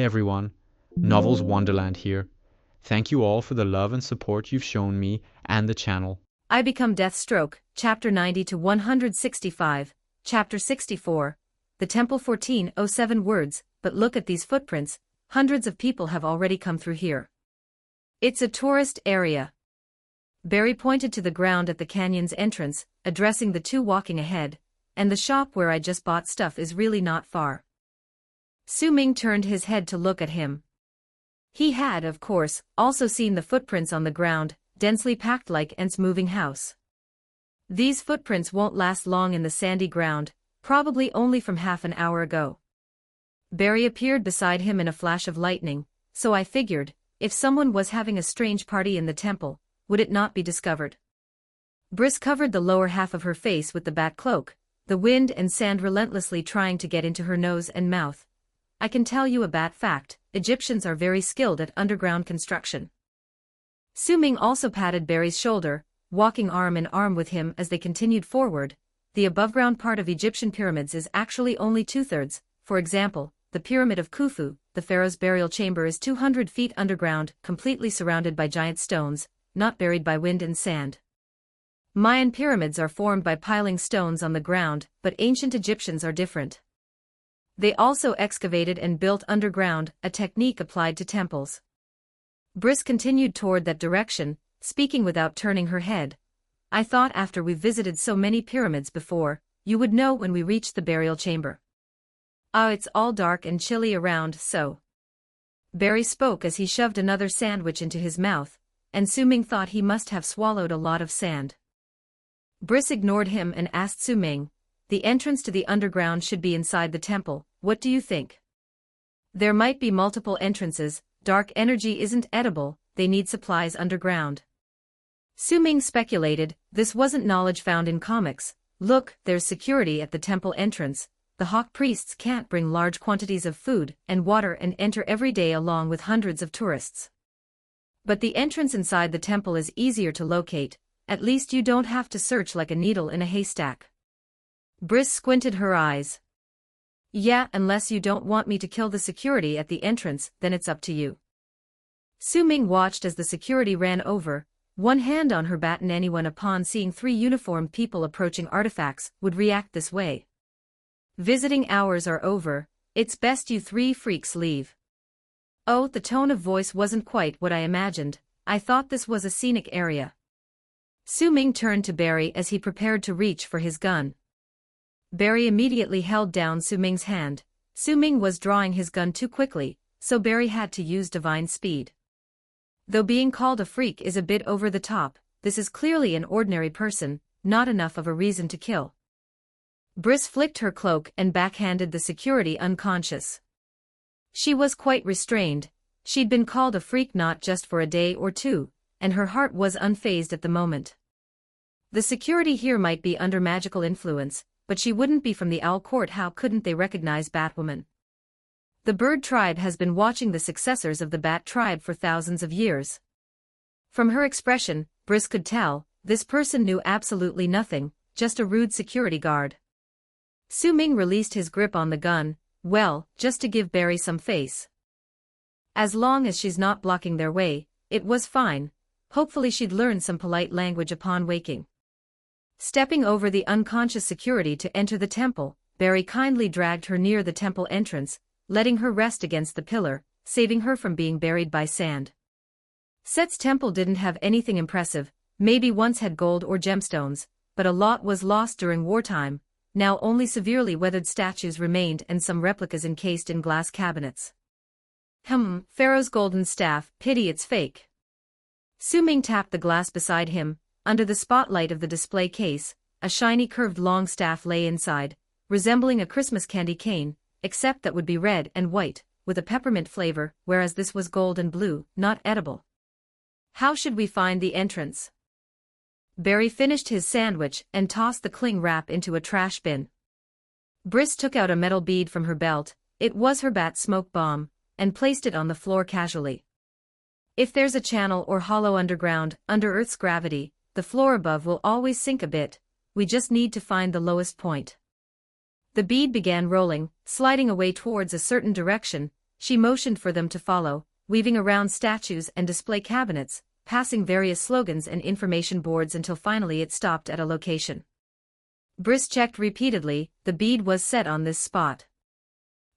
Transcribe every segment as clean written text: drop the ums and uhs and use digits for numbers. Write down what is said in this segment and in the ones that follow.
everyone, Novels Wonderland here. Thank you all for the love and support you've shown me and the channel. I Become Deathstroke, Chapter 90 to 165, Chapter 64. The Temple 1407 words, but look at these footprints, hundreds of people have already come through here. It's a tourist area. Barry pointed to the ground at the canyon's entrance, addressing the two walking ahead, and the shop where I just bought stuff is really not far. Su Ming turned his head to look at him. He had, of course, also seen the footprints on the ground, densely packed like ants moving house. These footprints won't last long in the sandy ground, probably only from half an hour ago. Barry appeared beside him in a flash of lightning, so I figured, if someone was having a strange party in the temple, would it not be discovered? Briss covered the lower half of her face with the bat cloak, the wind and sand relentlessly trying to get into her nose and mouth. I can tell you a bat fact, Egyptians are very skilled at underground construction. Su Ming also patted Barry's shoulder, walking arm in arm with him as they continued forward. The above-ground part of Egyptian pyramids is actually only two-thirds. For example, the Pyramid of Khufu, the pharaoh's burial chamber, is 200 feet underground, completely surrounded by giant stones, not buried by wind and sand. Mayan pyramids are formed by piling stones on the ground, but ancient Egyptians are different. They also excavated and built underground, a technique applied to temples. Briss continued toward that direction, speaking without turning her head. I thought after we've visited so many pyramids before, you would know when we reached the burial chamber. Oh, it's all dark and chilly around, so. Barry spoke as he shoved another sandwich into his mouth, and Su Ming thought he must have swallowed a lot of sand. Briss ignored him and asked Su Ming, the entrance to the underground should be inside the temple, what do you think? There might be multiple entrances, dark energy isn't edible, they need supplies underground. Su Ming speculated, this wasn't knowledge found in comics. Look, there's security at the temple entrance. The hawk priests can't bring large quantities of food and water and enter every day along with hundreds of tourists. But the entrance inside the temple is easier to locate, at least you don't have to search like a needle in a haystack. Briss squinted her eyes. Yeah, unless you don't want me to kill the security at the entrance, then it's up to you. Su Ming watched as the security ran over, one hand on her bat, and anyone upon seeing three uniformed people approaching artifacts would react this way. Visiting hours are over, it's best you three freaks leave. Oh, the tone of voice wasn't quite what I imagined, I thought this was a scenic area. Su Ming turned to Barry as he prepared to reach for his gun. Barry immediately held down Su Ming's hand. Su Ming was drawing his gun too quickly, so Barry had to use divine speed. Though being called a freak is a bit over the top, this is clearly an ordinary person, not enough of a reason to kill. Briss flicked her cloak and backhanded the security unconscious. She was quite restrained, she'd been called a freak not just for a day or two, and her heart was unfazed at the moment. The security here might be under magical influence, but she wouldn't be from the Owl Court. How couldn't they recognize Batwoman? The Bird tribe has been watching the successors of the Bat tribe for thousands of years. From her expression, Briss could tell, this person knew absolutely nothing, just a rude security guard. Su Ming released his grip on the gun, well, just to give Barry some face. As long as she's not blocking their way, it was fine, hopefully she'd learn some polite language upon waking. Stepping over the unconscious security to enter the temple, Barry kindly dragged her near the temple entrance, letting her rest against the pillar, saving her from being buried by sand. Set's temple didn't have anything impressive, maybe once had gold or gemstones, but a lot was lost during wartime, now only severely weathered statues remained and some replicas encased in glass cabinets. Pharaoh's golden staff, pity it's fake. Su Ming tapped the glass beside him. Under the spotlight of the display case, a shiny curved long staff lay inside, resembling a Christmas candy cane, except that would be red and white, with a peppermint flavor, whereas this was gold and blue, not edible. How should we find the entrance? Barry finished his sandwich and tossed the cling wrap into a trash bin. Briss took out a metal bead from her belt, it was her bat smoke bomb, and placed it on the floor casually. If there's a channel or hollow underground, under Earth's gravity, the floor above will always sink a bit, we just need to find the lowest point. The bead began rolling, sliding away towards a certain direction, She motioned for them to follow, weaving around statues and display cabinets, passing various slogans and information boards until finally it stopped at a location. Briss checked repeatedly, the bead was set on this spot.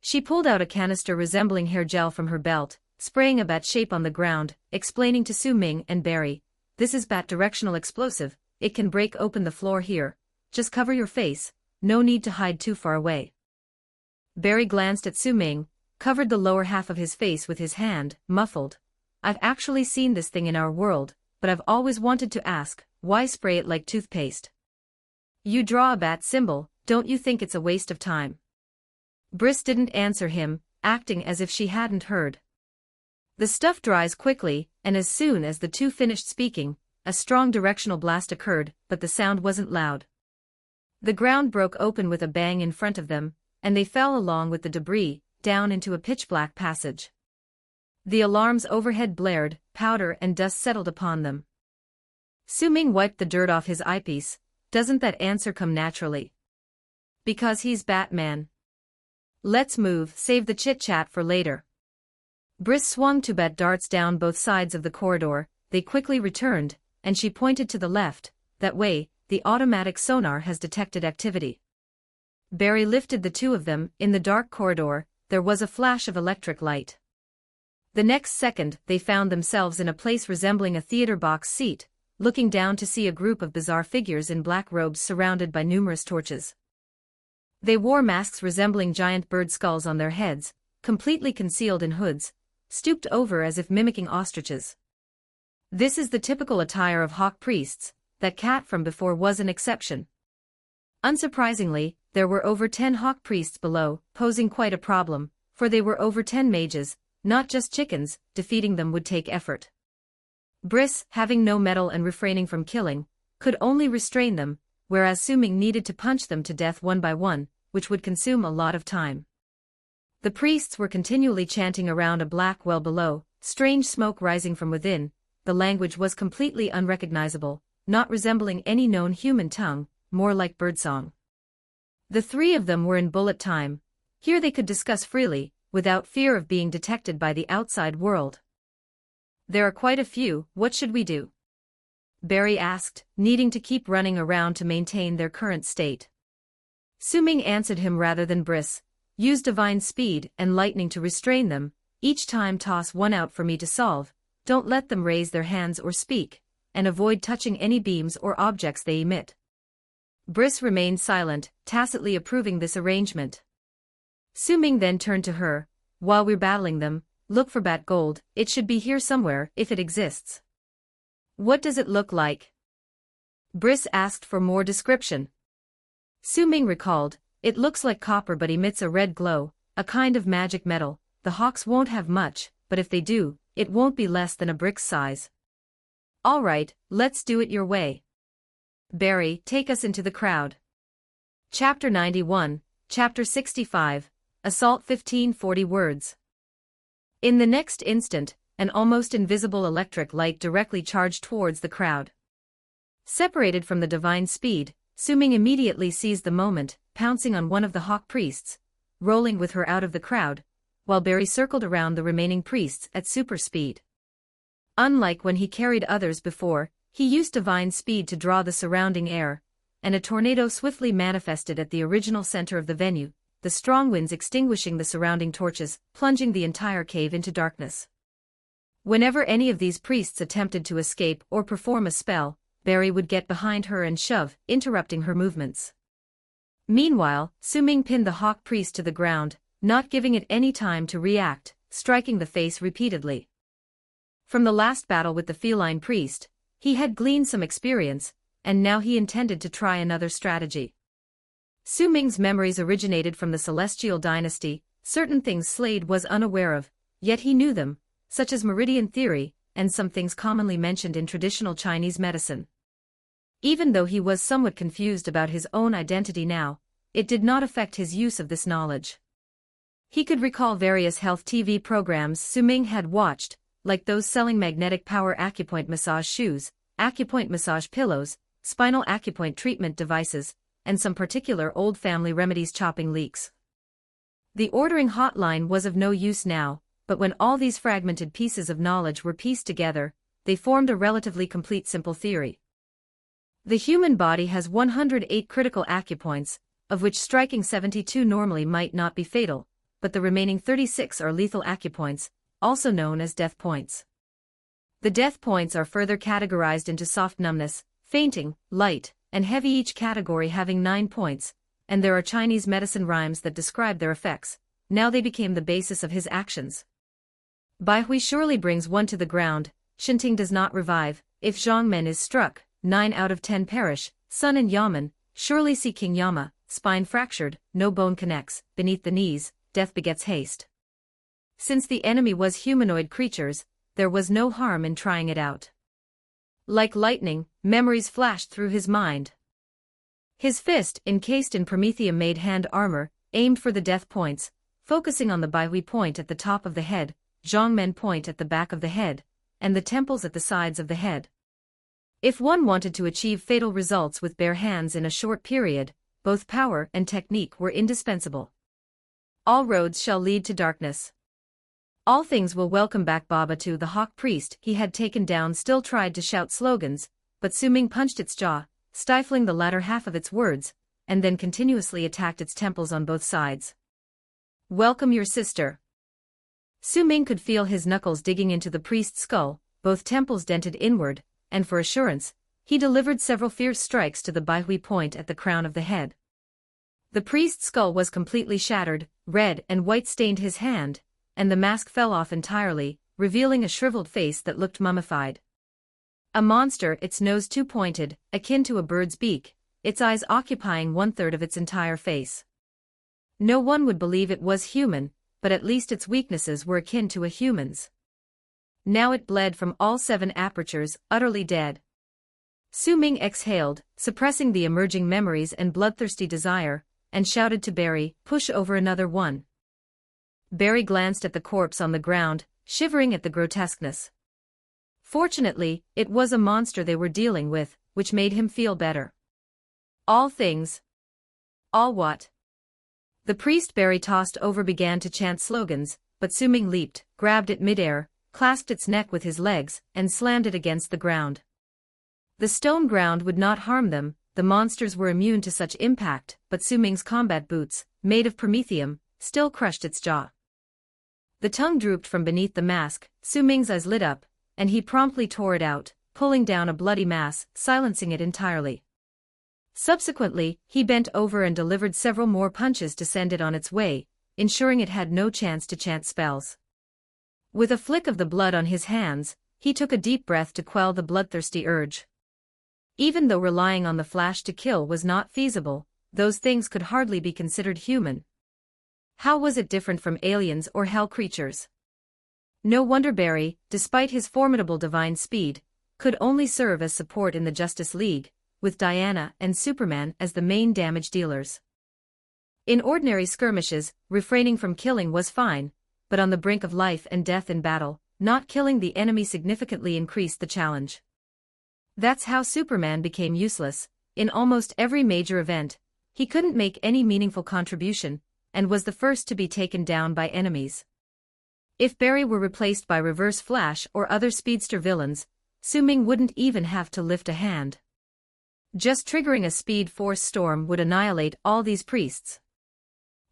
She pulled out a canister resembling hair gel from her belt, spraying a bat shape on the ground, explaining to Su Ming and Barry, "This is bat directional explosive, it can break open the floor here. Just cover your face, no need to hide too far away." Barry glanced at Su Ming, covered the lower half of his face with his hand, muffled. "I've actually seen this thing in our world, but I've always wanted to ask, why spray it like toothpaste? You draw a bat symbol, don't you think it's a waste of time?" Briss didn't answer him, acting as if she hadn't heard. The stuff dries quickly, and as soon as the two finished speaking, a strong directional blast occurred, but the sound wasn't loud. The ground broke open with a bang in front of them, and they fell along with the debris, down into a pitch-black passage. The alarms overhead blared, powder and dust settled upon them. Su Ming wiped the dirt off his eyepiece. "Doesn't that answer come naturally?" "Because he's Batman. Let's move, save the chit-chat for later." Briss swung two bat darts down both sides of the corridor. They quickly returned, and she pointed to the left. "That way, the automatic sonar has detected activity." Barry lifted the two of them. In the dark corridor, there was a flash of electric light. The next second, they found themselves in a place resembling a theater box seat, looking down to see a group of bizarre figures in black robes surrounded by numerous torches. They wore masks resembling giant bird skulls on their heads, completely concealed in hoods, stooped over as if mimicking ostriches. This is the typical attire of hawk priests. That cat from before was an exception. Unsurprisingly, there were over 10 hawk priests below, posing quite a problem, for they were over 10 mages, not just chickens. Defeating them would take effort. Briss, having no mettle and refraining from killing, could only restrain them, whereas Su Ming needed to punch them to death one by one, which would consume a lot of time. The priests were continually chanting around a black well below, strange smoke rising from within. The language was completely unrecognizable, not resembling any known human tongue, more like birdsong. The three of them were in bullet time. Here they could discuss freely, without fear of being detected by the outside world. "There are quite a few, what should we do?" Barry asked, needing to keep running around to maintain their current state. Su Ming answered him rather than Briss. "Use divine speed and lightning to restrain them. Each time toss one out for me to solve. Don't let them raise their hands or speak, and avoid touching any beams or objects they emit." Briss remained silent, tacitly approving this arrangement. Su Ming then turned to her. "While we're battling them, look for bat gold. It should be here somewhere, if it exists." "What does it look like?" Briss asked for more description. Su Ming recalled, "It looks like copper but emits a red glow, a kind of magic metal. The hawks won't have much, but if they do, it won't be less than a brick's size." "All right, let's do it your way. Barry, take us into the crowd." Chapter 91, Chapter 65, Assault 1540 words. In the next instant, an almost invisible electric light directly charged towards the crowd. Separated from the divine speed, Su Ming immediately seized the moment, pouncing on one of the hawk priests, rolling with her out of the crowd, while Barry circled around the remaining priests at super speed. Unlike when he carried others before, he used divine speed to draw the surrounding air, and a tornado swiftly manifested at the original center of the venue, the strong winds extinguishing the surrounding torches, plunging the entire cave into darkness. Whenever any of these priests attempted to escape or perform a spell, Barry would get behind her and shove, interrupting her movements. Meanwhile, Su Ming pinned the hawk priest to the ground, not giving it any time to react, striking the face repeatedly. From the last battle with the feline priest, he had gleaned some experience, and now he intended to try another strategy. Su Ming's memories originated from the Celestial Dynasty. Certain things Slade was unaware of, yet he knew them, such as meridian theory, and some things commonly mentioned in traditional Chinese medicine. Even though he was somewhat confused about his own identity now, it did not affect his use of this knowledge. He could recall various health TV programs Su Ming had watched, like those selling magnetic power acupoint massage shoes, acupoint massage pillows, spinal acupoint treatment devices, and some particular old family remedies chopping leaks. The ordering hotline was of no use now, but when all these fragmented pieces of knowledge were pieced together, they formed a relatively complete simple theory. The human body has 108 critical acupoints, of which striking 72 normally might not be fatal, but the remaining 36 are lethal acupoints, also known as death points. The death points are further categorized into soft numbness, fainting, light, and heavy, each category having 9 points, and there are Chinese medicine rhymes that describe their effects. Now they became the basis of his actions. Bai Hui surely brings one to the ground, Shinting does not revive, if Zhang Men is struck, 9 out of 10 perish, Sun and Yamen, surely see King Yama, spine fractured, no bone connects, beneath the knees, death begets haste. Since the enemy was humanoid creatures, there was no harm in trying it out. Like lightning, memories flashed through his mind. His fist, encased in promethium-made hand armor, aimed for the death points, focusing on the Bai Hui point at the top of the head, Zhang Men point at the back of the head, and the temples at the sides of the head. If one wanted to achieve fatal results with bare hands in a short period, both power and technique were indispensable. All roads shall lead to darkness. All things will welcome back. Baba to the hawk priest he had taken down still tried to shout slogans, but Su Ming punched its jaw, stifling the latter half of its words, and then continuously attacked its temples on both sides. Welcome your sister. Su Ming could feel his knuckles digging into the priest's skull, both temples dented inward, and for assurance, he delivered several fierce strikes to the Bai Hui point at the crown of the head. The priest's skull was completely shattered, red and white stained his hand, and the mask fell off entirely, revealing a shriveled face that looked mummified. A monster, its nose too pointed, akin to a bird's beak, its eyes occupying 1/3 of its entire face. No one would believe it was human, but at least its weaknesses were akin to a human's. Now it bled from all 7 apertures, utterly dead. Su Ming exhaled, suppressing the emerging memories and bloodthirsty desire, and shouted to Barry, "Push over another one." Barry glanced at the corpse on the ground, shivering at the grotesqueness. Fortunately, it was a monster they were dealing with, which made him feel better. All things. All what? The priest Barry tossed over began to chant slogans, but Su Ming leaped, grabbed it midair, clasped its neck with his legs, and slammed it against the ground. The stone ground would not harm them, the monsters were immune to such impact, but Su Ming's combat boots, made of promethium, still crushed its jaw. The tongue drooped from beneath the mask, Su Ming's eyes lit up, and he promptly tore it out, pulling down a bloody mass, silencing it entirely. Subsequently, he bent over and delivered several more punches to send it on its way, ensuring it had no chance to chant spells. With a flick of the blood on his hands, he took a deep breath to quell the bloodthirsty urge. Even though relying on the flash to kill was not feasible, those things could hardly be considered human. How was it different from aliens or hell creatures? No wonder Barry, despite his formidable divine speed, could only serve as support in the Justice League, with Diana and Superman as the main damage dealers. In ordinary skirmishes, refraining from killing was fine, but on the brink of life and death in battle, not killing the enemy significantly increased the challenge. That's how Superman became useless. In almost every major event, he couldn't make any meaningful contribution, and was the first to be taken down by enemies. If Barry were replaced by Reverse Flash or other speedster villains, Su Ming wouldn't even have to lift a hand. Just triggering a Speed Force storm would annihilate all these priests.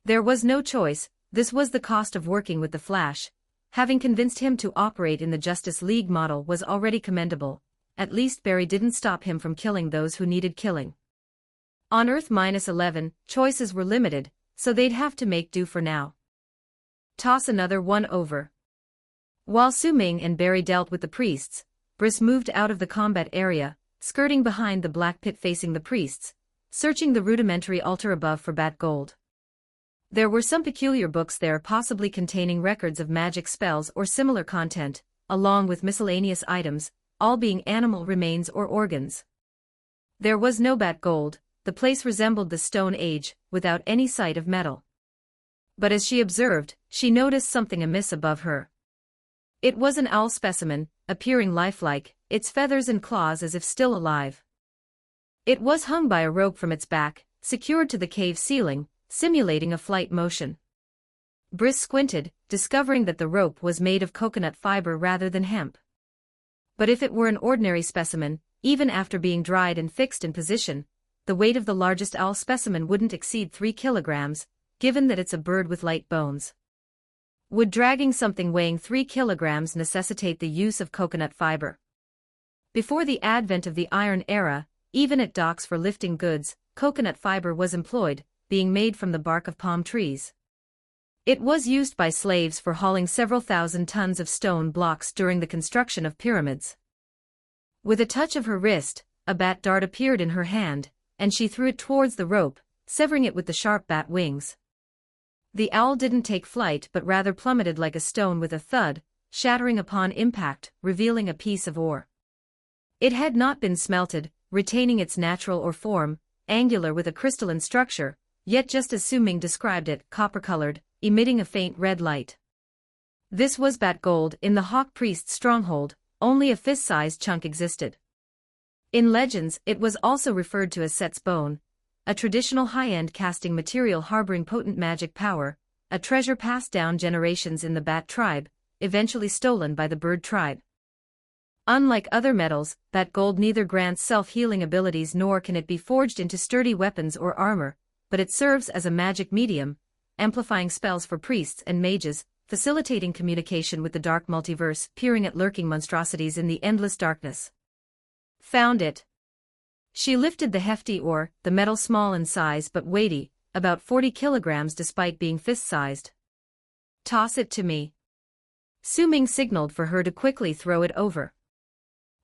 There was no choice, this was the cost of working with the Flash. Having convinced him to operate in the Justice League model was already commendable. At least Barry didn't stop him from killing those who needed killing. On Earth-11, choices were limited, so they'd have to make do for now. Toss another one over. While Su Ming and Barry dealt with the priests, Briss moved out of the combat area, skirting behind the black pit facing the priests, searching the rudimentary altar above for bat gold. There were some peculiar books there, possibly containing records of magic spells or similar content, along with miscellaneous items, all being animal remains or organs. There was no bat gold, the place resembled the Stone Age, without any sight of metal. But as she observed, she noticed something amiss above her. It was an owl specimen, appearing lifelike, its feathers and claws as if still alive. It was hung by a rope from its back, secured to the cave ceiling, simulating a flight motion. Briss squinted, discovering that the rope was made of coconut fiber rather than hemp. But if it were an ordinary specimen, even after being dried and fixed in position, the weight of the largest owl specimen wouldn't exceed 3 kilograms, given that it's a bird with light bones. Would dragging something weighing 3 kilograms necessitate the use of coconut fiber? Before the advent of the iron era, even at docks for lifting goods, coconut fiber was employed, being made from the bark of palm trees. It was used by slaves for hauling several thousand tons of stone blocks during the construction of pyramids. With a touch of her wrist, a bat dart appeared in her hand, and she threw it towards the rope, severing it with the sharp bat wings. The owl didn't take flight but rather plummeted like a stone with a thud, shattering upon impact, revealing a piece of ore. It had not been smelted, retaining its natural ore form, angular with a crystalline structure, yet just as Su Ming described it, copper-colored, emitting a faint red light. This was bat gold. In the Hawk Priest's stronghold, only a fist-sized chunk existed. In legends, it was also referred to as Set's bone, a traditional high-end casting material harboring potent magic power, a treasure passed down generations in the bat tribe, eventually stolen by the bird tribe. Unlike other metals, bat gold neither grants self-healing abilities nor can it be forged into sturdy weapons or armor, but it serves as a magic medium, amplifying spells for priests and mages, facilitating communication with the dark multiverse, peering at lurking monstrosities in the endless darkness. Found it. She lifted the hefty ore, the metal small in size but weighty, about 40 kilograms despite being fist-sized. Toss it to me. Su Ming signaled for her to quickly throw it over.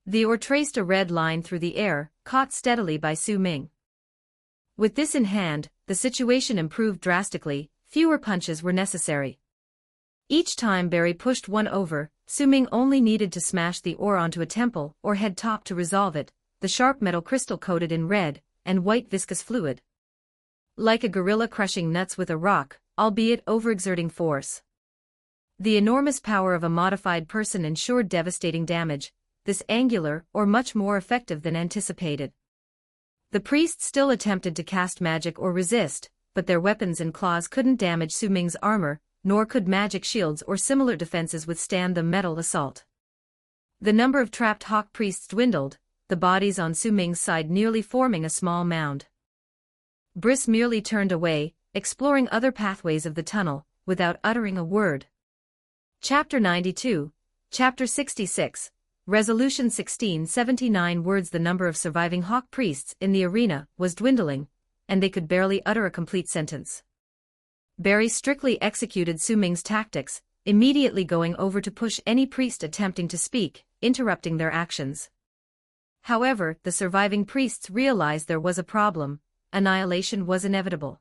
The ore traced a red line through the air, caught steadily by Su Ming. With this in hand, the situation improved drastically, fewer punches were necessary. Each time Barry pushed one over, Su Ming only needed to smash the ore onto a temple or head top to resolve it, the sharp metal crystal coated in red and white viscous fluid. Like a gorilla crushing nuts with a rock, albeit overexerting force. The enormous power of a modified person ensured devastating damage, this angular or much more effective than anticipated. The priests still attempted to cast magic or resist, but their weapons and claws couldn't damage Su Ming's armor, nor could magic shields or similar defenses withstand the metal assault. The number of trapped Hawk priests dwindled, the bodies on Su Ming's side nearly forming a small mound. Briss merely turned away, exploring other pathways of the tunnel, without uttering a word. Chapter 92, Chapter 66, Resolution 1679 words. The number of surviving Hawk priests in the arena was dwindling, and they could barely utter a complete sentence. Barry strictly executed Su Ming's tactics, immediately going over to push any priest attempting to speak, interrupting their actions. However, the surviving priests realized there was a problem. Annihilation was inevitable.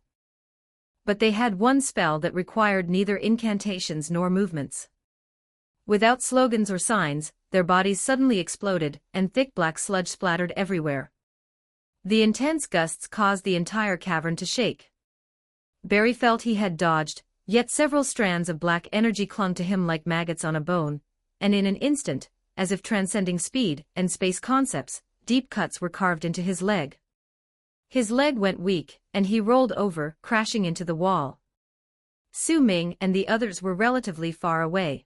But they had one spell that required neither incantations nor movements. Without slogans or signs, their bodies suddenly exploded, and thick black sludge splattered everywhere. The intense gusts caused the entire cavern to shake. Barry felt he had dodged, yet several strands of black energy clung to him like maggots on a bone, and in an instant, as if transcending speed and space concepts, deep cuts were carved into his leg. His leg went weak, and he rolled over, crashing into the wall. Su Ming and the others were relatively far away.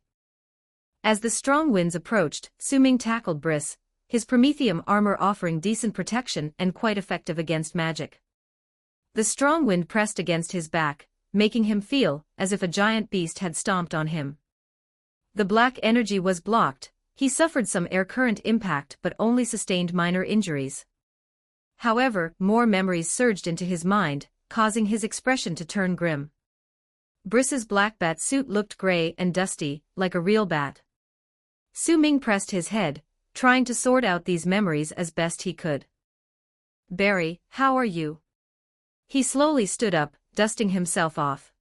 As the strong winds approached, Su Ming tackled Briss, his promethium armor offering decent protection and quite effective against magic. The strong wind pressed against his back, making him feel as if a giant beast had stomped on him. The black energy was blocked. He suffered some air current impact but only sustained minor injuries. However, more memories surged into his mind, causing his expression to turn grim. Briss's black bat suit looked gray and dusty, like a real bat. Su Ming pressed his head, trying to sort out these memories as best he could. "Barry, how are you?" He slowly stood up, dusting himself off.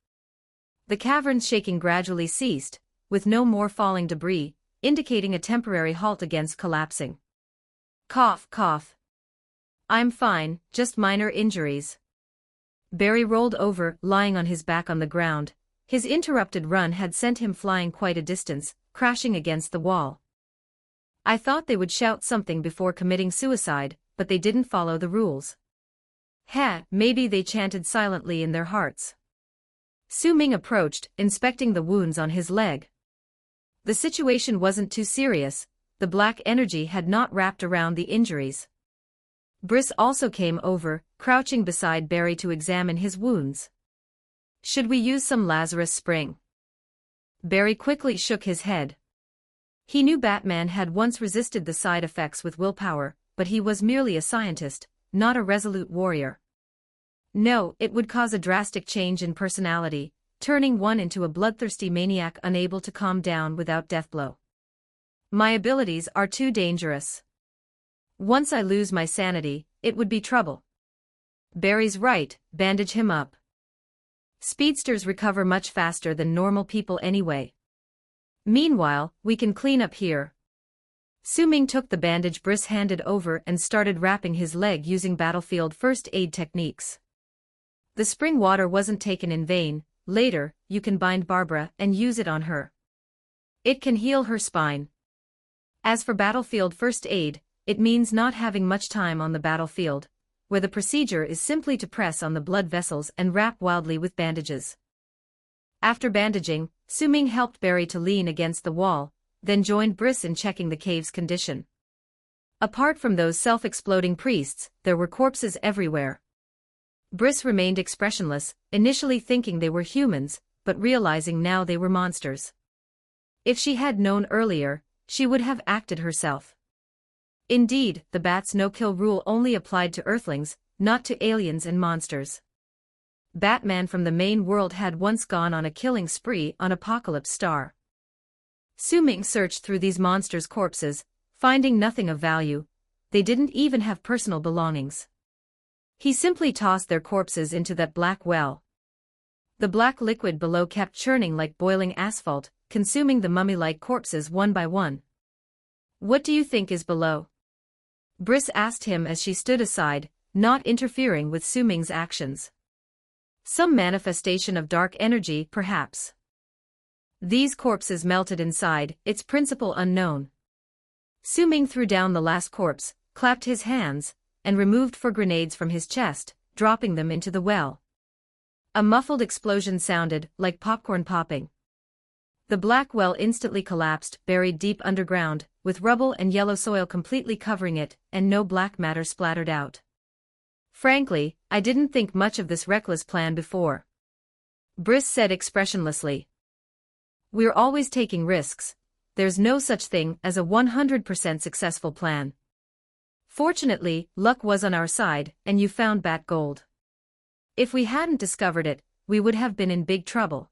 The cavern's shaking gradually ceased, with no more falling debris, indicating a temporary halt against collapsing. Cough, cough. "I'm fine, just minor injuries." Barry rolled over, lying on his back on the ground. His interrupted run had sent him flying quite a distance, crashing against the wall. "I thought they would shout something before committing suicide, but they didn't follow the rules." Maybe they chanted silently in their hearts. Su Ming approached, inspecting the wounds on his leg. The situation wasn't too serious, the black energy had not wrapped around the injuries. Briss also came over, crouching beside Barry to examine his wounds. Should we use some Lazarus Spring? Barry quickly shook his head. He knew Batman had once resisted the side effects with willpower, but he was merely a scientist, not a resolute warrior. No, it would cause a drastic change in personality, turning one into a bloodthirsty maniac unable to calm down without deathblow. My abilities are too dangerous. Once I lose my sanity, it would be trouble. Barry's right, bandage him up. Speedsters recover much faster than normal people anyway. Meanwhile, we can clean up here. Su Ming took the bandage Briss handed over and started wrapping his leg using battlefield first aid techniques. The spring water wasn't taken in vain. Later, you can bind Barbara and use it on her. It can heal her spine. As for battlefield first aid, it means not having much time on the battlefield, where the procedure is simply to press on the blood vessels and wrap wildly with bandages. After bandaging, Su Ming helped Barry to lean against the wall, then joined Briss in checking the cave's condition. Apart from those self-exploding priests, there were corpses everywhere. Briss remained expressionless, initially thinking they were humans, but realizing now they were monsters. If she had known earlier, she would have acted herself. Indeed, the Bat's no-kill rule only applied to Earthlings, not to aliens and monsters. Batman from the main world had once gone on a killing spree on Apocalypse Star. Su Ming searched through these monsters' corpses, finding nothing of value. They didn't even have personal belongings. He simply tossed their corpses into that black well. The black liquid below kept churning like boiling asphalt, consuming the mummy-like corpses one by one. What do you think is below? Briss asked him as she stood aside, not interfering with Su Ming's actions. Some manifestation of dark energy, perhaps. These corpses melted inside, its principle unknown. Su Ming threw down the last corpse, clapped his hands, and removed 4 grenades from his chest, dropping them into the well. A muffled explosion sounded, like popcorn popping. The black well instantly collapsed, buried deep underground, with rubble and yellow soil completely covering it, and no black matter splattered out. Frankly, I didn't think much of this reckless plan before. Briss said expressionlessly. We're always taking risks. There's no such thing as a 100% successful plan. Fortunately, luck was on our side, and you found Bat Gold. If we hadn't discovered it, we would have been in big trouble.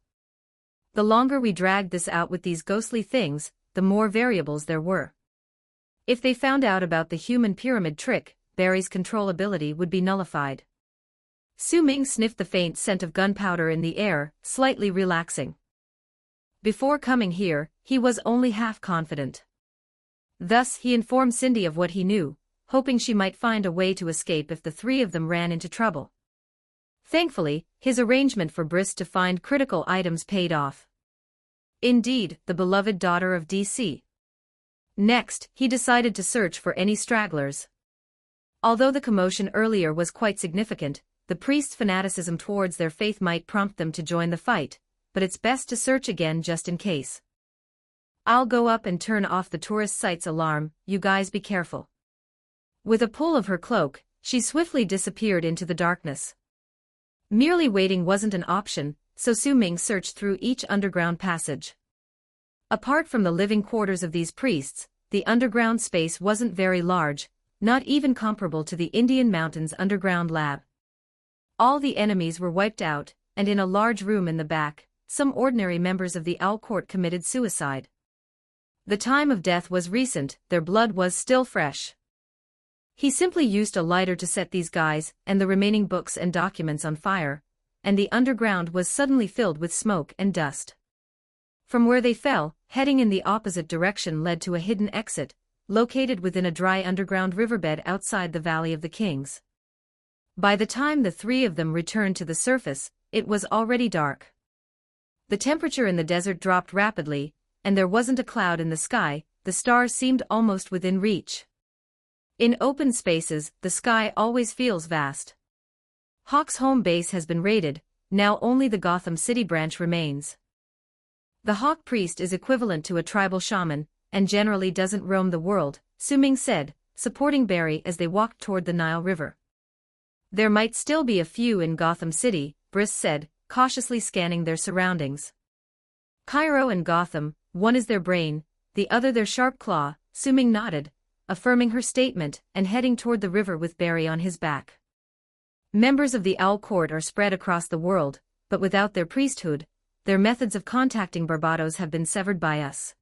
The longer we dragged this out with these ghostly things, the more variables there were. If they found out about the human pyramid trick, Barry's controllability would be nullified. Su Ming sniffed the faint scent of gunpowder in the air, slightly relaxing. Before coming here, he was only half confident. Thus he informed Cindy of what he knew, hoping she might find a way to escape if the 3 of them ran into trouble. Thankfully, his arrangement for Briss to find critical items paid off. Indeed, the beloved daughter of DC. Next, he decided to search for any stragglers. Although the commotion earlier was quite significant, the priests' fanaticism towards their faith might prompt them to join the fight, but it's best to search again just in case. I'll go up and turn off the tourist sites alarm, you guys be careful. With a pull of her cloak, she swiftly disappeared into the darkness. Merely waiting wasn't an option, so Su Ming searched through each underground passage. Apart from the living quarters of these priests, the underground space wasn't very large, not even comparable to the Indian Mountains underground lab. All the enemies were wiped out, and in a large room in the back, some ordinary members of the Owl Court committed suicide. The time of death was recent, their blood was still fresh. He simply used a lighter to set these guys and the remaining books and documents on fire, and the underground was suddenly filled with smoke and dust. From where they fell, heading in the opposite direction led to a hidden exit, located within a dry underground riverbed outside the Valley of the Kings. By the time the 3 of them returned to the surface, it was already dark. The temperature in the desert dropped rapidly, and there wasn't a cloud in the sky, the stars seemed almost within reach. In open spaces, the sky always feels vast. Hawk's home base has been raided, now only the Gotham City branch remains. The Hawk Priest is equivalent to a tribal shaman, and generally doesn't roam the world, Su Ming said, supporting Barry as they walked toward the Nile River. There might still be a few in Gotham City, Briss said, cautiously scanning their surroundings. Cairo and Gotham, one is their brain, the other their sharp claw, Su Ming nodded, affirming her statement and heading toward the river with Barry on his back. Members of the Owl Court are spread across the world, but without their priesthood, their methods of contacting Barbados have been severed by us.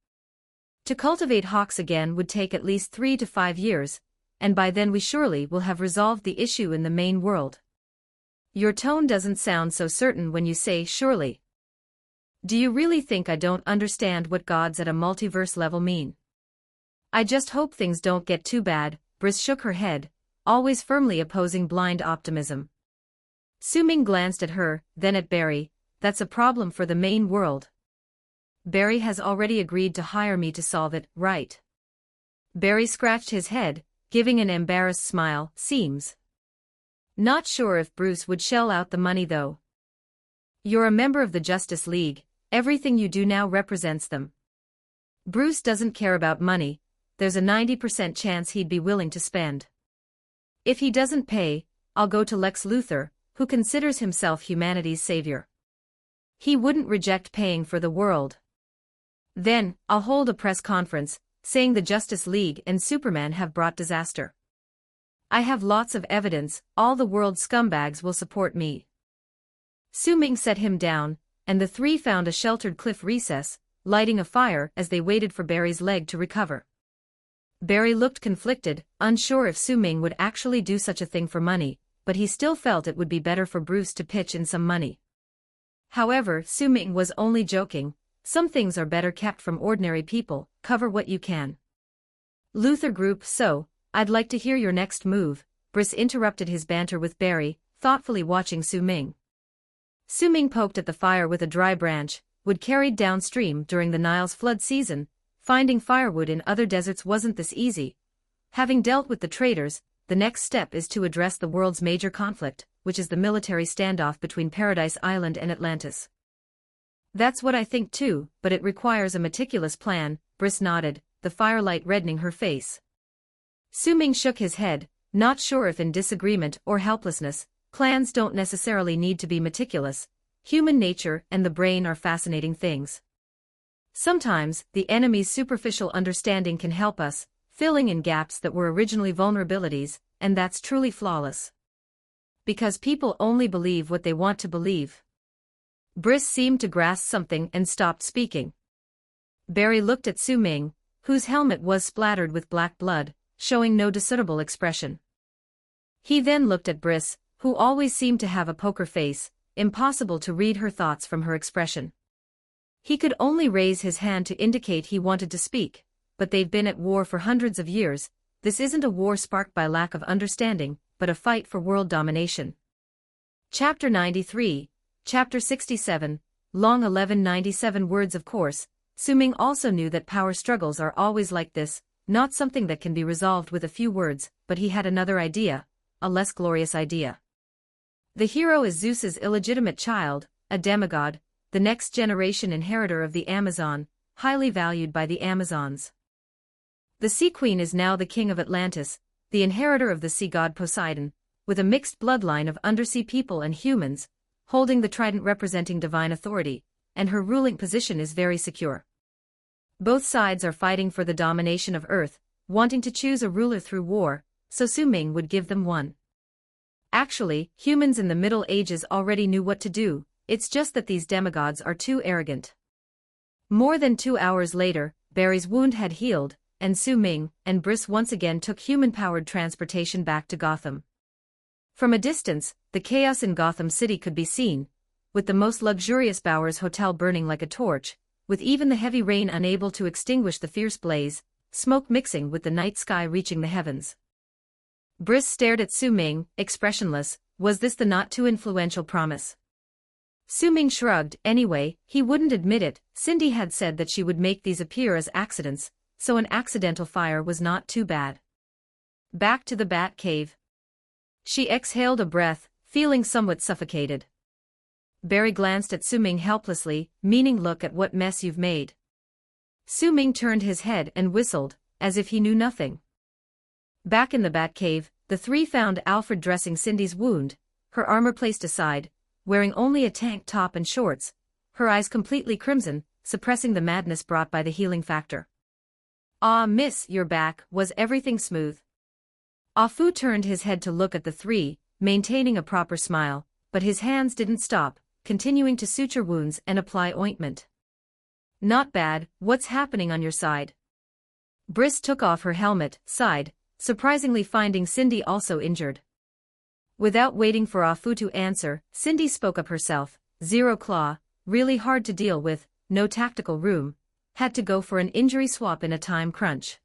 To cultivate hawks again would take at least 3 to 5 years, and by then we surely will have resolved the issue in the main world. Your tone doesn't sound so certain when you say surely. Do you really think I don't understand what gods at a multiverse level mean? I just hope things don't get too bad, Briss shook her head, always firmly opposing blind optimism. Su Ming glanced at her, then at Barry. That's a problem for the main world. Barry has already agreed to hire me to solve it, right? Barry scratched his head, giving an embarrassed smile. Seems. Not sure if Bruce would shell out the money though. You're a member of the Justice League, everything you do now represents them. Bruce doesn't care about money, there's a 90% chance he'd be willing to spend. If he doesn't pay, I'll go to Lex Luthor, who considers himself humanity's savior. He wouldn't reject paying for the world. Then, I'll hold a press conference, saying the Justice League and Superman have brought disaster. I have lots of evidence, all the world's scumbags will support me. Su Ming set him down, and the three found a sheltered cliff recess, lighting a fire as they waited for Barry's leg to recover. Barry looked conflicted, unsure if Su Ming would actually do such a thing for money, but he still felt it would be better for Bruce to pitch in some money. However, Su Ming was only joking. Some things are better kept from ordinary people, cover what you can. Luthor Group, so, I'd like to hear your next move, Briss interrupted his banter with Barry, thoughtfully watching Su Ming. Su Ming poked at the fire with a dry branch, wood carried downstream during the Nile's flood season. Finding firewood in other deserts wasn't this easy. Having dealt with the traders, the next step is to address the world's major conflict, which is the military standoff between Paradise Island and Atlantis. That's what I think too, but it requires a meticulous plan, Briss nodded, the firelight reddening her face. Su Ming shook his head, not sure if in disagreement or helplessness. Plans don't necessarily need to be meticulous. Human nature and the brain are fascinating things. Sometimes, the enemy's superficial understanding can help us, filling in gaps that were originally vulnerabilities, and that's truly flawless. Because people only believe what they want to believe. Briss seemed to grasp something and stopped speaking. Barry looked at Su Ming, whose helmet was splattered with black blood, showing no discernible expression. He then looked at Briss, who always seemed to have a poker face, impossible to read her thoughts from her expression. He could only raise his hand to indicate he wanted to speak, but they've been at war for hundreds of years. This isn't a war sparked by lack of understanding, but a fight for world domination. Chapter 93, Chapter 67, long 1197 words. Of course, Su Ming also knew that power struggles are always like this, not something that can be resolved with a few words, but he had another idea, a less glorious idea. The hero is Zeus's illegitimate child, a demigod, the next generation inheritor of the Amazon, highly valued by the Amazons. The Sea Queen is now the king of Atlantis, the inheritor of the sea god Poseidon, with a mixed bloodline of undersea people and humans, holding the trident representing divine authority, and her ruling position is very secure. Both sides are fighting for the domination of Earth, wanting to choose a ruler through war, so Su Ming would give them one. Actually, humans in the Middle Ages already knew what to do, it's just that these demigods are too arrogant. More than 2 hours later, Barry's wound had healed, and Su Ming and Briss once again took human-powered transportation back to Gotham. From a distance, the chaos in Gotham City could be seen, with the most luxurious Bowers Hotel burning like a torch, with even the heavy rain unable to extinguish the fierce blaze, smoke mixing with the night sky reaching the heavens. Briss stared at Su Ming, expressionless. Was this the not-too-influential promise? Su Ming shrugged. Anyway, he wouldn't admit it. Cindy had said that she would make these appear as accidents, so an accidental fire was not too bad. Back to the Bat Cave. She exhaled a breath, feeling somewhat suffocated. Barry glanced at Su Ming helplessly, meaning look at what mess you've made. Su Ming turned his head and whistled, as if he knew nothing. Back in the Batcave, the three found Alfred dressing Cindy's wound, her armor placed aside, wearing only a tank top and shorts, her eyes completely crimson, suppressing the madness brought by the healing factor. "Ah, miss, you're back. Was everything smooth?" Ah Fu turned his head to look at the three, maintaining a proper smile, but his hands didn't stop, continuing to suture wounds and apply ointment. "Not bad. What's happening on your side?" Briss took off her helmet, sighed, surprisingly finding Cindy also injured. Without waiting for Ah Fu to answer, Cindy spoke up herself. "Zero Claw, really hard to deal with, no tactical room, had to go for an injury swap in a time crunch."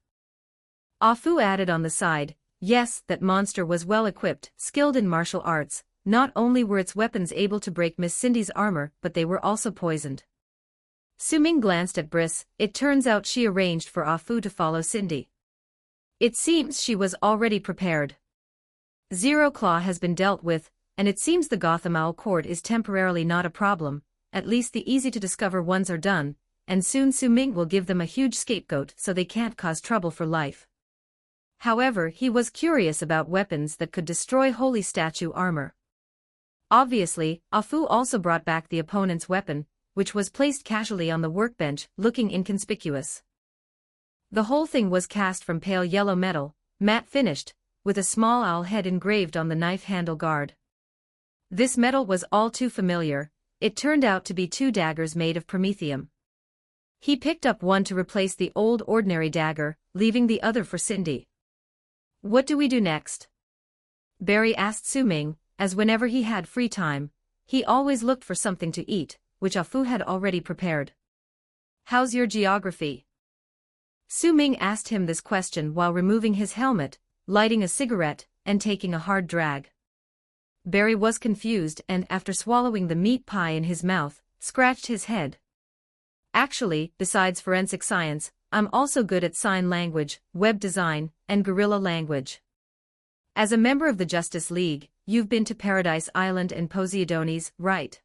Ah Fu added on the side, "Yes, that monster was well equipped, skilled in martial arts, not only were its weapons able to break Miss Cindy's armor but they were also poisoned." Su Ming glanced at Briss. It turns out she arranged for Ah Fu to follow Cindy. It seems she was already prepared. Zero Claw has been dealt with, and it seems the Gotham Owl Court is temporarily not a problem, at least the easy-to-discover ones are done, and soon Su Ming will give them a huge scapegoat so they can't cause trouble for life. However, he was curious about weapons that could destroy holy statue armor. Obviously, Ah Fu also brought back the opponent's weapon, which was placed casually on the workbench, looking inconspicuous. The whole thing was cast from pale yellow metal, matte finished, with a small owl head engraved on the knife handle guard. This metal was all too familiar. It turned out to be two daggers made of promethium. He picked up one to replace the old ordinary dagger, leaving the other for Cindy. "What do we do next?" Barry asked Su Ming, as whenever he had free time, he always looked for something to eat, which Ah Fu had already prepared. "How's your geography?" Su Ming asked him this question while removing his helmet, lighting a cigarette, and taking a hard drag. Barry was confused and, after swallowing the meat pie in his mouth, scratched his head. "Actually, besides forensic science, I'm also good at sign language, web design, and guerrilla language." "As a member of the Justice League, you've been to Paradise Island and Poseidones, right?"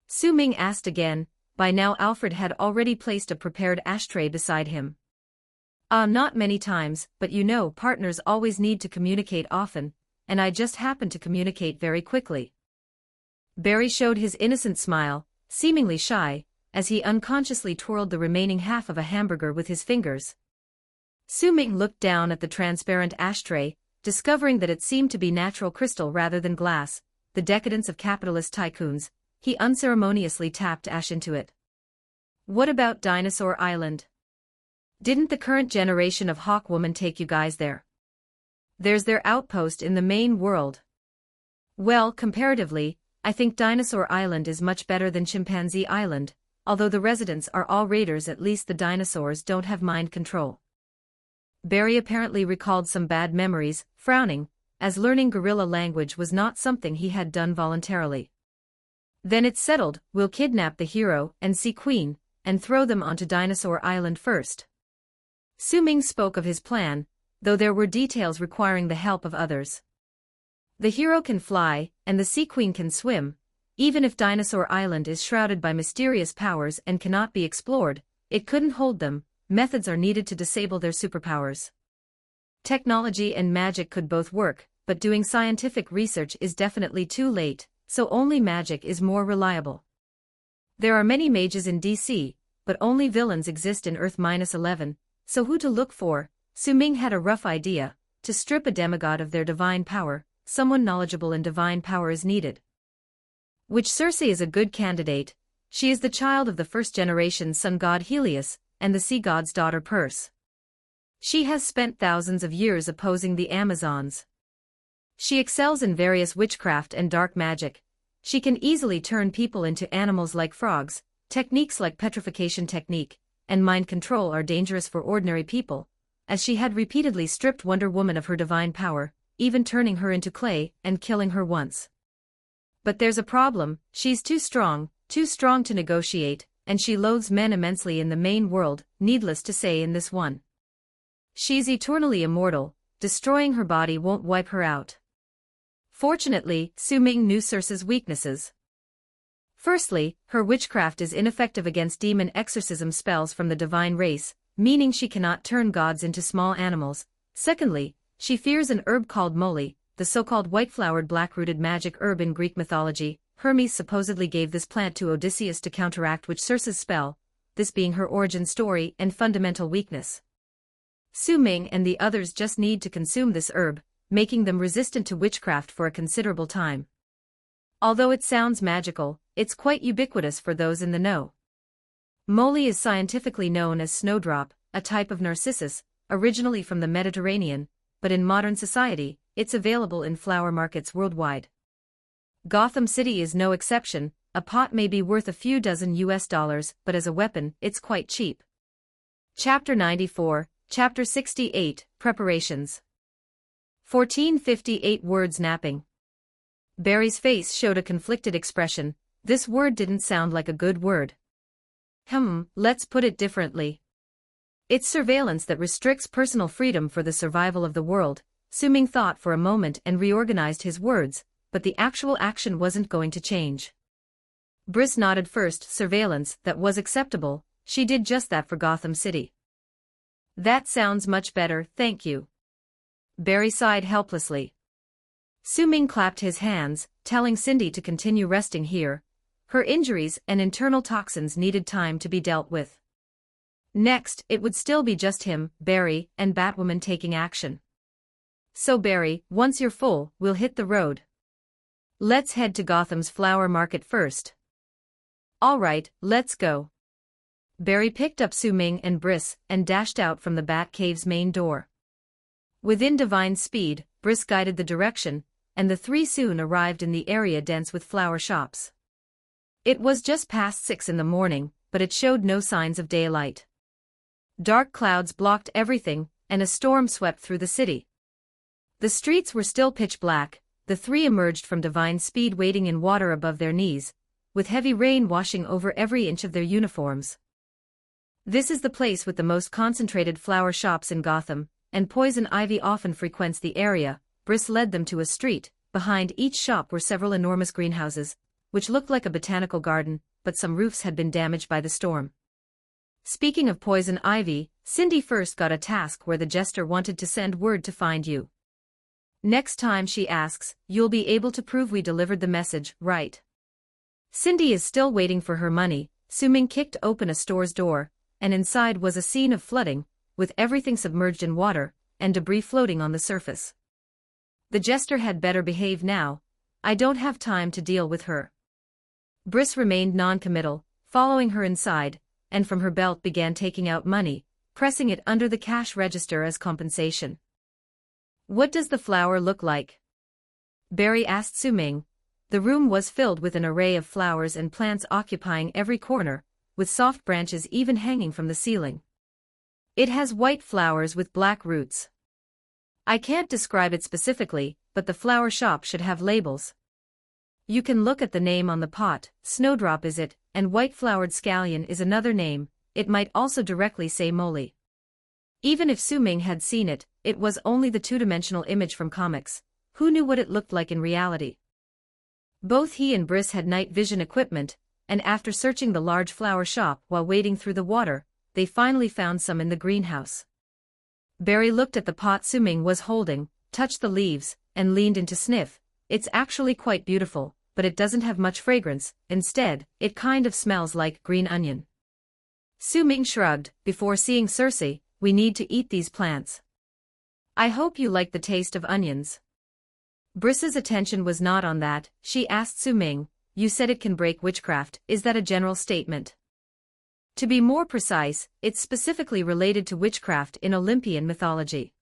Su Ming asked again. By now Alfred had already placed a prepared ashtray beside him. Not many times, but you know partners always need to communicate often, and I just happened to communicate very quickly." Barry showed his innocent smile, seemingly shy, as he unconsciously twirled the remaining half of a hamburger with his fingers. Su Ming looked down at the transparent ashtray, discovering that it seemed to be natural crystal rather than glass, the decadence of capitalist tycoons. He unceremoniously tapped ash into it. "What about Dinosaur Island? Didn't the current generation of Hawkwoman take you guys there? There's their outpost in the main world." "Well, comparatively, I think Dinosaur Island is much better than Chimpanzee Island, although the residents are all raiders. At least the dinosaurs don't have mind control." Barry apparently recalled some bad memories, frowning, as learning guerrilla language was not something he had done voluntarily. "Then it's settled, we'll kidnap the hero and Sea Queen, and throw them onto Dinosaur Island first." Su Ming spoke of his plan, though there were details requiring the help of others. "The hero can fly, and the Sea Queen can swim. Even if Dinosaur Island is shrouded by mysterious powers and cannot be explored, it couldn't hold them. Methods are needed to disable their superpowers. Technology and magic could both work, but doing scientific research is definitely too late, so only magic is more reliable. There are many mages in DC, but only villains exist in Earth-11, so who to look for?" Su Ming had a rough idea. To strip a demigod of their divine power, someone knowledgeable in divine power is needed. Which Circe is a good candidate. She is the child of the first-generation sun god Helios, and the sea god's daughter Perse. She has spent thousands of years opposing the Amazons. She excels in various witchcraft and dark magic. She can easily turn people into animals like frogs. Techniques like petrification technique and mind control are dangerous for ordinary people, as she had repeatedly stripped Wonder Woman of her divine power, even turning her into clay and killing her once. But there's a problem: she's too strong to negotiate, and she loathes men immensely in the main world, needless to say in this one. She's eternally immortal, destroying her body won't wipe her out. Fortunately, Su Ming knew Circe's weaknesses. Firstly, her witchcraft is ineffective against demon exorcism spells from the divine race, meaning she cannot turn gods into small animals. Secondly, she fears an herb called moly, the so-called white-flowered black-rooted magic herb in Greek mythology. Hermes supposedly gave this plant to Odysseus to counteract Circe's spell, this being her origin story and fundamental weakness. Su Ming and the others just need to consume this herb, making them resistant to witchcraft for a considerable time. Although it sounds magical, it's quite ubiquitous for those in the know. Moly is scientifically known as snowdrop, a type of narcissus, originally from the Mediterranean, but in modern society, it's available in flower markets worldwide. Gotham City is no exception. A pot may be worth a few dozen US, but as a weapon, it's quite cheap. Chapter 94, Chapter 68, Preparations. 1458 words napping. Barry's face showed a conflicted expression. This word didn't sound like a good word. Let's put it differently. It's surveillance that restricts personal freedom for the survival of the world. Su Ming thought for a moment and reorganized his words, but the actual action wasn't going to change. Briss nodded. First, surveillance, that was acceptable. She did just that for Gotham City. That sounds much better, thank you. Barry sighed helplessly. Su Ming clapped his hands, telling Cindy to continue resting here. Her injuries and internal toxins needed time to be dealt with. Next, it would still be just him, Barry, and Batwoman taking action. So Barry, once you're full, we'll hit the road. Let's head to Gotham's flower market first. All right, let's go. Barry picked up Su Ming and Briss and dashed out from the Batcave's main door. Within divine speed, Briss guided the direction, and the three soon arrived in the area dense with flower shops. It was just past 6 in the morning, but it showed no signs of daylight. Dark clouds blocked everything, and a storm swept through the city. The streets were still pitch black. The three emerged from divine speed wading in water above their knees, with heavy rain washing over every inch of their uniforms. This is the place with the most concentrated flower shops in Gotham, and poison ivy often frequents the area. Briss led them to a street. Behind each shop were several enormous greenhouses, which looked like a botanical garden, but some roofs had been damaged by the storm. Speaking of poison ivy, Cindy first got a task where the jester wanted to send word to find you. Next time she asks, you'll be able to prove we delivered the message, right? Cindy is still waiting for her money. Su Ming kicked open a store's door, and inside was a scene of flooding, with everything submerged in water, and debris floating on the surface. The jester had better behave now. I don't have time to deal with her. Briss remained non-committal, following her inside, and from her belt began taking out money, pressing it under the cash register as compensation. What does the flower look like? Barry asked Su Ming. The room was filled with an array of flowers and plants occupying every corner, with soft branches even hanging from the ceiling. It has white flowers with black roots. I can't describe it specifically, but the flower shop should have labels. You can look at the name on the pot. Snowdrop is it, and white-flowered scallion is another name. It might also directly say moly. Even if Su Ming had seen it, it was only the two-dimensional image from comics. Who knew what it looked like in reality? Both he and Briss had night vision equipment, and after searching the large flower shop while wading through the water, they finally found some in the greenhouse. Barry looked at the pot Su Ming was holding, touched the leaves, and leaned in to sniff. It's actually quite beautiful, but it doesn't have much fragrance. Instead, it kind of smells like green onion. Su Ming shrugged. Before seeing Circe, we need to eat these plants. I hope you like the taste of onions. Briss's attention was not on that. She asked Su Ming, you said it can break witchcraft, is that a general statement? To be more precise, it's specifically related to witchcraft in Olympian mythology.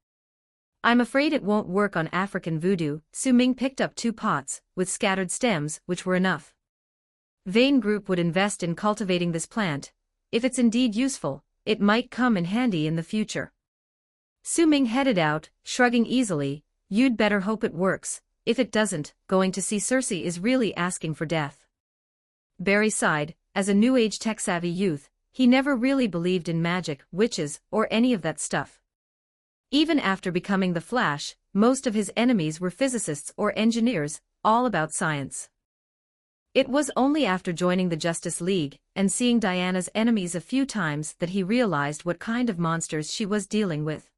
I'm afraid it won't work on African voodoo. Su Ming picked up 2 pots, with scattered stems, which were enough. Vane Group would invest in cultivating this plant. If it's indeed useful, it might come in handy in the future. Su Ming headed out, shrugging easily. You'd better hope it works. If it doesn't, going to see Circe is really asking for death. Barry sighed. As a New Age tech-savvy youth, he never really believed in magic, witches, or any of that stuff. Even after becoming the Flash, most of his enemies were physicists or engineers, all about science. It was only after joining the Justice League and seeing Diana's enemies a few times that he realized what kind of monsters she was dealing with.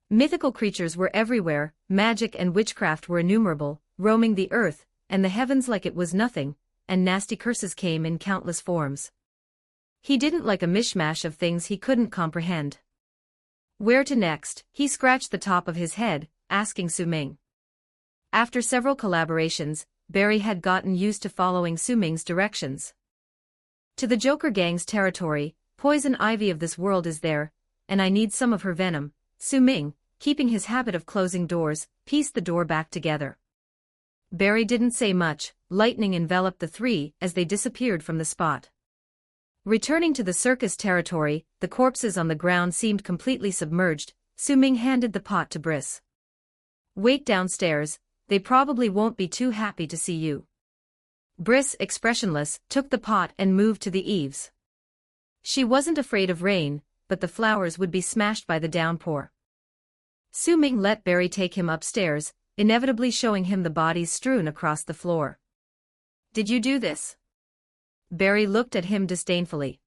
Mythical creatures were everywhere, magic and witchcraft were innumerable, roaming the earth and the heavens like it was nothing, and nasty curses came in countless forms. He didn't like a mishmash of things he couldn't comprehend. Where to next? He scratched the top of his head, asking Su Ming. After several collaborations, Barry had gotten used to following Su Ming's directions. To the Joker gang's territory, Poison Ivy of this world is there, and I need some of her venom. Su Ming, keeping his habit of closing doors, pieced the door back together. Barry didn't say much. Lightning enveloped the three as they disappeared from the spot. Returning to the circus territory, the corpses on the ground seemed completely submerged. Su Ming handed the pot to Briss. Wait downstairs, they probably won't be too happy to see you. Briss, expressionless, took the pot and moved to the eaves. She wasn't afraid of rain, but the flowers would be smashed by the downpour. Su Ming let Barry take him upstairs, inevitably showing him the bodies strewn across the floor. Did you do this? Barry looked at him disdainfully.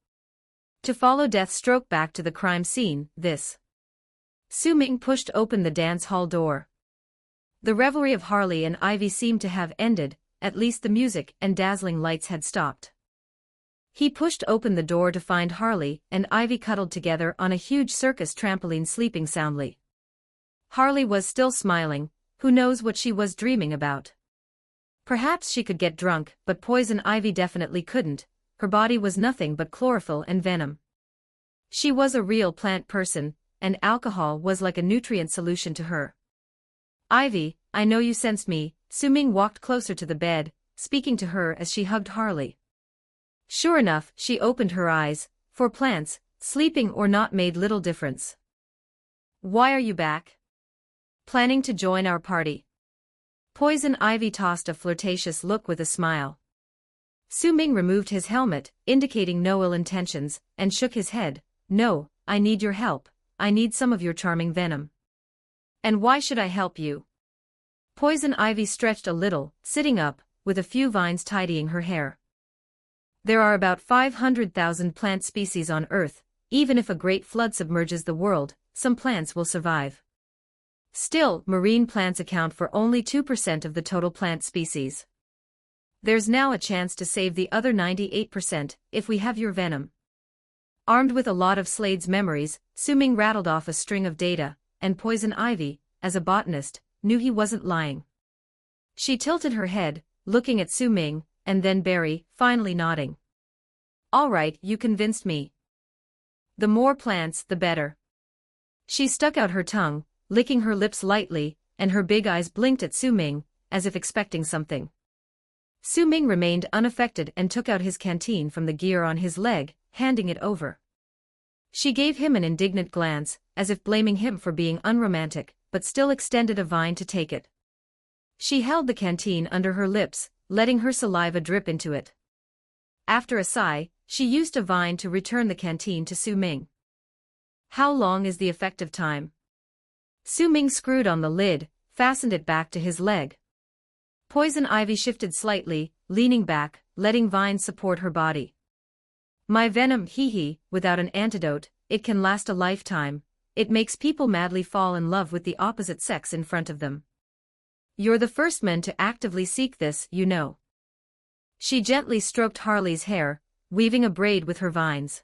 To follow Deathstroke back to the crime scene, this. Su Ming pushed open the dance hall door. The revelry of Harley and Ivy seemed to have ended, at least the music and dazzling lights had stopped. He pushed open the door to find Harley and Ivy cuddled together on a huge circus trampoline sleeping soundly. Harley was still smiling, who knows what she was dreaming about. Perhaps she could get drunk, but Poison Ivy definitely couldn't. Her body was nothing but chlorophyll and venom. She was a real plant person, and alcohol was like a nutrient solution to her. Ivy, I know you sensed me. Su Ming walked closer to the bed, speaking to her as she hugged Harley. Sure enough, she opened her eyes. For plants, sleeping or not made little difference. Why are you back? Planning to join our party? Poison Ivy tossed a flirtatious look with a smile. Su Ming removed his helmet, indicating no ill intentions, and shook his head. No, I need your help. I need some of your charming venom. And why should I help you? Poison Ivy stretched a little, sitting up, with a few vines tidying her hair. There are about 500,000 plant species on Earth. Even if a great flood submerges the world, some plants will survive. Still, marine plants account for only 2% of the total plant species. There's now a chance to save the other 98% if we have your venom. Armed with a lot of Slade's memories, Su Ming rattled off a string of data, and Poison Ivy, as a botanist, knew he wasn't lying. She tilted her head, looking at Su Ming, and then Barry, finally nodding. All right, you convinced me. The more plants, the better. She stuck out her tongue, licking her lips lightly, and her big eyes blinked at Su Ming, as if expecting something. Su Ming remained unaffected and took out his canteen from the gear on his leg, handing it over. She gave him an indignant glance, as if blaming him for being unromantic, but still extended a vine to take it. She held the canteen under her lips, letting her saliva drip into it. After a sigh, she used a vine to return the canteen to Su Ming. How long is the effective time? Su Ming screwed on the lid, fastened it back to his leg. Poison Ivy shifted slightly, leaning back, letting vines support her body. My venom, hee, without an antidote, it can last a lifetime. It makes people madly fall in love with the opposite sex in front of them. You're the first man to actively seek this, you know. She gently stroked Harley's hair, weaving a braid with her vines.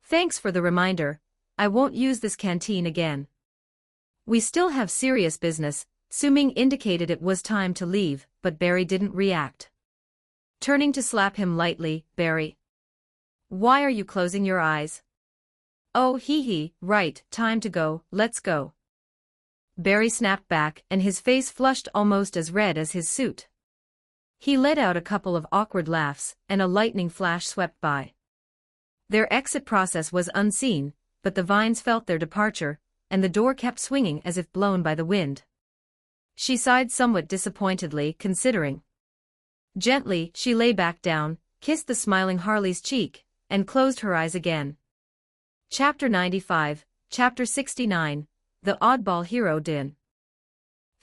Thanks for the reminder. I won't use this canteen again. We still have serious business. Su Ming indicated it was time to leave, but Barry didn't react. Turning to slap him lightly, Barry. Why are you closing your eyes? Oh, hee, right, time to go, let's go. Barry snapped back, and his face flushed almost as red as his suit. He let out a couple of awkward laughs, and a lightning flash swept by. Their exit process was unseen, but the vines felt their departure, and the door kept swinging as if blown by the wind. She sighed somewhat disappointedly, considering. Gently, she lay back down, kissed the smiling Harley's cheek, and closed her eyes again. Chapter 95, Chapter 69, The Oddball Hero Din.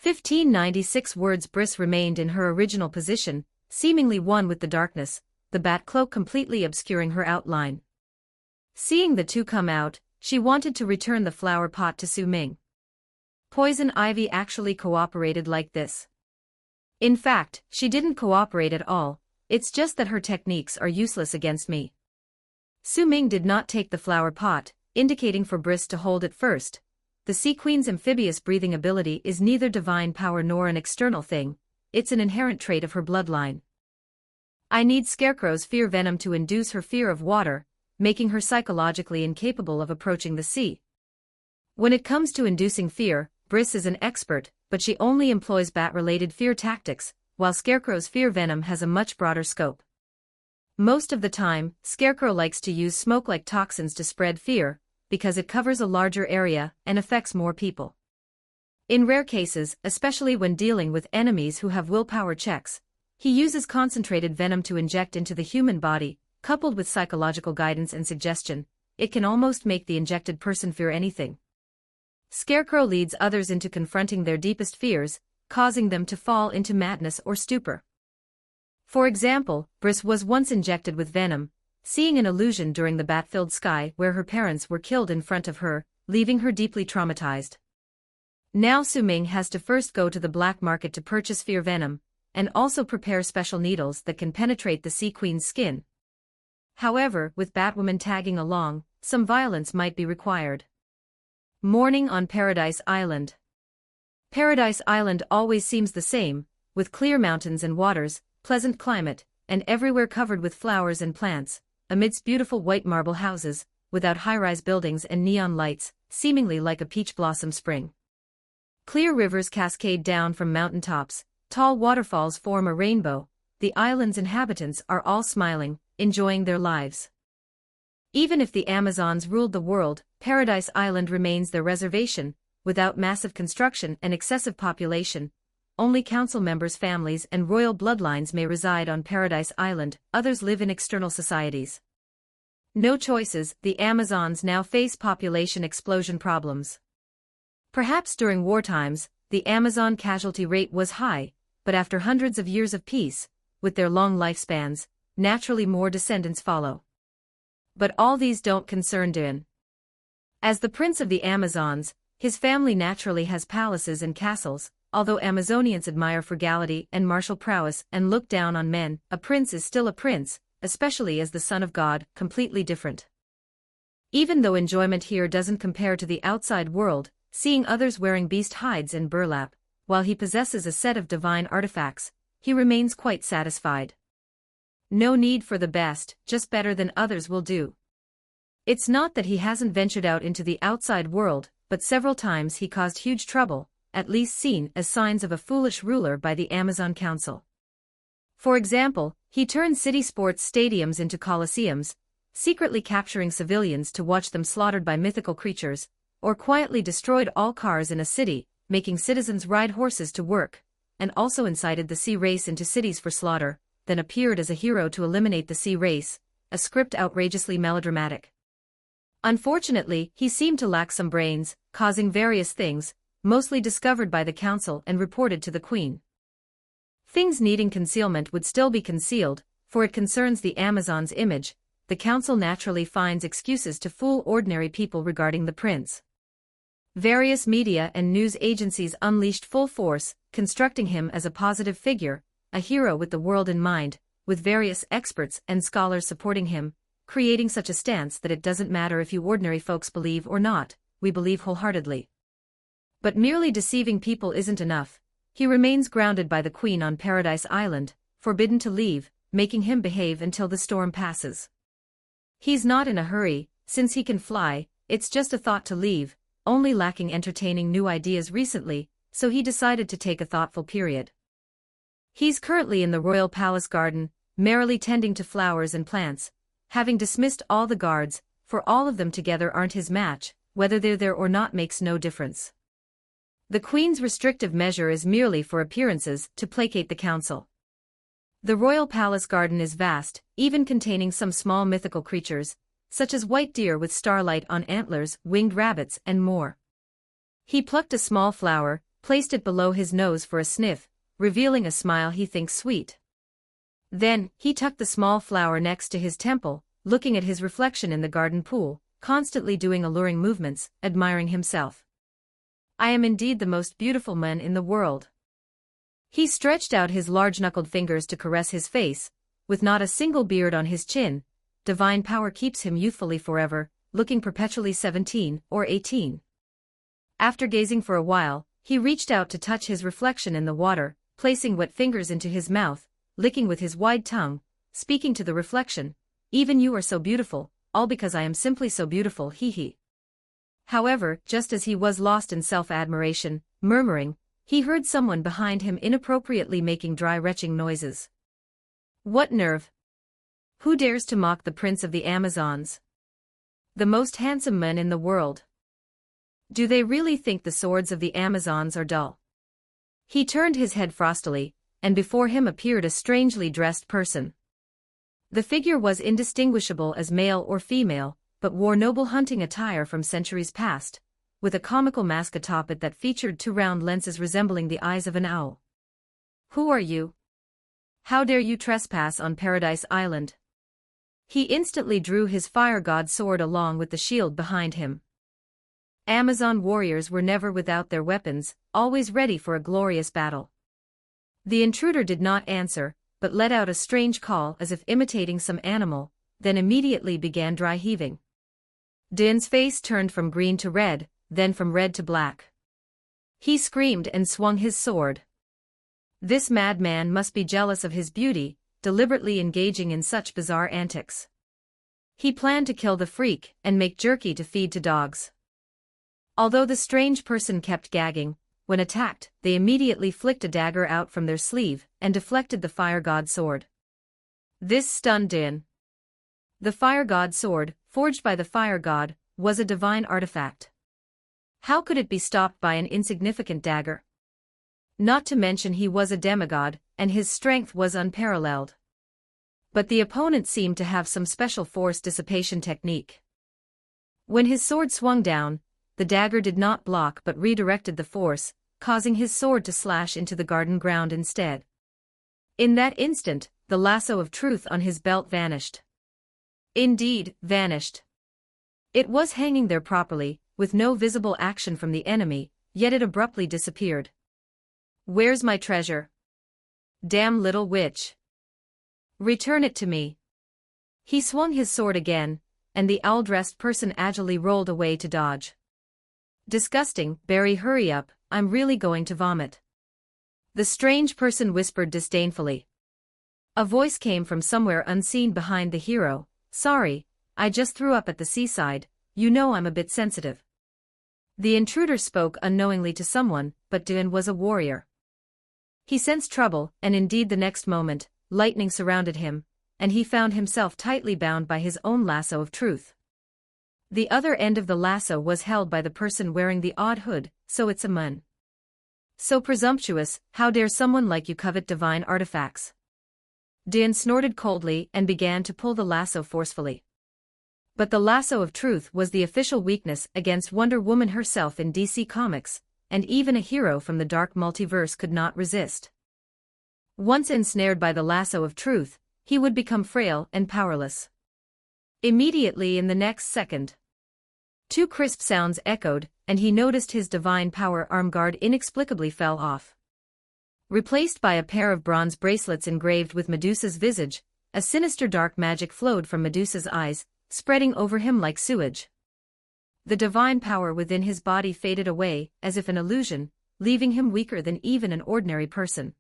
1596 words. Briss remained in her original position, seemingly one with the darkness, the bat cloak completely obscuring her outline. Seeing the two come out, she wanted to return the flower pot to Su Ming. Poison Ivy actually cooperated like this. In fact, she didn't cooperate at all, it's just that her techniques are useless against me. Su Ming did not take the flower pot, indicating for Briss to hold it first. The Sea Queen's amphibious breathing ability is neither divine power nor an external thing, it's an inherent trait of her bloodline. I need Scarecrow's fear venom to induce her fear of water, making her psychologically incapable of approaching the sea. When it comes to inducing fear, Briss is an expert, but she only employs bat-related fear tactics, while Scarecrow's fear venom has a much broader scope. Most of the time, Scarecrow likes to use smoke-like toxins to spread fear, because it covers a larger area and affects more people. In rare cases, especially when dealing with enemies who have willpower checks, he uses concentrated venom to inject into the human body, coupled with psychological guidance and suggestion. It can almost make the injected person fear anything. Scarecrow leads others into confronting their deepest fears, causing them to fall into madness or stupor. For example, Briss was once injected with venom, seeing an illusion during the bat-filled sky where her parents were killed in front of her, leaving her deeply traumatized. Now Su Ming has to first go to the black market to purchase fear venom, and also prepare special needles that can penetrate the Sea Queen's skin. However, with Batwoman tagging along, some violence might be required. Morning on Paradise Island. Paradise Island always seems the same, with clear mountains and waters, pleasant climate, and everywhere covered with flowers and plants, amidst beautiful white marble houses, without high-rise buildings and neon lights, seemingly like a peach blossom spring. Clear rivers cascade down from mountaintops, tall waterfalls form a rainbow, the island's inhabitants are all smiling, enjoying their lives. Even if the Amazons ruled the world, Paradise Island remains their reservation, without massive construction and excessive population. Only council members' families and royal bloodlines may reside on Paradise Island, others live in external societies. No choices, the Amazons now face population explosion problems. Perhaps during war times, the Amazon casualty rate was high, but after hundreds of years of peace, with their long lifespans, naturally more descendants follow. But all these don't concern Din. As the prince of the Amazons, his family naturally has palaces and castles. Although Amazonians admire frugality and martial prowess and look down on men, a prince is still a prince, especially as the son of God, completely different. Even though enjoyment here doesn't compare to the outside world, seeing others wearing beast hides and burlap, while he possesses a set of divine artifacts, he remains quite satisfied. No need for the best, just better than others will do. It's not that he hasn't ventured out into the outside world, but several times he caused huge trouble, at least seen as signs of a foolish ruler by the Amazon Council. For example, he turned city sports stadiums into coliseums, secretly capturing civilians to watch them slaughtered by mythical creatures, or quietly destroyed all cars in a city, making citizens ride horses to work, and also incited the sea race into cities for slaughter, then appeared as a hero to eliminate the sea race, a script outrageously melodramatic. Unfortunately, he seemed to lack some brains, causing various things, mostly discovered by the council and reported to the Queen. Things needing concealment would still be concealed, for it concerns the Amazon's image. The council naturally finds excuses to fool ordinary people regarding the prince. Various media and news agencies unleashed full force, constructing him as a positive figure, a hero with the world in mind, with various experts and scholars supporting him, creating such a stance that it doesn't matter if you ordinary folks believe or not, we believe wholeheartedly. But merely deceiving people isn't enough. He remains grounded by the Queen on Paradise Island, forbidden to leave, making him behave until the storm passes. He's not in a hurry, since he can fly, it's just a thought to leave, only lacking entertaining new ideas recently, so he decided to take a thoughtful period. He's currently in the royal palace garden, merrily tending to flowers and plants, having dismissed all the guards, for all of them together aren't his match, whether they're there or not makes no difference. The Queen's restrictive measure is merely for appearances to placate the council. The royal palace garden is vast, even containing some small mythical creatures, such as white deer with starlight on antlers, winged rabbits, and more. He plucked a small flower, placed it below his nose for a sniff, revealing a smile he thinks sweet. Then, he tucked the small flower next to his temple, looking at his reflection in the garden pool, constantly doing alluring movements, admiring himself. I am indeed the most beautiful man in the world. He stretched out his large-knuckled fingers to caress his face, with not a single beard on his chin. Divine power keeps him youthfully forever, looking perpetually 17 or 18. After gazing for a while, he reached out to touch his reflection in the water, placing wet fingers into his mouth, licking with his wide tongue, speaking to the reflection, "Even you are so beautiful, all because I am simply so beautiful, hee." However, just as he was lost in self-admiration, murmuring, he heard someone behind him inappropriately making dry retching noises. What nerve! Who dares to mock the prince of the Amazons? The most handsome man in the world. Do they really think the swords of the Amazons are dull? He turned his head frostily, and before him appeared a strangely dressed person. The figure was indistinguishable as male or female, but wore noble hunting attire from centuries past, with a comical mask atop it that featured two round lenses resembling the eyes of an owl. Who are you? How dare you trespass on Paradise Island? He instantly drew his fire god sword along with the shield behind him. Amazon warriors were never without their weapons, always ready for a glorious battle. The intruder did not answer, but let out a strange call as if imitating some animal, then immediately began dry heaving. Din's face turned from green to red, then from red to black. He screamed and swung his sword. This madman must be jealous of his beauty, deliberately engaging in such bizarre antics. He planned to kill the freak and make jerky to feed to dogs. Although the strange person kept gagging, when attacked, they immediately flicked a dagger out from their sleeve and deflected the fire god sword. This stunned Din. The fire god sword, forged by the fire god, was a divine artifact. How could it be stopped by an insignificant dagger? Not to mention he was a demigod, and his strength was unparalleled. But the opponent seemed to have some special force dissipation technique. When his sword swung down, the dagger did not block but redirected the force, causing his sword to slash into the garden ground instead. In that instant, the lasso of truth on his belt vanished. Indeed, vanished. It was hanging there properly, with no visible action from the enemy, yet it abruptly disappeared. Where's my treasure? Damn little witch. Return it to me. He swung his sword again, and the owl-dressed person agilely rolled away to dodge. Disgusting, Barry, hurry up, I'm really going to vomit. The strange person whispered disdainfully. A voice came from somewhere unseen behind the hero. Sorry, I just threw up at the seaside, you know I'm a bit sensitive. The intruder spoke unknowingly to someone, but Din was a warrior. He sensed trouble, and indeed the next moment, lightning surrounded him, and he found himself tightly bound by his own lasso of truth. The other end of the lasso was held by the person wearing the odd hood, so it's a man. So presumptuous, how dare someone like you covet divine artifacts? Din snorted coldly and began to pull the lasso forcefully. But the lasso of truth was the official weakness against Wonder Woman herself in DC Comics, and even a hero from the dark multiverse could not resist. Once ensnared by the lasso of truth, he would become frail and powerless. Immediately in the next second, two crisp sounds echoed, and he noticed his divine power arm guard inexplicably fell off. Replaced by a pair of bronze bracelets engraved with Medusa's visage, a sinister dark magic flowed from Medusa's eyes, spreading over him like sewage. The divine power within his body faded away, as if an illusion, leaving him weaker than even an ordinary person.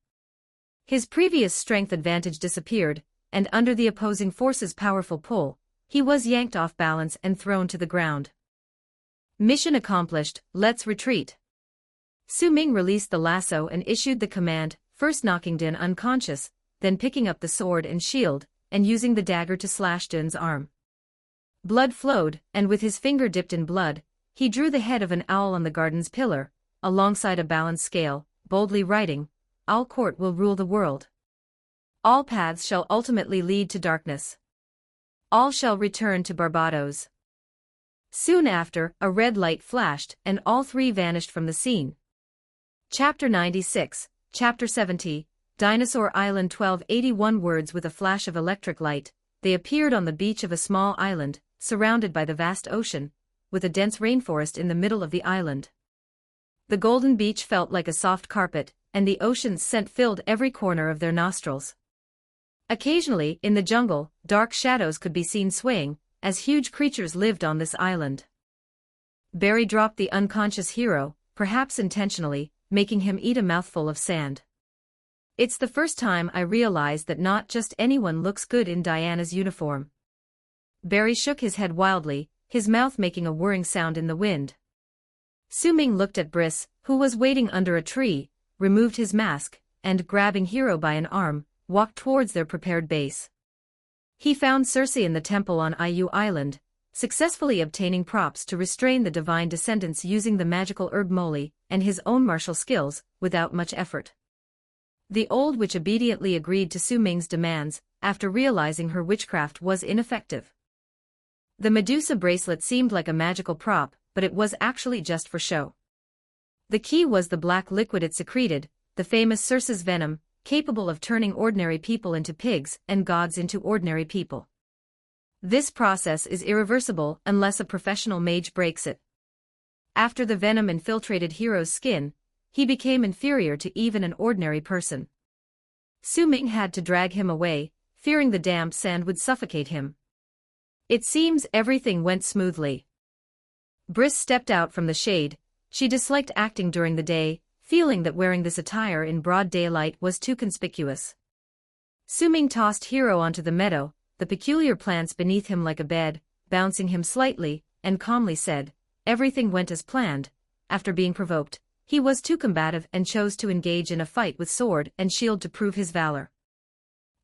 His previous strength advantage disappeared, and under the opposing force's powerful pull, he was yanked off balance and thrown to the ground. Mission accomplished, let's retreat. Su Ming released the lasso and issued the command, first knocking Din unconscious, then picking up the sword and shield, and using the dagger to slash Din's arm. Blood flowed, and with his finger dipped in blood, he drew the head of an owl on the garden's pillar, alongside a balanced scale, boldly writing, Owl Court will rule the world. All paths shall ultimately lead to darkness. All shall return to Barbados. Soon after, a red light flashed, and all three vanished from the scene. Chapter 96, Chapter 70, Dinosaur Island 1281 words with a flash of electric light, they appeared on the beach of a small island, surrounded by the vast ocean, with a dense rainforest in the middle of the island. The golden beach felt like a soft carpet, and the ocean's scent filled every corner of their nostrils. Occasionally, in the jungle, dark shadows could be seen swaying, as huge creatures lived on this island. Barry dropped the unconscious hero, perhaps intentionally, making him eat a mouthful of sand. It's the first time I realized that not just anyone looks good in Diana's uniform. Barry shook his head wildly, his mouth making a whirring sound in the wind. Su-Ming looked at Briss, who was waiting under a tree, removed his mask, and grabbing Hero by an arm, walked towards their prepared base. He found Cersei in the temple on Iu Island, successfully obtaining props to restrain the divine descendants using the magical herb moly and his own martial skills, without much effort. The old witch obediently agreed to Su-Ming's demands, after realizing her witchcraft was ineffective. The Medusa bracelet seemed like a magical prop, but it was actually just for show. The key was the black liquid it secreted, the famous Circe's venom, capable of turning ordinary people into pigs and gods into ordinary people. This process is irreversible unless a professional mage breaks it. After the venom infiltrated Hero's skin, he became inferior to even an ordinary person. Su-Ming had to drag him away, fearing the damp sand would suffocate him. It seems everything went smoothly. Briss stepped out from the shade. She disliked acting during the day, feeling that wearing this attire in broad daylight was too conspicuous. Su-Ming tossed Hero onto the meadow, the peculiar plants beneath him like a bed, bouncing him slightly, and calmly said, "Everything went as planned." After being provoked, he was too combative and chose to engage in a fight with sword and shield to prove his valor.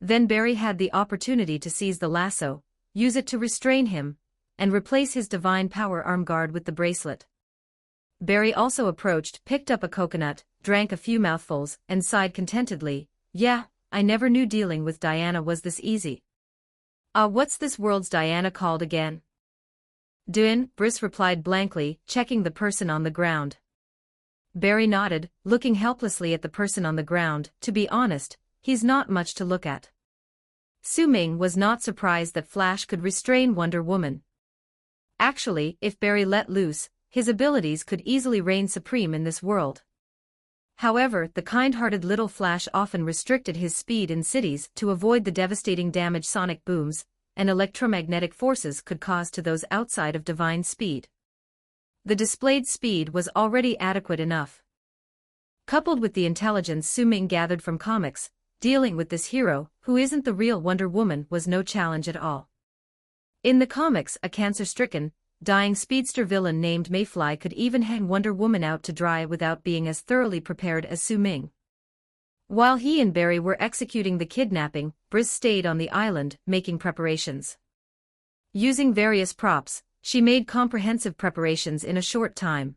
Then Barry had the opportunity to seize the lasso, use it to restrain him, and replace his divine power arm guard with the bracelet. Barry also approached, picked up a coconut, drank a few mouthfuls, and sighed contentedly, "Yeah, I never knew dealing with Diana was this easy." What's this world's Diana called again?" "Duin," Briss replied blankly, checking the person on the ground. Barry nodded, looking helplessly at the person on the ground. To be honest, he's not much to look at. Su-Ming was not surprised that Flash could restrain Wonder Woman. Actually, if Barry let loose, his abilities could easily reign supreme in this world. However, the kind-hearted little Flash often restricted his speed in cities to avoid the devastating damage sonic booms and electromagnetic forces could cause to those outside of divine speed. The displayed speed was already adequate enough. Coupled with the intelligence Su-Ming gathered from comics, dealing with this hero, who isn't the real Wonder Woman, was no challenge at all. In the comics, a cancer-stricken, dying speedster villain named Mayfly could even hang Wonder Woman out to dry without being as thoroughly prepared as Su-Ming. While he and Barry were executing the kidnapping, Briss stayed on the island, making preparations. Using various props, she made comprehensive preparations in a short time.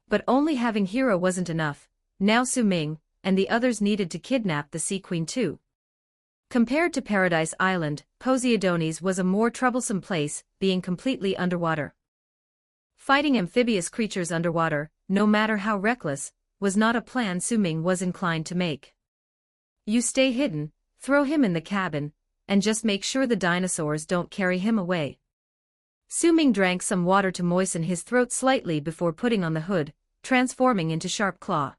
But only having Hero wasn't enough. Now Su-Ming and the others needed to kidnap the Sea Queen too. Compared to Paradise Island, Poseidonis was a more troublesome place, being completely underwater. Fighting amphibious creatures underwater, no matter how reckless, was not a plan Su-Ming was inclined to make. You stay hidden, throw him in the cabin, and just make sure the dinosaurs don't carry him away. Su-Ming drank some water to moisten his throat slightly before putting on the hood, transforming into Sharp Claw.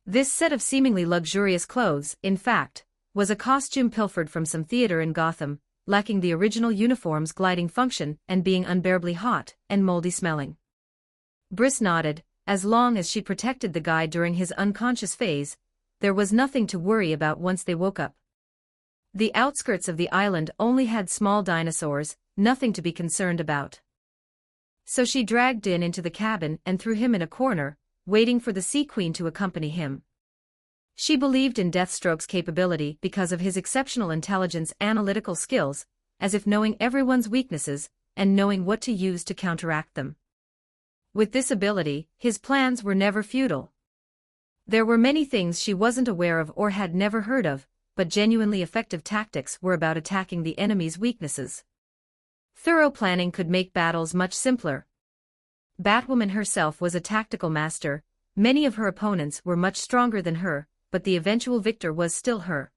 This set of seemingly luxurious clothes, in fact, was a costume pilfered from some theater in Gotham, lacking the original uniform's gliding function and being unbearably hot and moldy smelling. Briss nodded. As long as she protected the guy during his unconscious phase, there was nothing to worry about once they woke up. The outskirts of the island only had small dinosaurs, nothing to be concerned about. So she dragged Din into the cabin and threw him in a corner, waiting for the Sea Queen to accompany him. She believed in Deathstroke's capability because of his exceptional intelligence, analytical skills, as if knowing everyone's weaknesses and knowing what to use to counteract them. With this ability, his plans were never futile. There were many things she wasn't aware of or had never heard of, but genuinely effective tactics were about attacking the enemy's weaknesses. Thorough planning could make battles much simpler. Batwoman herself was a tactical master. Many of her opponents were much stronger than her, but the eventual victor was still her.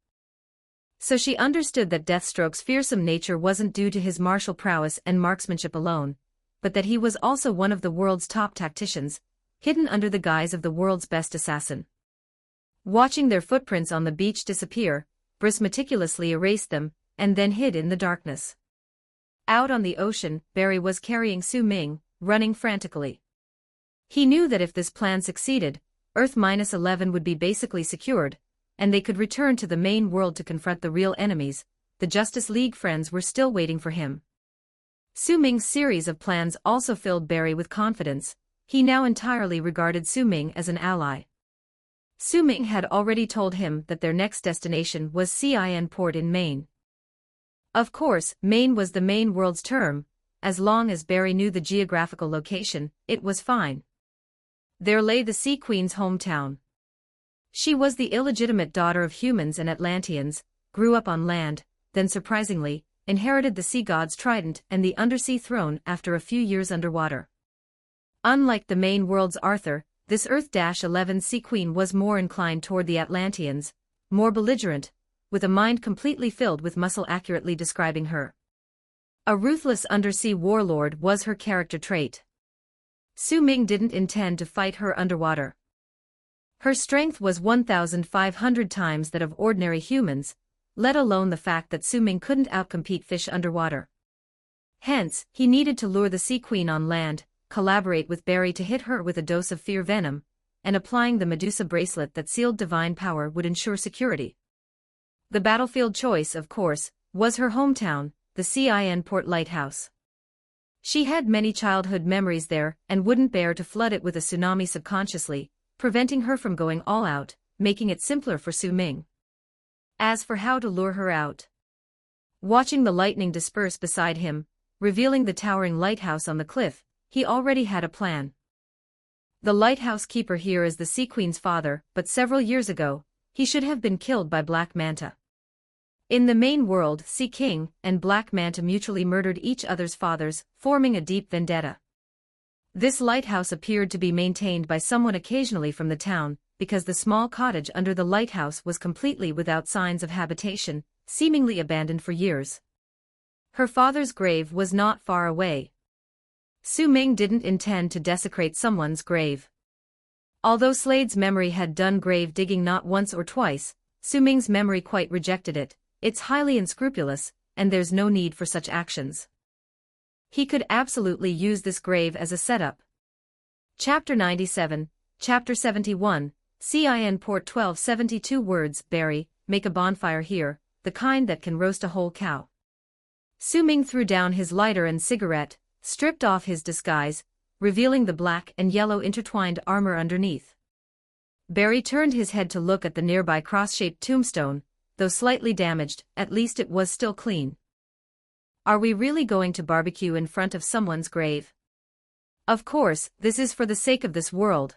So she understood that Deathstroke's fearsome nature wasn't due to his martial prowess and marksmanship alone, but that he was also one of the world's top tacticians, hidden under the guise of the world's best assassin. Watching their footprints on the beach disappear, Briss meticulously erased them, and then hid in the darkness. Out on the ocean, Barry was carrying Su Ming, running frantically. He knew that if this plan succeeded, Earth-11 would be basically secured, and they could return to the main world to confront the real enemies. The Justice League friends were still waiting for him. Su Ming's series of plans also filled Barry with confidence. He now entirely regarded Su Ming as an ally. Su Ming had already told him that their next destination was Cin Port in Maine. Of course, Maine was the main world's term. As long as Barry knew the geographical location, it was fine. There lay the Sea Queen's hometown. She was the illegitimate daughter of humans and Atlanteans, grew up on land, then surprisingly, inherited the sea god's trident and the undersea throne after a few years underwater. Unlike the main world's Arthur, this Earth-11 Sea Queen was more inclined toward the Atlanteans, more belligerent, with a mind completely filled with muscle accurately describing her. A ruthless undersea warlord was her character trait. Su Ming didn't intend to fight her underwater. Her strength was 1,500 times that of ordinary humans, let alone the fact that Su Ming couldn't outcompete fish underwater. Hence, he needed to lure the Sea Queen on land, collaborate with Barry to hit her with a dose of fear venom, and applying the Medusa bracelet that sealed divine power would ensure security. The battlefield choice, of course, was her hometown, the Cin Port Lighthouse. She had many childhood memories there and wouldn't bear to flood it with a tsunami subconsciously, preventing her from going all out, making it simpler for Su Ming. As for how to lure her out, watching the lightning disperse beside him, revealing the towering lighthouse on the cliff, he already had a plan. The lighthouse keeper here is the Sea Queen's father, but several years ago, he should have been killed by Black Manta. In the main world, Sea King and Black Manta mutually murdered each other's fathers, forming a deep vendetta. This lighthouse appeared to be maintained by someone occasionally from the town, because the small cottage under the lighthouse was completely without signs of habitation, seemingly abandoned for years. Her father's grave was not far away. Su Ming didn't intend to desecrate someone's grave. Although Slade's memory had done grave digging not once or twice, Su Ming's memory quite rejected it. It's highly unscrupulous, and there's no need for such actions. He could absolutely use this grave as a setup. Chapter 97, Chapter 71, Cin Port 1272 words, Barry, make a bonfire here, the kind that can roast a whole cow. Su Ming threw down his lighter and cigarette, stripped off his disguise, revealing the black and yellow intertwined armor underneath. Barry turned his head to look at the nearby cross-shaped tombstone. Though slightly damaged, at least it was still clean. Are we really going to barbecue in front of someone's grave? Of course, this is for the sake of this world.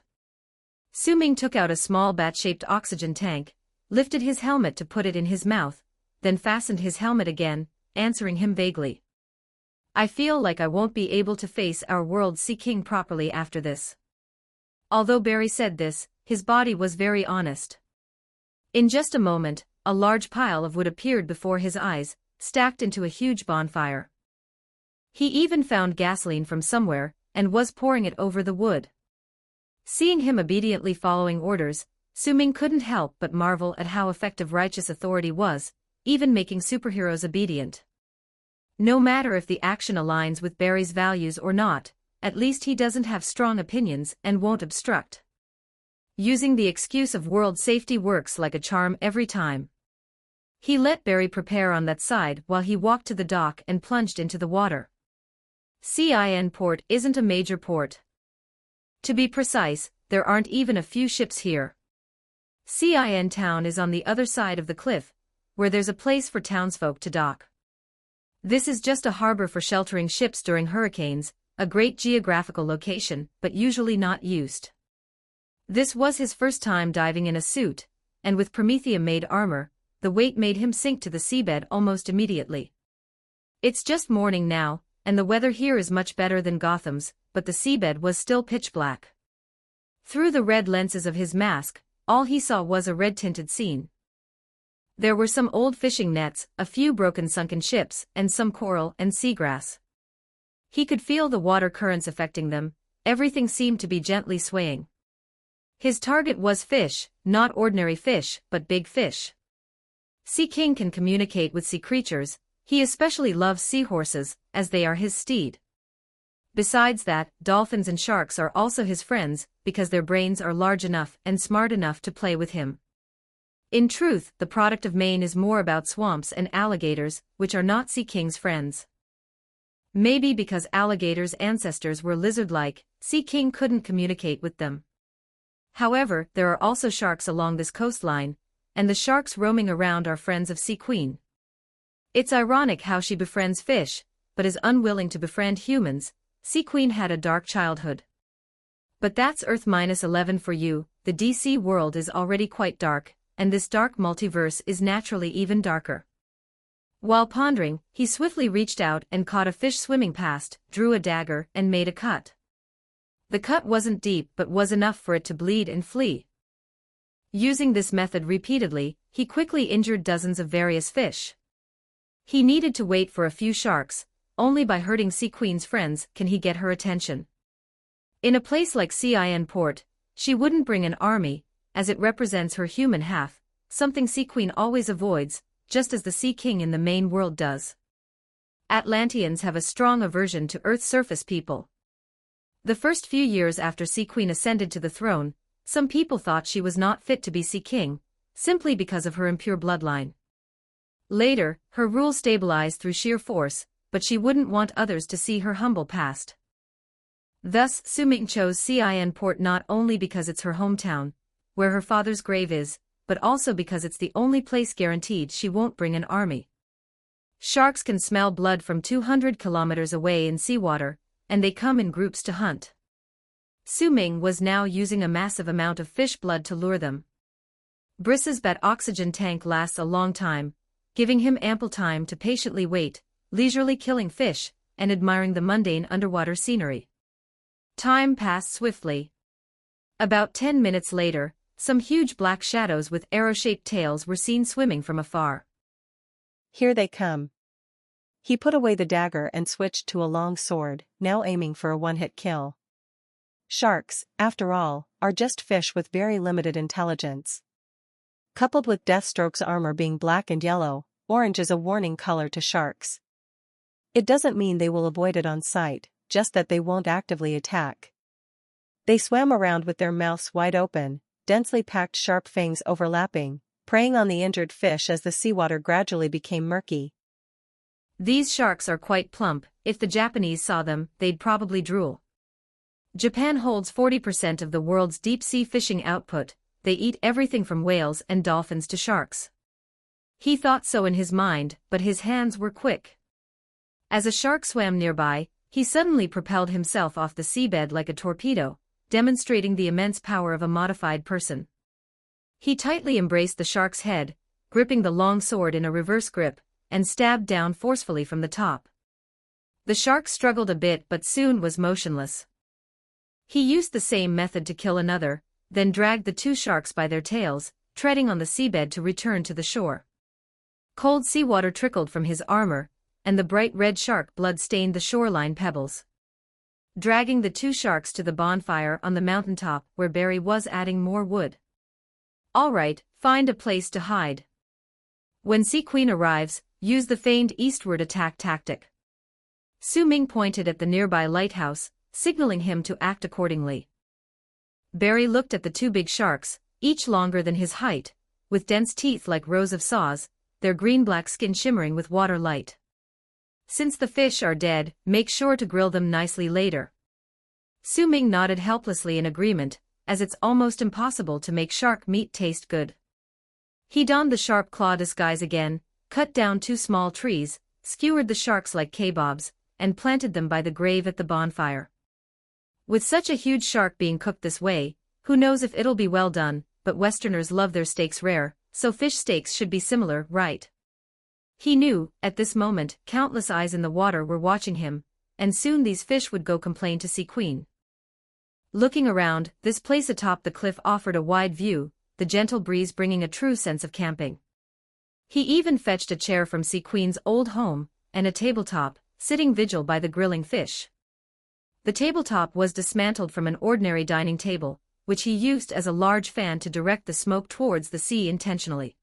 Su Ming took out a small bat-shaped oxygen tank, lifted his helmet to put it in his mouth, then fastened his helmet again, answering him vaguely. I feel like I won't be able to face our world's Sea King properly after this. Although Barry said this, his body was very honest. In just a moment, a large pile of wood appeared before his eyes, stacked into a huge bonfire. He even found gasoline from somewhere, and was pouring it over the wood. Seeing him obediently following orders, Su Ming couldn't help but marvel at how effective righteous authority was, even making superheroes obedient. No matter if the action aligns with Barry's values or not, at least he doesn't have strong opinions and won't obstruct. Using the excuse of world safety works like a charm every time. He let Barry prepare on that side while he walked to the dock and plunged into the water. Cin Port isn't a major port. To be precise, there aren't even a few ships here. Cin Town is on the other side of the cliff, where there's a place for townsfolk to dock. This is just a harbor for sheltering ships during hurricanes, a great geographical location, but usually not used. This was his first time diving in a suit, and with Prometheum-made armor, the weight made him sink to the seabed almost immediately. It's just morning now, and the weather here is much better than Gotham's, but the seabed was still pitch black. Through the red lenses of his mask, all he saw was a red-tinted scene. There were some old fishing nets, a few broken sunken ships, and some coral and seagrass. He could feel the water currents affecting them, everything seemed to be gently swaying. His target was fish, not ordinary fish, but big fish. Sea King can communicate with sea creatures, he especially loves seahorses, as they are his steed. Besides that, dolphins and sharks are also his friends, because their brains are large enough and smart enough to play with him. In truth, the product of Maine is more about swamps and alligators, which are not Sea King's friends. Maybe because alligators' ancestors were lizard-like, Sea King couldn't communicate with them. However, there are also sharks along this coastline, and the sharks roaming around are friends of Sea Queen. It's ironic how she befriends fish, but is unwilling to befriend humans. Sea Queen had a dark childhood. But that's Earth-11 for you, the DC world is already quite dark, and this dark multiverse is naturally even darker. While pondering, he swiftly reached out and caught a fish swimming past, drew a dagger, and made a cut. The cut wasn't deep but was enough for it to bleed and flee. Using this method repeatedly, he quickly injured dozens of various fish. He needed to wait for a few sharks, only by hurting Sea Queen's friends can he get her attention. In a place like Cin Port, she wouldn't bring an army, as it represents her human half, something Sea Queen always avoids, just as the Sea King in the main world does. Atlanteans have a strong aversion to Earth's surface people. The first few years after Sea Queen ascended to the throne, some people thought she was not fit to be Sea King, simply because of her impure bloodline. Later, her rule stabilized through sheer force, but she wouldn't want others to see her humble past. Thus, Su Ming chose Cin Port not only because it's her hometown, where her father's grave is, but also because it's the only place guaranteed she won't bring an army. Sharks can smell blood from 200 kilometers away in seawater, and they come in groups to hunt. Su Ming was now using a massive amount of fish blood to lure them. Briss's bat oxygen tank lasts a long time, giving him ample time to patiently wait, leisurely killing fish, and admiring the mundane underwater scenery. Time passed swiftly. About 10 minutes later, some huge black shadows with arrow-shaped tails were seen swimming from afar. Here they come. He put away the dagger and switched to a long sword, now aiming for a one-hit kill. Sharks, after all, are just fish with very limited intelligence. Coupled with Deathstroke's armor being black and yellow, orange is a warning color to sharks. It doesn't mean they will avoid it on sight, just that they won't actively attack. They swam around with their mouths wide open, densely packed sharp fangs overlapping, preying on the injured fish as the seawater gradually became murky. These sharks are quite plump, if the Japanese saw them, they'd probably drool. Japan holds 40% of the world's deep-sea fishing output, they eat everything from whales and dolphins to sharks. He thought so in his mind, but his hands were quick. As a shark swam nearby, he suddenly propelled himself off the seabed like a torpedo, demonstrating the immense power of a modified person. He tightly embraced the shark's head, gripping the long sword in a reverse grip, and stabbed down forcefully from the top. The shark struggled a bit but soon was motionless. He used the same method to kill another, then dragged the two sharks by their tails, treading on the seabed to return to the shore. Cold seawater trickled from his armor, and the bright red shark blood stained the shoreline pebbles. Dragging the two sharks to the bonfire on the mountaintop where Barry was adding more wood. All right, find a place to hide. When Sea Queen arrives, use the feigned eastward attack tactic. Su Ming pointed at the nearby lighthouse, signaling him to act accordingly. Barry looked at the two big sharks, each longer than his height, with dense teeth like rows of saws, their green-black skin shimmering with water light. Since the fish are dead, make sure to grill them nicely later. Su Ming nodded helplessly in agreement, as it's almost impossible to make shark meat taste good. He donned the sharp claw disguise again, cut down two small trees, skewered the sharks like kebabs, and planted them by the grave at the bonfire. With such a huge shark being cooked this way, who knows if it'll be well done, but Westerners love their steaks rare, so fish steaks should be similar, right? He knew, at this moment, countless eyes in the water were watching him, and soon these fish would go complain to Sea Queen. Looking around, this place atop the cliff offered a wide view, the gentle breeze bringing a true sense of camping. He even fetched a chair from Sea Queen's old home, and a tabletop, sitting vigil by the grilling fish. The tabletop was dismantled from an ordinary dining table, which he used as a large fan to direct the smoke towards the sea intentionally.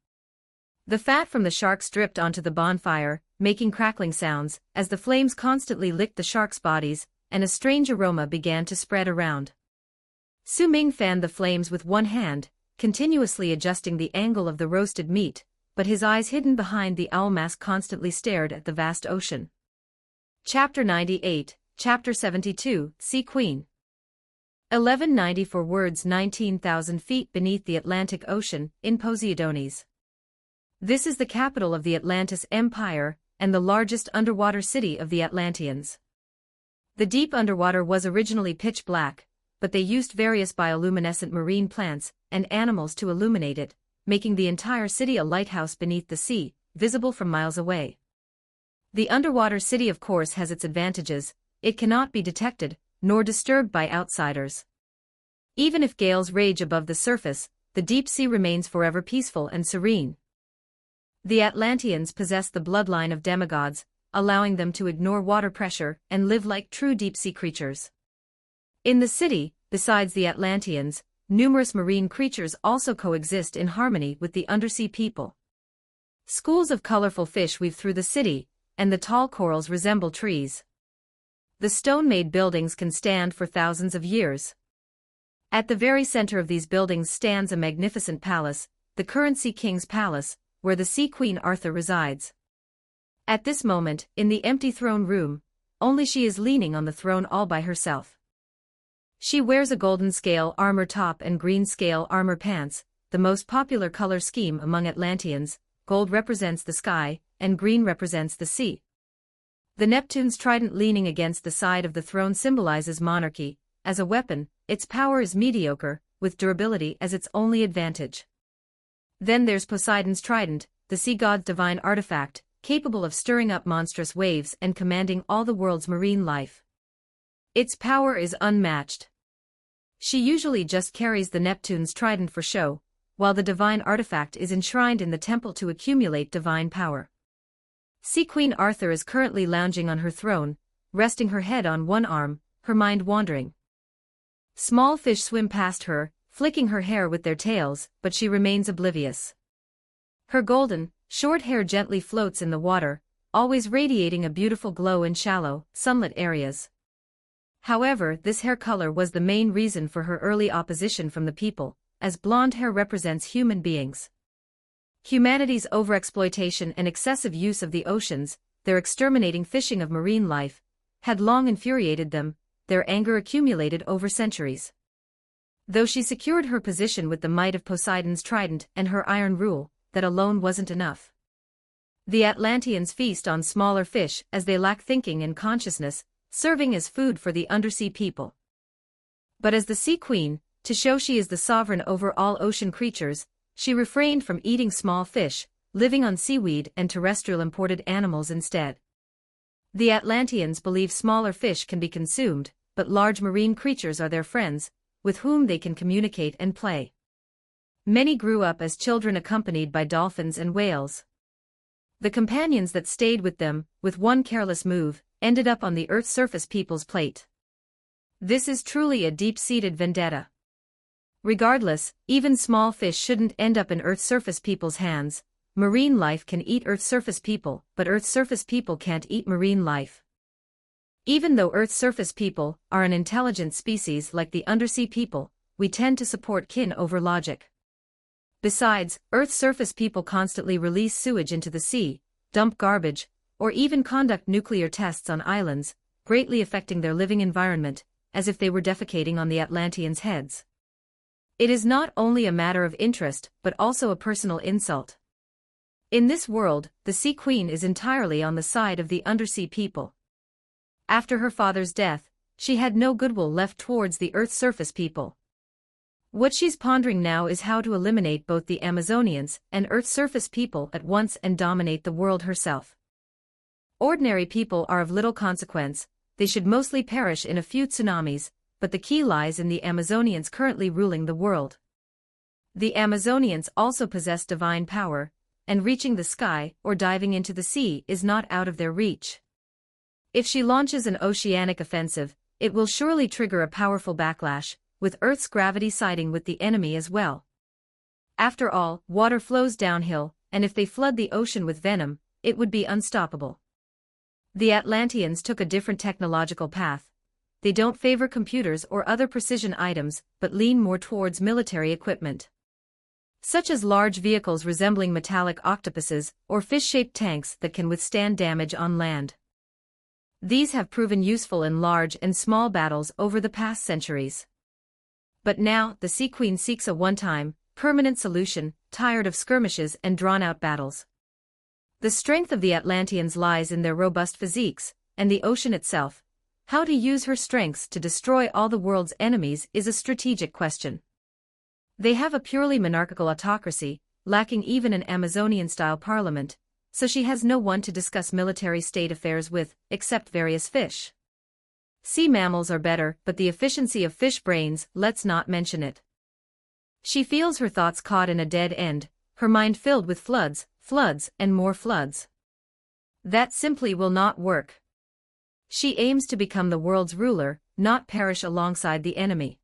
The fat from the sharks dripped onto the bonfire, making crackling sounds, as the flames constantly licked the sharks' bodies, and a strange aroma began to spread around. Su Ming fanned the flames with one hand, continuously adjusting the angle of the roasted meat, but his eyes hidden behind the owl mask constantly stared at the vast ocean. Chapter 98, Chapter 72, Sea Queen. 1194 words 19,000 feet beneath the Atlantic Ocean, in Poseidonis. This is the capital of the Atlantis Empire, and the largest underwater city of the Atlanteans. The deep underwater was originally pitch black, but they used various bioluminescent marine plants and animals to illuminate it, making the entire city a lighthouse beneath the sea, visible from miles away. The underwater city of course has its advantages. It cannot be detected, nor disturbed by outsiders. Even if gales rage above the surface, the deep sea remains forever peaceful and serene. The Atlanteans possess the bloodline of demigods, allowing them to ignore water pressure and live like true deep-sea creatures. In the city, besides the Atlanteans, numerous marine creatures also coexist in harmony with the undersea people. Schools of colorful fish weave through the city, and the tall corals resemble trees. The stone-made buildings can stand for thousands of years. At the very center of these buildings stands a magnificent palace, the current Sea King's Palace, where the Sea Queen Arthur resides. At this moment, in the empty throne room, only she is leaning on the throne all by herself. She wears a golden scale armor top and green scale armor pants, the most popular color scheme among Atlanteans. Gold represents the sky, and green represents the sea. The Neptune's trident leaning against the side of the throne symbolizes monarchy. As a weapon, its power is mediocre, with durability as its only advantage. Then there's Poseidon's trident, the sea god's divine artifact, capable of stirring up monstrous waves and commanding all the world's marine life. Its power is unmatched. She usually just carries the Neptune's trident for show, while the divine artifact is enshrined in the temple to accumulate divine power. Sea Queen Arthur is currently lounging on her throne, resting her head on one arm, her mind wandering. Small fish swim past her, flicking her hair with their tails, but she remains oblivious. Her golden, short hair gently floats in the water, always radiating a beautiful glow in shallow, sunlit areas. However, this hair color was the main reason for her early opposition from the people, as blonde hair represents human beings. Humanity's overexploitation and excessive use of the oceans, their exterminating fishing of marine life, had long infuriated them, their anger accumulated over centuries. Though she secured her position with the might of Poseidon's trident and her iron rule, that alone wasn't enough. The Atlanteans feast on smaller fish as they lack thinking and consciousness, serving as food for the undersea people. But as the Sea Queen, to show she is the sovereign over all ocean creatures, she refrained from eating small fish, living on seaweed and terrestrial imported animals instead. The Atlanteans believe smaller fish can be consumed, but large marine creatures are their friends, with whom they can communicate and play. Many grew up as children accompanied by dolphins and whales. The companions that stayed with them, with one careless move, ended up on the Earth's surface people's plate. This is truly a deep-seated vendetta. Regardless, even small fish shouldn't end up in Earth's surface people's hands. Marine life can eat Earth's surface people, but Earth's surface people can't eat marine life. Even though Earth's surface people are an intelligent species like the undersea people, we tend to support kin over logic. Besides, Earth's surface people constantly release sewage into the sea, dump garbage, or even conduct nuclear tests on islands, greatly affecting their living environment, as if they were defecating on the Atlanteans' heads. It is not only a matter of interest but also a personal insult. In this world, the Sea Queen is entirely on the side of the undersea people. After her father's death, she had no goodwill left towards the Earth's surface people. What she's pondering now is how to eliminate both the Amazonians and Earth's surface people at once and dominate the world herself. Ordinary people are of little consequence, they should mostly perish in a few tsunamis, but the key lies in the Amazonians currently ruling the world. The Amazonians also possess divine power, and reaching the sky or diving into the sea is not out of their reach. If she launches an oceanic offensive, it will surely trigger a powerful backlash, with Earth's gravity siding with the enemy as well. After all, water flows downhill, and if they flood the ocean with venom, it would be unstoppable. The Atlanteans took a different technological path. They don't favor computers or other precision items, but lean more towards military equipment, such as large vehicles resembling metallic octopuses or fish-shaped tanks that can withstand damage on land. These have proven useful in large and small battles over the past centuries. But now, the Sea Queen seeks a one-time, permanent solution, tired of skirmishes and drawn-out battles. The strength of the Atlanteans lies in their robust physiques, and the ocean itself. How to use her strengths to destroy all the world's enemies is a strategic question. They have a purely monarchical autocracy, lacking even an Amazonian-style parliament, so she has no one to discuss military state affairs with, except various fish. Sea mammals are better, but the efficiency of fish brains, let's not mention it. She feels her thoughts caught in a dead end, her mind filled with floods, and more floods. That simply will not work. She aims to become the world's ruler, not perish alongside the enemy.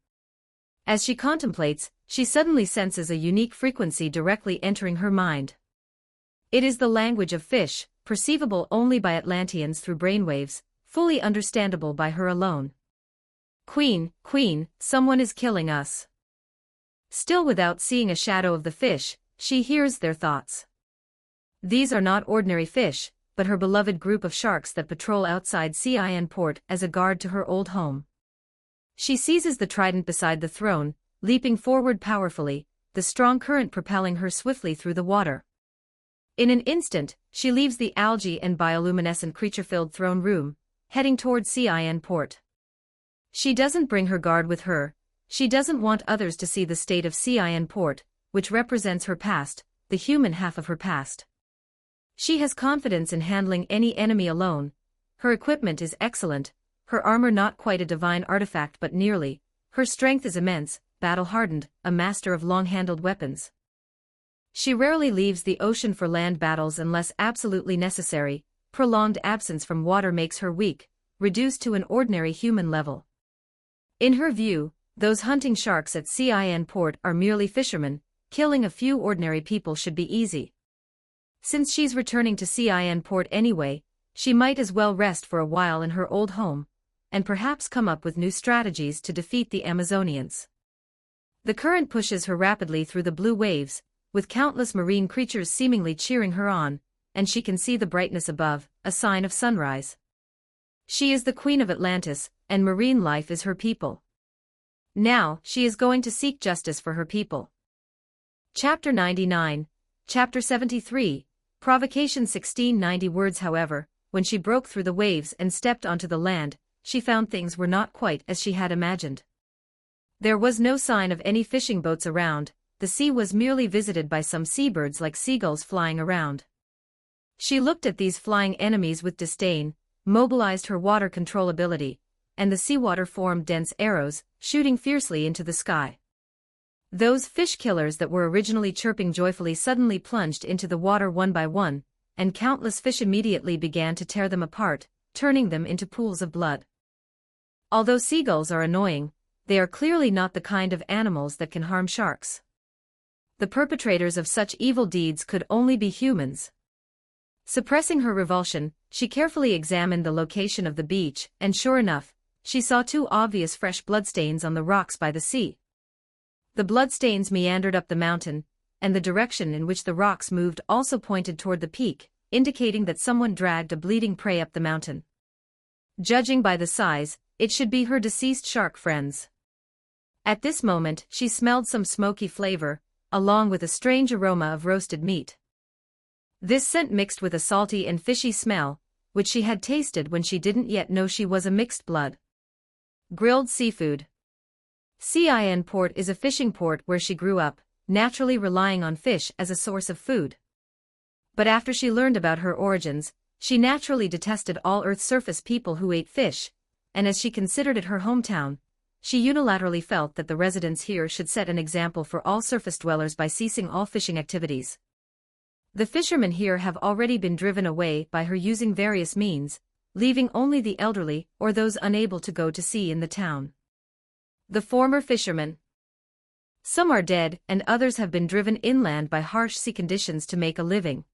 As she contemplates, she suddenly senses a unique frequency directly entering her mind. It is the language of fish, perceivable only by Atlanteans through brainwaves, fully understandable by her alone. Queen, someone is killing us. Still without seeing a shadow of the fish, she hears their thoughts. These are not ordinary fish, but her beloved group of sharks that patrol outside Cin Port as a guard to her old home. She seizes the trident beside the throne, leaping forward powerfully, the strong current propelling her swiftly through the water. In an instant, she leaves the algae and bioluminescent creature-filled throne room, heading toward Cin Port. She doesn't bring her guard with her. She doesn't want others to see the state of Cin Port, which represents her past, the human half of her past. She has confidence in handling any enemy alone. Her equipment is excellent, her armor not quite a divine artifact but nearly, her strength is immense, battle-hardened, a master of long-handled weapons. She rarely leaves the ocean for land battles unless absolutely necessary. Prolonged absence from water makes her weak, reduced to an ordinary human level. In her view, those hunting sharks at Cin Port are merely fishermen. Killing a few ordinary people should be easy. Since she's returning to Cin Port anyway, she might as well rest for a while in her old home, and perhaps come up with new strategies to defeat the Amazonians. The current pushes her rapidly through the blue waves, with countless marine creatures seemingly cheering her on, and she can see the brightness above, a sign of sunrise. She is the Queen of Atlantis, and marine life is her people. Now, she is going to seek justice for her people. Chapter 99, Chapter 73, Provocation 1690 words. However, when she broke through the waves and stepped onto the land, she found things were not quite as she had imagined. There was no sign of any fishing boats around, the sea was merely visited by some seabirds like seagulls flying around. She looked at these flying enemies with disdain, mobilized her water control ability, and the seawater formed dense arrows, shooting fiercely into the sky. Those fish killers that were originally chirping joyfully suddenly plunged into the water one by one, and countless fish immediately began to tear them apart, turning them into pools of blood. Although seagulls are annoying, they are clearly not the kind of animals that can harm sharks. The perpetrators of such evil deeds could only be humans. Suppressing her revulsion, she carefully examined the location of the beach, and sure enough, she saw two obvious fresh bloodstains on the rocks by the sea. The bloodstains meandered up the mountain, and the direction in which the rocks moved also pointed toward the peak, indicating that someone dragged a bleeding prey up the mountain. Judging by the size, it should be her deceased shark friends. At this moment, she smelled some smoky flavor, along with a strange aroma of roasted meat. This scent mixed with a salty and fishy smell, which she had tasted when she didn't yet know she was a mixed blood. Grilled seafood. Cin Port is a fishing port where she grew up, naturally relying on fish as a source of food. But after she learned about her origins, she naturally detested all Earth's surface people who ate fish, and as she considered it her hometown, she unilaterally felt that the residents here should set an example for all surface dwellers by ceasing all fishing activities. The fishermen here have already been driven away by her using various means, leaving only the elderly or those unable to go to sea in the town. The former fishermen. Some are dead and others have been driven inland by harsh sea conditions to make a living.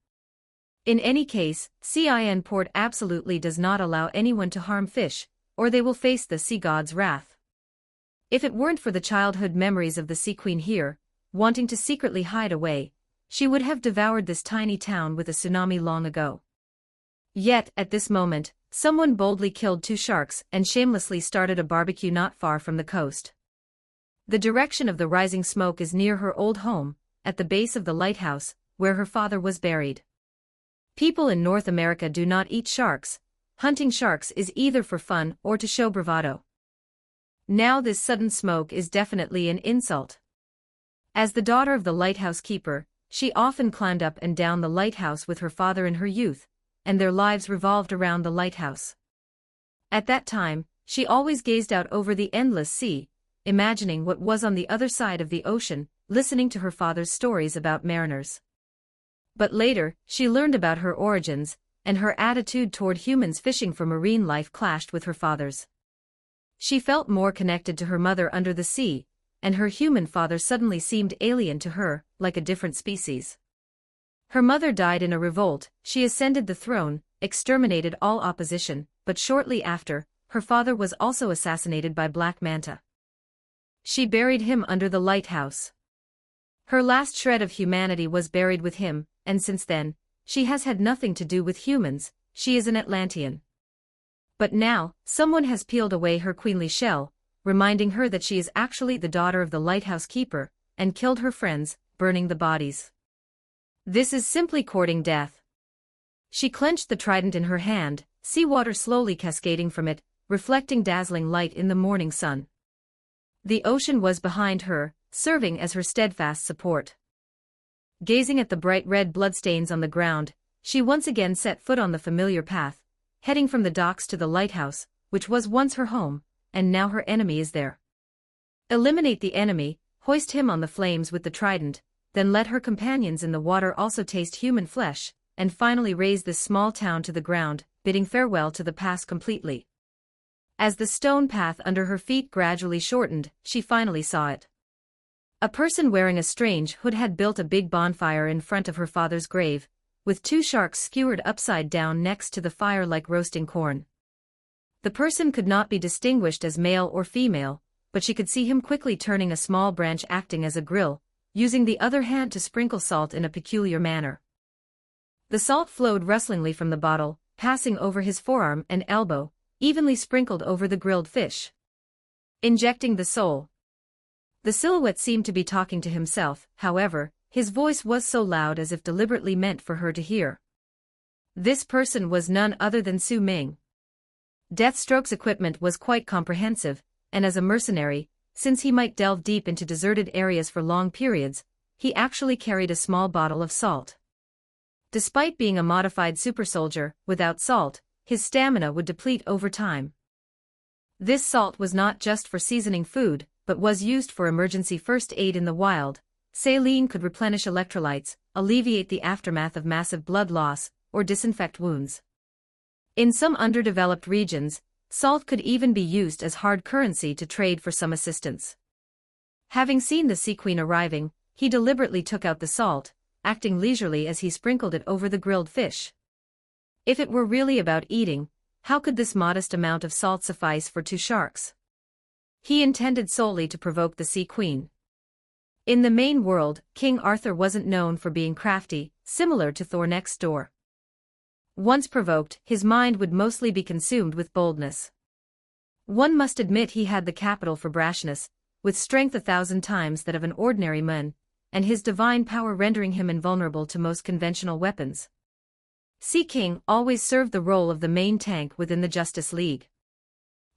In any case, Cin port absolutely does not allow anyone to harm fish, or they will face the sea god's wrath. If it weren't for the childhood memories of the sea queen here, wanting to secretly hide away, she would have devoured this tiny town with a tsunami long ago. Yet, at this moment, someone boldly killed 2 sharks and shamelessly started a barbecue not far from the coast. The direction of the rising smoke is near her old home, at the base of the lighthouse, where her father was buried. People in North America do not eat sharks. Hunting sharks is either for fun or to show bravado. Now this sudden smoke is definitely an insult. As the daughter of the lighthouse keeper, she often climbed up and down the lighthouse with her father in her youth, and their lives revolved around the lighthouse. At that time, she always gazed out over the endless sea, imagining what was on the other side of the ocean, listening to her father's stories about mariners. But later, she learned about her origins, and her attitude toward humans fishing for marine life clashed with her father's. She felt more connected to her mother under the sea, and her human father suddenly seemed alien to her, like a different species. Her mother died in a revolt, she ascended the throne, exterminated all opposition, but shortly after, her father was also assassinated by Black Manta. She buried him under the lighthouse. Her last shred of humanity was buried with him, and since then, she has had nothing to do with humans. She is an Atlantean. But now, someone has peeled away her queenly shell, reminding her that she is actually the daughter of the lighthouse keeper, and killed her friends, burning the bodies. This is simply courting death. She clenched the trident in her hand, seawater slowly cascading from it, reflecting dazzling light in the morning sun. The ocean was behind her, serving as her steadfast support. Gazing at the bright red bloodstains on the ground, she once again set foot on the familiar path, heading from the docks to the lighthouse, which was once her home, and now her enemy is there. Eliminate the enemy, hoist him on the flames with the trident, then let her companions in the water also taste human flesh, and finally raise this small town to the ground, bidding farewell to the past completely. As the stone path under her feet gradually shortened, she finally saw it. A person wearing a strange hood had built a big bonfire in front of her father's grave, with 2 sharks skewered upside down next to the fire like roasting corn. The person could not be distinguished as male or female, but she could see him quickly turning a small branch acting as a grill, using the other hand to sprinkle salt in a peculiar manner. The salt flowed rustlingly from the bottle, passing over his forearm and elbow, evenly sprinkled over the grilled fish. Injecting the soul. The silhouette seemed to be talking to himself, however, his voice was so loud as if deliberately meant for her to hear. This person was none other than Su Ming. Deathstroke's equipment was quite comprehensive, and as a mercenary, since he might delve deep into deserted areas for long periods, he actually carried a small bottle of salt. Despite being a modified super soldier, without salt, his stamina would deplete over time. This salt was not just for seasoning food, but was used for emergency first aid in the wild. Saline could replenish electrolytes, alleviate the aftermath of massive blood loss, or disinfect wounds. In some underdeveloped regions, salt could even be used as hard currency to trade for some assistance. Having seen the Sea Queen arriving, he deliberately took out the salt, acting leisurely as he sprinkled it over the grilled fish. If it were really about eating, how could this modest amount of salt suffice for 2 sharks? He intended solely to provoke the Sea Queen. In the main world, King Arthur wasn't known for being crafty, similar to Thor next door. Once provoked, his mind would mostly be consumed with boldness. One must admit he had the capital for brashness, with strength 1,000 times that of an ordinary man, and his divine power rendering him invulnerable to most conventional weapons. Sea King always served the role of the main tank within the Justice League.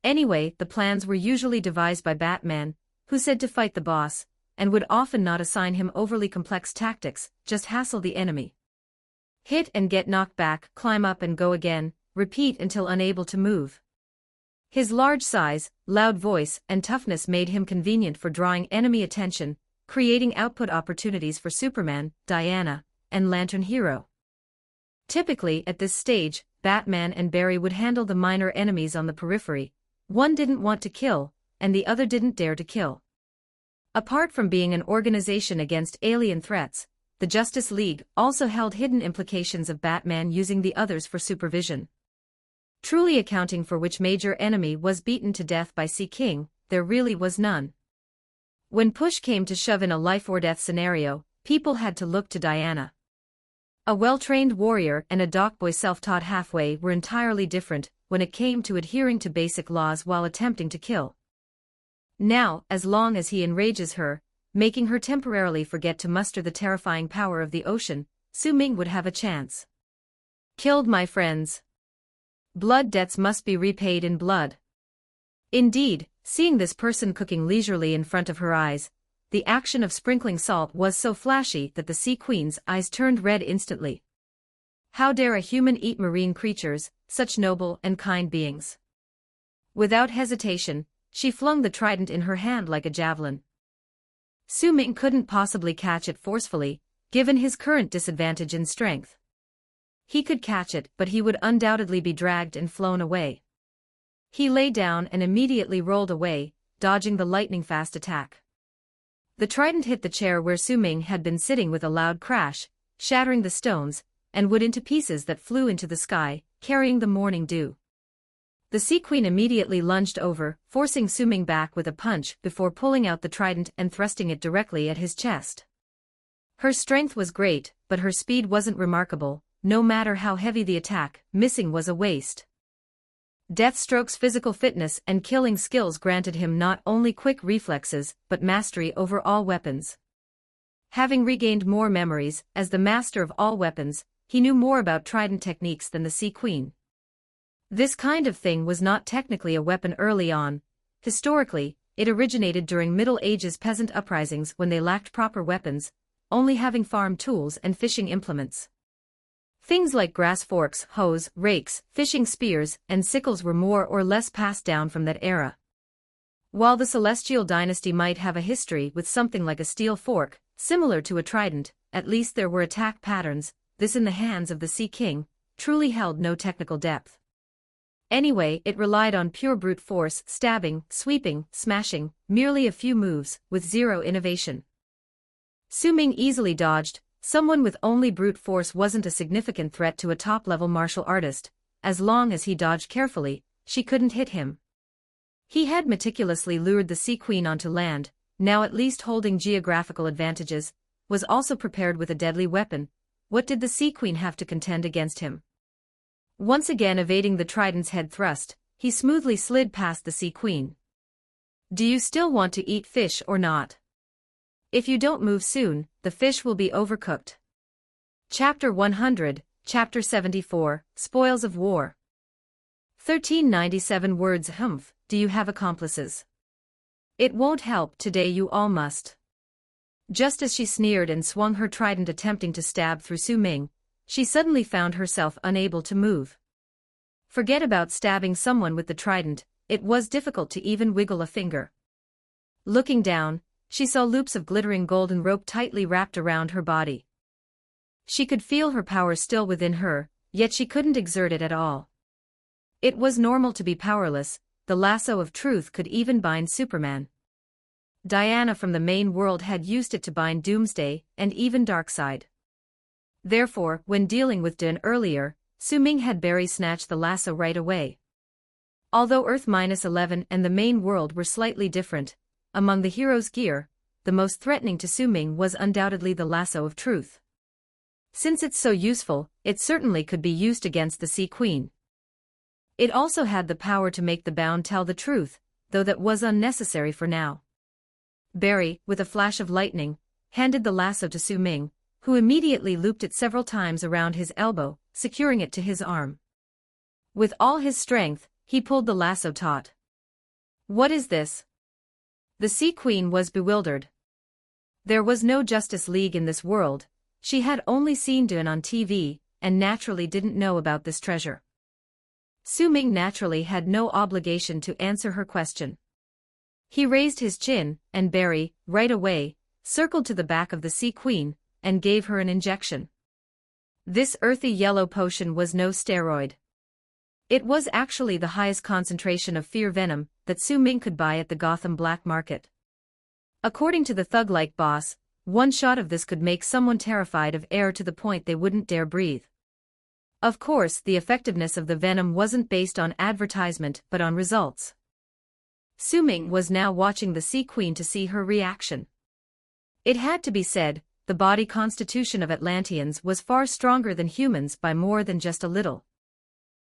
Anyway, the plans were usually devised by Batman, who said to fight the boss, and would often not assign him overly complex tactics, just hassle the enemy. Hit and get knocked back, climb up and go again, repeat until unable to move. His large size, loud voice, and toughness made him convenient for drawing enemy attention, creating output opportunities for Superman, Diana, and Lantern Hero. Typically, at this stage, Batman and Barry would handle the minor enemies on the periphery. One didn't want to kill, and the other didn't dare to kill. Apart from being an organization against alien threats, the Justice League also held hidden implications of Batman using the others for supervision. Truly accounting for which major enemy was beaten to death by Sea King, there really was none. When push came to shove in a life-or-death scenario, people had to look to Diana. A well-trained warrior and a dockboy self-taught halfway were entirely different when it came to adhering to basic laws while attempting to kill. Now, as long as he enrages her, making her temporarily forget to muster the terrifying power of the ocean, Su Ming would have a chance. Killed my friends. Blood debts must be repaid in blood. Indeed, seeing this person cooking leisurely in front of her eyes, the action of sprinkling salt was so flashy that the Sea Queen's eyes turned red instantly. How dare a human eat marine creatures, such noble and kind beings? Without hesitation, she flung the trident in her hand like a javelin. Su Ming couldn't possibly catch it forcefully, given his current disadvantage in strength. He could catch it, but he would undoubtedly be dragged and flown away. He lay down and immediately rolled away, dodging the lightning-fast attack. The trident hit the chair where Su Ming had been sitting with a loud crash, shattering the stones, and wood into pieces that flew into the sky, carrying the morning dew. The Sea Queen immediately lunged over, forcing Su Ming back with a punch before pulling out the trident and thrusting it directly at his chest. Her strength was great, but her speed wasn't remarkable. No matter how heavy the attack, missing was a waste. Deathstroke's physical fitness and killing skills granted him not only quick reflexes, but mastery over all weapons. Having regained more memories, as the master of all weapons, he knew more about trident techniques than the Sea Queen. This kind of thing was not technically a weapon early on. Historically, it originated during Middle Ages peasant uprisings when they lacked proper weapons, only having farm tools and fishing implements. Things like grass forks, hoes, rakes, fishing spears, and sickles were more or less passed down from that era. While the Celestial dynasty might have a history with something like a steel fork, similar to a trident, at least there were attack patterns. This in the hands of the Sea King truly held no technical depth. Anyway, it relied on pure brute force, stabbing, sweeping, smashing, merely a few moves, with zero innovation. Su Ming easily dodged. Someone with only brute force wasn't a significant threat to a top-level martial artist. As long as he dodged carefully, she couldn't hit him. He had meticulously lured the Sea Queen onto land, now at least holding geographical advantages, was also prepared with a deadly weapon. What did the Sea Queen have to contend against him? Once again evading the trident's head thrust, he smoothly slid past the Sea Queen. Do you still want to eat fish or not? If you don't move soon, the fish will be overcooked. Chapter 100, Chapter 74, Spoils of War. 1397 words. Humph, do you have accomplices? It won't help, today you all must. Just as she sneered and swung her trident attempting to stab through Su Ming, she suddenly found herself unable to move. Forget about stabbing someone with the trident, it was difficult to even wiggle a finger. Looking down, she saw loops of glittering golden rope tightly wrapped around her body. She could feel her power still within her, yet she couldn't exert it at all. It was normal to be powerless. The lasso of truth could even bind Superman. Diana from the main world had used it to bind Doomsday, and even Darkseid. Therefore, when dealing with Dun earlier, Su Ming had Barry snatch the lasso right away. Although Earth-11 and the main world were slightly different, among the hero's gear, the most threatening to Su Ming was undoubtedly the lasso of truth. Since it's so useful, it certainly could be used against the Sea Queen. It also had the power to make the bound tell the truth, though that was unnecessary for now. Barry, with a flash of lightning, handed the lasso to Su Ming, who immediately looped it several times around his elbow, securing it to his arm. With all his strength, he pulled the lasso taut. What is this? The Sea Queen was bewildered. There was no Justice League in this world. She had only seen Dun on TV, and naturally didn't know about this treasure. Su Ming naturally had no obligation to answer her question. He raised his chin, and Barry, right away, circled to the back of the Sea Queen, and gave her an injection. This earthy yellow potion was no steroid. It was actually the highest concentration of fear venom that Su Ming could buy at the Gotham black market. According to the thug-like boss, one shot of this could make someone terrified of air to the point they wouldn't dare breathe. Of course, the effectiveness of the venom wasn't based on advertisement but on results. Su Ming was now watching the Sea Queen to see her reaction. It had to be said, the body constitution of Atlanteans was far stronger than humans by more than just a little.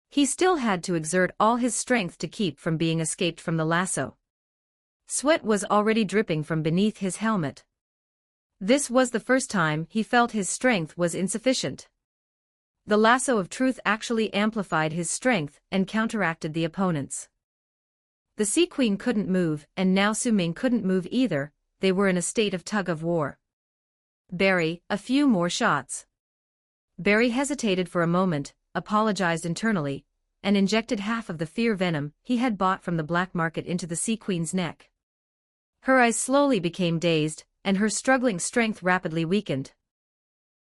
He still had to exert all his strength to keep from being escaped from the lasso. Sweat was already dripping from beneath his helmet. This was the first time he felt his strength was insufficient. The lasso of truth actually amplified his strength and counteracted the opponent's. The Sea Queen couldn't move, and now Su Ming couldn't move either. They were in a state of tug-of-war. Barry, a few more shots. Barry hesitated for a moment, apologized internally, and injected half of the fear venom he had bought from the black market into the Sea Queen's neck. Her eyes slowly became dazed, and her struggling strength rapidly weakened.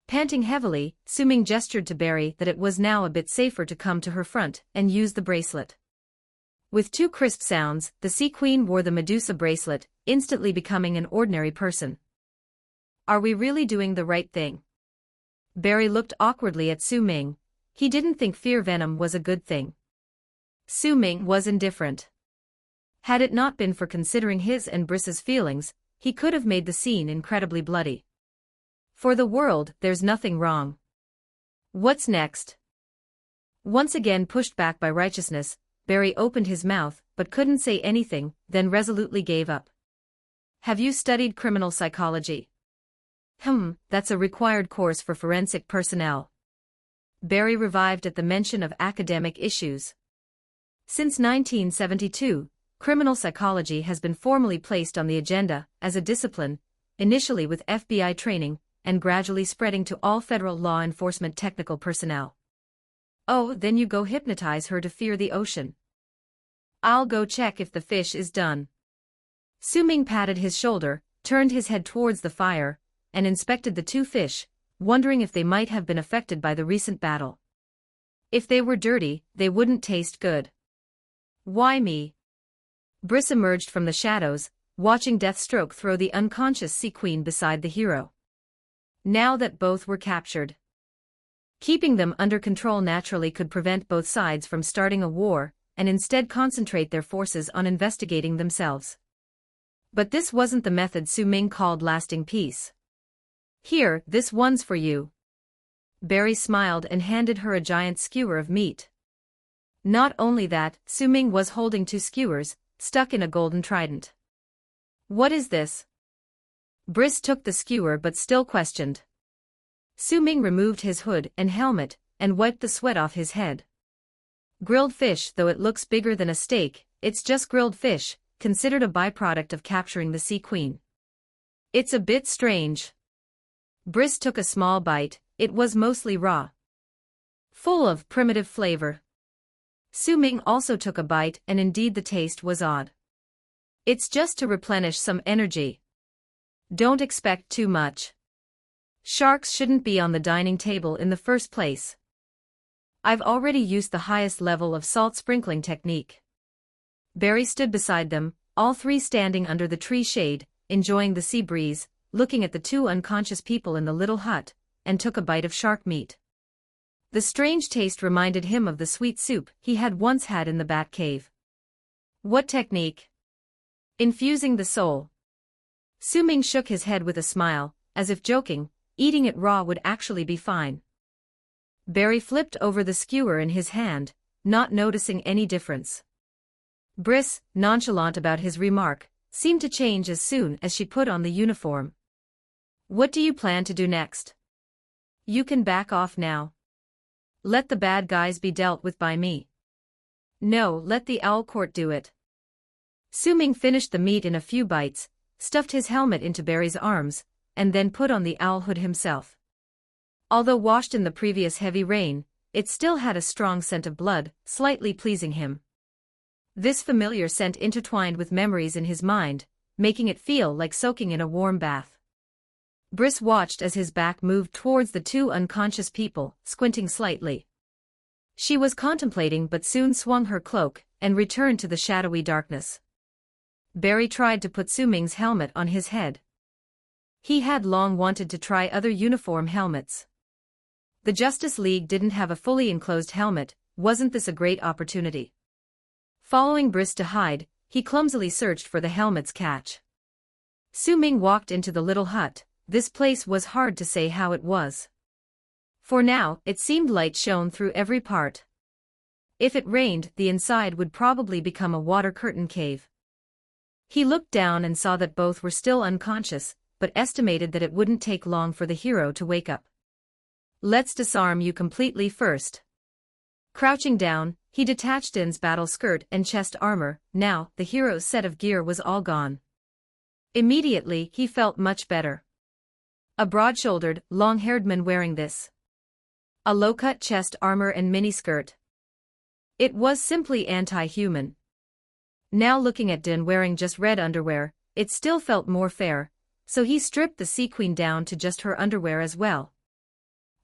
Panting heavily, Su Ming gestured to Barry that it was now a bit safer to come to her front and use the bracelet. With two crisp sounds, the Sea Queen wore the Medusa bracelet, instantly becoming an ordinary person. Are we really doing the right thing? Barry looked awkwardly at Su Ming. He didn't think fear venom was a good thing. Su Ming was indifferent. Had it not been for considering his and Briss's feelings, he could have made the scene incredibly bloody. For the world, there's nothing wrong. What's next? Once again pushed back by righteousness, Barry opened his mouth, but couldn't say anything, then resolutely gave up. Have you studied criminal psychology? That's a required course for forensic personnel. Barry revived at the mention of academic issues. Since 1972, criminal psychology has been formally placed on the agenda as a discipline, initially with FBI training, and gradually spreading to all federal law enforcement technical personnel. Oh, then you go hypnotize her to fear the ocean. I'll go check if the fish is done. Su Ming patted his shoulder, turned his head towards the fire, and inspected the two fish, wondering if they might have been affected by the recent battle. If they were dirty, they wouldn't taste good. Why me? Briss emerged from the shadows, watching Deathstroke throw the unconscious Sea Queen beside the hero. Now that both were captured, keeping them under control naturally could prevent both sides from starting a war, and instead concentrate their forces on investigating themselves. But this wasn't the method Su Ming called lasting peace. Here, this one's for you. Barry smiled and handed her a giant skewer of meat. Not only that, Su Ming was holding two skewers, stuck in a golden trident. What is this? Briss took the skewer but still questioned. Su Ming removed his hood and helmet, and wiped the sweat off his head. Grilled fish. Though it looks bigger than a steak, it's just grilled fish, considered a byproduct of capturing the Sea Queen. It's a bit strange. Briss took a small bite. It was mostly raw, full of primitive flavor. Su Ming also took a bite, and indeed the taste was odd. It's just to replenish some energy. Don't expect too much. Sharks shouldn't be on the dining table in the first place. I've already used the highest level of salt sprinkling technique. Barry stood beside them, all three standing under the tree shade, enjoying the sea breeze, looking at the two unconscious people in the little hut, and took a bite of shark meat. The strange taste reminded him of the sweet soup he had once had in the Bat Cave. What technique? Infusing the soul. Su Ming shook his head with a smile, as if joking, eating it raw would actually be fine. Barry flipped over the skewer in his hand, not noticing any difference. Briss, nonchalant about his remark, seemed to change as soon as she put on the uniform. What do you plan to do next? You can back off now. Let the bad guys be dealt with by me. No, let the Owl Court do it. Su Ming finished the meat in a few bites, stuffed his helmet into Barry's arms, and then put on the owl hood himself. Although washed in the previous heavy rain, it still had a strong scent of blood, slightly pleasing him. This familiar scent intertwined with memories in his mind, making it feel like soaking in a warm bath. Briss watched as his back moved towards the two unconscious people, squinting slightly. She was contemplating but soon swung her cloak and returned to the shadowy darkness. Barry tried to put Su Ming's helmet on his head. He had long wanted to try other uniform helmets. The Justice League didn't have a fully enclosed helmet. Wasn't this a great opportunity? Following Briss to hide, he clumsily searched for the helmet's catch. Su Ming walked into the little hut. This place was hard to say how it was. For now, it seemed light shone through every part. If it rained, the inside would probably become a water curtain cave. He looked down and saw that both were still unconscious, but estimated that it wouldn't take long for the hero to wake up. Let's disarm you completely first. Crouching down, he detached Din's battle skirt and chest armor. Now, the hero's set of gear was all gone. Immediately, he felt much better. A broad-shouldered, long-haired man wearing this. A low-cut chest armor and miniskirt. It was simply anti-human. Now looking at Din wearing just red underwear, it still felt more fair, so he stripped the Sea Queen down to just her underwear as well.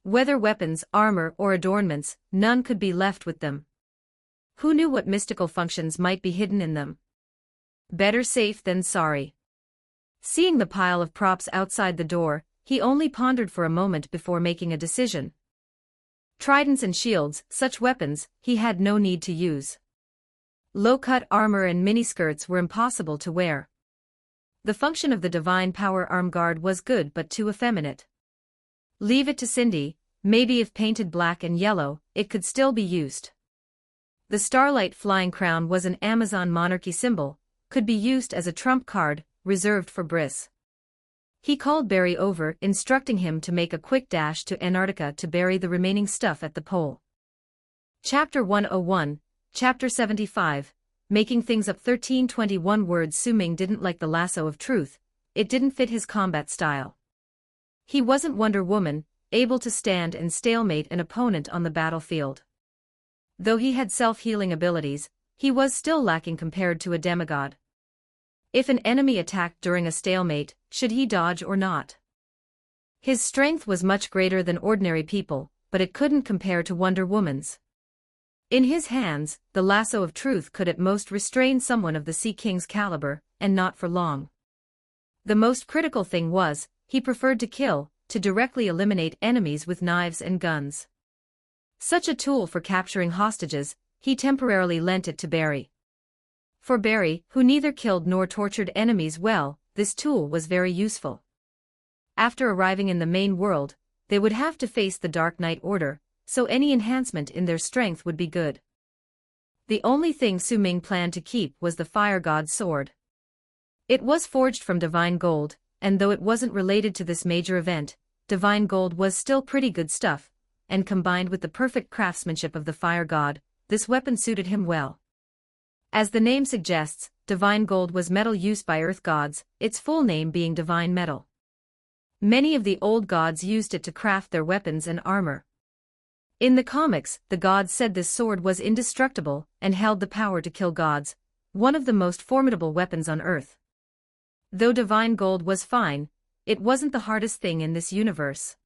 Whether weapons, armor, or adornments, none could be left with them. Who knew what mystical functions might be hidden in them? Better safe than sorry. Seeing the pile of props outside the door, he only pondered for a moment before making a decision. Tridents and shields, such weapons, he had no need to use. Low-cut armor and miniskirts were impossible to wear. The function of the Divine Power Arm Guard was good but too effeminate. Leave it to Cindy, maybe if painted black and yellow, it could still be used. The Starlight Flying Crown was an Amazon monarchy symbol, could be used as a trump card, reserved for Briss. He called Barry over, instructing him to make a quick dash to Antarctica to bury the remaining stuff at the pole. Chapter 101, Chapter 75, Making Things Up 1321 words. Su Ming didn't like the lasso of truth, it didn't fit his combat style. He wasn't Wonder Woman, able to stand and stalemate an opponent on the battlefield. Though he had self-healing abilities, he was still lacking compared to a demigod. If an enemy attacked during a stalemate, should he dodge or not? His strength was much greater than ordinary people, but it couldn't compare to Wonder Woman's. In his hands, the lasso of truth could at most restrain someone of the Sea King's caliber, and not for long. The most critical thing was, he preferred to kill, to directly eliminate enemies with knives and guns. Such a tool for capturing hostages, he temporarily lent it to Barry. For Barry, who neither killed nor tortured enemies well, this tool was very useful. After arriving in the main world, they would have to face the Dark Knight Order, so any enhancement in their strength would be good. The only thing Su Ming planned to keep was the Fire God's sword. It was forged from divine gold, and though it wasn't related to this major event, divine gold was still pretty good stuff, and combined with the perfect craftsmanship of the Fire God, this weapon suited him well. As the name suggests, divine gold was metal used by earth gods, its full name being divine metal. Many of the old gods used it to craft their weapons and armor. In the comics, the gods said this sword was indestructible and held the power to kill gods, one of the most formidable weapons on Earth. Though divine gold was fine, it wasn't the hardest thing in this universe.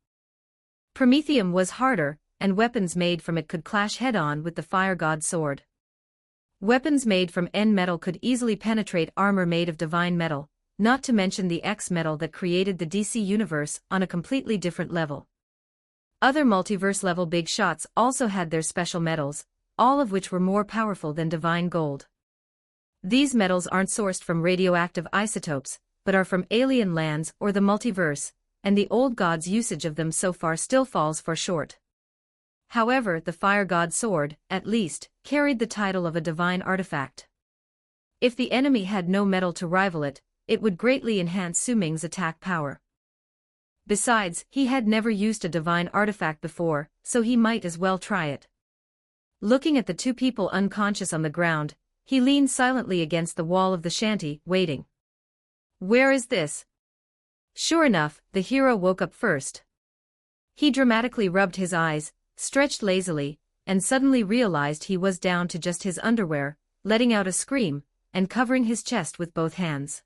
Promethium was harder, and weapons made from it could clash head-on with the Fire God's sword. Weapons made from N metal could easily penetrate armor made of divine metal, not to mention the X metal that created the DC universe on a completely different level. Other multiverse-level big shots also had their special metals, all of which were more powerful than divine gold. These metals aren't sourced from radioactive isotopes, but are from alien lands or the multiverse, and the old god's usage of them so far still falls far short. However, the Fire God's sword, at least, carried the title of a divine artifact. If the enemy had no metal to rival it, it would greatly enhance Su Ming's attack power. Besides, he had never used a divine artifact before, so he might as well try it. Looking at the two people unconscious on the ground, he leaned silently against the wall of the shanty, waiting. Where is this? Sure enough, the hero woke up first. He dramatically rubbed his eyes, stretched lazily, and suddenly realized he was down to just his underwear, letting out a scream, and covering his chest with both hands.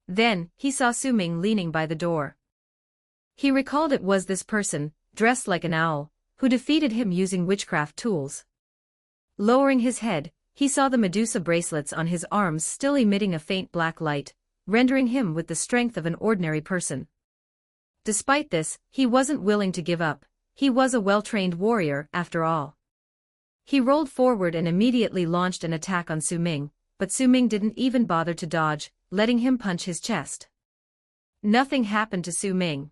Then, he saw Su Ming leaning by the door. He recalled it was this person, dressed like an owl, who defeated him using witchcraft tools. Lowering his head, he saw the Medusa bracelets on his arms still emitting a faint black light, rendering him with the strength of an ordinary person. Despite this, he wasn't willing to give up. He was a well-trained warrior, after all. He rolled forward and immediately launched an attack on Su Ming, but Su Ming didn't even bother to dodge, letting him punch his chest. Nothing happened to Su Ming.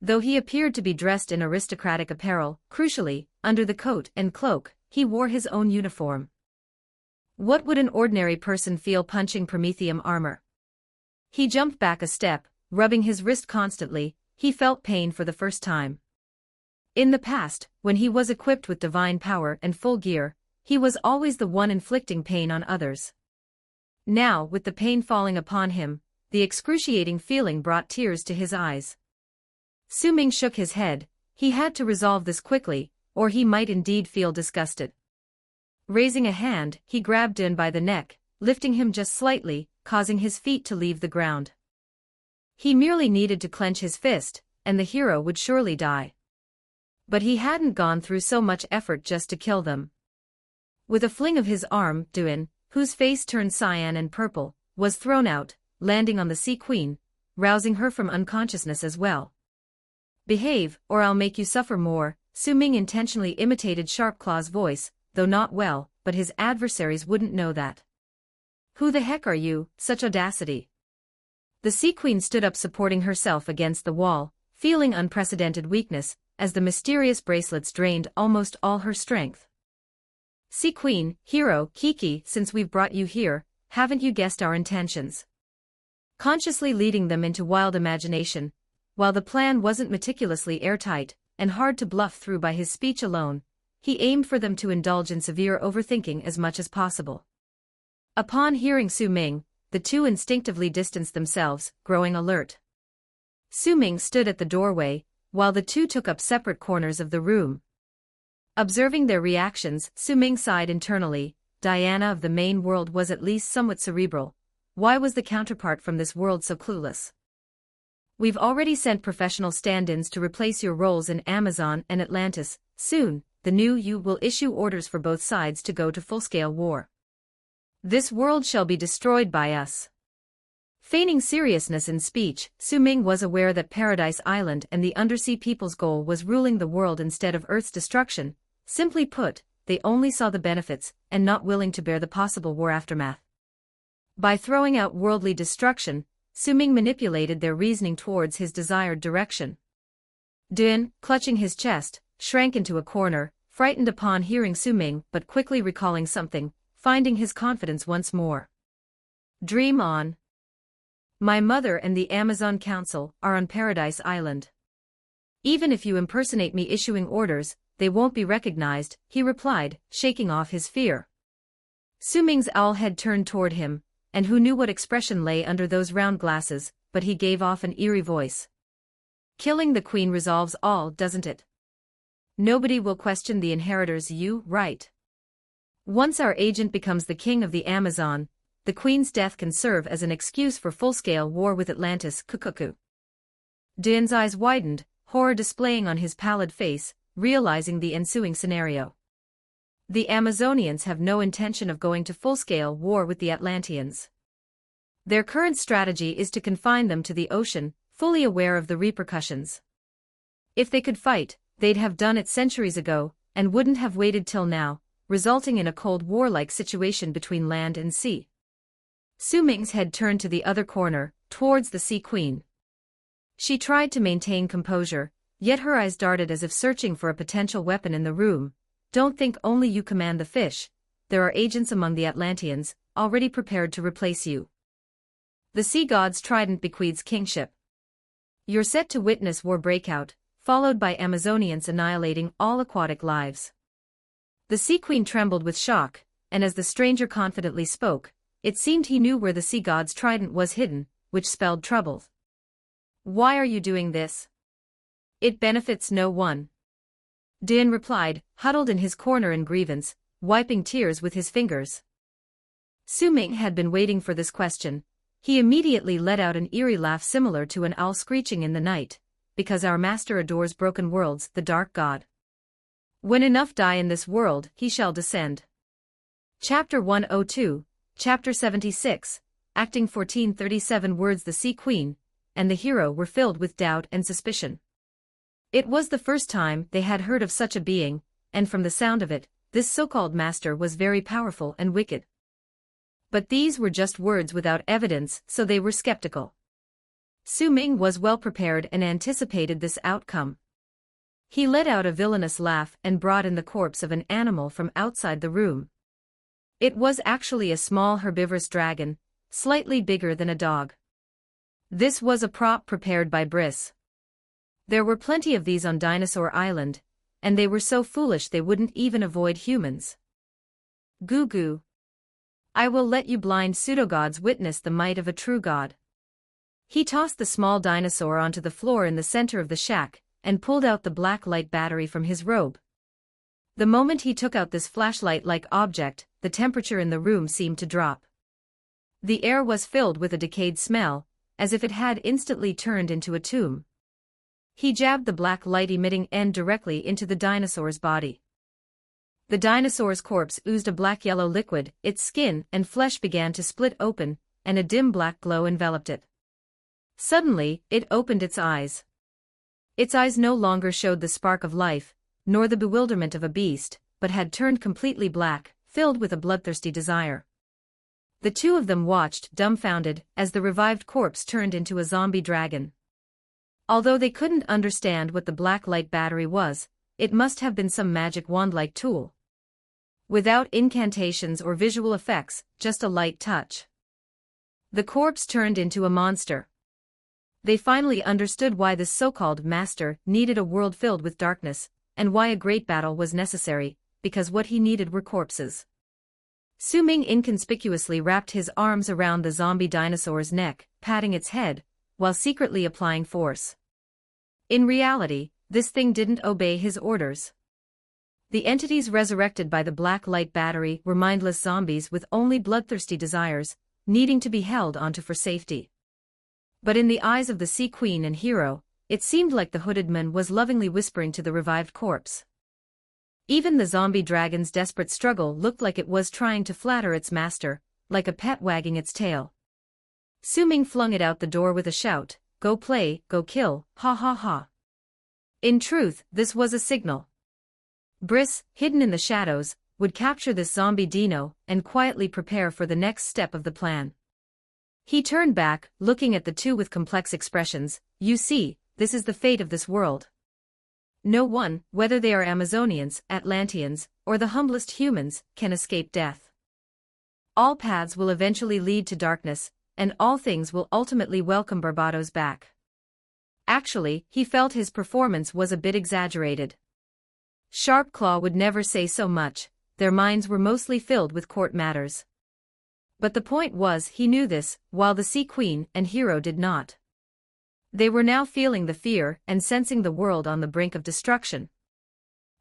Though he appeared to be dressed in aristocratic apparel, crucially, under the coat and cloak, he wore his own uniform. What would an ordinary person feel punching Prometheum armor? He jumped back a step, rubbing his wrist constantly. He felt pain for the first time. In the past, when he was equipped with divine power and full gear, he was always the one inflicting pain on others. Now, with the pain falling upon him, the excruciating feeling brought tears to his eyes. Su Ming shook his head. He had to resolve this quickly, or he might indeed feel disgusted. Raising a hand, he grabbed Din by the neck, lifting him just slightly, causing his feet to leave the ground. He merely needed to clench his fist, and the hero would surely die. But he hadn't gone through so much effort just to kill them. With a fling of his arm, Din, whose face turned cyan and purple, was thrown out, landing on the Sea Queen, rousing her from unconsciousness as well. Behave, or I'll make you suffer more. Su Ming intentionally imitated Sharpclaw's voice, though not well, but his adversaries wouldn't know that. Who the heck are you? Such audacity. The Sea Queen stood up, supporting herself against the wall, feeling unprecedented weakness, as the mysterious bracelets drained almost all her strength. Sea Queen, hero, Kiki, since we've brought you here, haven't you guessed our intentions? Consciously leading them into wild imagination, while the plan wasn't meticulously airtight, and hard to bluff through by his speech alone, he aimed for them to indulge in severe overthinking as much as possible. Upon hearing Su Ming, the two instinctively distanced themselves, growing alert. Su Ming stood at the doorway, while the two took up separate corners of the room. Observing their reactions, Su Ming sighed internally. Diana of the main world was at least somewhat cerebral. Why was the counterpart from this world so clueless? We've already sent professional stand-ins to replace your roles in Amazon and Atlantis. Soon, the new you will issue orders for both sides to go to full-scale war. This world shall be destroyed by us. Feigning seriousness in speech, Su Ming was aware that Paradise Island and the undersea people's goal was ruling the world instead of Earth's destruction. Simply put, they only saw the benefits, and not willing to bear the possible war aftermath. By throwing out worldly destruction, Su Ming manipulated their reasoning towards his desired direction. Din, clutching his chest, shrank into a corner, frightened upon hearing Su Ming, but quickly recalling something, finding his confidence once more. Dream on. My mother and the Amazon Council are on Paradise Island. Even if you impersonate me issuing orders, they won't be recognized, he replied, shaking off his fear. Su Ming's owl head turned toward him, and who knew what expression lay under those round glasses, but he gave off an eerie voice. Killing the queen resolves all, doesn't it? Nobody will question the inheritors, you, right? Once our agent becomes the king of the Amazon, the queen's death can serve as an excuse for full-scale war with Atlantis. Kukuku. Din's eyes widened, horror displaying on his pallid face, realizing the ensuing scenario. The Amazonians have no intention of going to full-scale war with the Atlanteans. Their current strategy is to confine them to the ocean, fully aware of the repercussions. If they could fight, they'd have done it centuries ago, and wouldn't have waited till now, resulting in a Cold War-like situation between land and sea. Su Ming's head turned to the other corner, towards the Sea Queen. She tried to maintain composure, yet her eyes darted as if searching for a potential weapon in the room. Don't think only you command the fish. There are agents among the Atlanteans, already prepared to replace you. The sea god's trident bequeaths kingship. You're set to witness war breakout, followed by Amazonians annihilating all aquatic lives. The Sea Queen trembled with shock, and as the stranger confidently spoke, it seemed he knew where the sea god's trident was hidden, which spelled trouble. Why are you doing this? It benefits no one. Din replied, huddled in his corner in grievance, wiping tears with his fingers. Su Ming had been waiting for this question. He immediately let out an eerie laugh similar to an owl screeching in the night, because our master adores broken worlds, the dark god. When enough die in this world, he shall descend. Chapter 102, Chapter 76, Acting 1437 words. The Sea Queen and the hero were filled with doubt and suspicion. It was the first time they had heard of such a being, and from the sound of it, this so-called master was very powerful and wicked. But these were just words without evidence, so they were skeptical. Su Ming was well prepared and anticipated this outcome. He let out a villainous laugh and brought in the corpse of an animal from outside the room. It was actually a small herbivorous dragon, slightly bigger than a dog. This was a prop prepared by Briss. There were plenty of these on Dinosaur Island, and they were so foolish they wouldn't even avoid humans. Goo goo. I will let you blind pseudogods witness the might of a true god. He tossed the small dinosaur onto the floor in the center of the shack, and pulled out the black light battery from his robe. The moment he took out this flashlight-like object, the temperature in the room seemed to drop. The air was filled with a decayed smell, as if it had instantly turned into a tomb. He jabbed the black light-emitting end directly into the dinosaur's body. The dinosaur's corpse oozed a black-yellow liquid, its skin and flesh began to split open, and a dim black glow enveloped it. Suddenly, it opened its eyes. Its eyes no longer showed the spark of life, nor the bewilderment of a beast, but had turned completely black, filled with a bloodthirsty desire. The two of them watched, dumbfounded, as the revived corpse turned into a zombie dragon. Although they couldn't understand what the black light battery was, it must have been some magic wand-like tool. Without incantations or visual effects, just a light touch. The corpse turned into a monster. They finally understood why this so-called master needed a world filled with darkness, and why a great battle was necessary, because what he needed were corpses. Su Ming inconspicuously wrapped his arms around the zombie dinosaur's neck, patting its head, while secretly applying force. In reality, this thing didn't obey his orders. The entities resurrected by the black light battery were mindless zombies with only bloodthirsty desires, needing to be held onto for safety. But in the eyes of the Sea Queen and hero, it seemed like the hooded man was lovingly whispering to the revived corpse. Even the zombie dragon's desperate struggle looked like it was trying to flatter its master, like a pet wagging its tail. Su Ming flung it out the door with a shout, "Go play, go kill, ha ha ha." In truth, this was a signal. Briss, hidden in the shadows, would capture this zombie dino and quietly prepare for the next step of the plan. He turned back, looking at the two with complex expressions. "You see, this is the fate of this world. No one, whether they are Amazonians, Atlanteans, or the humblest humans, can escape death. All paths will eventually lead to darkness, and all things will ultimately welcome Barbados back." Actually, he felt his performance was a bit exaggerated. Sharp Claw would never say so much, their minds were mostly filled with court matters. But the point was he knew this, while the Sea Queen and hero did not. They were now feeling the fear and sensing the world on the brink of destruction.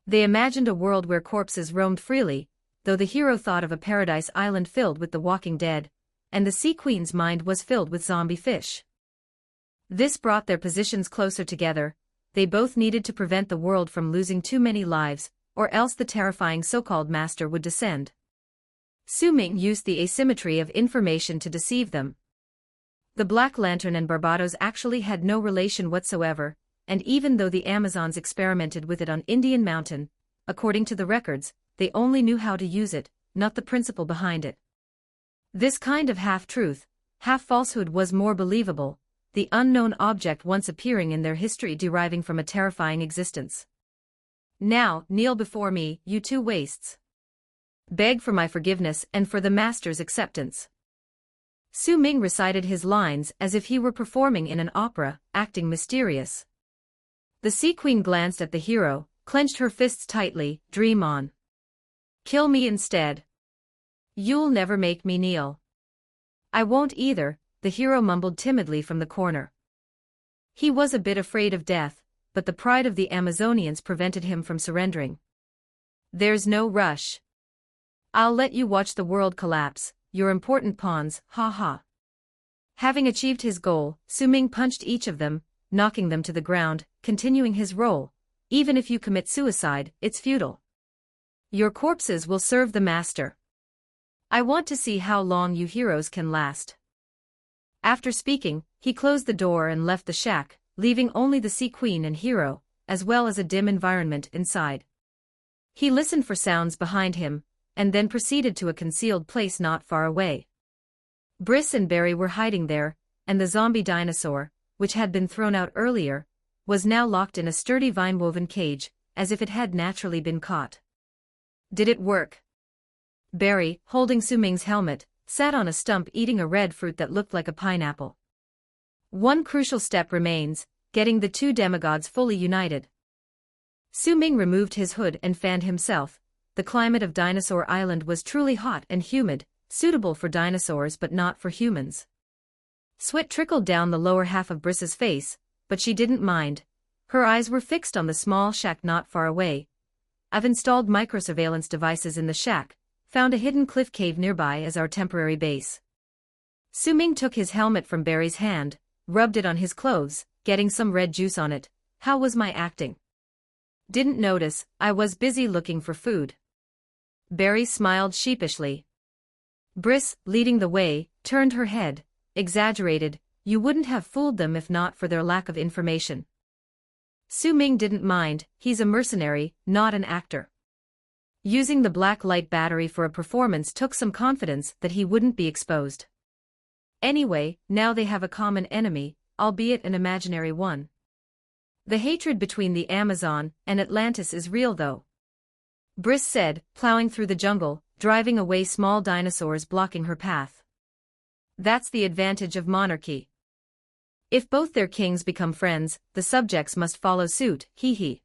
They imagined a world where corpses roamed freely, though the hero thought of a paradise island filled with the walking dead, and the Sea Queen's mind was filled with zombie fish. This brought their positions closer together. They both needed to prevent the world from losing too many lives, or else the terrifying so-called master would descend. Su Ming used the asymmetry of information to deceive them. The Black Lantern and Barbados actually had no relation whatsoever, and even though the Amazons experimented with it on Indian Mountain, according to the records, they only knew how to use it, not the principle behind it. This kind of half-truth, half-falsehood was more believable, the unknown object once appearing in their history deriving from a terrifying existence. "Now, kneel before me, you two wastes. Beg for my forgiveness and for the master's acceptance." Su Ming recited his lines as if he were performing in an opera, acting mysterious. The Sea Queen glanced at the hero, clenched her fists tightly. "Dream on. Kill me instead. You'll never make me kneel." "I won't either," the hero mumbled timidly from the corner. He was a bit afraid of death, but the pride of the Amazonians prevented him from surrendering. There's no rush. I'll let you watch the world collapse, your important pawns, ha ha. Having achieved his goal, Su-Ming punched each of them, knocking them to the ground, continuing his role. Even if you commit suicide, it's futile. Your corpses will serve the master. I want to see how long you heroes can last. After speaking, he closed the door and left the shack, leaving only the Sea Queen and hero, as well as a dim environment inside. He listened for sounds behind him, and then proceeded to a concealed place not far away. Briss and Barry were hiding there, and the zombie dinosaur, which had been thrown out earlier, was now locked in a sturdy vine-woven cage, as if it had naturally been caught. Did it work? Barry, holding Su-Ming's helmet, sat on a stump eating a red fruit that looked like a pineapple. One crucial step remains, getting the two demigods fully united. Su-Ming removed his hood and fanned himself. The climate of Dinosaur Island was truly hot and humid, suitable for dinosaurs but not for humans. Sweat trickled down the lower half of Briss's face, but she didn't mind. Her eyes were fixed on the small shack not far away. I've installed microsurveillance devices in the shack, found a hidden cliff cave nearby as our temporary base. Su-Ming took his helmet from Barry's hand, rubbed it on his clothes, getting some red juice on it. How was my acting? Didn't notice, I was busy looking for food. Barry smiled sheepishly. Briss, leading the way, turned her head, exaggerated, you wouldn't have fooled them if not for their lack of information. Su-Ming didn't mind, he's a mercenary, not an actor. Using the black light battery for a performance took some confidence that he wouldn't be exposed. Anyway, now they have a common enemy, albeit an imaginary one. The hatred between the Amazon and Atlantis is real though. Briss said, plowing through the jungle, driving away small dinosaurs blocking her path. That's the advantage of monarchy. If both their kings become friends, the subjects must follow suit, hee.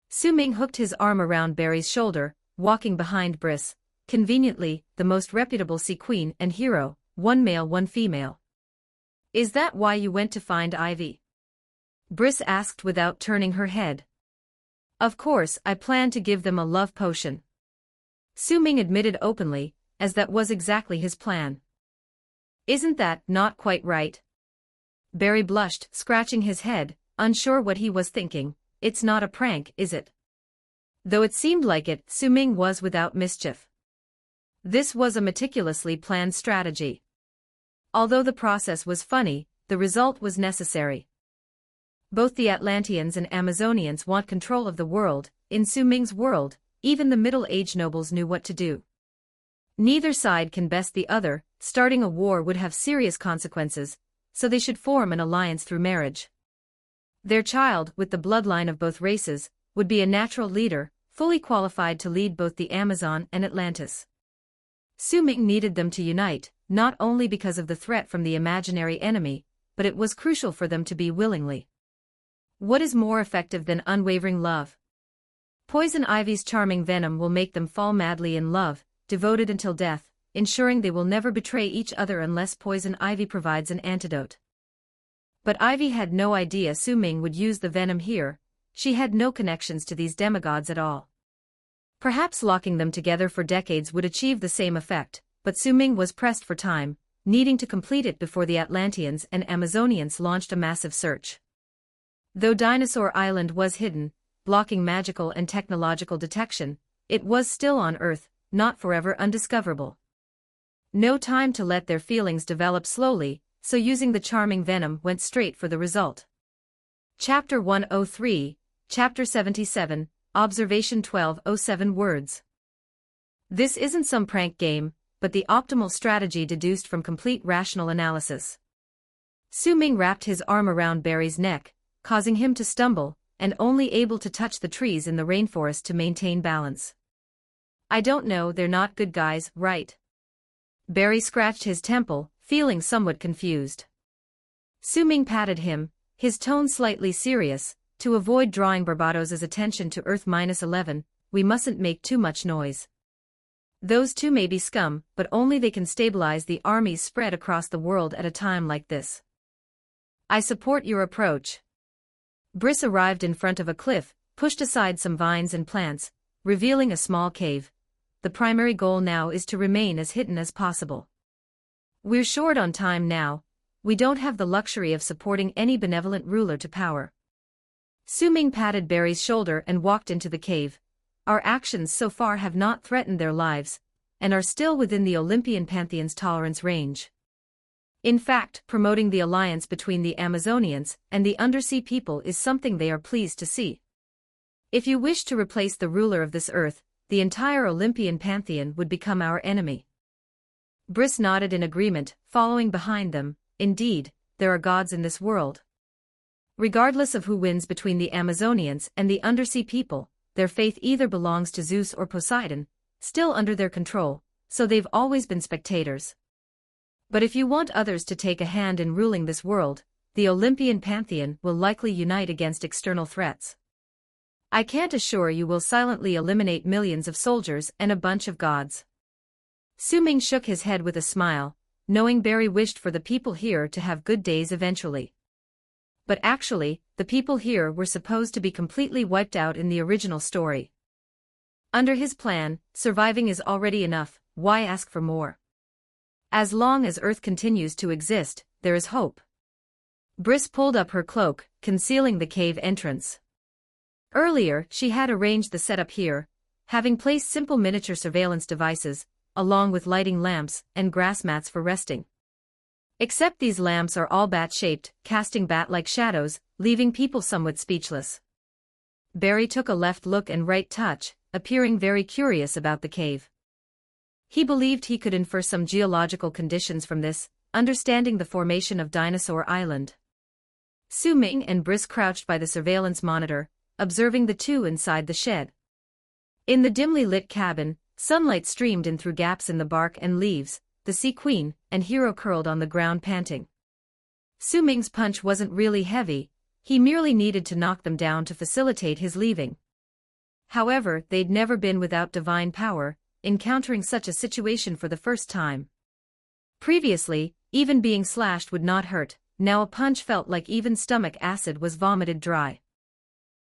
Su-Ming hooked his arm around Barry's shoulder, walking behind Briss, conveniently, the most reputable Sea Queen and hero, one male one female. Is that why you went to find Ivy? Briss asked without turning her head. Of course, I planned to give them a love potion. Su-Ming admitted openly, as that was exactly his plan. Isn't that not quite right? Barry blushed, scratching his head, unsure what he was thinking. It's not a prank, is it? Though it seemed like it, Su-Ming was without mischief. This was a meticulously planned strategy. Although the process was funny, the result was necessary. Both the Atlanteans and Amazonians want control of the world. In Su-Ming's world, even the middle-aged nobles knew what to do. Neither side can best the other, starting a war would have serious consequences, so they should form an alliance through marriage. Their child, with the bloodline of both races, would be a natural leader, fully qualified to lead both the Amazon and Atlantis. Su-Ming needed them to unite, not only because of the threat from the imaginary enemy, but it was crucial for them to be willingly. What is more effective than unwavering love? Poison Ivy's charming venom will make them fall madly in love, devoted until death, ensuring they will never betray each other unless Poison Ivy provides an antidote. But Ivy had no idea Su-Ming would use the venom here. She had no connections to these demigods at all. Perhaps locking them together for decades would achieve the same effect, but Su-Ming was pressed for time, needing to complete it before the Atlanteans and Amazonians launched a massive search. Though Dinosaur Island was hidden, blocking magical and technological detection, it was still on Earth, not forever undiscoverable. No time to let their feelings develop slowly, so using the charming venom went straight for the result. Chapter 103, Chapter 77, Observation 1207 words. This isn't some prank game, but the optimal strategy deduced from complete rational analysis. Su-Ming wrapped his arm around Barry's neck, causing him to stumble, and only able to touch the trees in the rainforest to maintain balance. I don't know, they're not good guys, right? Barry scratched his temple, feeling somewhat confused. Su-Ming patted him, his tone slightly serious, to avoid drawing Barbados's attention to Earth-11, we mustn't make too much noise. Those two may be scum, but only they can stabilize the armies spread across the world at a time like this. I support your approach. Briss arrived in front of a cliff, pushed aside some vines and plants, revealing a small cave. The primary goal now is to remain as hidden as possible. We're short on time now. We don't have the luxury of supporting any benevolent ruler to power. Su Ming patted Barry's shoulder and walked into the cave. Our actions so far have not threatened their lives, and are still within the Olympian Pantheon's tolerance range. In fact, promoting the alliance between the Amazonians and the undersea people is something they are pleased to see. If you wish to replace the ruler of this earth, the entire Olympian Pantheon would become our enemy. Briss nodded in agreement, following behind them. Indeed, there are gods in this world. Regardless of who wins between the Amazonians and the undersea people, their faith either belongs to Zeus or Poseidon, still under their control, so they've always been spectators. But if you want others to take a hand in ruling this world, the Olympian Pantheon will likely unite against external threats. I can't assure you we'll silently eliminate millions of soldiers and a bunch of gods. Su Ming shook his head with a smile, knowing Barry wished for the people here to have good days eventually. But actually, the people here were supposed to be completely wiped out in the original story. Under his plan, surviving is already enough, why ask for more? As long as Earth continues to exist, there is hope. Briss pulled up her cloak, concealing the cave entrance. Earlier, she had arranged the setup here, having placed simple miniature surveillance devices, along with lighting lamps and grass mats for resting. Except these lamps are all bat-shaped, casting bat-like shadows, leaving people somewhat speechless. Barry took a left look and right touch, appearing very curious about the cave. He believed he could infer some geological conditions from this, understanding the formation of Dinosaur Island. Su Ming and Briss crouched by the surveillance monitor, observing the two inside the shed. In the dimly lit cabin, sunlight streamed in through gaps in the bark and leaves. The Sea Queen and Hero curled on the ground panting. Su Ming's punch wasn't really heavy, he merely needed to knock them down to facilitate his leaving. However, they'd never been without divine power, encountering such a situation for the first time. Previously, even being slashed would not hurt, now a punch felt like even stomach acid was vomited dry.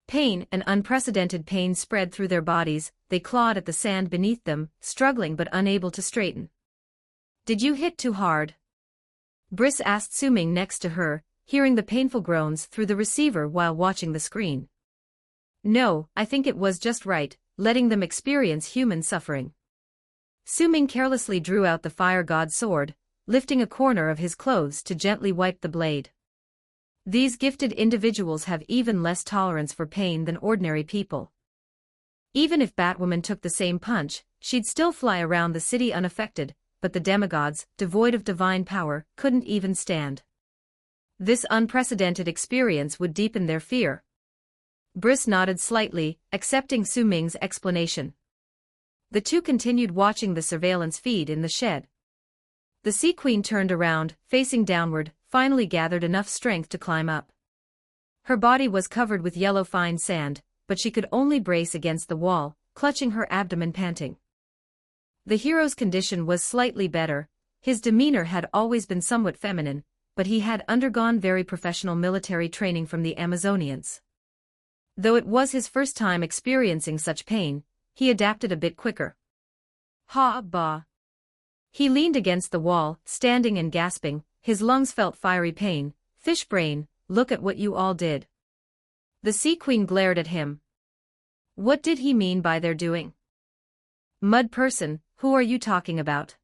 Pain and unprecedented pain spread through their bodies, they clawed at the sand beneath them, struggling but unable to straighten. Did you hit too hard? Briss asked Su Ming next to her, hearing the painful groans through the receiver while watching the screen. No, I think it was just right, letting them experience human suffering. Su Ming carelessly drew out the fire god's sword, lifting a corner of his clothes to gently wipe the blade. These gifted individuals have even less tolerance for pain than ordinary people. Even if Batwoman took the same punch, she'd still fly around the city unaffected, but the demigods, devoid of divine power, couldn't even stand. This unprecedented experience would deepen their fear. Briss nodded slightly, accepting Su Ming's explanation. The two continued watching the surveillance feed in the shed. The Sea Queen turned around, facing downward, finally gathered enough strength to climb up. Her body was covered with yellow fine sand, but she could only brace against the wall, clutching her abdomen panting. The hero's condition was slightly better, his demeanor had always been somewhat feminine, but he had undergone very professional military training from the Amazonians. Though it was his first time experiencing such pain, he adapted a bit quicker. Ha bah. He leaned against the wall, standing and gasping, his lungs felt fiery pain. Fish brain, look at what you all did. The Sea Queen glared at him. What did he mean by their doing? Mud person, who are you talking about?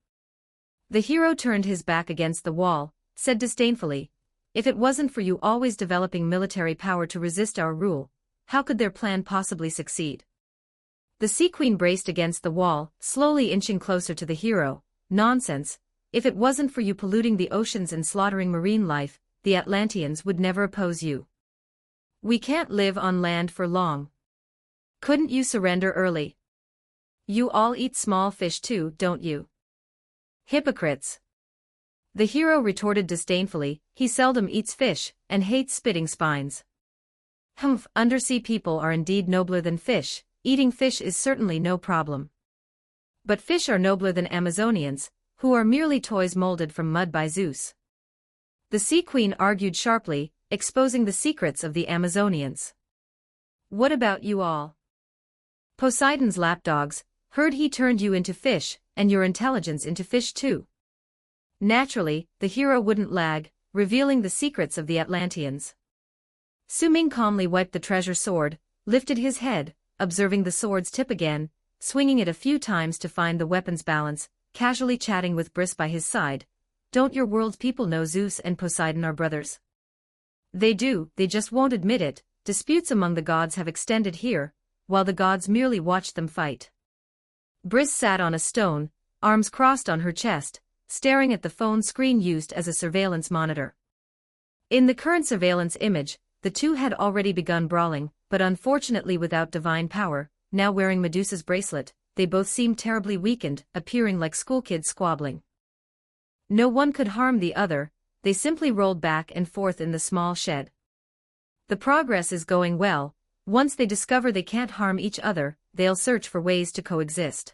The hero turned his back against the wall, said disdainfully, if it wasn't for you always developing military power to resist our rule, how could their plan possibly succeed? The Sea Queen braced against the wall, slowly inching closer to the hero. Nonsense, if it wasn't for you polluting the oceans and slaughtering marine life, the Atlanteans would never oppose you. We can't live on land for long. Couldn't you surrender early? You all eat small fish too, don't you? Hypocrites. The hero retorted disdainfully, he seldom eats fish, and hates spitting spines. Humph, undersea people are indeed nobler than fish, eating fish is certainly no problem. But fish are nobler than Amazonians, who are merely toys molded from mud by Zeus. The Sea Queen argued sharply, exposing the secrets of the Amazonians. What about you all? Poseidon's lapdogs, heard he turned you into fish, and your intelligence into fish too. Naturally, the hero wouldn't lag, revealing the secrets of the Atlanteans. Su-Ming calmly wiped the treasure sword, lifted his head, observing the sword's tip again, swinging it a few times to find the weapon's balance, casually chatting with Briss by his side. Don't your world's people know Zeus and Poseidon are brothers? They do, they just won't admit it. Disputes among the gods have extended here, while the gods merely watched them fight. Briss sat on a stone, arms crossed on her chest, staring at the phone screen used as a surveillance monitor. In the current surveillance image, the two had already begun brawling, but unfortunately without divine power. Now wearing Medusa's bracelet, they both seemed terribly weakened, appearing like schoolkids squabbling. No one could harm the other, they simply rolled back and forth in the small shed. The progress is going well. Once they discover they can't harm each other, they'll search for ways to coexist.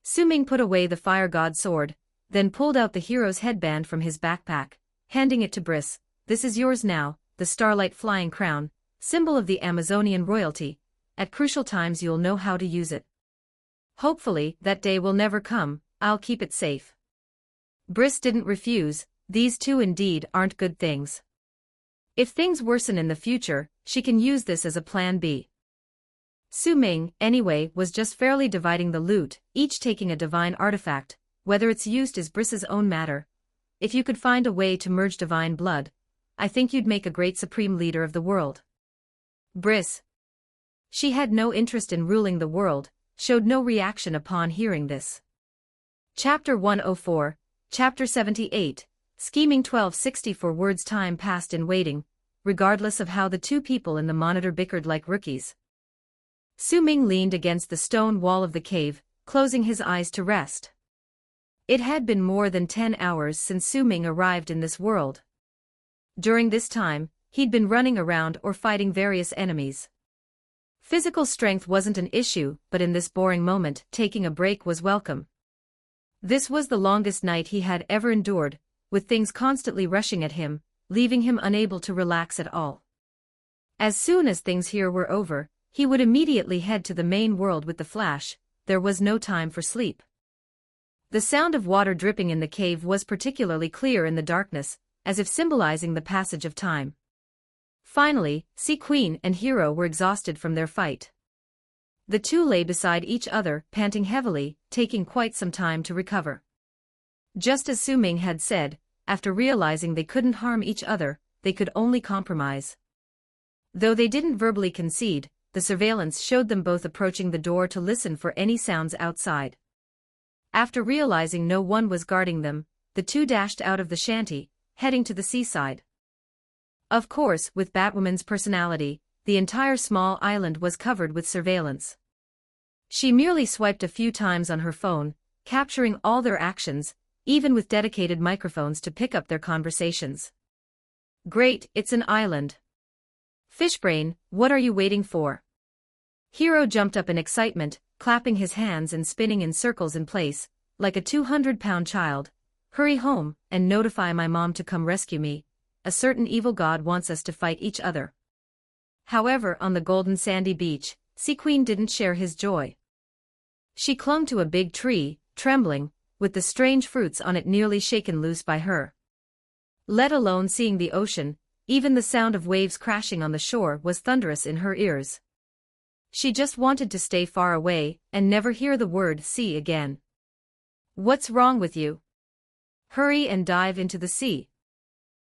Su-Ming put away the fire god sword, then pulled out the hero's headband from his backpack, handing it to Briss. This is yours now, the starlight flying crown, symbol of the Amazonian royalty. At crucial times you'll know how to use it. Hopefully, that day will never come. I'll keep it safe. Briss didn't refuse. These two indeed aren't good things. If things worsen in the future, she can use this as a plan B. Su-Ming, anyway, was just fairly dividing the loot, each taking a divine artifact. Whether it's used is Briss's own matter. If you could find a way to merge divine blood, I think you'd make a great supreme leader of the world. Briss. She had no interest in ruling the world, showed no reaction upon hearing this. Chapter 104, Chapter 78, Scheming 1264 words. Time passed in waiting, regardless of how the two people in the monitor bickered like rookies. Su-Ming leaned against the stone wall of the cave, closing his eyes to rest. It had been more than 10 hours since Su-Ming arrived in this world. During this time, he'd been running around or fighting various enemies. Physical strength wasn't an issue, but in this boring moment, taking a break was welcome. This was the longest night he had ever endured, with things constantly rushing at him, leaving him unable to relax at all. As soon as things here were over, he would immediately head to the main world with the Flash. There was no time for sleep. The sound of water dripping in the cave was particularly clear in the darkness, as if symbolizing the passage of time. Finally, Sea Queen and Hero were exhausted from their fight. The two lay beside each other, panting heavily, taking quite some time to recover. Just as Su-Ming had said, after realizing they couldn't harm each other, they could only compromise. Though they didn't verbally concede, the surveillance showed them both approaching the door to listen for any sounds outside. After realizing no one was guarding them, the two dashed out of the shanty, heading to the seaside. Of course, with Batwoman's personality, the entire small island was covered with surveillance. She merely swiped a few times on her phone, capturing all their actions, even with dedicated microphones to pick up their conversations. Great, it's an island. Fishbrain, what are you waiting for? Hero jumped up in excitement, clapping his hands and spinning in circles in place, like a 200-pound child. Hurry home, and notify my mom to come rescue me. A certain evil god wants us to fight each other. However, on the golden sandy beach, Sea Queen didn't share his joy. She clung to a big tree, trembling, with the strange fruits on it nearly shaken loose by her. Let alone seeing the ocean, even the sound of waves crashing on the shore was thunderous in her ears. She just wanted to stay far away, and never hear the word sea again. What's wrong with you? Hurry and dive into the sea.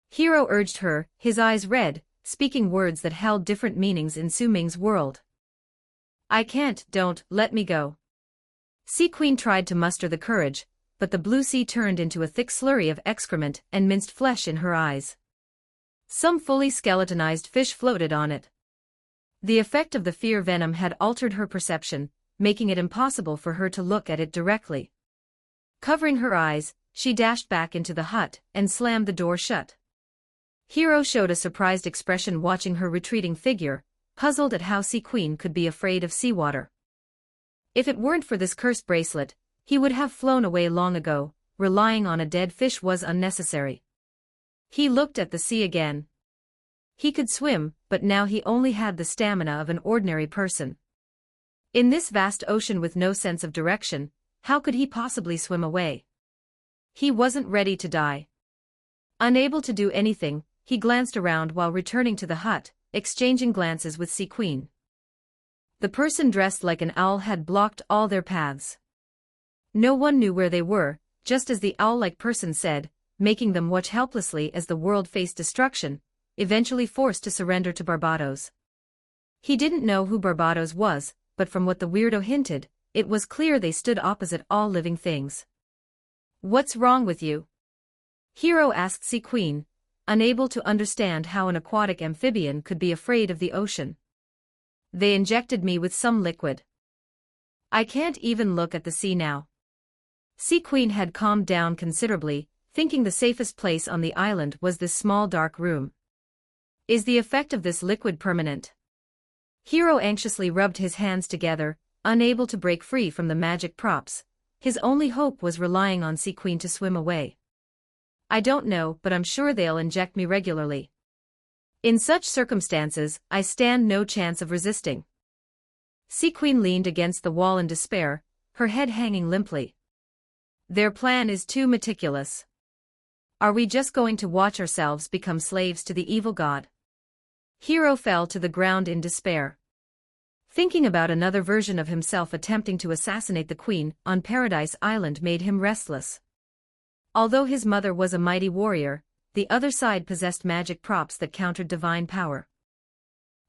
Hero urged her, his eyes red, speaking words that held different meanings in Su-Ming's world. I can't, don't, let me go. Sea Queen tried to muster the courage, but the blue sea turned into a thick slurry of excrement and minced flesh in her eyes. Some fully skeletonized fish floated on it. The effect of the fear venom had altered her perception, making it impossible for her to look at it directly. Covering her eyes, she dashed back into the hut and slammed the door shut. Hero showed a surprised expression watching her retreating figure, puzzled at how Sea Queen could be afraid of seawater. If it weren't for this cursed bracelet, he would have flown away long ago. Relying on a dead fish was unnecessary. He looked at the sea again. He could swim, but now he only had the stamina of an ordinary person. In this vast ocean with no sense of direction, how could he possibly swim away? He wasn't ready to die. Unable to do anything, he glanced around while returning to the hut, exchanging glances with Sea Queen. The person dressed like an owl had blocked all their paths. No one knew where they were, just as the owl-like person said, making them watch helplessly as the world faced destruction, eventually forced to surrender to Barbados. He didn't know who Barbados was, but from what the weirdo hinted, it was clear they stood opposite all living things. "What's wrong with you?" Hero asked Sea Queen, unable to understand how an aquatic amphibian could be afraid of the ocean. "They injected me with some liquid. I can't even look at the sea now." Sea Queen had calmed down considerably, thinking the safest place on the island was this small dark room. "Is the effect of this liquid permanent?" Hero anxiously rubbed his hands together, unable to break free from the magic props. His only hope was relying on Sea Queen to swim away. "I don't know, but I'm sure they'll inject me regularly. In such circumstances, I stand no chance of resisting." Sea Queen leaned against the wall in despair, her head hanging limply. "Their plan is too meticulous. Are we just going to watch ourselves become slaves to the evil god?" Hero fell to the ground in despair. Thinking about another version of himself attempting to assassinate the Queen on Paradise Island made him restless. Although his mother was a mighty warrior, the other side possessed magic props that countered divine power.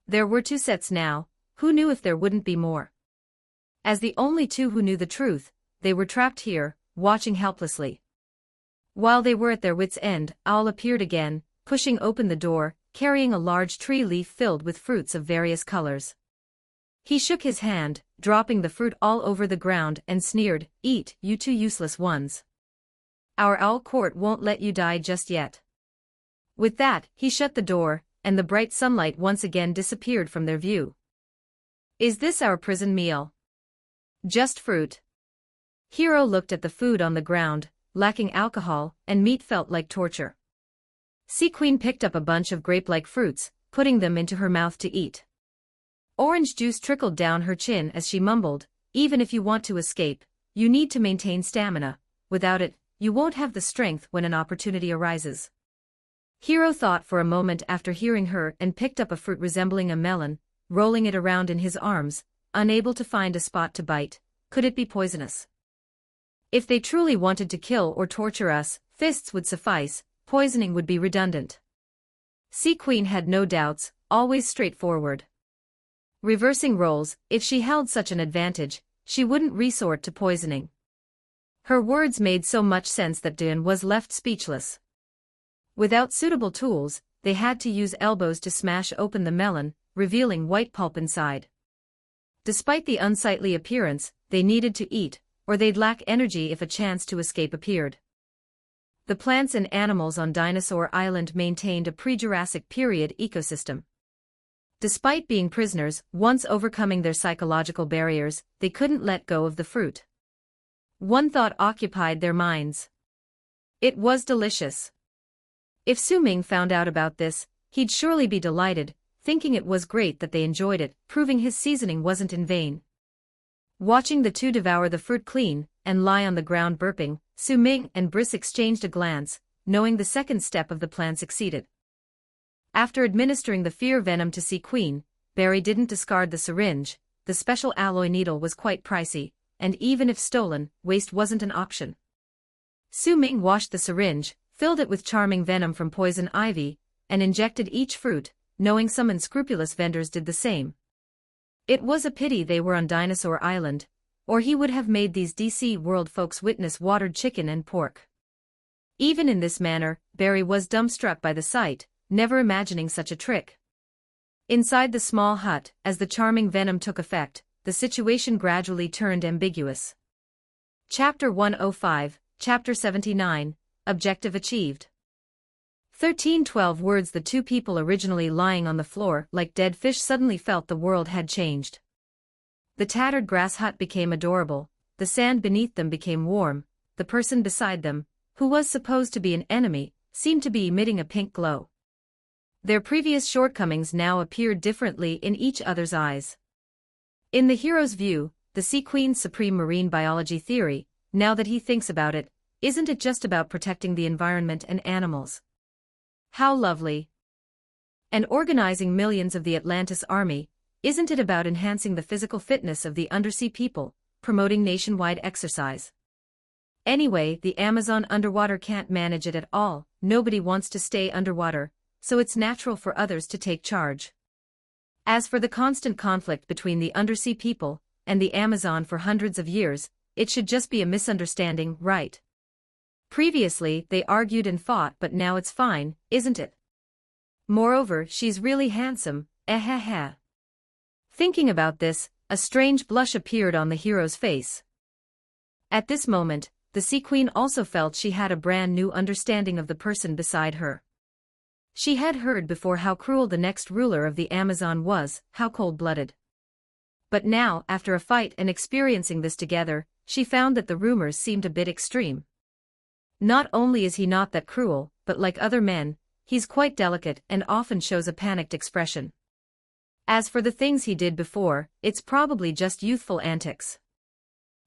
There were two sets now, who knew if there wouldn't be more? As the only two who knew the truth, they were trapped here, watching helplessly. While they were at their wits' end, Owl appeared again, pushing open the door, carrying a large tree leaf filled with fruits of various colors. He shook his hand, dropping the fruit all over the ground and sneered, "Eat, you two useless ones. Our owl court won't let you die just yet." With that, he shut the door, and the bright sunlight once again disappeared from their view. "Is this our prison meal? Just fruit?" Hero looked at the food on the ground, lacking alcohol, and meat felt like torture. Sea Queen picked up a bunch of grape-like fruits, putting them into her mouth to eat. Orange juice trickled down her chin as she mumbled, "Even if you want to escape, you need to maintain stamina. Without it, you won't have the strength when an opportunity arises." Hero thought for a moment after hearing her and picked up a fruit resembling a melon, rolling it around in his arms, unable to find a spot to bite. Could it be poisonous? If they truly wanted to kill or torture us, fists would suffice, poisoning would be redundant. Sea Queen had no doubts, always straightforward. Reversing roles, if she held such an advantage, she wouldn't resort to poisoning. Her words made so much sense that Din was left speechless. Without suitable tools, they had to use elbows to smash open the melon, revealing white pulp inside. Despite the unsightly appearance, they needed to eat, or they'd lack energy if a chance to escape appeared. The plants and animals on Dinosaur Island maintained a pre-Jurassic period ecosystem. Despite being prisoners, once overcoming their psychological barriers, they couldn't let go of the fruit. One thought occupied their minds. It was delicious. If Su Ming found out about this, he'd surely be delighted, thinking it was great that they enjoyed it, proving his seasoning wasn't in vain. Watching the two devour the fruit clean and lie on the ground burping, Su Ming and Briss exchanged a glance, knowing the second step of the plan succeeded. After administering the fear venom to Sea Queen, Barry didn't discard the syringe. The special alloy needle was quite pricey, and even if stolen, waste wasn't an option. Su Ming washed the syringe, filled it with charming venom from poison ivy, and injected each fruit, knowing some unscrupulous vendors did the same. It was a pity they were on Dinosaur Island, or he would have made these DC World folks witness watered chicken and pork. Even in this manner, Barry was dumbstruck by the sight, never imagining such a trick. Inside the small hut, as the charming venom took effect, the situation gradually turned ambiguous. Chapter 105, Chapter 79, Objective Achieved. 1312 words. The two people originally lying on the floor like dead fish suddenly felt the world had changed. The tattered grass hut became adorable, the sand beneath them became warm, the person beside them, who was supposed to be an enemy, seemed to be emitting a pink glow. Their previous shortcomings now appeared differently in each other's eyes. In the hero's view, the Sea Queen's supreme marine biology theory, now that he thinks about it, isn't it just about protecting the environment and animals? How lovely. And organizing millions of the Atlantis army, isn't it about enhancing the physical fitness of the undersea people, promoting nationwide exercise? Anyway, the Amazon underwater can't manage it at all, nobody wants to stay underwater, so it's natural for others to take charge. As for the constant conflict between the undersea people and the Amazon for hundreds of years, it should just be a misunderstanding, right? Previously, they argued and fought, but now it's fine, isn't it? Moreover, she's really handsome, eh. Thinking about this, a strange blush appeared on the hero's face. At this moment, the Sea Queen also felt she had a brand new understanding of the person beside her. She had heard before how cruel the next ruler of the Amazon was, how cold-blooded. But now, after a fight and experiencing this together, she found that the rumors seemed a bit extreme. Not only is he not that cruel, but like other men, he's quite delicate and often shows a panicked expression. As for the things he did before, it's probably just youthful antics.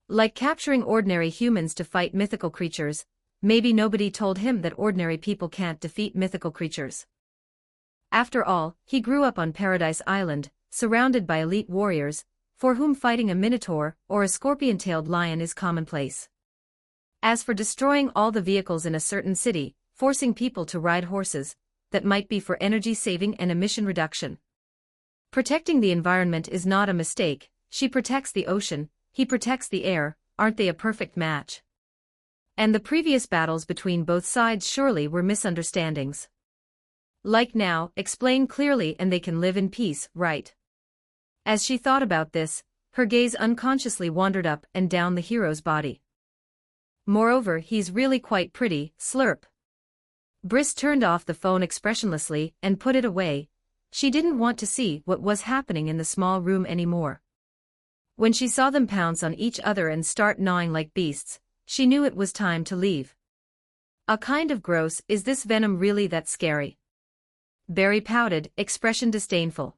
Like capturing ordinary humans to fight mythical creatures, maybe nobody told him that ordinary people can't defeat mythical creatures. After all, he grew up on Paradise Island, surrounded by elite warriors, for whom fighting a minotaur or a scorpion-tailed lion is commonplace. As for destroying all the vehicles in a certain city, forcing people to ride horses, that might be for energy saving and emission reduction. Protecting the environment is not a mistake, she protects the ocean, he protects the air, aren't they a perfect match? And the previous battles between both sides surely were misunderstandings. Like now, explain clearly and they can live in peace, right? As she thought about this, her gaze unconsciously wandered up and down the hero's body. Moreover, he's really quite pretty, slurp. Briss turned off the phone expressionlessly and put it away. She didn't want to see what was happening in the small room anymore. When she saw them pounce on each other and start gnawing like beasts, she knew it was time to leave. A kind of gross, is this venom really that scary? Barry pouted, expression disdainful.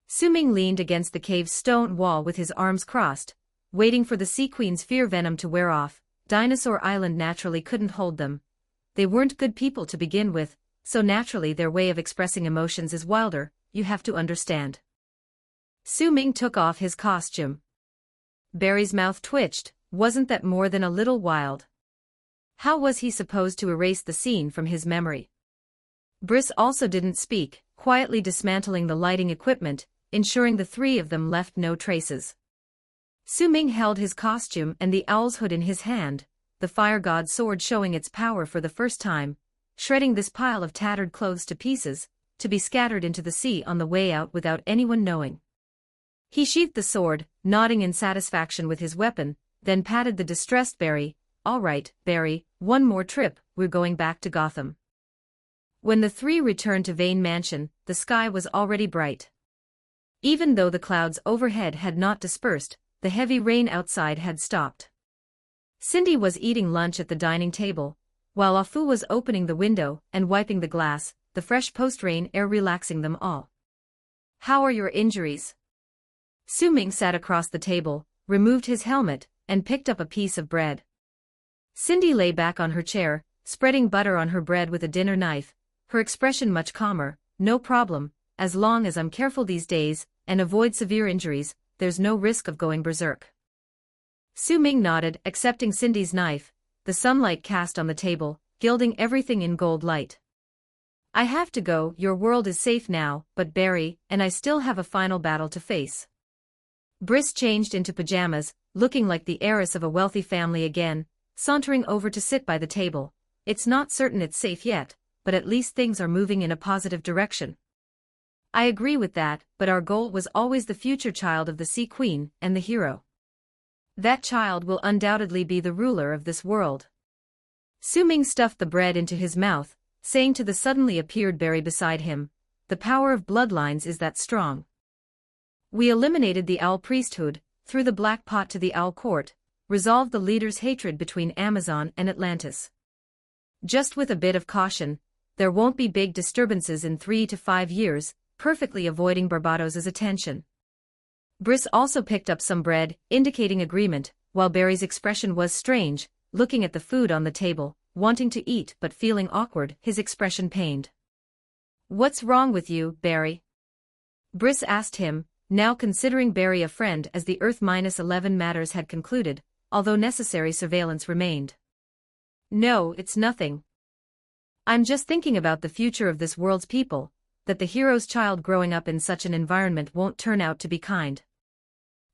Su-Ming leaned against the cave's stone wall with his arms crossed, waiting for the Sea Queen's fear venom to wear off. Dinosaur Island naturally couldn't hold them. They weren't good people to begin with, so naturally their way of expressing emotions is wilder, you have to understand. Su-Ming took off his costume. Barry's mouth twitched, wasn't that more than a little wild? How was he supposed to erase the scene from his memory? Briss also didn't speak, quietly dismantling the lighting equipment, ensuring the three of them left no traces. Su-Ming held his costume and the owl's hood in his hand, the fire god's sword showing its power for the first time, shredding this pile of tattered clothes to pieces, to be scattered into the sea on the way out without anyone knowing. He sheathed the sword, nodding in satisfaction with his weapon, then patted the distressed Barry. All right, Barry, one more trip, we're going back to Gotham. When the three returned to Vane Mansion, the sky was already bright. Even though the clouds overhead had not dispersed, the heavy rain outside had stopped. Cindy was eating lunch at the dining table, while Afu was opening the window and wiping the glass, the fresh post-rain air relaxing them all. How are your injuries? Su-Ming sat across the table, removed his helmet, and picked up a piece of bread. Cindy lay back on her chair, spreading butter on her bread with a dinner knife, her expression much calmer. No problem, as long as I'm careful these days, and avoid severe injuries, there's no risk of going berserk. Su-Ming nodded, accepting Cindy's knife, the sunlight cast on the table, gilding everything in gold light. I have to go, your world is safe now, but Barry, and I still have a final battle to face. Briss changed into pajamas, looking like the heiress of a wealthy family again, sauntering over to sit by the table. It's not certain it's safe yet, but at least things are moving in a positive direction. I agree with that, but our goal was always the future child of the Sea Queen and the hero. That child will undoubtedly be the ruler of this world. Su-Ming stuffed the bread into his mouth, saying to the suddenly appeared Barry beside him, the power of bloodlines is that strong. We eliminated the owl priesthood, threw the black pot to the owl court, resolved the leaders' hatred between Amazon and Atlantis. Just with a bit of caution, there won't be big disturbances in 3 to 5 years, perfectly avoiding Barbados's attention. Briss also picked up some bread, indicating agreement, while Barry's expression was strange, looking at the food on the table, wanting to eat but feeling awkward, his expression pained. "What's wrong with you, Barry?" Briss asked him, now considering Barry a friend as the Earth-11 matters had concluded, although necessary surveillance remained. "No, it's nothing. I'm just thinking about the future of this world's people, that the hero's child growing up in such an environment won't turn out to be kind."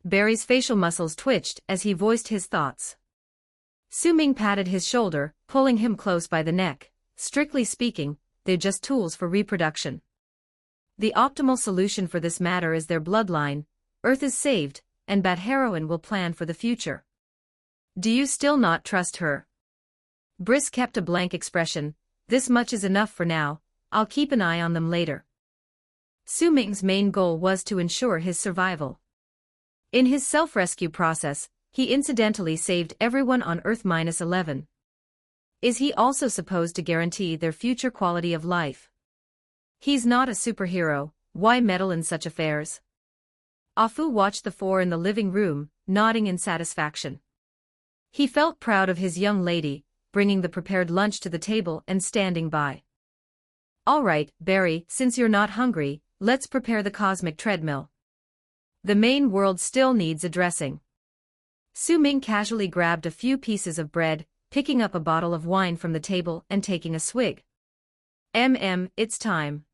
Barry's facial muscles twitched as he voiced his thoughts. Su-Ming patted his shoulder, pulling him close by the neck. "Strictly speaking, they're just tools for reproduction. The optimal solution for this matter is their bloodline. Earth is saved, and Bat Heroine will plan for the future." "Do you still not trust her?" Briss kept a blank expression. "This much is enough for now, I'll keep an eye on them later." Su-Ming's main goal was to ensure his survival. In his self-rescue process, he incidentally saved everyone on Earth-11. Is he also supposed to guarantee their future quality of life? He's not a superhero, why meddle in such affairs? Afu watched the four in the living room, nodding in satisfaction. He felt proud of his young lady, bringing the prepared lunch to the table and standing by. "All right, Barry, since you're not hungry, let's prepare the cosmic treadmill. The main world still needs addressing." Su-Ming casually grabbed a few pieces of bread, picking up a bottle of wine from the table and taking a swig. It's time.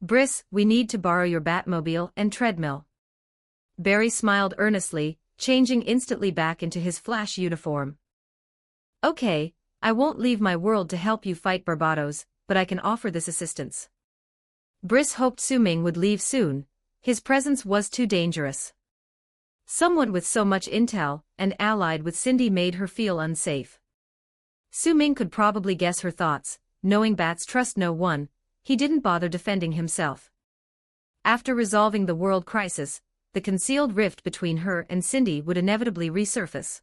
Briss, we need to borrow your Batmobile and treadmill." Barry smiled earnestly, changing instantly back into his Flash uniform. "Okay, I won't leave my world to help you fight Barbados, but I can offer this assistance." Briss hoped Su-Ming would leave soon. His presence was too dangerous. Someone with so much intel, and allied with Cindy, made her feel unsafe. Su-Ming could probably guess her thoughts. Knowing Bats trust no one, he didn't bother defending himself. After resolving the world crisis, the concealed rift between her and Cindy would inevitably resurface.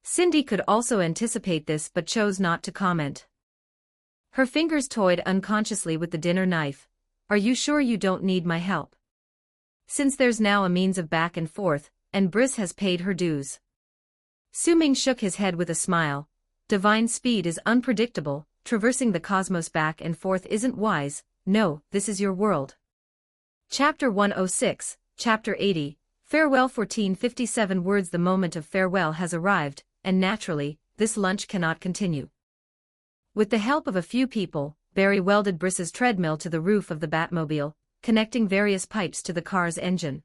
Cindy could also anticipate this but chose not to comment. Her fingers toyed unconsciously with the dinner knife. "Are you sure you don't need my help? Since there's now a means of back and forth, and Briss has paid her dues." Su-Ming shook his head with a smile. "Divine speed is unpredictable, traversing the cosmos back and forth isn't wise. No, this is your world." Chapter 106, Chapter 80, Farewell. 1457 words. The moment of farewell has arrived, and naturally, this lunch cannot continue. With the help of a few people, Barry welded Briss's treadmill to the roof of the Batmobile, connecting various pipes to the car's engine.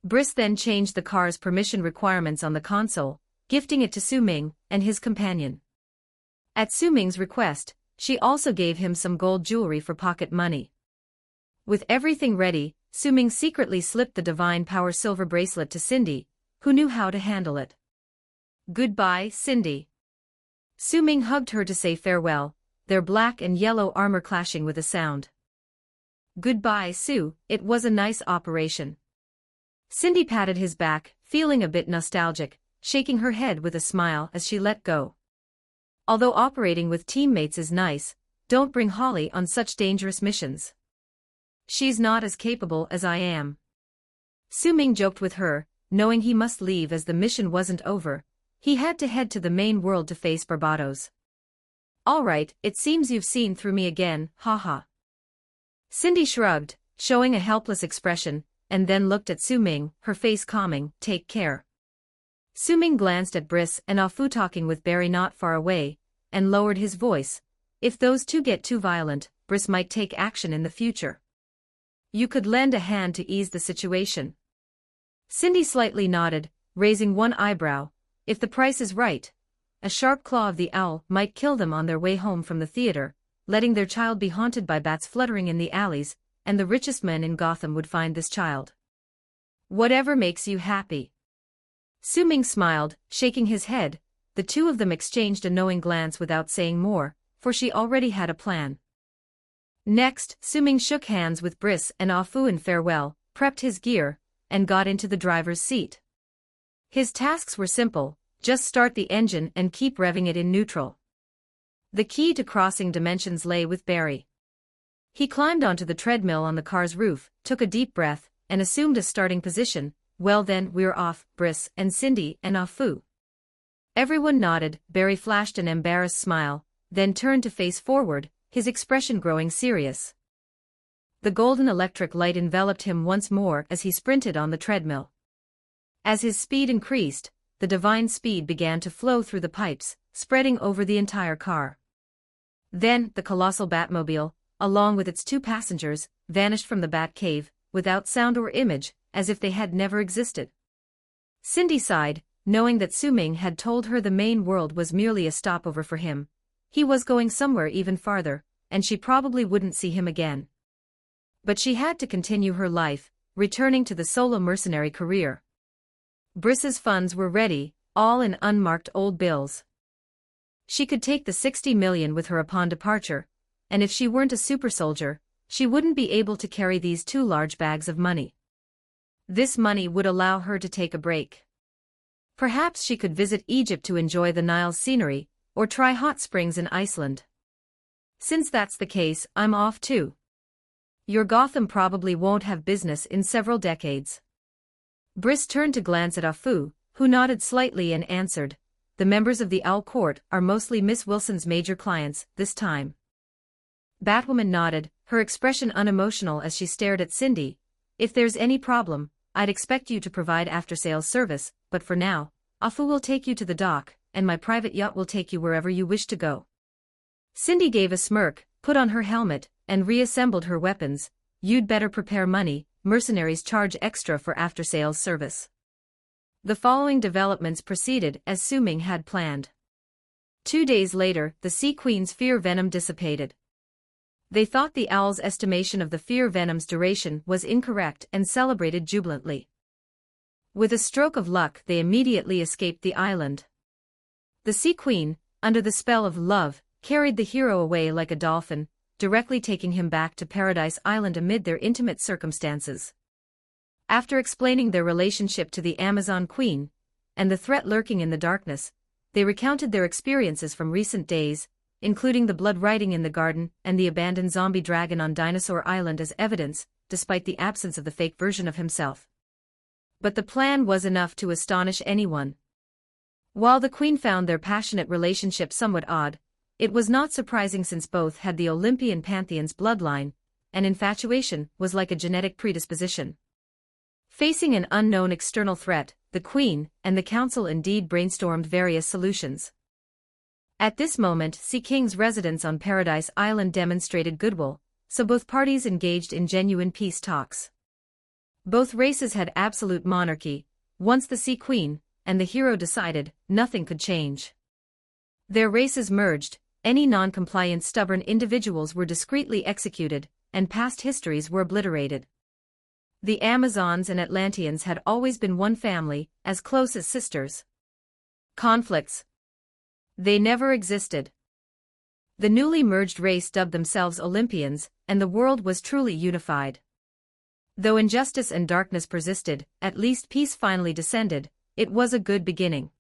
Briss then changed the car's permission requirements on the console, gifting it to Su-Ming and his companion. At Su-Ming's request, she also gave him some gold jewelry for pocket money. With everything ready, Su-Ming secretly slipped the Divine Power silver bracelet to Cindy, who knew how to handle it. "Goodbye, Cindy." Su-Ming hugged her to say farewell, their black and yellow armor clashing with a sound. "Goodbye, Sue, it was a nice operation." Cindy patted his back, feeling a bit nostalgic, shaking her head with a smile as she let go. "Although operating with teammates is nice, don't bring Holly on such dangerous missions. She's not as capable as I am." Su-Ming joked with her, knowing he must leave as the mission wasn't over. He had to head to the main world to face Barbados. "All right, it seems you've seen through me again, haha." Cindy shrugged, showing a helpless expression, and then looked at Su-Ming, her face calming. "Take care." Su-Ming glanced at Briss and Afu talking with Barry not far away, and lowered his voice. "If those two get too violent, Briss might take action in the future. You could lend a hand to ease the situation." Cindy slightly nodded, raising one eyebrow. "If the price is right. A sharp claw of the owl might kill them on their way home from the theater, letting their child be haunted by bats fluttering in the alleys, and the richest men in Gotham would find this child." "Whatever makes you happy." Su-Ming smiled, shaking his head. The two of them exchanged a knowing glance without saying more, for she already had a plan. Next, Su-Ming shook hands with Briss and Afu in farewell, prepped his gear, and got into the driver's seat. His tasks were simple: just start the engine and keep revving it in neutral. The key to crossing dimensions lay with Barry. He climbed onto the treadmill on the car's roof, took a deep breath, and assumed a starting position. Well then, we're off, Briss and Cindy and Afu. Everyone nodded. Barry flashed an embarrassed smile, then turned to face forward, his expression growing serious. The golden electric light enveloped him once more as he sprinted on the treadmill. As his speed increased, the divine speed began to flow through the pipes, spreading over the entire car. Then, the colossal Batmobile, along with its 2 passengers, vanished from the Batcave, without sound or image, as if they had never existed. Cindy sighed, knowing that Su Ming had told her the main world was merely a stopover for him. He was going somewhere even farther, and she probably wouldn't see him again. But she had to continue her life, returning to the solo mercenary career. Briss's funds were ready, all in unmarked old bills. She could take the 60 million with her upon departure, and if she weren't a super soldier, she wouldn't be able to carry these 2 large bags of money. This money would allow her to take a break. Perhaps she could visit Egypt to enjoy the Nile's scenery, or try hot springs in Iceland. Since that's the case, I'm off too. Your Gotham probably won't have business in several decades. Briss turned to glance at Afu, who nodded slightly and answered, the members of the Owl Court are mostly Miss Wilson's major clients, this time. Batwoman nodded, her expression unemotional as she stared at Cindy. If there's any problem, I'd expect you to provide after-sales service, but for now, Afu will take you to the dock, and my private yacht will take you wherever you wish to go. Cindy gave a smirk, put on her helmet, and reassembled her weapons. You'd better prepare money, mercenaries charge extra for after-sales service. The following developments proceeded as Su Ming had planned. 2 days later, the Sea Queen's fear venom dissipated. They thought the Owl's estimation of the fear venom's duration was incorrect and celebrated jubilantly. With a stroke of luck, they immediately escaped the island. The Sea Queen, under the spell of love, carried the hero away like a dolphin, directly taking him back to Paradise Island amid their intimate circumstances. After explaining their relationship to the Amazon Queen, and the threat lurking in the darkness, they recounted their experiences from recent days, including the blood writing in the garden and the abandoned zombie dragon on Dinosaur Island as evidence, despite the absence of the fake version of himself. But the plan was enough to astonish anyone. While the Queen found their passionate relationship somewhat odd, it was not surprising since both had the Olympian pantheon's bloodline, and infatuation was like a genetic predisposition. Facing an unknown external threat, the Queen and the Council indeed brainstormed various solutions. At this moment, Sea King's residence on Paradise Island demonstrated goodwill, so both parties engaged in genuine peace talks. Both races had absolute monarchy. Once the Sea Queen and the hero decided, nothing could change. Their races merged, any non-compliant stubborn individuals were discreetly executed, and past histories were obliterated. The Amazons and Atlanteans had always been one family, as close as sisters. Conflicts. They never existed. The newly merged race dubbed themselves Olympians, and the world was truly unified. Though injustice and darkness persisted, at least peace finally descended. It was a good beginning.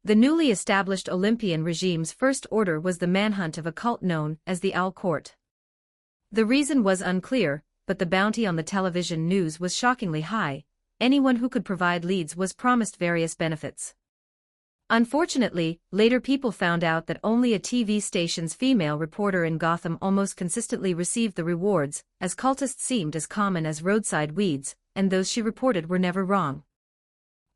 The newly established Olympian regime's first order was the manhunt of a cult known as the Owl Court. The reason was unclear, but the bounty on the television news was shockingly high. Anyone who could provide leads was promised various benefits. Unfortunately, later people found out that only a TV station's female reporter in Gotham almost consistently received the rewards, as cultists seemed as common as roadside weeds, and those she reported were never wrong.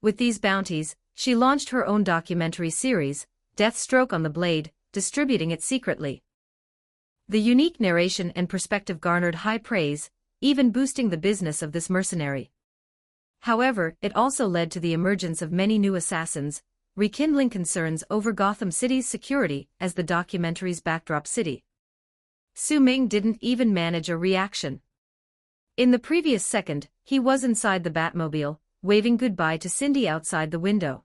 With these bounties, she launched her own documentary series, Deathstroke on the Blade, distributing it secretly. The unique narration and perspective garnered high praise, even boosting the business of this mercenary. However, it also led to the emergence of many new assassins, rekindling concerns over Gotham City's security as the documentary's backdrop city. Su Ming didn't even manage a reaction. In the previous second, he was inside the Batmobile, waving goodbye to Cindy outside the window.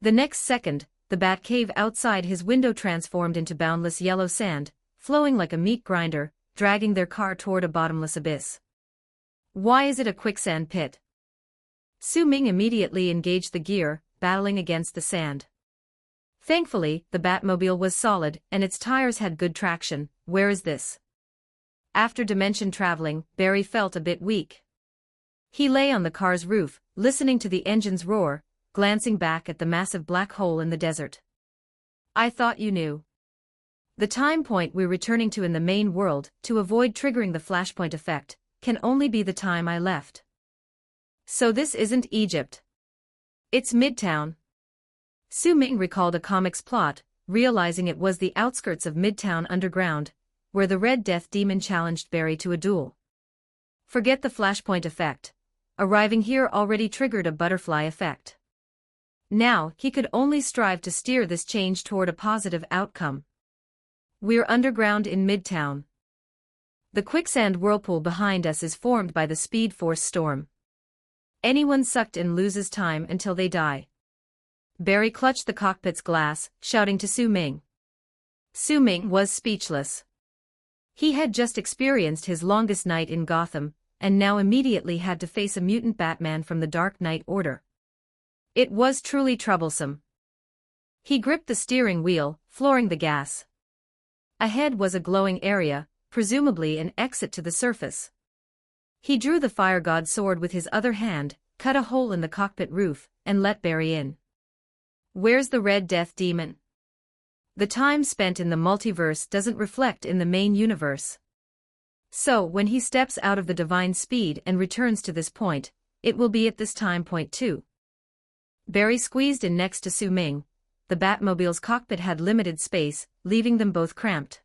The next second, the Batcave outside his window transformed into boundless yellow sand, flowing like a meat grinder, dragging their car toward a bottomless abyss. Why is it a quicksand pit? Su Ming immediately engaged the gear, battling against the sand. Thankfully, the Batmobile was solid and its tires had good traction. Where is this? After dimension traveling, Barry felt a bit weak. He lay on the car's roof, listening to the engine's roar, glancing back at the massive black hole in the desert. I thought you knew. The time point we're returning to in the main world, to avoid triggering the flashpoint effect, can only be the time I left. So this isn't Egypt. It's Midtown. Su Ming recalled a comic's plot, realizing it was the outskirts of Midtown Underground, where the Red Death Demon challenged Barry to a duel. Forget the flashpoint effect. Arriving here already triggered a butterfly effect. Now, he could only strive to steer this change toward a positive outcome. We're underground in Midtown. The quicksand whirlpool behind us is formed by the Speed Force storm. Anyone sucked in loses time until they die. Barry clutched the cockpit's glass, shouting to Su Ming. Su Ming was speechless. He had just experienced his longest night in Gotham, and now immediately had to face a mutant Batman from the Dark Knight Order. It was truly troublesome. He gripped the steering wheel, flooring the gas. Ahead was a glowing area, presumably an exit to the surface. He drew the fire god's sword with his other hand, cut a hole in the cockpit roof, and let Barry in. Where's the Red Death Demon? The time spent in the multiverse doesn't reflect in the main universe. So, when he steps out of the divine speed and returns to this point, it will be at this time point too. Barry squeezed in next to Su Ming. The Batmobile's cockpit had limited space, leaving them both cramped.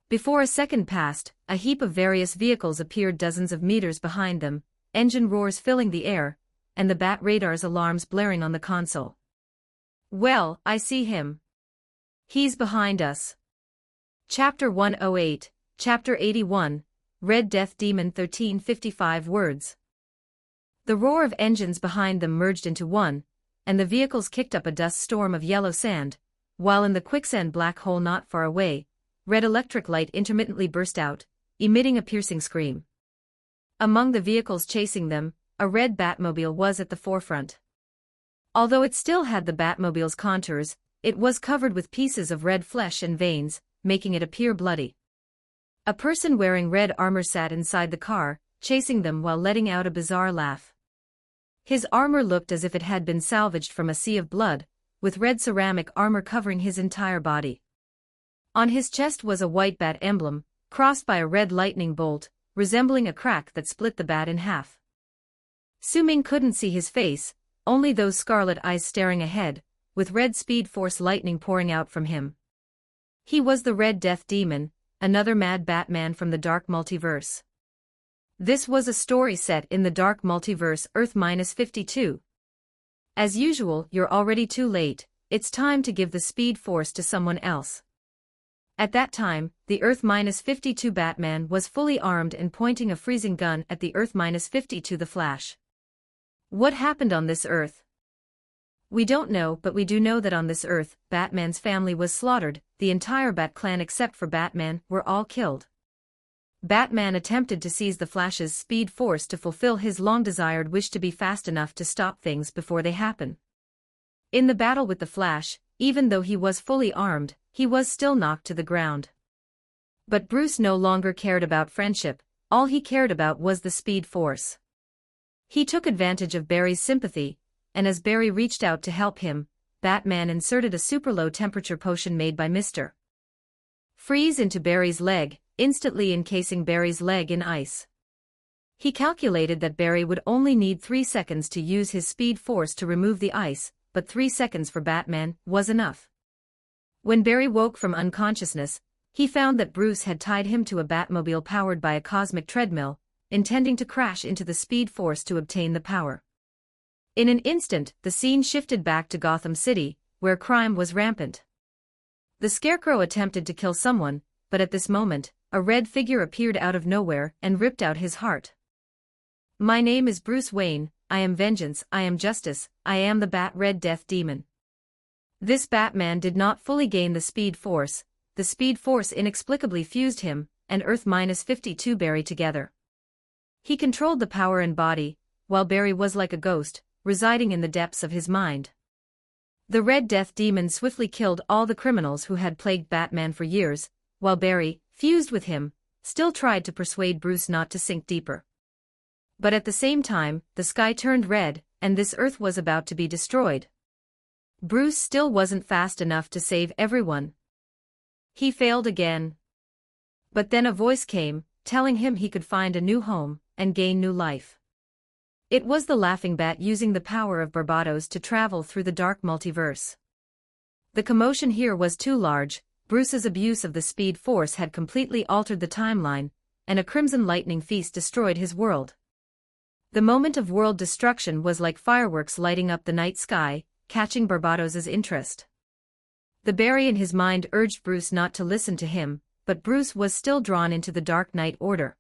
Before a second passed, a heap of various vehicles appeared dozens of meters behind them, engine roars filling the air, and the Bat radar's alarms blaring on the console. Well, I see him. He's behind us. Chapter 108, Chapter 81, Red Death Demon 1355 words. The roar of engines behind them merged into one, and the vehicles kicked up a dust storm of yellow sand, while in the quicksand black hole not far away, red electric light intermittently burst out, emitting a piercing scream. Among the vehicles chasing them, a red Batmobile was at the forefront. Although it still had the Batmobile's contours, it was covered with pieces of red flesh and veins, making it appear bloody. A person wearing red armor sat inside the car, chasing them while letting out a bizarre laugh. His armor looked as if it had been salvaged from a sea of blood, with red ceramic armor covering his entire body. On his chest was a white bat emblem, crossed by a red lightning bolt, resembling a crack that split the bat in half. Su Ming couldn't see his face, only those scarlet eyes staring ahead, with red Speed Force lightning pouring out from him. He was the Red Death Demon, another mad Batman from the Dark Multiverse. This was a story set in the Dark Multiverse Earth-52. As usual, you're already too late, it's time to give the Speed Force to someone else. At that time, the Earth-52 Batman was fully armed and pointing a freezing gun at the Earth-52 The Flash. What happened on this Earth? We don't know, but we do know that on this Earth, Batman's family was slaughtered, the entire Bat clan except for Batman were all killed. Batman attempted to seize the Flash's Speed Force to fulfill his long-desired wish to be fast enough to stop things before they happen. In the battle with the Flash, even though he was fully armed, he was still knocked to the ground. But Bruce no longer cared about friendship, all he cared about was the Speed Force. He took advantage of Barry's sympathy, and as Barry reached out to help him, Batman inserted a super-low temperature potion made by Mr. Freeze into Barry's leg, instantly encasing Barry's leg in ice. He calculated that Barry would only need 3 seconds to use his Speed Force to remove the ice, but 3 seconds for Batman was enough. When Barry woke from unconsciousness, he found that Bruce had tied him to a Batmobile powered by a cosmic treadmill, intending to crash into the Speed Force to obtain the power. In an instant, the scene shifted back to Gotham City, where crime was rampant. The Scarecrow attempted to kill someone, but at this moment, a red figure appeared out of nowhere and ripped out his heart. My name is Bruce Wayne, I am vengeance, I am justice, I am the Red Death Demon. This Batman did not fully gain the Speed Force, the Speed Force inexplicably fused him and Earth-52 Barry together. He controlled the power and body, while Barry was like a ghost, residing in the depths of his mind. The Red Death demon swiftly killed all the criminals who had plagued Batman for years, while Barry, fused with him, still tried to persuade Bruce not to sink deeper. But at the same time, the sky turned red, and this Earth was about to be destroyed. Bruce still wasn't fast enough to save everyone. He failed again. But then a voice came, telling him he could find a new home and gain new life. It was the Laughing Bat using the power of Barbados to travel through the dark multiverse. The commotion here was too large. Bruce's abuse of the Speed Force had completely altered the timeline, and a crimson lightning feast destroyed his world. The moment of world destruction was like fireworks lighting up the night sky, catching Barbados's interest. The Barry in his mind urged Bruce not to listen to him, but Bruce was still drawn into the Dark Knight Order.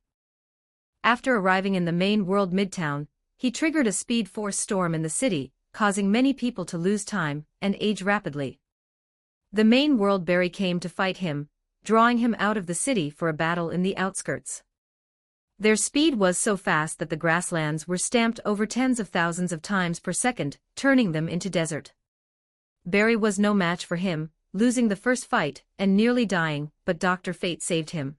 After arriving in the main world Midtown, he triggered a Speed Force storm in the city, causing many people to lose time and age rapidly. The main world Barry came to fight him, drawing him out of the city for a battle in the outskirts. Their speed was so fast that the grasslands were stamped over tens of thousands of times per second, turning them into desert. Barry was no match for him, losing the first fight and nearly dying, but Dr. Fate saved him.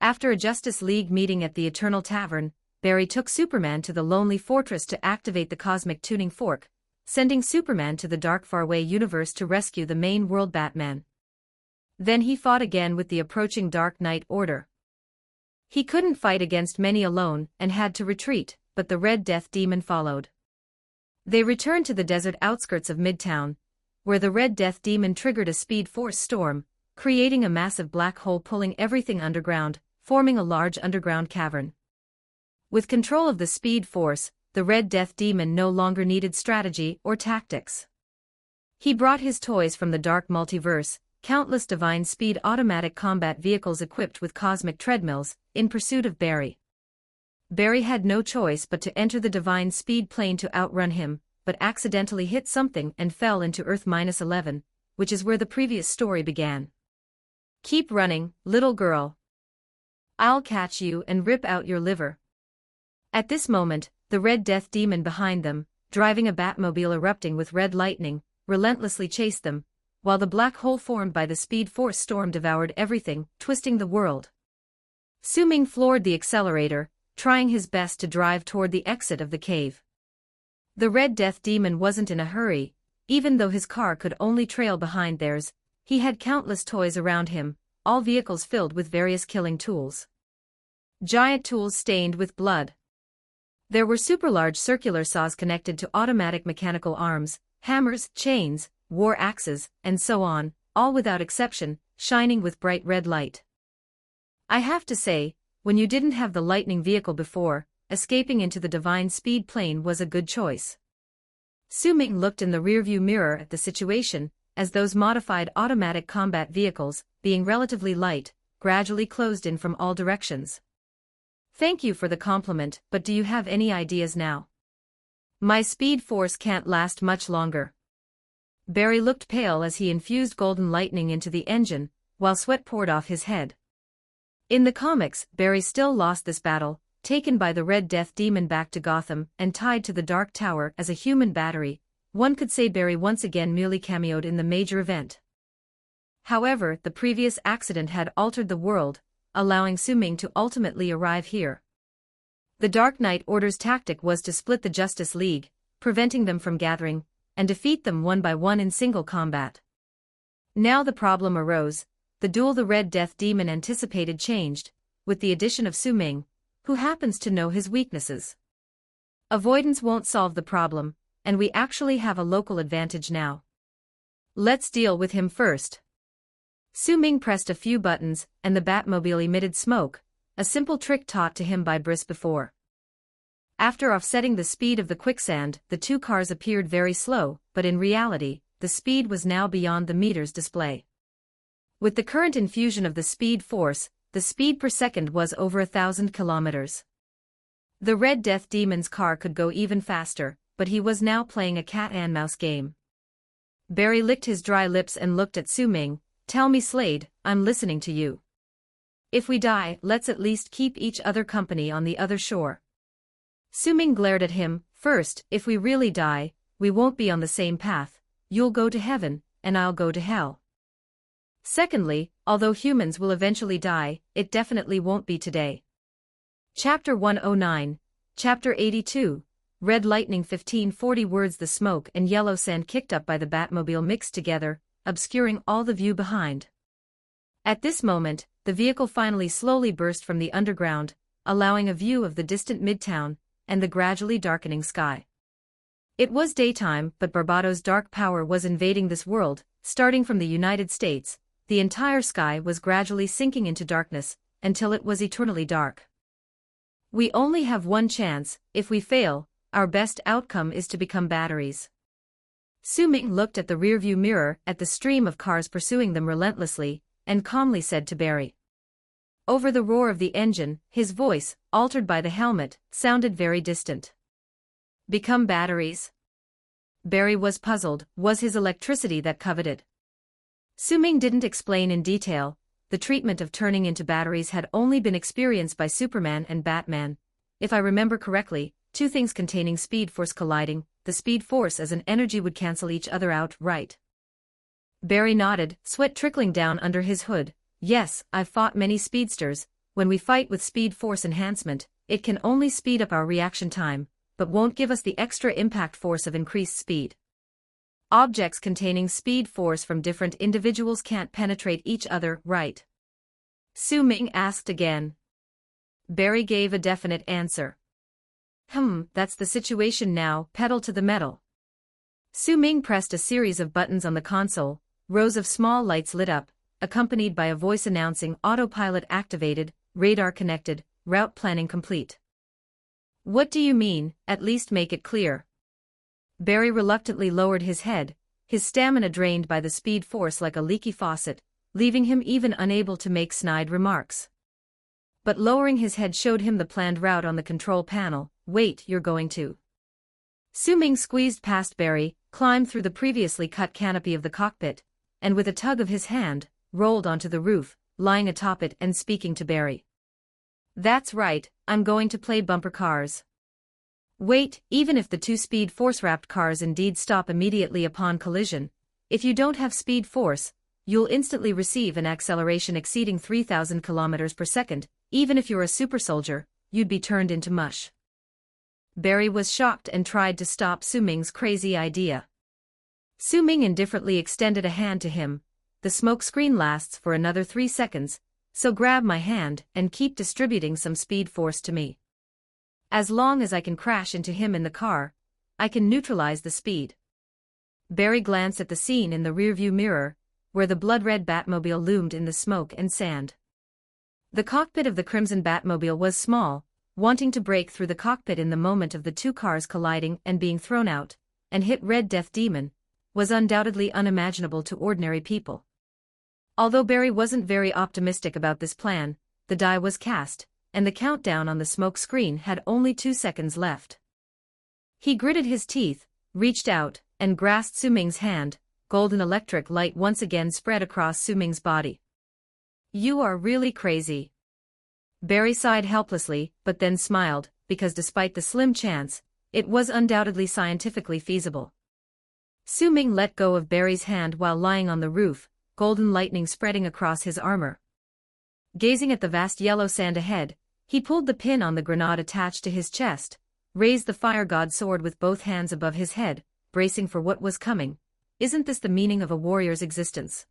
After a Justice League meeting at the Eternal Tavern, Barry took Superman to the Lonely Fortress to activate the Cosmic Tuning Fork, sending Superman to the dark faraway universe to rescue the main world Batman. Then he fought again with the approaching Dark Knight Order. He couldn't fight against many alone and had to retreat, but the Red Death demon followed. They returned to the desert outskirts of Midtown, where the Red Death demon triggered a Speed Force storm, creating a massive black hole pulling everything underground, forming a large underground cavern. With control of the Speed Force, the Red Death demon no longer needed strategy or tactics. He brought his toys from the dark multiverse, countless divine speed automatic combat vehicles equipped with cosmic treadmills, in pursuit of Barry. Barry had no choice but to enter the divine speed plane to outrun him, but accidentally hit something and fell into Earth-11, which is where the previous story began. "Keep running, little girl. I'll catch you and rip out your liver." At this moment, the Red Death demon behind them, driving a Batmobile erupting with red lightning, relentlessly chased them, while the black hole formed by the Speed Force storm devoured everything, twisting the world. Su-Ming floored the accelerator, trying his best to drive toward the exit of the cave. The Red Death demon wasn't in a hurry, even though his car could only trail behind theirs. He had countless toys around him, all vehicles filled with various killing tools. Giant tools stained with blood. There were super-large circular saws connected to automatic mechanical arms, hammers, chains, war axes, and so on, all without exception, shining with bright red light. I have to say, when you didn't have the lightning vehicle before, escaping into the divine speed plane was a good choice. Su-Ming looked in the rearview mirror at the situation, as those modified automatic combat vehicles, being relatively light, gradually closed in from all directions. "Thank you for the compliment, but do you have any ideas now? My Speed Force can't last much longer." Barry looked pale as he infused golden lightning into the engine, while sweat poured off his head. In the comics, Barry still lost this battle, taken by the Red Death demon back to Gotham and tied to the Dark Tower as a human battery. One could say Barry once again merely cameoed in the major event. However, the previous accident had altered the world, allowing Su-Ming to ultimately arrive here. The Dark Knight Order's tactic was to split the Justice League, preventing them from gathering, and defeat them one by one in single combat. Now the problem arose. The duel the Red Death demon anticipated changed, with the addition of Su-Ming, who happens to know his weaknesses. Avoidance won't solve the problem, and we actually have a local advantage now. Let's deal with him first. Su-Ming pressed a few buttons, and the Batmobile emitted smoke, a simple trick taught to him by Briss before. After offsetting the speed of the quicksand, the two cars appeared very slow, but in reality, the speed was now beyond the meter's display. With the current infusion of the Speed Force, the speed per second was over 1,000 kilometers. The Red Death demon's car could go even faster, but he was now playing a cat-and-mouse game. Barry licked his dry lips and looked at Su-Ming. "Tell me, Slade, I'm listening to you. If we die, let's at least keep each other company on the other shore." Su-Ming glared at him. "First, if we really die, we won't be on the same path. you'll go to heaven, and I'll go to hell. Secondly, although humans will eventually die, it definitely won't be today. Chapter 109, Chapter 82, Red Lightning 1540 words. The smoke and yellow sand kicked up by the Batmobile mixed together, obscuring all the view behind. At this moment, the vehicle finally slowly burst from the underground, allowing a view of the distant Midtown and the gradually darkening sky. It was daytime, but Barbados' dark power was invading this world. Starting from the United States, the entire sky was gradually sinking into darkness, until it was eternally dark. We only have one chance. If we fail, our best outcome is to become batteries. Su Ming looked at the rearview mirror, at the stream of cars pursuing them relentlessly, and calmly said to Barry. Over the roar of the engine, his voice, altered by the helmet, sounded very distant. Become batteries? Barry was puzzled. Was his electricity that coveted? Su Ming didn't explain in detail. The treatment of turning into batteries had only been experienced by Superman and Batman. If I remember correctly, two things containing speed force colliding, the speed force as an energy would cancel each other out, right? Barry nodded, sweat trickling down under his hood. Yes, I've fought many speedsters. When we fight with speed force enhancement, it can only speed up our reaction time, but won't give us the extra impact force of increased speed. Objects containing speed force from different individuals can't penetrate each other, right? Su Ming asked again. Barry gave a definite answer. That's the situation now, pedal to the metal. Su Ming pressed a series of buttons on the console. Rows of small lights lit up, accompanied by a voice announcing autopilot activated, radar connected, route planning complete. What do you mean? At least make it clear. Barry reluctantly lowered his head, his stamina drained by the speed force like a leaky faucet, leaving him even unable to make snide remarks. But lowering his head showed him the planned route on the control panel. Wait, you're going to? Su Ming squeezed past Barry, climbed through the previously cut canopy of the cockpit, and with a tug of his hand, rolled onto the roof, lying atop it and speaking to Barry. That's right, I'm going to play bumper cars. Wait, even if the two speed force-wrapped cars indeed stop immediately upon collision, if you don't have speed force, you'll instantly receive an acceleration exceeding 3,000 kilometers per second. Even if you're a super soldier, you'd be turned into mush. Barry was shocked and tried to stop Su Ming's crazy idea. Su Ming indifferently extended a hand to him. The smoke screen lasts for another 3 seconds, so grab my hand and keep distributing some speed force to me. As long as I can crash into him in the car, I can neutralize the speed. Barry glanced at the scene in the rearview mirror, where the blood-red Batmobile loomed in the smoke and sand. The cockpit of the crimson Batmobile was small. Wanting to break through the cockpit in the moment of the two cars colliding and being thrown out, and hit Red Death Demon, was undoubtedly unimaginable to ordinary people. Although Barry wasn't very optimistic about this plan, the die was cast, and the countdown on the smoke screen had only 2 seconds left. He gritted his teeth, reached out, and grasped Su Ming's hand. Golden electric light once again spread across Su Ming's body. You are really crazy. Barry sighed helplessly, but then smiled, because despite the slim chance, it was undoubtedly scientifically feasible. Su Ming let go of Barry's hand while lying on the roof, golden lightning spreading across his armor. Gazing at the vast yellow sand ahead, he pulled the pin on the grenade attached to his chest, raised the fire god sword with both hands above his head, bracing for what was coming. Isn't this the meaning of a warrior's existence?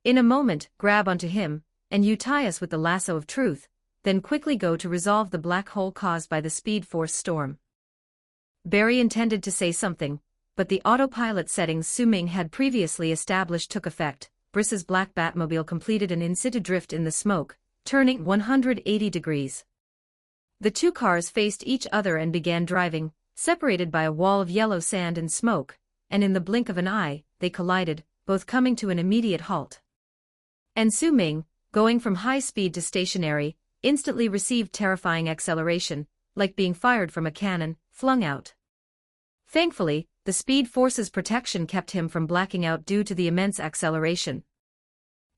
In a moment, grab onto him, and you tie us with the lasso of truth, then quickly go to resolve the black hole caused by the speed force storm. Barry intended to say something, but the autopilot settings Su Ming had previously established took effect. Briss's black Batmobile completed an in situ drift in the smoke, turning 180 degrees. The two cars faced each other and began driving, separated by a wall of yellow sand and smoke, and in the blink of an eye, they collided, both coming to an immediate halt. And Su Ming, going from high speed to stationary, instantly received terrifying acceleration, like being fired from a cannon, flung out. Thankfully, the speed force's protection kept him from blacking out due to the immense acceleration.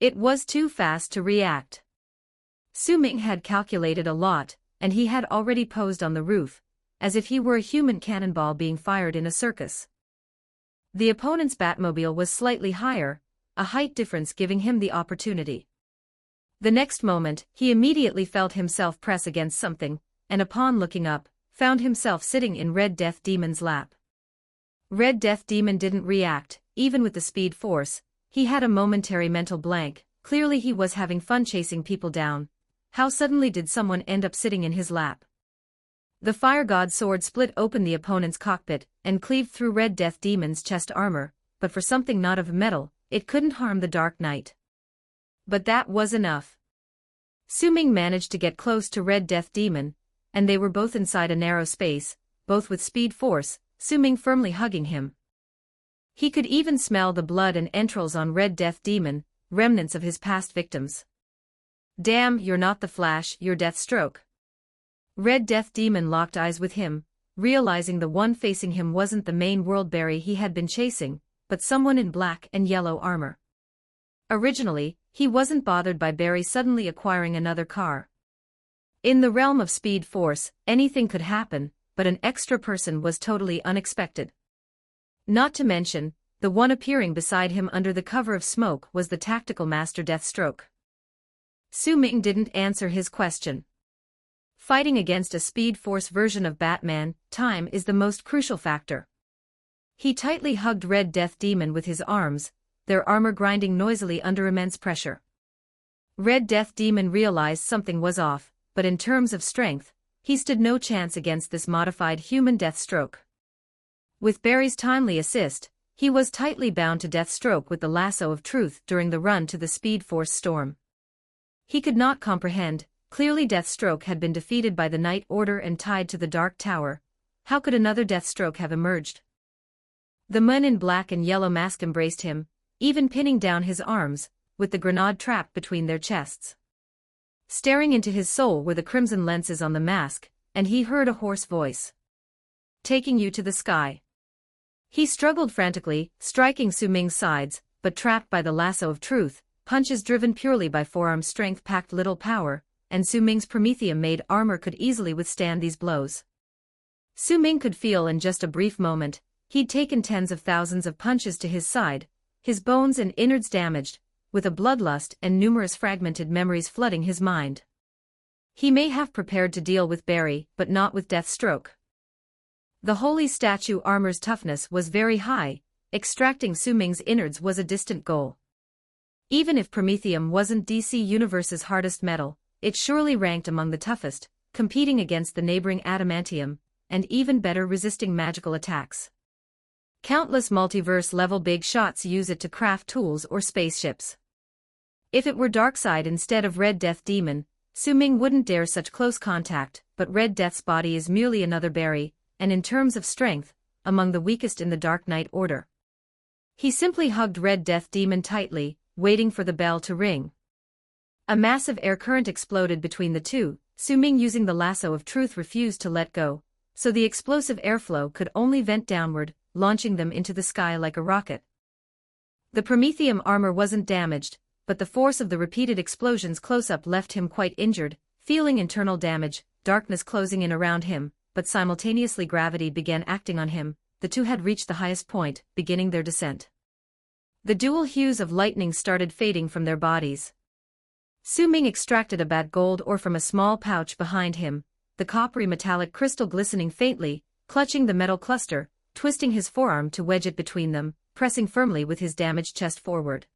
It was too fast to react. Su Ming had calculated a lot, and he had already posed on the roof, as if he were a human cannonball being fired in a circus. The opponent's Batmobile was slightly higher, a height difference giving him the opportunity. The next moment, he immediately felt himself press against something, and upon looking up, found himself sitting in Red Death Demon's lap. Red Death Demon didn't react, even with the speed force. He had a momentary mental blank. Clearly he was having fun chasing people down. How suddenly did someone end up sitting in his lap? The Fire God's sword split open the opponent's cockpit and cleaved through Red Death Demon's chest armor, but for something not of metal, it couldn't harm the Dark Knight. But that was enough. Su Ming managed to get close to Red Death Demon, and they were both inside a narrow space, both with speed force, Su Ming firmly hugging him. He could even smell the blood and entrails on Red Death Demon, remnants of his past victims. Damn, you're not the Flash, you're Deathstroke. Red Death Demon locked eyes with him, realizing the one facing him wasn't the main world Barry he had been chasing, but someone in black and yellow armor. Originally, he wasn't bothered by Barry suddenly acquiring another car. In the realm of speed force, anything could happen, but an extra person was totally unexpected. Not to mention, the one appearing beside him under the cover of smoke was the tactical master Deathstroke. Su Ming didn't answer his question. Fighting against a speed force version of Batman, time is the most crucial factor. He tightly hugged Red Death Demon with his arms, their armor grinding noisily under immense pressure. Red Death Demon realized something was off, but in terms of strength, he stood no chance against this modified human Deathstroke. With Barry's timely assist, he was tightly bound to Deathstroke with the lasso of truth during the run to the Speed Force storm. He could not comprehend. Clearly Deathstroke had been defeated by the Night Order and tied to the Dark Tower. How could another Deathstroke have emerged? The men in black and yellow mask embraced him, even pinning down his arms, with the grenade trapped between their chests. Staring into his soul were the crimson lenses on the mask, and he heard a hoarse voice. Taking you to the sky. He struggled frantically, striking Su Ming's sides, but trapped by the lasso of truth, punches driven purely by forearm strength packed little power, and Su Ming's Prometheum-made armor could easily withstand these blows. Su Ming could feel in just a brief moment, he'd taken tens of thousands of punches to his side, his bones and innards damaged, with a bloodlust and numerous fragmented memories flooding his mind. He may have prepared to deal with Barry, but not with Deathstroke. The holy statue armor's toughness was very high, extracting Su Ming's innards was a distant goal. Even if Prometheum wasn't DC Universe's hardest metal, it surely ranked among the toughest, competing against the neighboring adamantium, and even better resisting magical attacks. Countless multiverse-level big shots use it to craft tools or spaceships. If it were Darkseid instead of Red Death Demon, Su Ming wouldn't dare such close contact, but Red Death's body is merely another Barry, and in terms of strength, among the weakest in the Dark Knight Order. He simply hugged Red Death Demon tightly, waiting for the bell to ring. A massive air current exploded between the two. Su Ming, using the lasso of truth, refused to let go, so the explosive airflow could only vent downward, launching them into the sky like a rocket. The Prometheum armor wasn't damaged, but the force of the repeated explosions close-up left him quite injured, feeling internal damage, darkness closing in around him, but simultaneously gravity began acting on him. The two had reached the highest point, beginning their descent. The dual hues of lightning started fading from their bodies. Su Ming extracted a bat gold ore from a small pouch behind him, the coppery metallic crystal glistening faintly, clutching the metal cluster, twisting his forearm to wedge it between them, pressing firmly with his damaged chest forward.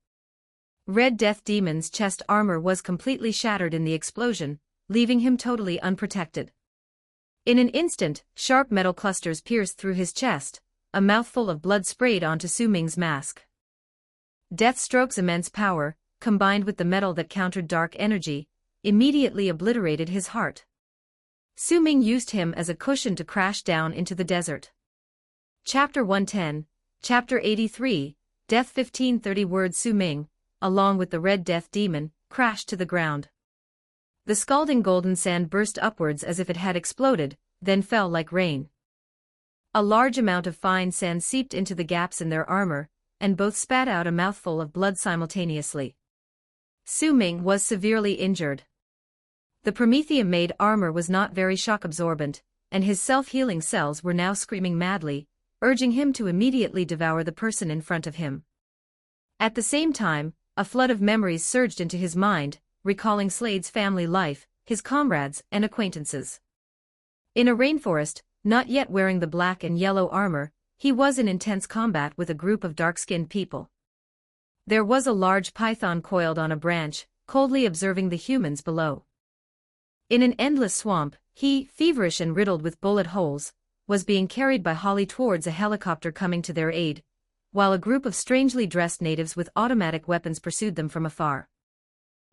Red Death Demon's chest armor was completely shattered in the explosion, leaving him totally unprotected. In an instant, sharp metal clusters pierced through his chest, a mouthful of blood sprayed onto Su Ming's mask. Deathstroke's immense power, combined with the metal that countered dark energy, immediately obliterated his heart. Su Ming used him as a cushion to crash down into the desert. Chapter 110, Chapter 83, Death 1530 Word Su Ming, along with the Red Death Demon, crashed to the ground. The scalding golden sand burst upwards as if it had exploded, then fell like rain. A large amount of fine sand seeped into the gaps in their armor, and both spat out a mouthful of blood simultaneously. Su Ming was severely injured. The Prometheum-made armor was not very shock-absorbent, and his self-healing cells were now screaming madly, urging him to immediately devour the person in front of him. At the same time, a flood of memories surged into his mind, recalling Slade's family life, his comrades and acquaintances. In a rainforest, not yet wearing the black and yellow armor, he was in intense combat with a group of dark-skinned people. There was a large python coiled on a branch, coldly observing the humans below. In an endless swamp, he, feverish and riddled with bullet holes, was being carried by Holly towards a helicopter coming to their aid, while a group of strangely dressed natives with automatic weapons pursued them from afar.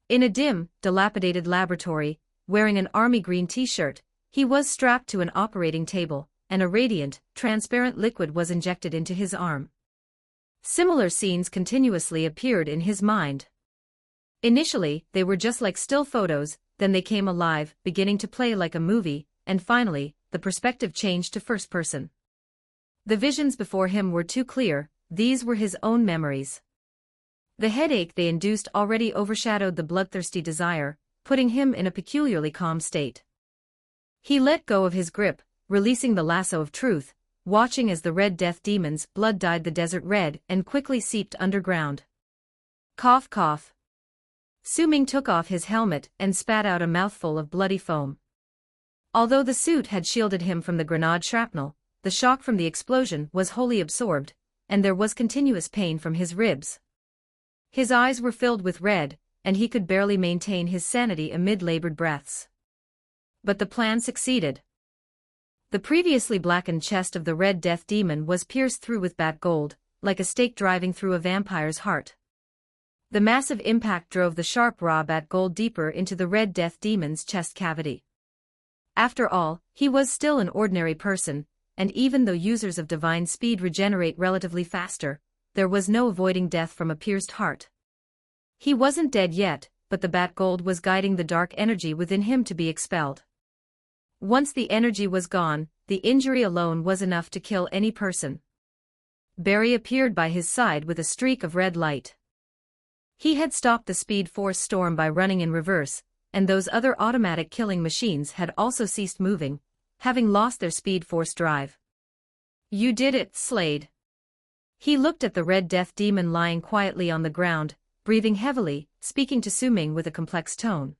In a dim, dilapidated laboratory, wearing an army green t-shirt, he was strapped to an operating table, and a radiant, transparent liquid was injected into his arm. Similar scenes continuously appeared in his mind. Initially, they were just like still photos, then they came alive, beginning to play like a movie, and finally, the perspective changed to first person. The visions before him were too clear, these were his own memories. The headache they induced already overshadowed the bloodthirsty desire, putting him in a peculiarly calm state. He let go of his grip, releasing the lasso of truth, watching as the Red Death Demon's blood dyed the desert red and quickly seeped underground. Cough cough. Su-Ming took off his helmet and spat out a mouthful of bloody foam. Although the suit had shielded him from the grenade shrapnel, the shock from the explosion was wholly absorbed, and there was continuous pain from his ribs. His eyes were filled with red, and he could barely maintain his sanity amid labored breaths. But the plan succeeded. The previously blackened chest of the Red Death Demon was pierced through with bat gold, like a stake driving through a vampire's heart. The massive impact drove the sharp raw bat gold deeper into the Red Death Demon's chest cavity. After all, he was still an ordinary person, and even though users of divine speed regenerate relatively faster, there was no avoiding death from a pierced heart. He wasn't dead yet, but the bat gold was guiding the dark energy within him to be expelled. Once the energy was gone, the injury alone was enough to kill any person. Barry appeared by his side with a streak of red light. He had stopped the Speed Force storm by running in reverse, and those other automatic killing machines had also ceased moving, having lost their Speed Force drive. "You did it, Slade." He looked at the Red Death Demon lying quietly on the ground, breathing heavily, speaking to Su-Ming with a complex tone.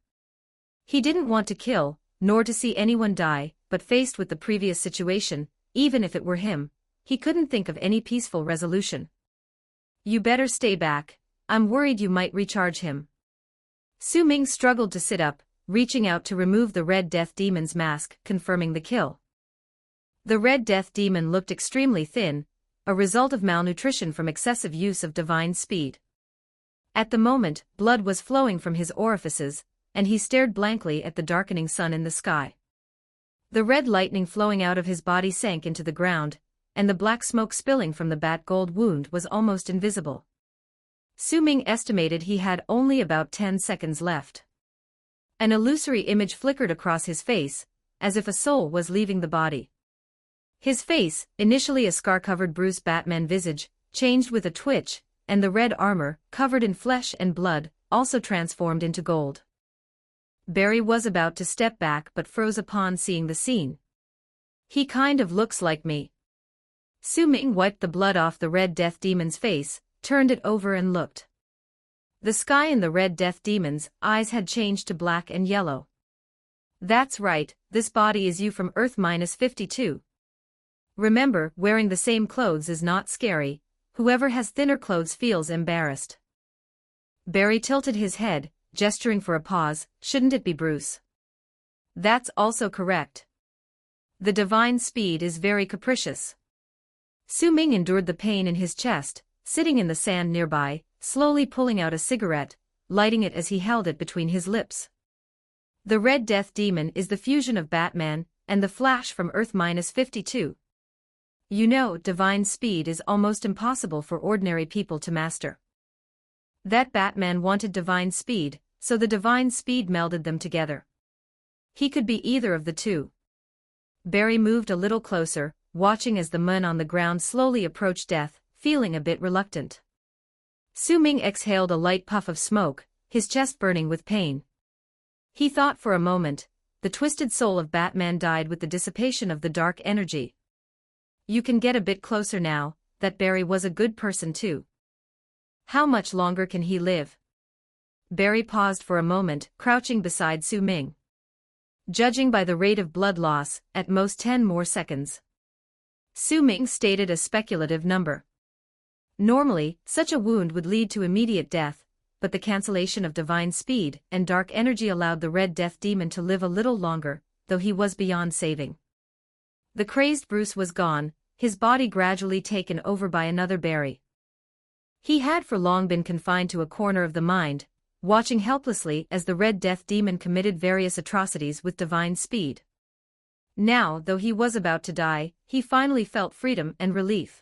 He didn't want to kill, nor to see anyone die, but faced with the previous situation, even if it were him, he couldn't think of any peaceful resolution. "You better stay back, I'm worried you might recharge him." Su-Ming struggled to sit up, reaching out to remove the Red Death Demon's mask, confirming the kill. The Red Death Demon looked extremely thin, a result of malnutrition from excessive use of divine speed. At the moment, blood was flowing from his orifices, and he stared blankly at the darkening sun in the sky. The red lightning flowing out of his body sank into the ground, and the black smoke spilling from the bat gold wound was almost invisible. Su-Ming estimated he had only about 10 seconds left. An illusory image flickered across his face, as if a soul was leaving the body. His face, initially a scar-covered bruised Batman visage, changed with a twitch, and the red armor, covered in flesh and blood, also transformed into gold. Barry was about to step back but froze upon seeing the scene. "He kind of looks like me." Su-Ming wiped the blood off the Red Death Demon's face, turned it over and looked. The sky in the Red Death Demon's eyes had changed to black and yellow. "That's right, this body is you from Earth-52. Remember, wearing the same clothes is not scary, whoever has thinner clothes feels embarrassed." Barry tilted his head, gesturing for a pause. "Shouldn't it be Bruce?" "That's also correct. The divine speed is very capricious." Su-Ming endured the pain in his chest, sitting in the sand nearby, slowly pulling out a cigarette, lighting it as he held it between his lips. "The Red Death Demon is the fusion of Batman and the Flash from Earth-52. You know, divine speed is almost impossible for ordinary people to master. That Batman wanted divine speed, so the divine speed melded them together. He could be either of the two." Barry moved a little closer, watching as the man on the ground slowly approached death, feeling a bit reluctant. Su-Ming exhaled a light puff of smoke, his chest burning with pain. He thought for a moment. The twisted soul of Batman died with the dissipation of the dark energy. You can get a bit closer now, that Barry was a good person too. How much longer can he live? Barry paused for a moment, crouching beside Su Ming. Judging by the rate of blood loss, at most 10 more seconds. Su Ming stated a speculative number. Normally, such a wound would lead to immediate death, but the cancellation of divine speed and dark energy allowed the Red Death Demon to live a little longer, though he was beyond saving. The crazed Bruce was gone, his body gradually taken over by another Barry. He had for long been confined to a corner of the mind, watching helplessly as the Red Death Demon committed various atrocities with divine speed. Now, though he was about to die, he finally felt freedom and relief.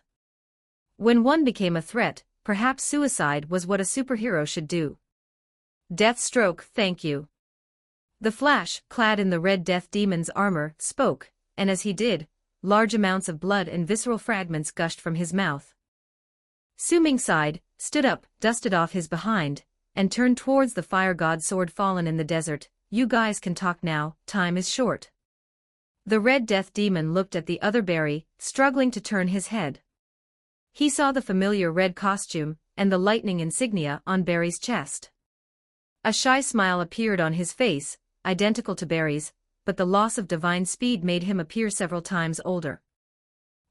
When one became a threat, perhaps suicide was what a superhero should do. Deathstroke, thank you. The Flash, clad in the Red Death Demon's armor, spoke, and as he did, large amounts of blood and visceral fragments gushed from his mouth. Su Ming sighed, stood up, dusted off his behind, and turned towards the fire god sword fallen in the desert. You guys can talk now, time is short. The Red Death Demon looked at the other Barry, struggling to turn his head. He saw the familiar red costume and the lightning insignia on Barry's chest. A shy smile appeared on his face, identical to Barry's, but the loss of divine speed made him appear several times older.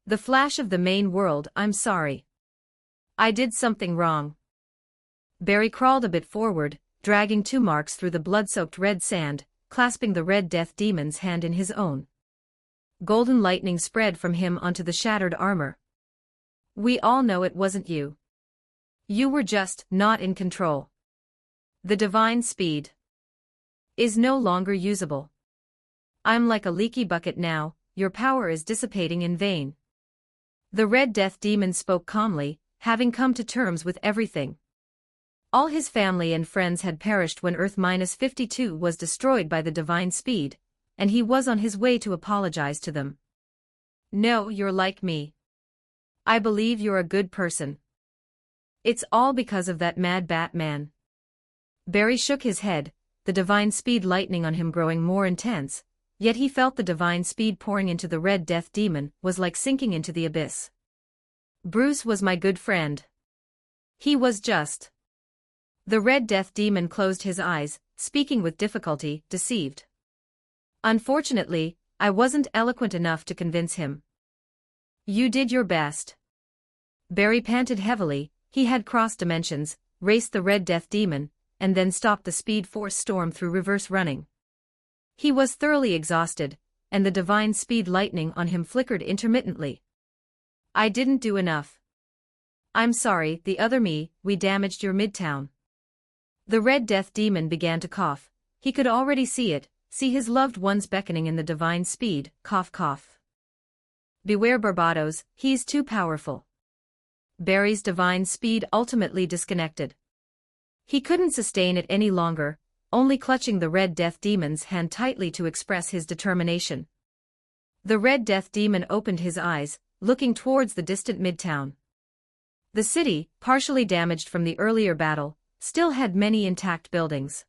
The Flash of the main world, I'm sorry. I did something wrong. Barry crawled a bit forward, dragging 2 marks through the blood-soaked red sand, clasping the Red Death Demon's hand in his own. Golden lightning spread from him onto the shattered armor. We all know it wasn't you. You were just not in control. The divine speed is no longer usable. I'm like a leaky bucket now, your power is dissipating in vain. The Red Death Demon spoke calmly, having come to terms with everything. All his family and friends had perished when Earth-52 was destroyed by the divine speed, and he was on his way to apologize to them. No, you're like me. I believe you're a good person. It's all because of that mad Batman. Barry shook his head, the divine speed lightning on him growing more intense, yet he felt the divine speed pouring into the Red Death Demon was like sinking into the abyss. Bruce was my good friend. He was just. The Red Death Demon closed his eyes, speaking with difficulty, deceived. Unfortunately, I wasn't eloquent enough to convince him. You did your best. Barry panted heavily. He had crossed dimensions, raced the Red Death Demon, and then stopped the Speed Force storm through reverse running. He was thoroughly exhausted, and the divine speed lightning on him flickered intermittently. I didn't do enough. I'm sorry, the other me, we damaged your midtown. The Red Death Demon began to cough. He could already see it, see his loved ones beckoning in the divine speed, cough cough. Beware Barbados, he's too powerful. Barry's divine speed ultimately disconnected. He couldn't sustain it any longer, only clutching the Red Death Demon's hand tightly to express his determination. The Red Death Demon opened his eyes, looking towards the distant midtown. The city, partially damaged from the earlier battle, still had many intact buildings.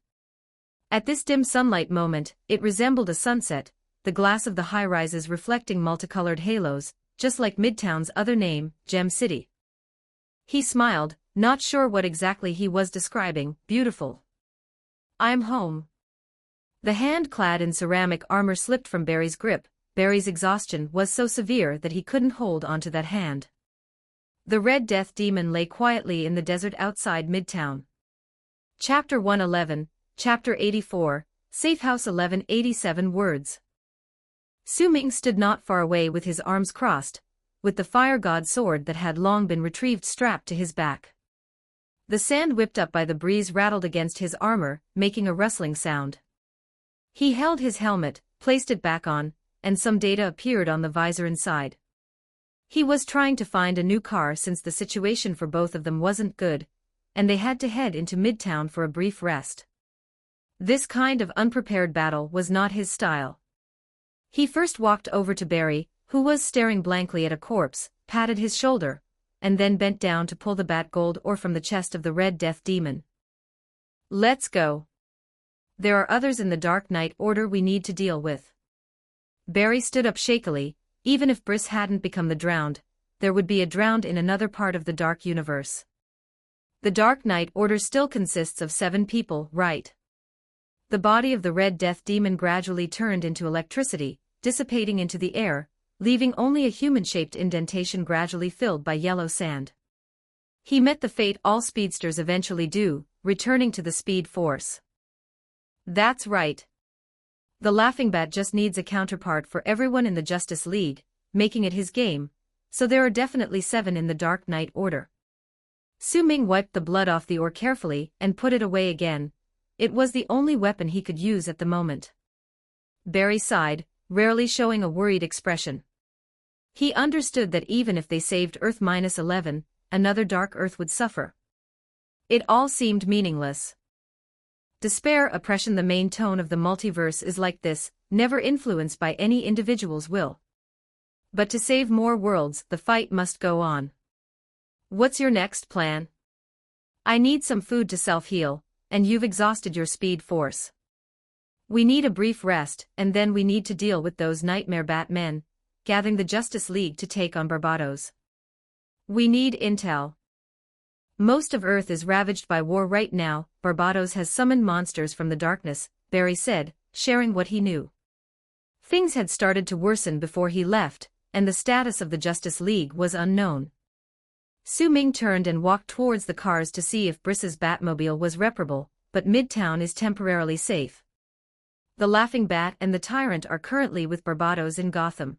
At this dim sunlight moment, it resembled a sunset, the glass of the high-rises reflecting multicolored halos, just like Midtown's other name, Gem City. He smiled, not sure what exactly he was describing. Beautiful. I'm home. The hand clad in ceramic armor slipped from Barry's grip. Barry's exhaustion was so severe that he couldn't hold onto that hand. The Red Death Demon lay quietly in the desert outside Midtown. Chapter 111, Chapter 84, Safe House 1187 words. Su Ming stood not far away with his arms crossed, with the fire god's sword that had long been retrieved strapped to his back. The sand whipped up by the breeze rattled against his armor, making a rustling sound. He held his helmet, placed it back on, and some data appeared on the visor inside. He was trying to find a new car since the situation for both of them wasn't good, and they had to head into Midtown for a brief rest. This kind of unprepared battle was not his style. He first walked over to Barry, who was staring blankly at a corpse, patted his shoulder, and then bent down to pull the bat gold ore from the chest of the Red Death Demon. Let's go. There are others in the Dark Knight Order we need to deal with. Barry stood up shakily, even if Briss hadn't become the drowned, there would be a drowned in another part of the Dark Universe. The Dark Knight Order still consists of 7 people, right? The body of the Red Death Demon gradually turned into electricity, dissipating into the air, leaving only a human-shaped indentation gradually filled by yellow sand. He met the fate all speedsters eventually do, returning to the Speed Force. That's right. The Laughing Bat just needs a counterpart for everyone in the Justice League, making it his game, so there are definitely 7 in the Dark Knight Order. Su Ming wiped the blood off the oar carefully and put it away again. It was the only weapon he could use at the moment. Barry sighed, rarely showing a worried expression. He understood that even if they saved Earth-11, another Dark Earth would suffer. It all seemed meaningless. Despair, oppression. The main tone of the multiverse is like this, never influenced by any individual's will. But to save more worlds, the fight must go on. What's your next plan? I need some food to self-heal, and you've exhausted your Speed Force. We need a brief rest, and then we need to deal with those Nightmare Batmen, gathering the Justice League to take on Barbados. We need intel. Most of Earth is ravaged by war right now. Barbados has summoned monsters from the darkness, Barry said, sharing what he knew. Things had started to worsen before he left, and the status of the Justice League was unknown. Su Ming turned and walked towards the cars to see if Briss's Batmobile was reparable, but Midtown is temporarily safe. The Laughing Bat and the Tyrant are currently with Barbados in Gotham.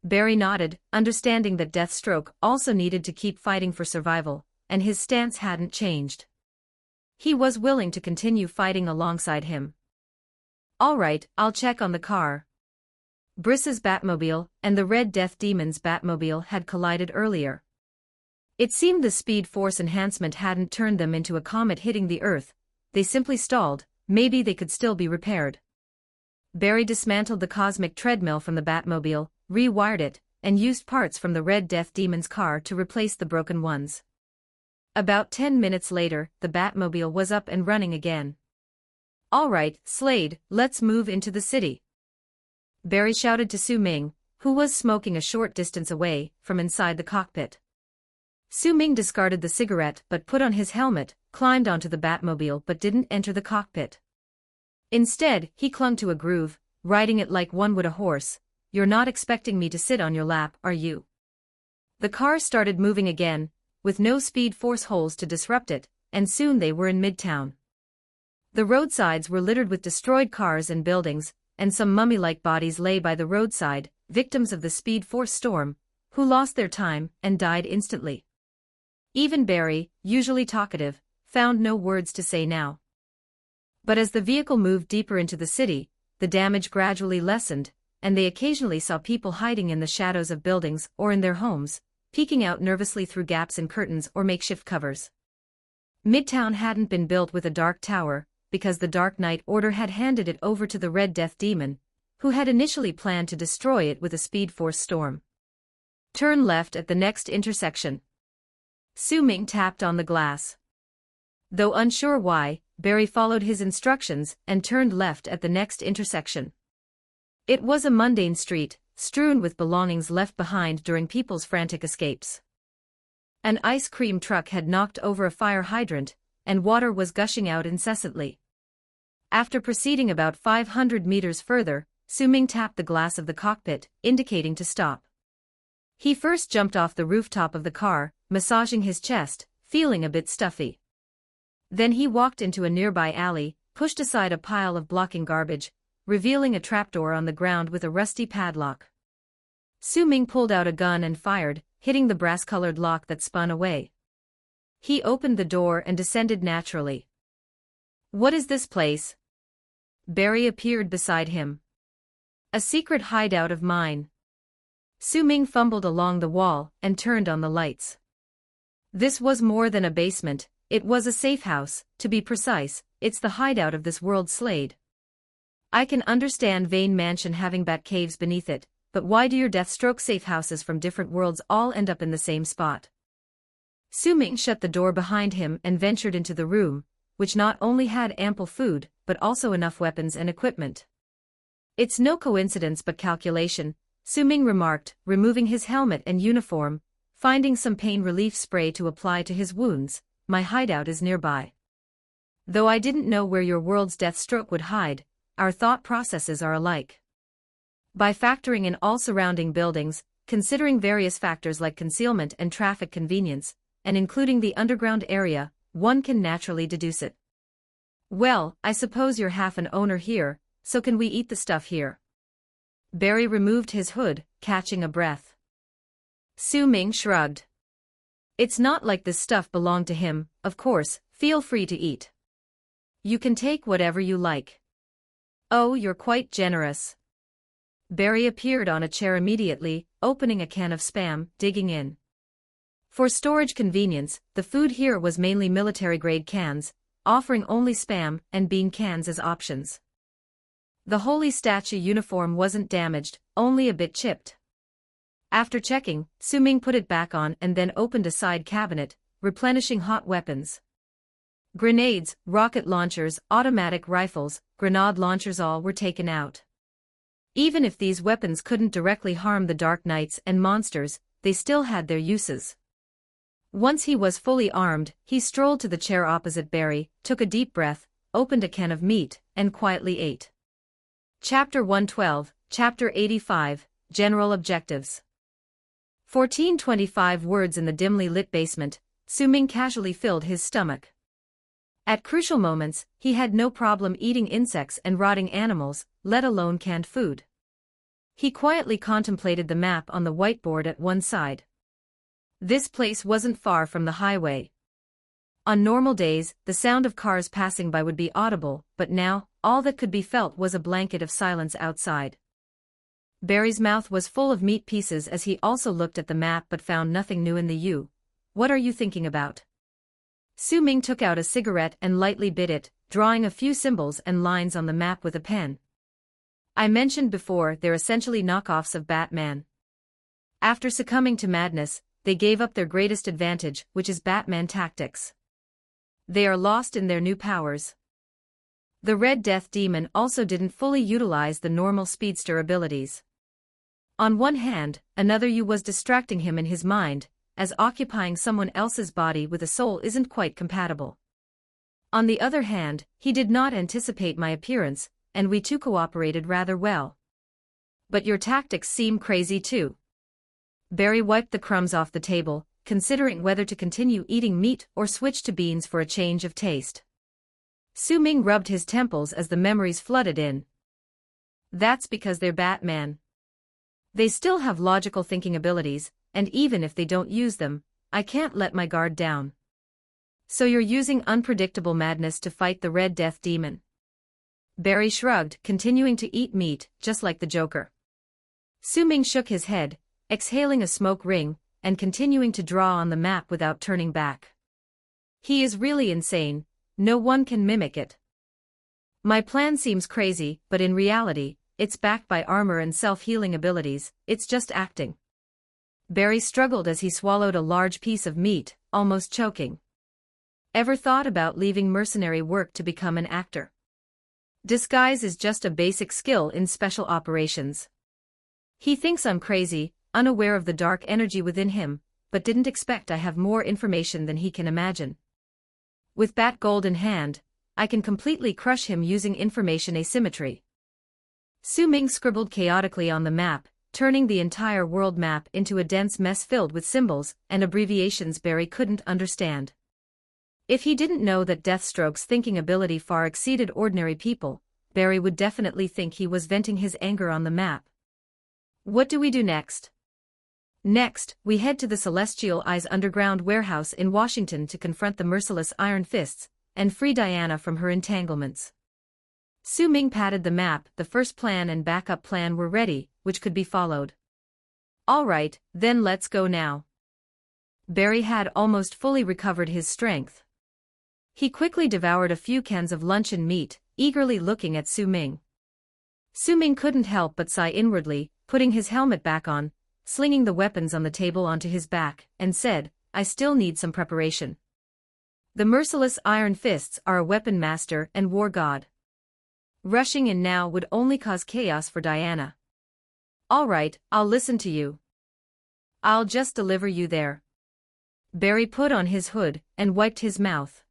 Barry nodded, understanding that Deathstroke also needed to keep fighting for survival, and his stance hadn't changed. He was willing to continue fighting alongside him. All right, I'll check on the car. Briss's Batmobile and the Red Death Demon's Batmobile had collided earlier. It seemed the Speed Force enhancement hadn't turned them into a comet hitting the Earth. They simply stalled. Maybe they could still be repaired. Barry dismantled the cosmic treadmill from the Batmobile, rewired it, and used parts from the Red Death Demon's car to replace the broken ones. About 10 minutes later, the Batmobile was up and running again. All right, Slade, let's move into the city. Barry shouted to Su Ming, who was smoking a short distance away, from inside the cockpit. Su Ming discarded the cigarette but put on his helmet, climbed onto the Batmobile but didn't enter the cockpit. Instead, he clung to a groove, riding it like one would a horse. You're not expecting me to sit on your lap, are you? The car started moving again, with no Speed Force holes to disrupt it, and soon they were in Midtown. The roadsides were littered with destroyed cars and buildings, and some mummy-like bodies lay by the roadside, victims of the Speed Force storm, who lost their time and died instantly. Even Barry, usually talkative, found no words to say now. But as the vehicle moved deeper into the city, the damage gradually lessened, and they occasionally saw people hiding in the shadows of buildings or in their homes, peeking out nervously through gaps in curtains or makeshift covers. Midtown hadn't been built with a dark tower, because the Dark Knight Order had handed it over to the Red Death Demon, who had initially planned to destroy it with a Speed Force storm. Turn left at the next intersection. Su Ming tapped on the glass. Though unsure why, Barry followed his instructions and turned left at the next intersection. It was a mundane street, strewn with belongings left behind during people's frantic escapes. An ice cream truck had knocked over a fire hydrant, and water was gushing out incessantly. After proceeding about 500 meters further, Su Ming tapped the glass of the cockpit, indicating to stop. He first jumped off the rooftop of the car, massaging his chest, feeling a bit stuffy. Then he walked into a nearby alley, pushed aside a pile of blocking garbage, revealing a trapdoor on the ground with a rusty padlock. Su Ming pulled out a gun and fired, hitting the brass-colored lock that spun away. He opened the door and descended naturally. What is this place? Barry appeared beside him. A secret hideout of mine. Su Ming fumbled along the wall and turned on the lights. This was more than a basement, it was a safe house, to be precise. It's the hideout of this world's Slade. I can understand Vane Mansion having bat caves beneath it, but why do your Deathstroke safe houses from different worlds all end up in the same spot? Su Ming shut the door behind him and ventured into the room, which not only had ample food, but also enough weapons and equipment. It's no coincidence but calculation, Su Ming remarked, removing his helmet and uniform, finding some pain relief spray to apply to his wounds. My hideout is nearby. Though I didn't know where your world's Deathstroke would hide, our thought processes are alike. By factoring in all surrounding buildings, considering various factors like concealment and traffic convenience, and including the underground area, one can naturally deduce it. Well, I suppose you're half an owner here, so can we eat the stuff here? Barry removed his hood, catching a breath. Su Ming shrugged. It's not like this stuff belonged to him, of course, feel free to eat. You can take whatever you like. Oh, you're quite generous. Barry appeared on a chair immediately, opening a can of Spam, digging in. For storage convenience, the food here was mainly military-grade cans, offering only Spam and bean cans as options. The holy statue uniform wasn't damaged, only a bit chipped. After checking, Su Ming put it back on and then opened a side cabinet, replenishing hot weapons. Grenades, rocket launchers, automatic rifles, grenade launchers, all were taken out. Even if these weapons couldn't directly harm the Dark Knights and monsters, they still had their uses. Once he was fully armed, he strolled to the chair opposite Barry, took a deep breath, opened a can of meat, and quietly ate. Chapter 112, Chapter 85, General Objectives. 1425 words in the dimly lit basement. Su Ming casually filled his stomach. At crucial moments, he had no problem eating insects and rotting animals, let alone canned food. He quietly contemplated the map on the whiteboard at one side. This place wasn't far from the highway. On normal days, the sound of cars passing by would be audible, but now, all that could be felt was a blanket of silence outside. Barry's mouth was full of meat pieces as he also looked at the map but found nothing new in the U. What are you thinking about? Su Ming took out a cigarette and lightly bit it, drawing a few symbols and lines on the map with a pen. I mentioned before, they're essentially knockoffs of Batman. After succumbing to madness, they gave up their greatest advantage, which is Batman tactics. They are lost in their new powers. The Red Death Demon also didn't fully utilize the normal speedster abilities. On one hand, another you was distracting him in his mind, as occupying someone else's body with a soul isn't quite compatible. On the other hand, he did not anticipate my appearance, and we two cooperated rather well. But your tactics seem crazy too. Barry wiped the crumbs off the table, considering whether to continue eating meat or switch to beans for a change of taste. Su Ming rubbed his temples as the memories flooded in. That's because they're Batman. They still have logical thinking abilities, and even if they don't use them, I can't let my guard down. So you're using unpredictable madness to fight the Red Death Demon? Barry shrugged, continuing to eat meat, just like the Joker. Su Ming shook his head, exhaling a smoke ring, and continuing to draw on the map without turning back. He is really insane, no one can mimic it. My plan seems crazy, but in reality, it's backed by armor and self-healing abilities, it's just acting. Barry struggled as he swallowed a large piece of meat, almost choking. Ever thought about leaving mercenary work to become an actor? Disguise is just a basic skill in special operations. He thinks I'm crazy, unaware of the dark energy within him, but didn't expect I have more information than he can imagine. With Bat Gold in hand, I can completely crush him using information asymmetry. Su Ming scribbled chaotically on the map, turning the entire world map into a dense mess filled with symbols and abbreviations Barry couldn't understand. If he didn't know that Deathstroke's thinking ability far exceeded ordinary people, Barry would definitely think he was venting his anger on the map. What do we do next? Next, we head to the Celestial Eyes underground warehouse in Washington to confront the merciless Iron Fists and free Diana from her entanglements. Su Ming patted the map. The first plan and backup plan were ready, which could be followed. All right, then let's go now. Barry had almost fully recovered his strength. He quickly devoured a few cans of luncheon meat, eagerly looking at Su Ming. Su Ming couldn't help but sigh inwardly, putting his helmet back on, slinging the weapons on the table onto his back, and said, I still need some preparation. The merciless Iron Fists are a weapon master and war god. Rushing in now would only cause chaos for Diana. All right, I'll listen to you. I'll just deliver you there. Barry put on his hood and wiped his mouth.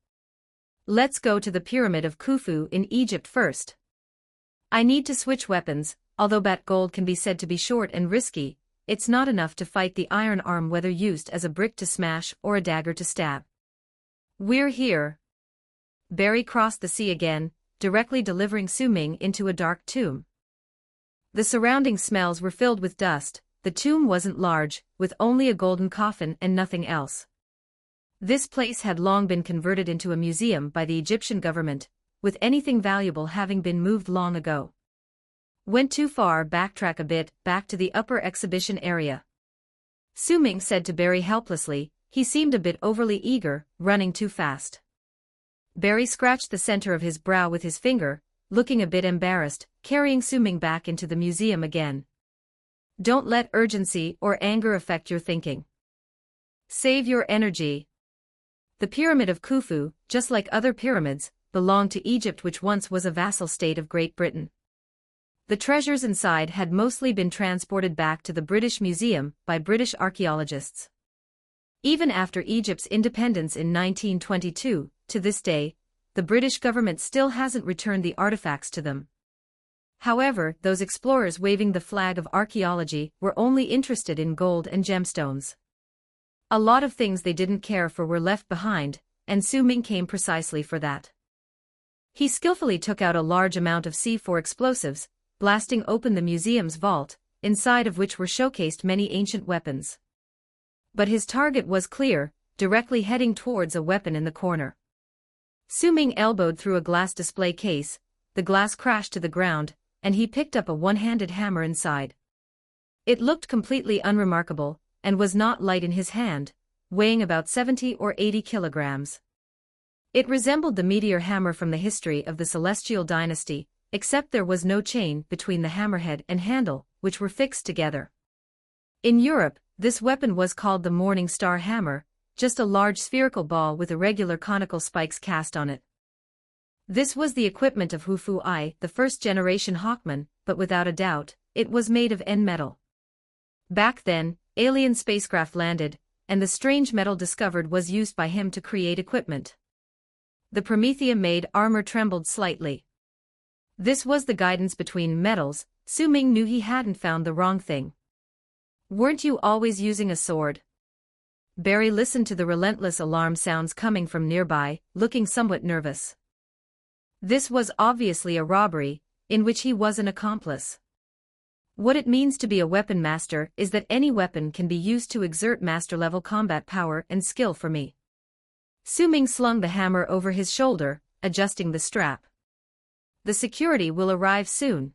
Let's go to the Pyramid of Khufu in Egypt first. I need to switch weapons. Although bat gold can be said to be short and risky, it's not enough to fight the iron arm whether used as a brick to smash or a dagger to stab. We're here. Barry crossed the sea again, directly delivering Su Ming into a dark tomb. The surrounding smells were filled with dust. The tomb wasn't large, with only a golden coffin and nothing else. This place had long been converted into a museum by the Egyptian government, with anything valuable having been moved long ago. Went too far, backtrack a bit, back to the upper exhibition area. Su Ming said to Barry helplessly. He seemed a bit overly eager, running too fast. Barry scratched the center of his brow with his finger, looking a bit embarrassed, carrying Su Ming back into the museum again. Don't let urgency or anger affect your thinking. Save your energy. The Pyramid of Khufu, just like other pyramids, belonged to Egypt, which once was a vassal state of Great Britain. The treasures inside had mostly been transported back to the British Museum by British archaeologists. Even after Egypt's independence in 1922, to this day, the British government still hasn't returned the artifacts to them. However, those explorers waving the flag of archaeology were only interested in gold and gemstones. A lot of things they didn't care for were left behind, and Su Ming came precisely for that. He skillfully took out a large amount of C4 explosives, blasting open the museum's vault, inside of which were showcased many ancient weapons. But his target was clear, directly heading towards a weapon in the corner. Su Ming elbowed through a glass display case, the glass crashed to the ground, and he picked up a one-handed hammer inside. It looked completely unremarkable, and was not light in his hand, weighing about 70 or 80 kilograms. It resembled the meteor hammer from the history of the Celestial Dynasty, except there was no chain between the hammerhead and handle, which were fixed together. In Europe, this weapon was called the Morning Star Hammer, just a large spherical ball with irregular conical spikes cast on it. This was the equipment of Hufu I, the first-generation Hawkman, but without a doubt, it was made of N metal. Back then, alien spacecraft landed, and the strange metal discovered was used by him to create equipment. The Prometheum-made armor trembled slightly. This was the guidance between metals. Su Ming knew he hadn't found the wrong thing. Weren't you always using a sword? Barry listened to the relentless alarm sounds coming from nearby, looking somewhat nervous. This was obviously a robbery, in which he was an accomplice. What it means to be a weapon master is that any weapon can be used to exert master-level combat power and skill for me. Su Ming slung the hammer over his shoulder, adjusting the strap. The security will arrive soon.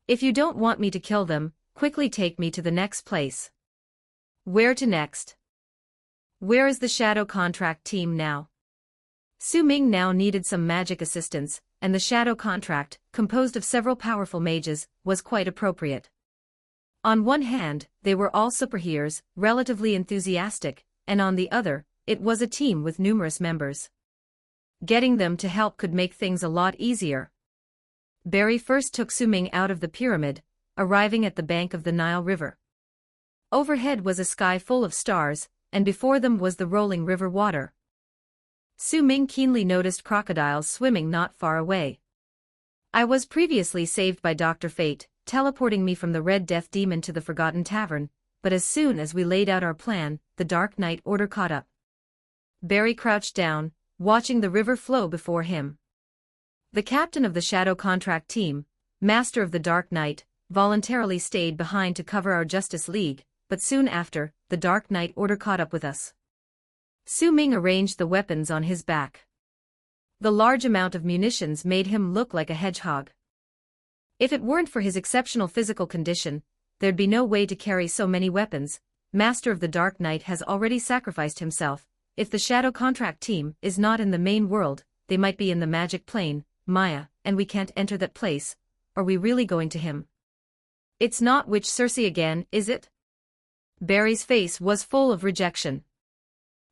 If you don't want me to kill them, quickly take me to the next place. Where to next? Where is the shadow contract team now? Su Ming now needed some magic assistance, and the shadow contract, composed of several powerful mages, was quite appropriate. On one hand, they were all superheroes, relatively enthusiastic, and on the other, it was a team with numerous members. Getting them to help could make things a lot easier. Barry first took Su Ming out of the pyramid, arriving at the bank of the Nile River. Overhead was a sky full of stars, and before them was the rolling river water. Su Ming keenly noticed crocodiles swimming not far away. I was previously saved by Dr. Fate, teleporting me from the Red Death Demon to the Forgotten Tavern, but as soon as we laid out our plan, the Dark Knight Order caught up. Barry crouched down, watching the river flow before him. The captain of the Shadow Contract team, Master of the Dark Knight, voluntarily stayed behind to cover our Justice League, but soon after, the Dark Knight Order caught up with us. Su Ming arranged the weapons on his back. The large amount of munitions made him look like a hedgehog. If it weren't for his exceptional physical condition, there'd be no way to carry so many weapons. Master of the Dark Knight has already sacrificed himself. If the Shadow Contract team is not in the main world, they might be in the magic plane, Maya, and we can't enter that place. Are we really going to him? It's not Witch Circe again, is it? Barry's face was full of rejection.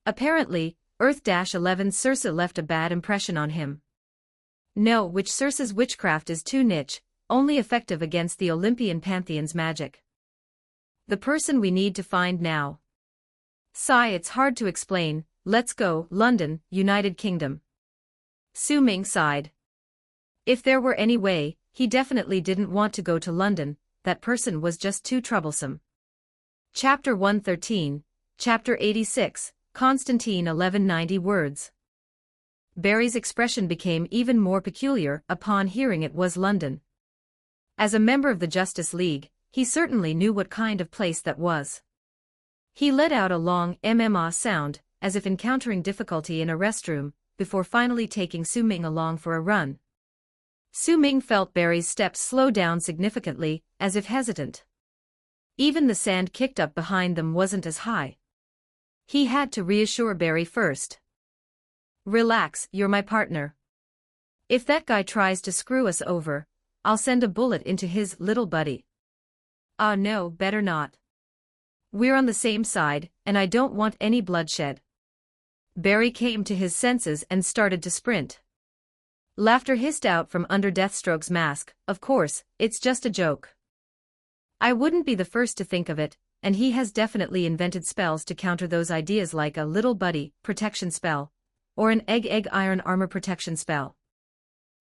Apparently, Earth-11 Circe left a bad impression on him. No, Witch Circe's witchcraft is too niche, only effective against the Olympian pantheon's magic. The person we need to find now. Sigh, it's hard to explain. Let's go. London, United Kingdom. Su Ming sighed. If there were any way, he definitely didn't want to go to London. That person was just too troublesome. Chapter 113, Chapter 86, Constantine 1190 words. Barry's expression became even more peculiar upon hearing it was London. As a member of the Justice League, he certainly knew what kind of place that was. He let out a long mma sound, as if encountering difficulty in a restroom, before finally taking Su Ming along for a run. Su Ming felt Barry's steps slow down significantly, as if hesitant. Even the sand kicked up behind them wasn't as high. He had to reassure Barry first. Relax, you're my partner. If that guy tries to screw us over, I'll send a bullet into his little buddy. Ah no, better not. We're on the same side, and I don't want any bloodshed. Barry came to his senses and started to sprint. Laughter hissed out from under Deathstroke's mask. Of course, it's just a joke. I wouldn't be the first to think of it, and he has definitely invented spells to counter those ideas, like a little buddy protection spell, or an egg iron armor protection spell.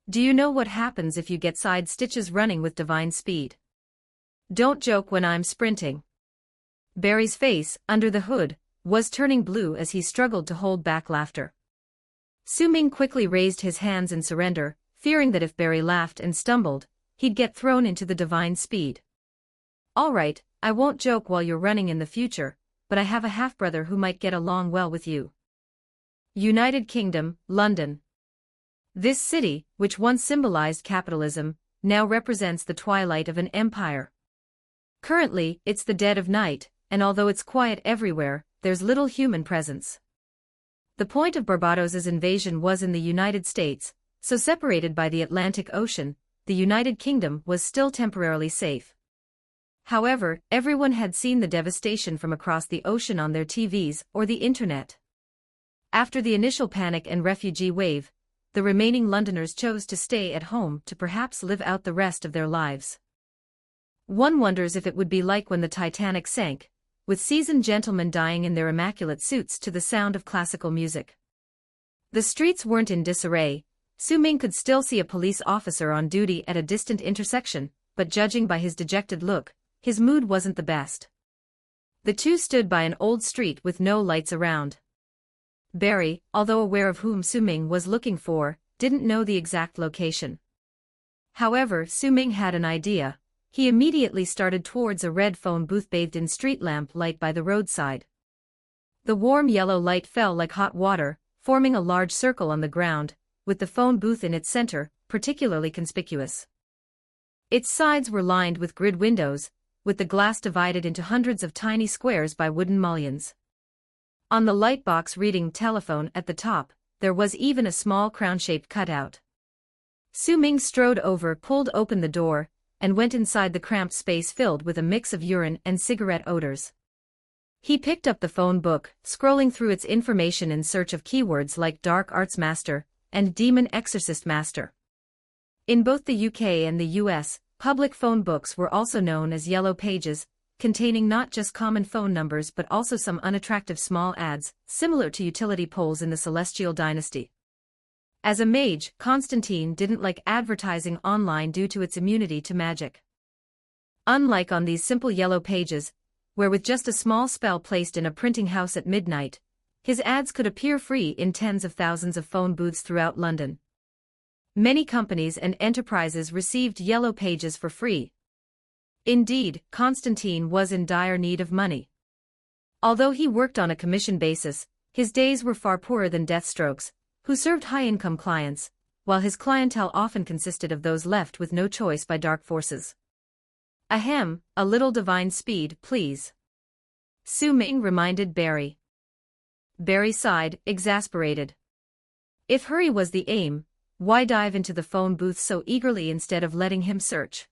Do you know what happens if you get side stitches running with divine speed? Don't joke when I'm sprinting. Barry's face, under the hood, was turning blue as he struggled to hold back laughter. Su Ming quickly raised his hands in surrender, fearing that if Barry laughed and stumbled, he'd get thrown into the divine speed. All right, I won't joke while you're running in the future, but I have a half-brother who might get along well with you. United Kingdom, London. This city, which once symbolized capitalism, now represents the twilight of an empire. Currently, it's the dead of night, and although it's quiet everywhere, there's little human presence. The point of Barbados's invasion was in the United States, so separated by the Atlantic Ocean, the United Kingdom was still temporarily safe. However, everyone had seen the devastation from across the ocean on their TVs or the internet. After the initial panic and refugee wave, the remaining Londoners chose to stay at home to perhaps live out the rest of their lives. One wonders if it would be like when the Titanic sank, with seasoned gentlemen dying in their immaculate suits to the sound of classical music. The streets weren't in disarray. Su Ming could still see a police officer on duty at a distant intersection, but judging by his dejected look, his mood wasn't the best. The two stood by an old street with no lights around. Barry, although aware of whom Su Ming was looking for, didn't know the exact location. However, Su Ming had an idea. He immediately started towards a red phone booth bathed in street lamp light by the roadside. The warm yellow light fell like hot water, forming a large circle on the ground, with the phone booth in its center, particularly conspicuous. Its sides were lined with grid windows, with the glass divided into hundreds of tiny squares by wooden mullions. On the light box reading telephone at the top, there was even a small crown-shaped cutout. Su Ming strode over, pulled open the door, and went inside the cramped space filled with a mix of urine and cigarette odors. He picked up the phone book, scrolling through its information in search of keywords like Dark Arts Master and Demon Exorcist Master. In both the UK and the US, public phone books were also known as yellow pages, containing not just common phone numbers but also some unattractive small ads, similar to utility poles in the Celestial Dynasty. As a mage, Constantine didn't like advertising online due to its immunity to magic. Unlike on these simple yellow pages, where with just a small spell placed in a printing house at midnight, his ads could appear free in tens of thousands of phone booths throughout London. Many companies and enterprises received yellow pages for free. Indeed, Constantine was in dire need of money. Although he worked on a commission basis, his days were far poorer than Deathstroke's, who served high-income clients, while his clientele often consisted of those left with no choice by dark forces. Ahem, a little divine speed, please. Su Ming reminded Barry. Barry sighed, exasperated. If hurry was the aim, why dive into the phone booth so eagerly instead of letting him search?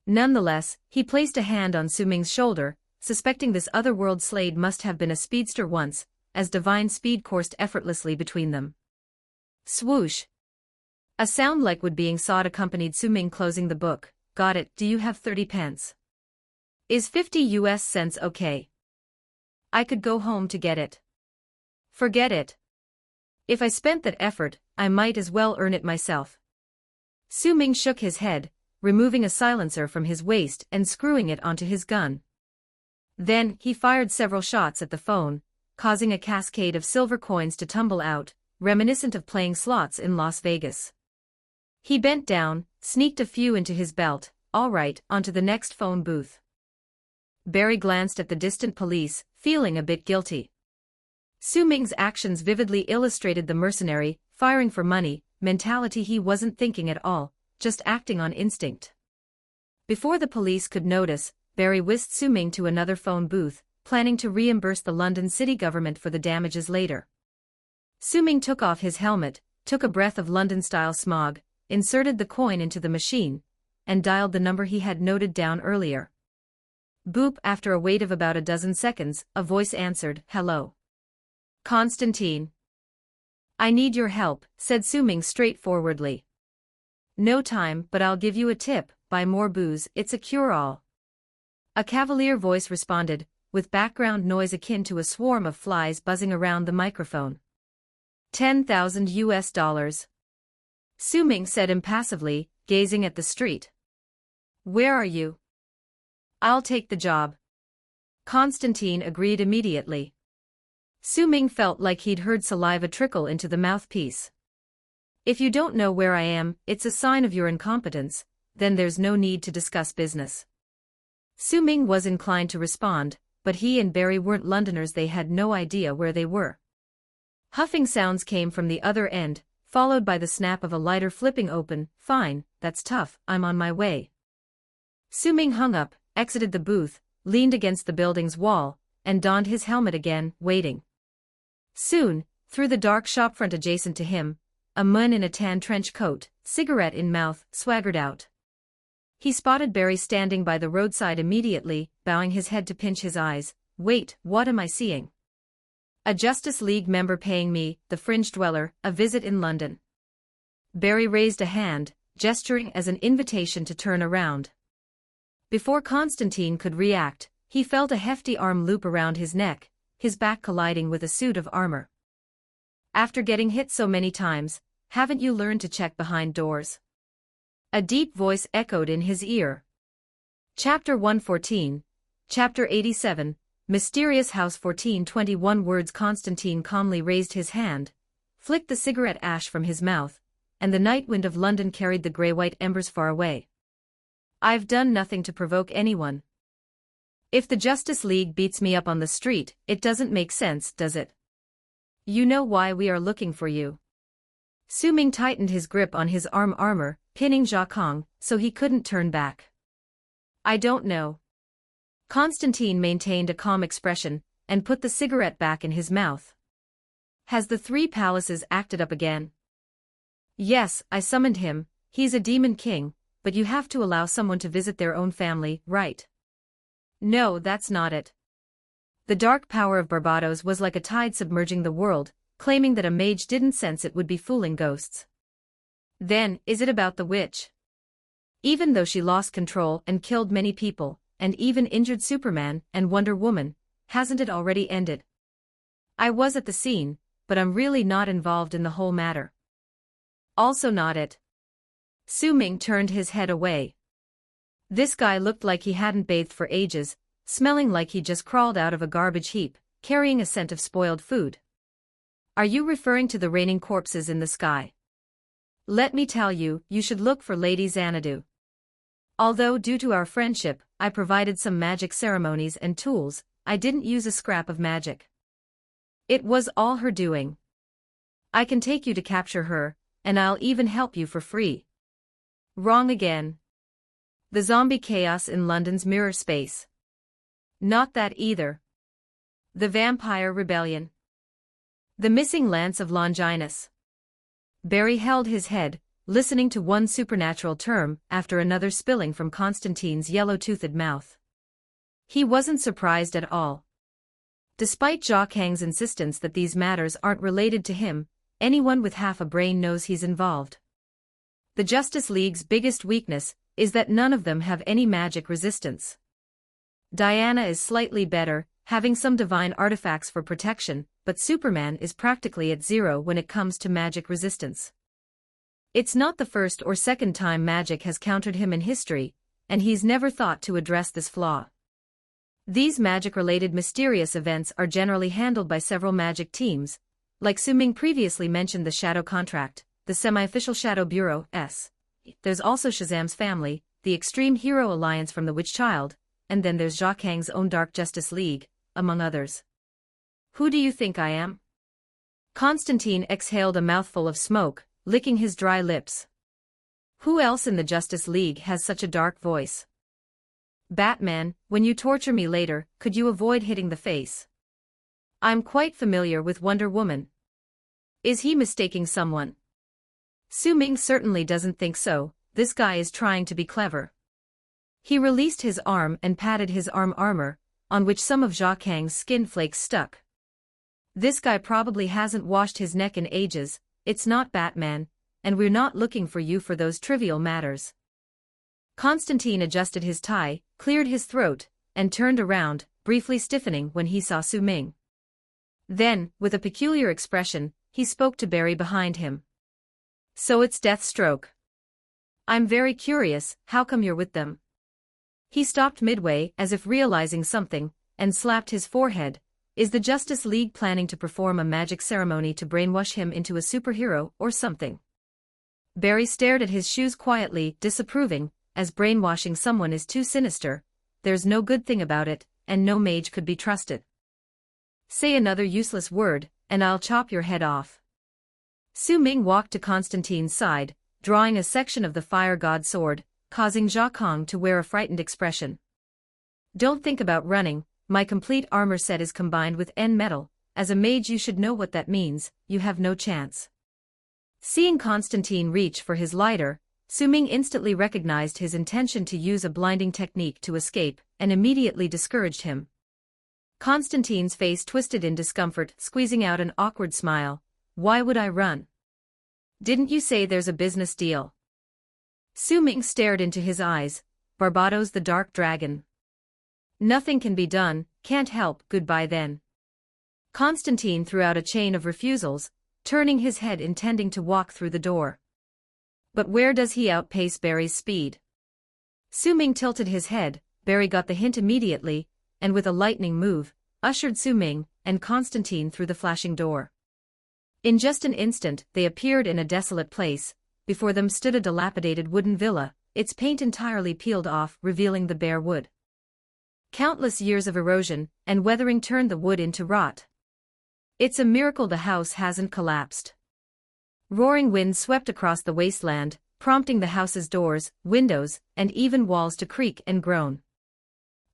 Nonetheless, he placed a hand on Su Ming's shoulder, suspecting this otherworld Slade must have been a speedster once, as divine speed coursed effortlessly between them. Swoosh! A sound like wood being sawed accompanied Su-Ming closing the book. Got it, do you have 30 pence? Is 50 US cents okay? I could go home to get it. Forget it. If I spent that effort, I might as well earn it myself. Su-Ming shook his head, removing a silencer from his waist and screwing it onto his gun. Then, he fired several shots at the phone, causing a cascade of silver coins to tumble out, reminiscent of playing slots in Las Vegas. He bent down, sneaked a few into his belt, all right, onto the next phone booth. Barry glanced at the distant police, feeling a bit guilty. Su-Ming's actions vividly illustrated the mercenary, firing for money, mentality. He wasn't thinking at all, just acting on instinct. Before the police could notice, Barry whisked Su-Ming to another phone booth, planning to reimburse the London city government for the damages later. Su-Ming took off his helmet, took a breath of London-style smog, inserted the coin into the machine, and dialed the number he had noted down earlier. Boop. After a wait of about a dozen seconds, a voice answered, "Hello. Constantine. I need your help," said Su-Ming straightforwardly. "No time, but I'll give you a tip, buy more booze, it's a cure-all." A cavalier voice responded, with background noise akin to a swarm of flies buzzing around the microphone. 10,000 US dollars. Su-Ming said impassively, gazing at the street. "Where are you?" "I'll take the job." Constantine agreed immediately. Su-Ming felt like he'd heard saliva trickle into the mouthpiece. "If you don't know where I am, it's a sign of your incompetence, then there's no need to discuss business." Su-Ming was inclined to respond, but he and Barry weren't Londoners. They had no idea where they were. Huffing sounds came from the other end, followed by the snap of a lighter flipping open. "Fine, that's tough, I'm on my way." Su-Ming hung up, exited the booth, leaned against the building's wall, and donned his helmet again, waiting. Soon, through the dark shopfront adjacent to him, a man in a tan trench coat, cigarette in mouth, swaggered out. He spotted Barry standing by the roadside immediately, bowing his head to pinch his eyes. "Wait, what am I seeing? A Justice League member paying me, the fringe dweller, a visit in London." Barry raised a hand, gesturing as an invitation to turn around. Before Constantine could react, he felt a hefty arm loop around his neck, his back colliding with a suit of armor. "After getting hit so many times, haven't you learned to check behind doors?" A deep voice echoed in his ear. Chapter 114, Chapter 87, Mysterious House 1421 words. Constantine calmly raised his hand, flicked the cigarette ash from his mouth, and the night wind of London carried the grey-white embers far away. "I've done nothing to provoke anyone. If the Justice League beats me up on the street, it doesn't make sense, does it? You know why we are looking for you." Su-Ming tightened his grip on his armor, pinning Jia Kong, so he couldn't turn back. "I don't know." Constantine maintained a calm expression, and put the cigarette back in his mouth. "Has the Three Palaces acted up again?" "Yes, I summoned him. He's a demon king, but you have to allow someone to visit their own family, right?" "No, that's not it." The dark power of Barbados was like a tide submerging the world, claiming that a mage didn't sense it would be fooling ghosts. "Then, is it about the witch? Even though she lost control and killed many people, and even injured Superman and Wonder Woman, hasn't it already ended? I was at the scene, but I'm really not involved in the whole matter." "Also not it." Su-Ming turned his head away. This guy looked like he hadn't bathed for ages, smelling like he just crawled out of a garbage heap, carrying a scent of spoiled food. "Are you referring to the raining corpses in the sky? Let me tell you, you should look for Lady Xanadu. Although due to our friendship, I provided some magic ceremonies and tools, I didn't use a scrap of magic. It was all her doing. I can take you to capture her, and I'll even help you for free." "Wrong again. The zombie chaos in London's mirror space." "Not that either. The vampire rebellion. The missing lance of Longinus." Barry held his head, listening to one supernatural term after another spilling from Constantine's yellow-toothed mouth. He wasn't surprised at all. Despite Jia Kang's insistence that these matters aren't related to him, anyone with half a brain knows he's involved. The Justice League's biggest weakness is that none of them have any magic resistance. Diana is slightly better, having some divine artifacts for protection, but Superman is practically at zero when it comes to magic resistance. It's not the first or second time magic has countered him in history, and he's never thought to address this flaw. These magic-related mysterious events are generally handled by several magic teams, like Su-Ming previously mentioned the Shadow Contract, the semi-official Shadow Bureau, S. There's also Shazam's family, the Extreme Hero Alliance from the Witch Child, and then there's Jia Kang's own Dark Justice League, among others. Who do you think I am? Constantine exhaled a mouthful of smoke, licking his dry lips. Who else in the Justice League has such a dark voice? Batman, when you torture me later, could you avoid hitting the face? I'm quite familiar with Wonder Woman. Is he mistaking someone? Su-Ming certainly doesn't think so. This guy is trying to be clever. He released his arm and patted his arm armor, on which some of Jia Kang's skin flakes stuck. This guy probably hasn't washed his neck in ages. It's not Batman, and we're not looking for you for those trivial matters. Constantine adjusted his tie, cleared his throat, and turned around, briefly stiffening when he saw Su-Ming. Then, with a peculiar expression, he spoke to Barry behind him. So it's Deathstroke. I'm very curious, how come you're with them? He stopped midway, as if realizing something, and slapped his forehead. Is the Justice League planning to perform a magic ceremony to brainwash him into a superhero or something? Barry stared at his shoes quietly, disapproving, as brainwashing someone is too sinister. There's no good thing about it, and no mage could be trusted. Say another useless word, and I'll chop your head off. Su-Ming walked to Constantine's side, drawing a section of the fire god's sword, causing Jia Kang to wear a frightened expression. Don't think about running, my complete armor set is combined with N-metal, as a mage you should know what that means, you have no chance. Seeing Constantine reach for his lighter, Su-Ming instantly recognized his intention to use a blinding technique to escape, and immediately discouraged him. Constantine's face twisted in discomfort, squeezing out an awkward smile. Why would I run? Didn't you say there's a business deal? Su-Ming stared into his eyes. Barbados the Dark Dragon. Nothing can be done, can't help, goodbye then. Constantine threw out a chain of refusals, turning his head intending to walk through the door. But where does he outpace Barry's speed? Su-Ming tilted his head. Barry got the hint immediately, and with a lightning move, ushered Su-Ming and Constantine through the flashing door. In just an instant, they appeared in a desolate place. Before them stood a dilapidated wooden villa, its paint entirely peeled off, revealing the bare wood. Countless years of erosion and weathering turned the wood into rot. It's a miracle the house hasn't collapsed. Roaring winds swept across the wasteland, prompting the house's doors, windows, and even walls to creak and groan.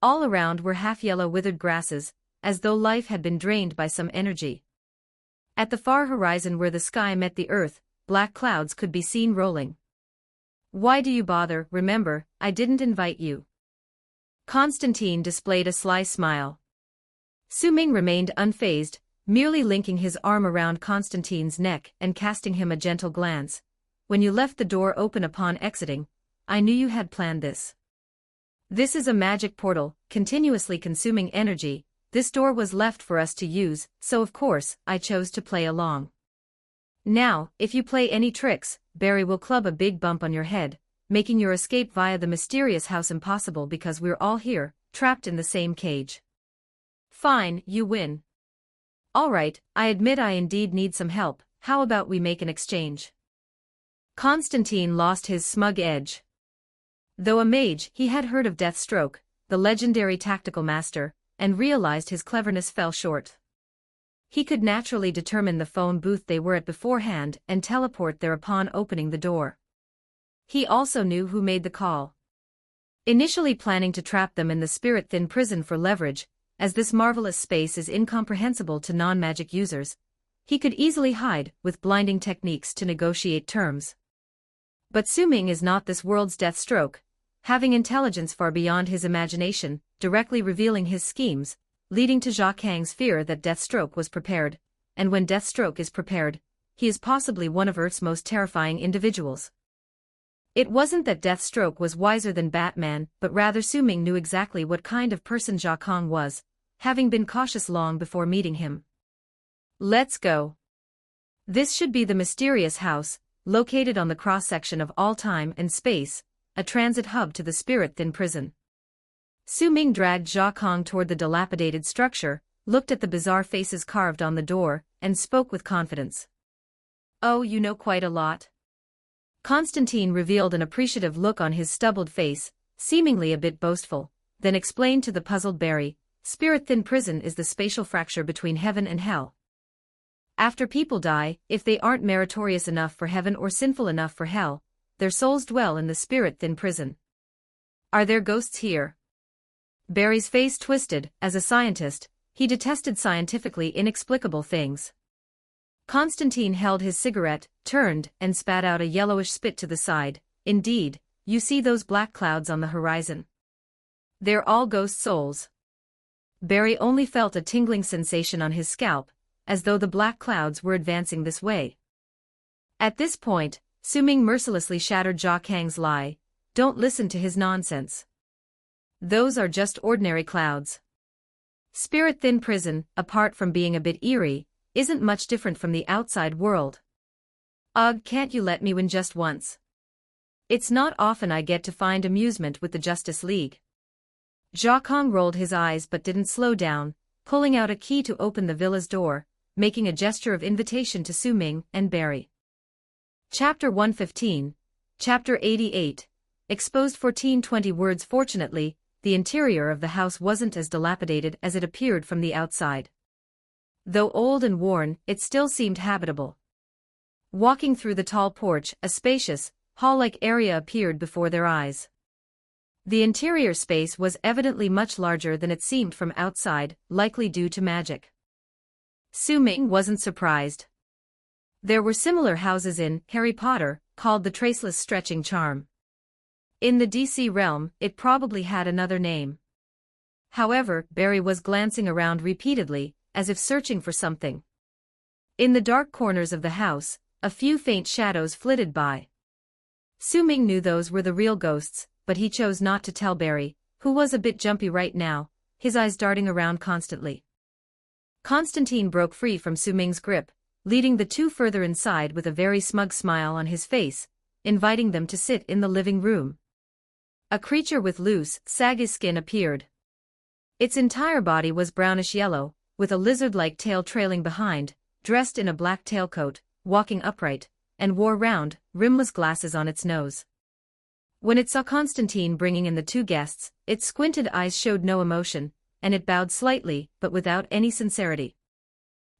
All around were half-yellow withered grasses, as though life had been drained by some energy. At the far horizon where the sky met the earth, black clouds could be seen rolling. Why do you bother? Remember, I didn't invite you. Constantine displayed a sly smile. Su-Ming remained unfazed, merely linking his arm around Constantine's neck and casting him a gentle glance. When you left the door open upon exiting, I knew you had planned this. This is a magic portal, continuously consuming energy. This door was left for us to use, so of course, I chose to play along. Now, if you play any tricks, Barry will club a big bump on your head, making your escape via the mysterious house impossible because we're all here, trapped in the same cage. Fine, you win. Alright, I admit I indeed need some help, how about we make an exchange? Constantine lost his smug edge. Though a mage, he had heard of Deathstroke, the legendary tactical master, and realized his cleverness fell short. He could naturally determine the phone booth they were at beforehand and teleport there upon opening the door. He also knew who made the call. Initially planning to trap them in the spirit-thin prison for leverage, as this marvelous space is incomprehensible to non-magic users, he could easily hide with blinding techniques to negotiate terms. But Su-Ming is not this world's Deathstroke, having intelligence far beyond his imagination, directly revealing his schemes, leading to Jia Kang's fear that Deathstroke was prepared, and when Deathstroke is prepared, he is possibly one of Earth's most terrifying individuals. It wasn't that Deathstroke was wiser than Batman, but rather Su Ming knew exactly what kind of person Jia Kong was, having been cautious long before meeting him. Let's go. This should be the mysterious house, located on the cross-section of all time and space, a transit hub to the spirit-thin prison. Su Ming dragged Jia Kong toward the dilapidated structure, looked at the bizarre faces carved on the door, and spoke with confidence. "Oh, you know quite a lot." Constantine revealed an appreciative look on his stubbled face, seemingly a bit boastful, then explained to the puzzled Barry, "Spirit-thin prison is the spatial fracture between heaven and hell. After people die, if they aren't meritorious enough for heaven or sinful enough for hell, their souls dwell in the spirit-thin prison." "Are there ghosts here?" Barry's face twisted. As a scientist, he detested scientifically inexplicable things. Constantine held his cigarette, turned, and spat out a yellowish spit to the side. "Indeed, you see those black clouds on the horizon? They're all ghost souls." Barry only felt a tingling sensation on his scalp, as though the black clouds were advancing this way. At this point, Su Ming mercilessly shattered Jia Kang's lie. "Don't listen to his nonsense. Those are just ordinary clouds. Spirit-thin prison, apart from being a bit eerie, isn't much different from the outside world. Ugh, can't you let me win just once? It's not often I get to find amusement with the Justice League." Jia Kong rolled his eyes but didn't slow down, pulling out a key to open the villa's door, making a gesture of invitation to Su Ming and Barry. Chapter 115, Chapter 88, Exposed 1420 words. Fortunately, the interior of the house wasn't as dilapidated as it appeared from the outside. Though old and worn, it still seemed habitable. Walking through the tall porch, a spacious, hall-like area appeared before their eyes. The interior space was evidently much larger than it seemed from outside, likely due to magic. Su Ming wasn't surprised. There were similar houses in Harry Potter, called the Traceless Stretching Charm. In the DC realm, it probably had another name. However, Barry was glancing around repeatedly, as if searching for something. In the dark corners of the house, a few faint shadows flitted by. Su Ming knew those were the real ghosts, but he chose not to tell Barry, who was a bit jumpy right now, his eyes darting around constantly. Constantine broke free from Su Ming's grip, leading the two further inside with a very smug smile on his face, inviting them to sit in the living room. A creature with loose, saggy skin appeared. Its entire body was brownish-yellow, with a lizard-like tail trailing behind, dressed in a black tailcoat, walking upright, and wore round, rimless glasses on its nose. When it saw Constantine bringing in the two guests, its squinted eyes showed no emotion, and it bowed slightly, but without any sincerity.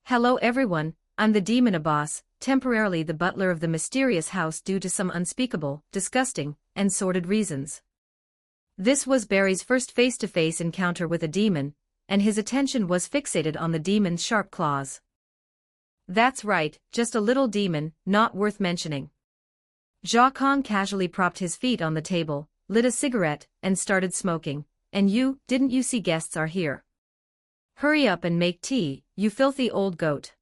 "Hello everyone, I'm the Demon Abbas, temporarily the butler of the mysterious house due to some unspeakable, disgusting, and sordid reasons." This was Barry's first face-to-face encounter with a demon, and his attention was fixated on the demon's sharp claws. "That's right, just a little demon, not worth mentioning." Jia Kong casually propped his feet on the table, lit a cigarette, and started smoking. "And you, didn't you see guests are here? Hurry up and make tea, you filthy old goat."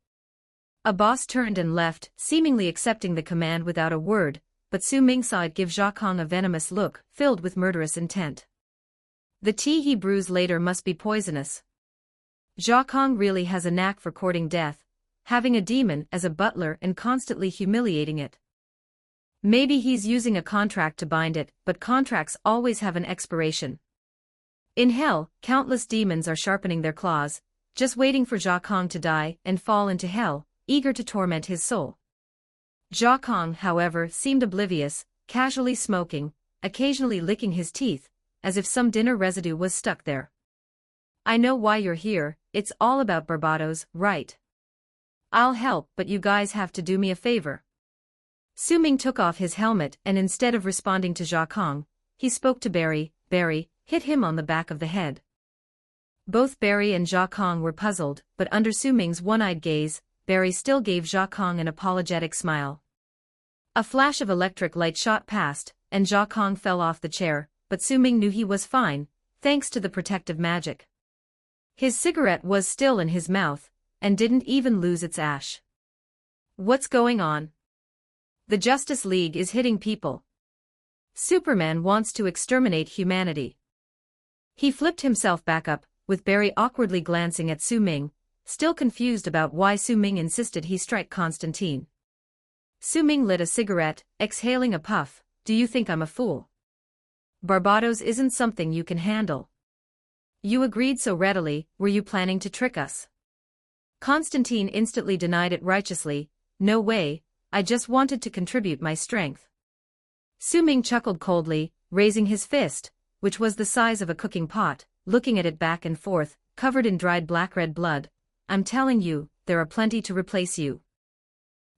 Abbas turned and left, seemingly accepting the command without a word, but Su Ming saw it give Jia Kong a venomous look, filled with murderous intent. The tea he brews later must be poisonous. Jia Kong really has a knack for courting death, having a demon as a butler and constantly humiliating it. Maybe he's using a contract to bind it, but contracts always have an expiration. In hell, countless demons are sharpening their claws, just waiting for Jia Kong to die and fall into hell, eager to torment his soul. Jia Kong, however, seemed oblivious, casually smoking, occasionally licking his teeth, as if some dinner residue was stuck there. "I know why you're here, it's all about Barbados, right? I'll help, but you guys have to do me a favor." Su Ming took off his helmet and instead of responding to Jia Kong, he spoke to Barry. Barry hit him on the back of the head. Both Barry and Jia Kong were puzzled, but under Su Ming's one-eyed gaze, Barry still gave Jia Kong an apologetic smile. A flash of electric light shot past, and Jia Kong fell off the chair, but Su Ming knew he was fine, thanks to the protective magic. His cigarette was still in his mouth, and didn't even lose its ash. "What's going on?" "The Justice League is hitting people." Superman wants to exterminate humanity. He flipped himself back up, with Barry awkwardly glancing at Su Ming, still confused about why Su Ming insisted he strike Constantine. Su Ming lit a cigarette, exhaling a puff. Do you think I'm a fool? Barbados isn't something you can handle. You agreed so readily, were you planning to trick us? Constantine instantly denied it righteously. No way, I just wanted to contribute my strength. Su Ming chuckled coldly, raising his fist, which was the size of a cooking pot, looking at it back and forth, covered in dried black-red blood. I'm telling you, there are plenty to replace you.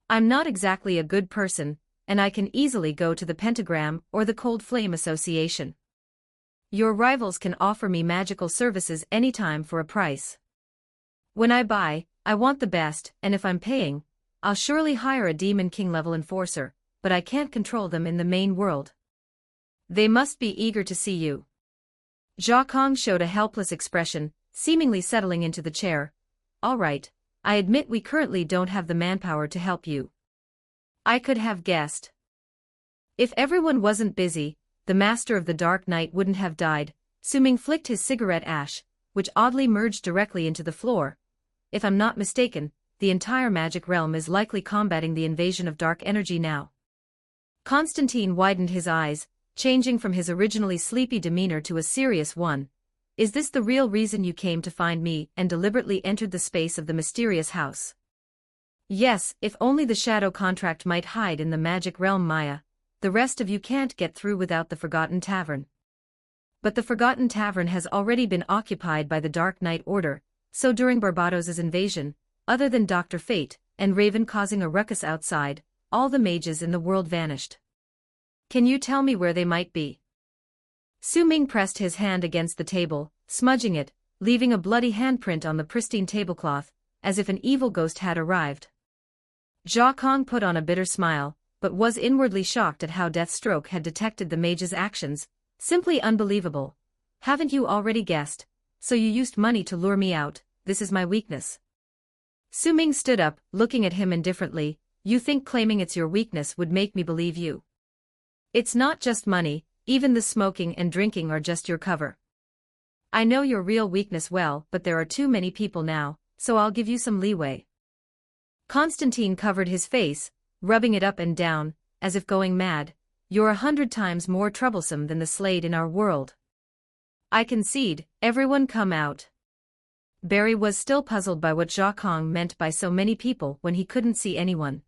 I'm not exactly a good person, and I can easily go to the Pentagram or the Cold Flame Association. Your rivals can offer me magical services anytime for a price. When I buy, I want the best, and if I'm paying, I'll surely hire a Demon King-level enforcer, but I can't control them in the main world. They must be eager to see you. Jia Kong showed a helpless expression, seemingly settling into the chair. All right, I admit we currently don't have the manpower to help you. I could have guessed. If everyone wasn't busy, the Master of the Dark Knight wouldn't have died. Su Ming flicked his cigarette ash, which oddly merged directly into the floor. If I'm not mistaken, the entire magic realm is likely combating the invasion of dark energy now. Constantine widened his eyes, changing from his originally sleepy demeanor to a serious one. Is this the real reason you came to find me and deliberately entered the space of the mysterious house? Yes, if only the shadow contract might hide in the magic realm Maya. The rest of you can't get through without the Forgotten Tavern. But the Forgotten Tavern has already been occupied by the Dark Knight Order, so during Barbados's invasion, other than Dr. Fate and Raven causing a ruckus outside, all the mages in the world vanished. Can you tell me where they might be? Su Ming pressed his hand against the table, smudging it, leaving a bloody handprint on the pristine tablecloth, as if an evil ghost had arrived. Jia Kong put on a bitter smile, but was inwardly shocked at how Deathstroke had detected the mage's actions. Simply unbelievable. Haven't you already guessed? So you used money to lure me out. This is my weakness. Su Ming stood up, looking at him indifferently. You think claiming it's your weakness would make me believe you? It's not just money, even the smoking and drinking are just your cover. I know your real weakness well, but there are too many people now, so I'll give you some leeway. Constantine covered his face, rubbing it up and down, as if going mad. You're 100 times more troublesome than the Slade in our world. I concede, everyone come out. Barry was still puzzled by what Jia Kong meant by so many people when he couldn't see anyone.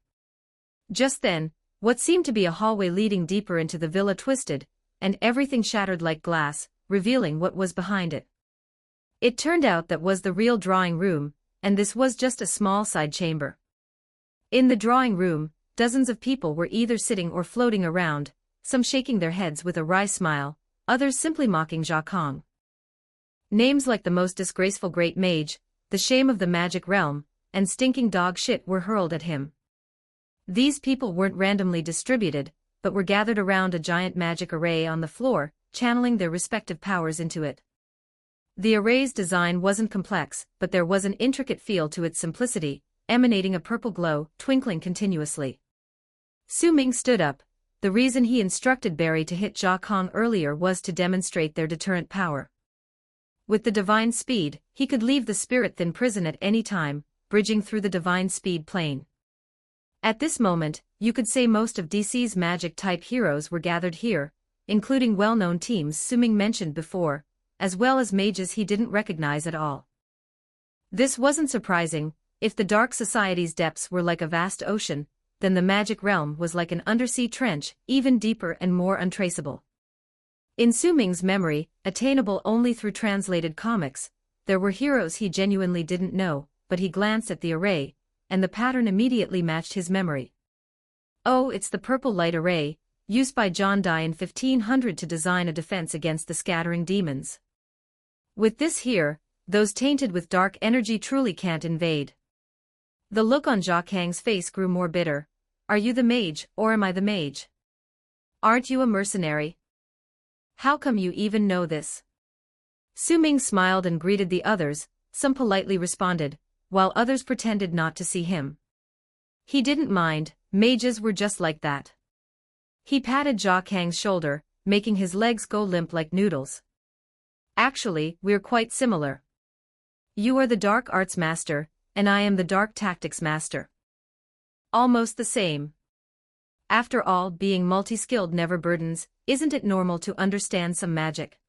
Just then, what seemed to be a hallway leading deeper into the villa twisted, and everything shattered like glass, revealing what was behind it. It turned out that was the real drawing room, and this was just a small side chamber. In the drawing room, dozens of people were either sitting or floating around, some shaking their heads with a wry smile, others simply mocking Jia Kong. Names like the most disgraceful great mage, the shame of the magic realm, and stinking dog shit were hurled at him. These people weren't randomly distributed, but were gathered around a giant magic array on the floor, channeling their respective powers into it. The array's design wasn't complex, but there was an intricate feel to its simplicity, emanating a purple glow, twinkling continuously. Su Ming stood up. The reason he instructed Barry to hit Jia Kong earlier was to demonstrate their deterrent power. With the divine speed, he could leave the spirit-thin prison at any time, bridging through the divine speed plane. At this moment, you could say most of DC's magic-type heroes were gathered here, including well-known teams Su Ming mentioned before, as well as mages he didn't recognize at all. This wasn't surprising. If the Dark Society's depths were like a vast ocean, then the magic realm was like an undersea trench, even deeper and more untraceable. In Su Ming's memory, attainable only through translated comics, there were heroes he genuinely didn't know, but he glanced at the array, and the pattern immediately matched his memory. Oh, it's the purple light array, used by John Dye in 1500 to design a defense against the scattering demons. With this here, those tainted with dark energy truly can't invade. The look on Jia Kang's face grew more bitter. Are you the mage, or am I the mage? Aren't you a mercenary? How come you even know this? Su Ming smiled and greeted the others, some politely responded, while others pretended not to see him. He didn't mind, mages were just like that. He patted Jia Kang's shoulder, making his legs go limp like noodles. Actually, we're quite similar. You are the dark arts master, and I am the dark tactics master. Almost the same. After all, being multi-skilled never burdens, isn't it normal to understand some magic?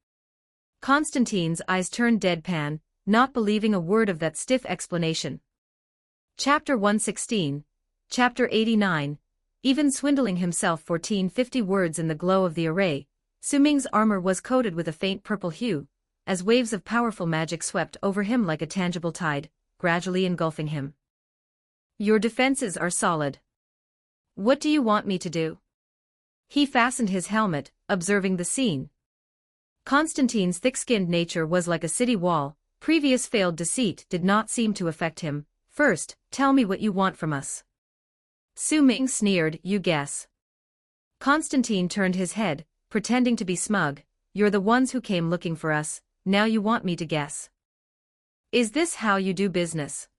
Constantine's eyes turned deadpan, not believing a word of that stiff explanation. Chapter 116, Chapter 89, even swindling himself 1450 words in the glow of the array, Su Ming's armor was coated with a faint purple hue, as waves of powerful magic swept over him like a tangible tide, gradually engulfing him. Your defenses are solid. What do you want me to do? He fastened his helmet, observing the scene. Constantine's thick-skinned nature was like a city wall, previous failed deceit did not seem to affect him. First, tell me what you want from us. Su Ming sneered, you guess. Constantine turned his head, pretending to be smug. You're the ones who came looking for us, now you want me to guess. Is this how you do business?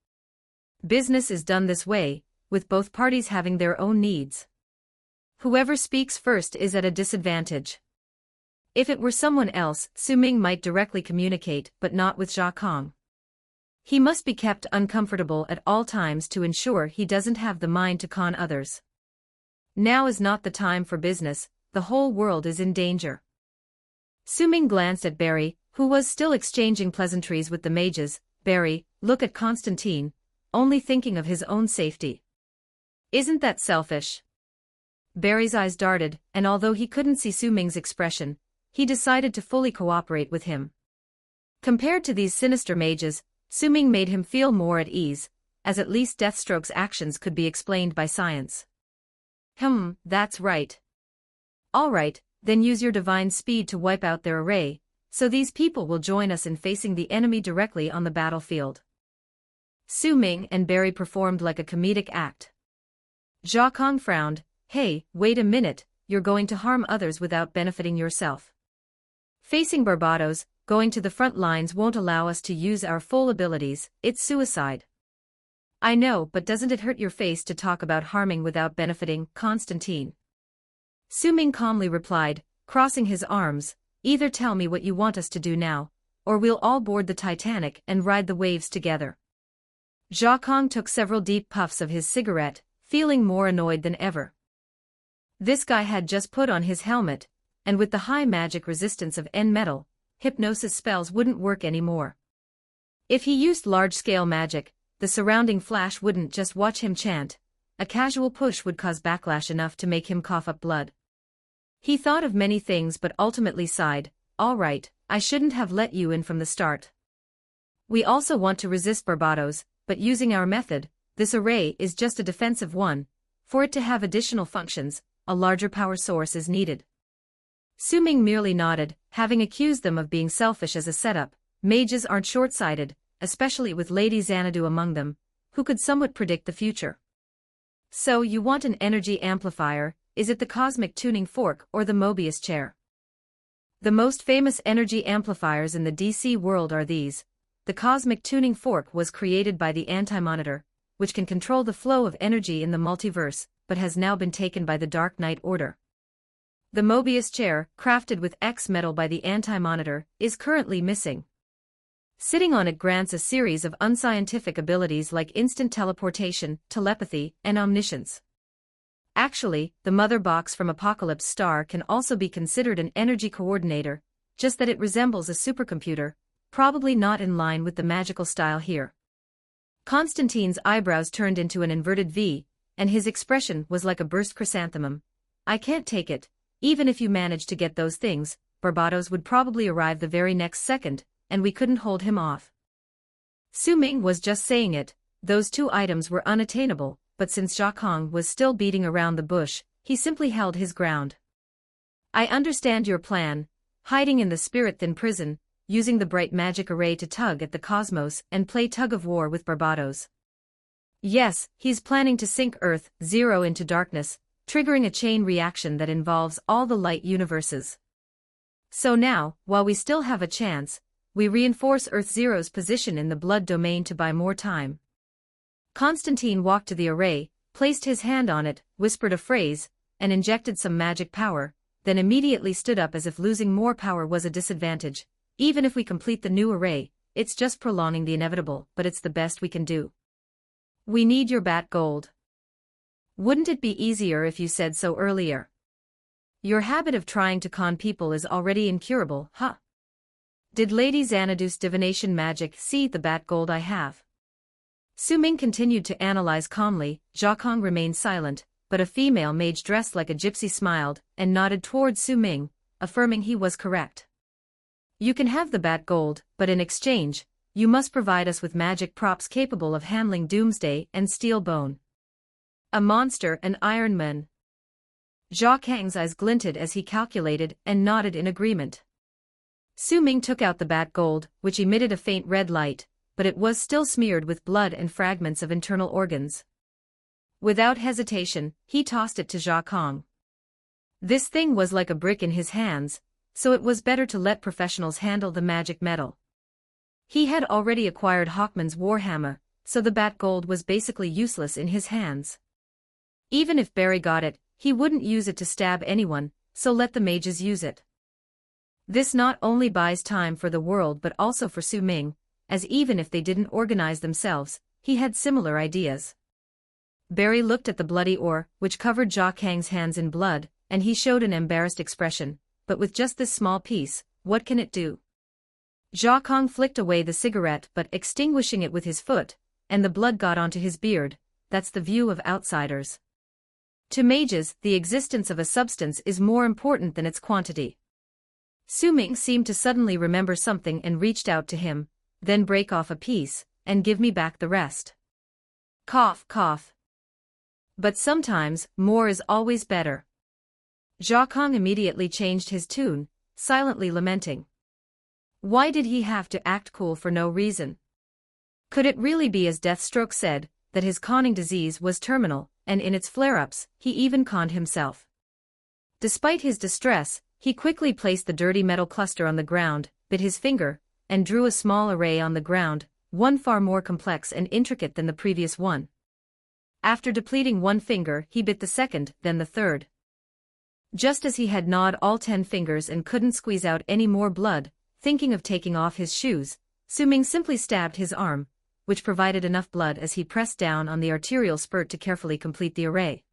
Business is done this way, with both parties having their own needs. Whoever speaks first is at a disadvantage. If it were someone else, Su Ming might directly communicate, but not with Jia Kong. He must be kept uncomfortable at all times to ensure he doesn't have the mind to con others. Now is not the time for business, the whole world is in danger. Su Ming glanced at Barry, who was still exchanging pleasantries with the mages. Barry, look at Constantine, only thinking of his own safety. Isn't that selfish? Barry's eyes darted, and although he couldn't see Su Ming's expression, he decided to fully cooperate with him. Compared to these sinister mages, Su Ming made him feel more at ease, as at least Deathstroke's actions could be explained by science. That's right. All right, then use your divine speed to wipe out their array, so these people will join us in facing the enemy directly on the battlefield. Su Ming and Barry performed like a comedic act. Jia Kong frowned. Hey, wait a minute, you're going to harm others without benefiting yourself. Facing Barbados, going to the front lines won't allow us to use our full abilities, it's suicide. I know, but doesn't it hurt your face to talk about harming without benefiting, Constantine? Su Ming calmly replied, crossing his arms, either tell me what you want us to do now, or we'll all board the Titanic and ride the waves together. Jia Kong took several deep puffs of his cigarette, feeling more annoyed than ever. This guy had just put on his helmet, and with the high magic resistance of N-metal, hypnosis spells wouldn't work anymore. If he used large-scale magic, the surrounding flash wouldn't just watch him chant. A casual push would cause backlash enough to make him cough up blood. He thought of many things but ultimately sighed, all right, I shouldn't have let you in from the start. We also want to resist Barbados, but using our method, this array is just a defensive one. For it to have additional functions, a larger power source is needed. Su Ming merely nodded, having accused them of being selfish as a setup. Mages aren't short-sighted, especially with Lady Xanadu among them, who could somewhat predict the future. So you want an energy amplifier, is it the cosmic tuning fork or the Mobius chair? The most famous energy amplifiers in the DC world are these. The cosmic tuning fork was created by the Anti-Monitor, which can control the flow of energy in the multiverse, but has now been taken by the Dark Knight Order. The Mobius chair, crafted with X metal by the Anti-Monitor, is currently missing. Sitting on it grants a series of unscientific abilities like instant teleportation, telepathy, and omniscience. Actually, the mother box from Apocalypse Star can also be considered an energy coordinator, just that it resembles a supercomputer, probably not in line with the magical style here. Constantine's eyebrows turned into an inverted V, and his expression was like a burst chrysanthemum. I can't take it. Even if you managed to get those things, Barbados would probably arrive the very next second, and we couldn't hold him off. Su Ming was just saying it, those two items were unattainable, but since Jia Kong was still beating around the bush, he simply held his ground. I understand your plan, hiding in the spirit-thin prison, using the bright magic array to tug at the cosmos and play tug-of-war with Barbados. Yes, he's planning to sink Earth Zero into darkness, triggering a chain reaction that involves all the light universes. So now, while we still have a chance, we reinforce Earth Zero's position in the blood domain to buy more time. Constantine walked to the array, placed his hand on it, whispered a phrase, and injected some magic power, then immediately stood up as if losing more power was a disadvantage. Even if we complete the new array, it's just prolonging the inevitable, but it's the best we can do. We need your bat gold. Wouldn't it be easier if you said so earlier? Your habit of trying to con people is already incurable, huh? Did Lady Xanadu's divination magic see the bat gold I have? Su Ming continued to analyze calmly. Zhao Kong remained silent, but a female mage dressed like a gypsy smiled and nodded towards Su Ming, affirming he was correct. You can have the bat gold, but in exchange, you must provide us with magic props capable of handling Doomsday and Steel Bone. A monster and Iron Man. Zhao Kang's eyes glinted as he calculated and nodded in agreement. Su Ming took out the bat gold, which emitted a faint red light, but it was still smeared with blood and fragments of internal organs. Without hesitation, he tossed it to Zhao Kang. This thing was like a brick in his hands, so it was better to let professionals handle the magic metal. He had already acquired Hawkman's warhammer, so the bat gold was basically useless in his hands. Even if Barry got it, he wouldn't use it to stab anyone, so let the mages use it. This not only buys time for the world but also for Su Ming, as even if they didn't organize themselves, he had similar ideas. Barry looked at the bloody ore, which covered Zhao Kang's hands in blood, and he showed an embarrassed expression. But with just this small piece, what can it do? Zhao Kang flicked away the cigarette but extinguishing it with his foot, and the blood got onto his beard. That's the view of outsiders. To mages, the existence of a substance is more important than its quantity. Su Ming seemed to suddenly remember something and reached out to him, then break off a piece, and give me back the rest. Cough, cough. But sometimes, more is always better. Zhao Kang immediately changed his tune, silently lamenting. Why did he have to act cool for no reason? Could it really be as Deathstroke said, that his conning disease was terminal, and in its flare-ups, he even conned himself? Despite his distress, he quickly placed the dirty metal cluster on the ground, bit his finger, and drew a small array on the ground, one far more complex and intricate than the previous one. After depleting one finger, he bit the second, then the third. Just as he had gnawed all 10 fingers and couldn't squeeze out any more blood, thinking of taking off his shoes, Su Ming simply stabbed his arm, which provided enough blood as he pressed down on the arterial spurt to carefully complete the array.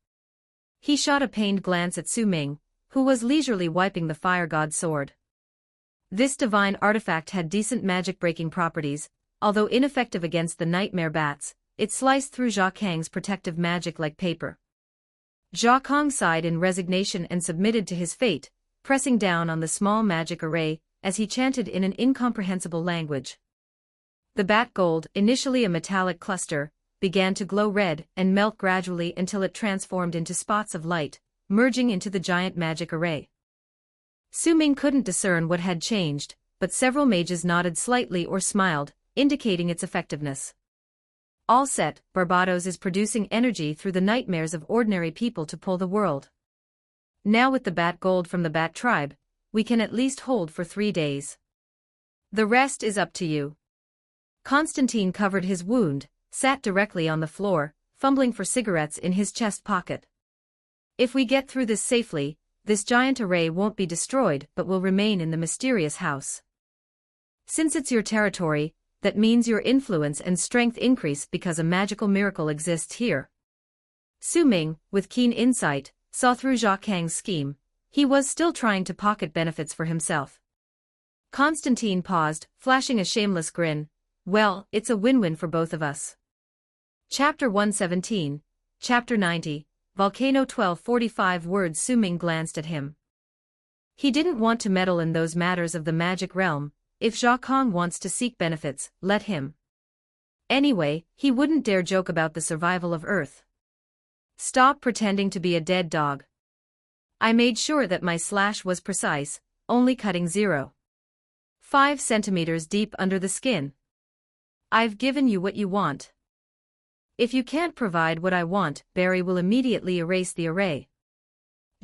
He shot a pained glance at Su Ming, who was leisurely wiping the fire god's sword. This divine artifact had decent magic-breaking properties, although ineffective against the nightmare bats. It sliced through Zhao Kang's protective magic like paper. Zhao Kang sighed in resignation and submitted to his fate, pressing down on the small magic array, as he chanted in an incomprehensible language. The bat gold, initially a metallic cluster, began to glow red and melt gradually until it transformed into spots of light, merging into the giant magic array. Su Ming couldn't discern what had changed, but several mages nodded slightly or smiled, indicating its effectiveness. All set, Barbados is producing energy through the nightmares of ordinary people to pull the world. Now with the bat gold from the bat tribe, we can at least hold for 3 days. The rest is up to you. Constantine covered his wound, sat directly on the floor, fumbling for cigarettes in his chest pocket. If we get through this safely, this giant array won't be destroyed but will remain in the mysterious house. Since it's your territory, that means your influence and strength increase because a magical miracle exists here. Su Ming, with keen insight, saw through Zhao Kang's scheme. He was still trying to pocket benefits for himself. Constantine paused, flashing a shameless grin. Well, it's a win-win for both of us. Chapter 117, Chapter 90, Volcano 1245 words. Su Ming glanced at him. He didn't want to meddle in those matters of the magic realm. If Zhao Kang wants to seek benefits, let him. Anyway, he wouldn't dare joke about the survival of Earth. Stop pretending to be a dead dog. I made sure that my slash was precise, only cutting 0.5 centimeters deep under the skin. I've given you what you want. If you can't provide what I want, Barry will immediately erase the array.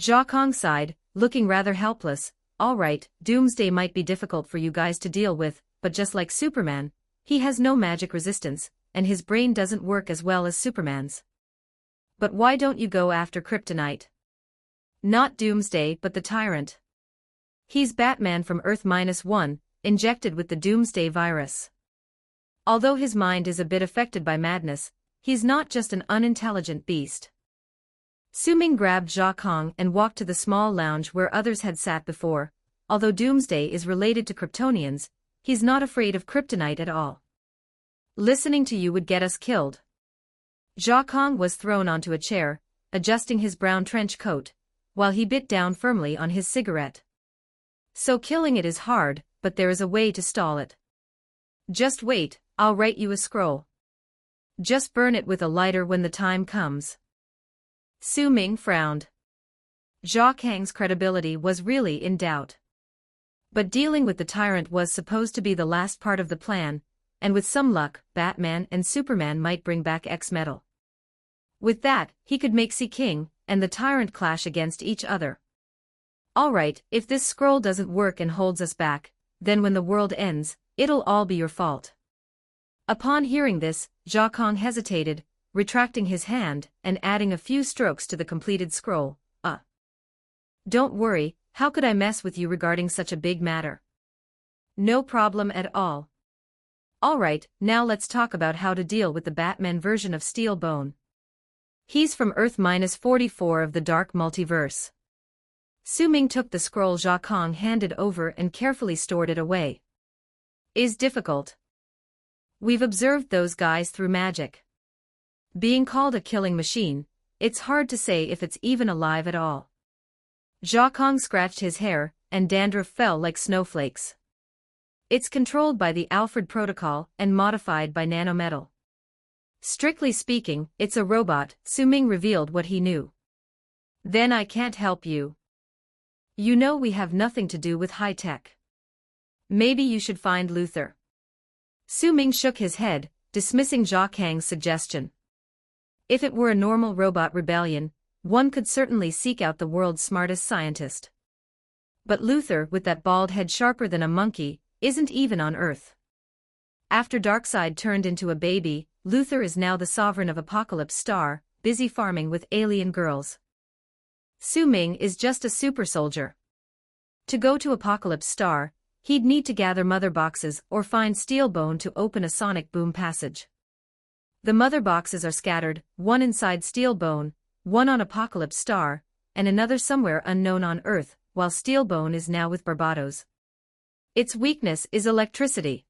Zhao Kang sighed, looking rather helpless. All right, Doomsday might be difficult for you guys to deal with, but just like Superman, he has no magic resistance, and his brain doesn't work as well as Superman's. But why don't you go after Kryptonite? Not Doomsday but the Tyrant. He's Batman from Earth-1, injected with the Doomsday virus. Although his mind is a bit affected by madness, he's not just an unintelligent beast. Su-Ming grabbed Jia Kong and walked to the small lounge where others had sat before. Although Doomsday is related to Kryptonians, he's not afraid of kryptonite at all. Listening to you would get us killed. Jia Kong was thrown onto a chair, adjusting his brown trench coat, while he bit down firmly on his cigarette. So killing it is hard, but there is a way to stall it. Just wait, I'll write you a scroll. Just burn it with a lighter when the time comes. Su-Ming frowned. Jia Kang's credibility was really in doubt. But dealing with the tyrant was supposed to be the last part of the plan, and with some luck, Batman and Superman might bring back X-Metal. With that, he could make Sea King and the tyrant clash against each other. Alright, if this scroll doesn't work and holds us back, then when the world ends, it'll all be your fault. Upon hearing this, Jia Kong hesitated, retracting his hand and adding a few strokes to the completed scroll. Don't worry, how could I mess with you regarding such a big matter? No problem at all. Alright, now let's talk about how to deal with the Batman version of Steel Bone. He's from Earth-44 of the Dark Multiverse. Su-Ming took the scroll Jia Kong handed over and carefully stored it away. Is difficult. We've observed those guys through magic. Being called a killing machine, it's hard to say if it's even alive at all. Jia Kong scratched his hair, and dandruff fell like snowflakes. It's controlled by the Alfred Protocol and modified by nanometal. Strictly speaking, it's a robot, Su-Ming revealed what he knew. Then I can't help you. You know we have nothing to do with high-tech. Maybe you should find Luther. Su-Ming shook his head, dismissing Jia Kang's suggestion. If it were a normal robot rebellion, one could certainly seek out the world's smartest scientist. But Luther, with that bald head sharper than a monkey, isn't even on Earth. After Darkseid turned into a baby, Luther is now the sovereign of Apocalypse Star, busy farming with alien girls. Su-Ming is just a super soldier. To go to Apocalypse Star, he'd need to gather mother boxes or find Steel Bone to open a sonic boom passage. The mother boxes are scattered, one inside Steel Bone, one on Apocalypse Star, and another somewhere unknown on Earth, while Steel Bone is now with Barbados. Its weakness is electricity.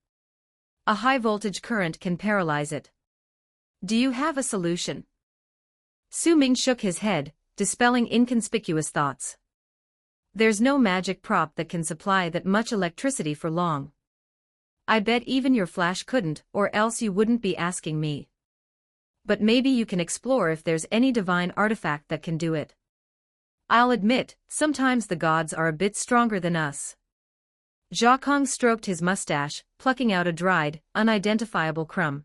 A high-voltage current can paralyze it. Do you have a solution? Su-Ming shook his head, dispelling inconspicuous thoughts. There's no magic prop that can supply that much electricity for long. I bet even your flash couldn't, or else you wouldn't be asking me. But maybe you can explore if there's any divine artifact that can do it. I'll admit, sometimes the gods are a bit stronger than us. Jia Kong stroked his mustache, plucking out a dried, unidentifiable crumb.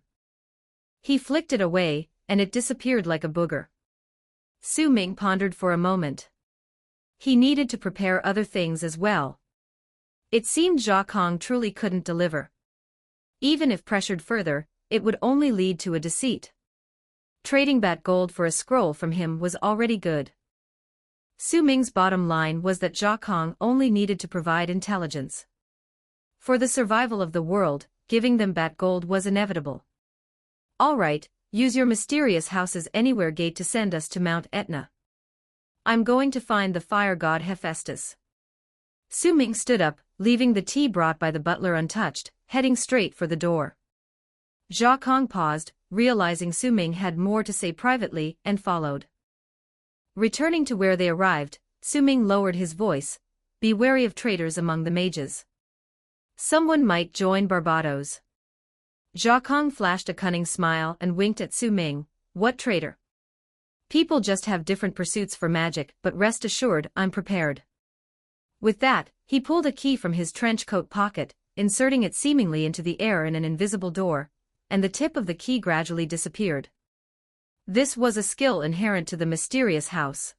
He flicked it away, and it disappeared like a booger. Su-Ming pondered for a moment. He needed to prepare other things as well. It seemed Jia Kong truly couldn't deliver. Even if pressured further, it would only lead to a deceit. Trading Bat Gold for a scroll from him was already good. Su-Ming's bottom line was that Jia Kong only needed to provide intelligence. For the survival of the world, giving them Bat Gold was inevitable. Alright, use your mysterious houses anywhere gate to send us to Mount Etna. I'm going to find the fire god Hephaestus. Su-Ming stood up, leaving the tea brought by the butler untouched, heading straight for the door. Jia Kong paused, realizing Su-Ming had more to say privately, and followed. Returning to where they arrived, Su-Ming lowered his voice, "Be wary of traitors among the mages. Someone might join Barbados." Jia Kong flashed a cunning smile and winked at Su-Ming. "What traitor? People just have different pursuits for magic, but rest assured I'm prepared." With that, he pulled a key from his trench coat pocket, inserting it seemingly into the air in an invisible door, and the tip of the key gradually disappeared. This was a skill inherent to the mysterious house.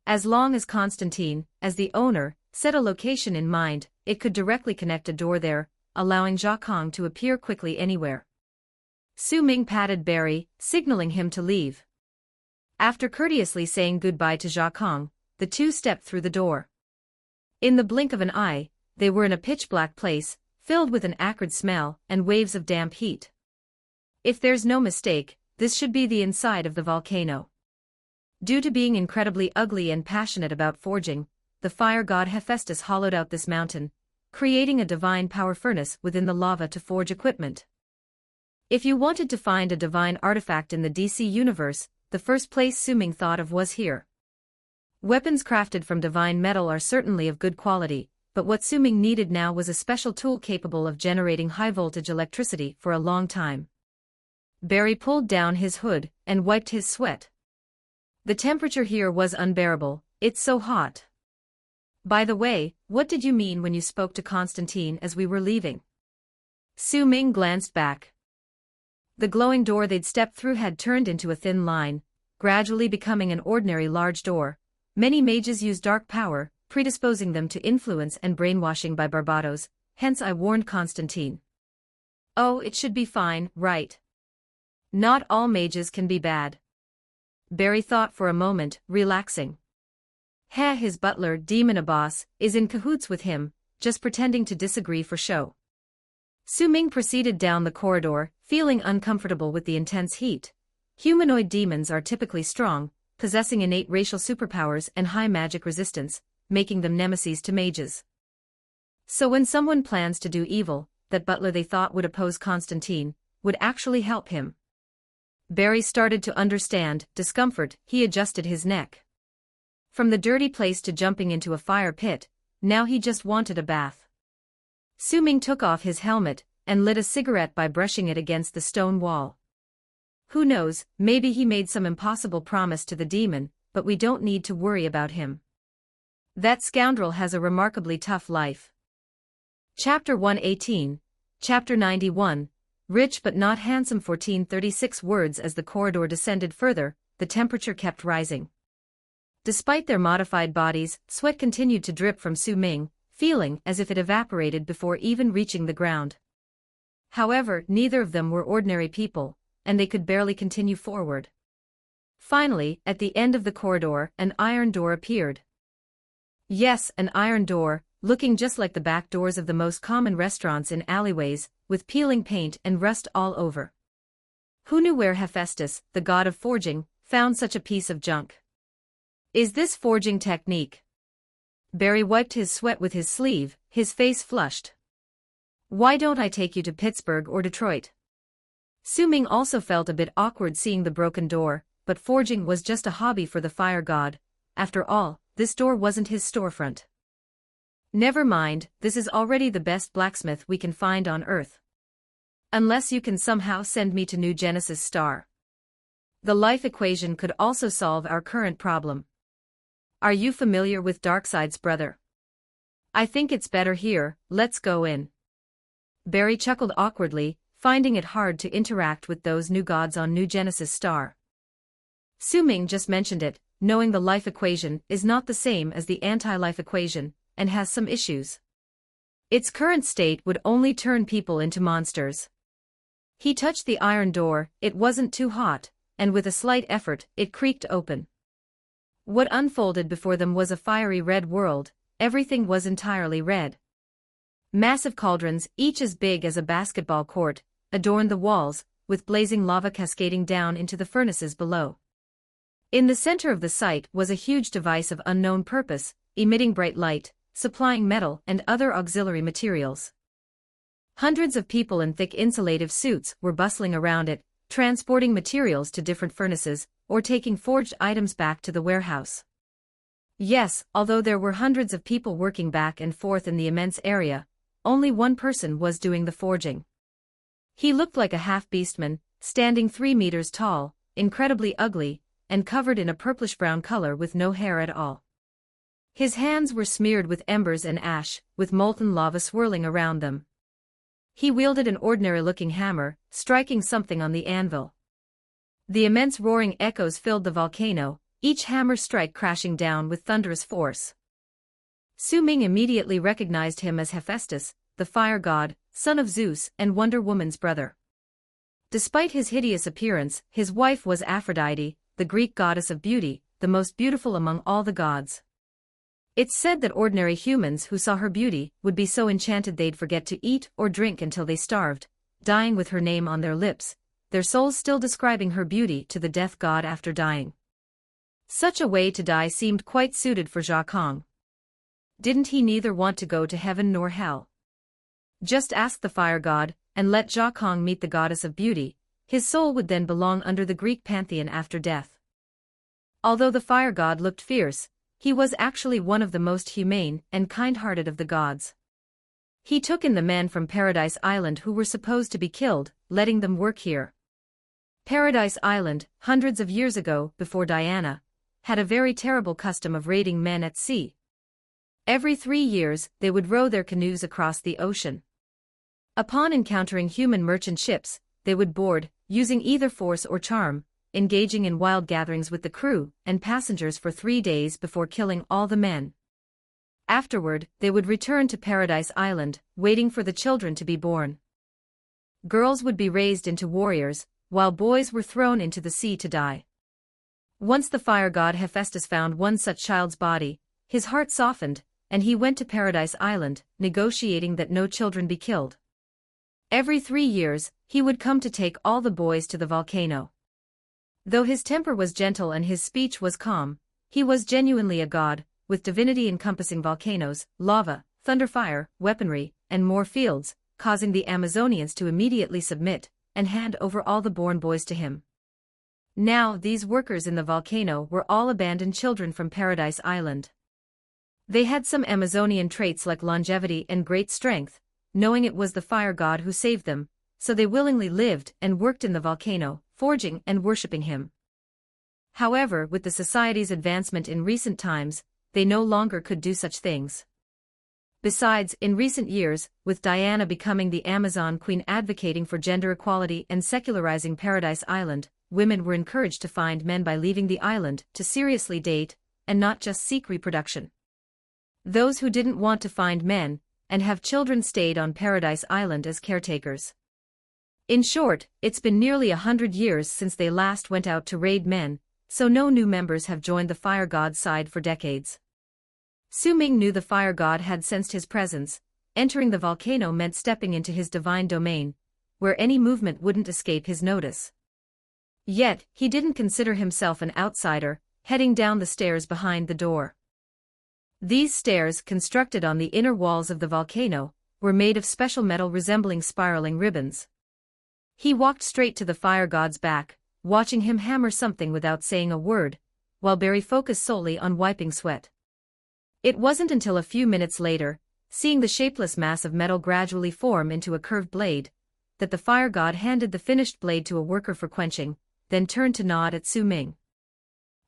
As long as Constantine, as the owner, set a location in mind, it could directly connect a door there, allowing Jia Kong to appear quickly anywhere. Su-Ming patted Barry, signaling him to leave. After courteously saying goodbye to Jia Kong, the two stepped through the door. In the blink of an eye, they were in a pitch-black place, filled with an acrid smell and waves of damp heat. If there's no mistake, this should be the inside of the volcano. Due to being incredibly ugly and passionate about forging, the fire god Hephaestus hollowed out this mountain, creating a divine power furnace within the lava to forge equipment. If you wanted to find a divine artifact in the DC universe, the first place Su Ming thought of was here. Weapons crafted from divine metal are certainly of good quality, but what Su Ming needed now was a special tool capable of generating high-voltage electricity for a long time. Barry pulled down his hood and wiped his sweat. The temperature here was unbearable, it's so hot. By the way, what did you mean when you spoke to Constantine as we were leaving? Su Ming glanced back. The glowing door they'd stepped through had turned into a thin line, gradually becoming an ordinary large door. Many mages use dark power, predisposing them to influence and brainwashing by barbados, hence I warned Constantine. Oh, it should be fine, right? Not all mages can be bad. Barry thought for a moment, relaxing. His butler, Demon Abbas, is in cahoots with him, just pretending to disagree for show. Su Ming proceeded down the corridor, feeling uncomfortable with the intense heat. Humanoid demons are typically strong, possessing innate racial superpowers and high magic resistance, making them nemesis to mages. So when someone plans to do evil, that butler they thought would oppose Constantine, would actually help him. Barry started to understand discomfort. He adjusted his neck. From the dirty place to jumping into a fire pit, now he just wanted a bath. Su Ming took off his helmet and lit a cigarette by brushing it against the stone wall. Who knows, maybe he made some impossible promise to the demon, but we don't need to worry about him. That scoundrel has a remarkably tough life. Chapter 118, Chapter 91, Rich but not handsome. 1436 words. As the corridor descended further, the temperature kept rising. Despite their modified bodies, sweat continued to drip from Su Ming, feeling as if it evaporated before even reaching the ground. However, neither of them were ordinary people, and they could barely continue forward. Finally, at the end of the corridor, an iron door appeared. Yes, an iron door, looking just like the back doors of the most common restaurants in alleyways, with peeling paint and rust all over. Who knew where Hephaestus, the god of forging, found such a piece of junk? Is this forging technique? Barry wiped his sweat with his sleeve, his face flushed. Why don't I take you to Pittsburgh or Detroit? Su Ming also felt a bit awkward seeing the broken door, but forging was just a hobby for the fire god. After all, this door wasn't his storefront. Never mind, this is already the best blacksmith we can find on Earth. Unless you can somehow send me to New Genesis Star. The life equation could also solve our current problem. Are you familiar with Darkseid's brother? I think it's better here, let's go in. Barry chuckled awkwardly, finding it hard to interact with those new gods on New Genesis Star. Su Ming just mentioned it, knowing the life equation is not the same as the anti-life equation, and has some issues. Its current state would only turn people into monsters. He touched the iron door, it wasn't too hot, and with a slight effort, it creaked open. What unfolded before them was a fiery red world. Everything was entirely red. Massive cauldrons, each as big as a basketball court, adorned the walls, with blazing lava cascading down into the furnaces below. In the center of the site was a huge device of unknown purpose, emitting bright light, supplying metal and other auxiliary materials. Hundreds of people in thick insulative suits were bustling around it, transporting materials to different furnaces, or taking forged items back to the warehouse. Yes, although there were hundreds of people working back and forth in the immense area, only one person was doing the forging. He looked like a half-beastman, standing 3 meters tall, incredibly ugly, and covered in a purplish-brown color with no hair at all. His hands were smeared with embers and ash, with molten lava swirling around them. He wielded an ordinary-looking hammer, striking something on the anvil. The immense roaring echoes filled the volcano, each hammer strike crashing down with thunderous force. Su Ming immediately recognized him as Hephaestus, the fire god, son of Zeus and Wonder Woman's brother. Despite his hideous appearance, his wife was Aphrodite, the Greek goddess of beauty, the most beautiful among all the gods. It's said that ordinary humans who saw her beauty would be so enchanted they'd forget to eat or drink until they starved, dying with her name on their lips, their souls still describing her beauty to the death god after dying. Such a way to die seemed quite suited for Jia Kong. Didn't he neither want to go to heaven nor hell? Just ask the fire god, and let Jia Kong meet the goddess of beauty, his soul would then belong under the Greek pantheon after death. Although the fire god looked fierce, he was actually one of the most humane and kind-hearted of the gods. He took in the men from Paradise Island who were supposed to be killed, letting them work here. Paradise Island, hundreds of years ago, before Diana, had a very terrible custom of raiding men at sea. Every 3 years, they would row their canoes across the ocean. Upon encountering human merchant ships, they would board, using either force or charm, engaging in wild gatherings with the crew and passengers for 3 days before killing all the men. Afterward, they would return to Paradise Island, waiting for the children to be born. Girls would be raised into warriors, while boys were thrown into the sea to die. Once the fire god Hephaestus found one such child's body, his heart softened, and he went to Paradise Island, negotiating that no children be killed. Every 3 years, he would come to take all the boys to the volcano. Though his temper was gentle and his speech was calm, he was genuinely a god, with divinity encompassing volcanoes, lava, thunderfire, weaponry, and more fields, causing the Amazonians to immediately submit and hand over all the born boys to him. Now these workers in the volcano were all abandoned children from Paradise Island. They had some Amazonian traits like longevity and great strength, knowing it was the fire god who saved them, so they willingly lived and worked in the volcano, forging and worshipping him. However, with the society's advancement in recent times, they no longer could do such things. Besides, in recent years, with Diana becoming the Amazon queen advocating for gender equality and secularizing Paradise Island, women were encouraged to find men by leaving the island to seriously date, and not just seek reproduction. Those who didn't want to find men and have children stayed on Paradise Island as caretakers. In short, it's been nearly 100 years since they last went out to raid men, so no new members have joined the fire god's side for decades. Su Ming knew the fire god had sensed his presence. Entering the volcano meant stepping into his divine domain, where any movement wouldn't escape his notice. Yet, he didn't consider himself an outsider, heading down the stairs behind the door. These stairs, constructed on the inner walls of the volcano, were made of special metal resembling spiraling ribbons. He walked straight to the fire god's back, watching him hammer something without saying a word, while Barry focused solely on wiping sweat. It wasn't until a few minutes later, seeing the shapeless mass of metal gradually form into a curved blade, that the fire god handed the finished blade to a worker for quenching, then turned to nod at Su Ming.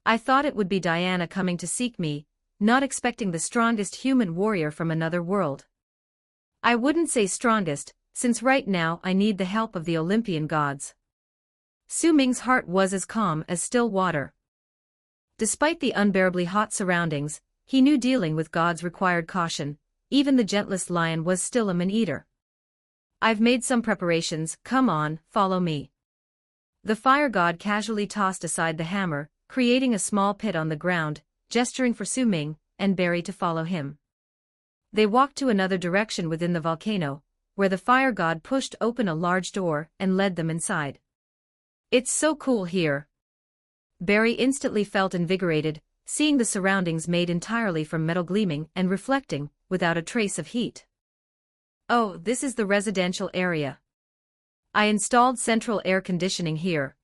I thought it would be Diana coming to seek me, not expecting the strongest human warrior from another world. I wouldn't say strongest, since right now I need the help of the Olympian gods. Su Ming's heart was as calm as still water. Despite the unbearably hot surroundings, he knew dealing with gods required caution. Even the gentlest lion was still a man-eater. I've made some preparations, come on, follow me. The fire god casually tossed aside the hammer, creating a small pit on the ground, gesturing for Su Ming and Barry to follow him. They walked to another direction within the volcano, where the fire god pushed open a large door and led them inside. It's so cool here. Barry instantly felt invigorated, seeing the surroundings made entirely from metal gleaming and reflecting, without a trace of heat. Oh, this is the residential area. I installed central air conditioning here.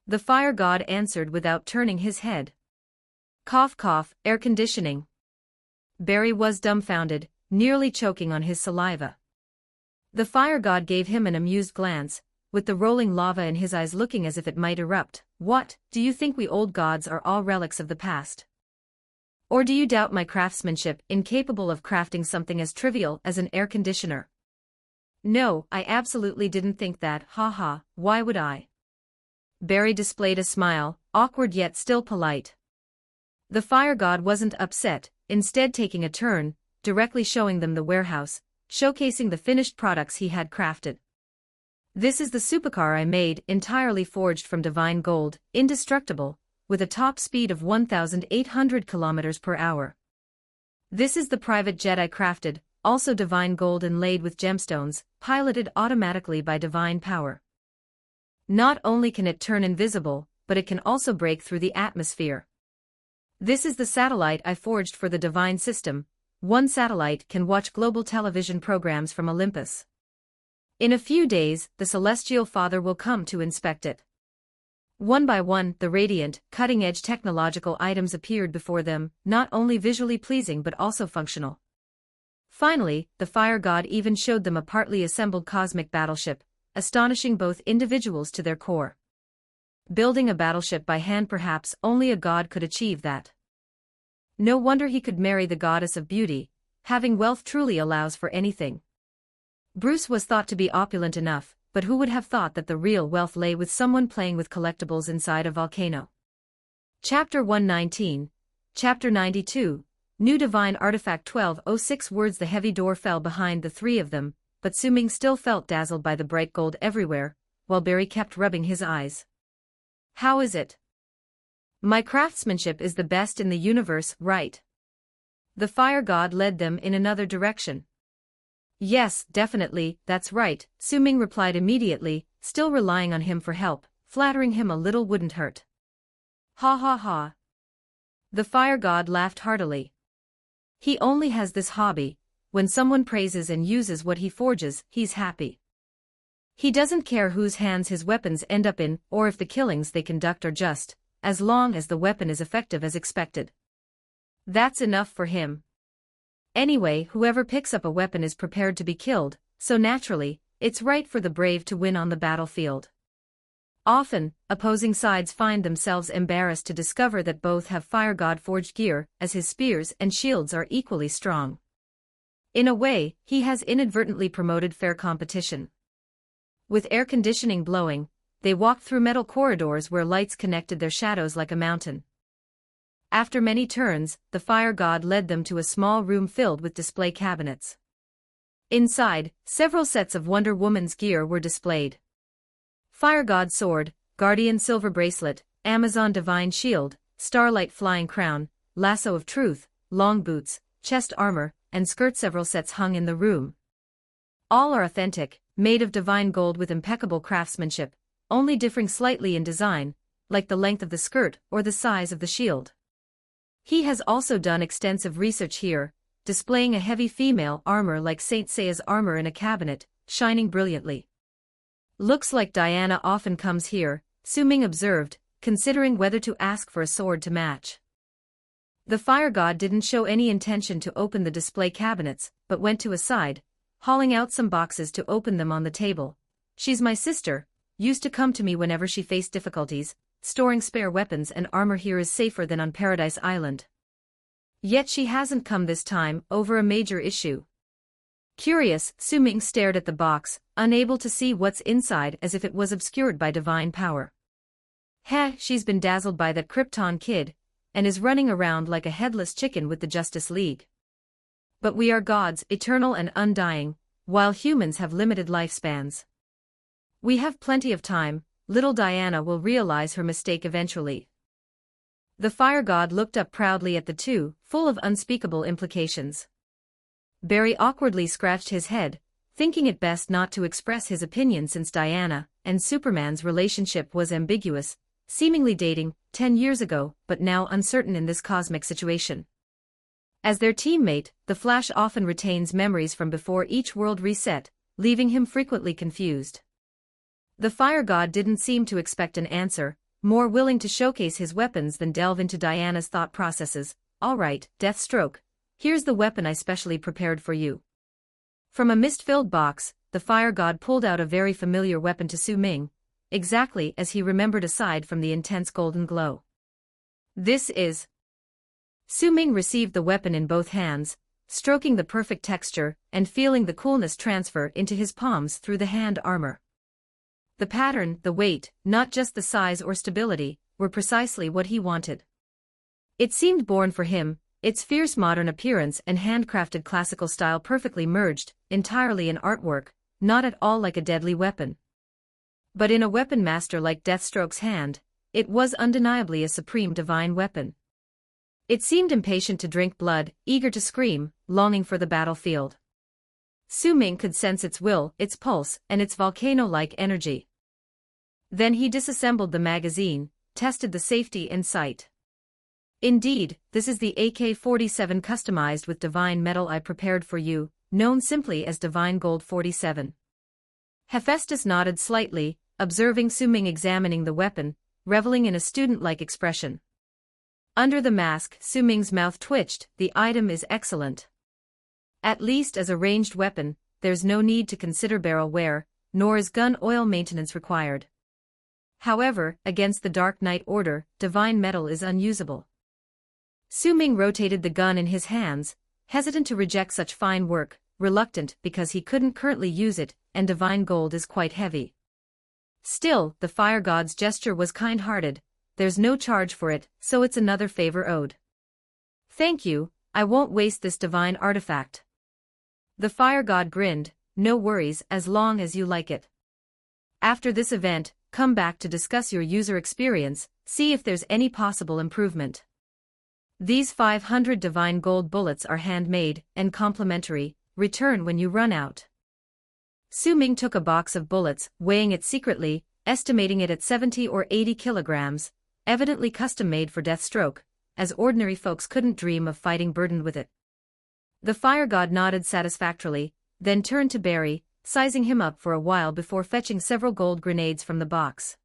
The fire god answered without turning his head. Cough cough, air conditioning. Barry was dumbfounded, nearly choking on his saliva. The fire god gave him an amused glance, with the rolling lava in his eyes looking as if it might erupt. What, do you think we old gods are all relics of the past? Or do you doubt my craftsmanship, incapable of crafting something as trivial as an air conditioner? No, I absolutely didn't think that, haha, why would I? Barry displayed a smile, awkward yet still polite. The fire god wasn't upset, instead taking a turn, directly showing them the warehouse, showcasing the finished products he had crafted. This is the supercar I made, entirely forged from divine gold, indestructible, with a top speed of 1,800 kilometers per hour. This is the private jet I crafted, also divine gold inlaid with gemstones, piloted automatically by divine power. Not only can it turn invisible, but it can also break through the atmosphere. This is the satellite I forged for the divine system. One satellite can watch global television programs from Olympus. In a few days, the Celestial Father will come to inspect it. One by one, the radiant, cutting-edge technological items appeared before them, not only visually pleasing but also functional. Finally, the fire god even showed them a partly assembled cosmic battleship, astonishing both individuals to their core. Building a battleship by hand, perhaps only a god could achieve that. No wonder he could marry the goddess of beauty. Having wealth truly allows for anything. Bruce was thought to be opulent enough, but who would have thought that the real wealth lay with someone playing with collectibles inside a volcano? Chapter 119. Chapter 92. New Divine Artifact 1206 words. The heavy door fell behind the three of them, but Su-Ming still felt dazzled by the bright gold everywhere, while Barry kept rubbing his eyes. How is it? My craftsmanship is the best in the universe, right? The fire god led them in another direction. Yes, definitely, that's right, Su-Ming replied immediately, still relying on him for help. Flattering him a little wouldn't hurt. Ha ha ha. The fire god laughed heartily. He only has this hobby: when someone praises and uses what he forges, he's happy. He doesn't care whose hands his weapons end up in, or if the killings they conduct are just, as long as the weapon is effective as expected. That's enough for him. Anyway, whoever picks up a weapon is prepared to be killed, so naturally, it's right for the brave to win on the battlefield. Often, opposing sides find themselves embarrassed to discover that both have fire god forged gear, as his spears and shields are equally strong. In a way, he has inadvertently promoted fair competition. With air conditioning blowing, they walked through metal corridors where lights connected their shadows like a mountain. After many turns, the fire god led them to a small room filled with display cabinets. Inside, several sets of Wonder Woman's gear were displayed. Fire god sword, guardian silver bracelet, Amazon divine shield, starlight flying crown, lasso of truth, long boots, chest armor, and skirt. Several sets hung in the room. All are authentic, made of divine gold with impeccable craftsmanship, only differing slightly in design, like the length of the skirt or the size of the shield. He has also done extensive research here, displaying a heavy female armor like Saint Seiya's armor in a cabinet, shining brilliantly. Looks like Diana often comes here, Su-Ming observed, considering whether to ask for a sword to match. The fire god didn't show any intention to open the display cabinets, but went to a side, hauling out some boxes to open them on the table. She's my sister, used to come to me whenever she faced difficulties. Storing spare weapons and armor here is safer than on Paradise Island. Yet she hasn't come this time, over a major issue. Curious, Su-Ming stared at the box, unable to see what's inside as if it was obscured by divine power. Heh, she's been dazzled by that Krypton kid, and is running around like a headless chicken with the Justice League. But we are gods, eternal and undying, while humans have limited lifespans. We have plenty of time. Little Diana will realize her mistake eventually. The fire god looked up proudly at the two, full of unspeakable implications. Barry awkwardly scratched his head, thinking it best not to express his opinion since Diana and Superman's relationship was ambiguous, seemingly dating 10 years ago but now uncertain in this cosmic situation. As their teammate, the Flash often retains memories from before each world reset, leaving him frequently confused. The fire god didn't seem to expect an answer, more willing to showcase his weapons than delve into Diana's thought processes. All right, Deathstroke, here's the weapon I specially prepared for you. From a mist-filled box, the fire god pulled out a very familiar weapon to Su-Ming, exactly as he remembered aside from the intense golden glow. This is... Su-Ming received the weapon in both hands, stroking the perfect texture and feeling the coolness transfer into his palms through the hand armor. The pattern, the weight, not just the size or stability, were precisely what he wanted. It seemed born for him, its fierce modern appearance and handcrafted classical style perfectly merged, entirely in artwork, not at all like a deadly weapon. But in a weapon master like Deathstroke's hand, it was undeniably a supreme divine weapon. It seemed impatient to drink blood, eager to scream, longing for the battlefield. Su Ming could sense its will, its pulse, and its volcano-like energy. Then he disassembled the magazine, tested the safety in sight. Indeed, this is the AK-47 customized with divine metal I prepared for you, known simply as Divine Gold 47. Hephaestus nodded slightly, observing Su Ming examining the weapon, reveling in a student-like expression. Under the mask, Su Ming's mouth twitched. The item is excellent. At least as a ranged weapon, there's no need to consider barrel wear, nor is gun oil maintenance required. However, against the Dark Knight Order, divine metal is unusable. Su Ming rotated the gun in his hands, hesitant to reject such fine work, reluctant because he couldn't currently use it, and divine gold is quite heavy. Still, the fire god's gesture was kind-hearted. There's no charge for it, so it's another favor owed. Thank you, I won't waste this divine artifact. The fire god grinned. No worries as long as you like it. After this event, come back to discuss your user experience, see if there's any possible improvement. These 500 divine gold bullets are handmade and complimentary. Return when you run out. Su Ming took a box of bullets, weighing it secretly, estimating it at 70 or 80 kilograms, evidently custom-made for Deathstroke, as ordinary folks couldn't dream of fighting burdened with it. The fire god nodded satisfactorily, then turned to Barry, sizing him up for a while before fetching several gold grenades from the box.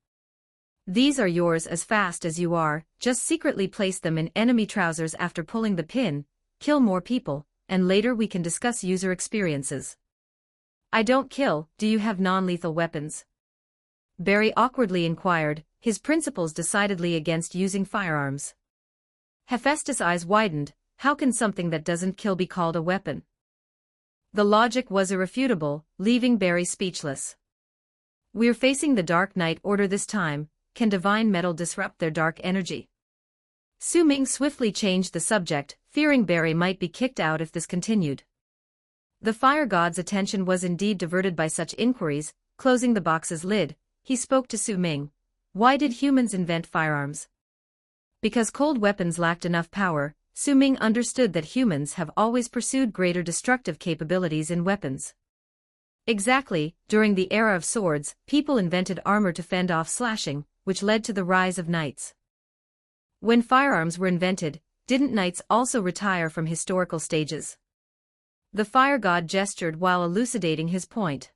These are yours as fast as you are, just secretly place them in enemy trousers after pulling the pin, kill more people, and later we can discuss user experiences. I don't kill, do you have non-lethal weapons? Barry awkwardly inquired, his principles decidedly against using firearms. Hephaestus' eyes widened. How can something that doesn't kill be called a weapon? The logic was irrefutable, leaving Barry speechless. We're facing the Dark Knight Order this time. Can divine metal disrupt their dark energy? Su Ming swiftly changed the subject, fearing Barry might be kicked out if this continued. The fire god's attention was indeed diverted by such inquiries. Closing the box's lid, he spoke to Su Ming. Why did humans invent firearms? Because cold weapons lacked enough power. Su Ming understood that humans have always pursued greater destructive capabilities in weapons. Exactly, during the era of swords, people invented armor to fend off slashing, which led to the rise of knights. When firearms were invented, didn't knights also retire from historical stages? The fire god gestured while elucidating his point.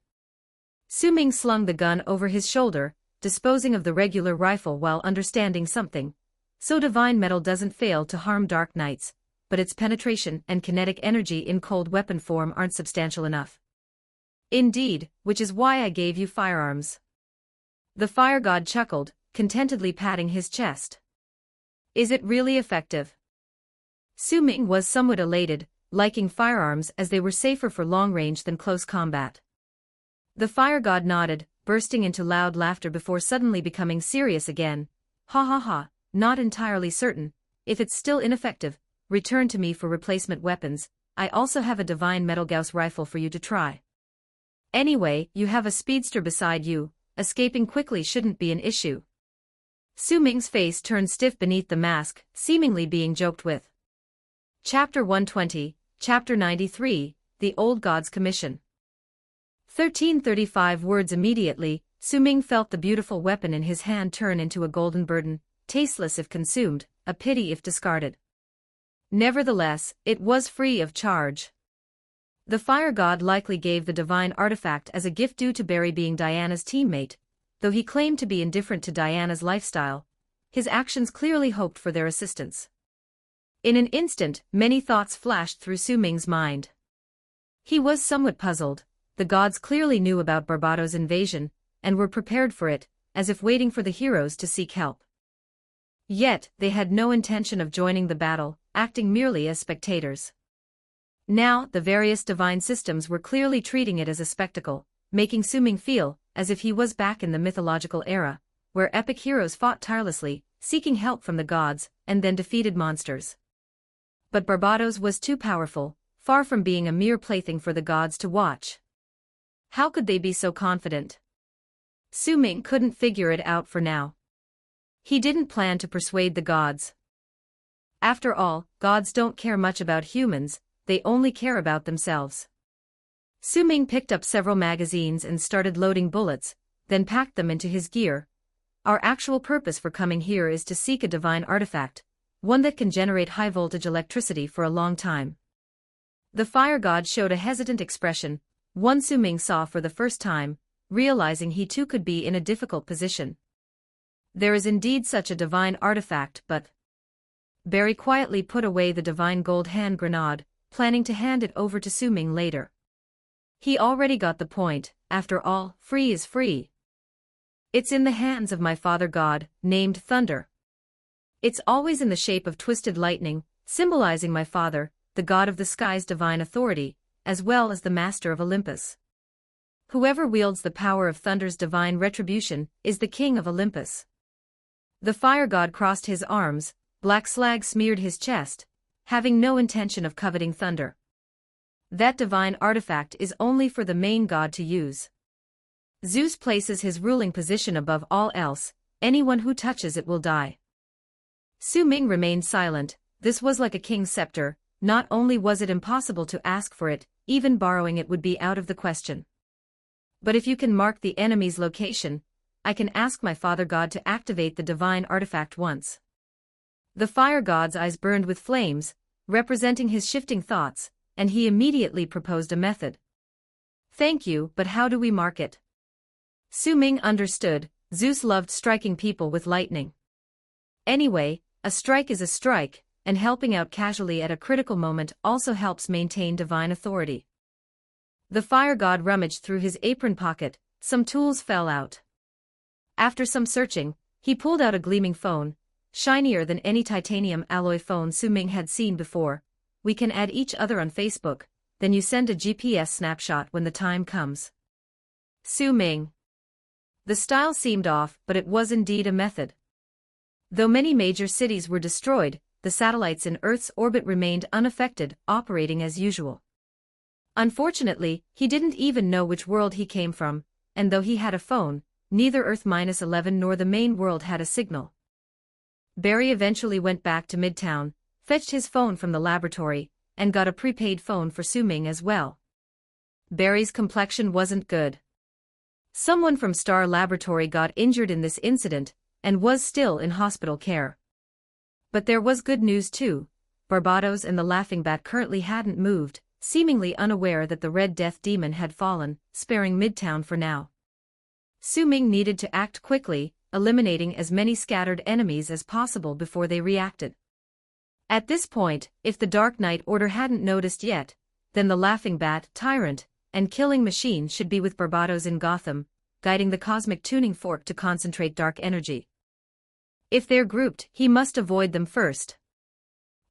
Su Ming slung the gun over his shoulder, disposing of the regular rifle while understanding something. So divine metal doesn't fail to harm dark knights, but its penetration and kinetic energy in cold weapon form aren't substantial enough. Indeed, which is why I gave you firearms. The fire god chuckled, contentedly patting his chest. Is it really effective? Su Ming was somewhat elated, liking firearms as they were safer for long range than close combat. The fire god nodded, bursting into loud laughter before suddenly becoming serious again. Ha ha ha, not entirely certain. If it's still ineffective, return to me for replacement weapons. I also have a divine metal Gauss rifle for you to try. Anyway, you have a speedster beside you, escaping quickly shouldn't be an issue. Su Ming's face turned stiff beneath the mask, seemingly being joked with. Chapter 120, Chapter 93, The Old God's Commission. 1335 words immediately. Su Ming felt the beautiful weapon in his hand turn into a golden burden, tasteless if consumed, a pity if discarded. Nevertheless, it was free of charge. The fire god likely gave the divine artifact as a gift due to Barry being Diana's teammate, though he claimed to be indifferent to Diana's lifestyle. His actions clearly hoped for their assistance. In an instant, many thoughts flashed through Su Ming's mind. He was somewhat puzzled. The gods clearly knew about Barbados' invasion, and were prepared for it, as if waiting for the heroes to seek help. Yet, they had no intention of joining the battle, acting merely as spectators. Now, the various divine systems were clearly treating it as a spectacle, making Su Ming feel as if he was back in the mythological era, where epic heroes fought tirelessly, seeking help from the gods, and then defeated monsters. But Barbados was too powerful, far from being a mere plaything for the gods to watch. How could they be so confident? Su Ming couldn't figure it out for now. He didn't plan to persuade the gods. After all, gods don't care much about humans, they only care about themselves. Su Ming picked up several magazines and started loading bullets, then packed them into his gear. Our actual purpose for coming here is to seek a divine artifact, one that can generate high-voltage electricity for a long time. The fire god showed a hesitant expression, one Su Ming saw for the first time, realizing he too could be in a difficult position. There is indeed such a divine artifact, but... Barry quietly put away the divine gold hand grenade, planning to hand it over to Su Ming later. He already got the point, after all, free is free. It's in the hands of my father god, named Thunder. It's always in the shape of twisted lightning, symbolizing my father, the god of the sky's divine authority, as well as the master of Olympus. Whoever wields the power of Thunder's divine retribution is the king of Olympus. The fire god crossed his arms, black slag smeared his chest, having no intention of coveting Thunder. That divine artifact is only for the main god to use. Zeus places his ruling position above all else, anyone who touches it will die. Su Ming remained silent. This was like a king's scepter. Not only was it impossible to ask for it, even borrowing it would be out of the question. But if you can mark the enemy's location, I can ask my father god to activate the divine artifact once. The fire god's eyes burned with flames, representing his shifting thoughts, and he immediately proposed a method. Thank you, but how do we mark it? Su Ming understood. Zeus loved striking people with lightning. Anyway, a strike is a strike, and helping out casually at a critical moment also helps maintain divine authority. The fire god rummaged through his apron pocket, some tools fell out. After some searching, he pulled out a gleaming phone, shinier than any titanium alloy phone Su Ming had seen before. We can add each other on Facebook, then you send a GPS snapshot when the time comes. Su Ming. The style seemed off, but it was indeed a method. Though many major cities were destroyed, the satellites in Earth's orbit remained unaffected, operating as usual. Unfortunately, he didn't even know which world he came from, and though he had a phone, neither Earth-11 nor the main world had a signal. Barry eventually went back to Midtown, fetched his phone from the laboratory, and got a prepaid phone for Su Ming as well. Barry's complexion wasn't good. Someone from Star Laboratory got injured in this incident, and was still in hospital care. But there was good news too. Barbados and the Laughing Bat currently hadn't moved, seemingly unaware that the Red Death Demon had fallen, sparing Midtown for now. Su Ming needed to act quickly, eliminating as many scattered enemies as possible before they reacted. At this point, if the Dark Knight Order hadn't noticed yet, then the Laughing Bat, Tyrant, and Killing Machine should be with Barbados in Gotham, guiding the cosmic tuning fork to concentrate dark energy. If they're grouped, he must avoid them first.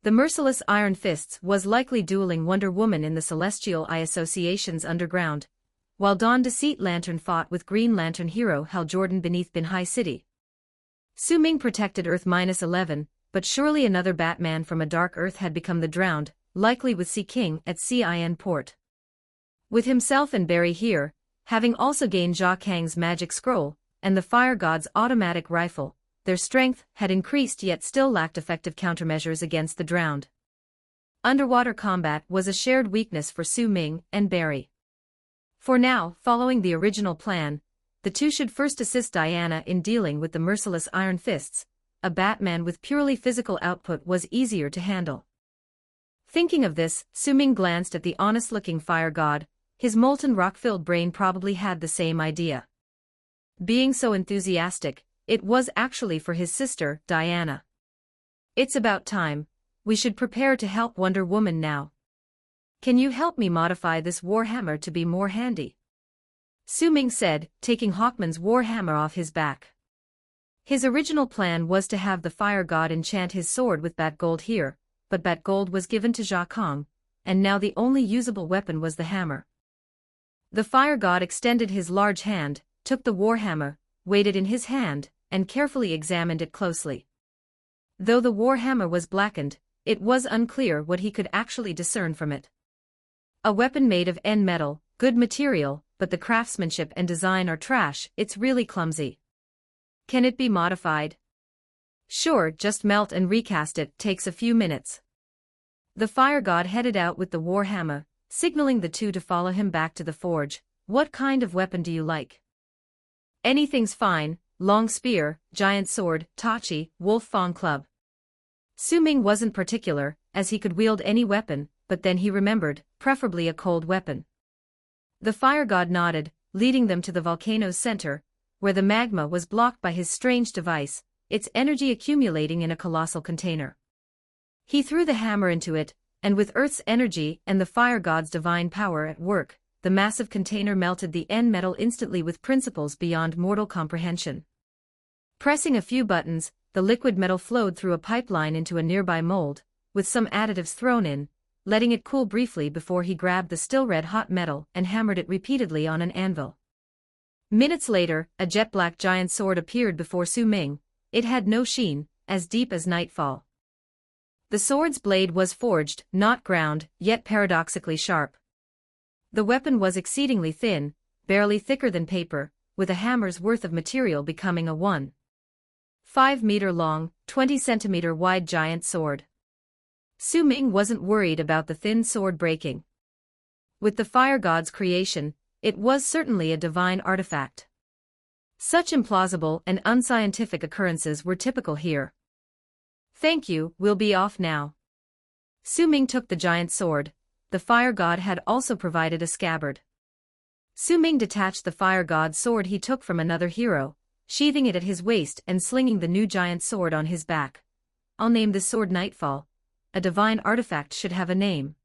The merciless Iron Fists was likely dueling Wonder Woman in the Celestial Eye Association's underground, while Dawn Deceit Lantern fought with Green Lantern hero Hal Jordan beneath Bin High City. Su Ming protected Earth-11, but surely another Batman from a dark Earth had become the drowned, likely with Sea King at Cin Port. With himself and Barry here, having also gained Jia Kang's magic scroll, and the Fire God's automatic rifle, their strength had increased yet still lacked effective countermeasures against the drowned. Underwater combat was a shared weakness for Su Ming and Barry. For now, following the original plan, the two should first assist Diana in dealing with the merciless Iron Fists. A Batman with purely physical output was easier to handle. Thinking of this, Su Ming glanced at the honest-looking fire god. His molten rock-filled brain probably had the same idea. Being so enthusiastic, it was actually for his sister, Diana. It's about time. We should prepare to help Wonder Woman now. Can you help me modify this warhammer to be more handy? Su Ming said, taking Hawkman's warhammer off his back. His original plan was to have the fire god enchant his sword with bat gold here, but bat gold was given to Jia Kang, and now the only usable weapon was the hammer. The fire god extended his large hand, took the warhammer, weighed it in his hand, and carefully examined it closely. Though the warhammer was blackened, it was unclear what he could actually discern from it. A weapon made of N-metal, good material, but the craftsmanship and design are trash. It's really clumsy. Can it be modified? Sure, just melt and recast it, takes a few minutes. The fire god headed out with the warhammer, signaling the two to follow him back to the forge. What kind of weapon do you like? Anything's fine, long spear, giant sword, tachi, wolf fawn club. Su Ming wasn't particular, as he could wield any weapon, but then he remembered, preferably a cold weapon. The fire god nodded, leading them to the volcano's center, where the magma was blocked by his strange device, its energy accumulating in a colossal container. He threw the hammer into it, and with Earth's energy and the fire god's divine power at work, the massive container melted the end metal instantly with principles beyond mortal comprehension. Pressing a few buttons, the liquid metal flowed through a pipeline into a nearby mold, with some additives thrown in, letting it cool briefly before he grabbed the still red-hot metal and hammered it repeatedly on an anvil. Minutes later, a jet-black giant sword appeared before Su Ming. It had no sheen, as deep as nightfall. The sword's blade was forged, not ground, yet paradoxically sharp. The weapon was exceedingly thin, barely thicker than paper, with a hammer's worth of material becoming a 1.5-meter-long, 20-centimeter-wide giant sword. Su Ming wasn't worried about the thin sword breaking. With the fire god's creation, it was certainly a divine artifact. Such implausible and unscientific occurrences were typical here. Thank you, we'll be off now. Su Ming took the giant sword. The fire god had also provided a scabbard. Su Ming detached the fire god's sword he took from another hero, sheathing it at his waist and slinging the new giant sword on his back. I'll name this sword Nightfall. A divine artifact should have a name.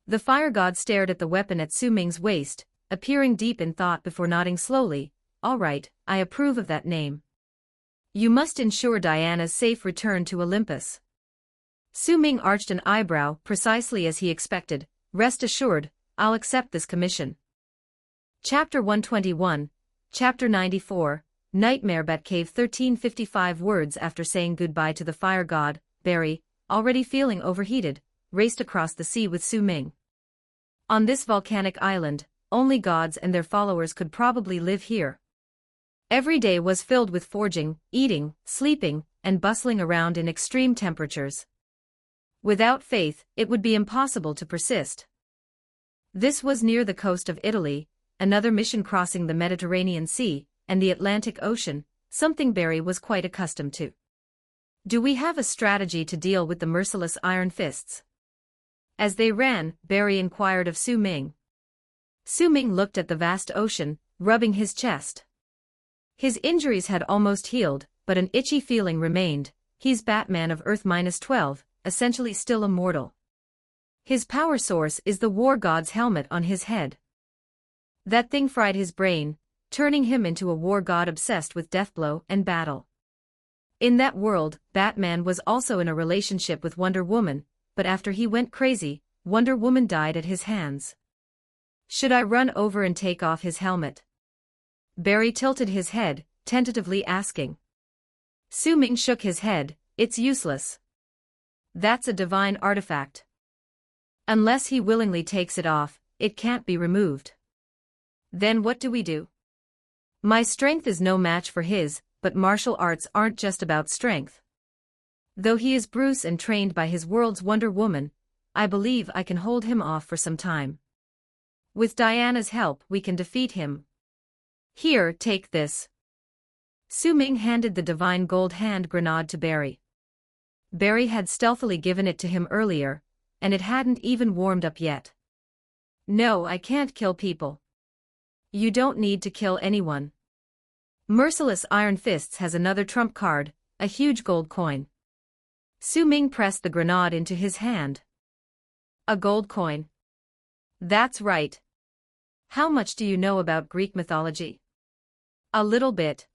The fire god stared at the weapon at Su Ming's waist, appearing deep in thought before nodding slowly. All right, I approve of that name. You must ensure Diana's safe return to Olympus. Su Ming arched an eyebrow, precisely as he expected. Rest assured, I'll accept this commission. Chapter 121, Chapter 94, Nightmare Batcave 1355 words after saying goodbye to the fire god, Barry, already feeling overheated, raced across the sea with Su Ming. On this volcanic island, only gods and their followers could probably live here. Every day was filled with forging, eating, sleeping, and bustling around in extreme temperatures. Without faith, it would be impossible to persist. This was near the coast of Italy, another mission crossing the Mediterranean Sea and the Atlantic Ocean, something Barry was quite accustomed to. Do we have a strategy to deal with the merciless iron fists? As they ran, Barry inquired of Su Ming. Su Ming looked at the vast ocean, rubbing his chest. His injuries had almost healed, but an itchy feeling remained. He's Batman of Earth-12, essentially still immortal. His power source is the war god's helmet on his head. That thing fried his brain, turning him into a war god obsessed with deathblow and battle. In that world, Batman was also in a relationship with Wonder Woman, but after he went crazy, Wonder Woman died at his hands. Should I run over and take off his helmet? Barry tilted his head, tentatively asking. Su Ming shook his head. It's useless. That's a divine artifact. Unless he willingly takes it off, it can't be removed. Then what do we do? My strength is no match for his, but martial arts aren't just about strength. Though he is Bruce and trained by his world's Wonder Woman, I believe I can hold him off for some time. With Diana's help, we can defeat him. Here, take this. Su Ming handed the divine gold hand grenade to Barry. Barry had stealthily given it to him earlier, and it hadn't even warmed up yet. No, I can't kill people. You don't need to kill anyone. Merciless Iron Fists has another trump card, a huge gold coin. Su Ming pressed the grenade into his hand. A gold coin. That's right. How much do you know about Greek mythology? A little bit.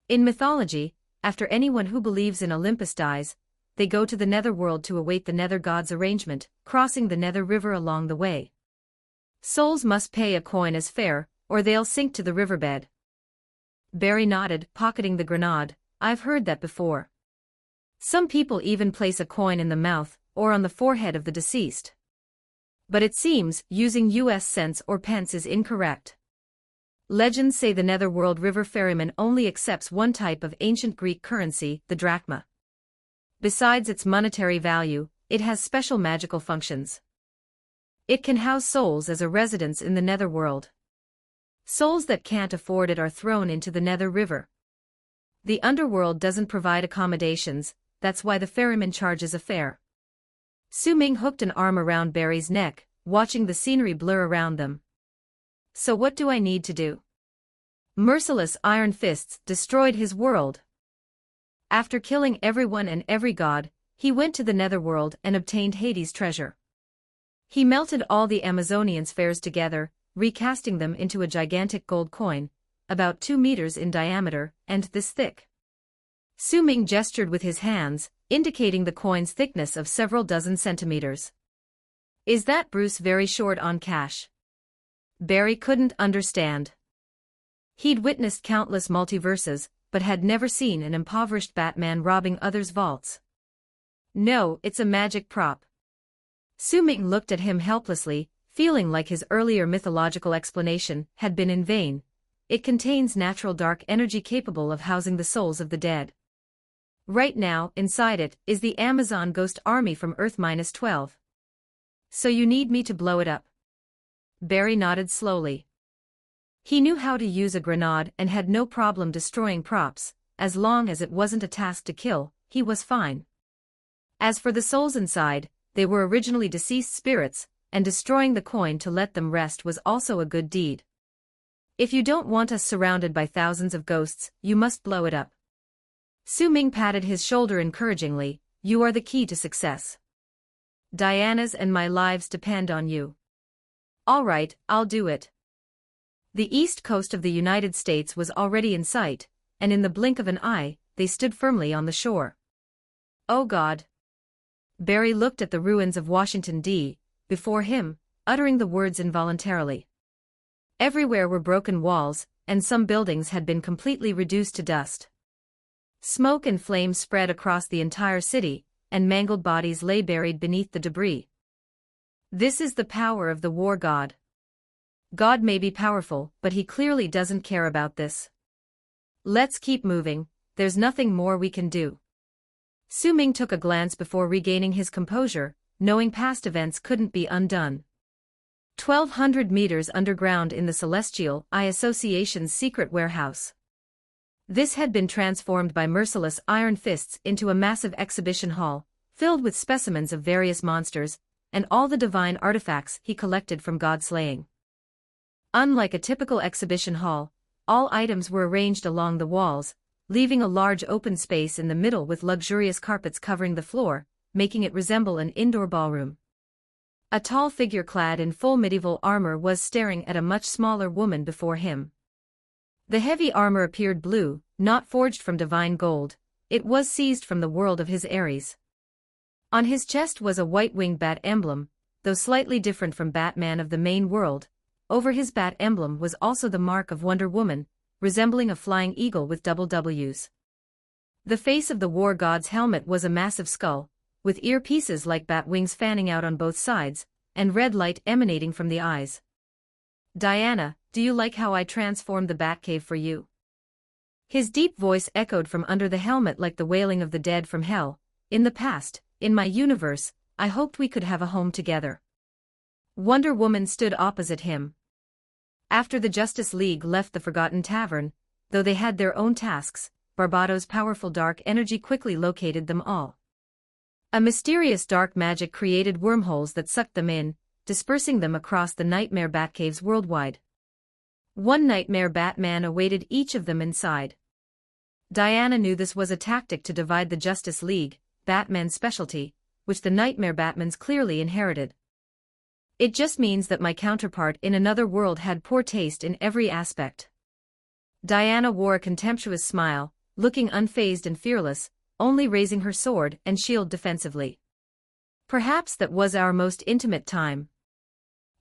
In mythology, after anyone who believes in Olympus dies, they go to the netherworld to await the nether god's arrangement, crossing the nether river along the way. Souls must pay a coin as fare, or they'll sink to the riverbed. Barry nodded, pocketing the grenade. I've heard that before. Some people even place a coin in the mouth, or on the forehead of the deceased. But it seems, using US cents or pence is incorrect. Legends say the Netherworld River ferryman only accepts one type of ancient Greek currency, the drachma. Besides its monetary value, it has special magical functions. It can house souls as a residence in the Netherworld. Souls that can't afford it are thrown into the Nether River. The underworld doesn't provide accommodations, that's why the ferryman charges a fare. Su Ming hooked an arm around Barry's neck, watching the scenery blur around them. So what do I need to do? Merciless iron fists destroyed his world. After killing everyone and every god, he went to the Netherworld and obtained Hades' treasure. He melted all the Amazonian spheres together, recasting them into a gigantic gold coin, about 2 meters in diameter, and this thick. Su Ming gestured with his hands, indicating the coin's thickness of several dozen centimeters. Is that Bruce very short on cash? Barry couldn't understand. He'd witnessed countless multiverses, but had never seen an impoverished Batman robbing others' vaults. No, it's a magic prop. Su Ming looked at him helplessly, feeling like his earlier mythological explanation had been in vain. It contains natural dark energy capable of housing the souls of the dead. Right now, inside it, is the Amazon Ghost Army from Earth-12. So you need me to blow it up? Barry nodded slowly. He knew how to use a grenade and had no problem destroying props. As long as it wasn't a task to kill, he was fine. As for the souls inside, they were originally deceased spirits, and destroying the coin to let them rest was also a good deed. If you don't want us surrounded by thousands of ghosts, you must blow it up. Su Ming patted his shoulder encouragingly. You are the key to success. Diana's and my lives depend on you. All right, I'll do it. The east coast of the United States was already in sight, and in the blink of an eye, they stood firmly on the shore. Oh God! Barry looked at the ruins of Washington, D. before him, uttering the words involuntarily. Everywhere were broken walls, and some buildings had been completely reduced to dust. Smoke and flames spread across the entire city, and mangled bodies lay buried beneath the debris. This is the power of the war god. God may be powerful, but he clearly doesn't care about this. Let's keep moving, there's nothing more we can do. Su Ming took a glance before regaining his composure, knowing past events couldn't be undone. 1,200 meters underground in the Celestial Eye Association's secret warehouse. This had been transformed by merciless iron fists into a massive exhibition hall, filled with specimens of various monsters, and all the divine artifacts he collected from god-slaying. Unlike a typical exhibition hall, all items were arranged along the walls, leaving a large open space in the middle with luxurious carpets covering the floor, making it resemble an indoor ballroom. A tall figure clad in full medieval armor was staring at a much smaller woman before him. The heavy armor appeared blue, not forged from divine gold, it was seized from the world of his Ares. On his chest was a white-winged bat emblem, though slightly different from Batman of the main world. Over his bat emblem was also the mark of Wonder Woman, resembling a flying eagle with double W's. The face of the war god's helmet was a massive skull, with earpieces like bat wings fanning out on both sides, and red light emanating from the eyes. Diana, do you like how I transformed the Batcave for you? His deep voice echoed from under the helmet like the wailing of the dead from hell. In the past, in my universe, I hoped we could have a home together. Wonder Woman stood opposite him. After the Justice League left the Forgotten Tavern, though they had their own tasks, Barbado's powerful dark energy quickly located them all. A mysterious dark magic created wormholes that sucked them in, dispersing them across the nightmare Batcaves worldwide. One nightmare Batman awaited each of them inside. Diana knew this was a tactic to divide the Justice League, Batman's specialty, which the nightmare Batmans clearly inherited. It just means that my counterpart in another world had poor taste in every aspect. Diana wore a contemptuous smile, looking unfazed and fearless, only raising her sword and shield defensively. Perhaps that was our most intimate time.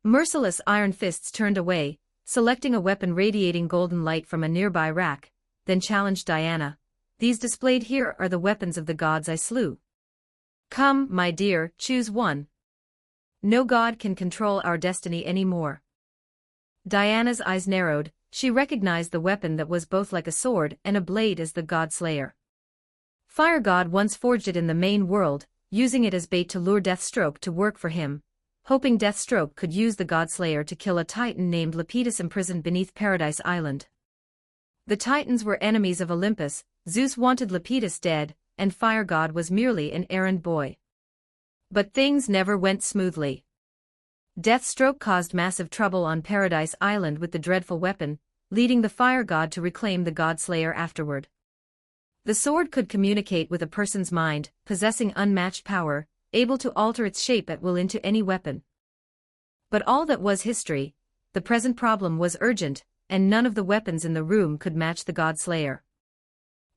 Merciless iron fists turned away, selecting a weapon radiating golden light from a nearby rack, then challenged Diana. These displayed here are the weapons of the gods I slew. Come, my dear, choose one. No god can control our destiny anymore. Diana's eyes narrowed, she recognized the weapon that was both like a sword and a blade as the God Slayer. Fire God once forged it in the main world, using it as bait to lure Deathstroke to work for him, hoping Deathstroke could use the God Slayer to kill a Titan named Lepidus imprisoned beneath Paradise Island. The Titans were enemies of Olympus, Zeus wanted Lepidus dead, and Fire God was merely an errand boy. But things never went smoothly. Deathstroke caused massive trouble on Paradise Island with the dreadful weapon, leading the Fire God to reclaim the God Slayer afterward. The sword could communicate with a person's mind, possessing unmatched power, able to alter its shape at will into any weapon. But all that was history. The present problem was urgent, and none of the weapons in the room could match the God Slayer.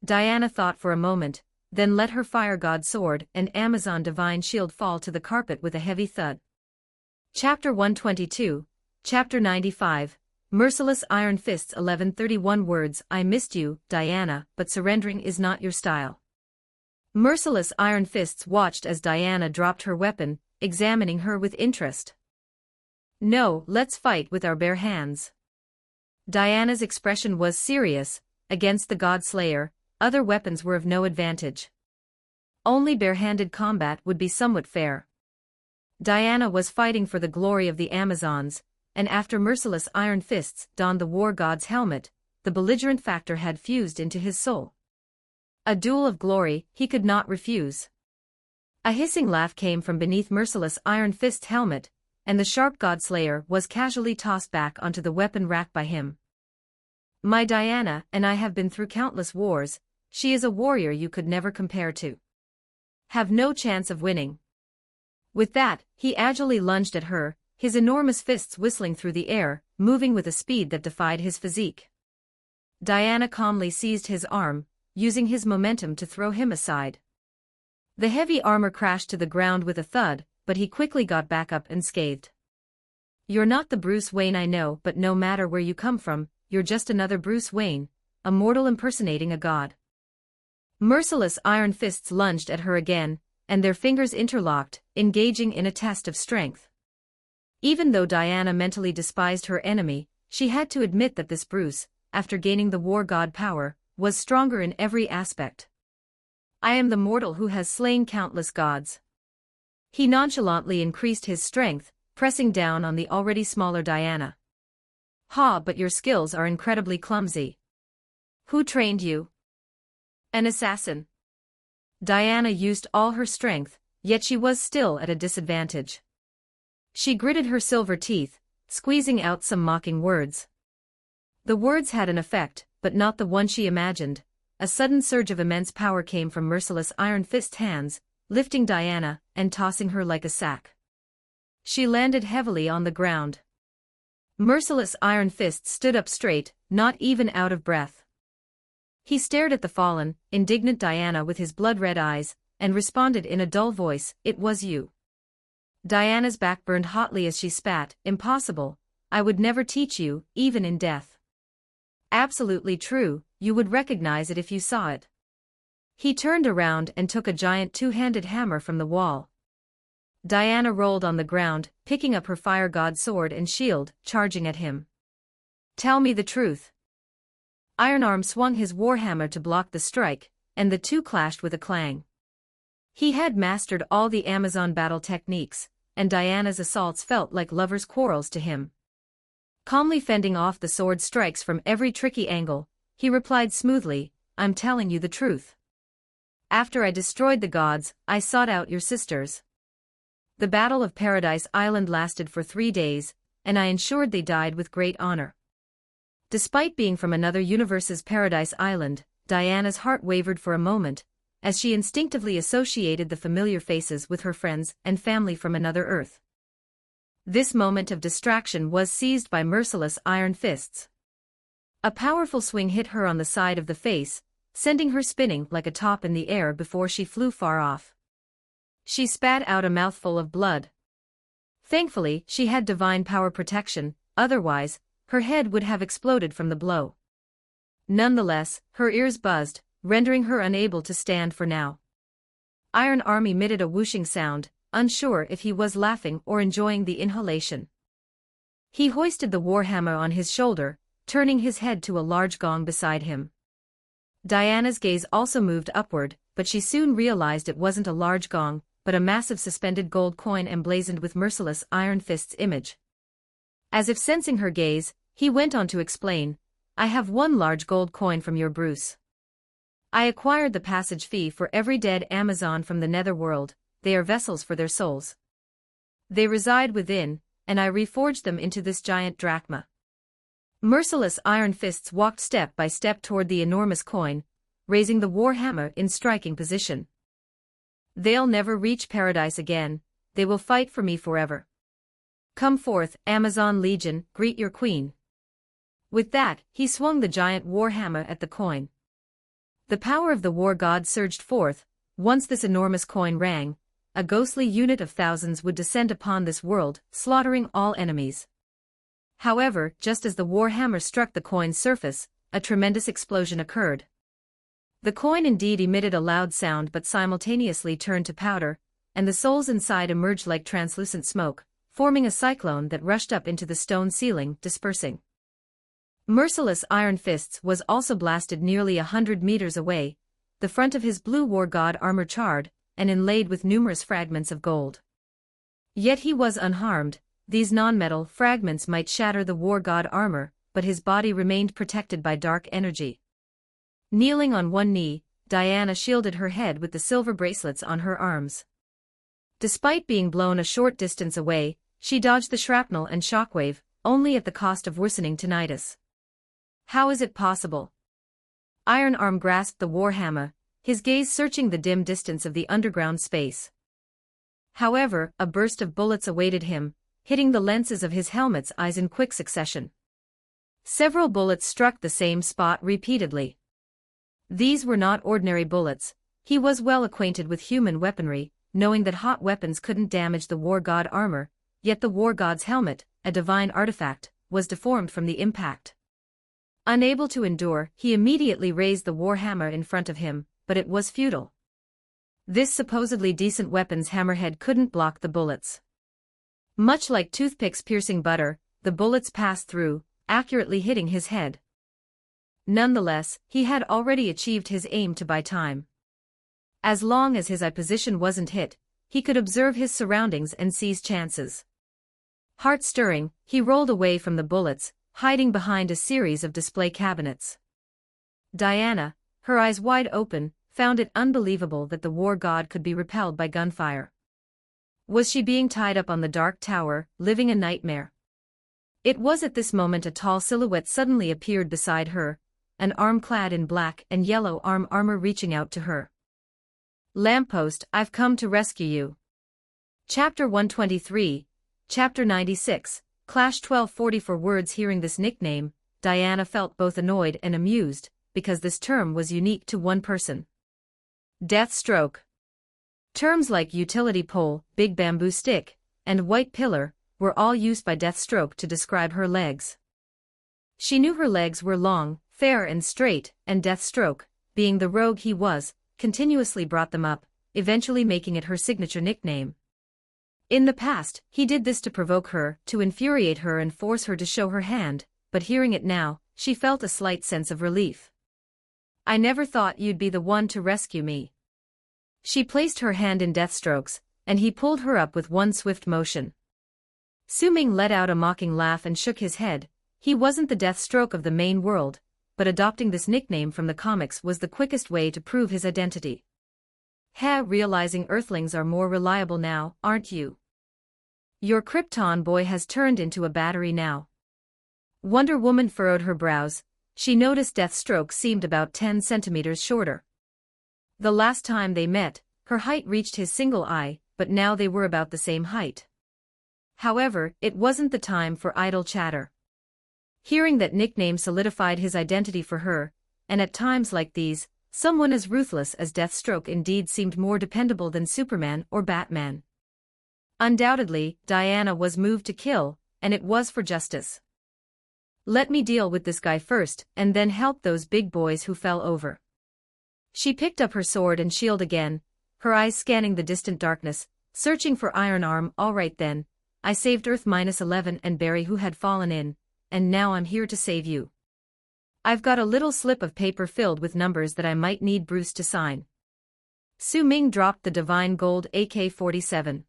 Diana thought for a moment, then let her Fire God sword and Amazon divine shield fall to the carpet with a heavy thud. Chapter 122, Chapter 95, Merciless Iron Fists 1131 words. I missed you, Diana, but surrendering is not your style. Merciless Iron Fists watched as Diana dropped her weapon, examining her with interest. No, let's fight with our bare hands. Diana's expression was serious. Against the God Slayer, other weapons were of no advantage. Only bare-handed combat would be somewhat fair. Diana was fighting for the glory of the Amazons, and after Merciless Iron Fists donned the war god's helmet, the belligerent factor had fused into his soul. A duel of glory he could not refuse. A hissing laugh came from beneath Merciless Iron Fist's helmet, and the sharp God Slayer was casually tossed back onto the weapon rack by him. My Diana and I have been through countless wars. She is a warrior you could never compare to. Have no chance of winning. With that, he agilely lunged at her, his enormous fists whistling through the air, moving with a speed that defied his physique. Diana calmly seized his arm, using his momentum to throw him aside. The heavy armor crashed to the ground with a thud, but he quickly got back up unscathed. You're not the Bruce Wayne I know, but no matter where you come from, you're just another Bruce Wayne, a mortal impersonating a god. Merciless Iron Fists lunged at her again, and their fingers interlocked, engaging in a test of strength. Even though Diana mentally despised her enemy, she had to admit that this Bruce, after gaining the war god power, was stronger in every aspect. I am the mortal who has slain countless gods. He nonchalantly increased his strength, pressing down on the already smaller Diana. Ha, but your skills are incredibly clumsy. Who trained you? An assassin. Diana used all her strength, yet she was still at a disadvantage. She gritted her silver teeth, squeezing out some mocking words. The words had an effect, but not the one she imagined. A sudden surge of immense power came from Merciless Iron Fist's hands, lifting Diana and tossing her like a sack. She landed heavily on the ground. Merciless Iron Fist stood up straight, not even out of breath. He stared at the fallen, indignant Diana with his blood-red eyes, and responded in a dull voice, "It was you." Diana's back burned hotly as she spat, "Impossible. I would never teach you, even in death." "Absolutely true, you would recognize it if you saw it." He turned around and took a giant two-handed hammer from the wall. Diana rolled on the ground, picking up her Fire God sword and shield, charging at him. "Tell me the truth." Ironarm swung his warhammer to block the strike, and the two clashed with a clang. He had mastered all the Amazon battle techniques, and Diana's assaults felt like lovers' quarrels to him. Calmly fending off the sword strikes from every tricky angle, he replied smoothly, "I'm telling you the truth. After I destroyed the gods, I sought out your sisters. The Battle of Paradise Island lasted for 3 days, and I ensured they died with great honor." Despite being from another universe's Paradise Island, Diana's heart wavered for a moment, as she instinctively associated the familiar faces with her friends and family from another Earth. This moment of distraction was seized by Merciless Iron Fists. A powerful swing hit her on the side of the face, sending her spinning like a top in the air before she flew far off. She spat out a mouthful of blood. Thankfully, she had divine power protection, otherwise, her head would have exploded from the blow. Nonetheless, her ears buzzed, rendering her unable to stand for now. Iron Arm emitted a whooshing sound, unsure if he was laughing or enjoying the inhalation. He hoisted the warhammer on his shoulder, turning his head to a large gong beside him. Diana's gaze also moved upward, but she soon realized it wasn't a large gong, but a massive suspended gold coin emblazoned with merciless Iron Fist's image. As if sensing her gaze, he went on to explain, "I have one large gold coin from your Bruce. I acquired the passage fee for every dead Amazon from the netherworld. They are vessels for their souls. They reside within, and I reforged them into this giant drachma." Merciless Iron Fists walked step by step toward the enormous coin, raising the warhammer in striking position. "They'll never reach paradise again, they will fight for me forever. Come forth, Amazon Legion, greet your queen." With that, he swung the giant warhammer at the coin. The power of the war god surged forth. Once this enormous coin rang, a ghostly unit of thousands would descend upon this world, slaughtering all enemies. However, just as the warhammer struck the coin's surface, a tremendous explosion occurred. The coin indeed emitted a loud sound but simultaneously turned to powder, and the souls inside emerged like translucent smoke, forming a cyclone that rushed up into the stone ceiling, dispersing. Merciless Iron Fists was also blasted nearly 100 meters away, the front of his blue war god armor charred, and inlaid with numerous fragments of gold. Yet he was unharmed. These non-metal fragments might shatter the war god armor, but his body remained protected by dark energy. Kneeling on one knee, Diana shielded her head with the silver bracelets on her arms. Despite being blown a short distance away, she dodged the shrapnel and shockwave, only at the cost of worsening tinnitus. How is it possible? Iron Arm grasped the warhammer, his gaze searching the dim distance of the underground space. However, a burst of bullets awaited him, hitting the lenses of his helmet's eyes in quick succession. Several bullets struck the same spot repeatedly. These were not ordinary bullets. He was well acquainted with human weaponry, knowing that hot weapons couldn't damage the war god armor, yet the war god's helmet, a divine artifact, was deformed from the impact. Unable to endure, he immediately raised the warhammer in front of him, but it was futile. This supposedly decent weapon's hammerhead couldn't block the bullets. Much like toothpicks piercing butter, the bullets passed through, accurately hitting his head. Nonetheless, he had already achieved his aim to buy time. As long as his eye position wasn't hit, he could observe his surroundings and seize chances. Heart-stirring, he rolled away from the bullets, hiding behind a series of display cabinets. Diana, her eyes wide open, found it unbelievable that the war god could be repelled by gunfire. Was she being tied up on the dark tower, living a nightmare? It was at this moment a tall silhouette suddenly appeared beside her, an arm clad in black and yellow armor reaching out to her. "Lamppost, I've come to rescue you." Chapter 123, Chapter 96, Clash 1244 words. Hearing this nickname, Diana felt both annoyed and amused, because this term was unique to one person. Deathstroke. Terms like utility pole, big bamboo stick, and white pillar were all used by Deathstroke to describe her legs. She knew her legs were long, fair and straight, and Deathstroke, being the rogue he was, continuously brought them up, eventually making it her signature nickname. In the past, he did this to provoke her, to infuriate her and force her to show her hand, but hearing it now, she felt a slight sense of relief. "I never thought you'd be the one to rescue me." She placed her hand in Deathstroke's, and he pulled her up with one swift motion. Suming let out a mocking laugh and shook his head. He wasn't the Deathstroke of the main world, but adopting this nickname from the comics was the quickest way to prove his identity. Realizing Earthlings are more reliable now, aren't you? Your Krypton boy has turned into a battery now. Wonder Woman furrowed her brows. She noticed Deathstroke seemed about 10 centimeters shorter. The last time they met, her height reached his single eye, but now they were about the same height. However, it wasn't the time for idle chatter. Hearing that nickname solidified his identity for her, and at times like these, someone as ruthless as Deathstroke indeed seemed more dependable than Superman or Batman. Undoubtedly, Diana was moved to kill, and it was for justice. "Let me deal with this guy first, and then help those big boys who fell over." She picked up her sword and shield again, her eyes scanning the distant darkness, searching for Iron Arm. "All right then, I saved Earth-11 and Barry who had fallen in, and now I'm here to save you." I've got a little slip of paper filled with numbers that I might need Bruce to sign. Su Ming dropped the divine gold AK-47.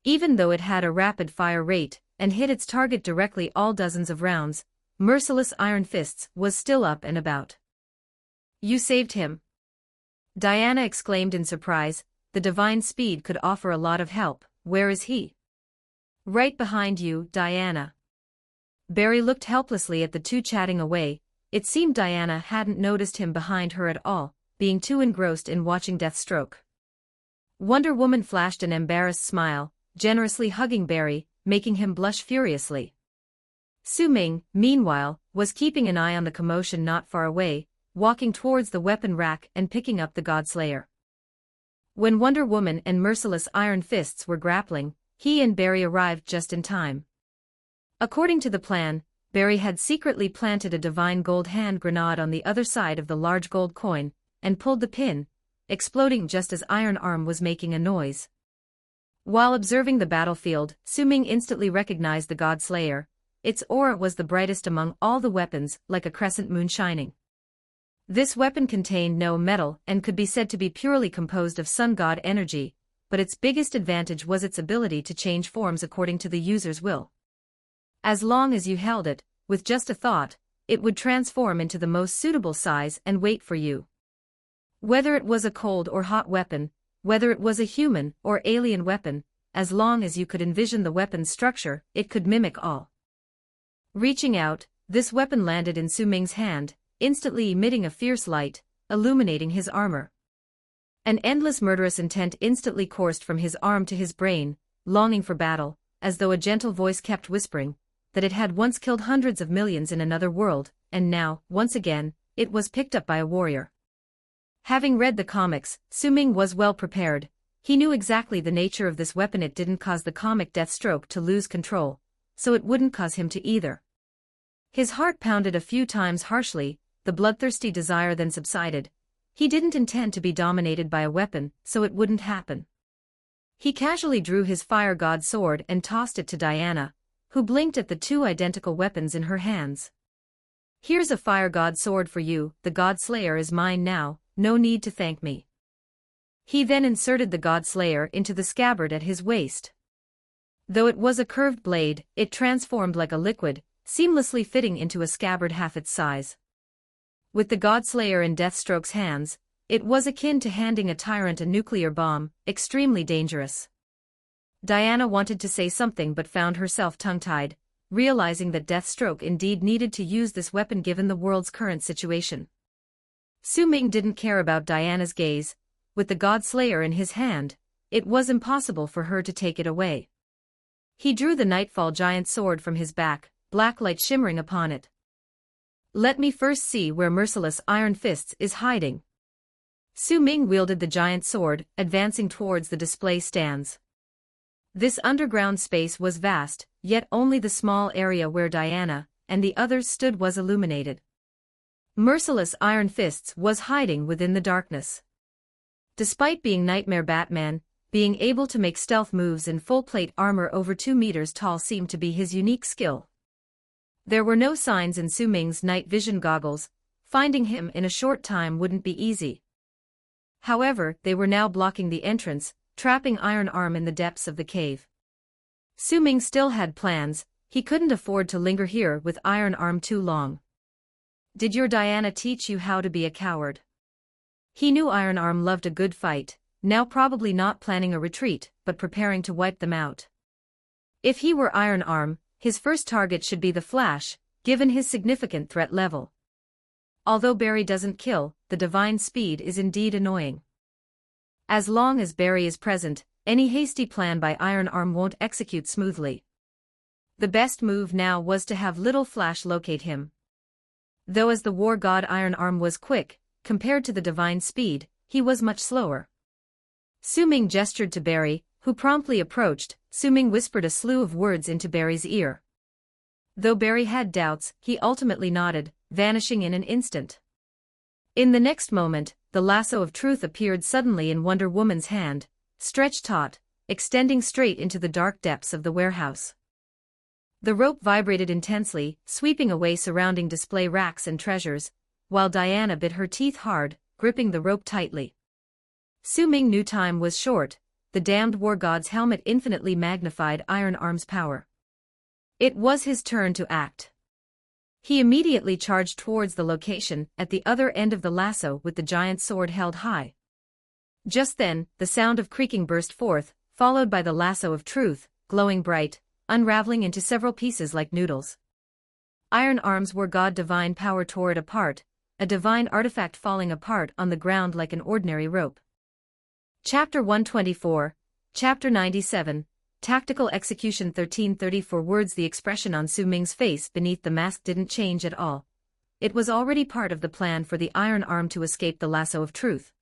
Even though it had a rapid fire rate and hit its target directly all dozens of rounds, Merciless Iron Fists was still up and about. You saved him. Diana exclaimed in surprise. The divine speed could offer a lot of help. Where is he? Right behind you, Diana. Barry looked helplessly at the two chatting away. It seemed Diana hadn't noticed him behind her at all, being too engrossed in watching Deathstroke. Wonder Woman flashed an embarrassed smile, generously hugging Barry, making him blush furiously. Su Ming, meanwhile, was keeping an eye on the commotion not far away, walking towards the weapon rack and picking up the Godslayer. When Wonder Woman and Merciless Iron Fists were grappling, he and Barry arrived just in time. According to the plan, Barry had secretly planted a divine gold hand grenade on the other side of the large gold coin, and pulled the pin, exploding just as Iron Arm was making a noise. While observing the battlefield, Su Ming instantly recognized the Godslayer. Its aura was the brightest among all the weapons, like a crescent moon shining. This weapon contained no metal and could be said to be purely composed of sun god energy, but its biggest advantage was its ability to change forms according to the user's will. As long as you held it, with just a thought, it would transform into the most suitable size and wait for you. Whether it was a cold or hot weapon, whether it was a human or alien weapon, as long as you could envision the weapon's structure, it could mimic all. Reaching out, this weapon landed in Su Ming's hand, instantly emitting a fierce light, illuminating his armor. An endless murderous intent instantly coursed from his arm to his brain, longing for battle, as though a gentle voice kept whispering that it had once killed hundreds of millions in another world, and now, once again, it was picked up by a warrior. Having read the comics, Su Ming was well prepared. He knew exactly the nature of this weapon. It didn't cause the comic Deathstroke to lose control, so it wouldn't cause him to either. His heart pounded a few times harshly, the bloodthirsty desire then subsided. He didn't intend to be dominated by a weapon, so it wouldn't happen. He casually drew his fire god sword and tossed it to Diana, who blinked at the two identical weapons in her hands. Here's a fire god sword for you, the Godslayer is mine now, no need to thank me. He then inserted the Godslayer into the scabbard at his waist. Though it was a curved blade, it transformed like a liquid, seamlessly fitting into a scabbard half its size. With the Godslayer in Deathstroke's hands, it was akin to handing a tyrant a nuclear bomb, extremely dangerous. Diana wanted to say something but found herself tongue-tied, realizing that Deathstroke indeed needed to use this weapon given the world's current situation. Su Ming didn't care about Diana's gaze. With the Godslayer in his hand, it was impossible for her to take it away. He drew the Nightfall giant sword from his back, black light shimmering upon it. Let me first see where Merciless Iron Fists is hiding. Su Ming wielded the giant sword, advancing towards the display stands. This underground space was vast, yet only the small area where Diana and the others stood was illuminated. Merciless Iron Fists was hiding within the darkness. Despite being Nightmare Batman, being able to make stealth moves in full-plate armor over 2 meters tall seemed to be his unique skill. There were no signs in Su Ming's night vision goggles. Finding him in a short time wouldn't be easy. However, they were now blocking the entrance, trapping Iron Arm in the depths of the cave. Su Ming still had plans. He couldn't afford to linger here with Iron Arm too long. Did your Diana teach you how to be a coward? He knew Iron Arm loved a good fight, now probably not planning a retreat, but preparing to wipe them out. If he were Iron Arm, his first target should be the Flash, given his significant threat level. Although Barry doesn't kill, the divine speed is indeed annoying. As long as Barry is present, any hasty plan by Iron Arm won't execute smoothly. The best move now was to have Little Flash locate him. Though as the war god Iron Arm was quick, compared to the divine speed, he was much slower. Su Ming gestured to Barry, who promptly approached. Su Ming whispered a slew of words into Barry's ear. Though Barry had doubts, he ultimately nodded, vanishing in an instant. In the next moment, the lasso of truth appeared suddenly in Wonder Woman's hand, stretched taut, extending straight into the dark depths of the warehouse. The rope vibrated intensely, sweeping away surrounding display racks and treasures, while Diana bit her teeth hard, gripping the rope tightly. Su Ming knew time was short. The damned war god's helmet infinitely magnified Iron Arm's power. It was his turn to act. He immediately charged towards the location at the other end of the lasso with the giant sword held high. Just then, the sound of creaking burst forth, followed by the lasso of truth, glowing bright, unraveling into several pieces like noodles. Iron Arm's war god divine power tore it apart, a divine artifact falling apart on the ground like an ordinary rope. Chapter 124, Chapter 97, Tactical Execution 1334 words. The expression on Su Ming's face beneath the mask didn't change at all. It was already part of the plan for the Iron Arm to escape the lasso of truth.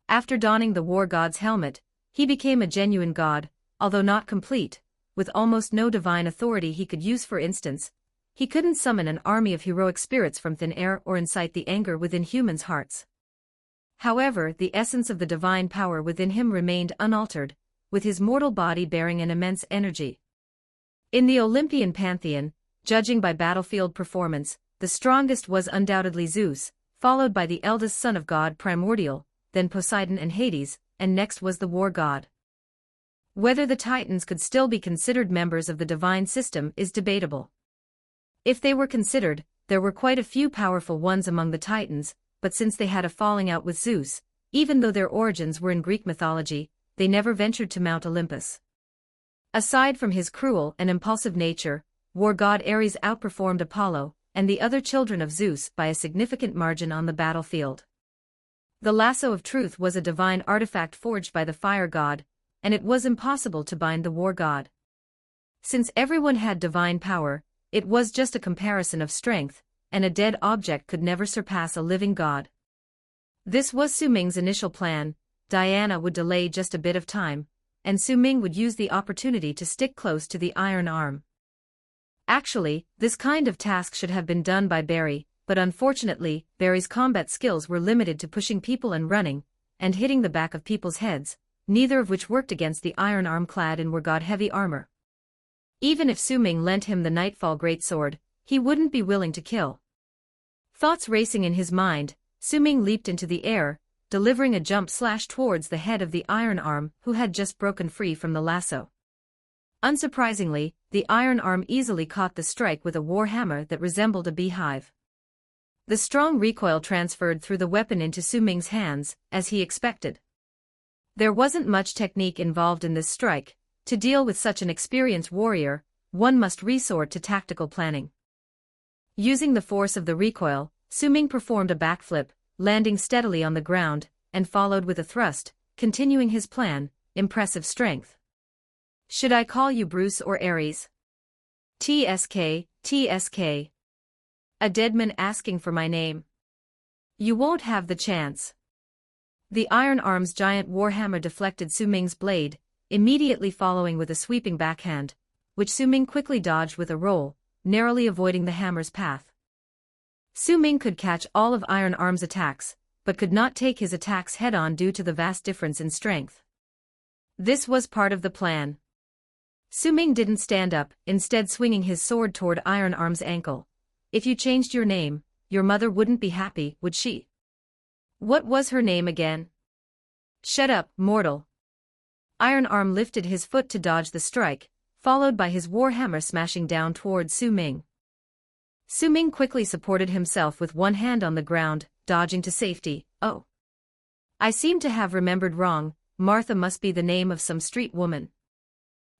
After donning the war god's helmet, he became a genuine god, although not complete, with almost no divine authority he could use. For instance, he couldn't summon an army of heroic spirits from thin air or incite the anger within humans' hearts. However, the essence of the divine power within him remained unaltered, with his mortal body bearing an immense energy. In the Olympian pantheon, judging by battlefield performance, the strongest was undoubtedly Zeus, followed by the eldest son of God Primordial, then Poseidon and Hades, and next was the war god. Whether the Titans could still be considered members of the divine system is debatable. If they were considered, there were quite a few powerful ones among the Titans, but since they had a falling out with Zeus, even though their origins were in Greek mythology, they never ventured to Mount Olympus. Aside from his cruel and impulsive nature, war god Ares outperformed Apollo and the other children of Zeus by a significant margin on the battlefield. The lasso of truth was a divine artifact forged by the fire god, and it was impossible to bind the war god. Since everyone had divine power, it was just a comparison of strength, and a dead object could never surpass a living god. This was Su Ming's initial plan. Diana would delay just a bit of time, and Su Ming would use the opportunity to stick close to the Iron Arm. Actually, this kind of task should have been done by Barry, but unfortunately, Barry's combat skills were limited to pushing people and running, and hitting the back of people's heads, neither of which worked against the Iron Arm clad in war god heavy armor. Even if Su Ming lent him the Nightfall greatsword, he wouldn't be willing to kill. Thoughts racing in his mind, Su Ming leaped into the air, delivering a jump slash towards the head of the Iron Arm who had just broken free from the lasso. Unsurprisingly, the Iron Arm easily caught the strike with a war hammer that resembled a beehive. The strong recoil transferred through the weapon into Su Ming's hands, as he expected. There wasn't much technique involved in this strike. To deal with such an experienced warrior, one must resort to tactical planning. Using the force of the recoil, Su Ming performed a backflip, landing steadily on the ground, and followed with a thrust, continuing his plan. Impressive strength. Should I call you Bruce or Ares? TSK, TSK. A deadman asking for my name. You won't have the chance. The Iron Arm's giant warhammer deflected Su Ming's blade, immediately following with a sweeping backhand, which Su Ming quickly dodged with a roll, narrowly avoiding the hammer's path. Su Ming could catch all of Iron Arm's attacks, but could not take his attacks head-on due to the vast difference in strength. This was part of the plan. Su Ming didn't stand up, instead swinging his sword toward Iron Arm's ankle. If you changed your name, your mother wouldn't be happy, would she? What was her name again? Shut up, mortal. Iron Arm lifted his foot to dodge the strike, followed by his warhammer smashing down towards Su Ming. Su Ming quickly supported himself with one hand on the ground, dodging to safety. Oh. I seem to have remembered wrong. Martha must be the name of some street woman.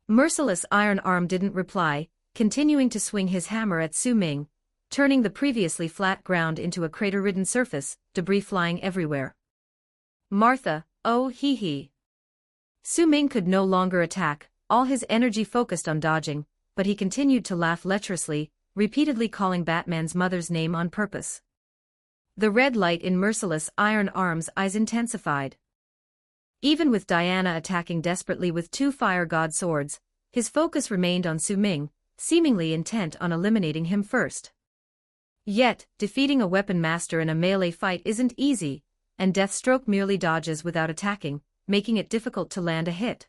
Merciless Iron Arm didn't reply, continuing to swing his hammer at Su Ming, turning the previously flat ground into a crater-ridden surface, debris flying everywhere. Martha, oh hee hee. Su Ming could no longer attack, all his energy focused on dodging, but he continued to laugh lecherously, repeatedly calling Batman's mother's name on purpose. The red light in merciless Iron Arm's eyes intensified. Even with Diana attacking desperately with two fire god swords, his focus remained on Su Ming, seemingly intent on eliminating him first. Yet, defeating a weapon master in a melee fight isn't easy, and Deathstroke merely dodges without attacking, making it difficult to land a hit.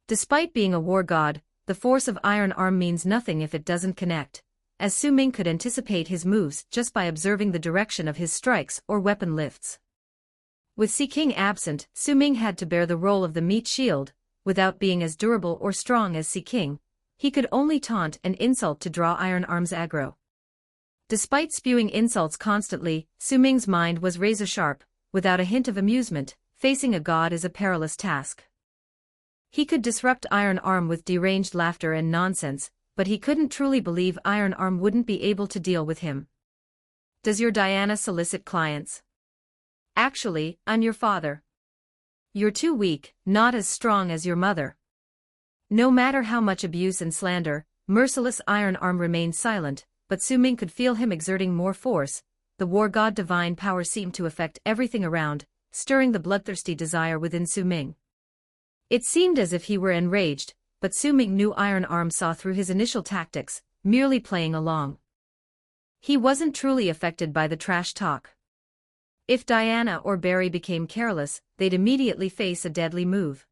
Despite being a war god, the force of Iron Arm means nothing if it doesn't connect, as Su Ming could anticipate his moves just by observing the direction of his strikes or weapon lifts. With Si King absent, Su Ming had to bear the role of the meat shield. Without being as durable or strong as Si King, he could only taunt and insult to draw Iron Arm's aggro. Despite spewing insults constantly, Su Ming's mind was razor-sharp. Without a hint of amusement, facing a god is a perilous task. He could disrupt Iron Arm with deranged laughter and nonsense, but he couldn't truly believe Iron Arm wouldn't be able to deal with him. Does your Diana solicit clients? Actually, I'm your father. You're too weak, not as strong as your mother. No matter how much abuse and slander, merciless Iron Arm remained silent, but Su Ming could feel him exerting more force. The war god divine power seemed to affect everything around, stirring the bloodthirsty desire within Su Ming. It seemed as if he were enraged, but Su Ming knew Iron Arm saw through his initial tactics, merely playing along. He wasn't truly affected by the trash talk. If Diana or Barry became careless, they'd immediately face a deadly move.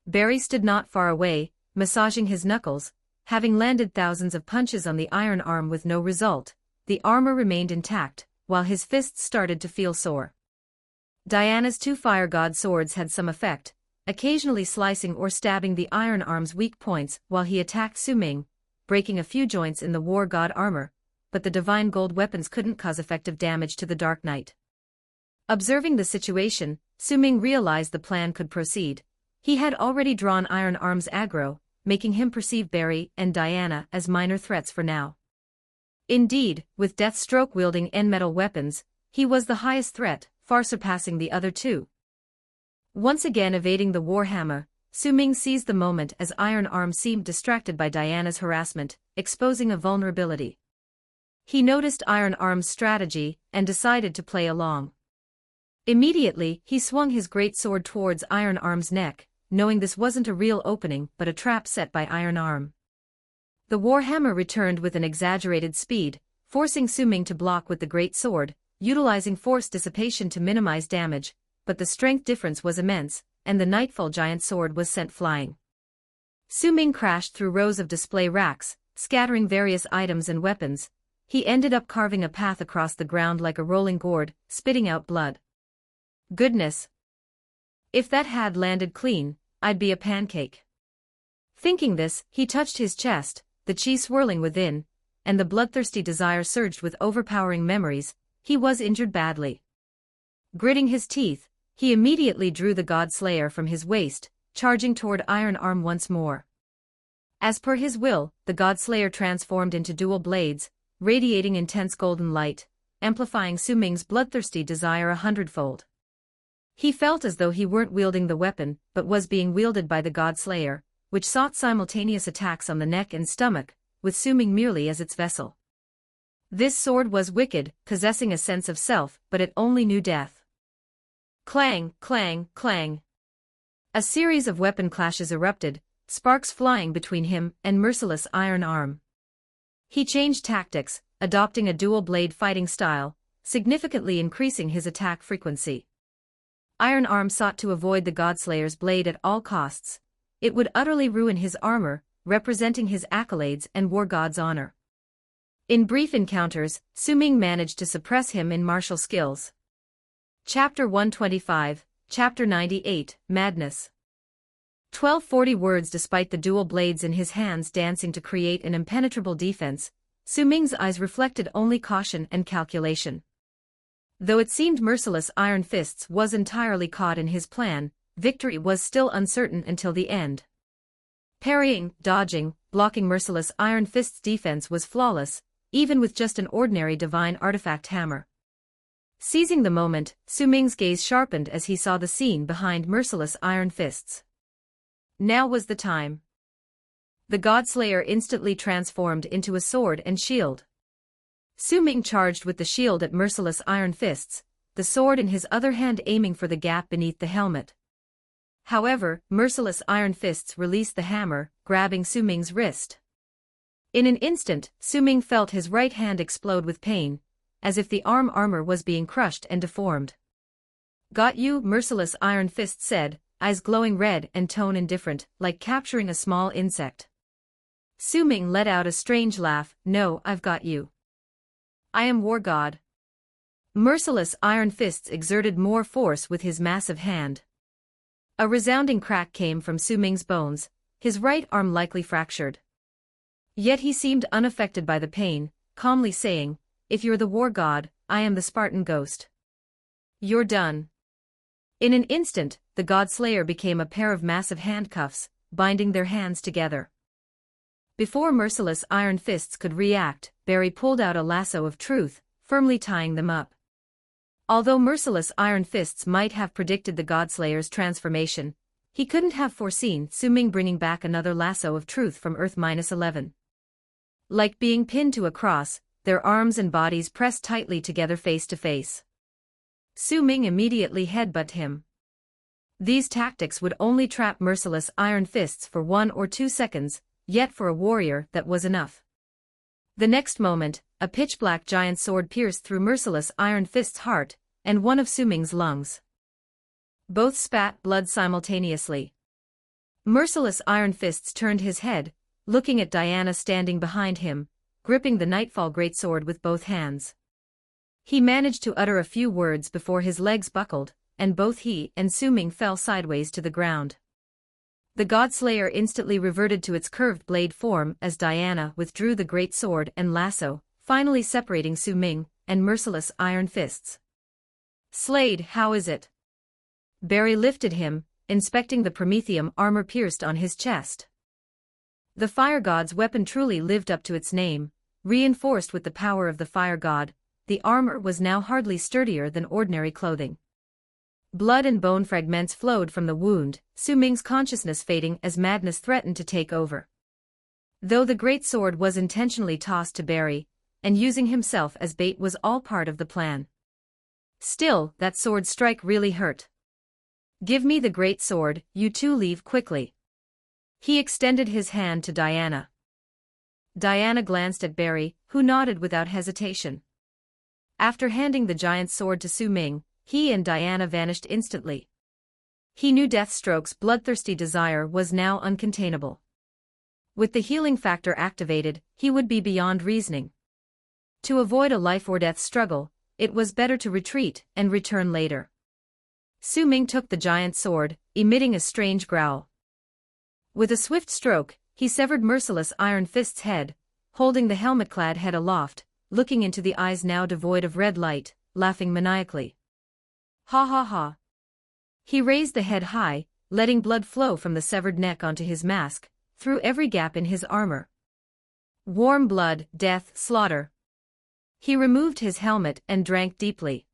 Barry stood not far away, massaging his knuckles. Having landed thousands of punches on the Iron Arm with no result, the armor remained intact, while his fists started to feel sore. Diana's two fire god swords had some effect, occasionally slicing or stabbing the Iron Arm's weak points while he attacked Su Ming, breaking a few joints in the war god armor, but the divine gold weapons couldn't cause effective damage to the Dark Knight. Observing the situation, Su Ming realized the plan could proceed. He had already drawn Iron Arm's aggro, making him perceive Barry and Diana as minor threats for now. Indeed, with Deathstroke wielding end-metal weapons, he was the highest threat, far surpassing the other two. Once again evading the warhammer, Su Ming seized the moment as Iron Arm seemed distracted by Diana's harassment, exposing a vulnerability. He noticed Iron Arm's strategy and decided to play along. Immediately, he swung his great sword towards Iron Arm's neck, knowing this wasn't a real opening but a trap set by Iron Arm. The warhammer returned with an exaggerated speed, forcing Su Ming to block with the great sword, utilizing force dissipation to minimize damage, but the strength difference was immense, and the Nightfall giant sword was sent flying. Su Ming crashed through rows of display racks, scattering various items and weapons. He ended up carving a path across the ground like a rolling gourd, spitting out blood. Goodness! If that had landed clean, I'd be a pancake. Thinking this, he touched his chest, the chi swirling within, and the bloodthirsty desire surged with overpowering memories. He was injured badly. Gritting his teeth, he immediately drew the God Slayer from his waist, charging toward Iron Arm once more. As per his will, the God Slayer transformed into dual blades, radiating intense golden light, amplifying Su Ming's bloodthirsty desire 100-fold. He felt as though he weren't wielding the weapon, but was being wielded by the God Slayer, which sought simultaneous attacks on the neck and stomach, with Su Ming merely as its vessel. This sword was wicked, possessing a sense of self, but it only knew death. Clang, clang, clang. A series of weapon clashes erupted, sparks flying between him and merciless Iron Arm. He changed tactics, adopting a dual-blade fighting style, significantly increasing his attack frequency. Iron Arm sought to avoid the Godslayer's blade at all costs. It would utterly ruin his armor, representing his accolades and war god's honor. In brief encounters, Su Ming managed to suppress him in martial skills. Chapter 125, Chapter 98, Madness. 1240 words. Despite the dual blades in his hands dancing to create an impenetrable defense, Su Ming's eyes reflected only caution and calculation. Though it seemed merciless Iron Fists was entirely caught in his plan, victory was still uncertain until the end. Parrying, dodging, blocking merciless Iron Fist's defense was flawless, even with just an ordinary divine artifact hammer. Seizing the moment, Su Ming's gaze sharpened as he saw the scene behind merciless Iron Fists. Now was the time. The Godslayer instantly transformed into a sword and shield. Su Ming charged with the shield at merciless Iron Fists, the sword in his other hand aiming for the gap beneath the helmet. However, merciless Iron Fists released the hammer, grabbing Su Ming's wrist. In an instant, Su Ming felt his right hand explode with pain, as if the armor was being crushed and deformed. "Got you," merciless Iron Fist said, eyes glowing red and tone indifferent, like capturing a small insect. Su Ming let out a strange laugh. No, I've got you. I am War God. Merciless iron fists exerted more force with his massive hand. A resounding crack came from Su Ming's bones, his right arm likely fractured. Yet he seemed unaffected by the pain, calmly saying, "If you're the War God, I am the Spartan ghost. You're done." In an instant, the God Slayer became a pair of massive handcuffs, binding their hands together. Before Merciless iron fists could react, Barry pulled out a lasso of truth, firmly tying them up. Although Merciless iron fists might have predicted the Godslayer's transformation, he couldn't have foreseen Su Ming bringing back another lasso of truth from Earth-11. Like being pinned to a cross, their arms and bodies pressed tightly together face to face. Su Ming immediately headbutted him. These tactics would only trap Merciless iron fists for 1 or 2 seconds, yet for a warrior that was enough. The next moment, a pitch-black giant sword pierced through Merciless iron fist's heart, and one of Su Ming's lungs. Both spat blood simultaneously. Merciless iron fists turned his head, looking at Diana standing behind him, gripping the Nightfall greatsword with both hands. He managed to utter a few words before his legs buckled, and both he and Su Ming fell sideways to the ground. The Godslayer instantly reverted to its curved blade form as Diana withdrew the great sword and lasso, finally separating Su Ming and Merciless iron fists. "Slade, how is it?" Barry lifted him, inspecting the promethium armor pierced on his chest. The Fire God's weapon truly lived up to its name, reinforced with the power of the Fire God. The armor was now hardly sturdier than ordinary clothing. Blood and bone fragments flowed from the wound, Su Ming's consciousness fading as madness threatened to take over. Though the great sword was intentionally tossed to Barry, and using himself as bait was all part of the plan. Still, that sword strike really hurt. "Give me the great sword, you two leave quickly." He extended his hand to Diana. Diana glanced at Barry, who nodded without hesitation. After handing the giant sword to Su Ming, he and Diana vanished instantly. He knew Deathstroke's bloodthirsty desire was now uncontainable. With the healing factor activated, he would be beyond reasoning. To avoid a life-or-death struggle, it was better to retreat and return later. Su Ming took the giant sword, emitting a strange growl. With a swift stroke, he severed Merciless iron fist's head, holding the helmet-clad head aloft, looking into the eyes now devoid of red light, laughing maniacally. "Ha ha ha." He raised the head high, letting blood flow from the severed neck onto his mask, through every gap in his armor. Warm blood, death, slaughter. He removed his helmet and drank deeply.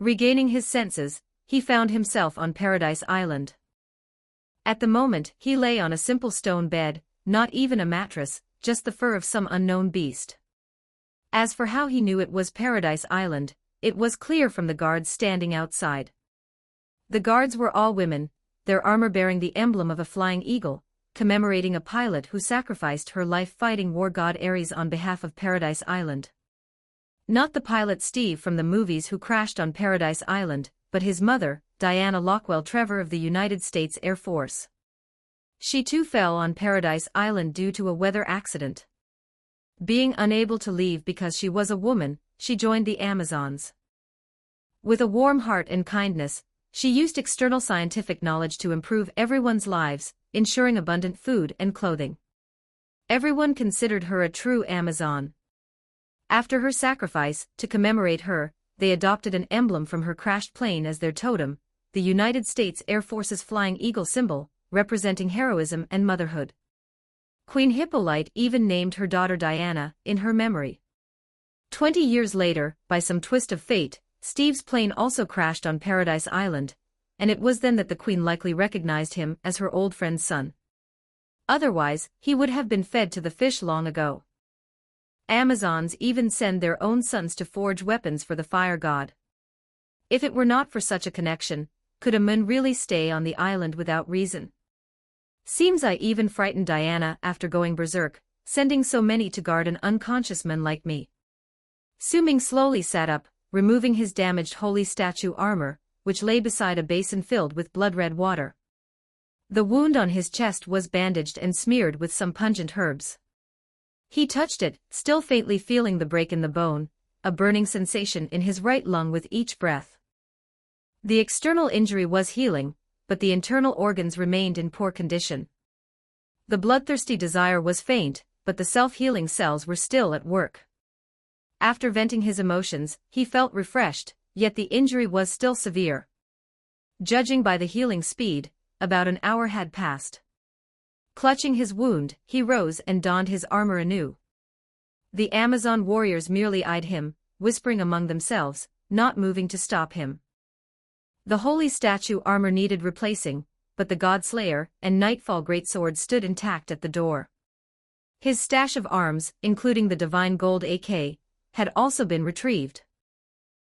Regaining his senses, he found himself on Paradise Island. At the moment, he lay on a simple stone bed, not even a mattress, just the fur of some unknown beast. As for how he knew it was Paradise Island, it was clear from the guards standing outside. The guards were all women, their armor bearing the emblem of a flying eagle, commemorating a pilot who sacrificed her life fighting war god Ares on behalf of Paradise Island. Not the pilot Steve from the movies who crashed on Paradise Island, but his mother, Diana Lockwell Trevor of the United States Air Force. She too fell on Paradise Island due to a weather accident. Being unable to leave because she was a woman, she joined the Amazons. With a warm heart and kindness, she used external scientific knowledge to improve everyone's lives, ensuring abundant food and clothing. Everyone considered her a true Amazon. After her sacrifice, to commemorate her, they adopted an emblem from her crashed plane as their totem, the United States Air Force's Flying Eagle symbol, representing heroism and motherhood. Queen Hippolyte even named her daughter Diana, in her memory. 20 years later, by some twist of fate, Steve's plane also crashed on Paradise Island, and it was then that the Queen likely recognized him as her old friend's son. Otherwise, he would have been fed to the fish long ago. Amazons even send their own sons to forge weapons for the fire god. If it were not for such a connection, could a man really stay on the island without reason? Seems I even frightened Diana after going berserk, sending so many to guard an unconscious man like me. Su Ming slowly sat up, removing his damaged holy statue armor, which lay beside a basin filled with blood-red water. The wound on his chest was bandaged and smeared with some pungent herbs. He touched it, still faintly feeling the break in the bone, a burning sensation in his right lung with each breath. The external injury was healing, but the internal organs remained in poor condition. The bloodthirsty desire was faint, but the self-healing cells were still at work. After venting his emotions, he felt refreshed, yet the injury was still severe. Judging by the healing speed, about an hour had passed. Clutching his wound, he rose and donned his armor anew. The Amazon warriors merely eyed him, whispering among themselves, not moving to stop him. The holy statue armor needed replacing, but the God-Slayer and Nightfall greatsword stood intact at the door. His stash of arms, including the divine gold AK, had also been retrieved.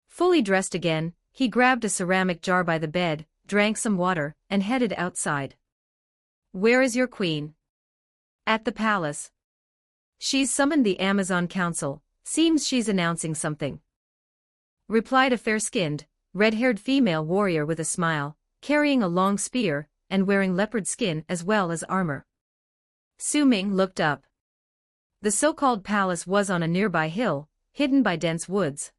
Fully dressed again, he grabbed a ceramic jar by the bed, drank some water, and headed outside. "Where is your queen?" "At the palace. She's summoned the Amazon Council, seems she's announcing something," replied a fair-skinned, red-haired female warrior with a smile, carrying a long spear, and wearing leopard skin as well as armor. Su Ming looked up. The so-called palace was on a nearby hill, hidden by dense woods.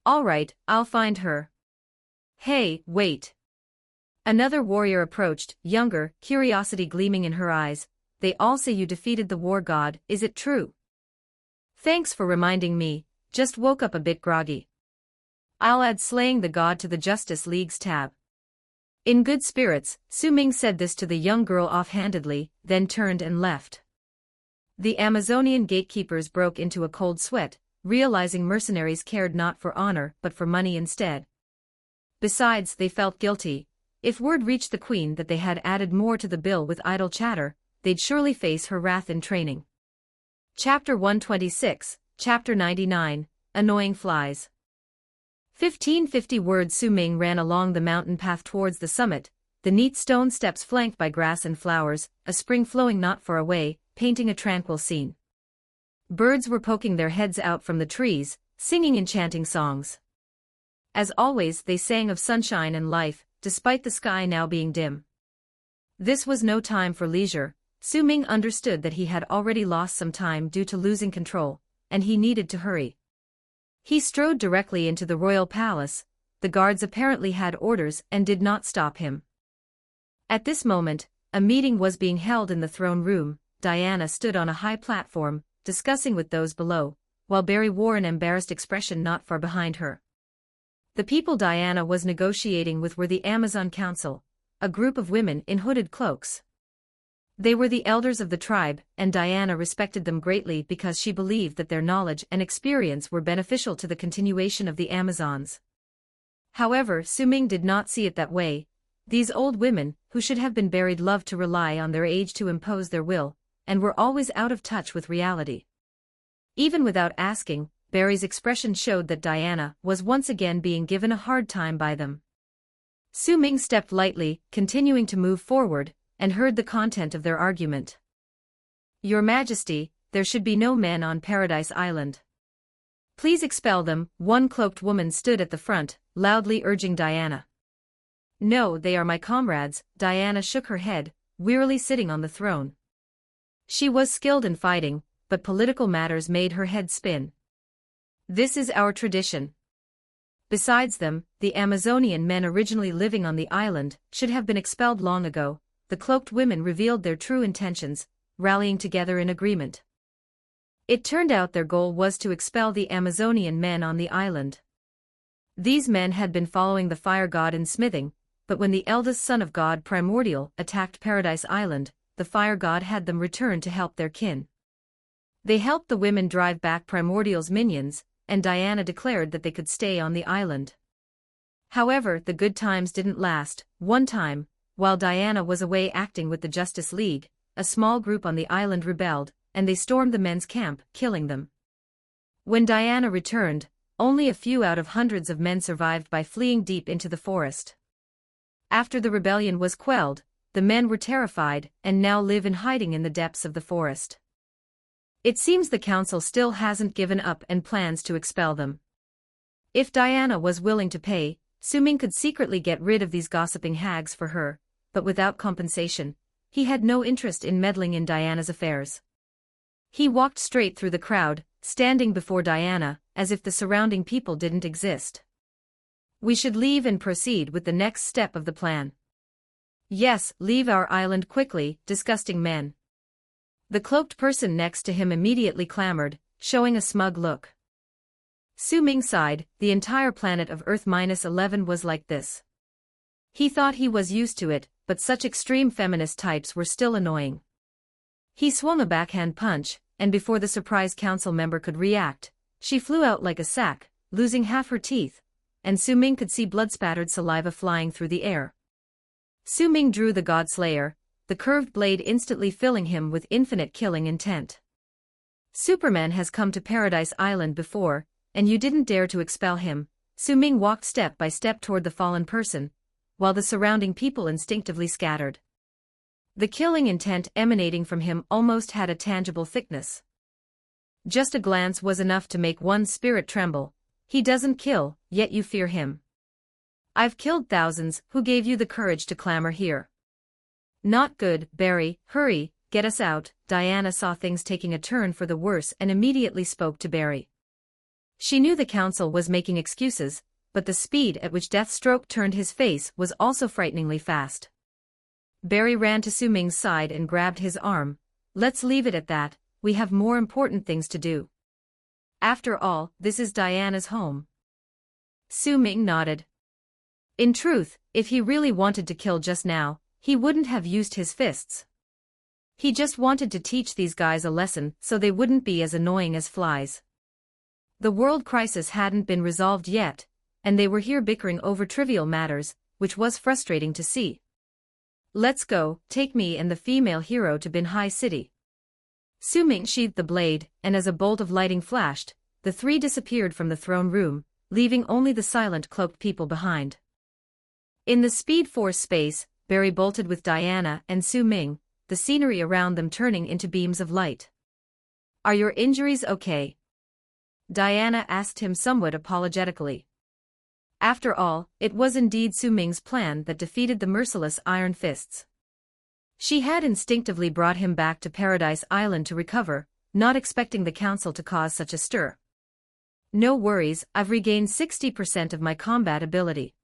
"All right, I'll find her." "Hey, wait." Another warrior approached, younger, curiosity gleaming in her eyes. "They all say you defeated the war god, is it true?" "Thanks for reminding me, just woke up a bit groggy. I'll add slaying the god to the Justice League's tab." In good spirits, Su Ming said this to the young girl offhandedly, then turned and left. The Amazonian gatekeepers broke into a cold sweat, realizing mercenaries cared not for honor but for money instead. Besides, they felt guilty. If word reached the queen that they had added more to the bill with idle chatter, they'd surely face her wrath in training. Chapter 126, Chapter 99, Annoying Flies. 1550 words. Su Ming ran along the mountain path towards the summit, the neat stone steps flanked by grass and flowers, a spring flowing not far away, painting a tranquil scene. Birds were poking their heads out from the trees, singing enchanting songs. As always, they sang of sunshine and life, despite the sky now being dim. This was no time for leisure. Su Ming understood that he had already lost some time due to losing control, and he needed to hurry. He strode directly into the royal palace. The guards apparently had orders and did not stop him. At this moment, a meeting was being held in the throne room. Diana stood on a high platform, discussing with those below, while Barry wore an embarrassed expression not far behind her. The people Diana was negotiating with were the Amazon Council, a group of women in hooded cloaks. They were the elders of the tribe, and Diana respected them greatly because she believed that their knowledge and experience were beneficial to the continuation of the Amazons. However, Su Ming did not see it that way. These old women, who should have been buried, loved to rely on their age to impose their will, and were always out of touch with reality. Even without asking, Barry's expression showed that Diana was once again being given a hard time by them. Su Ming stepped lightly, continuing to move forward, and heard the content of their argument. "Your Majesty, there should be no men on Paradise Island. Please expel them." One cloaked woman stood at the front, loudly urging Diana. "No, they are my comrades." Diana shook her head, wearily sitting on the throne. She was skilled in fighting, but political matters made her head spin. "This is our tradition." Besides them, the Amazonian men originally living on the island should have been expelled long ago. The cloaked women revealed their true intentions, rallying together in agreement. It turned out their goal was to expel the Amazonian men on the island. These men had been following the fire god in smithing, but when the eldest son of God Primordial attacked Paradise Island, the fire god had them return to help their kin. They helped the women drive back Primordial's minions, and Diana declared that they could stay on the island. However, the good times didn't last. One time, while Diana was away acting with the Justice League, a small group on the island rebelled, and they stormed the men's camp, killing them. When Diana returned, only a few out of hundreds of men survived by fleeing deep into the forest. After the rebellion was quelled, the men were terrified and now live in hiding in the depths of the forest. It seems the council still hasn't given up and plans to expel them. If Diana was willing to pay, Su Ming could secretly get rid of these gossiping hags for her. but without compensation. He had no interest in meddling in Diana's affairs. He walked straight through the crowd, standing before Diana, as if the surrounding people didn't exist. We should leave and proceed with the next step of the plan. Yes, leave our island quickly, disgusting men. The cloaked person next to him immediately clamored, showing a smug look. Su Ming sighed. The entire planet of Earth-11 was like this. He thought he was used to it, but such extreme feminist types were still annoying. He swung a backhand punch, and before the surprised council member could react, she flew out like a sack, losing half her teeth, and Su Ming could see blood-spattered saliva flying through the air. Su Ming drew the God-Slayer, the curved blade instantly filling him with infinite killing intent. Superman has come to Paradise Island before, and you didn't dare to expel him. Su Ming walked step by step toward the fallen person, while the surrounding people instinctively scattered. The killing intent emanating from him almost had a tangible thickness. Just a glance was enough to make one's spirit tremble. He doesn't kill, yet you fear him. I've killed thousands. Who gave you the courage to clamor here? Not good, Barry. Hurry, get us out. Diana saw things taking a turn for the worse and immediately spoke to Barry. She knew the council was making excuses, but the speed at which Deathstroke turned his face was also frighteningly fast. Barry ran to Su Ming's side and grabbed his arm. Let's leave it at that, we have more important things to do. After all, this is Diana's home. Su Ming nodded. In truth, if he really wanted to kill just now, he wouldn't have used his fists. He just wanted to teach these guys a lesson so they wouldn't be as annoying as flies. The world crisis hadn't been resolved yet, and they were here bickering over trivial matters, which was frustrating to see. Let's go, take me and the female hero to Bin Hai City. Su Ming sheathed the blade, and as a bolt of lightning flashed, the three disappeared from the throne room, leaving only the silent cloaked people behind. In the Speed Force space, Barry bolted with Diana and Su Ming, the scenery around them turning into beams of light. Are your injuries okay? Diana asked him somewhat apologetically. After all, it was indeed Su Ming's plan that defeated the merciless Iron Fists. She had instinctively brought him back to Paradise Island to recover, not expecting the council to cause such a stir. No worries, I've regained 60% of my combat ability.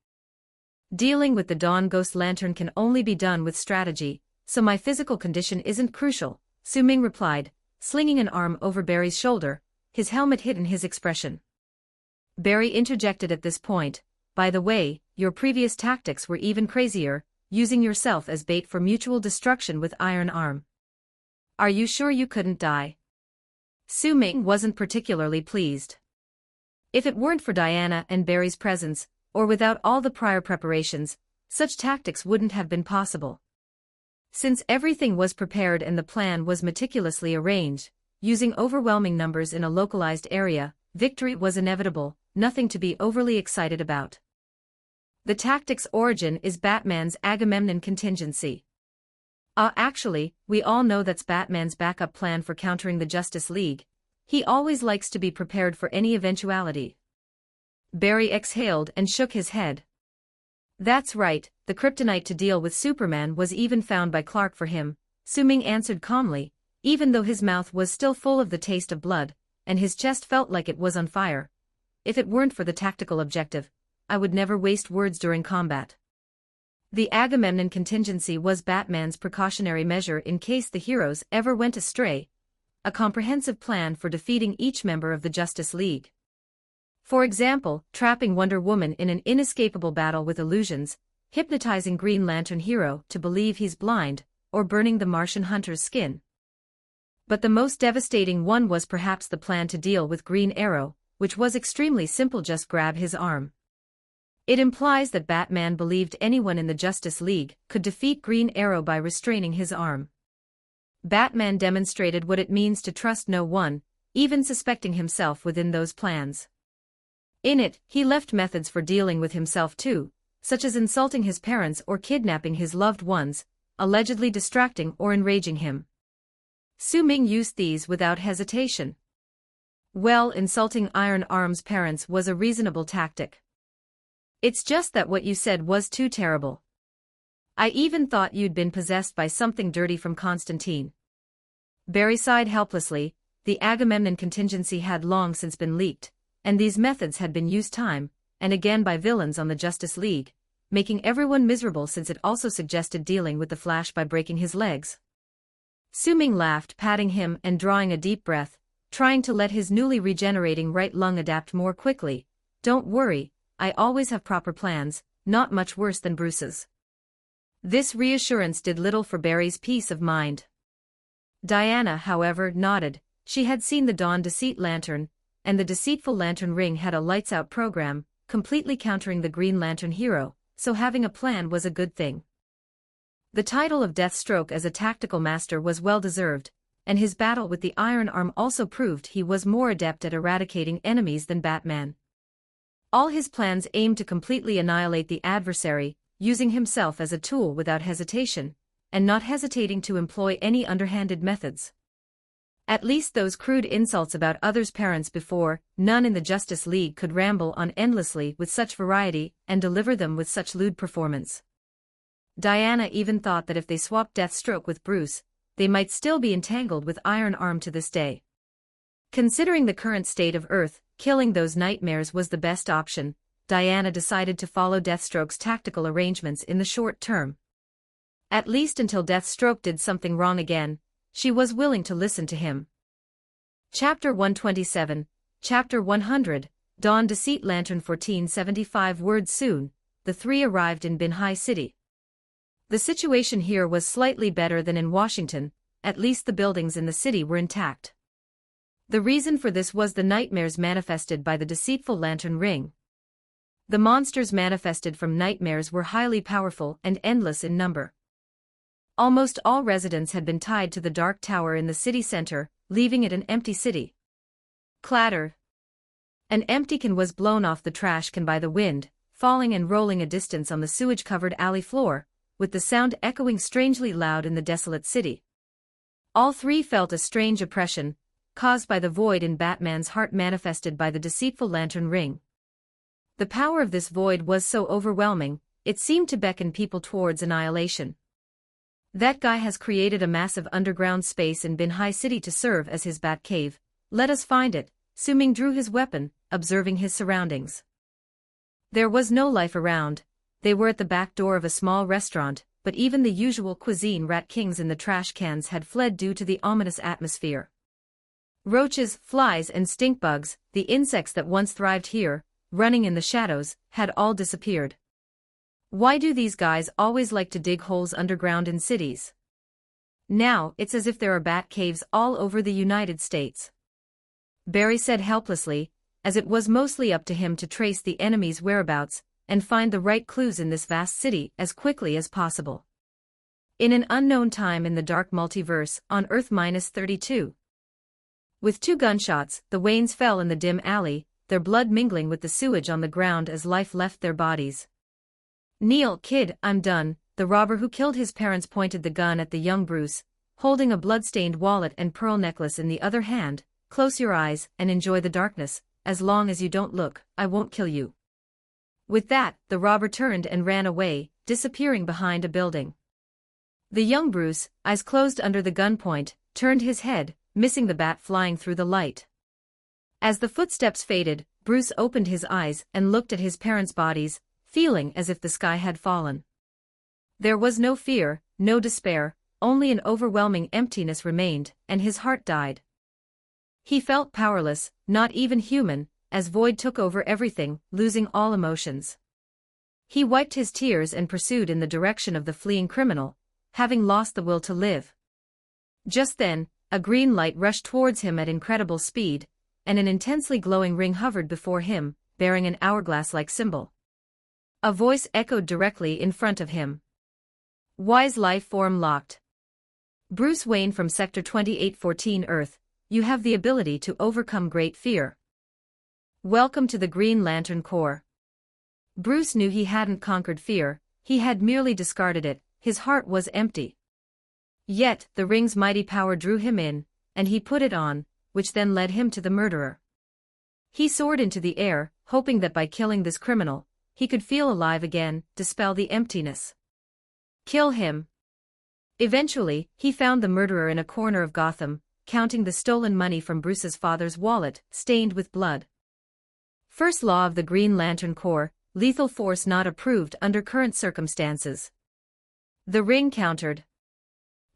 Dealing with the Dawn Ghost Lantern can only be done with strategy, so my physical condition isn't crucial, Su Ming replied, slinging an arm over Barry's shoulder, his helmet hidden his expression. Barry interjected at this point, by the way, your previous tactics were even crazier, using yourself as bait for mutual destruction with Iron Arm. Are you sure you couldn't die? Su Ming wasn't particularly pleased. If it weren't for Diana and Barry's presence, or without all the prior preparations, such tactics wouldn't have been possible. Since everything was prepared and the plan was meticulously arranged, using overwhelming numbers in a localized area, victory was inevitable, nothing to be overly excited about. The tactic's origin is Batman's Agamemnon contingency. Actually, we all know that's Batman's backup plan for countering the Justice League. He always likes to be prepared for any eventuality. Barry exhaled and shook his head. That's right, the kryptonite to deal with Superman was even found by Clark for him, Su Ming answered calmly, even though his mouth was still full of the taste of blood, and his chest felt like it was on fire. If it weren't for the tactical objective, I would never waste words during combat. The Agamemnon contingency was Batman's precautionary measure in case the heroes ever went astray, a comprehensive plan for defeating each member of the Justice League. For example, trapping Wonder Woman in an inescapable battle with illusions, hypnotizing Green Lantern hero to believe he's blind, or burning the Martian hunter's skin. But the most devastating one was perhaps the plan to deal with Green Arrow, which was extremely simple: just grab his arm. It implies that Batman believed anyone in the Justice League could defeat Green Arrow by restraining his arm. Batman demonstrated what it means to trust no one, even suspecting himself within those plans. In it, he left methods for dealing with himself too, such as insulting his parents or kidnapping his loved ones, allegedly distracting or enraging him. Su Ming used these without hesitation. Well, insulting Iron Arm's parents was a reasonable tactic. It's just that what you said was too terrible. I even thought you'd been possessed by something dirty from Constantine. Barry sighed helplessly. The Agamemnon contingency had long since been leaked, and these methods had been used time and again by villains on the Justice League, making everyone miserable since it also suggested dealing with the Flash by breaking his legs. Su-Ming laughed, patting him and drawing a deep breath, trying to let his newly regenerating right lung adapt more quickly. Don't worry, I always have proper plans, not much worse than Bruce's. This reassurance did little for Barry's peace of mind. Diana, however, nodded. She had seen the Dawn Deceit Lantern, and the Deceitful Lantern Ring had a lights-out program, completely countering the Green Lantern hero, so having a plan was a good thing. The title of Deathstroke as a tactical master was well-deserved, and his battle with the Iron Arm also proved he was more adept at eradicating enemies than Batman. All his plans aimed to completely annihilate the adversary, using himself as a tool without hesitation, and not hesitating to employ any underhanded methods. At least those crude insults about others' parents before, none in the Justice League could ramble on endlessly with such variety and deliver them with such lewd performance. Diana even thought that if they swapped Deathstroke with Bruce, they might still be entangled with Iron Arm to this day. Considering the current state of Earth, killing those nightmares was the best option. Diana decided to follow Deathstroke's tactical arrangements in the short term. At least until Deathstroke did something wrong again, she was willing to listen to him. Chapter 127, Chapter 100, Dawn Deceit Lantern 1475 Words soon, the three arrived in Binhai City. The situation here was slightly better than in Washington, at least the buildings in the city were intact. The reason for this was the nightmares manifested by the Deceitful Lantern Ring. The monsters manifested from nightmares were highly powerful and endless in number. Almost all residents had been tied to the Dark Tower in the city center, leaving it an empty city. Clatter. An empty can was blown off the trash can by the wind, falling and rolling a distance on the sewage-covered alley floor, with the sound echoing strangely loud in the desolate city. All three felt a strange oppression, caused by the void in Batman's heart manifested by the Deceitful Lantern Ring. The power of this void was so overwhelming, it seemed to beckon people towards annihilation. That guy has created a massive underground space in Binhai City to serve as his bat cave. Let us find it. Su-Ming drew his weapon, observing his surroundings. There was no life around. They were at the back door of a small restaurant, but even the usual cuisine rat kings in the trash cans had fled due to the ominous atmosphere. Roaches, flies and stink bugs, the insects that once thrived here, running in the shadows, had all disappeared. Why do these guys always like to dig holes underground in cities? Now, it's as if there are bat caves all over the United States. Barry said helplessly, as it was mostly up to him to trace the enemy's whereabouts and find the right clues in this vast city as quickly as possible. In an unknown time in the dark multiverse, on Earth-32. With 2 gunshots, the Waynes fell in the dim alley, their blood mingling with the sewage on the ground as life left their bodies. Neil, kid, I'm done. The robber who killed his parents pointed the gun at the young Bruce, holding a blood-stained wallet and pearl necklace in the other hand. Close your eyes and enjoy the darkness. As long as you don't look, I won't kill you. With that, the robber turned and ran away, disappearing behind a building. The young Bruce, eyes closed under the gunpoint, turned his head, missing the bat flying through the light. As the footsteps faded, Bruce opened his eyes and looked at his parents' bodies, feeling as if the sky had fallen. There was no fear, no despair, only an overwhelming emptiness remained, and his heart died. He felt powerless, not even human, as void took over everything, losing all emotions. He wiped his tears and pursued in the direction of the fleeing criminal, having lost the will to live. Just then, a green light rushed towards him at incredible speed, and an intensely glowing ring hovered before him, bearing an hourglass-like symbol. A voice echoed directly in front of him. Wise life form locked. Bruce Wayne from Sector 2814 Earth, you have the ability to overcome great fear. Welcome to the Green Lantern Corps. Bruce knew he hadn't conquered fear, he had merely discarded it, his heart was empty. Yet, the ring's mighty power drew him in, and he put it on, which then led him to the murderer. He soared into the air, hoping that by killing this criminal, he could feel alive again, dispel the emptiness. Kill him. Eventually, he found the murderer in a corner of Gotham, counting the stolen money from Bruce's father's wallet, stained with blood. First law of the Green Lantern Corps, lethal force not approved under current circumstances. The Ring countered.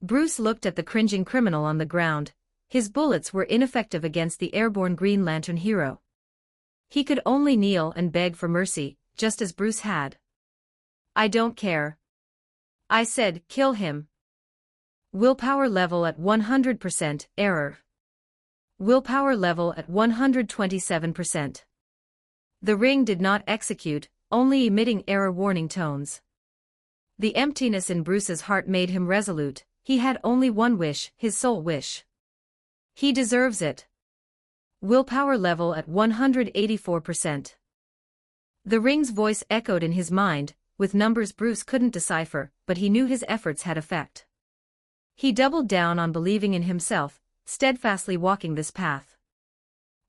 Bruce looked at the cringing criminal on the ground. His bullets were ineffective against the airborne Green Lantern hero. He could only kneel and beg for mercy, just as Bruce had. I don't care. I said, kill him. Willpower level at 100%, error. Willpower level at 127%. The Ring did not execute, only emitting error warning tones. The emptiness in Bruce's heart made him resolute. He had only one wish, his sole wish. He deserves it. Willpower level at 184%. The Ring's voice echoed in his mind, with numbers Bruce couldn't decipher, but he knew his efforts had effect. He doubled down on believing in himself, steadfastly walking this path.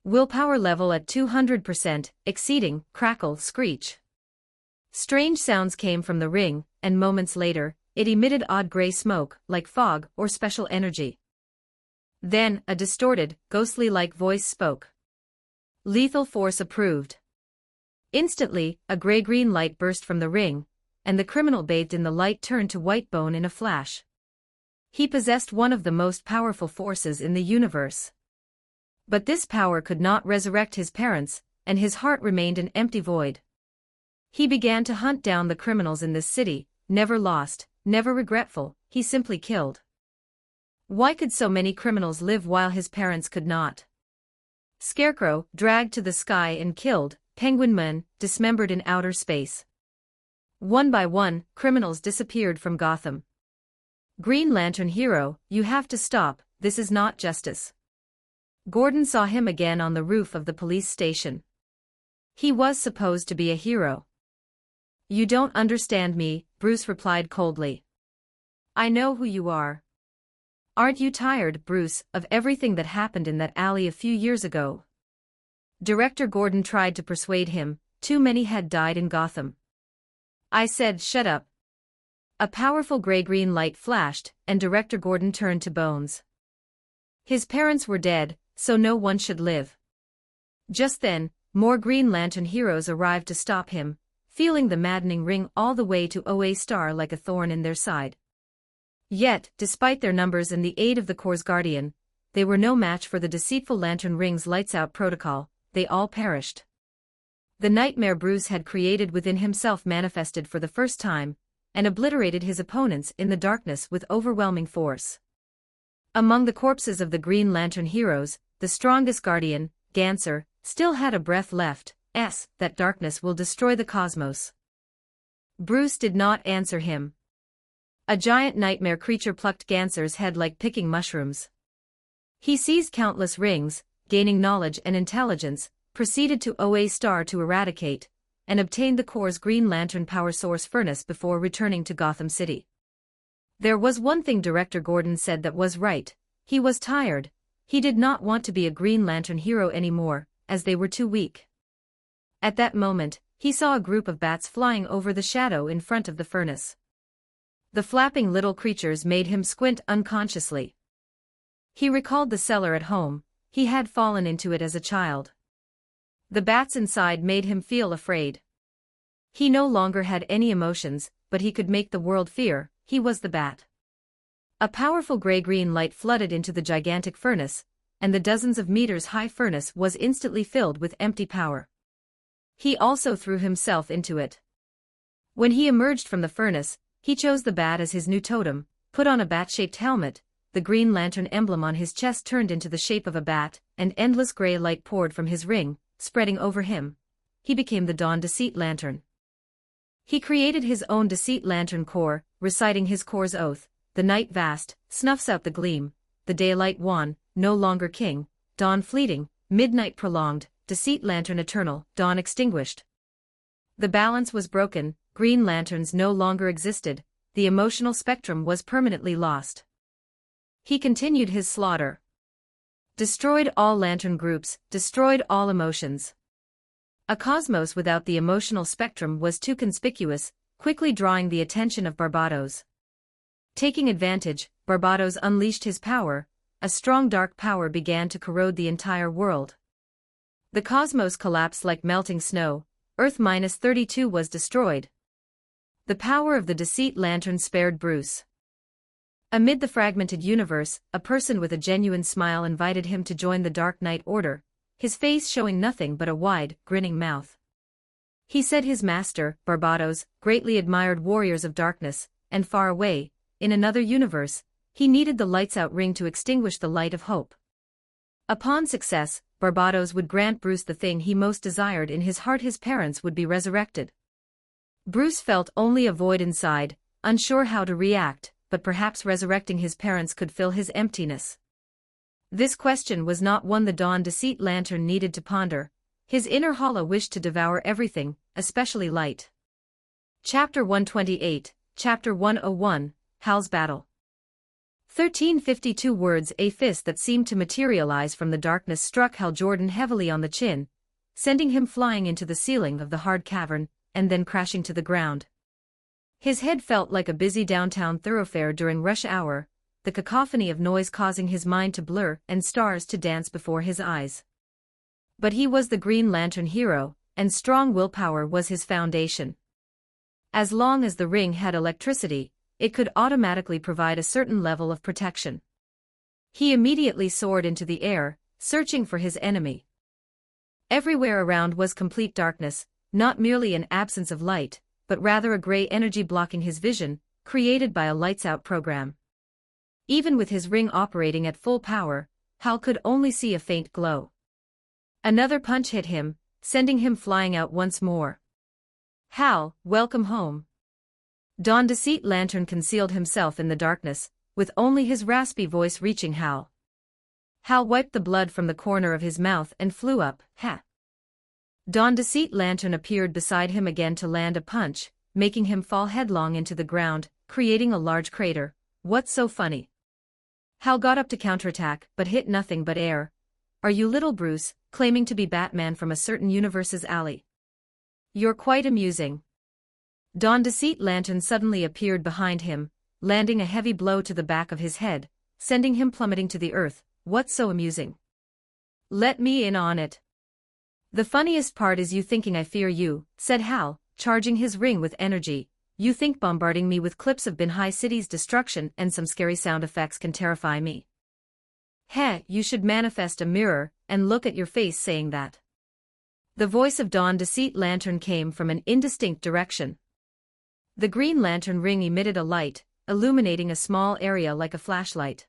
Willpower level at 200%, exceeding, crackle, screech. Strange sounds came from the Ring, and moments later, it emitted odd gray smoke, like fog or special energy. Then, a distorted, ghostly-like voice spoke. Lethal force approved. Instantly, a gray-green light burst from the Ring, and the criminal bathed in the light turned to white bone in a flash. He possessed one of the most powerful forces in the universe. But this power could not resurrect his parents, and his heart remained an empty void. He began to hunt down the criminals in this city, never lost, never regretful, he simply killed. Why could so many criminals live while his parents could not? Scarecrow, dragged to the sky and killed, Penguin Man, dismembered in outer space. One by one, criminals disappeared from Gotham. Green Lantern hero, you have to stop, this is not justice. Gordon saw him again on the roof of the police station. He was supposed to be a hero. You don't understand me, Bruce replied coldly. I know who you are. Aren't you tired, Bruce, of everything that happened in that alley a few years ago? Director Gordon tried to persuade him, too many had died in Gotham. I said shut up. A powerful gray-green light flashed, and Director Gordon turned to Bones. His parents were dead, so no one should live. Just then, more Green Lantern heroes arrived to stop him, feeling the maddening ring all the way to OA Star like a thorn in their side. Yet, despite their numbers and the aid of the Corps' Guardian, they were no match for the deceitful Lantern Ring's lights-out protocol. They all perished. The nightmare Bruce had created within himself manifested for the first time, and obliterated his opponents in the darkness with overwhelming force. Among the corpses of the Green Lantern heroes, the strongest Guardian, Ganser, still had a breath left. That darkness will destroy the cosmos. Bruce did not answer him. A giant nightmare creature plucked Ganser's head like picking mushrooms. He seized countless rings, gaining knowledge and intelligence, proceeded to OA Star to eradicate, and obtained the Corps' Green Lantern power source furnace before returning to Gotham City. There was one thing Director Gordon said that was right. He was tired. He did not want to be a Green Lantern hero anymore, as they were too weak. At that moment, he saw a group of bats flying over the shadow in front of the furnace. The flapping little creatures made him squint unconsciously. He recalled the cellar at home. He had fallen into it as a child. The bats inside made him feel afraid. He no longer had any emotions, but he could make the world fear. He was the bat. A powerful gray-green light flooded into the gigantic furnace, and the dozens of meters high furnace was instantly filled with empty power. He also threw himself into it. When he emerged from the furnace, he chose the bat as his new totem, put on a bat-shaped helmet, the Green Lantern emblem on his chest turned into the shape of a bat, and endless gray light poured from his ring, spreading over him. He became the Dawn Deceit Lantern. He created his own Deceit Lantern Corps, reciting his Corps' oath. The night vast, snuffs out the gleam, the daylight wan, no longer king, dawn fleeting, midnight prolonged, Deceit Lantern eternal, dawn extinguished. The balance was broken, Green Lanterns no longer existed, the emotional spectrum was permanently lost. He continued his slaughter. Destroyed all lantern groups, destroyed all emotions. A cosmos without the emotional spectrum was too conspicuous, quickly drawing the attention of Barbados. Taking advantage, Barbados unleashed his power. A strong dark power began to corrode the entire world. The cosmos collapsed like melting snow. Earth-32 was destroyed. The power of the Deceit Lantern spared Bruce. Amid the fragmented universe, a person with a genuine smile invited him to join the Dark Knight Order, his face showing nothing but a wide, grinning mouth. He said his master, Barbados, greatly admired warriors of darkness, and far away, in another universe, he needed the lights-out ring to extinguish the light of hope. Upon success, Barbados would grant Bruce the thing he most desired in his heart. His parents would be resurrected. Bruce felt only a void inside, unsure how to react, but perhaps resurrecting his parents could fill his emptiness. This question was not one the Dawn Deceit Lantern needed to ponder. His inner hollow wished to devour everything, especially light. Chapter 128, Chapter 101, Hal's Battle. 1352 words. A fist that seemed to materialize from the darkness struck Hal Jordan heavily on the chin, sending him flying into the ceiling of the hard cavern, and then crashing to the ground. His head felt like a busy downtown thoroughfare during rush hour, the cacophony of noise causing his mind to blur and stars to dance before his eyes. But he was the Green Lantern hero, and strong willpower was his foundation. As long as the ring had electricity, it could automatically provide a certain level of protection. He immediately soared into the air, searching for his enemy. Everywhere around was complete darkness, not merely an absence of light, but rather a gray energy blocking his vision, created by a lights-out program. Even with his ring operating at full power, Hal could only see a faint glow. Another punch hit him, sending him flying out once more. Hal, welcome home. Dawn Deceit Lantern concealed himself in the darkness, with only his raspy voice reaching Hal. Hal wiped the blood from the corner of his mouth and flew up. Ha! Dawn Deceit Lantern appeared beside him again to land a punch, making him fall headlong into the ground, creating a large crater. What's so funny? Hal got up to counterattack, but hit nothing but air. Are you little Bruce, claiming to be Batman from a certain universe's alley? You're quite amusing. Dawn Deceit Lantern suddenly appeared behind him, landing a heavy blow to the back of his head, sending him plummeting to the earth. What's so amusing? Let me in on it. The funniest part is you thinking I fear you, said Hal, charging his ring with energy. You think bombarding me with clips of Bin High City's destruction and some scary sound effects can terrify me? Heh, you should manifest a mirror and look at your face saying that. The voice of Dawn Deceit Lantern came from an indistinct direction. The Green Lantern ring emitted a light, illuminating a small area like a flashlight.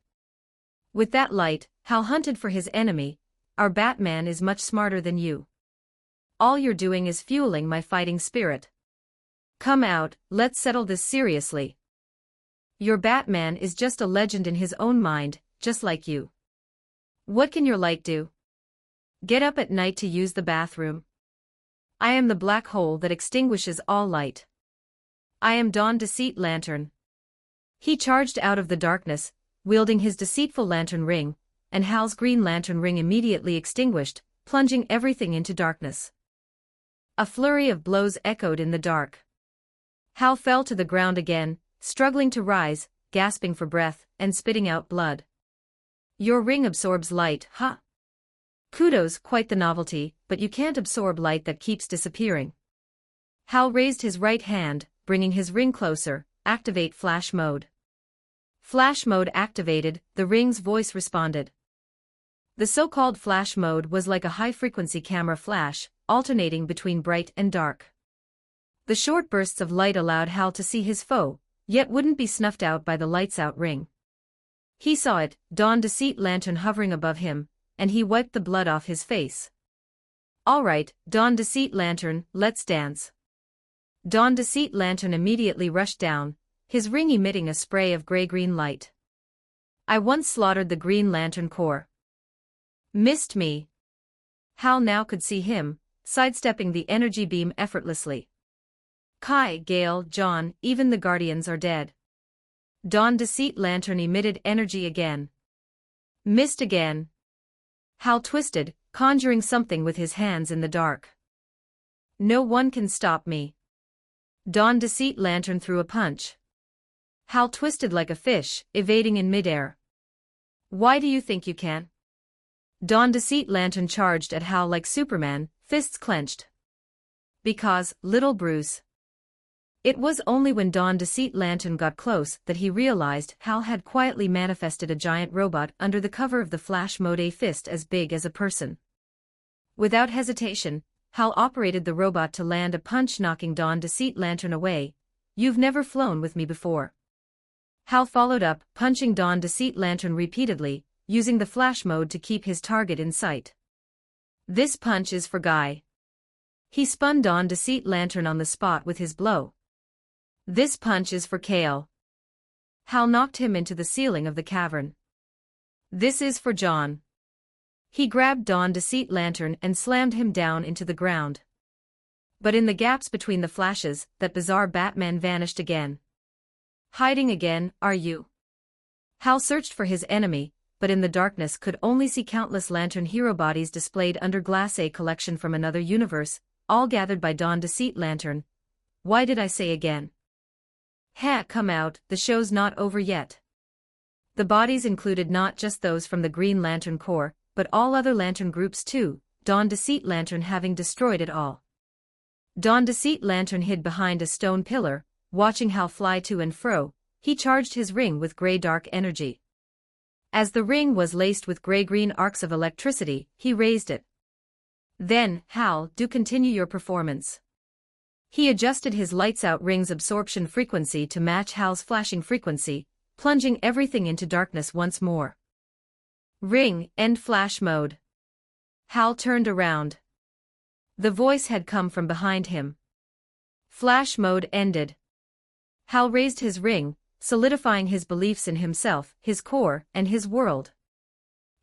With that light, Hal hunted for his enemy. Our Batman is much smarter than you. All you're doing is fueling my fighting spirit. Come out, let's settle this seriously. Your Batman is just a legend in his own mind, just like you. What can your light do? Get up at night to use the bathroom. I am the black hole that extinguishes all light. I am Dawn Deceit Lantern. He charged out of the darkness, wielding his deceitful lantern ring, and Hal's Green Lantern ring immediately extinguished, plunging everything into darkness. A flurry of blows echoed in the dark. Hal fell to the ground again, struggling to rise, gasping for breath, and spitting out blood. Your ring absorbs light, huh? Kudos, quite the novelty, but you can't absorb light that keeps disappearing. Hal raised his right hand, bringing his ring closer. Activate flash mode. Flash mode activated, the ring's voice responded. The so-called flash mode was like a high-frequency camera flash, alternating between bright and dark. The short bursts of light allowed Hal to see his foe, yet wouldn't be snuffed out by the lights-out ring. He saw it, Dawn Deceit Lantern hovering above him, and he wiped the blood off his face. All right, Dawn Deceit Lantern, let's dance. Dawn Deceit Lantern immediately rushed down, his ring emitting a spray of gray-green light. I once slaughtered the Green Lantern Corps. Missed me. Hal now could see him, sidestepping the energy beam effortlessly. Kai, Gale, John, even the Guardians are dead. Dawn Deceit Lantern emitted energy again. Missed again. Hal twisted, conjuring something with his hands in the dark. No one can stop me. Dawn Deceit Lantern threw a punch. Hal twisted like a fish, evading in midair. Why do you think you can? Dawn Deceit Lantern charged at Hal like Superman, fists clenched. Because, little Bruce. It was only when Dawn Deceit Lantern got close that he realized Hal had quietly manifested a giant robot under the cover of the flash mode, a fist as big as a person. Without hesitation, Hal operated the robot to land a punch, knocking Dawn Deceit Lantern away. You've never flown with me before. Hal followed up, punching Dawn Deceit Lantern repeatedly, using the flash mode to keep his target in sight. This punch is for Guy. He spun Dawn Deceit Lantern on the spot with his blow. This punch is for Kale. Hal knocked him into the ceiling of the cavern. This is for John. He grabbed Dawn Deceit Lantern and slammed him down into the ground. But in the gaps between the flashes, that bizarre Batman vanished again. Hiding again, are you? Hal searched for his enemy, but in the darkness could only see countless Lantern hero bodies displayed under glass, a collection from another universe, all gathered by Dawn Deceit Lantern. Why did I say again? Come out, the show's not over yet. The bodies included not just those from the Green Lantern Corps, but all other Lantern groups too, Dawn Deceit Lantern having destroyed it all. Dawn Deceit Lantern hid behind a stone pillar, watching Hal fly to and fro. He charged his ring with gray dark energy. As the ring was laced with gray-green arcs of electricity, he raised it. Then, Hal, do continue your performance. He adjusted his lights-out ring's absorption frequency to match Hal's flashing frequency, plunging everything into darkness once more. Ring, end flash mode. Hal turned around. The voice had come from behind him. Flash mode ended. Hal raised his ring, solidifying his beliefs in himself, his core, and his world.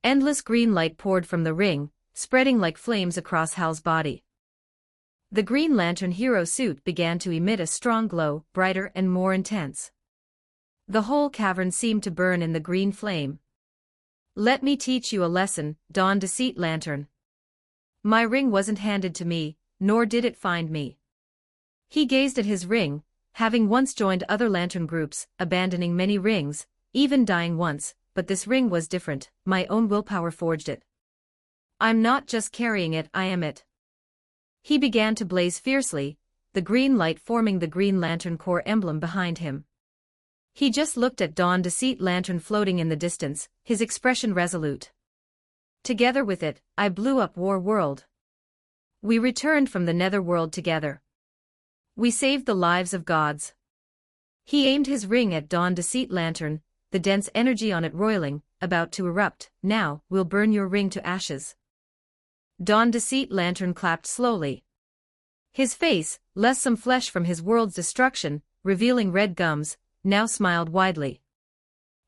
Endless green light poured from the ring, spreading like flames across Hal's body. The Green Lantern hero suit began to emit a strong glow, brighter and more intense. The whole cavern seemed to burn in the green flame. Let me teach you a lesson, Dawn Deceit Lantern. My ring wasn't handed to me, nor did it find me. He gazed at his ring, having once joined other Lantern groups, abandoning many rings, even dying once, but this ring was different, my own willpower forged it. I'm not just carrying it, I am it. He began to blaze fiercely, the green light forming the Green Lantern Corps emblem behind him. He just looked at Dawn Deceit Lantern floating in the distance, his expression resolute. Together with it, I blew up War World. We returned from the Netherworld together. We saved the lives of gods. He aimed his ring at Dawn Deceit Lantern, the dense energy on it roiling, about to erupt. Now, we'll burn your ring to ashes. Dawn Deceit Lantern clapped slowly. His face, less some flesh from his world's destruction, revealing red gums, now smiled widely.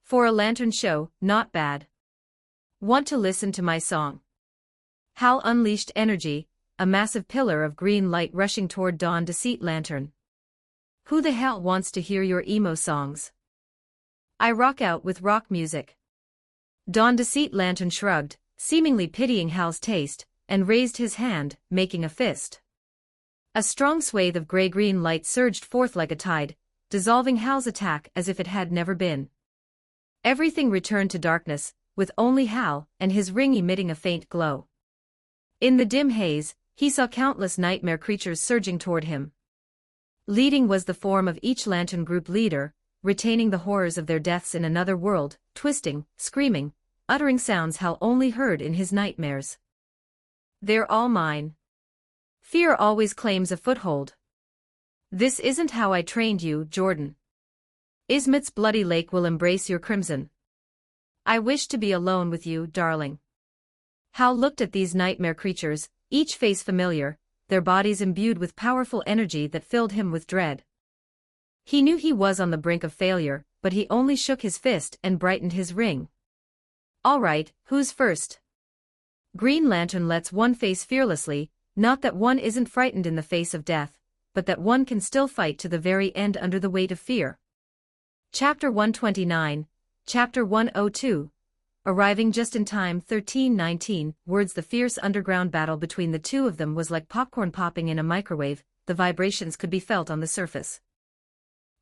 For a Lantern show, not bad. Want to listen to my song? Hal unleashed energy, a massive pillar of green light rushing toward Dawn Deceit Lantern. Who the hell wants to hear your emo songs? I rock out with rock music. Dawn Deceit Lantern shrugged, seemingly pitying Hal's taste, and raised his hand, making a fist. A strong swathe of gray-green light surged forth like a tide, dissolving Hal's attack as if it had never been. Everything returned to darkness, with only Hal and his ring emitting a faint glow. In the dim haze, he saw countless nightmare creatures surging toward him. Leading was the form of each Lantern group leader, retaining the horrors of their deaths in another world, twisting, screaming, uttering sounds Hal only heard in his nightmares. They're all mine. Fear always claims a foothold. This isn't how I trained you, Jordan. Ismet's bloody lake will embrace your crimson. I wish to be alone with you, darling. Hal looked at these nightmare creatures, each face familiar, their bodies imbued with powerful energy that filled him with dread. He knew he was on the brink of failure, but he only shook his fist and brightened his ring. All right, who's first? Green Lantern lets one face fearlessly, not that one isn't frightened in the face of death, but that one can still fight to the very end under the weight of fear. Chapter 129, Chapter 102. Arriving just in time. 1319 words. The fierce underground battle between the two of them was like popcorn popping in a microwave, the vibrations could be felt on the surface.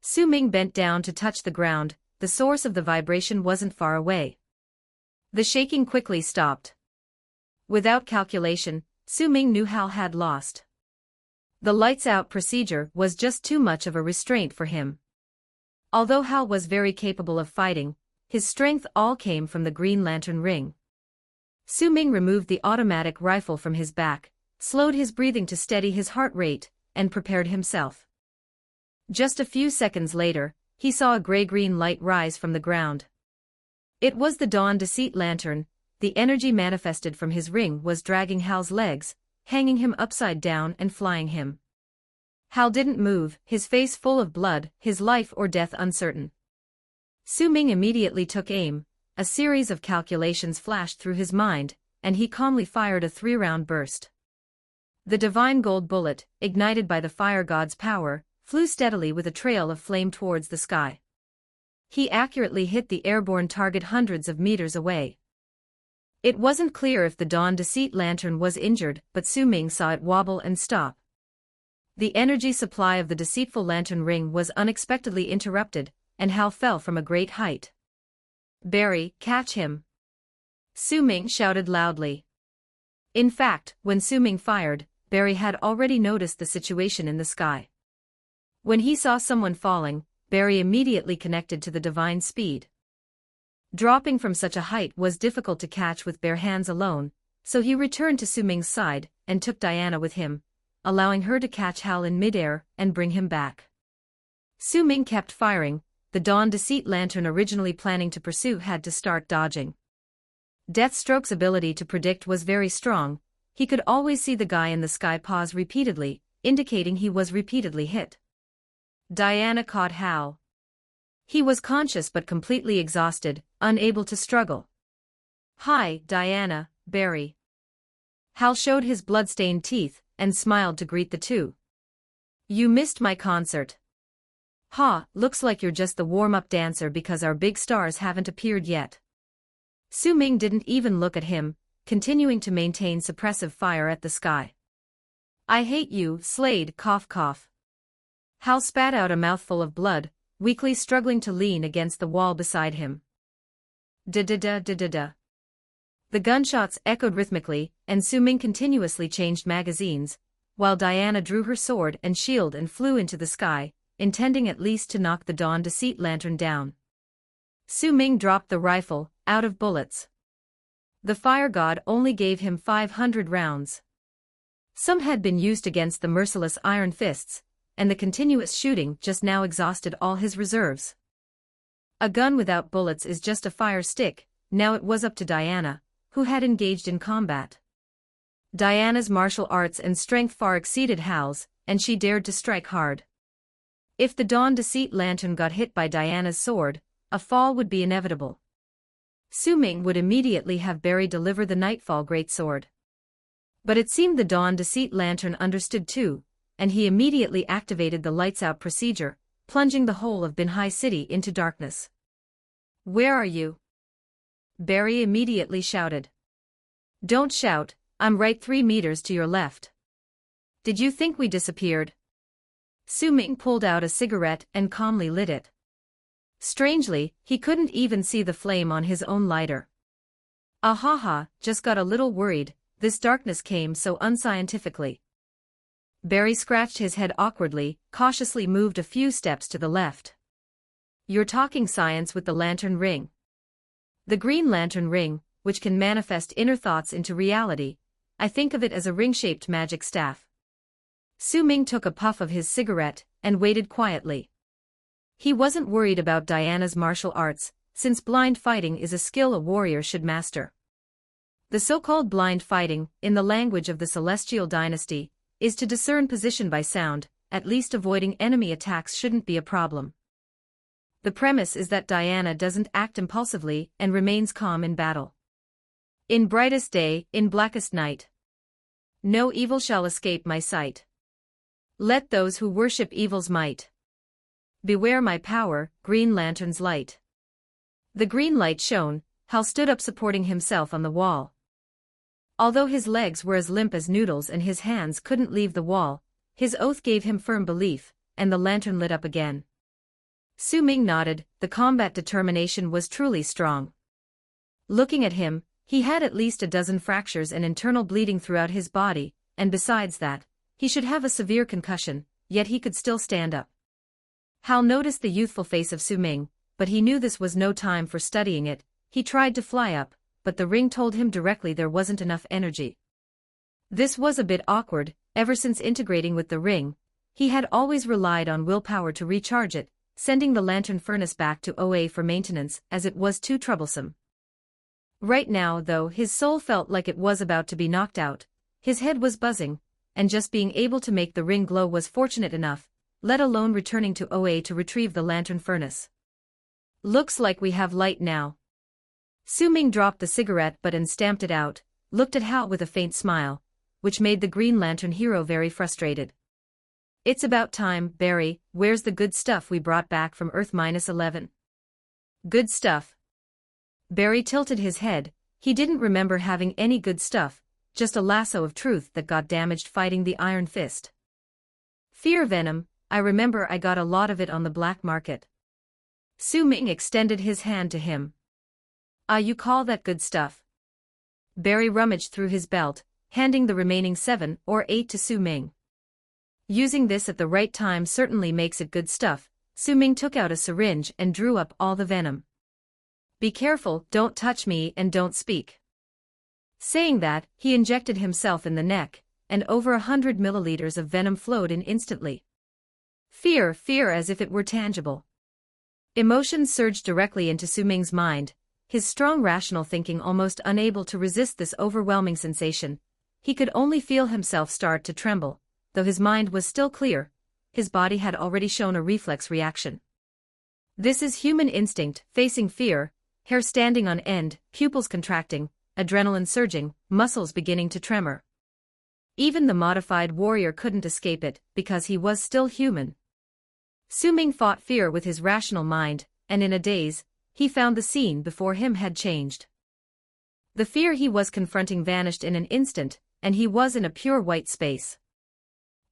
Su Ming bent down to touch the ground. The source of the vibration wasn't far away. The shaking quickly stopped. Without calculation, Su Ming knew Hal had lost. The lights-out procedure was just too much of a restraint for him. Although Hal was very capable of fighting, his strength all came from the Green Lantern ring. Su Ming removed the automatic rifle from his back, slowed his breathing to steady his heart rate, and prepared himself. Just a few seconds later, he saw a gray-green light rise from the ground. It was the Dawn Deceit Lantern. The energy manifested from his ring was dragging Hal's legs, hanging him upside down and flying him. Hal didn't move, his face full of blood, his life or death uncertain. Su Ming immediately took aim. A series of calculations flashed through his mind, and he calmly fired a 3-round burst. The divine gold bullet, ignited by the fire god's power, flew steadily with a trail of flame towards the sky. He accurately hit the airborne target hundreds of meters away. It wasn't clear if the Dawn Deceit Lantern was injured, but Su Ming saw it wobble and stop. The energy supply of the deceitful lantern ring was unexpectedly interrupted, and Hal fell from a great height. "Barry, catch him!" Su Ming shouted loudly. In fact, when Su Ming fired, Barry had already noticed the situation in the sky. When he saw someone falling, Barry immediately connected to the divine speed. Dropping from such a height was difficult to catch with bare hands alone, so he returned to Su Ming's side and took Diana with him, allowing her to catch Hal in midair and bring him back. Su Ming kept firing. The Dawn Deceit Lantern originally planning to pursue had to start dodging. Deathstroke's ability to predict was very strong. He could always see the guy in the sky pause repeatedly, indicating he was repeatedly hit. Diana caught Hal. He was conscious but completely exhausted, unable to struggle. "Hi, Diana, Barry." Hal showed his blood-stained teeth and smiled to greet the two. "You missed my concert." "Ha, looks like you're just the warm-up dancer because our big stars haven't appeared yet." Su Ming didn't even look at him, continuing to maintain suppressive fire at the sky. "I hate you, Slade, cough cough." Hal spat out a mouthful of blood, weakly struggling to lean against the wall beside him. Da-da-da-da-da-da. The gunshots echoed rhythmically, and Su Ming continuously changed magazines, while Diana drew her sword and shield and flew into the sky, intending at least to knock the Dawn Deceit Lantern down. Su Ming dropped the rifle, out of bullets. The fire god only gave him 500 rounds. Some had been used against the merciless iron fists, and the continuous shooting just now exhausted all his reserves. A gun without bullets is just a fire stick. Now it was up to Diana, who had engaged in combat. Diana's martial arts and strength far exceeded Hal's, and she dared to strike hard. If the Dawn Deceit Lantern got hit by Diana's sword, a fall would be inevitable. Su Ming would immediately have Barry deliver the Nightfall Greatsword. But it seemed the Dawn Deceit Lantern understood too, and he immediately activated the lights-out procedure, plunging the whole of Binhai City into darkness. "Where are you?" Barry immediately shouted. "Don't shout, I'm right 3 meters to your left." "Did you think we disappeared?" Su Ming pulled out a cigarette and calmly lit it. Strangely, he couldn't even see the flame on his own lighter. "Ah ha ha, just got a little worried, this darkness came so unscientifically." Barry scratched his head awkwardly, cautiously moved a few steps to the left. "You're talking science with the lantern ring." "The Green Lantern ring, which can manifest inner thoughts into reality. I think of it as a ring-shaped magic staff." Su Ming took a puff of his cigarette and waited quietly. He wasn't worried about Diana's martial arts, since blind fighting is a skill a warrior should master. The so-called blind fighting, in the language of the Celestial Dynasty, is to discern position by sound. At least avoiding enemy attacks shouldn't be a problem. The premise is that Diana doesn't act impulsively and remains calm in battle. "In brightest day, in blackest night. No evil shall escape my sight. Let those who worship evil's might. Beware my power, Green Lantern's light." The green light shone. Hal stood up supporting himself on the wall. Although his legs were as limp as noodles and his hands couldn't leave the wall, his oath gave him firm belief, and the lantern lit up again. Su Ming nodded, the combat determination was truly strong. Looking at him, he had at least a dozen fractures and internal bleeding throughout his body, and besides that, he should have a severe concussion, yet he could still stand up. Hal noticed the youthful face of Su Ming, but he knew this was no time for studying it. He tried to fly up, but the ring told him directly there wasn't enough energy. This was a bit awkward. Ever since integrating with the ring, he had always relied on willpower to recharge it, sending the lantern furnace back to OA for maintenance as it was too troublesome. Right now, though, his soul felt like it was about to be knocked out. His head was buzzing, and just being able to make the ring glow was fortunate enough, let alone returning to OA to retrieve the lantern furnace. Looks like we have light now. Su Ming dropped the cigarette butt and stamped it out, looked at Hal with a faint smile, which made the Green Lantern hero very frustrated. It's about time, Barry. Where's the good stuff we brought back from Earth-11? Good stuff? Barry tilted his head. He didn't remember having any good stuff, just a lasso of truth that got damaged fighting the Iron Fist. Fear venom, I remember I got a lot of it on the black market. Su Ming extended his hand to him. Ah, you call that good stuff? Barry rummaged through his belt, handing the remaining 7 or 8 to Su Ming. Using this at the right time certainly makes it good stuff. Su Ming took out a syringe and drew up all the venom. Be careful, don't touch me and don't speak. Saying that, he injected himself in the neck, and over 100 milliliters of venom flowed in instantly. Fear as if it were tangible. Emotions surged directly into Su Ming's mind, his strong rational thinking almost unable to resist this overwhelming sensation. He could only feel himself start to tremble, though his mind was still clear. His body had already shown a reflex reaction. This is human instinct, facing fear, hair standing on end, pupils contracting, adrenaline surging, muscles beginning to tremor. Even the modified warrior couldn't escape it, because he was still human. Su Ming fought fear with his rational mind, and in a daze, he found the scene before him had changed. The fear he was confronting vanished in an instant, and he was in a pure white space.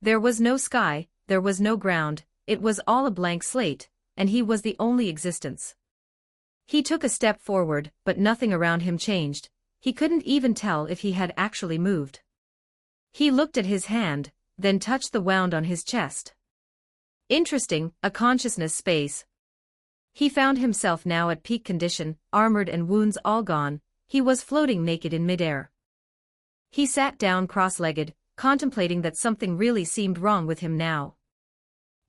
There was no sky, there was no ground, it was all a blank slate, and he was the only existence. He took a step forward, but nothing around him changed. He couldn't even tell if he had actually moved. He looked at his hand, then touched the wound on his chest. Interesting, a consciousness space. He found himself now at peak condition, armored and wounds all gone. He was floating naked in midair. He sat down cross-legged, contemplating that something really seemed wrong with him now.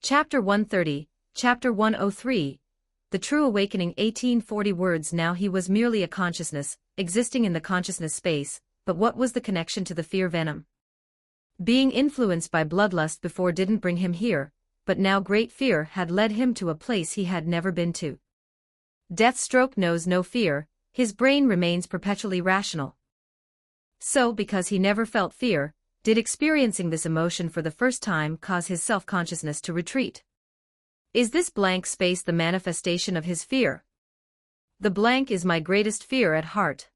Chapter 130, Chapter 103, The True Awakening. 1840 words. Now he was merely a consciousness, existing in the consciousness space, but what was the connection to the fear venom? Being influenced by bloodlust before didn't bring him here, but now great fear had led him to a place he had never been to. Deathstroke knows no fear, his brain remains perpetually rational. So, because he never felt fear, did experiencing this emotion for the first time cause his self-consciousness to retreat? Is this blank space the manifestation of his fear? The blank is my greatest fear at heart.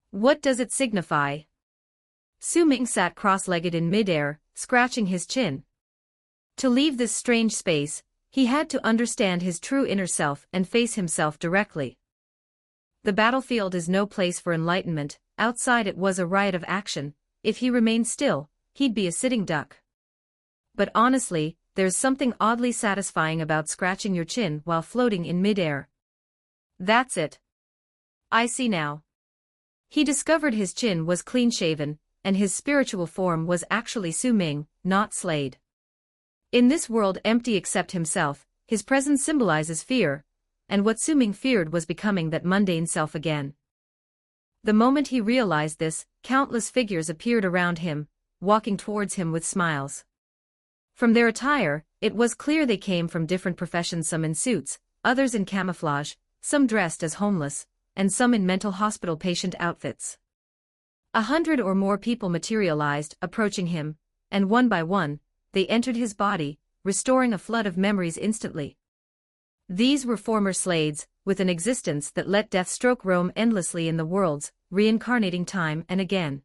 What does it signify? Su Ming sat cross-legged in midair, scratching his chin. To leave this strange space, he had to understand his true inner self and face himself directly. The battlefield is no place for enlightenment. Outside it was a riot of action. If he remained still, he'd be a sitting duck. But honestly, there's something oddly satisfying about scratching your chin while floating in midair. That's it. I see now. He discovered his chin was clean-shaven, and his spiritual form was actually Su Ming, not Slade. In this world empty except himself, his presence symbolizes fear, and what Su Ming feared was becoming that mundane self again. The moment he realized this, countless figures appeared around him, walking towards him with smiles. From their attire, it was clear they came from different professions, some in suits, others in camouflage, some dressed as homeless, and some in mental hospital patient outfits. 100 or more people materialized, approaching him, and one by one, they entered his body, restoring a flood of memories instantly. These were former Slades, with an existence that let Deathstroke roam endlessly in the worlds, reincarnating time and again.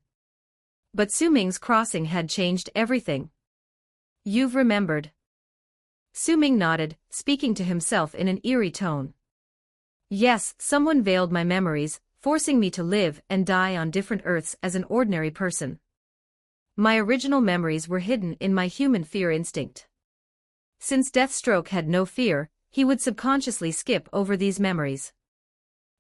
But Su Ming's crossing had changed everything. You've remembered. Su-Ming nodded, speaking to himself in an eerie tone. Yes, someone veiled my memories, forcing me to live and die on different Earths as an ordinary person. My original memories were hidden in my human fear instinct. Since Deathstroke had no fear, he would subconsciously skip over these memories.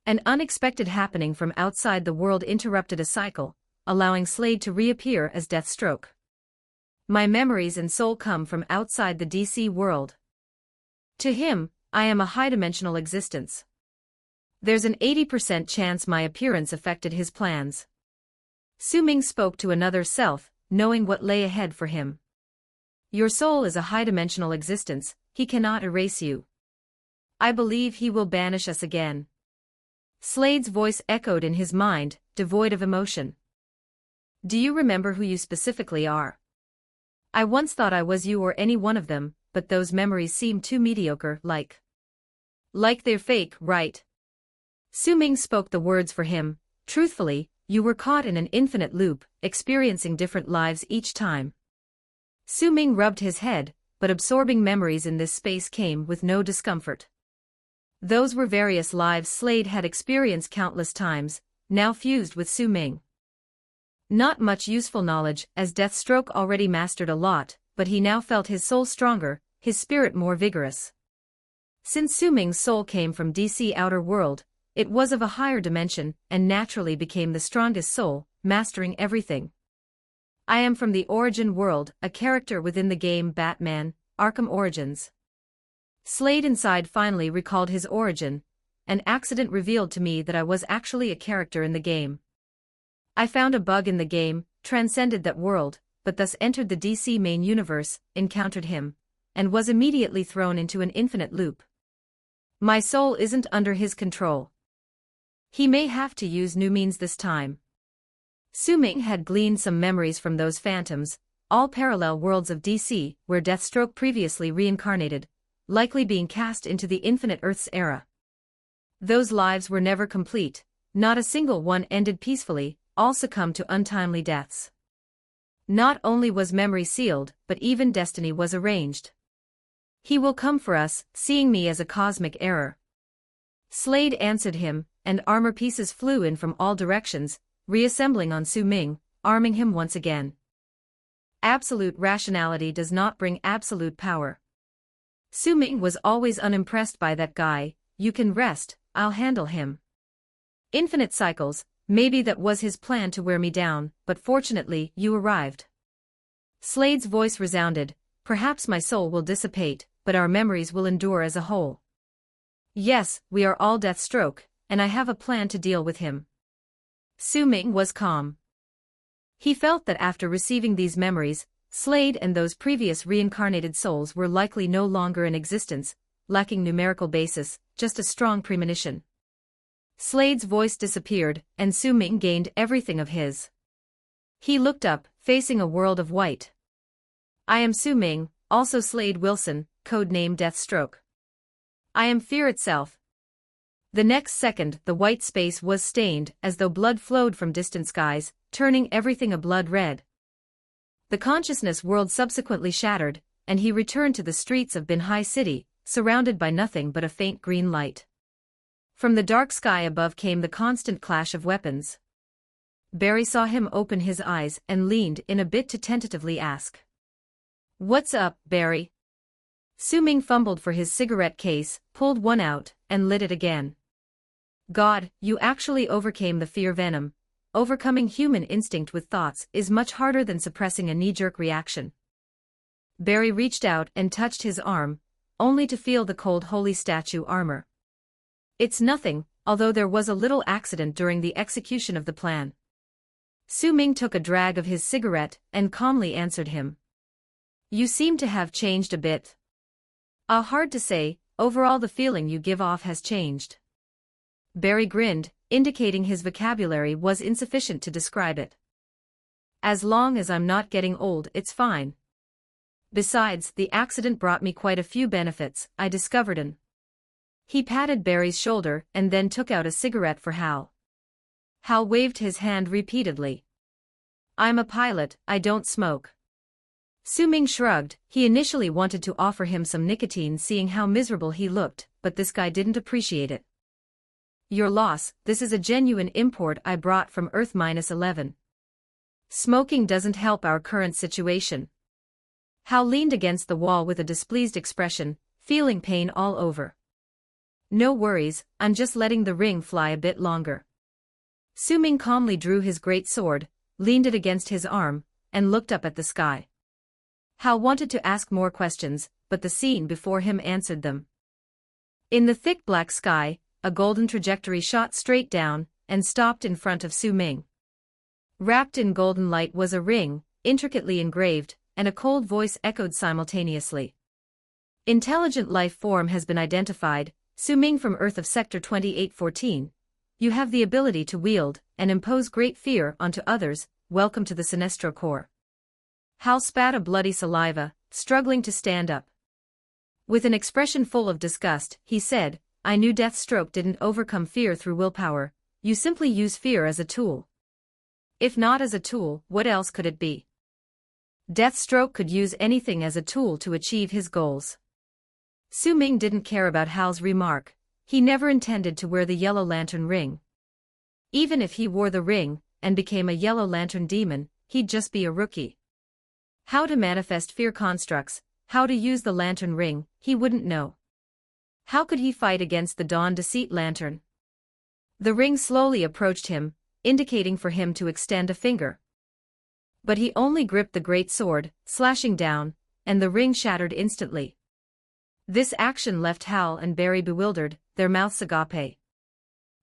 An unexpected happening from outside the world interrupted a cycle, allowing Slade to reappear as Deathstroke. My memories and soul come from outside the DC world. To him, I am a high-dimensional existence. There's an 80% chance my appearance affected his plans. Su-Ming spoke to another self, knowing what lay ahead for him. Your soul is a high-dimensional existence, he cannot erase you. I believe he will banish us again. Slade's voice echoed in his mind, devoid of emotion. Do you remember who you specifically are? I once thought I was you or any one of them, but those memories seem too mediocre, like they're fake, right? Su-Ming spoke the words for him. Truthfully, you were caught in an infinite loop, experiencing different lives each time. Su-Ming rubbed his head, but absorbing memories in this space came with no discomfort. Those were various lives Slade had experienced countless times, now fused with Su-Ming. Not much useful knowledge, as Deathstroke already mastered a lot, but he now felt his soul stronger, his spirit more vigorous. Since Su-Ming's soul came from DC Outer World, it was of a higher dimension, and naturally became the strongest soul, mastering everything. I am from the Origin World, a character within the game Batman, Arkham Origins. Slade inside finally recalled his origin. An accident revealed to me that I was actually a character in the game. I found a bug in the game, transcended that world, but thus entered the DC main universe, encountered him, and was immediately thrown into an infinite loop. My soul isn't under his control. He may have to use new means this time. Su-Ming had gleaned some memories from those phantoms, all parallel worlds of DC, where Deathstroke previously reincarnated, likely being cast into the Infinite Earths era. Those lives were never complete, not a single one ended peacefully, all succumbed to untimely deaths. Not only was memory sealed, but even destiny was arranged. He will come for us, seeing me as a cosmic error. Slade answered him, and armor pieces flew in from all directions, reassembling on Su-Ming, arming him once again. Absolute rationality does not bring absolute power. Su-Ming was always unimpressed by that guy. You can rest, I'll handle him. Infinite cycles, maybe that was his plan to wear me down, but fortunately you arrived. Slade's voice resounded. Perhaps my soul will dissipate, but our memories will endure as a whole. Yes, we are all Deathstroke, and I have a plan to deal with him. Su-Ming was calm. He felt that after receiving these memories, Slade and those previous reincarnated souls were likely no longer in existence, lacking numerical basis, just a strong premonition. Slade's voice disappeared, and Su-Ming gained everything of his. He looked up, facing a world of white. I am Su-Ming, also Slade Wilson, codename Deathstroke. I am fear itself. The next second the white space was stained, as though blood flowed from distant skies, turning everything a blood red. The consciousness world subsequently shattered, and he returned to the streets of Binhai City, surrounded by nothing but a faint green light. From the dark sky above came the constant clash of weapons. Barry saw him open his eyes and leaned in a bit to tentatively ask. What's up, Barry? Su-Ming fumbled for his cigarette case, pulled one out, and lit it again. God, you actually overcame the fear venom. Overcoming human instinct with thoughts is much harder than suppressing a knee-jerk reaction. Barry reached out and touched his arm, only to feel the cold holy statue armor. It's nothing, although there was a little accident during the execution of the plan. Su-Ming took a drag of his cigarette and calmly answered him. You seem to have changed a bit. Hard to say, overall the feeling you give off has changed. Barry grinned, indicating his vocabulary was insufficient to describe it. As long as I'm not getting old, it's fine. Besides, the accident brought me quite a few benefits, I discovered an. He patted Barry's shoulder and then took out a cigarette for Hal. Hal waved his hand repeatedly. I'm a pilot, I don't smoke. Su Ming shrugged. He initially wanted to offer him some nicotine seeing how miserable he looked, but this guy didn't appreciate it. Your loss, this is a genuine import I brought from Earth-11. Smoking doesn't help our current situation. Hal leaned against the wall with a displeased expression, feeling pain all over. No worries, I'm just letting the ring fly a bit longer. Su Ming calmly drew his great sword, leaned it against his arm, and looked up at the sky. Hal wanted to ask more questions, but the scene before him answered them. In the thick black sky, a golden trajectory shot straight down, and stopped in front of Su Ming. Wrapped in golden light was a ring, intricately engraved, and a cold voice echoed simultaneously. Intelligent life form has been identified, Su Ming from Earth of Sector 2814. You have the ability to wield and impose great fear onto others. Welcome to the Sinestro Corps. Hal spat a bloody saliva, struggling to stand up. With an expression full of disgust, he said, I knew Deathstroke didn't overcome fear through willpower. You simply use fear as a tool. If not as a tool, what else could it be? Deathstroke could use anything as a tool to achieve his goals. Su Ming didn't care about Hal's remark. He never intended to wear the Yellow Lantern ring. Even if he wore the ring and became a Yellow Lantern demon, he'd just be a rookie. How to manifest fear constructs, how to use the lantern ring, he wouldn't know. How could he fight against the Dawn Deceit Lantern? The ring slowly approached him, indicating for him to extend a finger. But he only gripped the great sword, slashing down, and the ring shattered instantly. This action left Hal and Barry bewildered, their mouths agape.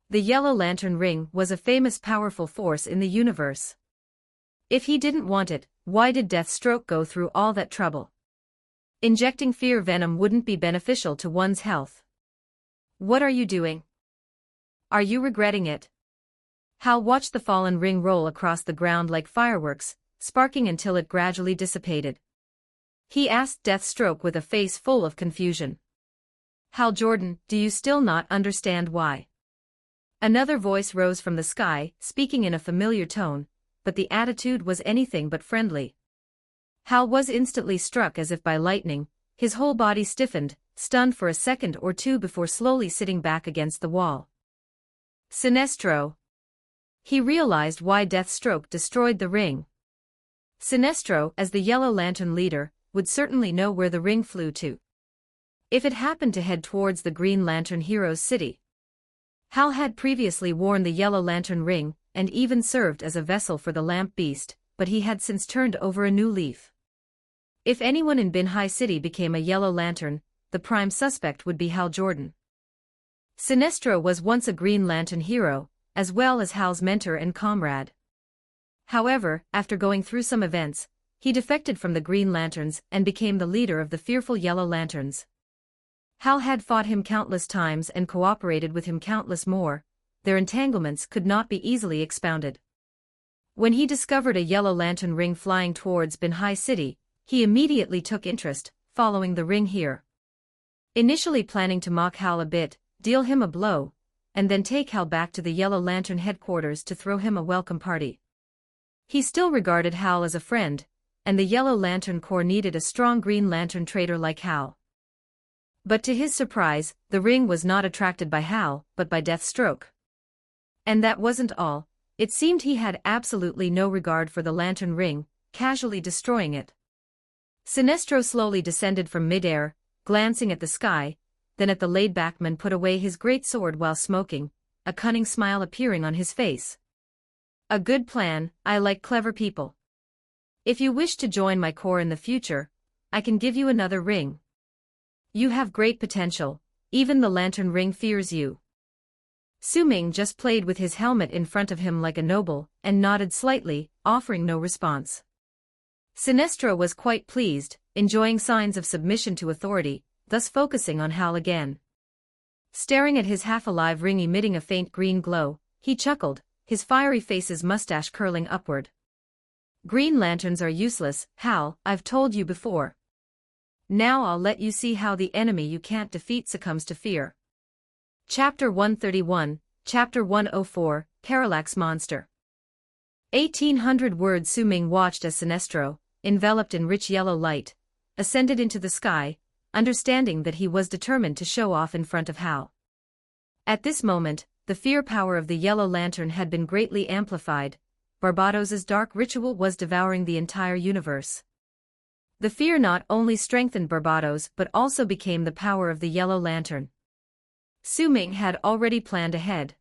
The Yellow Lantern ring was a famous powerful force in the universe. If he didn't want it, why did Deathstroke go through all that trouble? Injecting fear venom wouldn't be beneficial to one's health. What are you doing? Are you regretting it? Hal watched the fallen ring roll across the ground like fireworks, sparking until it gradually dissipated. He asked Deathstroke with a face full of confusion. Hal Jordan, do you still not understand why? Another voice rose from the sky, speaking in a familiar tone, but the attitude was anything but friendly. Hal was instantly struck as if by lightning, his whole body stiffened, stunned for a second or two before slowly sitting back against the wall. Sinestro. He realized why Deathstroke destroyed the ring. Sinestro, as the Yellow Lantern leader, would certainly know where the ring flew to. If it happened to head towards the Green Lantern Heroes' city. Hal had previously worn the Yellow Lantern ring, and even served as a vessel for the Lamp Beast, but he had since turned over a new leaf. If anyone in Bin Hai City became a Yellow Lantern, the prime suspect would be Hal Jordan. Sinestro was once a Green Lantern hero, as well as Hal's mentor and comrade. However, after going through some events, he defected from the Green Lanterns and became the leader of the fearful Yellow Lanterns. Hal had fought him countless times and cooperated with him countless more. Their entanglements could not be easily expounded. When he discovered a Yellow Lantern ring flying towards Bin Hai City, he immediately took interest, following the ring here. Initially planning to mock Hal a bit, deal him a blow, and then take Hal back to the Yellow Lantern headquarters to throw him a welcome party. He still regarded Hal as a friend, and the Yellow Lantern Corps needed a strong Green Lantern traitor like Hal. But to his surprise, the ring was not attracted by Hal, but by Deathstroke. And that wasn't all. It seemed he had absolutely no regard for the lantern ring, casually destroying it. Sinestro slowly descended from midair, glancing at the sky, then at the laid-back man put away his great sword while smoking, a cunning smile appearing on his face. A good plan, I like clever people. If you wish to join my corps in the future, I can give you another ring. You have great potential, even the lantern ring fears you. Su Ming just played with his helmet in front of him like a noble, and nodded slightly, offering no response. Sinestro was quite pleased, enjoying signs of submission to authority, thus focusing on Hal again. Staring at his half-alive ring emitting a faint green glow, he chuckled, his fiery face's mustache curling upward. Green lanterns are useless, Hal, I've told you before. Now I'll let you see how the enemy you can't defeat succumbs to fear. Chapter 131, Chapter 104, Parallax Monster. 1800 words. Su Ming watched as Sinestro, enveloped in rich yellow light, ascended into the sky, understanding that he was determined to show off in front of Hal. At this moment, the fear power of the yellow lantern had been greatly amplified. Barbados's dark ritual was devouring the entire universe. The fear not only strengthened Barbados but also became the power of the yellow lantern. Su Ming had already planned ahead.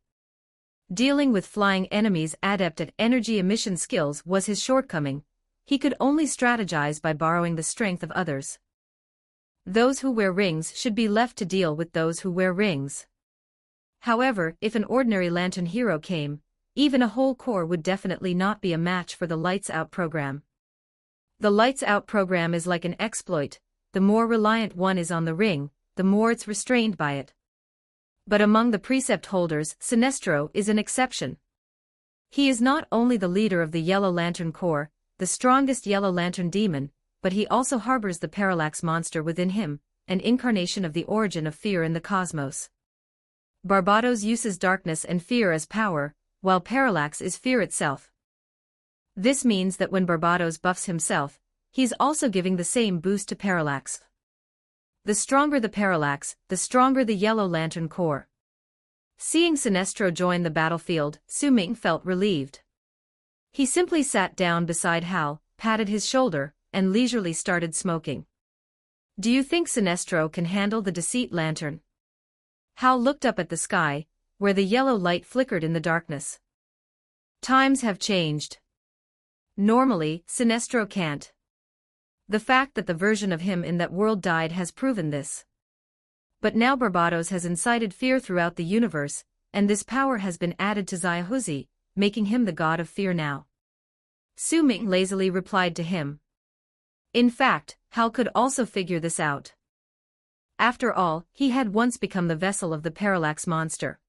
Dealing with flying enemies adept at energy emission skills was his shortcoming. He could only strategize by borrowing the strength of others. Those who wear rings should be left to deal with those who wear rings. However, if an ordinary lantern hero came, even a whole corps would definitely not be a match for the Lights Out program. The Lights Out program is like an exploit. The more reliant one is on the ring, the more it's restrained by it. But among the precept holders, Sinestro is an exception. He is not only the leader of the Yellow Lantern Corps, the strongest Yellow Lantern demon, but he also harbors the Parallax monster within him, an incarnation of the origin of fear in the cosmos. Barbados uses darkness and fear as power, while Parallax is fear itself. This means that when Barbados buffs himself, he's also giving the same boost to Parallax. The stronger the Parallax, the stronger the Yellow Lantern Corps. Seeing Sinestro join the battlefield, Su Ming felt relieved. He simply sat down beside Hal, patted his shoulder, and leisurely started smoking. Do you think Sinestro can handle the Deceit Lantern? Hal looked up at the sky, where the yellow light flickered in the darkness. Times have changed. Normally, Sinestro can't. The fact that the version of him in that world died has proven this. But now Barbados has incited fear throughout the universe, and this power has been added to Xiaohuzi, making him the god of fear now. Su Ming lazily replied to him. In fact, Hal could also figure this out. After all, he had once become the vessel of the Parallax monster.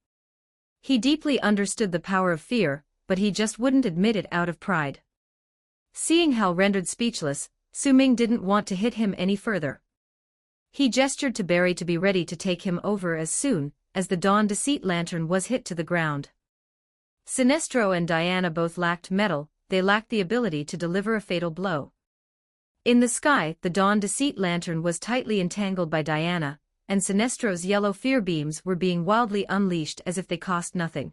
He deeply understood the power of fear, but he just wouldn't admit it out of pride. Seeing Hal rendered speechless, Su Ming didn't want to hit him any further. He gestured to Barry to be ready to take him over as soon as the Dawn Deceit Lantern was hit to the ground. Sinestro and Diana both lacked metal, they lacked the ability to deliver a fatal blow. In the sky, the Dawn Deceit Lantern was tightly entangled by Diana, and Sinestro's yellow fear beams were being wildly unleashed as if they cost nothing.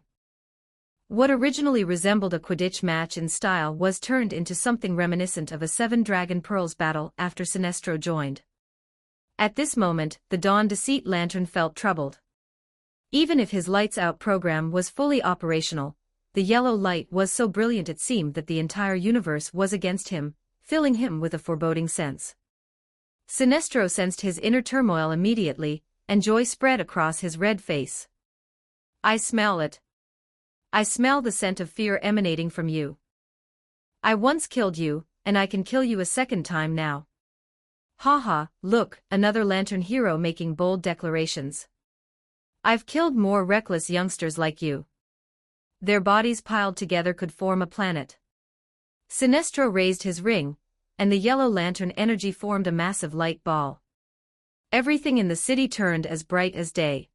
What originally resembled a Quidditch match in style was turned into something reminiscent of a Seven Dragon Pearls battle after Sinestro joined. At this moment, the Dawn Deceit Lantern felt troubled. Even if his Lights Out program was fully operational, the yellow light was so brilliant it seemed that the entire universe was against him, filling him with a foreboding sense. Sinestro sensed his inner turmoil immediately, and joy spread across his red face. I smell it. I smell the scent of fear emanating from you. I once killed you, and I can kill you a second time now. Haha, look, another lantern hero making bold declarations. I've killed more reckless youngsters like you. Their bodies piled together could form a planet. Sinestro raised his ring, and the yellow lantern energy formed a massive light ball. Everything in the city turned as bright as day.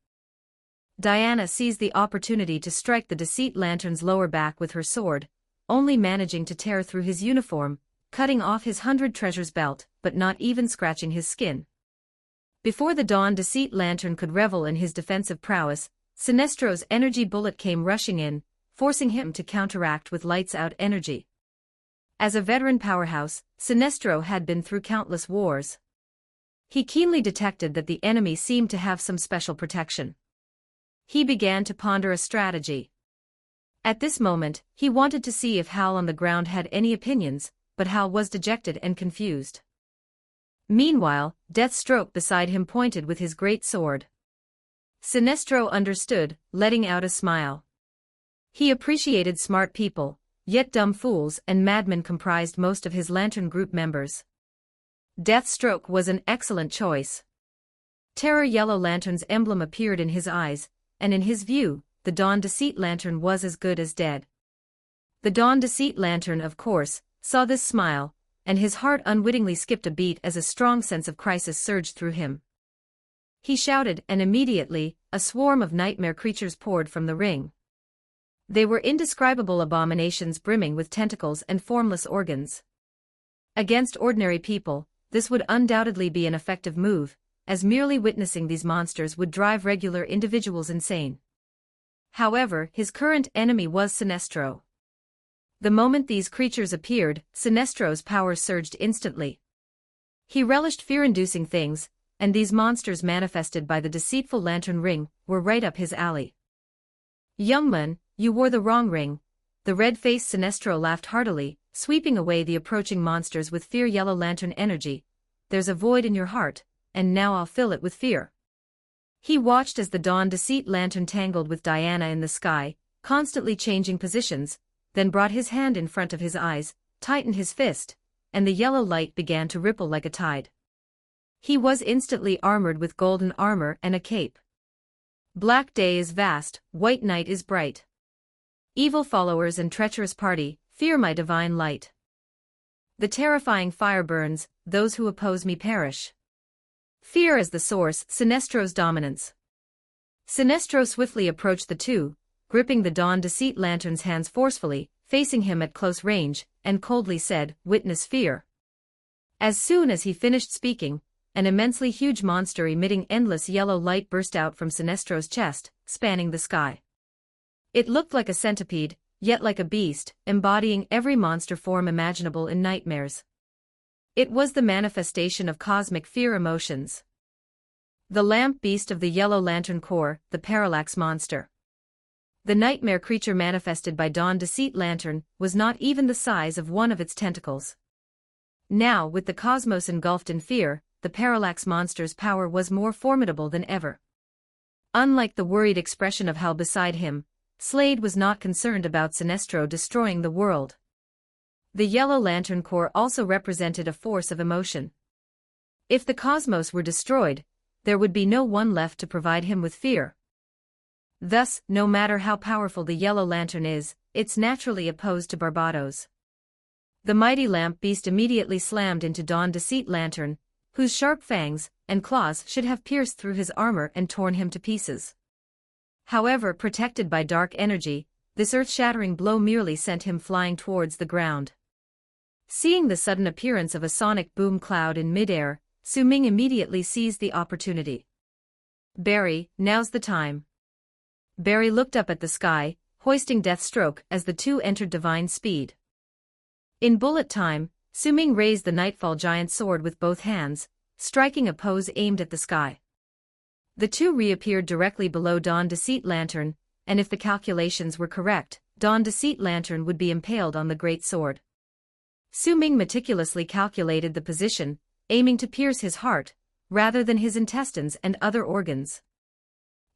Diana seized the opportunity to strike the Deceit Lantern's lower back with her sword, only managing to tear through his uniform, cutting off his 100 treasures belt, but not even scratching his skin. Before the Dawn Deceit Lantern could revel in his defensive prowess, Sinestro's energy bullet came rushing in, forcing him to counteract with Lights Out energy. As a veteran powerhouse, Sinestro had been through countless wars. He keenly detected that the enemy seemed to have some special protection. He began to ponder a strategy. At this moment, he wanted to see if Hal on the ground had any opinions, but Hal was dejected and confused. Meanwhile, Deathstroke beside him pointed with his great sword. Sinestro understood, letting out a smile. He appreciated smart people, yet dumb fools and madmen comprised most of his Lantern Group members. Deathstroke was an excellent choice. Terror Yellow Lantern's emblem appeared in his eyes, and in his view, the Dawn Deceit Lantern was as good as dead. The Dawn Deceit Lantern, of course, saw this smile, and his heart unwittingly skipped a beat as a strong sense of crisis surged through him. He shouted, and immediately, a swarm of nightmare creatures poured from the ring. They were indescribable abominations brimming with tentacles and formless organs. Against ordinary people, this would undoubtedly be an effective move, as merely witnessing these monsters would drive regular individuals insane. However, his current enemy was Sinestro. The moment these creatures appeared, Sinestro's power surged instantly. He relished fear-inducing things, and these monsters manifested by the deceitful lantern ring were right up his alley. "Young man, you wore the wrong ring," the red-faced Sinestro laughed heartily, sweeping away the approaching monsters with fear-yellow lantern energy. "There's a void in your heart, and now I'll fill it with fear." He watched as the Dawn Deceit lantern tangled with Diana in the sky, constantly changing positions, then brought his hand in front of his eyes, tightened his fist, and the yellow light began to ripple like a tide. He was instantly armored with golden armor and a cape. "Black day is vast, white night is bright. Evil followers and treacherous party, fear my divine light. The terrifying fire burns, those who oppose me perish. Fear is the source, Sinestro's dominance." Sinestro swiftly approached the two, gripping the Dawn Deceit lantern's hands forcefully, facing him at close range, and coldly said, "Witness fear." As soon as he finished speaking, an immensely huge monster emitting endless yellow light burst out from Sinestro's chest, spanning the sky. It looked like a centipede, yet like a beast, embodying every monster form imaginable in nightmares. It was the manifestation of cosmic fear emotions. The lamp beast of the Yellow Lantern Corps, the Parallax Monster. The nightmare creature manifested by Dawn Deceit Lantern was not even the size of one of its tentacles. Now, with the cosmos engulfed in fear, the Parallax Monster's power was more formidable than ever. Unlike the worried expression of Hal beside him, Slade was not concerned about Sinestro destroying the world. The Yellow Lantern Corps also represented a force of emotion. If the cosmos were destroyed, there would be no one left to provide him with fear. Thus, no matter how powerful the Yellow Lantern is, it's naturally opposed to Barbados. The mighty lamp beast immediately slammed into Dawn Deceit Lantern, whose sharp fangs and claws should have pierced through his armor and torn him to pieces. However, protected by dark energy, this earth-shattering blow merely sent him flying towards the ground. Seeing the sudden appearance of a sonic boom cloud in midair, Su Ming immediately seized the opportunity. "Barry, now's the time." Barry looked up at the sky, hoisting Deathstroke as the two entered divine speed. In bullet time, Su Ming raised the Nightfall giant sword with both hands, striking a pose aimed at the sky. The two reappeared directly below Dawn Deceit Lantern, and if the calculations were correct, Dawn Deceit Lantern would be impaled on the great sword. Su Ming meticulously calculated the position, aiming to pierce his heart, rather than his intestines and other organs.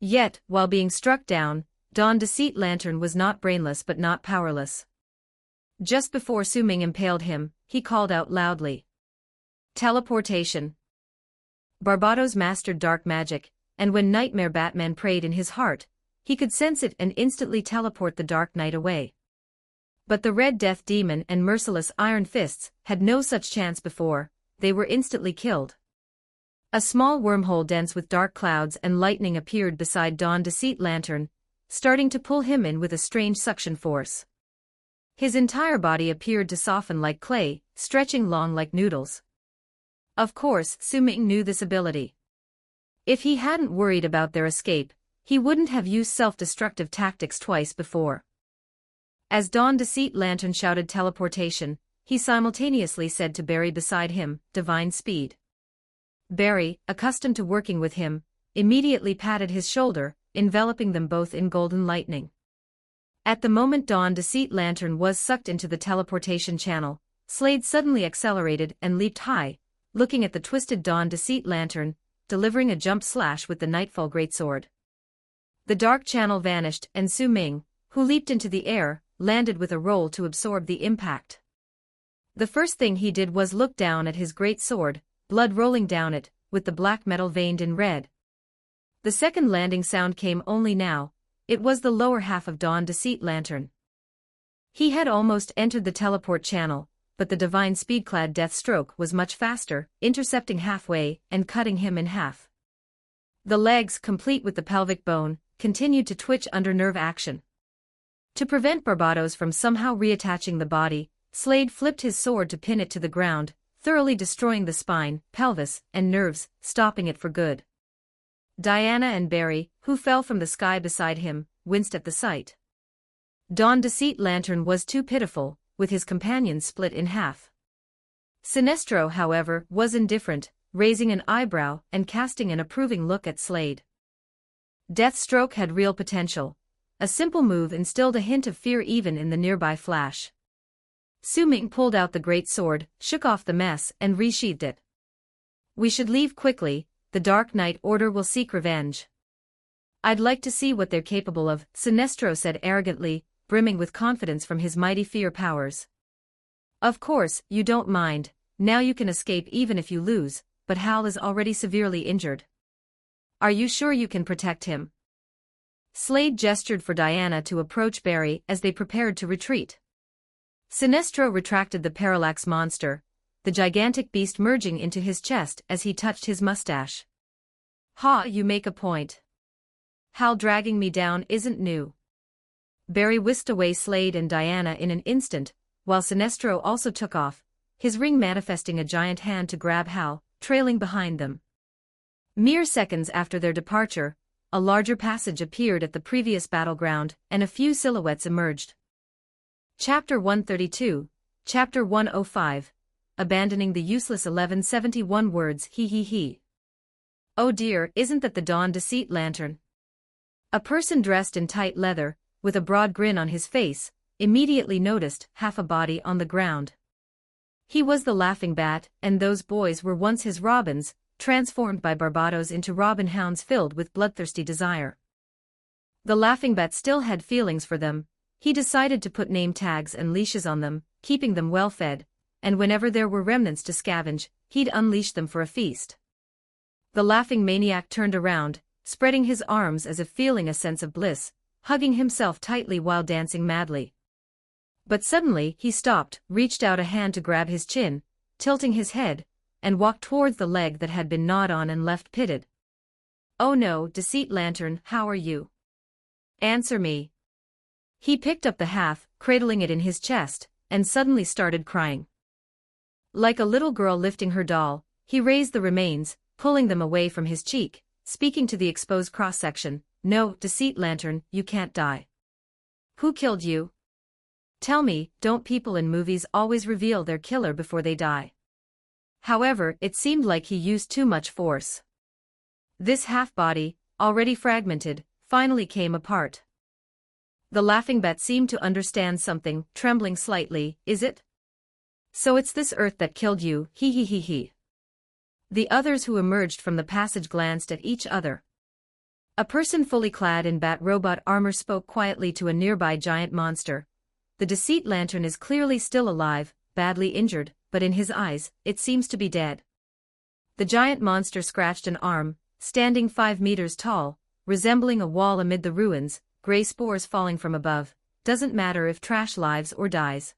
Yet, while being struck down, Dawn Deceit Lantern was not brainless but not powerless. Just before Su Ming impaled him, he called out loudly. "Teleportation." Barbados mastered dark magic, and when Nightmare Batman prayed in his heart, he could sense it and instantly teleport the Dark Knight away. But the Red Death Demon and merciless Iron Fists had no such chance before, they were instantly killed. A small wormhole dense with dark clouds and lightning appeared beside Dawn Deceit Lantern, starting to pull him in with a strange suction force. His entire body appeared to soften like clay, stretching long like noodles. Of course, Su Ming knew this ability. If he hadn't worried about their escape, he wouldn't have used self-destructive tactics twice before. As Dawn Deceit Lantern shouted teleportation, he simultaneously said to Barry beside him, "Divine speed." Barry, accustomed to working with him, immediately patted his shoulder, enveloping them both in golden lightning. At the moment Dawn Deceit Lantern was sucked into the teleportation channel, Slade suddenly accelerated and leaped high, looking at the twisted Dawn Deceit Lantern, delivering a jump slash with the Nightfall greatsword. The dark channel vanished and Su Ming, who leaped into the air, landed with a roll to absorb the impact. The first thing he did was look down at his great sword, blood rolling down it, with the black metal veined in red. The second landing sound came only now. It was the lower half of Dawn Deceit Lantern. He had almost entered the teleport channel, but the divine speed-clad Deathstroke was much faster, intercepting halfway and cutting him in half. The legs, complete with the pelvic bone, continued to twitch under nerve action. To prevent Barbados from somehow reattaching the body, Slade flipped his sword to pin it to the ground, thoroughly destroying the spine, pelvis, and nerves, stopping it for good. Diana and Barry, who fell from the sky beside him, winced at the sight. Don Deceit Lantern was too pitiful, with his companions split in half. Sinestro, however, was indifferent, raising an eyebrow and casting an approving look at Slade. Deathstroke had real potential. A simple move instilled a hint of fear even in the nearby Flash. Su Ming pulled out the great sword, shook off the mess, and resheathed it. "We should leave quickly, the Dark Knight Order will seek revenge." "I'd like to see what they're capable of," Sinestro said arrogantly, brimming with confidence from his mighty fear powers. "Of course, you don't mind, now you can escape even if you lose, but Hal is already severely injured. Are you sure you can protect him?" Slade gestured for Diana to approach Barry as they prepared to retreat. Sinestro retracted the parallax monster, the gigantic beast merging into his chest as he touched his mustache. "Ha, you make a point. Hal dragging me down isn't new." Barry whisked away Slade and Diana in an instant, while Sinestro also took off, his ring manifesting a giant hand to grab Hal, trailing behind them. Mere seconds after their departure, a larger passage appeared at the previous battleground, and a few silhouettes emerged. Chapter 132, Chapter 105, Abandoning the Useless 1171 words he. "Oh dear, isn't that the Don Deceit Lantern?" A person dressed in tight leather, with a broad grin on his face, immediately noticed half a body on the ground. He was the Laughing Bat, and those boys were once his Robins, transformed by Barbados into Robin hounds filled with bloodthirsty desire. The Laughing Bat still had feelings for them. He decided to put name tags and leashes on them, keeping them well fed, and whenever there were remnants to scavenge, he'd unleash them for a feast. The laughing maniac turned around, spreading his arms as if feeling a sense of bliss, hugging himself tightly while dancing madly. But suddenly he stopped, reached out a hand to grab his chin, tilting his head, and walked towards the leg that had been gnawed on and left pitted. "Oh no, Deceit Lantern, how are you? Answer me." He picked up the half, cradling it in his chest, and suddenly started crying. Like a little girl lifting her doll, he raised the remains, pulling them away from his cheek, speaking to the exposed cross-section. "No, Deceit Lantern, you can't die." "Who killed you? Tell me, don't people in movies always reveal their killer before they die?" However, it seemed like he used too much force. This half-body, already fragmented, finally came apart. The Laughing Bat seemed to understand something, trembling slightly. "Is it? So it's this Earth that killed you, he. The others who emerged from the passage glanced at each other. A person fully clad in bat robot armor spoke quietly to a nearby giant monster. "The Deceit Lantern is clearly still alive, badly injured, but in his eyes, it seems to be dead." The giant monster scratched an arm, standing 5 meters tall, resembling a wall amid the ruins, gray spores falling from above. "Doesn't matter if trash lives or dies."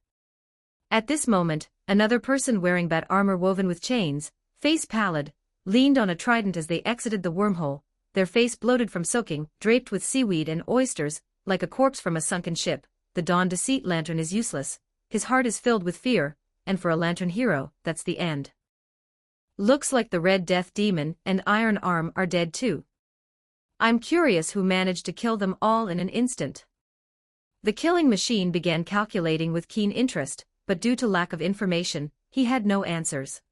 At this moment, another person wearing bat armor woven with chains, face pallid, leaned on a trident as they exited the wormhole, their face bloated from soaking, draped with seaweed and oysters, like a corpse from a sunken ship. "The Don Deceit Lantern is useless. His heart is filled with fear, and for a lantern hero, that's the end. Looks like the Red Death Demon and Iron Arm are dead too. I'm curious who managed to kill them all in an instant." The killing machine began calculating with keen interest, but due to lack of information, he had no answers.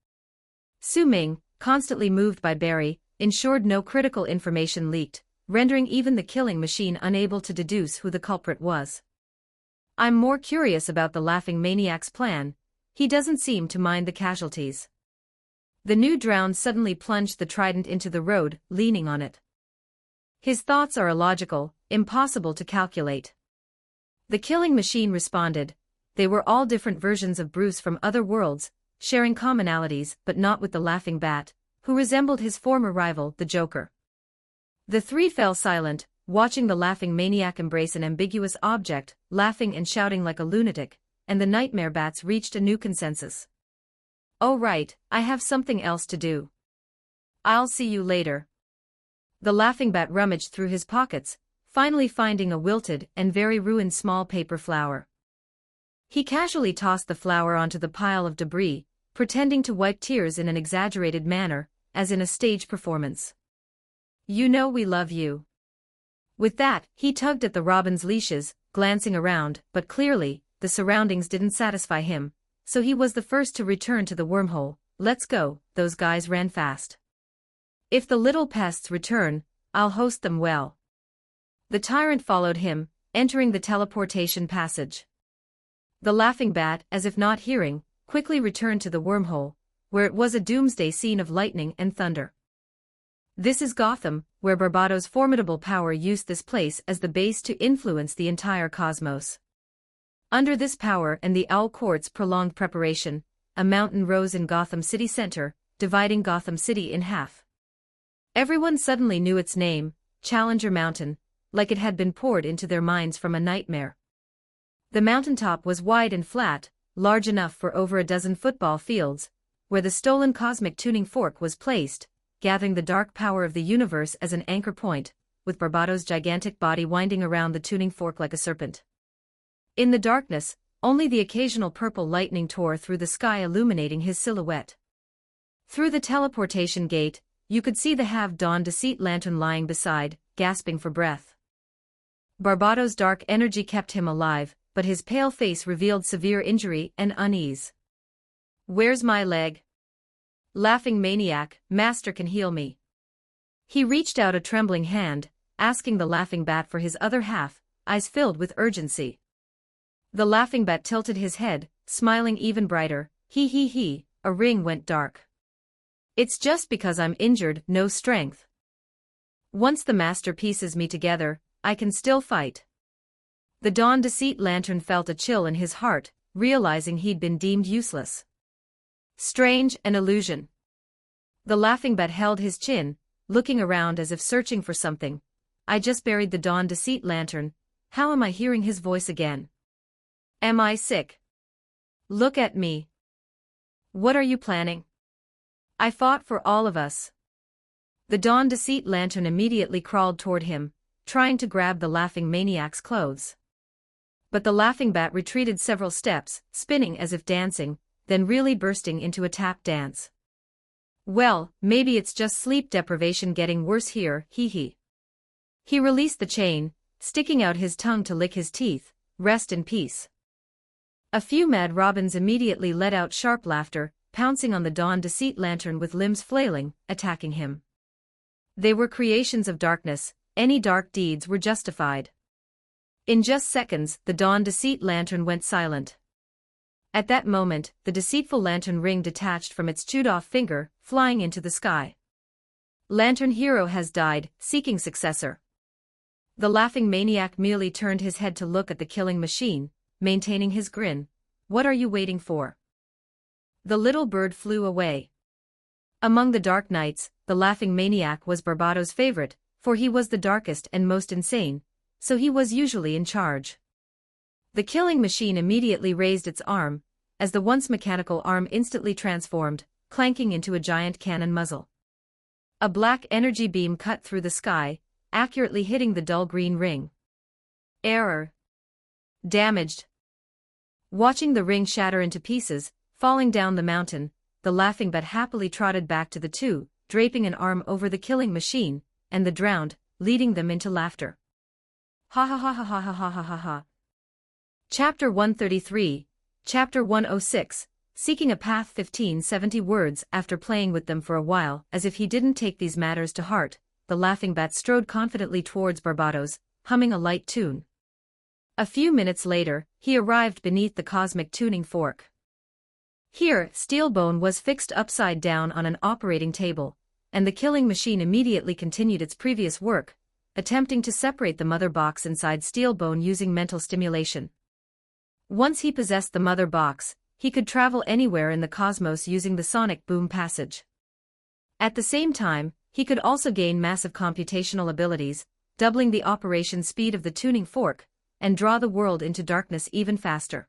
Su Ming, constantly moved by Barry, ensured no critical information leaked, rendering even the killing machine unable to deduce who the culprit was. "I'm more curious about the laughing maniac's plan. He doesn't seem to mind the casualties." The new drowned suddenly plunged the trident into the road, leaning on it. "His thoughts are illogical, impossible to calculate." The killing machine responded. They were all different versions of Bruce from other worlds, sharing commonalities but not with the Laughing Bat, who resembled his former rival, the Joker. The three fell silent, watching the laughing maniac embrace an ambiguous object, laughing and shouting like a lunatic, and the Nightmare Bats reached a new consensus. "Oh right, I have something else to do. I'll see you later." The Laughing Bat rummaged through his pockets, finally finding a wilted and very ruined small paper flower. He casually tossed the flower onto the pile of debris, pretending to wipe tears in an exaggerated manner, as in a stage performance. "You know we love you." With that, he tugged at the robin's leashes, glancing around, but clearly, the surroundings didn't satisfy him, so he was the first to return to the wormhole. "Let's go," those guys ran fast. "If the little pests return, I'll host them well." The tyrant followed him, entering the teleportation passage. The laughing bat, as if not hearing, quickly returned to the wormhole, where it was a doomsday scene of lightning and thunder. This is Gotham, where Barbados' formidable power used this place as the base to influence the entire cosmos. Under this power and the Owl Court's prolonged preparation, a mountain rose in Gotham City Center, dividing Gotham City in half. Everyone suddenly knew its name, Challenger Mountain, like it had been poured into their minds from a nightmare. The mountaintop was wide and flat, large enough for over a dozen football fields, where the stolen cosmic tuning fork was placed, gathering the dark power of the universe as an anchor point, with Barbados' gigantic body winding around the tuning fork like a serpent. In the darkness, only the occasional purple lightning tore through the sky, illuminating his silhouette. Through the teleportation gate, you could see the half-dawn deceit lantern lying beside, gasping for breath. Barbados' dark energy kept him alive, but his pale face revealed severe injury and unease. "Where's my leg?" "Laughing maniac, master can heal me." He reached out a trembling hand, asking the laughing bat for his other half, eyes filled with urgency. The laughing bat tilted his head, smiling even brighter. He, a ring went dark. "It's just because I'm injured, no strength. Once the master pieces me together, I can still fight." The dawn deceit lantern felt a chill in his heart, realizing he'd been deemed useless. Strange, an illusion. The laughing bat held his chin, looking around as if searching for something. "I just buried the dawn deceit lantern. How am I hearing his voice again? Am I sick? Look at me. What are you planning?" "I fought for all of us." The dawn deceit lantern immediately crawled toward him, trying to grab the laughing maniac's clothes. But the laughing bat retreated several steps, spinning as if dancing, then really bursting into a tap dance. "Well, maybe it's just sleep deprivation getting worse here, He released the chain, sticking out his tongue to lick his teeth. "Rest in peace." A few mad robins immediately let out sharp laughter, pouncing on the dawn deceit lantern with limbs flailing, attacking him. They were creations of darkness, any dark deeds were justified. In just seconds, the dawn deceit lantern went silent. At that moment, the deceitful lantern ring detached from its chewed-off finger, flying into the sky. "Lantern hero has died, seeking successor." The laughing maniac merely turned his head to look at the killing machine, maintaining his grin. "What are you waiting for?" The little bird flew away. Among the dark knights, the laughing maniac was Barbados' favorite, for he was the darkest and most insane, so he was usually in charge. The killing machine immediately raised its arm, as the once mechanical arm instantly transformed, clanking into a giant cannon muzzle. A black energy beam cut through the sky, accurately hitting the dull green ring. Error. Damaged. Watching the ring shatter into pieces, falling down the mountain, the laughing bat happily trotted back to the two, draping an arm over the killing machine, and the drowned, leading them into laughter. Ha ha ha ha ha ha ha ha ha ha. Chapter 133, Chapter 106, Seeking a Path. 1570 words. After playing with them for a while, as if he didn't take these matters to heart, the laughing bat strode confidently towards Barbados, humming a light tune. A few minutes later, he arrived beneath the cosmic tuning fork. Here, Steelbone was fixed upside down on an operating table, and the killing machine immediately continued its previous work, attempting to separate the mother box inside Steelbone using mental stimulation. Once he possessed the mother box, he could travel anywhere in the cosmos using the sonic boom passage. At the same time, he could also gain massive computational abilities, doubling the operation speed of the tuning fork, and draw the world into darkness even faster.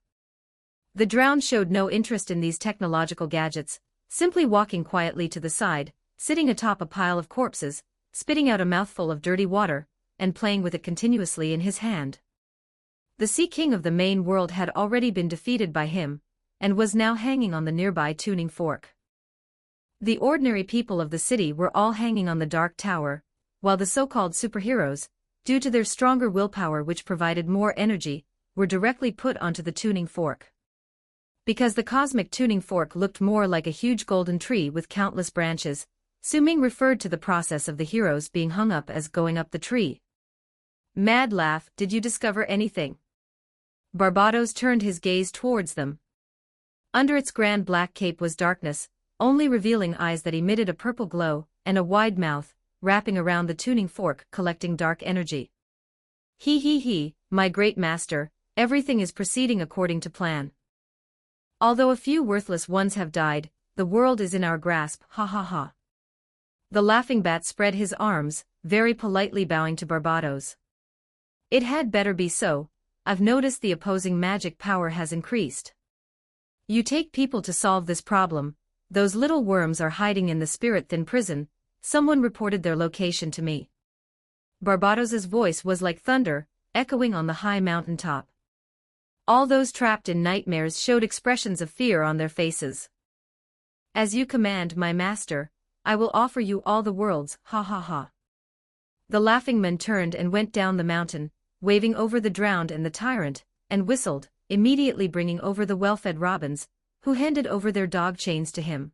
The drowned showed no interest in these technological gadgets, simply walking quietly to the side, sitting atop a pile of corpses, spitting out a mouthful of dirty water, and playing with it continuously in his hand. The Sea King of the main world had already been defeated by him, and was now hanging on the nearby tuning fork. The ordinary people of the city were all hanging on the Dark Tower, while the so-called superheroes, due to their stronger willpower which provided more energy, were directly put onto the tuning fork. Because the cosmic tuning fork looked more like a huge golden tree with countless branches, Su Ming referred to the process of the heroes being hung up as going up the tree. Mad laugh, did you discover anything? Barbados turned his gaze towards them. Under its grand black cape was darkness, only revealing eyes that emitted a purple glow, and a wide mouth, wrapping around the tuning fork collecting dark energy. He, my great master, everything is proceeding according to plan. Although a few worthless ones have died, the world is in our grasp, ha ha ha. The laughing bat spread his arms, very politely bowing to Barbados. It had better be so, I've noticed the opposing magic power has increased. You take people to solve this problem, those little worms are hiding in the spirit-thin prison, someone reported their location to me. Barbados's voice was like thunder, echoing on the high mountain top. All those trapped in nightmares showed expressions of fear on their faces. As you command, my master, I will offer you all the worlds, ha ha ha. The laughing man turned and went down the mountain, waving over the drowned and the tyrant, and whistled, immediately bringing over the well-fed robins, who handed over their dog chains to him.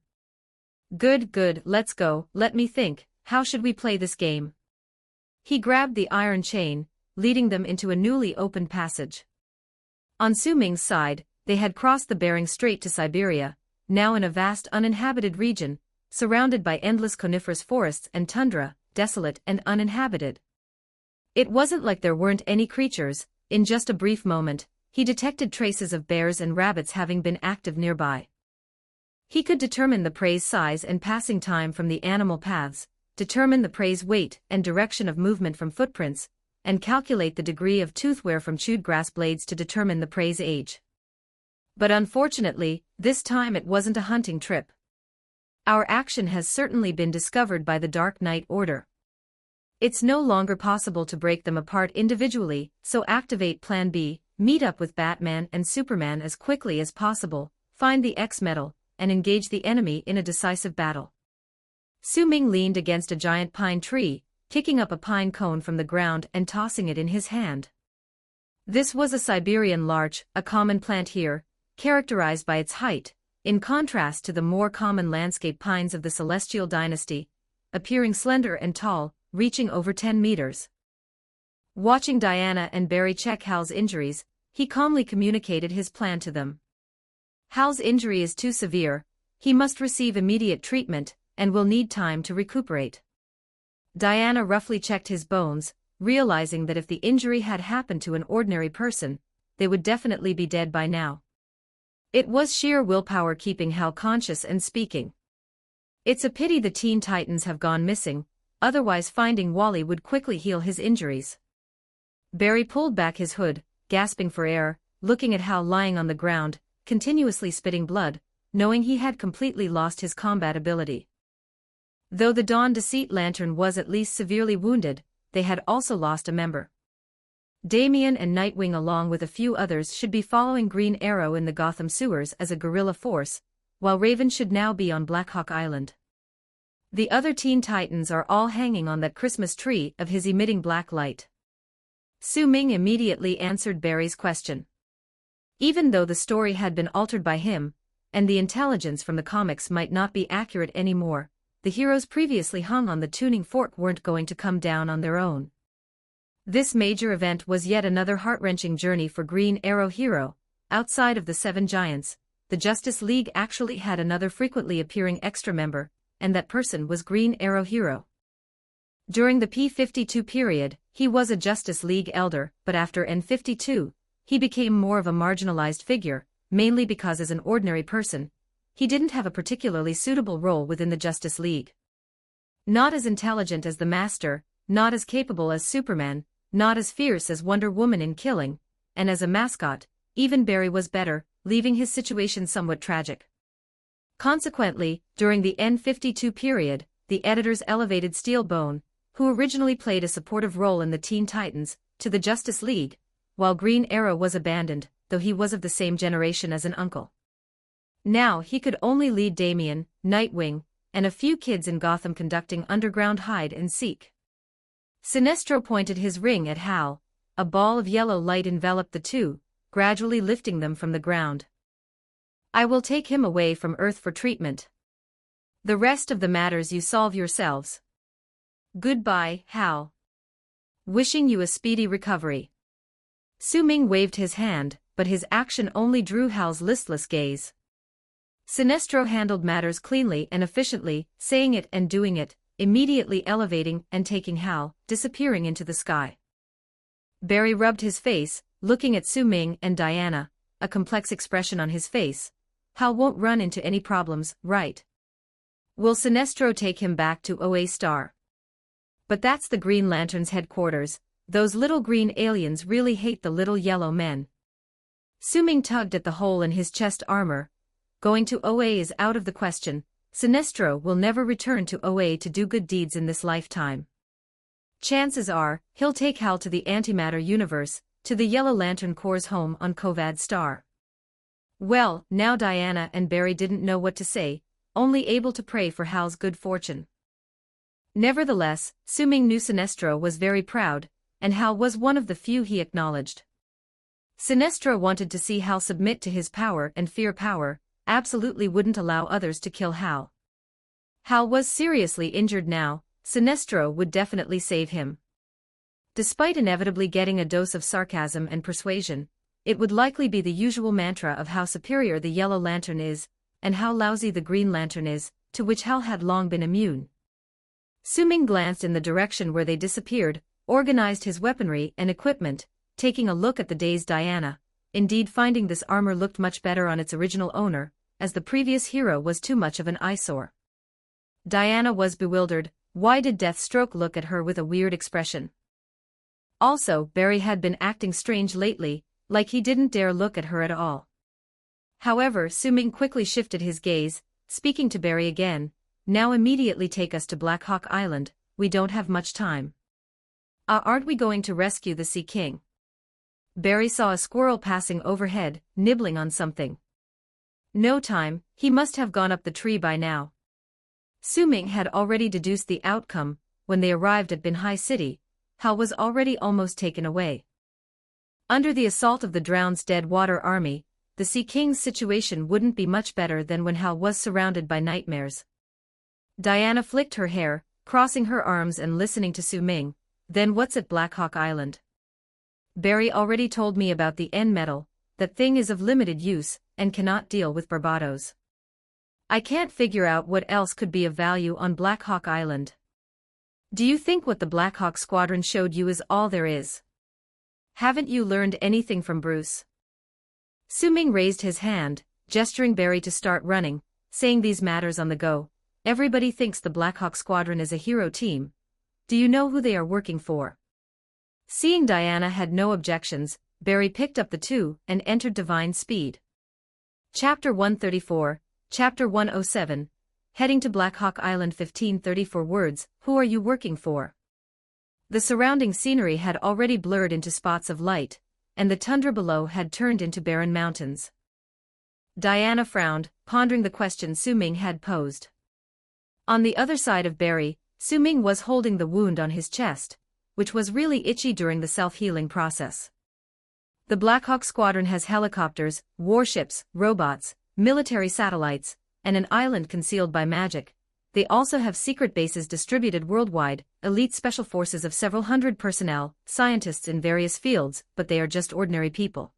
Good, let's go, let me think, how should we play this game? He grabbed the iron chain, leading them into a newly opened passage. On Su Ming's side, they had crossed the Bering Strait to Siberia, now in a vast uninhabited region, surrounded by endless coniferous forests and tundra, desolate and uninhabited. It wasn't like there weren't any creatures. In just a brief moment, he detected traces of bears and rabbits having been active nearby. He could determine the prey's size and passing time from the animal paths, determine the prey's weight and direction of movement from footprints, and calculate the degree of tooth wear from chewed grass blades to determine the prey's age. But unfortunately, this time it wasn't a hunting trip. Our action has certainly been discovered by the Dark Knight Order. It's no longer possible to break them apart individually, so activate Plan B, meet up with Batman and Superman as quickly as possible, find the X-Metal, and engage the enemy in a decisive battle. Su Ming leaned against a giant pine tree, kicking up a pine cone from the ground and tossing it in his hand. This was a Siberian larch, a common plant here, characterized by its height, in contrast to the more common landscape pines of the Celestial Dynasty, appearing slender and tall, reaching over 10 meters. Watching Diana and Barry check Hal's injuries, he calmly communicated his plan to them. Hal's injury is too severe, he must receive immediate treatment, and will need time to recuperate. Diana roughly checked his bones, realizing that if the injury had happened to an ordinary person, they would definitely be dead by now. It was sheer willpower keeping Hal conscious and speaking. It's a pity the Teen Titans have gone missing, otherwise finding Wally would quickly heal his injuries. Barry pulled back his hood, gasping for air, looking at Hal lying on the ground, continuously spitting blood, knowing he had completely lost his combat ability. Though the Dawn Deceit Lantern was at least severely wounded, they had also lost a member. Damian and Nightwing along with a few others should be following Green Arrow in the Gotham sewers as a guerrilla force, while Raven should now be on Blackhawk Island. The other Teen Titans are all hanging on that Christmas tree of his emitting black light. Su Ming immediately answered Barry's question. Even though the story had been altered by him, and the intelligence from the comics might not be accurate anymore, the heroes previously hung on the tuning fork weren't going to come down on their own. This major event was yet another heart-wrenching journey for Green Arrow Hero. Outside of the Seven Giants, the Justice League actually had another frequently appearing extra member, and that person was Green Arrow Hero. During the P-52 period, he was a Justice League elder, but after N-52, he became more of a marginalized figure, mainly because as an ordinary person, he didn't have a particularly suitable role within the Justice League. Not as intelligent as the Master, not as capable as Superman, not as fierce as Wonder Woman in killing, and as a mascot, even Barry was better, leaving his situation somewhat tragic. Consequently, during the N-52 period, the editors elevated Steel Bone, who originally played a supportive role in the Teen Titans, to the Justice League, while Green Arrow was abandoned, though he was of the same generation as an uncle. Now he could only lead Damian, Nightwing, and a few kids in Gotham conducting underground hide and seek. Sinestro pointed his ring at Hal. A ball of yellow light enveloped the two, gradually lifting them from the ground. I will take him away from Earth for treatment. The rest of the matters you solve yourselves. Goodbye, Hal. Wishing you a speedy recovery. Su Ming waved his hand, but his action only drew Hal's listless gaze. Sinestro handled matters cleanly and efficiently, saying it and doing it, immediately elevating and taking Hal, disappearing into the sky. Barry rubbed his face, looking at Su Ming and Diana, a complex expression on his face. Hal won't run into any problems, right? Will Sinestro take him back to OA Star? But that's the Green Lantern's headquarters. Those little green aliens really hate the little yellow men. Su Ming tugged at the hole in his chest armor. Going to OA is out of the question. Sinestro will never return to OA to do good deeds in this lifetime. Chances are, he'll take Hal to the antimatter universe, to the Yellow Lantern Corps' home on Kovad Star. Well, now Diana and Barry didn't know what to say, only able to pray for Hal's good fortune. Nevertheless, Su Ming knew Sinestro was very proud, and Hal was one of the few he acknowledged. Sinestro wanted to see Hal submit to his power and fear power, absolutely wouldn't allow others to kill Hal. Hal was seriously injured now. Sinestro would definitely save him. Despite inevitably getting a dose of sarcasm and persuasion, it would likely be the usual mantra of how superior the Yellow Lantern is, and how lousy the Green Lantern is, to which Hal had long been immune. Su Ming glanced in the direction where they disappeared, organized his weaponry and equipment, taking a look at the dazed Diana, indeed finding this armor looked much better on its original owner, as the previous hero was too much of an eyesore. Diana was bewildered. Why did Deathstroke look at her with a weird expression? Also, Barry had been acting strange lately, like he didn't dare look at her at all. However, Su Ming quickly shifted his gaze, speaking to Barry again. Now immediately take us to Black Hawk Island, we don't have much time. Aren't we going to rescue the Sea King? Barry saw a squirrel passing overhead, nibbling on something. No time, he must have gone up the tree by now. Su Ming had already deduced the outcome. When they arrived at Binhai City, Hal was already almost taken away. Under the assault of the Drowned's Dead Water Army, the Sea King's situation wouldn't be much better than when Hal was surrounded by nightmares. Diana flicked her hair, crossing her arms and listening to Su Ming. Then what's at Black Hawk Island? Barry already told me about the N-metal. That thing is of limited use, and cannot deal with Barbados. I can't figure out what else could be of value on Black Hawk Island. Do you think what the Black Hawk Squadron showed you is all there is? Haven't you learned anything from Bruce? Su Ming raised his hand, gesturing Barry to start running, saying these matters on the go. Everybody thinks the Black Hawk Squadron is a hero team. Do you know who they are working for? Seeing Diana had no objections, Barry picked up the two and entered Divine Speed. Chapter 134, Chapter 107, Heading to Black Hawk Island 1534 words, who are you working for? The surrounding scenery had already blurred into spots of light, and the tundra below had turned into barren mountains. Diana frowned, pondering the question Su Ming had posed. On the other side of Barry, Su Ming was holding the wound on his chest, which was really itchy during the self-healing process. The Black Hawk Squadron has helicopters, warships, robots, military satellites, and an island concealed by magic. They also have secret bases distributed worldwide, elite special forces of several hundred personnel, scientists in various fields, but they are just ordinary people.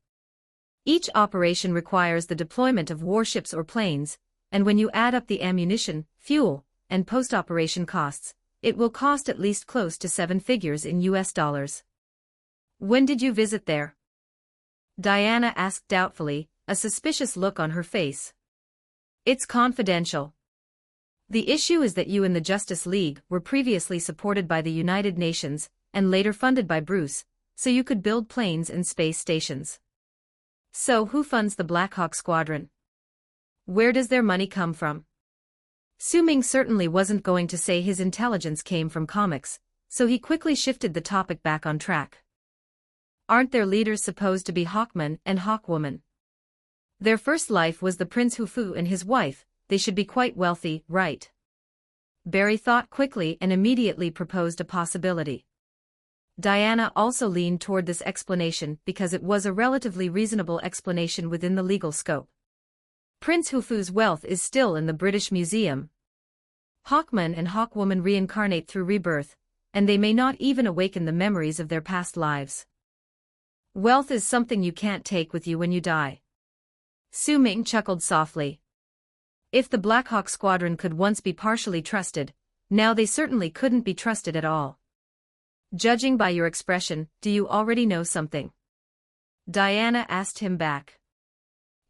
Each operation requires the deployment of warships or planes, and when you add up the ammunition, fuel, and post-operation costs, it will cost at least close to 7 figures in US dollars. When did you visit there? Diana asked doubtfully, a suspicious look on her face. It's confidential. The issue is that you and the Justice League were previously supported by the United Nations, and later funded by Bruce, so you could build planes and space stations. So who funds the Black Hawk Squadron? Where does their money come from? Su Ming certainly wasn't going to say his intelligence came from comics, so he quickly shifted the topic back on track. Aren't their leaders supposed to be Hawkman and Hawkwoman? Their first life was the Prince Hufu and his wife, they should be quite wealthy, right? Barry thought quickly and immediately proposed a possibility. Diana also leaned toward this explanation because it was a relatively reasonable explanation within the legal scope. Prince Hufu's wealth is still in the British Museum. Hawkman and Hawkwoman reincarnate through rebirth, and they may not even awaken the memories of their past lives. Wealth is something you can't take with you when you die. Su Ming chuckled softly. If the Black Hawk Squadron could once be partially trusted, now they certainly couldn't be trusted at all. Judging by your expression, do you already know something? Diana asked him back.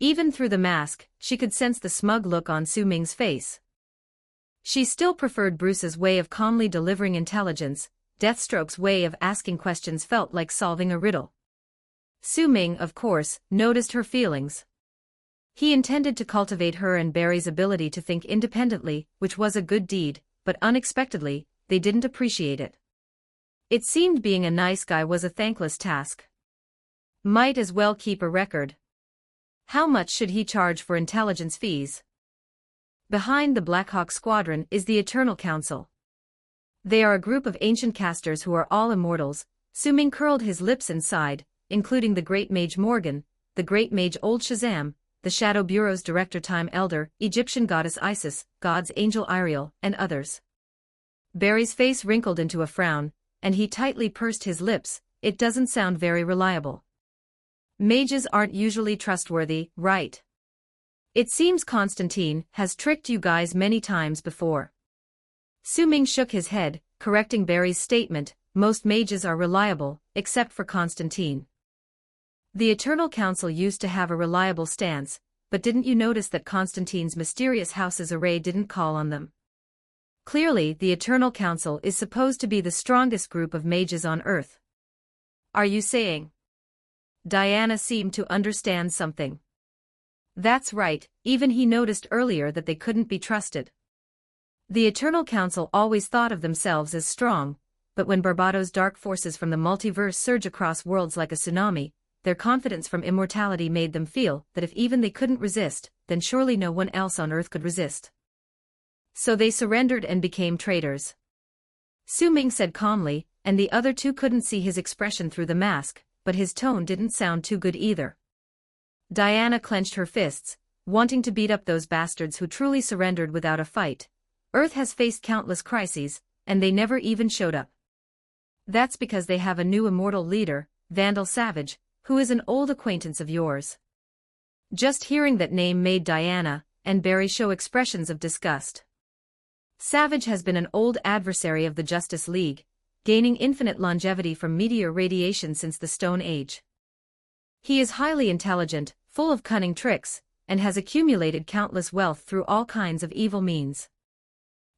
Even through the mask, she could sense the smug look on Su Ming's face. She still preferred Bruce's way of calmly delivering intelligence. Deathstroke's way of asking questions felt like solving a riddle. Su Ming, of course, noticed her feelings. He intended to cultivate her and Barry's ability to think independently, which was a good deed, but unexpectedly, they didn't appreciate it. It seemed being a nice guy was a thankless task. Might as well keep a record. How much should he charge for intelligence fees? Behind the Black Hawk Squadron is the Eternal Council. They are a group of ancient casters who are all immortals. Su Ming curled his lips and sighed, including the Great Mage Morgan, the Great Mage Old Shazam, the Shadow Bureau's Director Time Elder, Egyptian Goddess Isis, God's Angel Iriel, and others. Barry's face wrinkled into a frown, and he tightly pursed his lips. It doesn't sound very reliable. Mages aren't usually trustworthy, right? It seems Constantine has tricked you guys many times before. Su Ming shook his head, correcting Barry's statement. Most mages are reliable, except for Constantine. The Eternal Council used to have a reliable stance, but didn't you notice that Constantine's mysterious house's array didn't call on them? Clearly, the Eternal Council is supposed to be the strongest group of mages on Earth. Are you saying? Diana seemed to understand something. That's right, even he noticed earlier that they couldn't be trusted. The Eternal Council always thought of themselves as strong, but when Barbato's dark forces from the multiverse surge across worlds like a tsunami, their confidence from immortality made them feel that if even they couldn't resist, then surely no one else on Earth could resist. So they surrendered and became traitors. Su Ming said calmly, and the other two couldn't see his expression through the mask, but his tone didn't sound too good either. Diana clenched her fists, wanting to beat up those bastards who truly surrendered without a fight. Earth has faced countless crises, and they never even showed up. That's because they have a new immortal leader, Vandal Savage, who is an old acquaintance of yours. Just hearing that name made Diana and Barry show expressions of disgust. Savage has been an old adversary of the Justice League, gaining infinite longevity from meteor radiation since the Stone Age. He is highly intelligent, full of cunning tricks, and has accumulated countless wealth through all kinds of evil means.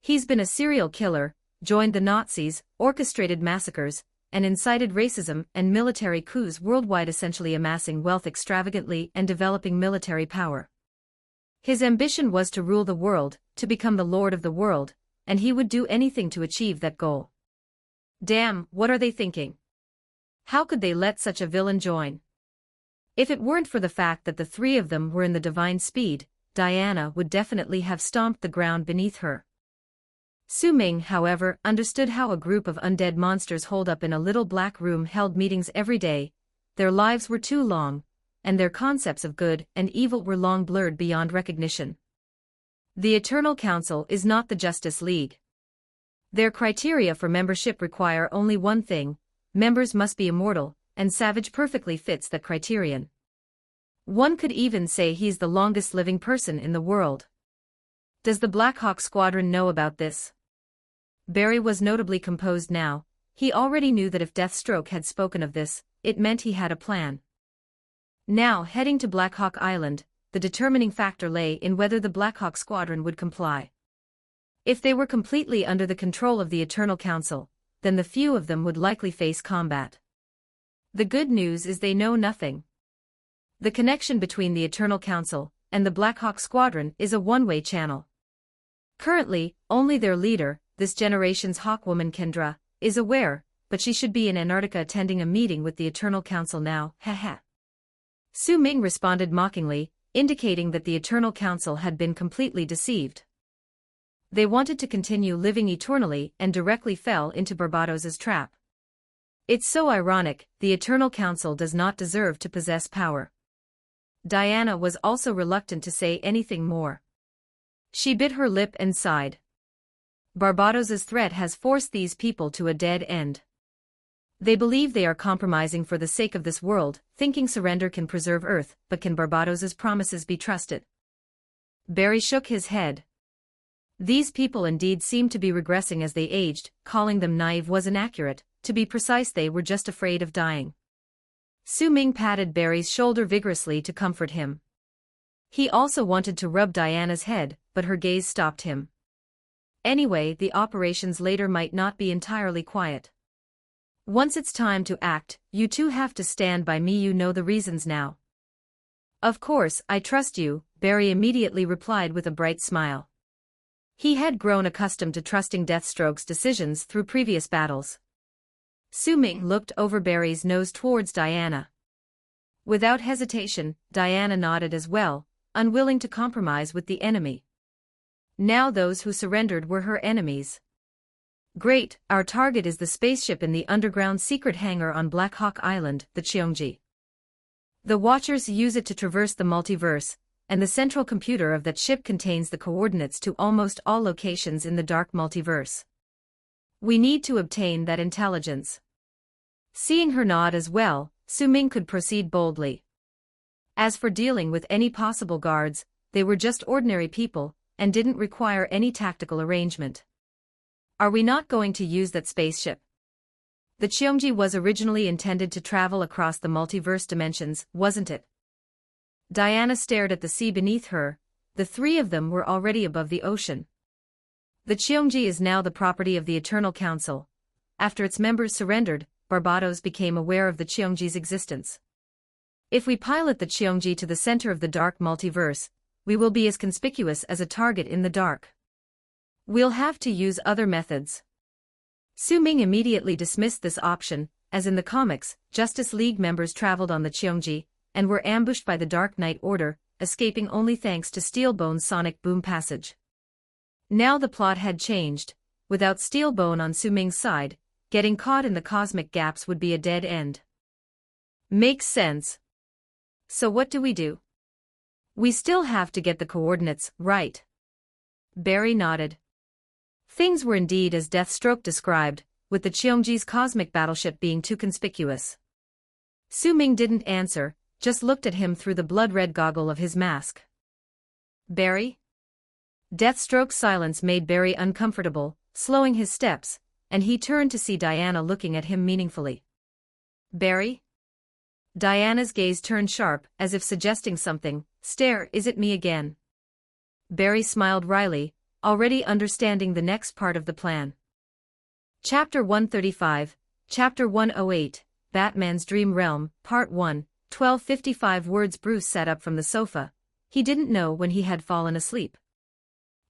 He's been a serial killer, joined the Nazis, orchestrated massacres, and incited racism and military coups worldwide, essentially amassing wealth extravagantly and developing military power. His ambition was to rule the world, to become the lord of the world, and he would do anything to achieve that goal. Damn, what are they thinking? How could they let such a villain join? If it weren't for the fact that the three of them were in the divine speed, Diana would definitely have stomped the ground beneath her. Su Ming, however, understood how a group of undead monsters holed up in a little black room held meetings every day. Their lives were too long, and their concepts of good and evil were long blurred beyond recognition. The Eternal Council is not the Justice League. Their criteria for membership require only one thing: members must be immortal, and Savage perfectly fits that criterion. One could even say he's the longest living person in the world. Does the Black Hawk Squadron know about this? Barry was notably composed now. He already knew that if Deathstroke had spoken of this, it meant he had a plan. Now, heading to Black Hawk Island, the determining factor lay in whether the Black Hawk Squadron would comply. If they were completely under the control of the Eternal Council, then the few of them would likely face combat. The good news is they know nothing. The connection between the Eternal Council and the Black Hawk Squadron is a one-way channel. Currently, only their leader, this generation's Hawkwoman Kendra, is aware, but she should be in Antarctica attending a meeting with the Eternal Council now, haha. Su Ming responded mockingly, indicating that the Eternal Council had been completely deceived. They wanted to continue living eternally and directly fell into Barbados's trap. It's so ironic, the Eternal Council does not deserve to possess power. Diana was also reluctant to say anything more. She bit her lip and sighed. Barbados's threat has forced these people to a dead end. They believe they are compromising for the sake of this world, thinking surrender can preserve Earth, but can Barbados's promises be trusted? Barry shook his head. These people indeed seemed to be regressing as they aged, calling them naive was inaccurate, to be precise they were just afraid of dying. Su Ming patted Barry's shoulder vigorously to comfort him. He also wanted to rub Diana's head, but her gaze stopped him. Anyway, the operations later might not be entirely quiet. Once it's time to act, you two have to stand by me, you know the reasons now. Of course, I trust you, Barry immediately replied with a bright smile. He had grown accustomed to trusting Deathstroke's decisions through previous battles. Su Ming looked over Barry's nose towards Diana. Without hesitation, Diana nodded as well, unwilling to compromise with the enemy. Now those who surrendered were her enemies. Great, our target is the spaceship in the underground secret hangar on Black Hawk Island, the Cheongji. The Watchers use it to traverse the multiverse, and the central computer of that ship contains the coordinates to almost all locations in the dark multiverse. We need to obtain that intelligence. Seeing her nod as well, Su Ming could proceed boldly. As for dealing with any possible guards, they were just ordinary people, and didn't require any tactical arrangement. Are we not going to use that spaceship? The Cheongji was originally intended to travel across the multiverse dimensions, wasn't it? Diana stared at the sea beneath her. The three of them were already above the ocean. The Cheongji is now the property of the Eternal Council. After its members surrendered, Barbados became aware of the Cheongji's existence. If we pilot the Cheongji to the center of the dark multiverse, we will be as conspicuous as a target in the dark. We'll have to use other methods. Su Ming immediately dismissed this option, as in the comics, Justice League members traveled on the Cheongji, and were ambushed by the Dark Knight Order, escaping only thanks to Steelbone's sonic boom passage. Now the plot had changed. Without Steelbone on Su Ming's side, getting caught in the cosmic gaps would be a dead end. Makes sense. So what do we do? We still have to get the coordinates right. Barry nodded. Things were indeed as Deathstroke described, with the Cheongji's cosmic battleship being too conspicuous. Su Ming didn't answer, just looked at him through the blood-red goggle of his mask. Barry? Deathstroke's silence made Barry uncomfortable, slowing his steps, and he turned to see Diana looking at him meaningfully. Barry? Diana's gaze turned sharp, as if suggesting something. Stare, is it me again? Barry smiled wryly, already understanding the next part of the plan. Chapter 135, Chapter 108, Batman's Dream Realm, Part 1, 1255 words. Bruce sat up from the sofa. He didn't know when he had fallen asleep.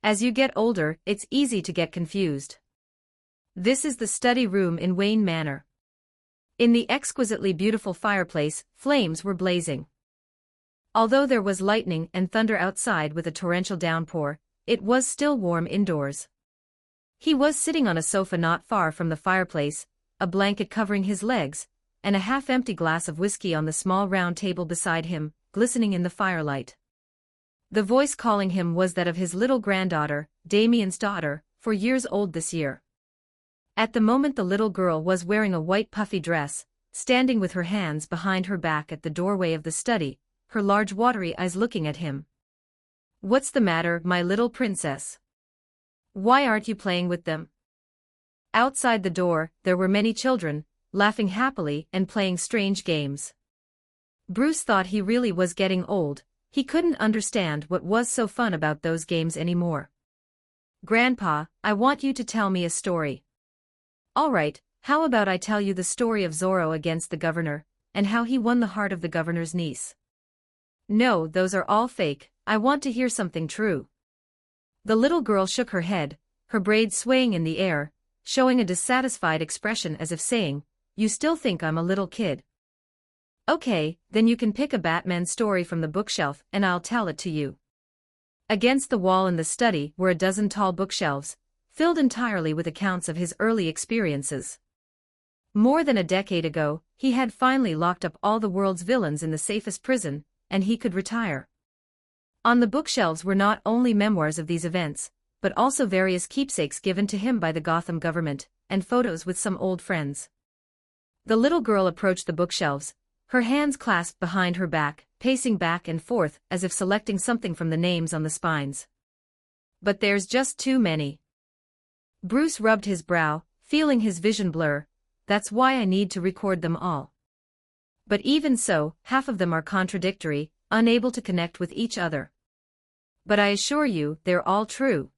As you get older, it's easy to get confused. This is the study room in Wayne Manor. In the exquisitely beautiful fireplace, flames were blazing. Although there was lightning and thunder outside with a torrential downpour, it was still warm indoors. He was sitting on a sofa not far from the fireplace, a blanket covering his legs, and a half-empty glass of whiskey on the small round table beside him, glistening in the firelight. The voice calling him was that of his little granddaughter, Damien's daughter, 4 years old this year. At the moment the little girl was wearing a white puffy dress, standing with her hands behind her back at the doorway of the study, her large watery eyes looking at him. What's the matter, my little princess? Why aren't you playing with them? Outside the door, there were many children, laughing happily and playing strange games. Bruce thought he really was getting old. He couldn't understand what was so fun about those games anymore. Grandpa, I want you to tell me a story. All right, how about I tell you the story of Zorro against the governor, and how he won the heart of the governor's niece? No, those are all fake. I want to hear something true. The little girl shook her head, her braids swaying in the air. showing a dissatisfied expression as if saying, "You still think I'm a little kid? Okay, then you can pick a Batman story from the bookshelf and I'll tell it to you." Against the wall in the study were a dozen tall bookshelves, filled entirely with accounts of his early experiences. More than a decade ago, he had finally locked up all the world's villains in the safest prison, and he could retire. On the bookshelves were not only memoirs of these events, but also various keepsakes given to him by the Gotham government, and photos with some old friends. The little girl approached the bookshelves, her hands clasped behind her back, pacing back and forth as if selecting something from the names on the spines. "But there's just too many." Bruce rubbed his brow, feeling his vision blur. "That's why I need to record them all. But even so, half of them are contradictory, unable to connect with each other. But I assure you, they're all true."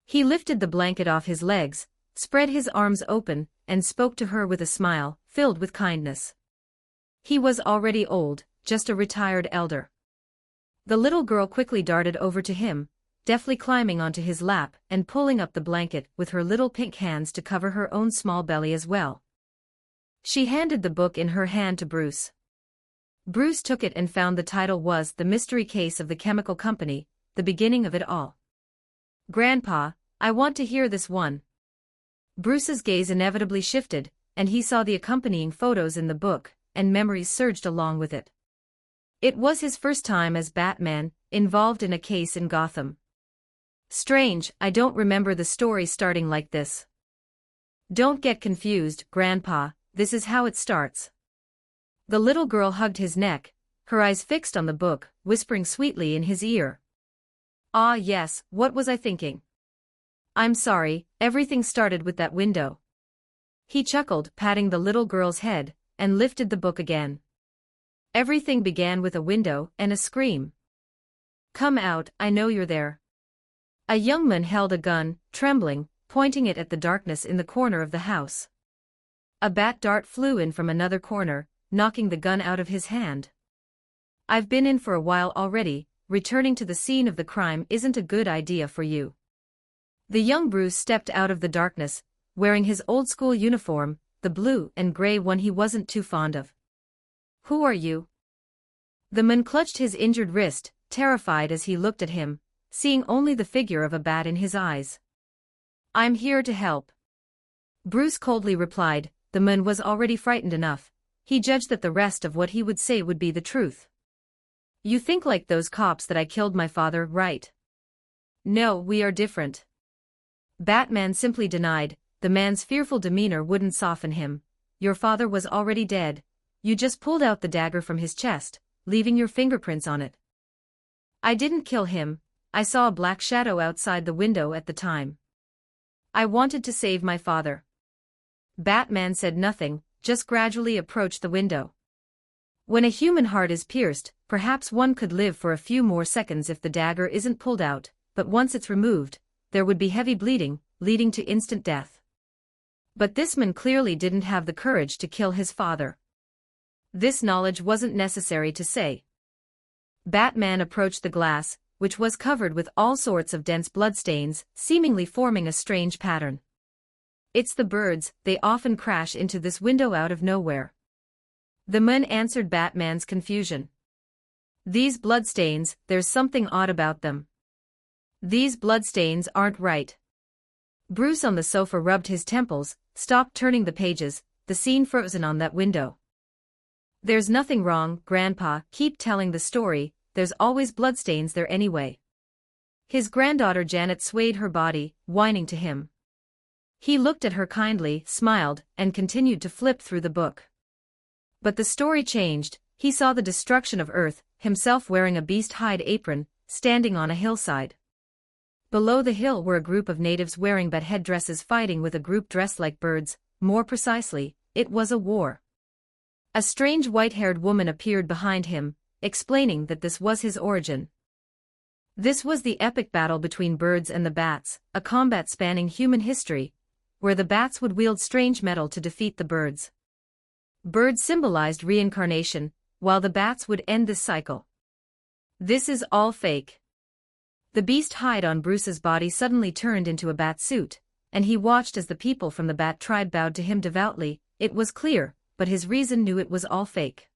He lifted the blanket off his legs, spread his arms open, and spoke to her with a smile, filled with kindness. He was already old, just a retired elder. The little girl quickly darted over to him, deftly climbing onto his lap and pulling up the blanket with her little pink hands to cover her own small belly as well. She handed the book in her hand to Bruce. Bruce took it and found the title was The Mystery Case of the Chemical Company, the beginning of it all. "Grandpa, I want to hear this one." Bruce's gaze inevitably shifted, and he saw the accompanying photos in the book, and memories surged along with it. It was his first time as Batman, involved in a case in Gotham. "Strange, I don't remember the story starting like this." "Don't get confused, Grandpa, this is how it starts." The little girl hugged his neck, her eyes fixed on the book, whispering sweetly in his ear. "Ah yes, what was I thinking? I'm sorry, everything started with that window." He chuckled, patting the little girl's head, and lifted the book again. "Everything began with a window and a scream. Come out, I know you're there." A young man held a gun, trembling, pointing it at the darkness in the corner of the house. A bat dart flew in from another corner, knocking the gun out of his hand. "I've been in for a while already, returning to the scene of the crime isn't a good idea for you." The young Bruce stepped out of the darkness, wearing his old-school uniform, the blue and gray one he wasn't too fond of. "Who are you?" The man clutched his injured wrist, terrified as he looked at him, seeing only the figure of a bat in his eyes. "I'm here to help," Bruce coldly replied. The man was already frightened enough. He judged that the rest of what he would say would be the truth. "You think like those cops that I killed my father, right?" "No, we are different." Batman simply denied. The man's fearful demeanor wouldn't soften him. "Your father was already dead. You just pulled out the dagger from his chest, leaving your fingerprints on it." "I didn't kill him. I saw a black shadow outside the window at the time. I wanted to save my father." Batman said nothing, just gradually approached the window. When a human heart is pierced, perhaps one could live for a few more seconds if the dagger isn't pulled out, but once it's removed, there would be heavy bleeding, leading to instant death. But this man clearly didn't have the courage to kill his father. This knowledge wasn't necessary to say. Batman approached the glass, which was covered with all sorts of dense bloodstains, seemingly forming a strange pattern. "It's the birds, they often crash into this window out of nowhere." The man answered Batman's confusion. "These bloodstains, there's something odd about them. These bloodstains aren't right." Bruce on the sofa rubbed his temples, stopped turning the pages, the scene frozen on that window. "There's nothing wrong, Grandpa, keep telling the story, there's always bloodstains there anyway." His granddaughter Janet swayed her body, whining to him. He looked at her kindly, smiled, and continued to flip through the book. But the story changed. He saw the destruction of Earth, himself wearing a beast-hide apron, standing on a hillside. Below the hill were a group of natives wearing bat headdresses fighting with a group dressed like birds. More precisely, it was a war. A strange white-haired woman appeared behind him, explaining that this was his origin. This was the epic battle between birds and the bats, a combat spanning human history, where the bats would wield strange metal to defeat the birds. Birds symbolized reincarnation, while the bats would end this cycle. "This is all fake." The beast hide on Bruce's body suddenly turned into a bat suit, and he watched as the people from the Bat tribe bowed to him devoutly. It was clear, but his reason knew it was all fake.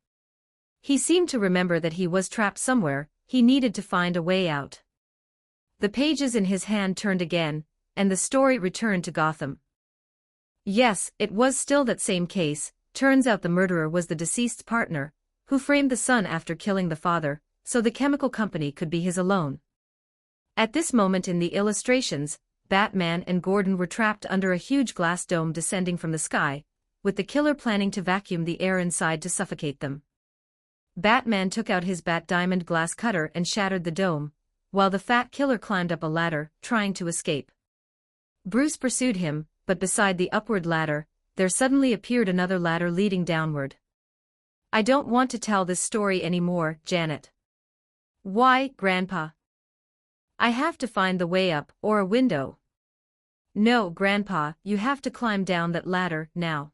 He seemed to remember that he was trapped somewhere. He needed to find a way out. The pages in his hand turned again, and the story returned to Gotham. Yes, it was still that same case. Turns out the murderer was the deceased's partner, who framed the son after killing the father, so the chemical company could be his alone. At this moment in the illustrations, Batman and Gordon were trapped under a huge glass dome descending from the sky, with the killer planning to vacuum the air inside to suffocate them. Batman took out his Bat Diamond glass cutter and shattered the dome, while the fat killer climbed up a ladder, trying to escape. Bruce pursued him, but beside the upward ladder, there suddenly appeared another ladder leading downward. I don't want to tell this story anymore, Janet. Why, Grandpa? I have to find the way up, or a window. No, Grandpa, you have to climb down that ladder, now.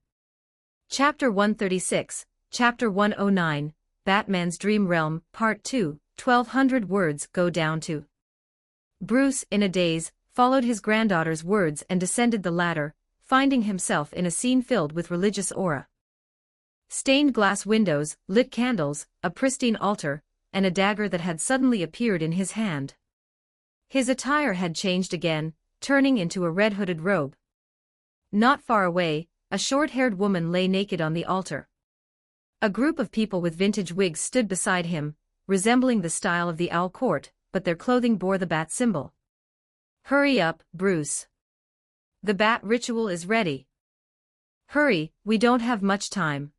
Chapter 136, Chapter 109, Batman's Dream Realm, Part 2, 1200 words go down to. Bruce, in a daze, followed his granddaughter's words and descended the ladder, finding himself in a scene filled with religious aura. Stained glass windows, lit candles, a pristine altar, and a dagger that had suddenly appeared in his hand. His attire had changed again, turning into a red-hooded robe. Not far away, a short-haired woman lay naked on the altar. A group of people with vintage wigs stood beside him, resembling the style of the Owl Court, but their clothing bore the bat symbol. Hurry up, Bruce. The bat ritual is ready. Hurry, we don't have much time.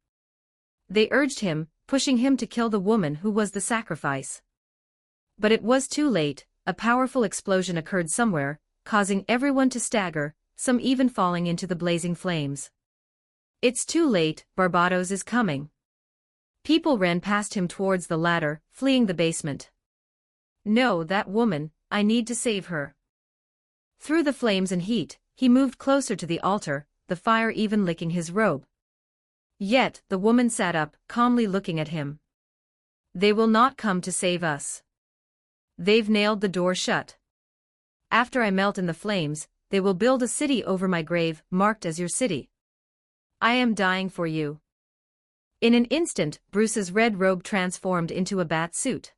They urged him, pushing him to kill the woman who was the sacrifice. But it was too late. A powerful explosion occurred somewhere, causing everyone to stagger, some even falling into the blazing flames. It's too late, Barbados is coming. People ran past him towards the ladder, fleeing the basement. No, that woman, I need to save her. Through the flames and heat, he moved closer to the altar, the fire even licking his robe. Yet, the woman sat up, calmly looking at him. They will not come to save us. They've nailed the door shut. After I melt in the flames, they will build a city over my grave, marked as your city. I am dying for you. In an instant, Bruce's red robe transformed into a bat suit.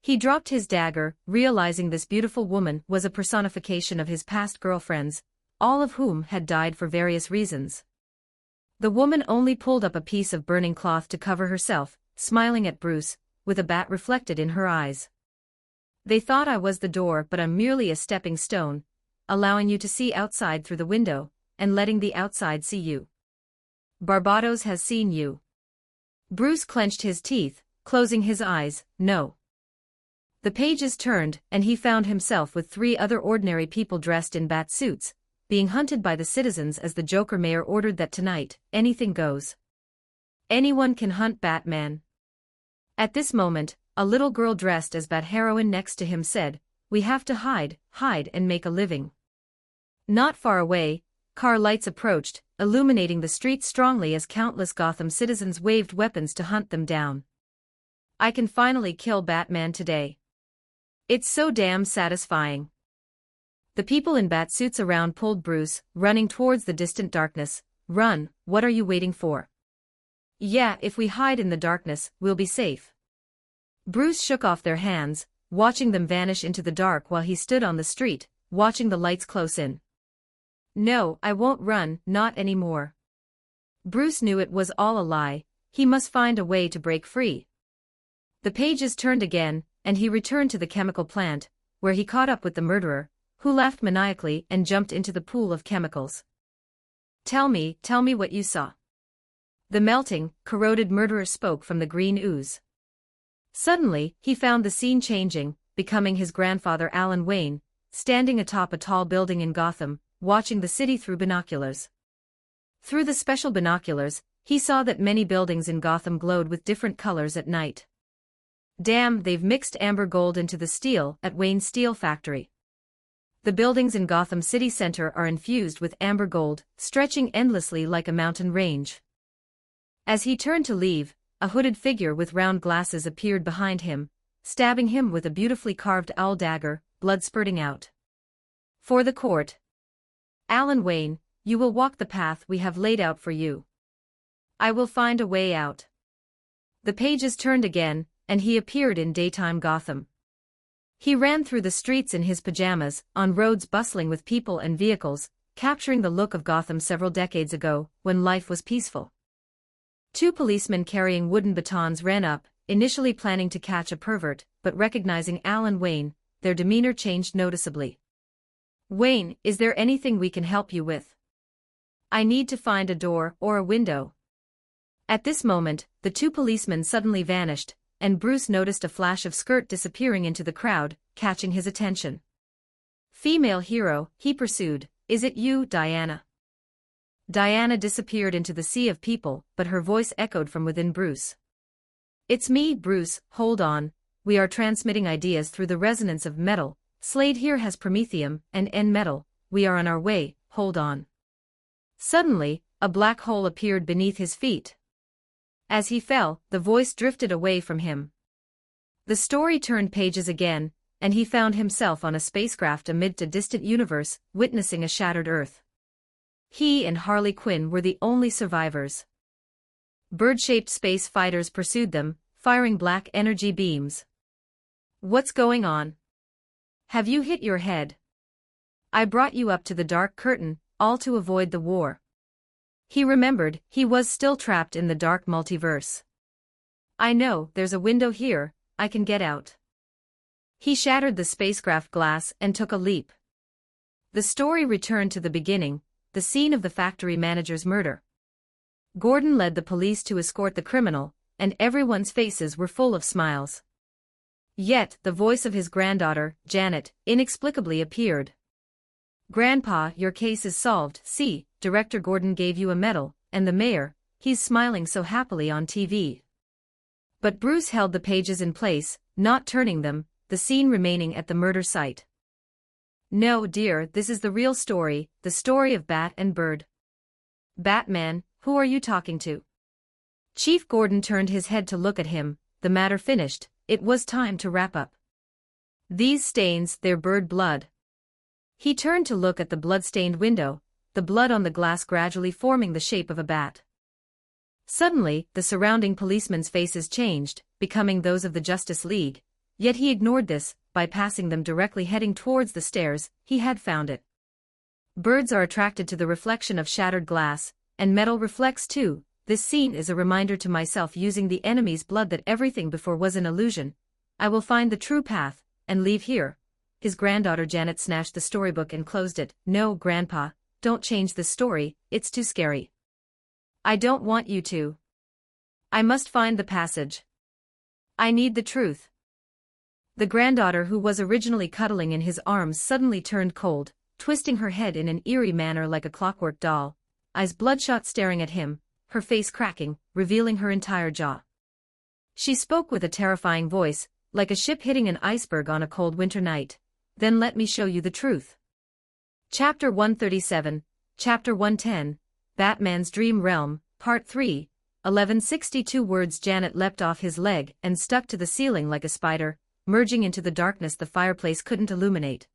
He dropped his dagger, realizing this beautiful woman was a personification of his past girlfriends, all of whom had died for various reasons. The woman only pulled up a piece of burning cloth to cover herself, smiling at Bruce, with a bat reflected in her eyes. They thought I was the door, but I'm merely a stepping stone, allowing you to see outside through the window, and letting the outside see you. Barbados has seen you. Bruce clenched his teeth, closing his eyes. No. The pages turned, and he found himself with 3 other ordinary people dressed in bat suits, being hunted by the citizens as the Joker mayor ordered that tonight, anything goes. Anyone can hunt Batman. At this moment, a little girl dressed as Bat heroine next to him said, "We have to hide and make a living." Not far away, car lights approached, illuminating the streets strongly as countless Gotham citizens waved weapons to hunt them down. I can finally kill Batman today. It's so damn satisfying. The people in bat suits around pulled Bruce, running towards the distant darkness. Run, what are you waiting for? Yeah, if we hide in the darkness, we'll be safe. Bruce shook off their hands, watching them vanish into the dark while he stood on the street, watching the lights close in. No, I won't run, not anymore. Bruce knew it was all a lie. He must find a way to break free. The pages turned again, and he returned to the chemical plant, where he caught up with the murderer, who laughed maniacally and jumped into the pool of chemicals. Tell me what you saw. The melting, corroded murderer spoke from the green ooze. Suddenly, he found the scene changing, becoming his grandfather Alan Wayne, standing atop a tall building in Gotham, watching the city through binoculars. Through the special binoculars, he saw that many buildings in Gotham glowed with different colors at night. Damn, they've mixed amber gold into the steel at Wayne's steel factory. The buildings in Gotham City Center are infused with amber gold, stretching endlessly like a mountain range. As he turned to leave, a hooded figure with round glasses appeared behind him, stabbing him with a beautifully carved owl dagger, blood spurting out. For the court. Alan Wayne, you will walk the path we have laid out for you. I will find a way out. The pages turned again, and he appeared in daytime Gotham. He ran through the streets in his pajamas, on roads bustling with people and vehicles, capturing the look of Gotham several decades ago, when life was peaceful. Two policemen carrying wooden batons ran up, initially planning to catch a pervert, but recognizing Alan Wayne, their demeanor changed noticeably. Wayne, is there anything we can help you with? I need to find a door or a window. At this moment, the two policemen suddenly vanished, and Bruce noticed a flash of skirt disappearing into the crowd, catching his attention. Female hero, he pursued, is it you, Diana? Diana disappeared into the sea of people, but her voice echoed from within Bruce. It's me, Bruce, hold on, we are transmitting ideas through the resonance of metal. Slade here has promethium and N-metal, we are on our way, hold on. Suddenly, a black hole appeared beneath his feet. As he fell, the voice drifted away from him. The story turned pages again, and he found himself on a spacecraft amid a distant universe, witnessing a shattered Earth. He and Harley Quinn were the only survivors. Bird-shaped space fighters pursued them, firing black energy beams. What's going on? Have you hit your head? I brought you up to the dark curtain, all to avoid the war. He remembered, he was still trapped in the dark multiverse. I know, there's a window here, I can get out. He shattered the spacecraft glass and took a leap. The story returned to the beginning, the scene of the factory manager's murder. Gordon led the police to escort the criminal, and everyone's faces were full of smiles. Yet, the voice of his granddaughter, Janet, inexplicably appeared. Grandpa, your case is solved, see, Director Gordon gave you a medal, and the mayor, he's smiling so happily on TV. But Bruce held the pages in place, not turning them, the scene remaining at the murder site. No, dear, this is the real story, the story of Bat and Bird. Batman, who are you talking to? Chief Gordon turned his head to look at him, the matter finished, it was time to wrap up. These stains, they're bird blood. He turned to look at the blood-stained window, the blood on the glass gradually forming the shape of a bat. Suddenly, the surrounding policemen's faces changed, becoming those of the Justice League, yet he ignored this, bypassing them directly heading towards the stairs, he had found it. Birds are attracted to the reflection of shattered glass, and metal reflects too. This scene is a reminder to myself using the enemy's blood that everything before was an illusion. I will find the true path, and leave here. His granddaughter Janet snatched the storybook and closed it. No, Grandpa, don't change the story, it's too scary. I don't want you to. I must find the passage. I need the truth. The granddaughter who was originally cuddling in his arms suddenly turned cold, twisting her head in an eerie manner like a clockwork doll, eyes bloodshot staring at him, her face cracking, revealing her entire jaw. She spoke with a terrifying voice, like a ship hitting an iceberg on a cold winter night. Then let me show you the truth. Chapter 137, Chapter 110, Batman's Dream Realm, Part 3, 1162 words. Janet leapt off his leg and stuck to the ceiling like a spider, merging into the darkness the fireplace couldn't illuminate.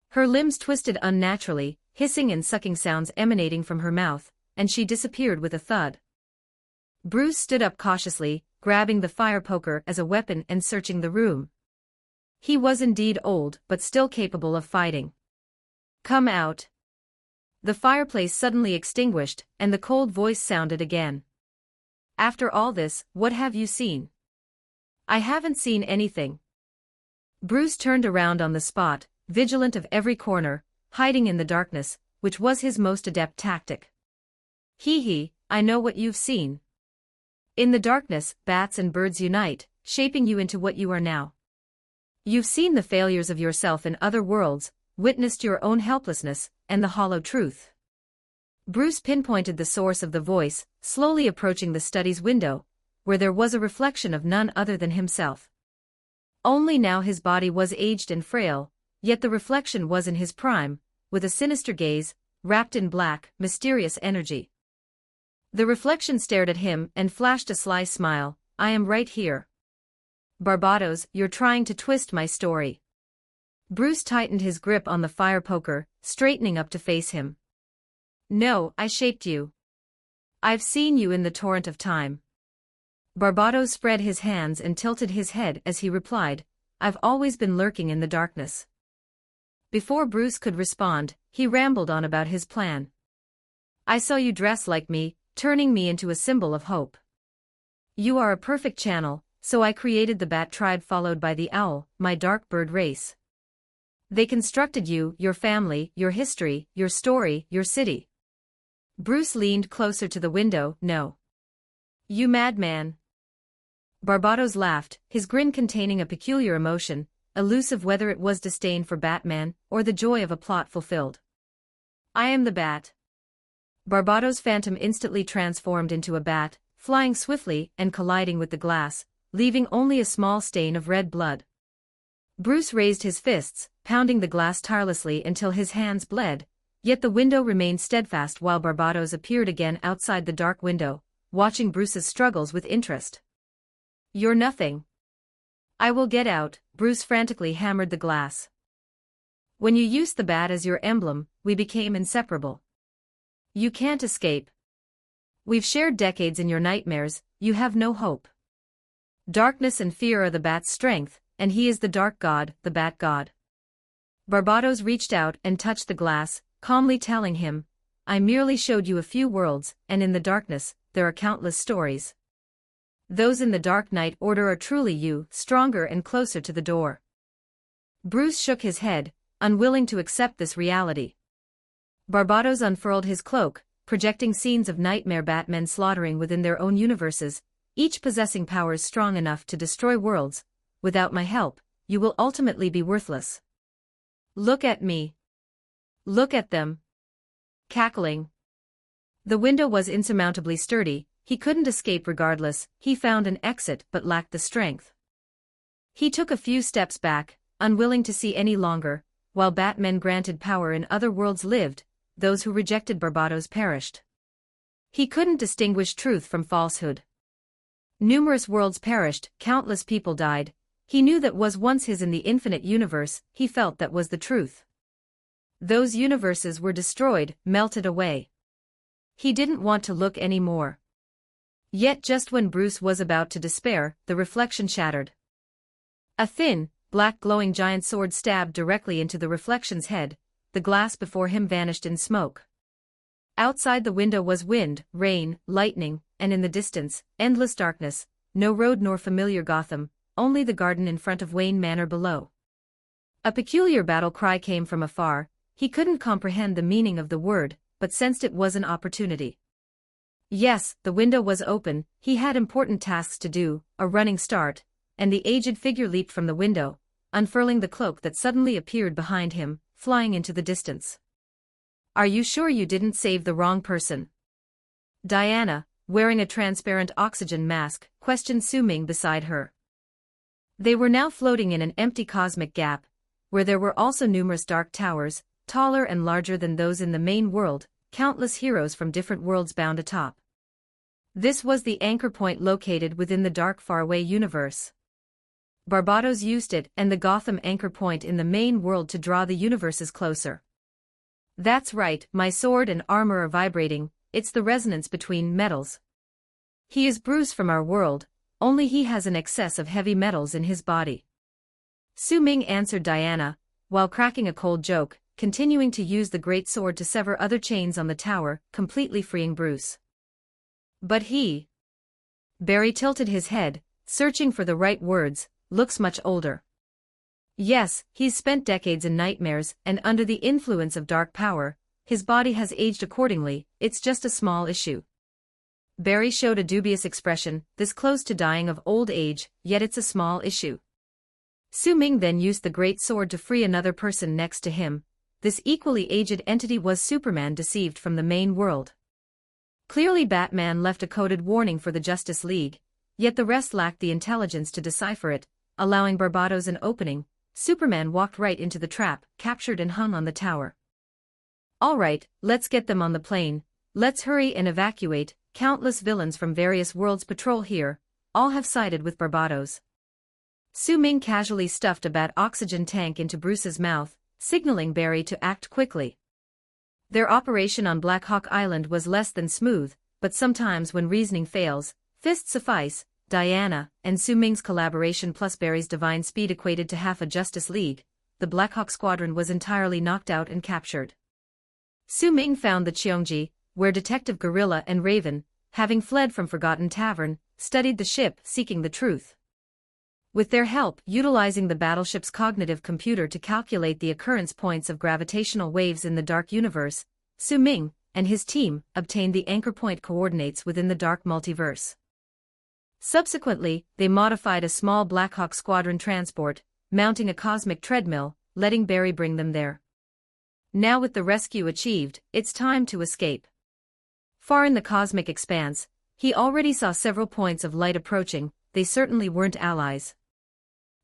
Her limbs twisted unnaturally, hissing and sucking sounds emanating from her mouth, and she disappeared with a thud. Bruce stood up cautiously, grabbing the fire poker as a weapon and searching the room. He was indeed old, but still capable of fighting. Come out. The fireplace suddenly extinguished, and the cold voice sounded again. After all this, what have you seen? I haven't seen anything. Bruce turned around on the spot, vigilant of every corner, hiding in the darkness, which was his most adept tactic. Hee, I know what you've seen. In the darkness, bats and birds unite, shaping you into what you are now. You've seen the failures of yourself in other worlds, witnessed your own helplessness, and the hollow truth. Bruce pinpointed the source of the voice, slowly approaching the study's window, where there was a reflection of none other than himself. Only now his body was aged and frail, yet the reflection was in his prime, with a sinister gaze, wrapped in black, mysterious energy. The reflection stared at him and flashed a sly smile. I am right here. Barbados, you're trying to twist my story. Bruce tightened his grip on the fire poker, straightening up to face him. No, I shaped you. I've seen you in the torrent of time. Barbados spread his hands and tilted his head as he replied, I've always been lurking in the darkness. Before Bruce could respond, he rambled on about his plan. I saw you dress like me, turning me into a symbol of hope. You are a perfect channel, so I created the bat tribe followed by the owl, my dark bird race. They constructed you, your family, your history, your story, your city. Bruce leaned closer to the window, no. You madman. Barbados laughed, his grin containing a peculiar emotion, elusive whether it was disdain for Batman or the joy of a plot fulfilled. I am the bat. Barbados' phantom instantly transformed into a bat, flying swiftly and colliding with the glass, leaving only a small stain of red blood. Bruce raised his fists, pounding the glass tirelessly until his hands bled, yet the window remained steadfast while Barbados appeared again outside the dark window, watching Bruce's struggles with interest. You're nothing. I will get out, Bruce frantically hammered the glass. When you used the bat as your emblem, we became inseparable. You can't escape. We've shared decades in your nightmares, you have no hope. Darkness and fear are the bat's strength, and he is the dark god, the bat god. Barbados reached out and touched the glass, calmly telling him, I merely showed you a few worlds, and in the darkness, there are countless stories. Those in the Dark Knight Order are truly you, stronger and closer to the door. Bruce shook his head, unwilling to accept this reality. Barbados unfurled his cloak, projecting scenes of nightmare Batmen slaughtering within their own universes, each possessing powers strong enough to destroy worlds. Without my help, you will ultimately be worthless. Look at me. Look at them. Cackling. The window was insurmountably sturdy, he couldn't escape regardless, he found an exit but lacked the strength. He took a few steps back, unwilling to see any longer, while Batmen granted power in other worlds lived, those who rejected Barbados perished. He couldn't distinguish truth from falsehood. Numerous worlds perished, countless people died. He knew that was once his in the infinite universe, he felt that was the truth. Those universes were destroyed, melted away. He didn't want to look any more. Yet just when Bruce was about to despair, the reflection shattered. A thin, black glowing giant sword stabbed directly into the reflection's head, the glass before him vanished in smoke. Outside the window was wind, rain, lightning, and in the distance, endless darkness, no road nor familiar Gotham, only the garden in front of Wayne Manor below. A peculiar battle cry came from afar, he couldn't comprehend the meaning of the word, but sensed it was an opportunity. Yes, the window was open, he had important tasks to do, a running start, and the aged figure leaped from the window, unfurling the cloak that suddenly appeared behind him, flying into the distance. Are you sure you didn't save the wrong person? Diana, wearing a transparent oxygen mask, questioned Su Ming beside her. They were now floating in an empty cosmic gap, where there were also numerous dark towers, taller and larger than those in the main world, countless heroes from different worlds bound atop. This was the anchor point located within the dark faraway universe. Barbados used it and the Gotham anchor point in the main world to draw the universes closer. That's right, my sword and armor are vibrating, it's the resonance between metals. He is Bruce from our world, only he has an excess of heavy metals in his body. Su Ming answered Diana, while cracking a cold joke, continuing to use the great sword to sever other chains on the tower, completely freeing Bruce. But he... Barry tilted his head, searching for the right words, looks much older. Yes, he's spent decades in nightmares, and under the influence of dark power, his body has aged accordingly, it's just a small issue. Barry showed a dubious expression, this close to dying of old age, yet it's a small issue. Su Ming then used the great sword to free another person next to him. This equally aged entity was Superman deceived from the main world. Clearly Batman left a coded warning for the Justice League, yet the rest lacked the intelligence to decipher it, allowing Barbados an opening. Superman walked right into the trap, captured and hung on the tower. All right, let's get them on the plane, let's hurry and evacuate, countless villains from various worlds patrol here, all have sided with Barbados. Su Ming casually stuffed a bat oxygen tank into Bruce's mouth, signaling Barry to act quickly. Their operation on Black Hawk Island was less than smooth, but sometimes when reasoning fails, fists suffice. Diana and Su Ming's collaboration plus Barry's divine speed equated to half a Justice League. The Black Hawk squadron was entirely knocked out and captured. Su Ming found the Cheongji, where Detective Gorilla and Raven, having fled from Forgotten Tavern, studied the ship seeking the truth. With their help, utilizing the battleship's cognitive computer to calculate the occurrence points of gravitational waves in the Dark Universe, Su Ming and his team obtained the anchor point coordinates within the Dark Multiverse. Subsequently, they modified a small Black Hawk squadron transport, mounting a cosmic treadmill, letting Barry bring them there. Now with the rescue achieved, it's time to escape. Far in the cosmic expanse, he already saw several points of light approaching. They certainly weren't allies.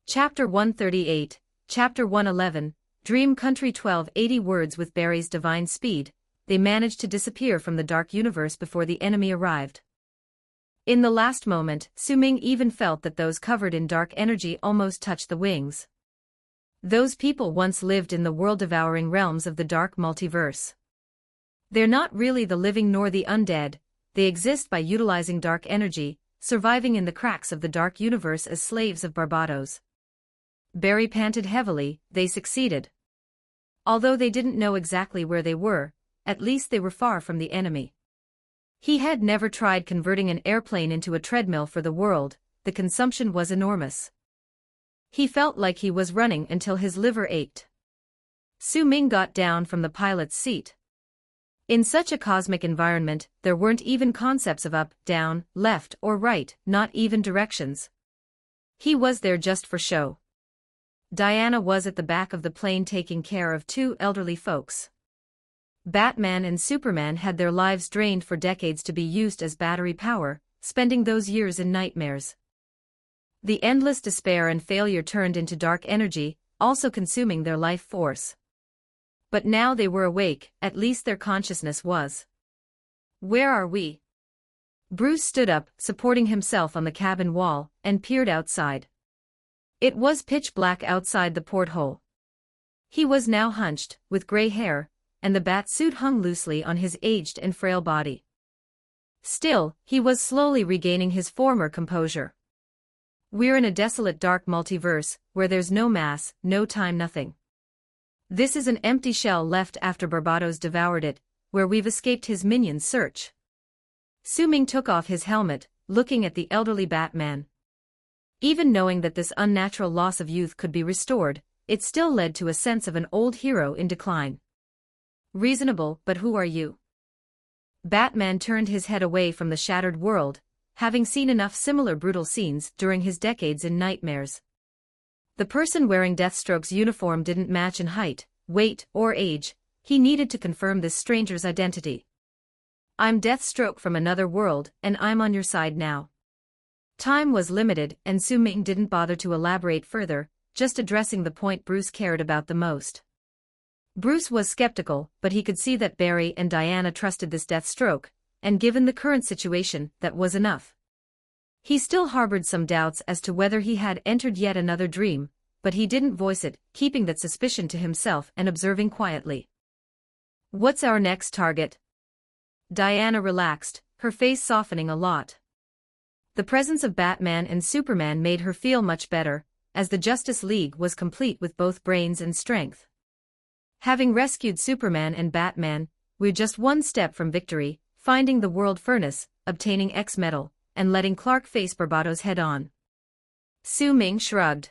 Chapter 138, Chapter 111, Dream Country. 1280 words. With Barry's divine speed, they managed to disappear from the Dark Universe before the enemy arrived. In the last moment, Su Ming even felt that those covered in dark energy almost touched the wings. Those people once lived in the world-devouring realms of the Dark Multiverse. They're not really the living nor the undead, they exist by utilizing dark energy, surviving in the cracks of the Dark Universe as slaves of Barbados. Barry panted heavily. They succeeded. Although they didn't know exactly where they were, at least they were far from the enemy. He had never tried converting an airplane into a treadmill for the world. The consumption was enormous. He felt like he was running until his liver ached. Su Ming got down from the pilot's seat. In such a cosmic environment, there weren't even concepts of up, down, left, or right, not even directions. He was there just for show. Diana was at the back of the plane taking care of two elderly folks. Batman and Superman had their lives drained for decades to be used as battery power, spending those years in nightmares. The endless despair and failure turned into dark energy, also consuming their life force. But now they were awake, at least their consciousness was. Where are we? Bruce stood up, supporting himself on the cabin wall, and peered outside. It was pitch black outside the porthole. He was now hunched, with gray hair, and the bat suit hung loosely on his aged and frail body. Still, he was slowly regaining his former composure. We're in a desolate dark multiverse, where there's no mass, no time, nothing. This is an empty shell left after Barbados devoured it, where we've escaped his minions' search. Su Ming took off his helmet, looking at the elderly Batman. Even knowing that this unnatural loss of youth could be restored, it still led to a sense of an old hero in decline. Reasonable, but who are you? Batman turned his head away from the shattered world, having seen enough similar brutal scenes during his decades in nightmares. The person wearing Deathstroke's uniform didn't match in height, weight, or age. He needed to confirm this stranger's identity. I'm Deathstroke from another world, and I'm on your side now. Time was limited, and Su Ming didn't bother to elaborate further, just addressing the point Bruce cared about the most. Bruce was skeptical, but he could see that Barry and Diana trusted this Deathstroke, and given the current situation, that was enough. He still harbored some doubts as to whether he had entered yet another dream, but he didn't voice it, keeping that suspicion to himself and observing quietly. What's our next target? Diana relaxed, her face softening a lot. The presence of Batman and Superman made her feel much better, as the Justice League was complete with both brains and strength. Having rescued Superman and Batman, we're just one step from victory, finding the world furnace, obtaining X-Metal, and letting Clark face Barbados head-on. Su Ming shrugged.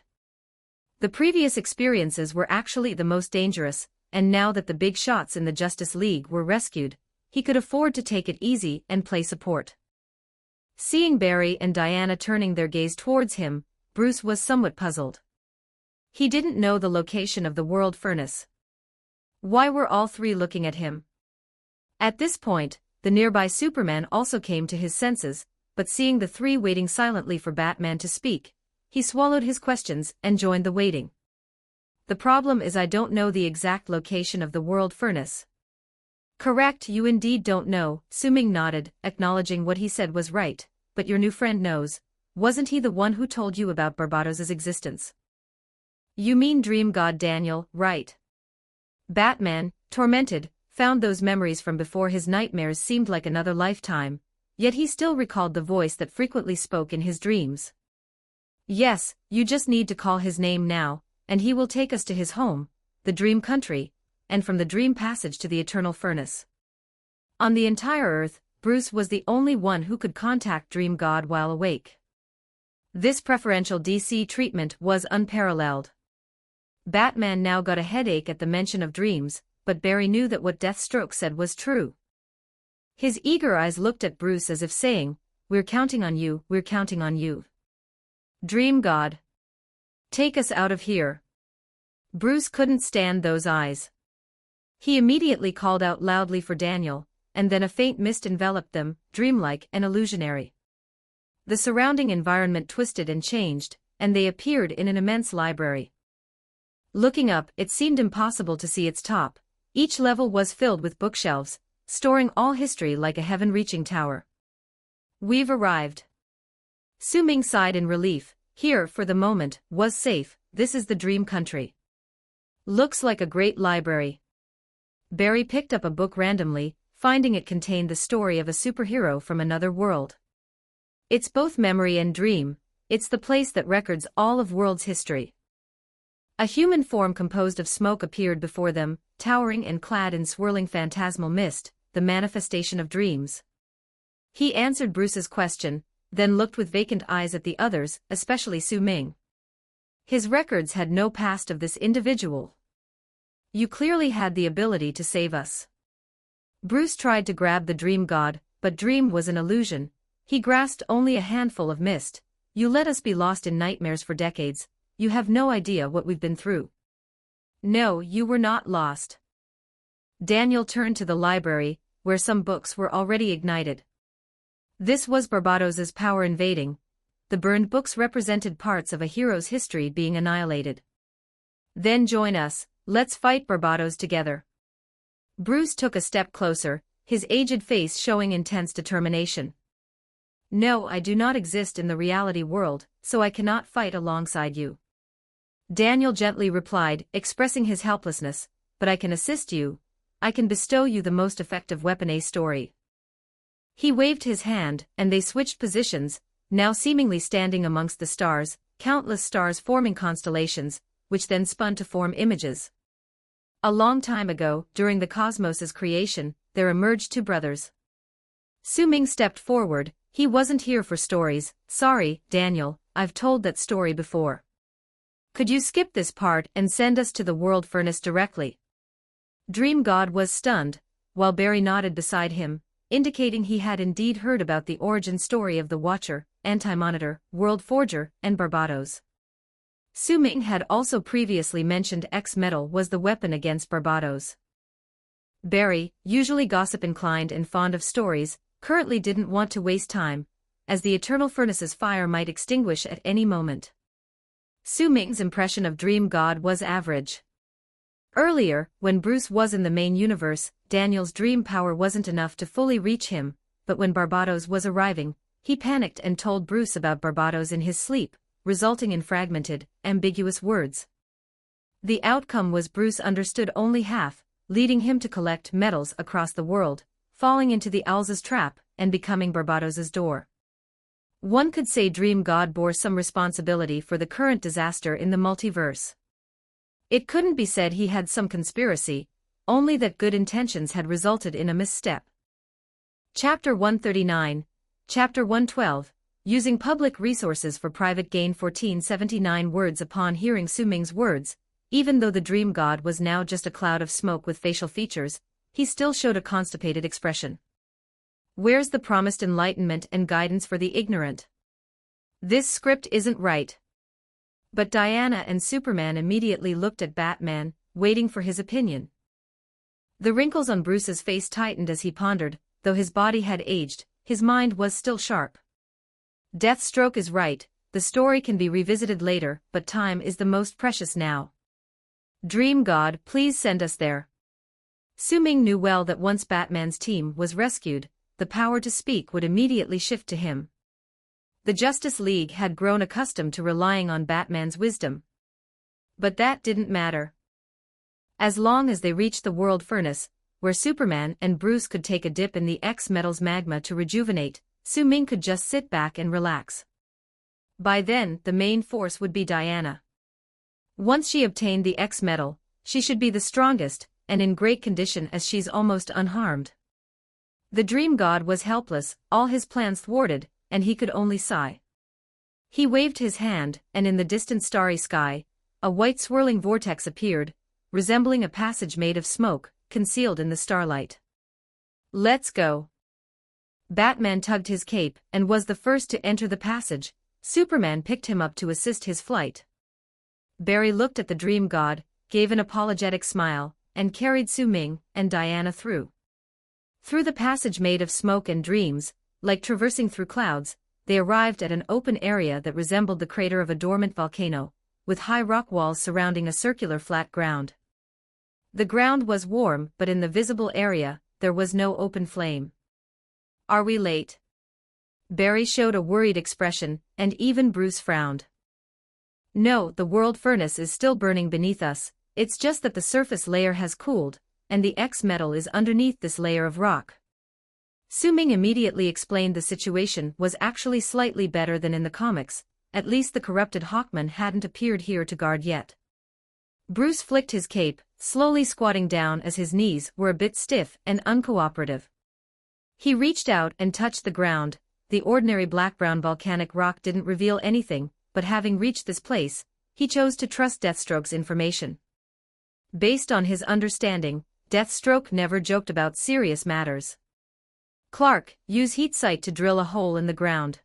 The previous experiences were actually the most dangerous, and now that the big shots in the Justice League were rescued, he could afford to take it easy and play support. Seeing Barry and Diana turning their gaze towards him, Bruce was somewhat puzzled. He didn't know the location of the world furnace. Why were all three looking at him? At this point, the nearby Superman also came to his senses, but seeing the three waiting silently for Batman to speak, he swallowed his questions and joined the waiting. The problem is I don't know the exact location of the world furnace. Correct, you indeed don't know, Su Ming nodded, acknowledging what he said was right, but your new friend knows. wasn't he the one who told you about Barbados's existence? You mean Dream God Daniel, right? Batman, tormented, found those memories from before his nightmares seemed like another lifetime, yet he still recalled the voice that frequently spoke in his dreams. Yes, you just need to call his name now, and he will take us to his home, the Dream Country, and from the Dream Passage to the Eternal Furnace. On the entire Earth, Bruce was the only one who could contact Dream God while awake. This preferential DC treatment was unparalleled. Batman now got a headache at the mention of dreams, but Barry knew that what Deathstroke said was true. His eager eyes looked at Bruce as if saying, "We're counting on you, we're counting on you. Dream God. Take us out of here." Bruce couldn't stand those eyes. He immediately called out loudly for Daniel, and then a faint mist enveloped them, dreamlike and illusionary. The surrounding environment twisted and changed, and they appeared in an immense library. Looking up, it seemed impossible to see its top. Each level was filled with bookshelves, storing all history like a heaven-reaching tower. "We've arrived." Su Ming sighed in relief. Here, for the moment, was safe. This is the Dream Country. Looks like a great library. Barry picked up a book randomly, finding it contained the story of a superhero from another world. It's both memory and dream. It's the place that records all of world's history. A human form composed of smoke appeared before them, towering and clad in swirling phantasmal mist, the manifestation of dreams. He answered Bruce's question, then looked with vacant eyes at the others, especially Su Ming. His records had no past of this individual. "You clearly had the ability to save us." Bruce tried to grab the Dream God, but dream was an illusion. He grasped only a handful of mist. "You let us be lost in nightmares for decades. You have no idea what we've been through." "No, you were not lost." Daniel turned to the library, where some books were already ignited. This was Barbados's power invading. The burned books represented parts of a hero's history being annihilated. "Then join us, let's fight Barbados together." Bruce took a step closer, his aged face showing intense determination. "No, I do not exist in the reality world, so I cannot fight alongside you." Daniel gently replied, expressing his helplessness, "But I can assist you. I can bestow you the most effective weapon a story." He waved his hand, and they switched positions, now seemingly standing amongst the stars, countless stars forming constellations, which then spun to form images. A long time ago, during the cosmos's creation, there emerged two brothers. Su Ming stepped forward. "He wasn't here for stories." "Sorry, Daniel, I've told that story before. Could you skip this part and send us to the world furnace directly?" Dream God was stunned, while Barry nodded beside him, indicating he had indeed heard about the origin story of the Watcher, Anti-Monitor, World Forger, and Barbados. Su Ming had also previously mentioned X-Metal was the weapon against Barbados. Barry, usually gossip-inclined and fond of stories, currently didn't want to waste time, as the Eternal Furnace's fire might extinguish at any moment. Su Ming's impression of Dream God was average. Earlier, when Bruce was in the main universe, Daniel's dream power wasn't enough to fully reach him, but when Barbados was arriving, he panicked and told Bruce about Barbados in his sleep, resulting in fragmented, ambiguous words. The outcome was Bruce understood only half, leading him to collect metals across the world, falling into the Owl's trap, and becoming Barbados's door. One could say Dream God bore some responsibility for the current disaster in the multiverse. It couldn't be said he had some conspiracy, only that good intentions had resulted in a misstep. Chapter 139, Chapter 112, Using Public Resources for Private Gain. 1479 words. Upon hearing Su Ming's words, even though the Dream God was now just a cloud of smoke with facial features, he still showed a constipated expression. Where's the promised enlightenment and guidance for the ignorant? This script isn't right. But Diana and Superman immediately looked at Batman, waiting for his opinion. The wrinkles on Bruce's face tightened as he pondered. Though his body had aged, his mind was still sharp. Deathstroke is right, the story can be revisited later, but time is the most precious now. Dream God, please send us there. Su Ming knew well that once Batman's team was rescued, the power to speak would immediately shift to him. The Justice League had grown accustomed to relying on Batman's wisdom. But that didn't matter. As long as they reached the world furnace, where Superman and Bruce could take a dip in the X-Metal's magma to rejuvenate, Su-Ming could just sit back and relax. By then, the main force would be Diana. Once she obtained the X-Metal, she should be the strongest, and in great condition as she's almost unharmed. The Dream God was helpless, all his plans thwarted, and he could only sigh. He waved his hand, and in the distant starry sky, a white swirling vortex appeared, resembling a passage made of smoke, concealed in the starlight. "Let's go." Batman tugged his cape and was the first to enter the passage. Superman picked him up to assist his flight. Barry looked at the Dream God, gave an apologetic smile, and carried Su-Ming and Diana through. Through the passage made of smoke and dreams, like traversing through clouds, they arrived at an open area that resembled the crater of a dormant volcano, with high rock walls surrounding a circular flat ground. The ground was warm, but in the visible area, there was no open flame. "Are we late?" Barry showed a worried expression, and even Bruce frowned. "No, the world furnace is still burning beneath us, it's just that the surface layer has cooled, and the X-Metal is underneath this layer of rock." Su-Ming immediately explained the situation was actually slightly better than in the comics, at least the corrupted Hawkman hadn't appeared here to guard yet. Bruce flicked his cape, slowly squatting down as his knees were a bit stiff and uncooperative. He reached out and touched the ground. The ordinary black-brown volcanic rock didn't reveal anything, but having reached this place, he chose to trust Deathstroke's information. Based on his understanding, Deathstroke never joked about serious matters. "Clark, use heat sight to drill a hole in the ground."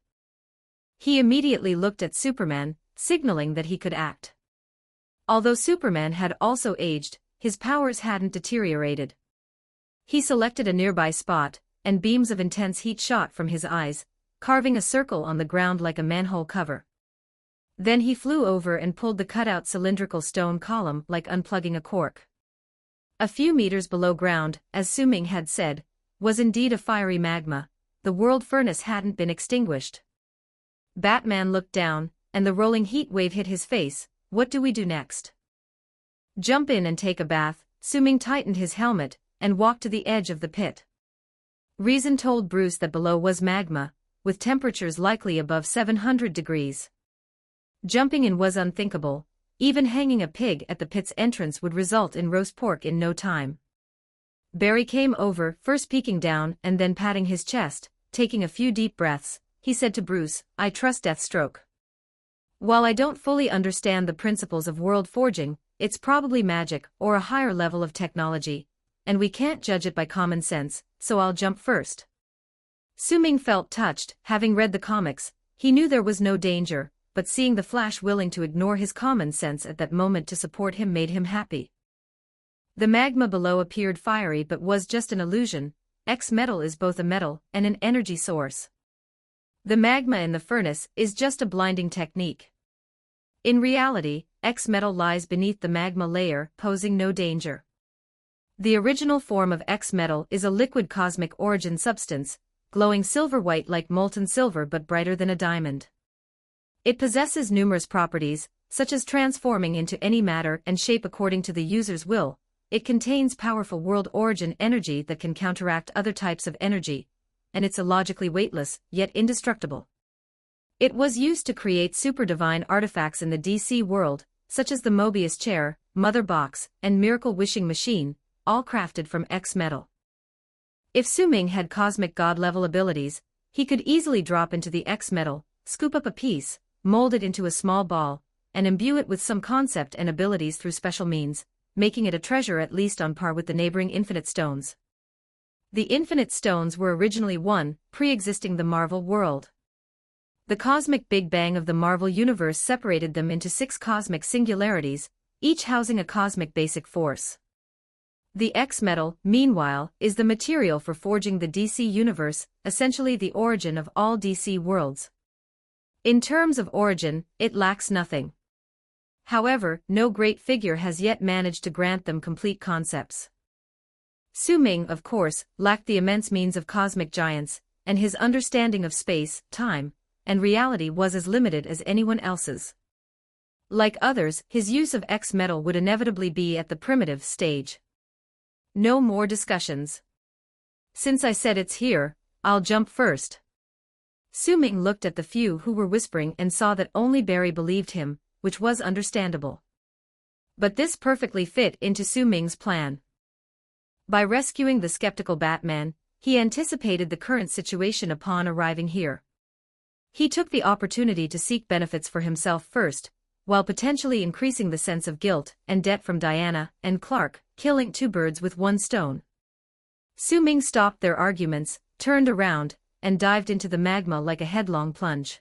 He immediately looked at Superman, signaling that he could act. Although Superman had also aged, his powers hadn't deteriorated. He selected a nearby spot, and beams of intense heat shot from his eyes, carving a circle on the ground like a manhole cover. Then he flew over and pulled the cut-out cylindrical stone column like unplugging a cork. A few meters below ground, as Su-Ming had said, was indeed a fiery magma. The world furnace hadn't been extinguished. Batman looked down, and the rolling heat wave hit his face. "What do we do next?" "Jump in and take a bath." Su-Ming tightened his helmet, and walked to the edge of the pit. Reason told Bruce that below was magma, with temperatures likely above 700 degrees. Jumping in was unthinkable. Even hanging a pig at the pit's entrance would result in roast pork in no time. Barry came over, first peeking down and then patting his chest. Taking a few deep breaths, he said to Bruce, "I trust Deathstroke. While I don't fully understand the principles of world forging, it's probably magic or a higher level of technology, and we can't judge it by common sense, so I'll jump first." Su-Ming felt touched. Having read the comics, he knew there was no danger, but seeing the Flash willing to ignore his common sense at that moment to support him made him happy. The magma below appeared fiery but was just an illusion. X-Metal is both a metal and an energy source. The magma in the furnace is just a blinding technique. In reality, X-Metal lies beneath the magma layer, posing no danger. The original form of X-Metal is a liquid cosmic origin substance, glowing silver-white like molten silver but brighter than a diamond. It possesses numerous properties, such as transforming into any matter and shape according to the user's will. It contains powerful world origin energy that can counteract other types of energy, and it's illogically weightless, yet indestructible. It was used to create super-divine artifacts in the DC world, such as the Mobius chair, Mother Box, and Miracle Wishing Machine, all crafted from X-Metal. If Su-Ming had cosmic god-level abilities, he could easily drop into the X-Metal, scoop up a piece, mold it into a small ball, and imbue it with some concept and abilities through special means, making it a treasure at least on par with the neighboring Infinite Stones. The Infinite Stones were originally one, pre-existing the Marvel world. The cosmic Big Bang of the Marvel Universe separated them into 6 cosmic singularities, each housing a cosmic basic force. The X-Metal, meanwhile, is the material for forging the DC Universe, essentially the origin of all DC worlds. In terms of origin, it lacks nothing. However, no great figure has yet managed to grant them complete concepts. Su-Ming, of course, lacked the immense means of cosmic giants, and his understanding of space, time, and reality was as limited as anyone else's. Like others, his use of X metal would inevitably be at the primitive stage. No more discussions. Since I said it's here, I'll jump first. Su Ming looked at the few who were whispering and saw that only Barry believed him, which was understandable. But this perfectly fit into Su Ming's plan. By rescuing the skeptical Batman, he anticipated the current situation upon arriving here. He took the opportunity to seek benefits for himself first, while potentially increasing the sense of guilt and debt from Diana and Clark, killing two birds with one stone. Su Ming stopped their arguments, turned around, and dived into the magma like a headlong plunge.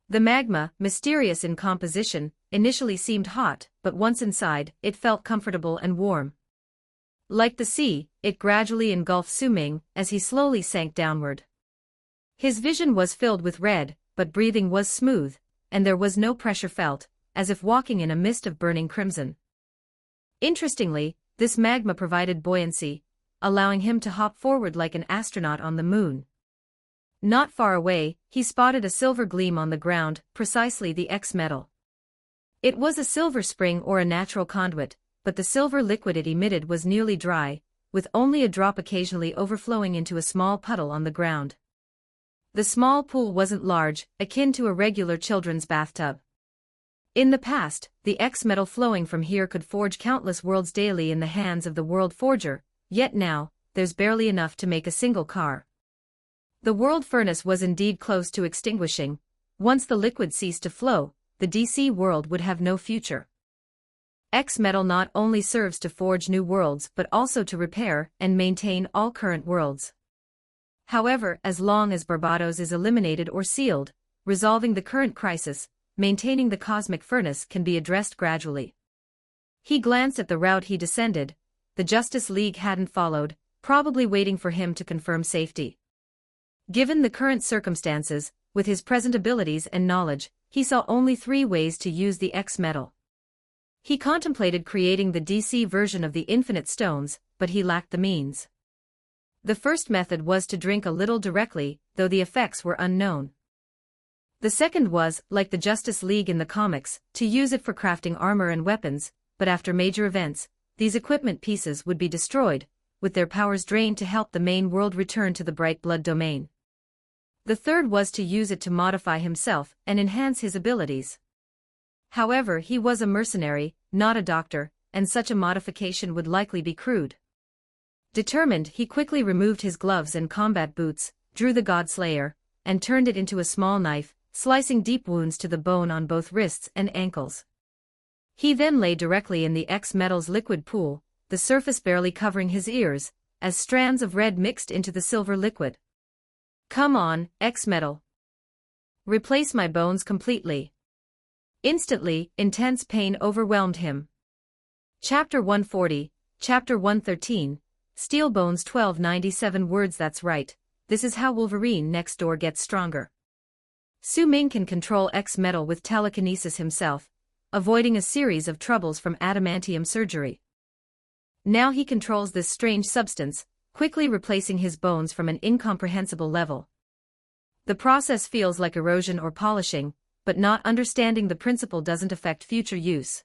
The magma, mysterious in composition, initially seemed hot, but once inside, it felt comfortable and warm. Like the sea, it gradually engulfed Su Ming as he slowly sank downward. His vision was filled with red, but breathing was smooth, and there was no pressure felt, as if walking in a mist of burning crimson. Interestingly, this magma provided buoyancy, allowing him to hop forward like an astronaut on the moon. Not far away, he spotted a silver gleam on the ground, precisely the X metal. It was a silver spring or a natural conduit, but the silver liquid it emitted was nearly dry, with only a drop occasionally overflowing into a small puddle on the ground. The small pool wasn't large, akin to a regular children's bathtub. In the past, the X metal flowing from here could forge countless worlds daily in the hands of the World Forger, yet now, there's barely enough to make a single car. The world furnace was indeed close to extinguishing. Once the liquid ceased to flow, the DC world would have no future. X metal not only serves to forge new worlds but also to repair and maintain all current worlds. However, as long as Barbados is eliminated or sealed, resolving the current crisis, maintaining the cosmic furnace can be addressed gradually. He glanced at the route he descended. The Justice League hadn't followed, probably waiting for him to confirm safety. Given the current circumstances, with his present abilities and knowledge, he saw only 3 ways to use the X metal. He contemplated creating the DC version of the Infinite Stones, but he lacked the means. The first method was to drink a little directly, though the effects were unknown. The second was, like the Justice League in the comics, to use it for crafting armor and weapons, but after major events, these equipment pieces would be destroyed, with their powers drained to help the main world return to the bright blood domain. The third was to use it to modify himself and enhance his abilities. However, he was a mercenary, not a doctor, and such a modification would likely be crude. Determined, he quickly removed his gloves and combat boots, drew the Godslayer, and turned it into a small knife, slicing deep wounds to the bone on both wrists and ankles. He then lay directly in the X metal's liquid pool, the surface barely covering his ears, as strands of red mixed into the silver liquid. Come on, X metal. Replace my bones completely. Instantly, intense pain overwhelmed him. Chapter 140, Chapter 113, Steel Bones 1297 words. That's right, this is how Wolverine next door gets stronger. Su Ming can control X metal with telekinesis himself, avoiding a series of troubles from adamantium surgery. Now he controls this strange substance, quickly replacing his bones from an incomprehensible level. The process feels like erosion or polishing, but not understanding the principle doesn't affect future use.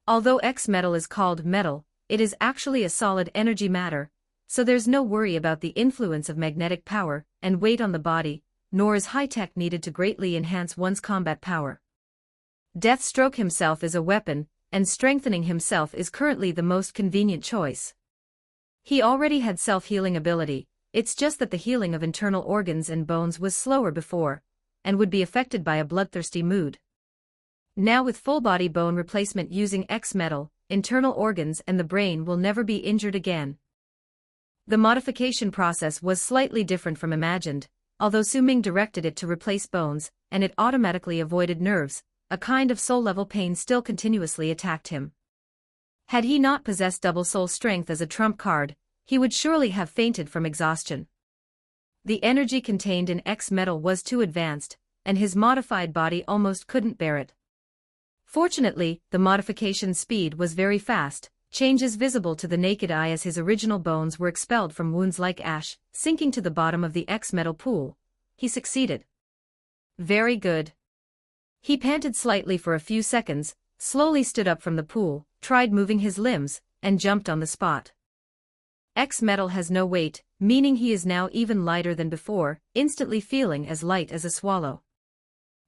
Although X metal is called metal, it is actually a solid energy matter, so there's no worry about the influence of magnetic power and weight on the body, nor is high-tech needed to greatly enhance one's combat power. Deathstroke himself is a weapon, and strengthening himself is currently the most convenient choice. He already had self-healing ability, it's just that the healing of internal organs and bones was slower before, and would be affected by a bloodthirsty mood. Now with full-body bone replacement using X metal, internal organs and the brain will never be injured again. The modification process was slightly different from imagined, although Su Ming directed it to replace bones, and it automatically avoided nerves. A kind of soul-level pain still continuously attacked him. Had he not possessed double soul strength as a trump card, he would surely have fainted from exhaustion. The energy contained in X metal was too advanced, and his modified body almost couldn't bear it. Fortunately, the modification speed was very fast, changes visible to the naked eye as his original bones were expelled from wounds like ash, sinking to the bottom of the X metal pool. He succeeded. Very good. He panted slightly for a few seconds, slowly stood up from the pool, tried moving his limbs, and jumped on the spot. X-metal has no weight, meaning he is now even lighter than before, instantly feeling as light as a swallow.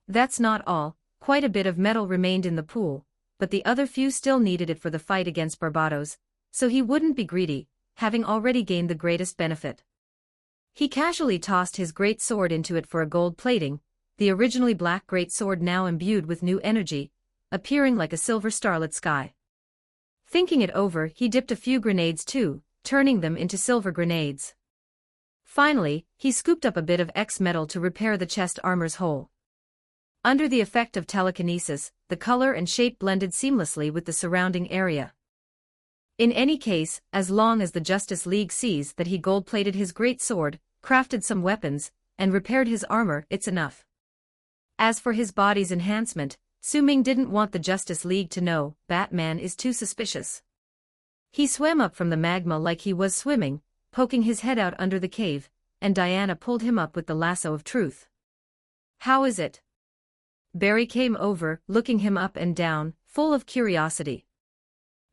That's not all, quite a bit of metal remained in the pool, but the other few still needed it for the fight against Barbados, so he wouldn't be greedy, having already gained the greatest benefit. He casually tossed his great sword into it for a gold plating, the originally black great sword now imbued with new energy, appearing like a silver starlit sky. Thinking it over, he dipped a few grenades too, turning them into silver grenades. Finally, he scooped up a bit of X-metal to repair the chest armor's hole. Under the effect of telekinesis, the color and shape blended seamlessly with the surrounding area. In any case, as long as the Justice League sees that he gold-plated his great sword, crafted some weapons, and repaired his armor, it's enough. As for his body's enhancement, Su Ming didn't want the Justice League to know. Batman is too suspicious. He swam up from the magma like he was swimming, poking his head out under the cave, and Diana pulled him up with the lasso of truth. "How is it?" Barry came over, looking him up and down, full of curiosity.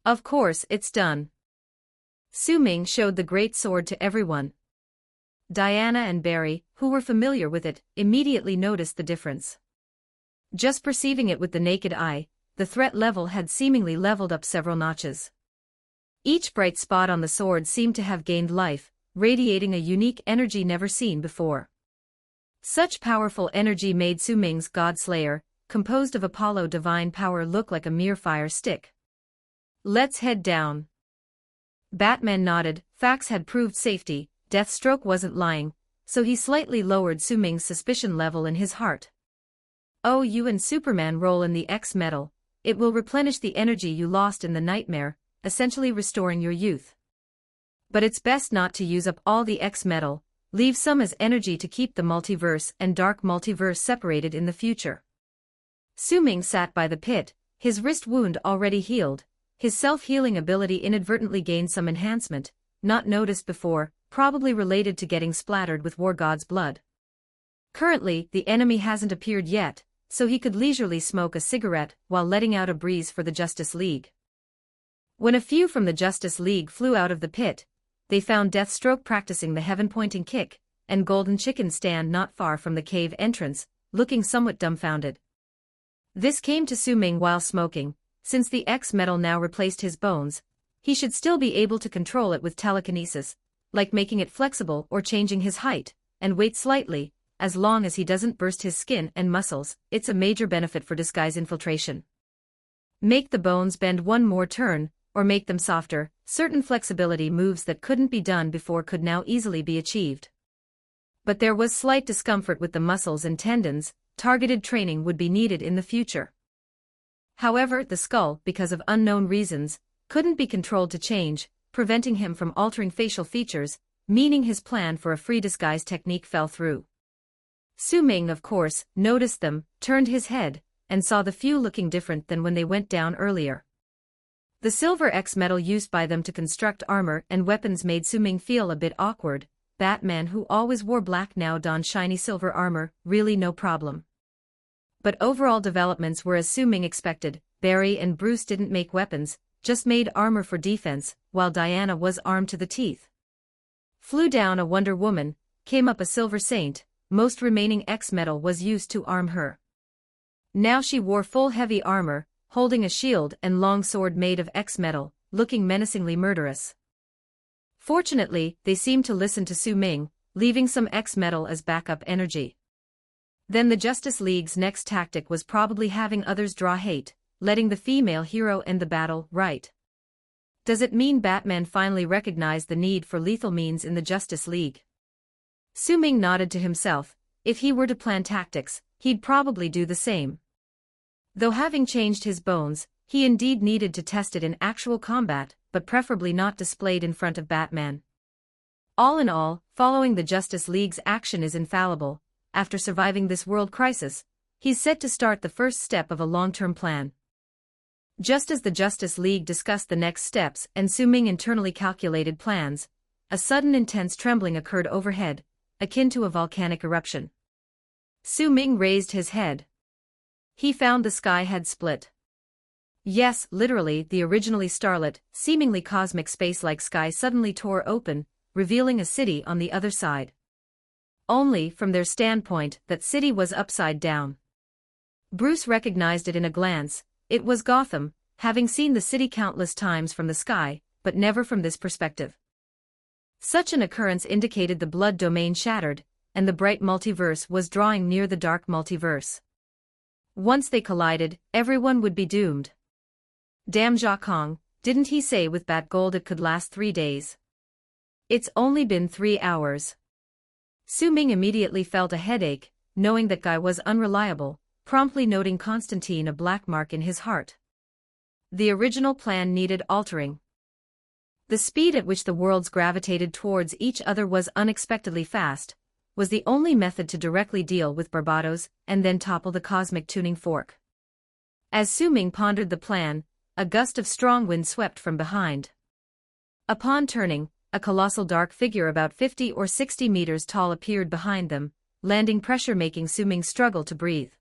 "Of course, it's done." Su Ming showed the great sword to everyone. Diana and Barry, who were familiar with it, immediately noticed the difference. Just perceiving it with the naked eye, the threat level had seemingly leveled up several notches. Each bright spot on the sword seemed to have gained life, radiating a unique energy never seen before. Such powerful energy made Su Ming's God Slayer, composed of Apollo divine power, look like a mere fire stick. "Let's head down." Batman nodded. Facts had proved safety, Deathstroke wasn't lying, so he slightly lowered Su Ming's suspicion level in his heart. "Oh, you and Superman roll in the X-metal, it will replenish the energy you lost in the nightmare, essentially restoring your youth. But it's best not to use up all the X-metal, leave some as energy to keep the multiverse and dark multiverse separated in the future." Su Ming sat by the pit, his wrist wound already healed, his self-healing ability inadvertently gained some enhancement, not noticed before, probably related to getting splattered with War God's blood. Currently, the enemy hasn't appeared yet, so he could leisurely smoke a cigarette while letting out a breeze for the Justice League. When a few from the Justice League flew out of the pit, they found Deathstroke practicing the heaven-pointing kick, and Golden Chicken stand not far from the cave entrance, looking somewhat dumbfounded. This came to Su Ming while smoking. Since the X-metal now replaced his bones, he should still be able to control it with telekinesis, like making it flexible or changing his height and weight slightly, as long as he doesn't burst his skin and muscles. It's a major benefit for disguise infiltration. Make the bones bend one more turn, or make them softer. Certain flexibility moves that couldn't be done before could now easily be achieved. But there was slight discomfort with the muscles and tendons. Targeted training would be needed in the future. However, the skull, because of unknown reasons, couldn't be controlled to change, preventing him from altering facial features, meaning his plan for a free disguise technique fell through. Su Ming, of course, noticed them, turned his head, and saw the few looking different than when they went down earlier. The silver X-metal used by them to construct armor and weapons made Su Ming feel a bit awkward. Batman, who always wore black, now donned shiny silver armor, really no problem. But overall developments were as Su Ming expected. Barry and Bruce didn't make weapons, just made armor for defense, while Diana was armed to the teeth. Flew down a Wonder Woman, came up a Silver Saint, most remaining X-metal was used to arm her. Now she wore full heavy armor, holding a shield and long sword made of X-metal, looking menacingly murderous. Fortunately, they seemed to listen to Su Ming, leaving some X-metal as backup energy. Then the Justice League's next tactic was probably having others draw hate, letting the female hero end the battle, right? Does it mean Batman finally recognized the need for lethal means in the Justice League? Su Ming nodded to himself. If he were to plan tactics, he'd probably do the same. Though having changed his bones, he indeed needed to test it in actual combat, but preferably not displayed in front of Batman. All in all, following the Justice League's action is infallible. After surviving this world crisis, he's set to start the first step of a long-term plan. Just as the Justice League discussed the next steps and Su Ming internally calculated plans, a sudden intense trembling occurred overhead, akin to a volcanic eruption. Su Ming raised his head. He found the sky had split. Yes, literally, the originally starlit, seemingly cosmic space-like sky suddenly tore open, revealing a city on the other side. Only, from their standpoint, that city was upside down. Bruce recognized it in a glance. It was Gotham, having seen the city countless times from the sky, but never from this perspective. Such an occurrence indicated the blood domain shattered, and the bright multiverse was drawing near the dark multiverse. Once they collided, everyone would be doomed. Damn Kong, didn't he say with Bat Gold it could last 3 days? It's only been 3 hours. Su Ming immediately felt a headache, knowing that Guy was unreliable, promptly noting Constantine a black mark in his heart. The original plan needed altering. The speed at which the worlds gravitated towards each other was unexpectedly fast, was the only method to directly deal with Barbados and then topple the cosmic tuning fork. As Su Ming pondered the plan, a gust of strong wind swept from behind. Upon turning, a colossal dark figure about 50 or 60 meters tall appeared behind them, landing pressure making Su Ming struggle to breathe.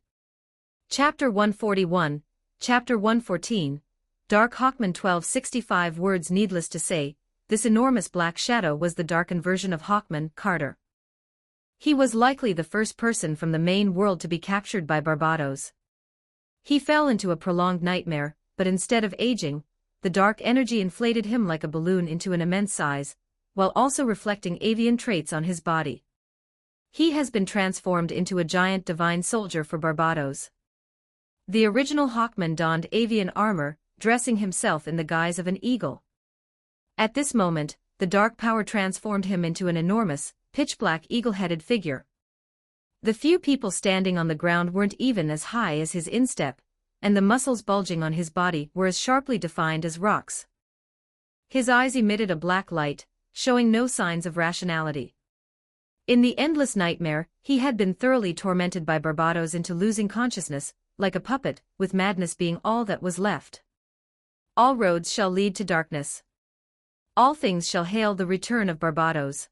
Chapter 141, Chapter 114, Dark Hawkman 1265 words needless to say, this enormous black shadow was the darkened version of Hawkman, Carter. He was likely the first person from the main world to be captured by Barbados. He fell into a prolonged nightmare, but instead of aging, the dark energy inflated him like a balloon into an immense size, while also reflecting avian traits on his body. He has been transformed into a giant divine soldier for Barbados. The original Hawkman donned avian armor, dressing himself in the guise of an eagle. At this moment, the dark power transformed him into an enormous, pitch-black eagle-headed figure. The few people standing on the ground weren't even as high as his instep, and the muscles bulging on his body were as sharply defined as rocks. His eyes emitted a black light, showing no signs of rationality. In the endless nightmare, he had been thoroughly tormented by Barbados into losing consciousness, like a puppet, with madness being all that was left. All roads shall lead to darkness. All things shall hail the return of Barbados.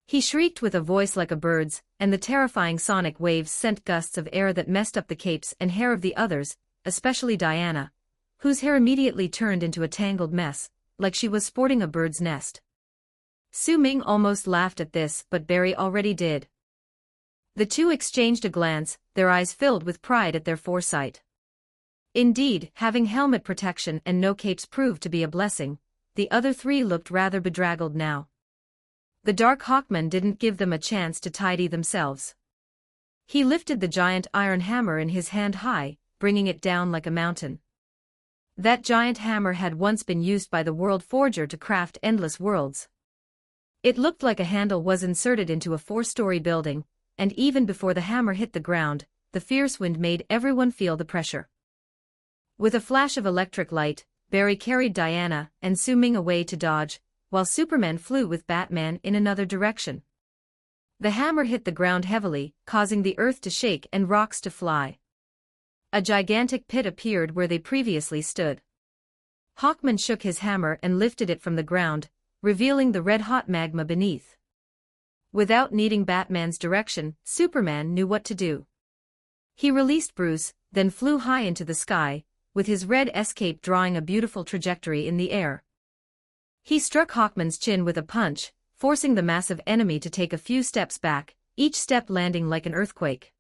He shrieked with a voice like a bird's, and the terrifying sonic waves sent gusts of air that messed up the capes and hair of the others, especially Diana, whose hair immediately turned into a tangled mess, like she was sporting a bird's nest. Su Ming almost laughed at this, but Barry already did. The two exchanged a glance, their eyes filled with pride at their foresight. Indeed, having helmet protection and no capes proved to be a blessing. The other three looked rather bedraggled now. The Dark Hawkman didn't give them a chance to tidy themselves. He lifted the giant iron hammer in his hand high, bringing it down like a mountain. That giant hammer had once been used by the World Forger to craft endless worlds. It looked like a handle was inserted into a 4-story building, and even before the hammer hit the ground, the fierce wind made everyone feel the pressure. With a flash of electric light, Barry carried Diana and Su Ming away to dodge, while Superman flew with Batman in another direction. The hammer hit the ground heavily, causing the earth to shake and rocks to fly. A gigantic pit appeared where they previously stood. Hawkman shook his hammer and lifted it from the ground, revealing the red-hot magma beneath. Without needing Batman's direction, Superman knew what to do. He released Bruce, then flew high into the sky, with his red escape drawing a beautiful trajectory in the air. He struck Hawkman's chin with a punch, forcing the massive enemy to take a few steps back, each step landing like an earthquake.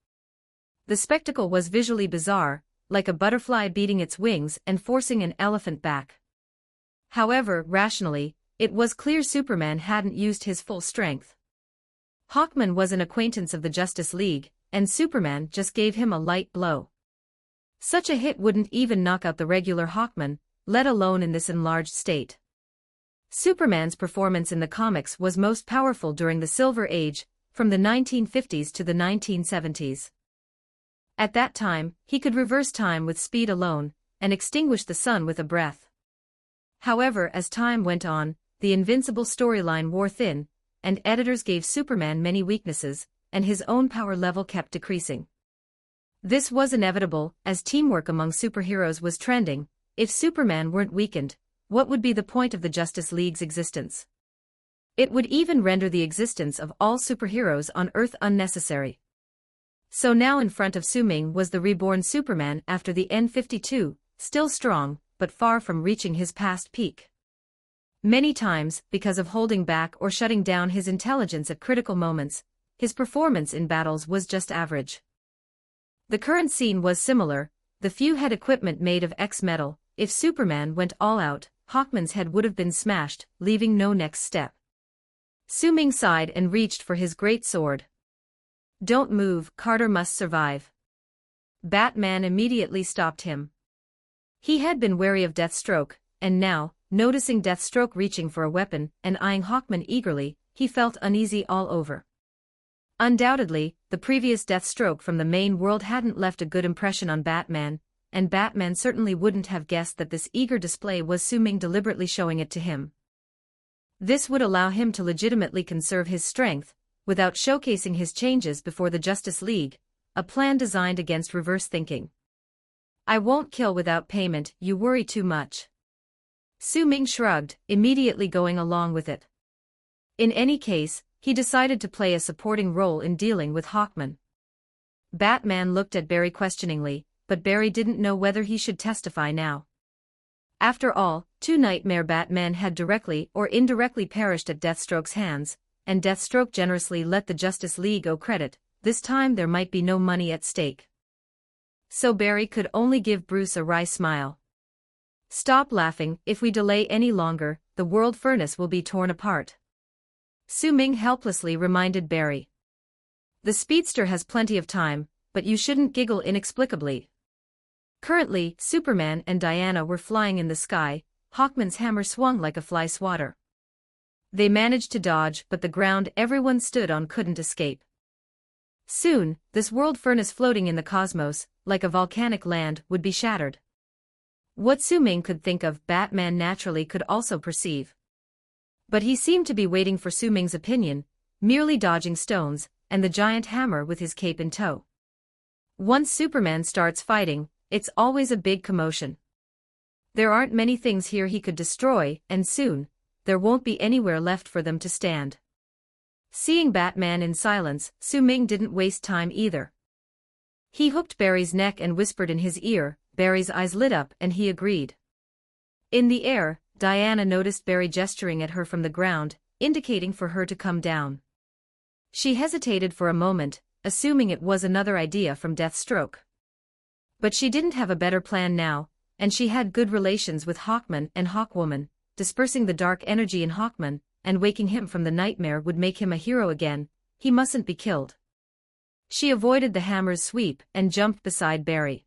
The spectacle was visually bizarre, like a butterfly beating its wings and forcing an elephant back. However, rationally, it was clear Superman hadn't used his full strength. Hawkman was an acquaintance of the Justice League, and Superman just gave him a light blow. Such a hit wouldn't even knock out the regular Hawkman, let alone in this enlarged state. Superman's performance in the comics was most powerful during the Silver Age, from the 1950s to the 1970s. At that time, he could reverse time with speed alone, and extinguish the sun with a breath. However, as time went on, the Invincible storyline wore thin, and editors gave Superman many weaknesses, and his own power level kept decreasing. This was inevitable, as teamwork among superheroes was trending. If Superman weren't weakened, what would be the point of the Justice League's existence? It would even render the existence of all superheroes on Earth unnecessary. So now in front of Su Ming was the reborn Superman after the N-52, still strong, but far from reaching his past peak. Many times, because of holding back or shutting down his intelligence at critical moments, his performance in battles was just average. The current scene was similar, the few had equipment made of X-metal. If Superman went all out, Hawkman's head would have been smashed, leaving no next step. Su Ming sighed and reached for his great sword. "Don't move, Carter must survive." Batman immediately stopped him. He had been wary of Deathstroke, and now, noticing Deathstroke reaching for a weapon and eyeing Hawkman eagerly, he felt uneasy all over. Undoubtedly, the previous Deathstroke from the main world hadn't left a good impression on Batman, and Batman certainly wouldn't have guessed that this eager display was Su Ming deliberately showing it to him. This would allow him to legitimately conserve his strength, without showcasing his changes before the Justice League, a plan designed against reverse thinking. "I won't kill without payment, you worry too much." Su Ming shrugged, immediately going along with it. In any case, he decided to play a supporting role in dealing with Hawkman. Batman looked at Barry questioningly, but Barry didn't know whether he should testify now. After all, two Nightmare Batmen had directly or indirectly perished at Deathstroke's hands, and Deathstroke generously let the Justice League owe credit. This time there might be no money at stake. So Barry could only give Bruce a wry smile. "Stop laughing, if we delay any longer, the world furnace will be torn apart." Su Ming helplessly reminded Barry. "The speedster has plenty of time, but you shouldn't giggle inexplicably." Currently, Superman and Diana were flying in the sky. Hawkman's hammer swung like a fly swatter. They managed to dodge, but the ground everyone stood on couldn't escape. Soon, this world furnace floating in the cosmos, like a volcanic land, would be shattered. What Su Ming could think of, Batman naturally could also perceive. But he seemed to be waiting for Su Ming's opinion, merely dodging stones, and the giant hammer with his cape in tow. Once Superman starts fighting, it's always a big commotion. There aren't many things here he could destroy, and soon, there won't be anywhere left for them to stand. Seeing Batman in silence, Su Ming didn't waste time either. He hooked Barry's neck and whispered in his ear. Barry's eyes lit up and he agreed. In the air, Diana noticed Barry gesturing at her from the ground, indicating for her to come down. She hesitated for a moment, assuming it was another idea from Deathstroke. But she didn't have a better plan now, and she had good relations with Hawkman and Hawkwoman. Dispersing the dark energy in Hawkman and waking him from the nightmare would make him a hero again. He mustn't be killed. She avoided the hammer's sweep and jumped beside Barry.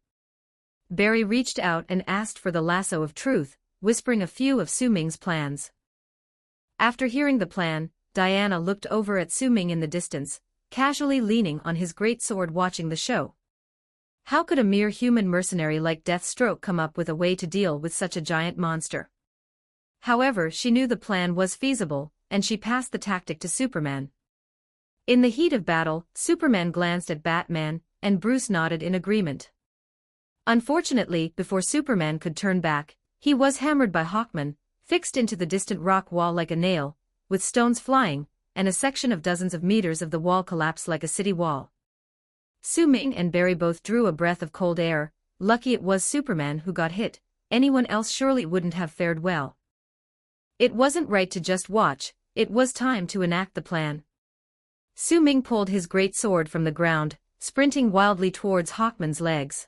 Barry reached out and asked for the lasso of truth, whispering a few of Su Ming's plans. After hearing the plan, Diana looked over at Su Ming in the distance, casually leaning on his great sword watching the show. How could a mere human mercenary like Deathstroke come up with a way to deal with such a giant monster? However, she knew the plan was feasible, and she passed the tactic to Superman. In the heat of battle, Superman glanced at Batman, and Bruce nodded in agreement. Unfortunately, before Superman could turn back, he was hammered by Hawkman, fixed into the distant rock wall like a nail, with stones flying, and a section of dozens of meters of the wall collapsed like a city wall. Su Ming and Barry both drew a breath of cold air. Lucky it was Superman who got hit, anyone else surely wouldn't have fared well. It wasn't right to just watch, it was time to enact the plan. Su Ming pulled his great sword from the ground, sprinting wildly towards Hawkman's legs.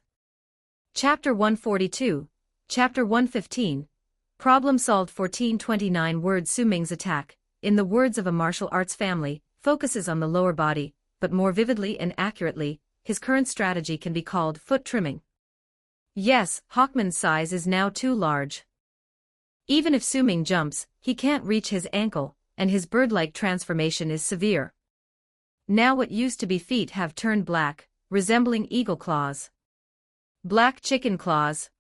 Chapter 142, Chapter 115, Problem solved. 1429 words. Su Ming's attack, in the words of a martial arts family, focuses on the lower body, but more vividly and accurately, his current strategy can be called foot trimming. Yes, Hawkman's size is now too large. Even if Su Ming jumps, he can't reach his ankle, and his bird-like transformation is severe. Now what used to be feet have turned black, resembling eagle claws. Black chicken claws.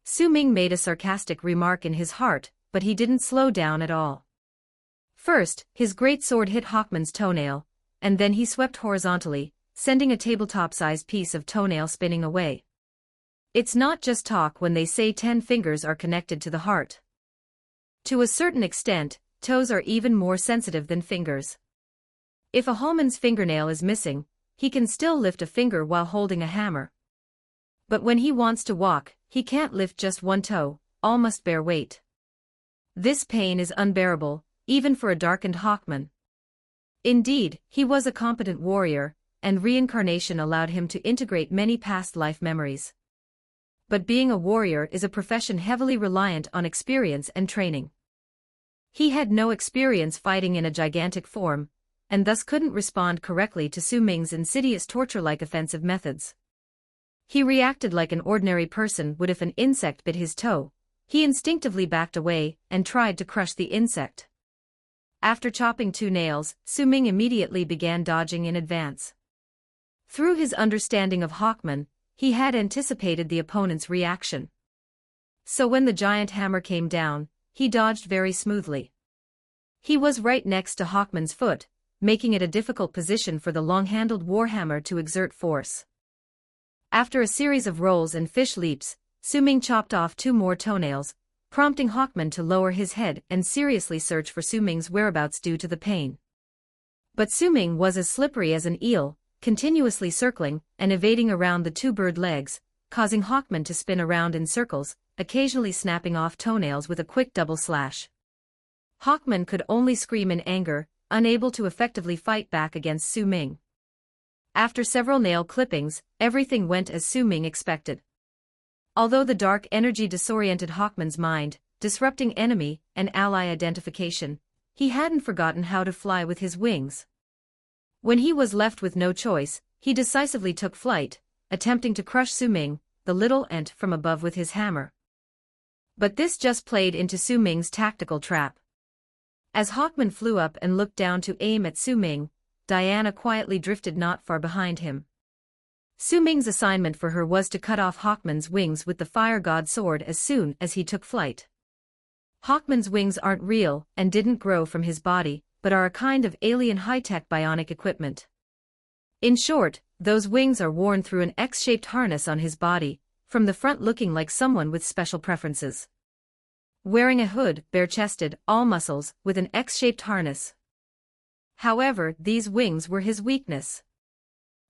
Su Ming made a sarcastic remark in his heart, but he didn't slow down at all. First, his great sword hit Hawkman's toenail, and then he swept horizontally, sending a tabletop-sized piece of toenail spinning away. It's not just talk when they say 10 fingers are connected to the heart. To a certain extent, toes are even more sensitive than fingers. If a Hawkman's fingernail is missing, he can still lift a finger while holding a hammer. But when he wants to walk, he can't lift just one toe, all must bear weight. This pain is unbearable, even for a darkened Hawkman. Indeed, he was a competent warrior, and reincarnation allowed him to integrate many past life memories. But being a warrior is a profession heavily reliant on experience and training. He had no experience fighting in a gigantic form, and thus couldn't respond correctly to Su Ming's insidious torture-like offensive methods. He reacted like an ordinary person would if an insect bit his toe. He instinctively backed away and tried to crush the insect. After chopping 2 nails, Su Ming immediately began dodging in advance. Through his understanding of Hawkman, he had anticipated the opponent's reaction. So when the giant hammer came down, he dodged very smoothly. He was right next to Hawkman's foot, making it a difficult position for the long-handled warhammer to exert force. After a series of rolls and fish leaps, Su Ming chopped off 2 more toenails, prompting Hawkman to lower his head and seriously search for Su Ming's whereabouts due to the pain. But Su Ming was as slippery as an eel, continuously circling and evading around the 2 bird legs, causing Hawkman to spin around in circles, occasionally snapping off toenails with a quick double slash. Hawkman could only scream in anger, unable to effectively fight back against Su Ming. After several nail clippings, everything went as Su Ming expected. Although the dark energy disoriented Hawkman's mind, disrupting enemy and ally identification, he hadn't forgotten how to fly with his wings. When he was left with no choice, he decisively took flight, attempting to crush Su Ming, the little ant, from above with his hammer. But this just played into Su Ming's tactical trap. As Hawkman flew up and looked down to aim at Su Ming, Diana quietly drifted not far behind him. Su Ming's assignment for her was to cut off Hawkman's wings with the fire god sword as soon as he took flight. Hawkman's wings aren't real and didn't grow from his body, but are a kind of alien high-tech bionic equipment. In short, those wings are worn through an X-shaped harness on his body, from the front looking like someone with special preferences. Wearing a hood, bare-chested, all muscles, with an X-shaped harness. However, these wings were his weakness.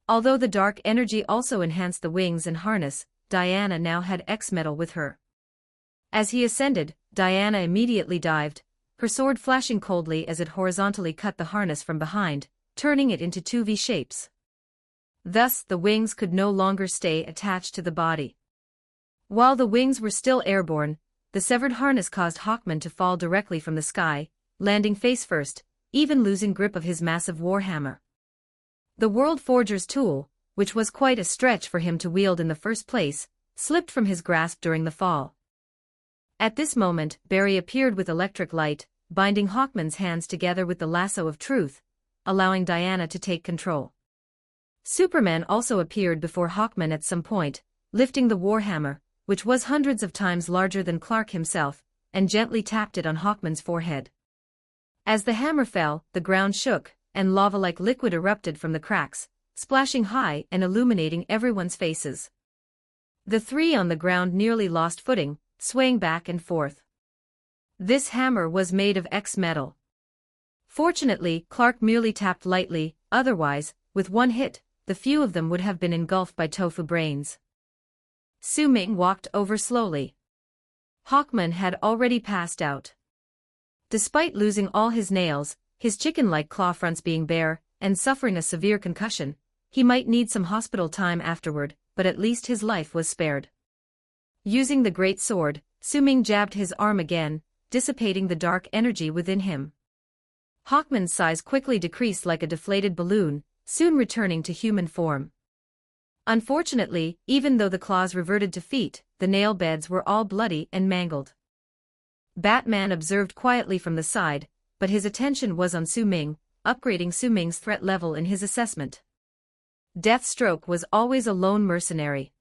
Although the dark energy also enhanced the wings and harness, Diana now had X-metal with her. As he ascended, Diana immediately dived, her sword flashing coldly as it horizontally cut the harness from behind, turning it into 2 V-shapes. Thus, the wings could no longer stay attached to the body. While the wings were still airborne, the severed harness caused Hawkman to fall directly from the sky, landing face first, even losing grip of his massive warhammer. The World Forger's tool, which was quite a stretch for him to wield in the first place, slipped from his grasp during the fall. At this moment, Barry appeared with electric light, binding Hawkman's hands together with the lasso of truth, allowing Diana to take control. Superman also appeared before Hawkman at some point, lifting the warhammer, which was hundreds of times larger than Clark himself, and gently tapped it on Hawkman's forehead. As the hammer fell, the ground shook, and lava-like liquid erupted from the cracks, splashing high and illuminating everyone's faces. The 3 on the ground nearly lost footing, swaying back and forth. This hammer was made of X-metal. Fortunately, Clark merely tapped lightly, otherwise, with one hit, the few of them would have been engulfed by tofu brains. Su Ming walked over slowly. Hawkman had already passed out. Despite losing all his nails, his chicken-like claw fronts being bare, and suffering a severe concussion, he might need some hospital time afterward, but at least his life was spared. Using the great sword, Su Ming jabbed his arm again, dissipating the dark energy within him. Hawkman's size quickly decreased like a deflated balloon, soon returning to human form. Unfortunately, even though the claws reverted to feet, the nail beds were all bloody and mangled. Batman observed quietly from the side, but his attention was on Su Ming, upgrading Su Ming's threat level in his assessment. Deathstroke was always a lone mercenary.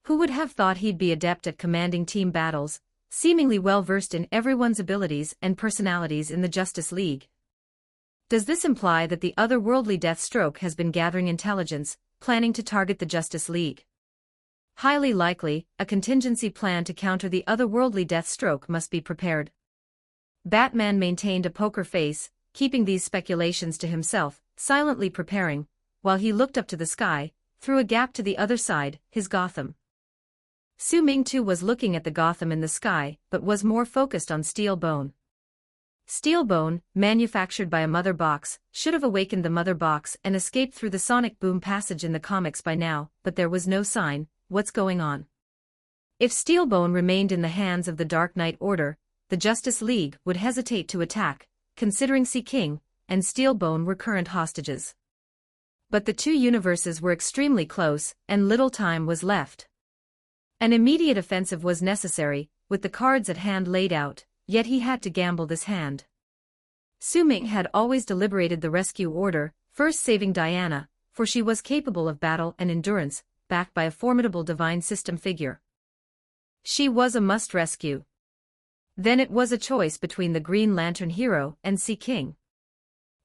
Who would have thought he'd be adept at commanding team battles, seemingly well-versed in everyone's abilities and personalities in the Justice League? Does this imply that the otherworldly Deathstroke has been gathering intelligence, planning to target the Justice League? Highly likely, a contingency plan to counter the otherworldly Deathstroke must be prepared. Batman maintained a poker face, keeping these speculations to himself, silently preparing, while he looked up to the sky, through a gap to the other side, his Gotham. Su Ming too was looking at the Gotham in the sky, but was more focused on Steel Bone. Steel Bone, manufactured by a mother box, should have awakened the mother box and escaped through the sonic boom passage in the comics by now, but there was no sign. What's going on? If Steel Bone remained in the hands of the Dark Knight Order, the Justice League would hesitate to attack, considering Sea King and Steel Bone were current hostages. But the two universes were extremely close, and little time was left. An immediate offensive was necessary, with the cards at hand laid out, yet he had to gamble this hand. Su Ming had always deliberated the rescue order, first saving Diana, for she was capable of battle and endurance, backed by a formidable divine system figure. She was a must-rescue. Then it was a choice between the Green Lantern hero and Sea King.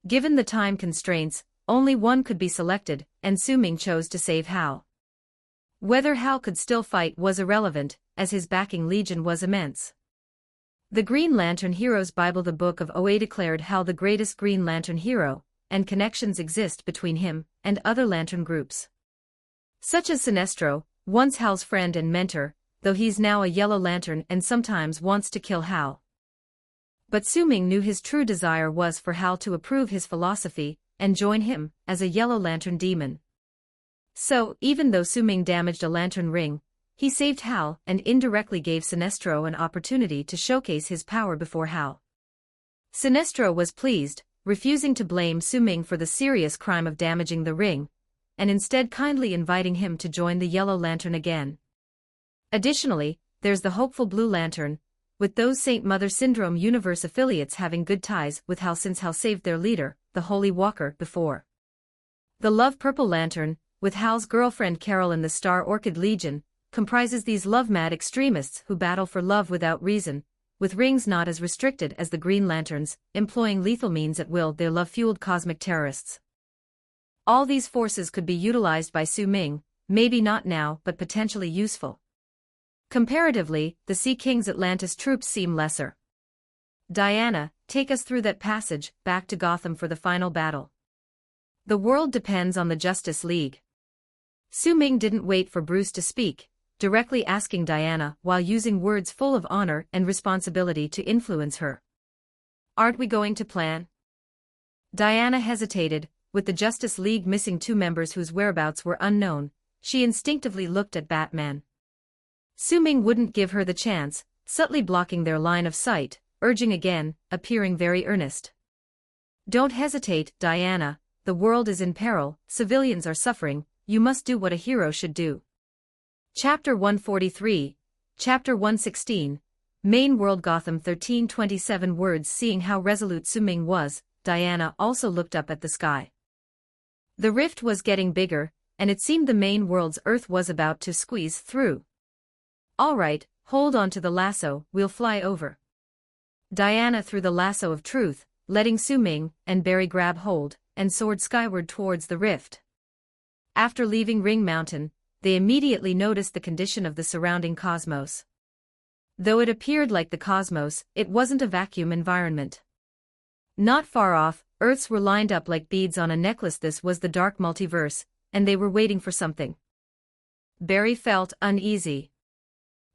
Given the time constraints, only one could be selected, and Su Ming chose to save Hal. Whether Hal could still fight was irrelevant, as his backing legion was immense. The Green Lantern Hero's Bible, the Book of OA, declared Hal the greatest Green Lantern hero, and connections exist between him and other Lantern groups. Such as Sinestro, once Hal's friend and mentor, though he's now a Yellow Lantern and sometimes wants to kill Hal. But Su Ming knew his true desire was for Hal to approve his philosophy and join him as a Yellow Lantern demon. So, even though Su Ming damaged a lantern ring, he saved Hal and indirectly gave Sinestro an opportunity to showcase his power before Hal. Sinestro was pleased, refusing to blame Su Ming for the serious crime of damaging the ring, and instead kindly inviting him to join the Yellow Lantern again. Additionally, there's the hopeful Blue Lantern, with those Saint Mother Syndrome universe affiliates having good ties with Hal since Hal saved their leader, the Holy Walker, before. The Love Purple Lantern, with Hal's girlfriend Carol in the Star Orchid Legion, comprises these love-mad extremists who battle for love without reason, with rings not as restricted as the Green Lanterns, employing lethal means at will. They're love-fueled cosmic terrorists. All these forces could be utilized by Su Ming, maybe not now but potentially useful. Comparatively, the Sea King's Atlantis troops seem lesser. Diana, take us through that passage, back to Gotham for the final battle. The world depends on the Justice League. Su Ming didn't wait for Bruce to speak, directly asking Diana while using words full of honor and responsibility to influence her. Aren't we going to plan? Diana hesitated, with the Justice League missing two members whose whereabouts were unknown. She instinctively looked at Batman. Su Ming wouldn't give her the chance, subtly blocking their line of sight, urging again, appearing very earnest. Don't hesitate, Diana, the world is in peril, civilians are suffering, you must do what a hero should do. Chapter 143, Chapter 116, Main World Gotham 1327 words. Seeing how resolute Su Ming was, Diana also looked up at the sky. The rift was getting bigger, and it seemed the main world's Earth was about to squeeze through. All right, hold on to the lasso, we'll fly over. Diana threw the lasso of truth, letting Su Ming and Barry grab hold, and soared skyward towards the rift. After leaving Ring Mountain, they immediately noticed the condition of the surrounding cosmos. Though it appeared like the cosmos, it wasn't a vacuum environment. Not far off, Earths were lined up like beads on a necklace. This was the dark multiverse, and they were waiting for something. Barry felt uneasy.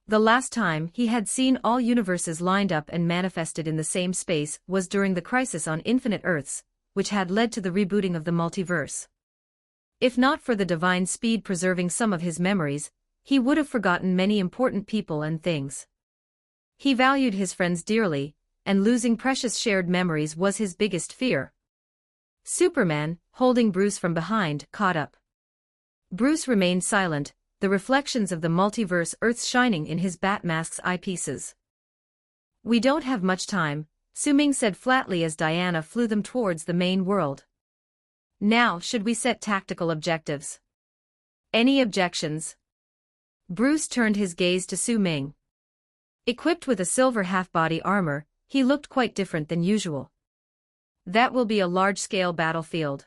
The last time he had seen all universes lined up and manifested in the same space was during the crisis on Infinite Earths, which had led to the rebooting of the multiverse. If not for the divine speed preserving some of his memories, he would have forgotten many important people and things. He valued his friends dearly, and losing precious shared memories was his biggest fear. Superman, holding Bruce from behind, caught up. Bruce remained silent, the reflections of the multiverse Earths shining in his Batmask's eyepieces. We don't have much time, Su Ming said flatly as Diana flew them towards the main world. Now should we set tactical objectives? Any objections? Bruce turned his gaze to Su Ming. Equipped with a silver half-body armor, he looked quite different than usual. That will be a large-scale battlefield.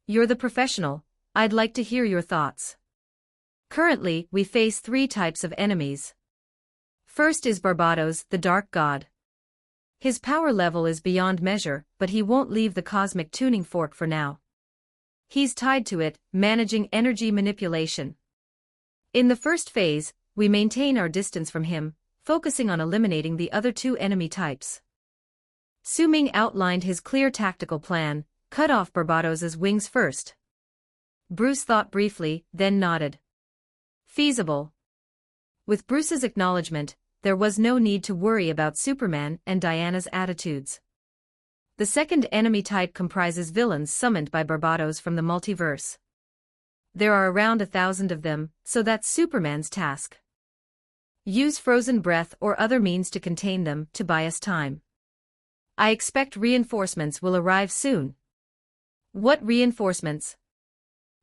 You're the professional, I'd like to hear your thoughts. Currently, we face three types of enemies. First is Barbados, the Dark God. His power level is beyond measure, but he won't leave the cosmic tuning fork for now. He's tied to it, managing energy manipulation. In the first phase, we maintain our distance from him, focusing on eliminating the other two enemy types. Su Ming outlined his clear tactical plan: cut off Barbados's wings first. Bruce thought briefly, then nodded. Feasible. With Bruce's acknowledgement, there was no need to worry about Superman and Diana's attitudes. The second enemy type comprises villains summoned by Barbados from the multiverse. There are around 1,000 of them, so that's Superman's task. Use frozen breath or other means to contain them to buy us time. I expect reinforcements will arrive soon. What reinforcements?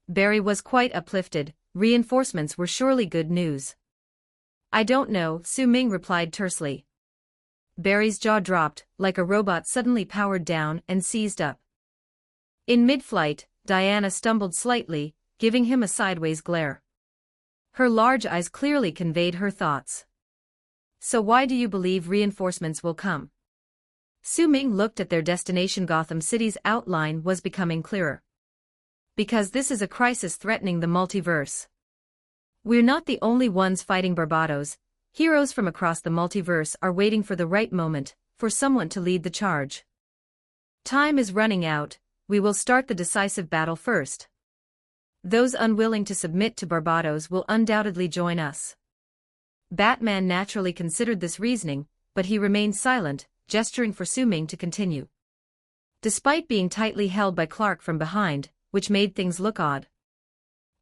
Barry was quite uplifted. Reinforcements were surely good news. I don't know, Su Ming replied tersely. Barry's jaw dropped, like a robot suddenly powered down and seized up. In mid-flight, Diana stumbled slightly, giving him a sideways glare. Her large eyes clearly conveyed her thoughts. So why do you believe reinforcements will come? Su Ming looked at their destination. Gotham City's outline was becoming clearer. Because this is a crisis threatening the multiverse. We're not the only ones fighting Barbados. Heroes from across the multiverse are waiting for the right moment, for someone to lead the charge. Time is running out. We will start the decisive battle first. Those unwilling to submit to Barbados will undoubtedly join us. Batman naturally considered this reasoning, but he remained silent, gesturing for Su Ming to continue. Despite being tightly held by Clark from behind, which made things look odd.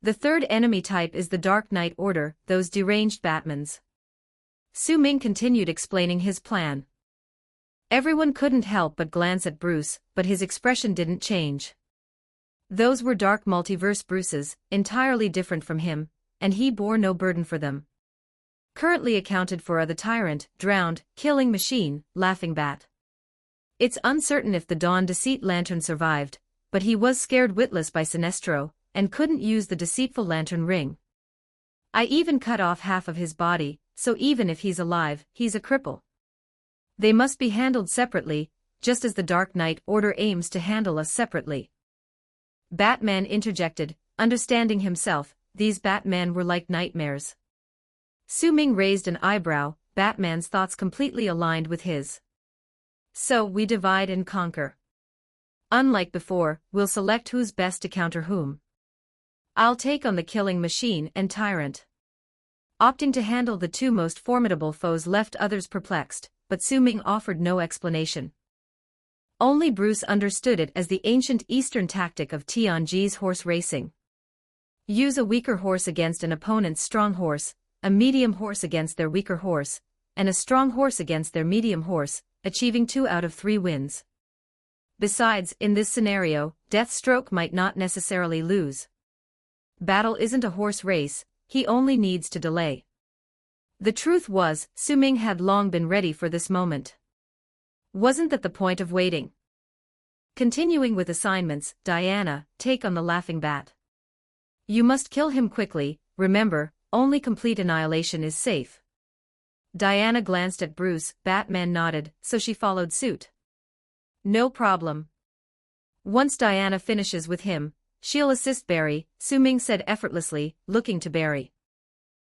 The third enemy type is the Dark Knight Order, those deranged Batmans. Su Ming continued explaining his plan. Everyone couldn't help but glance at Bruce, but his expression didn't change. Those were dark multiverse Bruces, entirely different from him, and he bore no burden for them. Currently accounted for are the Tyrant, Drowned, Killing Machine, Laughing Bat. It's uncertain if the Dawn Deceit Lantern survived, but he was scared witless by Sinestro, and couldn't use the deceitful lantern ring. I even cut off half of his body, so even if he's alive, he's a cripple. They must be handled separately, just as the Dark Knight Order aims to handle us separately. Batman interjected, understanding himself, these Batmen were like nightmares. Su Ming raised an eyebrow, Batman's thoughts completely aligned with his. So we divide and conquer. Unlike before, we'll select who's best to counter whom. I'll take on the Killing Machine and Tyrant. Opting to handle the two most formidable foes left others perplexed, but Su Ming offered no explanation. Only Bruce understood it as the ancient Eastern tactic of Tianji's horse racing. Use a weaker horse against an opponent's strong horse, a medium horse against their weaker horse, and a strong horse against their medium horse, achieving 2 out of 3 wins. Besides, in this scenario, Deathstroke might not necessarily lose. Battle isn't a horse race, he only needs to delay. The truth was, Su Ming had long been ready for this moment. Wasn't that the point of waiting? Continuing with assignments, Diana, take on the Laughing Bat. You must kill him quickly, remember, only complete annihilation is safe. Diana glanced at Bruce, Batman nodded, so she followed suit. No problem. Once Diana finishes with him, she'll assist Barry, Su Ming said effortlessly, looking to Barry.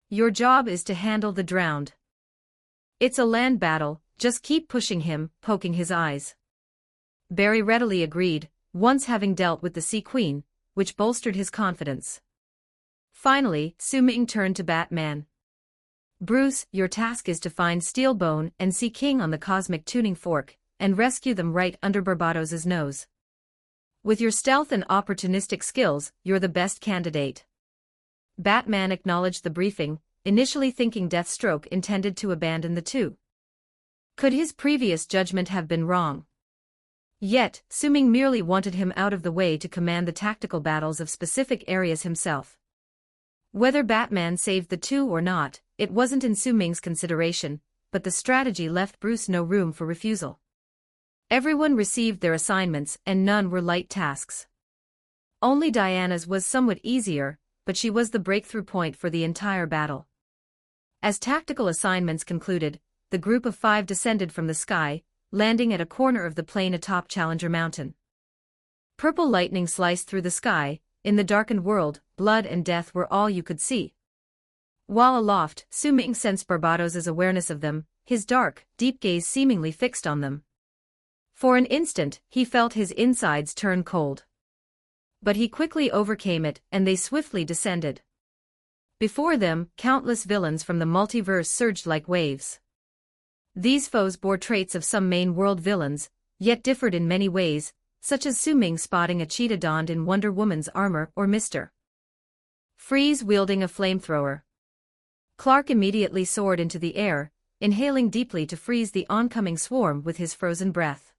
Your job is to handle the Drowned. It's a land battle, just keep pushing him, poking his eyes. Barry readily agreed, once having dealt with the Sea Queen, which bolstered his confidence. Finally, Su Ming turned to Batman. Bruce, your task is to find Steelbone and Sea King on the Cosmic Tuning Fork, and rescue them right under Barbados's nose. With your stealth and opportunistic skills, you're the best candidate. Batman acknowledged the briefing, initially thinking Deathstroke intended to abandon the two. Could his previous judgment have been wrong? Yet, Su Ming merely wanted him out of the way to command the tactical battles of specific areas himself. Whether Batman saved the two or not, it wasn't in Su Ming's consideration, but the strategy left Bruce no room for refusal. Everyone received their assignments and none were light tasks. Only Diana's was somewhat easier, but she was the breakthrough point for the entire battle. As tactical assignments concluded, the group of 5 descended from the sky, landing at a corner of the plain atop Challenger Mountain. Purple lightning sliced through the sky. In the darkened world, blood and death were all you could see. While aloft, Su Ming sensed Barbados's awareness of them, his dark, deep gaze seemingly fixed on them. For an instant, he felt his insides turn cold. But he quickly overcame it, and they swiftly descended. Before them, countless villains from the multiverse surged like waves. These foes bore traits of some main world villains, yet differed in many ways, such as Su Ming spotting a cheetah donned in Wonder Woman's armor or Mr. Freeze wielding a flamethrower. Clark immediately soared into the air, inhaling deeply to freeze the oncoming swarm with his frozen breath.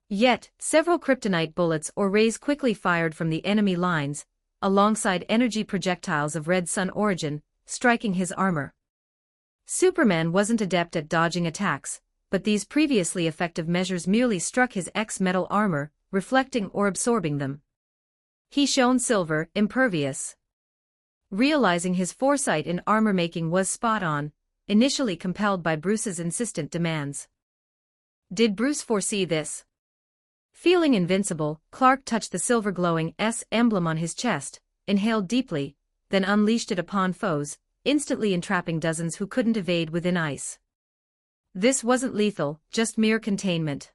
Yet, several kryptonite bullets or rays quickly fired from the enemy lines, alongside energy projectiles of red sun origin, striking his armor. Superman wasn't adept at dodging attacks, but these previously effective measures merely struck his X-metal armor, reflecting or absorbing them. He shone silver, impervious. Realizing his foresight in armor-making was spot on, initially compelled by Bruce's insistent demands. Did Bruce foresee this? Feeling invincible, Clark touched the silver-glowing S emblem on his chest, inhaled deeply, then unleashed it upon foes, instantly entrapping dozens who couldn't evade within ice. This wasn't lethal, just mere containment.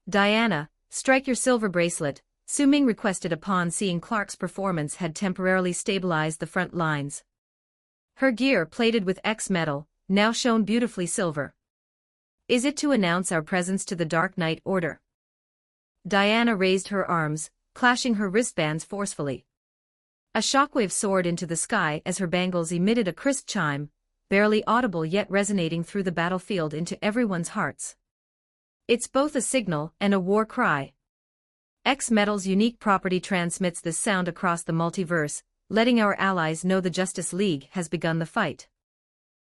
Diana, strike your silver bracelet, Su Ming requested upon seeing Clark's performance had temporarily stabilized the front lines. Her gear, plated with X-metal, now shone beautifully silver. Is it to announce our presence to the Dark Knight Order? Diana raised her arms, clashing her wristbands forcefully. A shockwave soared into the sky as her bangles emitted a crisp chime, barely audible yet resonating through the battlefield into everyone's hearts. It's both a signal and a war cry. X-Metal's unique property transmits this sound across the multiverse, letting our allies know the Justice League has begun the fight.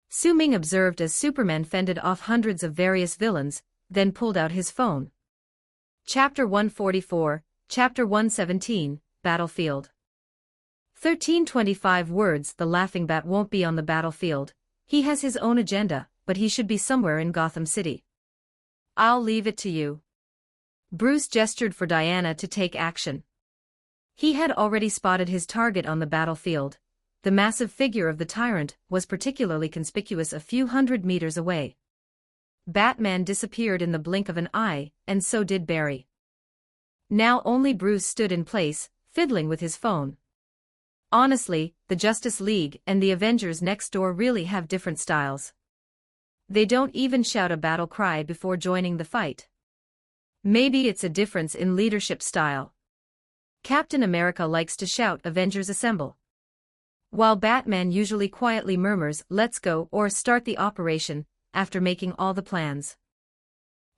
Su Ming observed as Superman fended off hundreds of various villains, then pulled out his phone. Chapter 144, Chapter 117, Battlefield. 1325 words. The Laughing Bat won't be on the battlefield. He has his own agenda, but he should be somewhere in Gotham City. I'll leave it to you. Bruce gestured for Diana to take action. He had already spotted his target on the battlefield. The massive figure of the tyrant was particularly conspicuous a few hundred meters away. Batman disappeared in the blink of an eye, and so did Barry. Now only Bruce stood in place, fiddling with his phone. Honestly, the Justice League and the Avengers next door really have different styles. They don't even shout a battle cry before joining the fight. Maybe it's a difference in leadership style. Captain America likes to shout "Avengers Assemble!" while Batman usually quietly murmurs "Let's go" or "Start the operation," after making all the plans.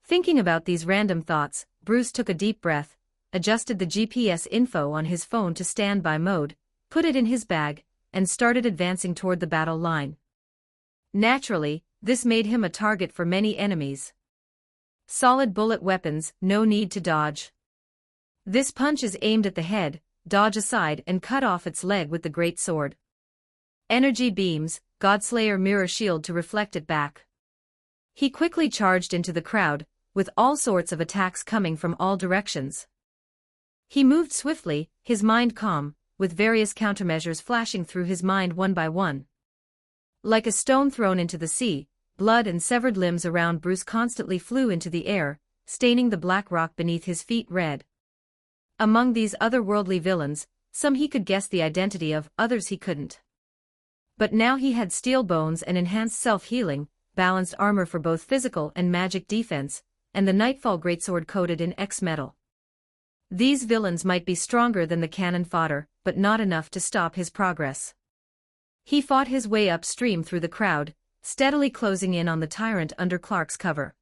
Thinking about these random thoughts, Bruce took a deep breath, adjusted the GPS info on his phone to standby mode, put it in his bag, and started advancing toward the battle line. Naturally, this made him a target for many enemies. Solid bullet weapons, no need to dodge. This punch is aimed at the head, dodge aside and cut off its leg with the great sword. Energy beams, Godslayer mirror shield to reflect it back. He quickly charged into the crowd, with all sorts of attacks coming from all directions. He moved swiftly, his mind calm, with various countermeasures flashing through his mind one by one. Like a stone thrown into the sea, blood and severed limbs around Bruce constantly flew into the air, staining the black rock beneath his feet red. Among these otherworldly villains, some he could guess the identity of, others he couldn't. But now he had steel bones and enhanced self-healing, balanced armor for both physical and magic defense, and the Nightfall greatsword coated in X-metal. These villains might be stronger than the cannon fodder, but not enough to stop his progress. He fought his way upstream through the crowd, steadily closing in on the tyrant under Clark's cover.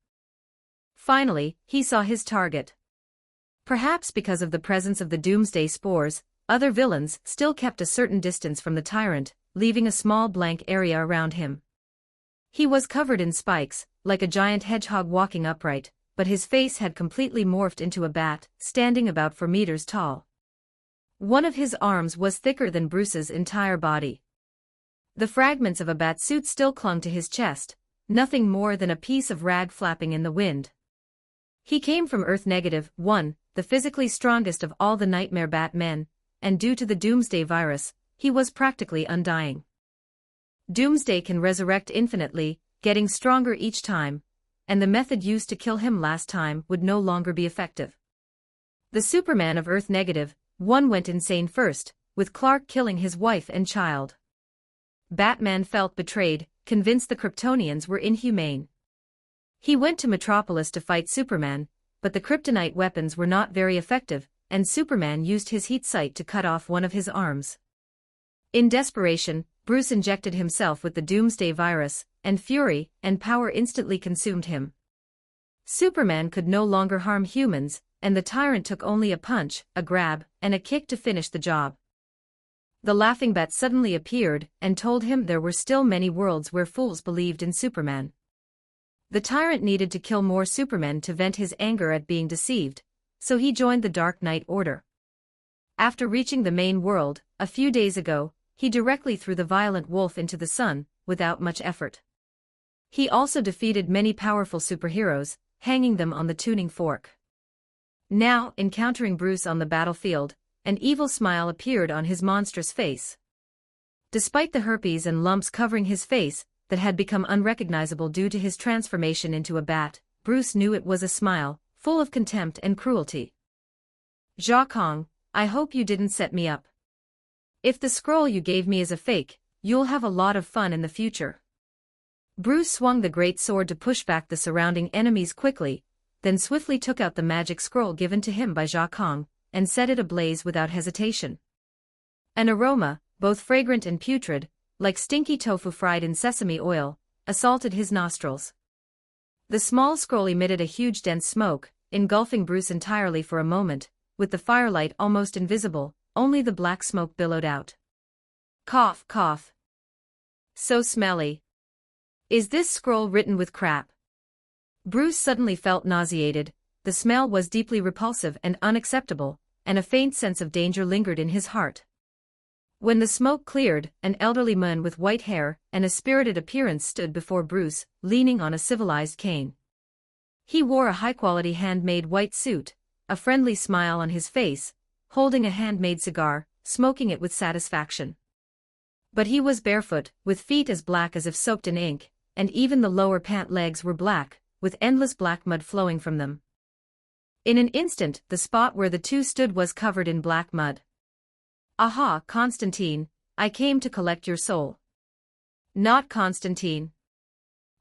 Finally, he saw his target. Perhaps because of the presence of the doomsday spores, other villains still kept a certain distance from the tyrant, leaving a small blank area around him. He was covered in spikes, like a giant hedgehog walking upright, but his face had completely morphed into a bat, standing about 4 meters tall. One of his arms was thicker than Bruce's entire body. The fragments of a bat suit still clung to his chest, nothing more than a piece of rag flapping in the wind. He came from Earth -1, the physically strongest of all the Nightmare Batmen, and due to the Doomsday virus, he was practically undying. Doomsday can resurrect infinitely, getting stronger each time, and the method used to kill him last time would no longer be effective. The Superman of Earth -1 went insane first, with Clark killing his wife and child. Batman felt betrayed, convinced the Kryptonians were inhumane. He went to Metropolis to fight Superman, but the kryptonite weapons were not very effective, and Superman used his heat sight to cut off one of his arms. In desperation, Bruce injected himself with the Doomsday virus, and fury and power instantly consumed him. Superman could no longer harm humans, and the tyrant took only a punch, a grab, and a kick to finish the job. The Laughing Bat suddenly appeared and told him there were still many worlds where fools believed in Superman. The tyrant needed to kill more Supermen to vent his anger at being deceived, so he joined the Dark Knight Order. After reaching the main world, a few days ago, he directly threw the violent wolf into the sun, without much effort. He also defeated many powerful superheroes, hanging them on the tuning fork. Now, encountering Bruce on the battlefield, an evil smile appeared on his monstrous face. Despite the herpes and lumps covering his face, that had become unrecognizable due to his transformation into a bat, Bruce knew it was a smile, full of contempt and cruelty. "Jia Kong, I hope you didn't set me up. If the scroll you gave me is a fake, you'll have a lot of fun in the future." Bruce swung the great sword to push back the surrounding enemies quickly, then swiftly took out the magic scroll given to him by Jia Kong, and set it ablaze without hesitation. An aroma, both fragrant and putrid, like stinky tofu fried in sesame oil, assaulted his nostrils. The small scroll emitted a huge dense smoke, engulfing Bruce entirely for a moment, with the firelight almost invisible, only the black smoke billowed out. Cough, cough. So smelly. Is this scroll written with crap? Bruce suddenly felt nauseated. The smell was deeply repulsive and unacceptable, and a faint sense of danger lingered in his heart. When the smoke cleared, an elderly man with white hair and a spirited appearance stood before Bruce, leaning on a civilized cane. He wore a high-quality handmade white suit, a friendly smile on his face, holding a handmade cigar, smoking it with satisfaction. But he was barefoot, with feet as black as if soaked in ink, and even the lower pant legs were black, with endless black mud flowing from them. In an instant, the spot where the two stood was covered in black mud. "Aha, Constantine, I came to collect your soul." "Not Constantine."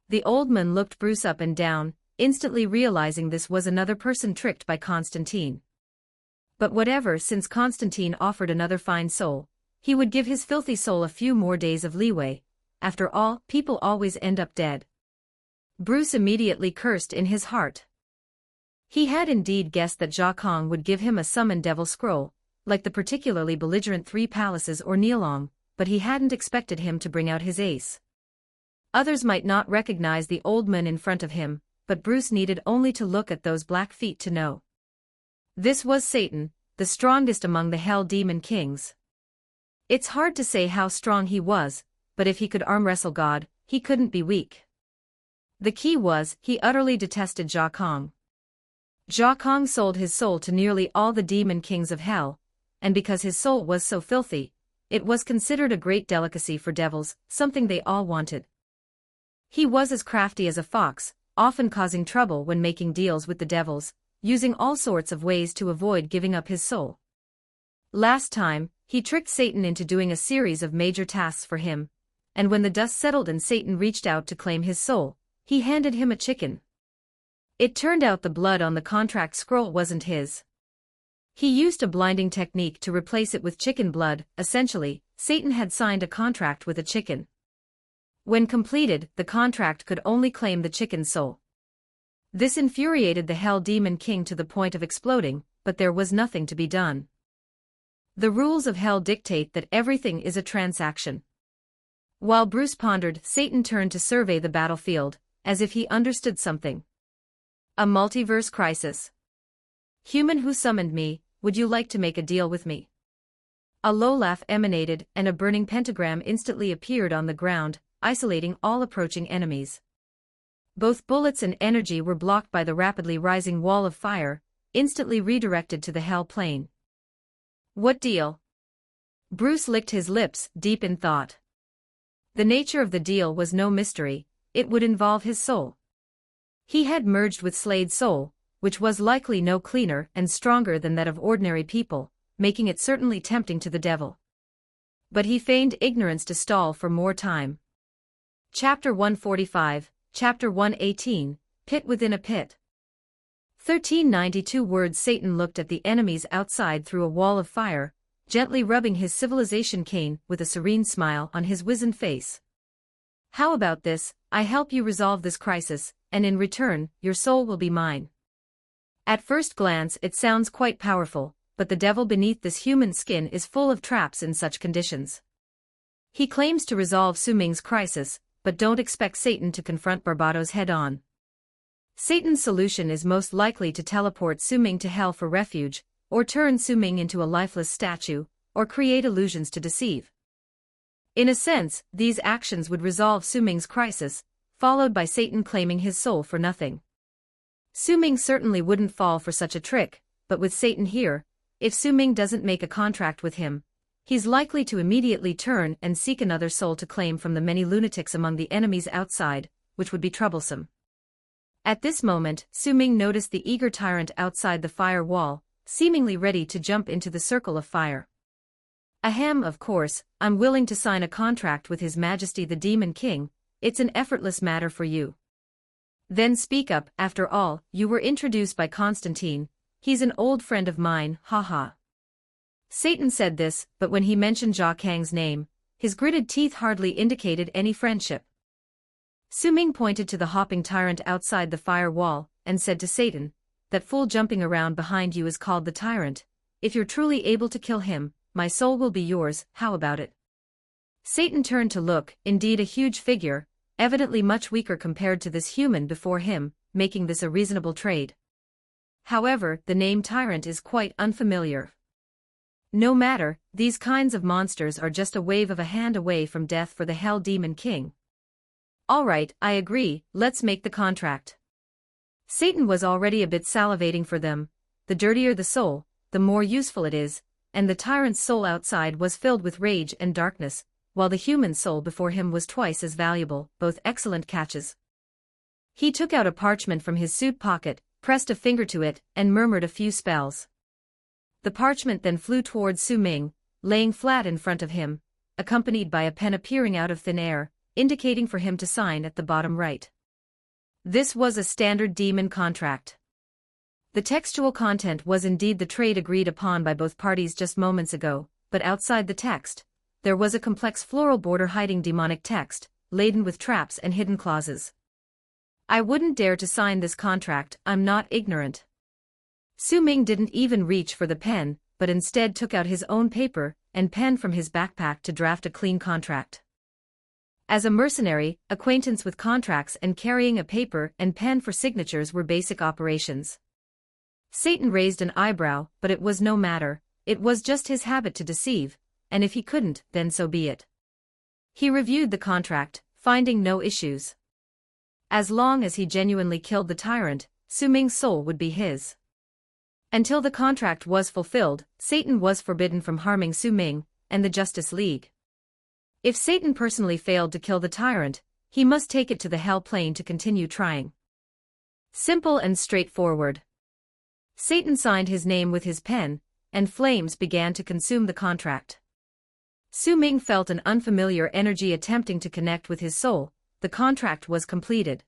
The old man looked Bruce up and down, instantly realizing this was another person tricked by Constantine. But whatever, since Constantine offered another fine soul, he would give his filthy soul a few more days of leeway. After all, people always end up dead. Bruce immediately cursed in his heart. He had indeed guessed that Jia Kong would give him a summon devil scroll, like the particularly belligerent Three Palaces or Nialong, but he hadn't expected him to bring out his ace. Others might not recognize the old man in front of him, but Bruce needed only to look at those black feet to know. This was Satan, the strongest among the Hell Demon Kings. It's hard to say how strong he was, but if he could arm wrestle God, he couldn't be weak. The key was, he utterly detested Jia Kong. Jia Kong sold his soul to nearly all the demon kings of hell, and because his soul was so filthy, it was considered a great delicacy for devils, something they all wanted. He was as crafty as a fox, often causing trouble when making deals with the devils, using all sorts of ways to avoid giving up his soul. Last time, he tricked Satan into doing a series of major tasks for him, and when the dust settled and Satan reached out to claim his soul, he handed him a chicken. It turned out the blood on the contract scroll wasn't his. He used a blinding technique to replace it with chicken blood. Essentially, Satan had signed a contract with a chicken. When completed, the contract could only claim the chicken's soul. This infuriated the Hell Demon King to the point of exploding, but there was nothing to be done. The rules of hell dictate that everything is a transaction. While Bruce pondered, Satan turned to survey the battlefield, as if he understood something. A multiverse crisis. "Human who summoned me, would you like to make a deal with me?" A low laugh emanated, and a burning pentagram instantly appeared on the ground, isolating all approaching enemies. Both bullets and energy were blocked by the rapidly rising wall of fire, instantly redirected to the hell plane. What deal? Bruce licked his lips, deep in thought. The nature of the deal was no mystery, it would involve his soul. He had merged with Slade's soul, which was likely no cleaner and stronger than that of ordinary people, making it certainly tempting to the devil. But he feigned ignorance to stall for more time. Chapter 145, Chapter 118, Pit Within a Pit. 1392 words. Satan looked at the enemies outside through a wall of fire, gently rubbing his civilization cane with a serene smile on his wizened face. How about this? I help you resolve this crisis, and in return, your soul will be mine. At first glance it sounds quite powerful, but the devil beneath this human skin is full of traps in such conditions. He claims to resolve Su Ming's crisis, but don't expect Satan to confront Barbados head-on. Satan's solution is most likely to teleport Su Ming to hell for refuge, or turn Su Ming into a lifeless statue, or create illusions to deceive. In a sense, these actions would resolve Su Ming's crisis, followed by Satan claiming his soul for nothing. Su Ming certainly wouldn't fall for such a trick, but with Satan here, if Su Ming doesn't make a contract with him, he's likely to immediately turn and seek another soul to claim from the many lunatics among the enemies outside, which would be troublesome. At this moment, Su Ming noticed the eager tyrant outside the fire wall, seemingly ready to jump into the circle of fire. Ahem, of course, I'm willing to sign a contract with His Majesty the Demon King. It's an effortless matter for you. Then speak up, after all, you were introduced by Constantine, he's an old friend of mine, haha. Satan said this, but when he mentioned Jia Kang's name, his gritted teeth hardly indicated any friendship. Su Ming pointed to the hopping tyrant outside the fire wall, and said to Satan, that fool jumping around behind you is called the tyrant. If you're truly able to kill him, my soul will be yours, how about it? Satan turned to look, indeed a huge figure, evidently much weaker compared to this human before him, making this a reasonable trade. However, the name tyrant is quite unfamiliar. No matter, these kinds of monsters are just a wave of a hand away from death for the Hell Demon King. All right, I agree, let's make the contract. Satan was already a bit salivating for them. The dirtier the soul, the more useful it is, and the tyrant's soul outside was filled with rage and darkness, while the human soul before him was twice as valuable, both excellent catches. He took out a parchment from his suit pocket, pressed a finger to it, and murmured a few spells. The parchment then flew towards Su Ming, laying flat in front of him, accompanied by a pen appearing out of thin air, indicating for him to sign at the bottom right. This was a standard demon contract. The textual content was indeed the trade agreed upon by both parties just moments ago, but outside the text, there was a complex floral border hiding demonic text, laden with traps and hidden clauses. I wouldn't dare to sign this contract, I'm not ignorant. Su Ming didn't even reach for the pen, but instead took out his own paper and pen from his backpack to draft a clean contract. As a mercenary, acquaintance with contracts and carrying a paper and pen for signatures were basic operations. Satan raised an eyebrow, but it was no matter, it was just his habit to deceive, and if he couldn't, then so be it. He reviewed the contract, finding no issues. As long as he genuinely killed the tyrant, Su Ming's soul would be his. Until the contract was fulfilled, Satan was forbidden from harming Su Ming and the Justice League. If Satan personally failed to kill the tyrant, he must take it to the hell plane to continue trying. Simple and straightforward. Satan signed his name with his pen, and flames began to consume the contract. Su Ming felt an unfamiliar energy attempting to connect with his soul. The contract was completed.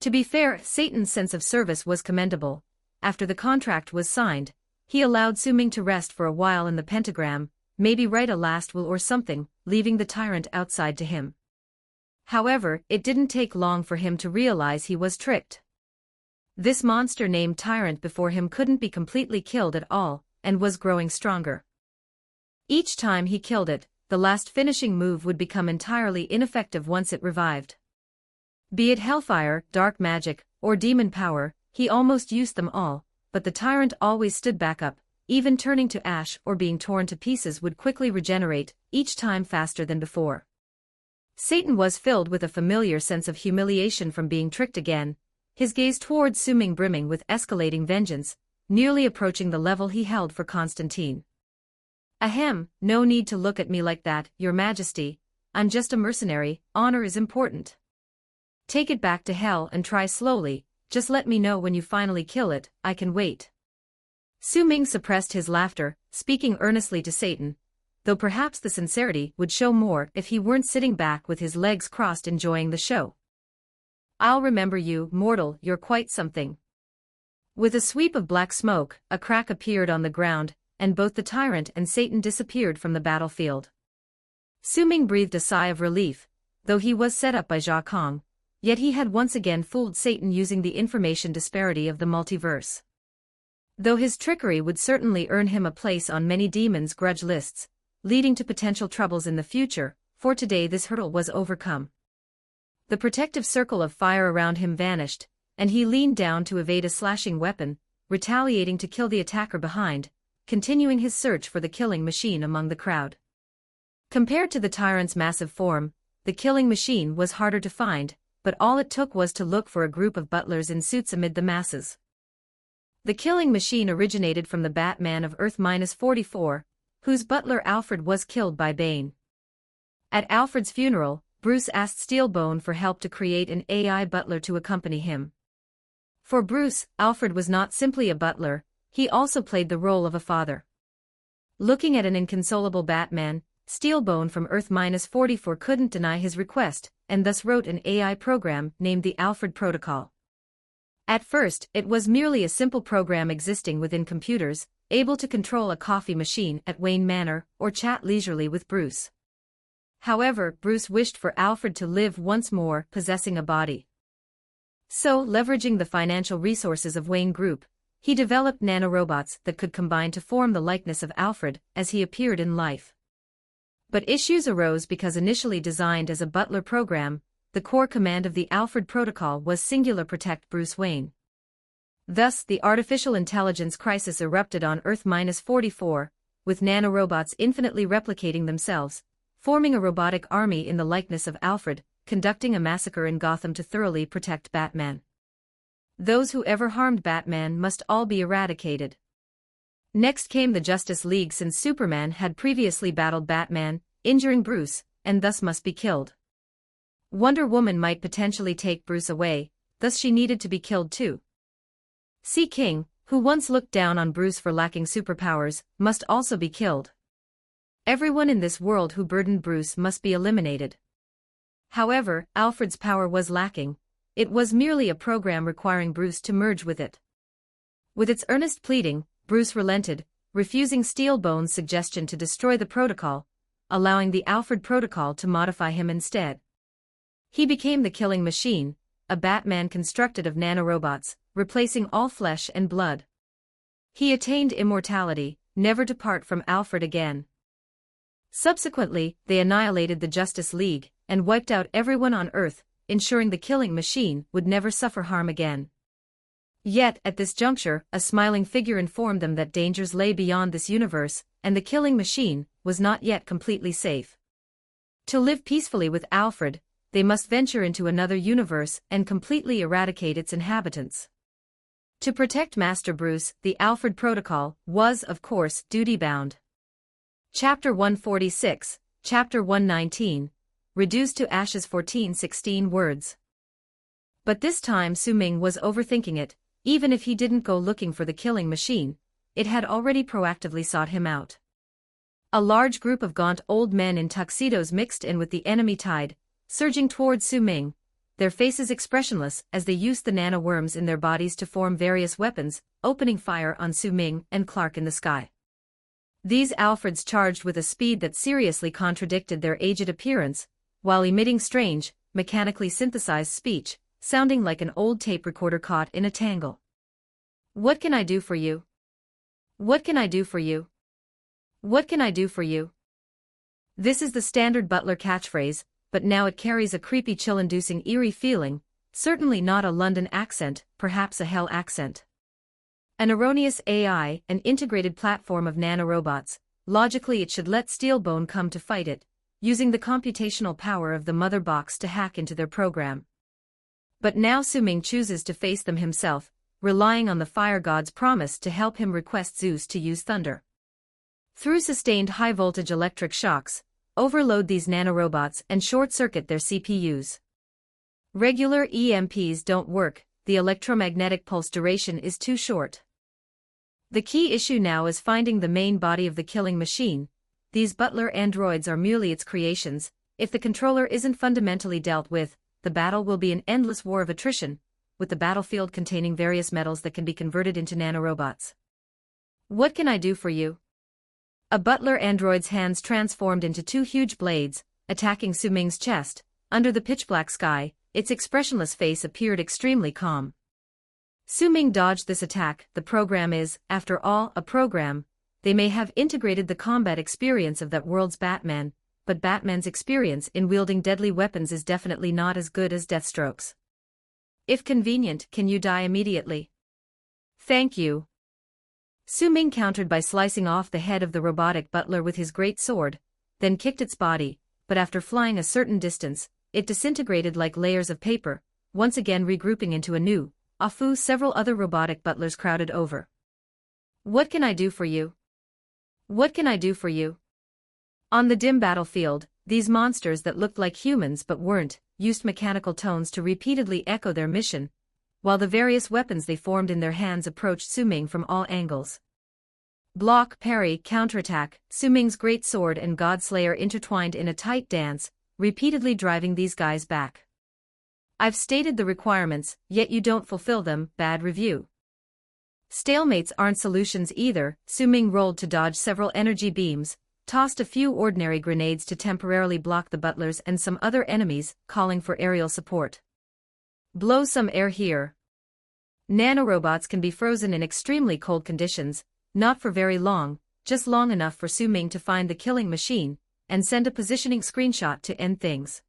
To be fair, Satan's sense of service was commendable. After the contract was signed, he allowed Su Ming to rest for a while in the pentagram, maybe write a last will or something, leaving the tyrant outside to him. However, it didn't take long for him to realize he was tricked. This monster named Tyrant before him couldn't be completely killed at all, and was growing stronger. Each time he killed it, the last finishing move would become entirely ineffective once it revived. Be it hellfire, dark magic, or demon power, he almost used them all, but the tyrant always stood back up, even turning to ash or being torn to pieces would quickly regenerate, each time faster than before. Satan was filled with a familiar sense of humiliation from being tricked again, his gaze towards Su Ming brimming with escalating vengeance, nearly approaching the level he held for Constantine. Ahem, no need to look at me like that, Your Majesty. I'm just a mercenary, honor is important. Take it back to hell and try slowly, just let me know when you finally kill it, I can wait. Su Ming suppressed his laughter, speaking earnestly to Satan, though perhaps the sincerity would show more if he weren't sitting back with his legs crossed enjoying the show. I'll remember you, mortal, you're quite something. With a sweep of black smoke, a crack appeared on the ground, and both the tyrant and Satan disappeared from the battlefield. Su Ming breathed a sigh of relief, though he was set up by Jia Kong, yet he had once again fooled Satan using the information disparity of the multiverse. Though his trickery would certainly earn him a place on many demons' grudge lists, leading to potential troubles in the future, for today this hurdle was overcome. The protective circle of fire around him vanished, and he leaned down to evade a slashing weapon, retaliating to kill the attacker behind, continuing his search for the killing machine among the crowd. Compared to the tyrant's massive form, the killing machine was harder to find, but all it took was to look for a group of butlers in suits amid the masses. The killing machine originated from the Batman of Earth-44, whose butler Alfred was killed by Bane. At Alfred's funeral, Bruce asked Steelbone for help to create an AI butler to accompany him. For Bruce, Alfred was not simply a butler, he also played the role of a father. Looking at an inconsolable Batman, Steelbone from Earth-44 couldn't deny his request, and thus wrote an AI program named the Alfred Protocol. At first, it was merely a simple program existing within computers, able to control a coffee machine at Wayne Manor or chat leisurely with Bruce. However, Bruce wished for Alfred to live once more, possessing a body. So, leveraging the financial resources of Wayne Group, he developed nanorobots that could combine to form the likeness of Alfred as he appeared in life. But issues arose because initially designed as a butler program, the core command of the Alfred Protocol was singular: protect Bruce Wayne. Thus, the artificial intelligence crisis erupted on Earth-44, with nanorobots infinitely replicating themselves, forming a robotic army in the likeness of Alfred, conducting a massacre in Gotham to thoroughly protect Batman. Those who ever harmed Batman must all be eradicated. Next came the Justice League, since Superman had previously battled Batman, injuring Bruce, and thus must be killed. Wonder Woman might potentially take Bruce away, thus she needed to be killed too. Sea King, who once looked down on Bruce for lacking superpowers, must also be killed. Everyone in this world who burdened Bruce must be eliminated. However, Alfred's power was lacking. It was merely a program requiring Bruce to merge with it. With its earnest pleading, Bruce relented, refusing Steelbone's suggestion to destroy the protocol, allowing the Alfred Protocol to modify him instead. He became the killing machine, a Batman constructed of nanorobots, replacing all flesh and blood. He attained immortality, never to part from Alfred again. Subsequently, they annihilated the Justice League and wiped out everyone on Earth, ensuring the killing machine would never suffer harm again. Yet, at this juncture, a smiling figure informed them that dangers lay beyond this universe, and the killing machine was not yet completely safe. To live peacefully with Alfred, they must venture into another universe and completely eradicate its inhabitants. To protect Master Bruce, the Alfred Protocol was, of course, duty-bound. Chapter 146, Chapter 119, reduced to ashes 1416 words. But this time Su Ming was overthinking it. Even if he didn't go looking for the killing machine, it had already proactively sought him out. A large group of gaunt old men in tuxedos mixed in with the enemy tide, surging towards Su Ming, their faces expressionless as they used the nanoworms in their bodies to form various weapons, opening fire on Su Ming and Clark in the sky. These Alfreds charged with a speed that seriously contradicted their aged appearance, while emitting strange, mechanically synthesized speech, sounding like an old tape recorder caught in a tangle. What can I do for you? What can I do for you? What can I do for you? This is the standard butler catchphrase, but now it carries a creepy chill-inducing eerie feeling, certainly not a London accent, perhaps a hell accent. An erroneous AI, an integrated platform of nanorobots, logically it should let Steelbone come to fight it, using the computational power of the mother box to hack into their program. But now Su Ming chooses to face them himself, relying on the fire god's promise to help him request Zeus to use thunder. Through sustained high-voltage electric shocks, overload these nanorobots and short-circuit their CPUs. Regular EMPs don't work, the electromagnetic pulse duration is too short. The key issue now is finding the main body of the killing machine. These butler androids are merely its creations. If the controller isn't fundamentally dealt with, the battle will be an endless war of attrition, with the battlefield containing various metals that can be converted into nanorobots. What can I do for you? A butler android's hands transformed into two huge blades, attacking Su Ming's chest. Under the pitch-black sky, its expressionless face appeared extremely calm. Su Ming dodged this attack. The program is, after all, a program. They may have integrated the combat experience of that world's Batman, but Batman's experience in wielding deadly weapons is definitely not as good as Deathstroke's. If convenient, can you die immediately? Thank you. Su Ming countered by slicing off the head of the robotic butler with his great sword, then kicked its body, but after flying a certain distance, it disintegrated like layers of paper, once again regrouping into a new, Afu. Several other robotic butlers crowded over. What can I do for you? What can I do for you? On the dim battlefield, these monsters that looked like humans but weren't, used mechanical tones to repeatedly echo their mission, while the various weapons they formed in their hands approached Su Ming from all angles. Block, parry, counterattack, Su Ming's great sword and Godslayer intertwined in a tight dance, repeatedly driving these guys back. I've stated the requirements, yet you don't fulfill them. Bad review. Stalemates aren't solutions either. Su Ming rolled to dodge several energy beams, tossed a few ordinary grenades to temporarily block the butlers and some other enemies, calling for aerial support. Blow some air here. Nanorobots can be frozen in extremely cold conditions, not for very long, just long enough for Su Ming to find the killing machine, and send a positioning screenshot to end things.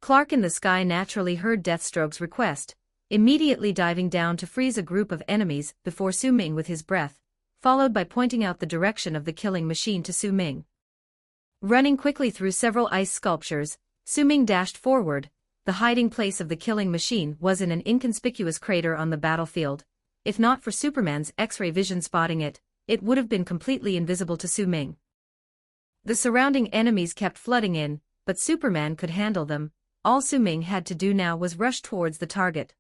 Clark in the sky naturally heard Deathstroke's request, immediately diving down to freeze a group of enemies before Su Ming with his breath, followed by pointing out the direction of the killing machine to Su Ming. Running quickly through several ice sculptures, Su Ming dashed forward. The hiding place of the killing machine was in an inconspicuous crater on the battlefield. If not for Superman's X-ray vision spotting it, it would have been completely invisible to Su Ming. The surrounding enemies kept flooding in, but Superman could handle them. All Su Ming had to do now was rush towards the target.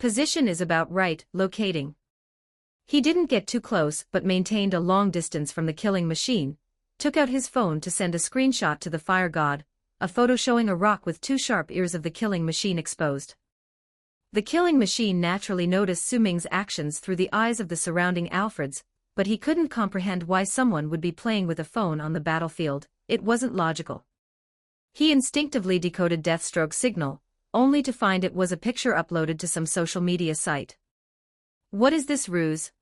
Position is about right, locating. He didn't get too close but maintained a long distance from the killing machine, took out his phone to send a screenshot to the fire god, a photo showing a rock with two sharp ears of the killing machine exposed. The killing machine naturally noticed Su Ming's actions through the eyes of the surrounding Alfreds, but he couldn't comprehend why someone would be playing with a phone on the battlefield. It wasn't logical. He instinctively decoded Deathstroke's signal, only to find it was a picture uploaded to some social media site. What is this ruse?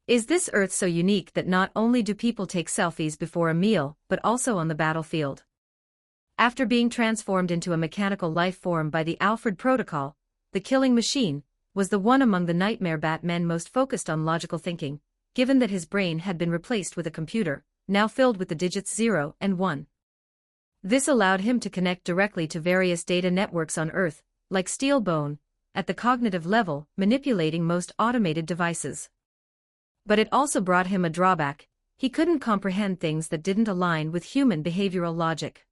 Is this Earth so unique that not only do people take selfies before a meal, but also on the battlefield? After being transformed into a mechanical life form by the Alfred Protocol, the killing machine was the one among the Nightmare Batmen most focused on logical thinking, given that his brain had been replaced with a computer, now filled with the digits 0 and 1. This allowed him to connect directly to various data networks on Earth, like steel bone, at the cognitive level, manipulating most automated devices. But it also brought him a drawback: he couldn't comprehend things that didn't align with human behavioral logic.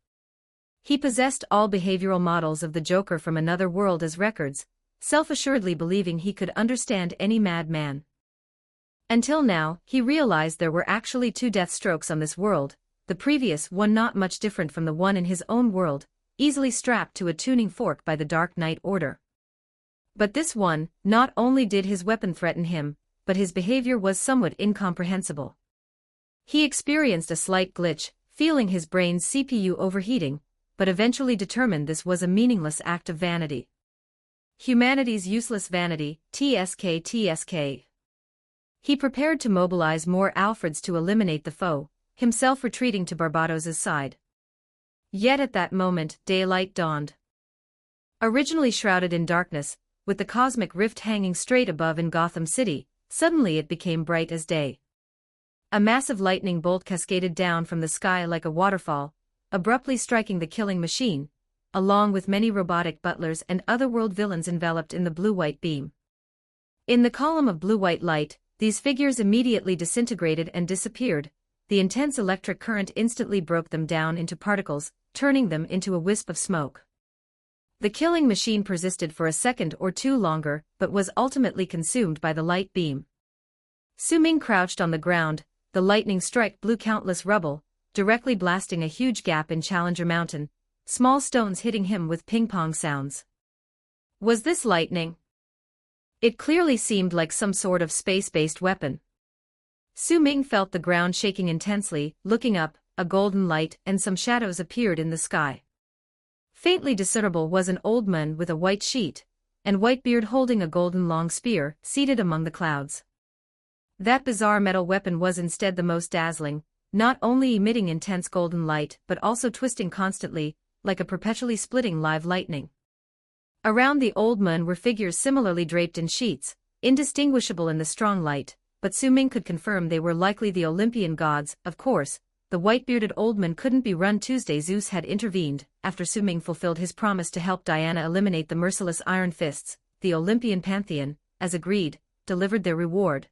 He possessed all behavioral models of the Joker from another world as records, self-assuredly believing he could understand any madman. Until now, he realized there were actually two Deathstrokes on this world, the previous one not much different from the one in his own world, easily strapped to a tuning fork by the Dark Knight Order. But this one, not only did his weapon threaten him, but his behavior was somewhat incomprehensible. He experienced a slight glitch, feeling his brain's CPU overheating, but eventually determined this was a meaningless act of vanity. Humanity's useless vanity, TSK TSK. He prepared to mobilize more Alfreds to eliminate the foe, himself retreating to Barbados's side. Yet at that moment, daylight dawned. Originally shrouded in darkness, with the cosmic rift hanging straight above in Gotham City, suddenly it became bright as day. A massive lightning bolt cascaded down from the sky like a waterfall, abruptly striking the killing machine, along with many robotic butlers and otherworld villains enveloped in the blue-white beam. In the column of blue-white light, these figures immediately disintegrated and disappeared. The intense electric current instantly broke them down into particles, turning them into a wisp of smoke. The killing machine persisted for a second or two longer, but was ultimately consumed by the light beam. Su-Ming crouched on the ground, the lightning strike blew countless rubble, directly blasting a huge gap in Challenger Mountain, small stones hitting him with ping-pong sounds. Was this lightning? It clearly seemed like some sort of space-based weapon. Su-Ming felt the ground shaking intensely. Looking up, a golden light and some shadows appeared in the sky. Faintly discernible was an old man with a white sheet and white beard holding a golden long spear, seated among the clouds. That bizarre metal weapon was instead the most dazzling, not only emitting intense golden light but also twisting constantly, like a perpetually splitting live lightning. Around the old man were figures similarly draped in sheets, indistinguishable in the strong light, but Su-Ming could confirm they were likely the Olympian gods. Of course, the white-bearded old man couldn't be run. Tuesday Zeus had intervened, after Su-Ming fulfilled his promise to help Diana eliminate the merciless Iron Fists. The Olympian pantheon, as agreed, delivered their reward.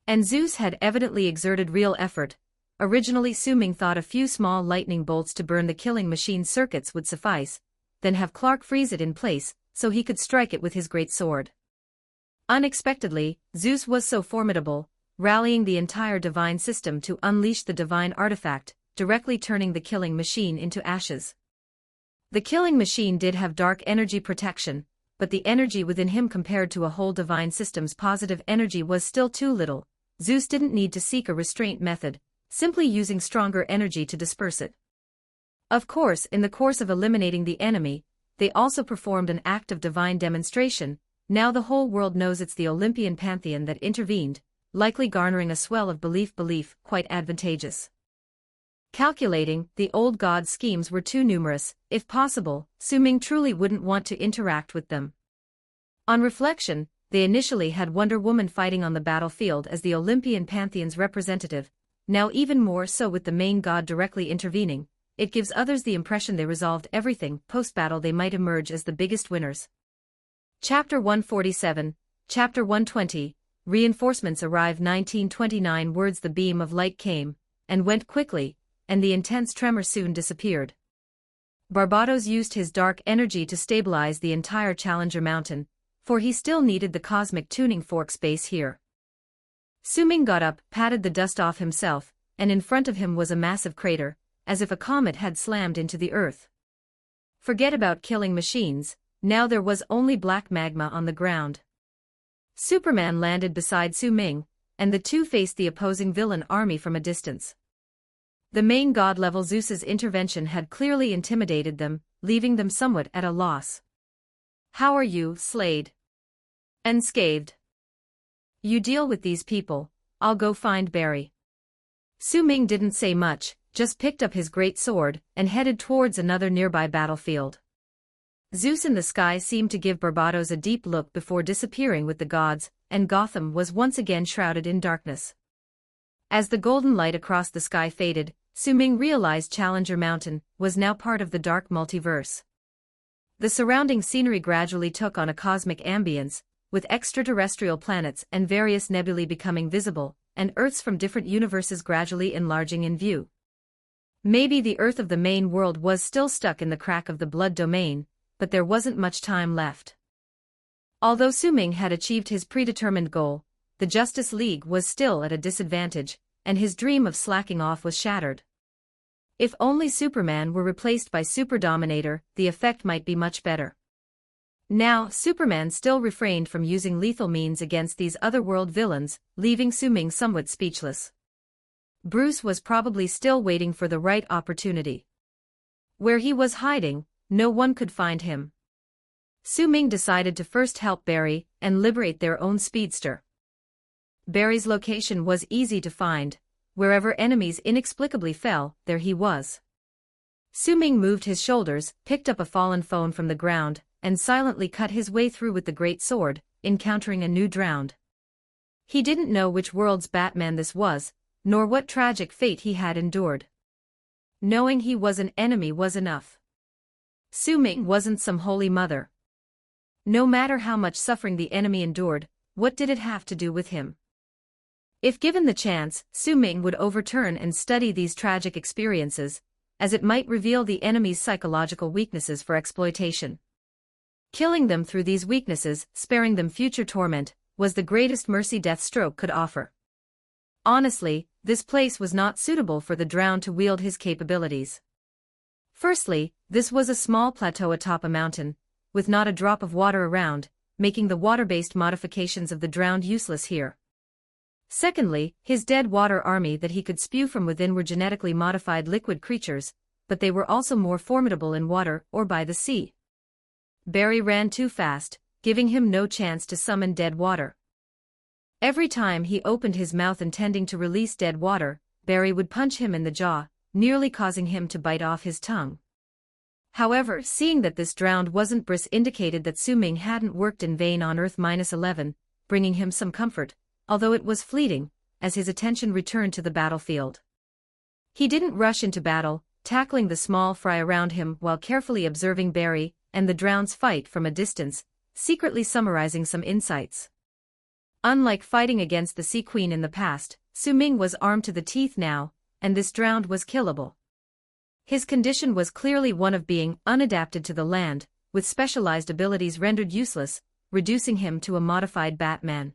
And Zeus had evidently exerted real effort. Originally Su-Ming thought a few small lightning bolts to burn the killing machine's circuits would suffice, then have Clark freeze it in place, so he could strike it with his great sword. Unexpectedly, Zeus was so formidable, rallying the entire divine system to unleash the divine artifact, directly turning the killing machine into ashes. The killing machine did have dark energy protection, but the energy within him compared to a whole divine system's positive energy was still too little. Zeus didn't need to seek a restraint method, simply using stronger energy to disperse it. Of course, in the course of eliminating the enemy, they also performed an act of divine demonstration. Now the whole world knows it's the Olympian pantheon that intervened, likely garnering a swell of belief, quite advantageous. Calculating, the old god's schemes were too numerous. If possible, Su-Ming truly wouldn't want to interact with them. On reflection, they initially had Wonder Woman fighting on the battlefield as the Olympian pantheon's representative, now even more so with the main god directly intervening. It gives others the impression they resolved everything. Post-battle they might emerge as the biggest winners. Chapter 147, Chapter 120, Reinforcements arrive. 1929 words. The beam of light came, and went quickly, and the intense tremor soon disappeared. Barbados used his dark energy to stabilize the entire Challenger Mountain, for he still needed the cosmic tuning fork space here. Su-Ming got up, patted the dust off himself, and in front of him was a massive crater, as if a comet had slammed into the earth. Forget about killing machines, now there was only black magma on the ground. Superman landed beside Su-Ming, and the two faced the opposing villain army from a distance. The main god-level Zeus's intervention had clearly intimidated them, leaving them somewhat at a loss. "How are you, Slade?" "Unscathed." "You deal with these people, I'll go find Barry." Su-Ming didn't say much, just picked up his great sword and headed towards another nearby battlefield. Zeus in the sky seemed to give Barbados a deep look before disappearing with the gods, and Gotham was once again shrouded in darkness. As the golden light across the sky faded, Su-Ming realized Challenger Mountain was now part of the dark multiverse. The surrounding scenery gradually took on a cosmic ambience, with extraterrestrial planets and various nebulae becoming visible, and Earths from different universes gradually enlarging in view. Maybe the Earth of the main world was still stuck in the crack of the blood domain, but there wasn't much time left. Although Su-Ming had achieved his predetermined goal, the Justice League was still at a disadvantage, and his dream of slacking off was shattered. If only Superman were replaced by Super Dominator, the effect might be much better. Now, Superman still refrained from using lethal means against these otherworld villains, leaving Su-Ming somewhat speechless. Bruce was probably still waiting for the right opportunity. Where he was hiding, no one could find him. Su-Ming decided to first help Barry and liberate their own speedster. Barry's location was easy to find. Wherever enemies inexplicably fell, there he was. Su-Ming moved his shoulders, picked up a fallen phone from the ground, and silently cut his way through with the great sword, encountering a new drowned. He didn't know which world's Batman this was, nor what tragic fate he had endured. Knowing he was an enemy was enough. Su-Ming wasn't some holy mother. No matter how much suffering the enemy endured, what did it have to do with him? If given the chance, Su Ming would overturn and study these tragic experiences, as it might reveal the enemy's psychological weaknesses for exploitation. Killing them through these weaknesses, sparing them future torment, was the greatest mercy Deathstroke could offer. Honestly, this place was not suitable for the drowned to wield his capabilities. Firstly, this was a small plateau atop a mountain, with not a drop of water around, making the water-based modifications of the drowned useless here. Secondly, his dead water army that he could spew from within were genetically modified liquid creatures, but they were also more formidable in water or by the sea. Barry ran too fast, giving him no chance to summon dead water. Every time he opened his mouth intending to release dead water, Barry would punch him in the jaw, nearly causing him to bite off his tongue. However, seeing that this drowned wasn't Briss indicated that Su Ming hadn't worked in vain on Earth-11, bringing him some comfort, although it was fleeting, as his attention returned to the battlefield. He didn't rush into battle, tackling the small fry around him while carefully observing Barry and the drowned's fight from a distance, secretly summarizing some insights. Unlike fighting against the Sea Queen in the past, Su Ming was armed to the teeth now, and this drowned was killable. His condition was clearly one of being unadapted to the land, with specialized abilities rendered useless, reducing him to a modified Batman.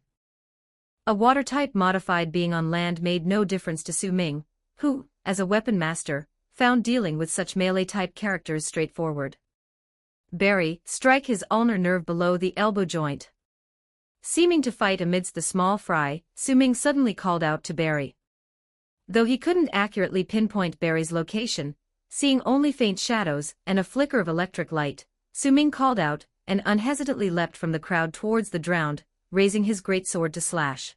A water-type modified being on land made no difference to Su Ming, who, as a weapon master, found dealing with such melee-type characters straightforward. Barry, strike his ulnar nerve below the elbow joint. Seeming to fight amidst the small fry, Su Ming suddenly called out to Barry. Though he couldn't accurately pinpoint Barry's location, seeing only faint shadows and a flicker of electric light, Su Ming called out, and unhesitantly leapt from the crowd towards the drowned, raising his greatsword to slash.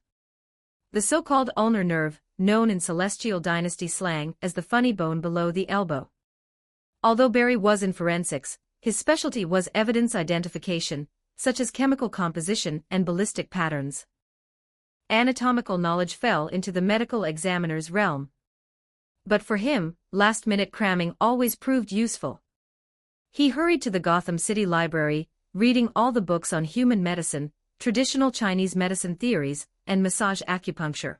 The so-called ulnar nerve, known in Celestial Dynasty slang as the funny bone below the elbow. Although Barry was in forensics, his specialty was evidence identification, such as chemical composition and ballistic patterns. Anatomical knowledge fell into the medical examiner's realm. But for him, last-minute cramming always proved useful. He hurried to the Gotham City Library, reading all the books on human medicine, traditional Chinese medicine theories, and massage acupuncture.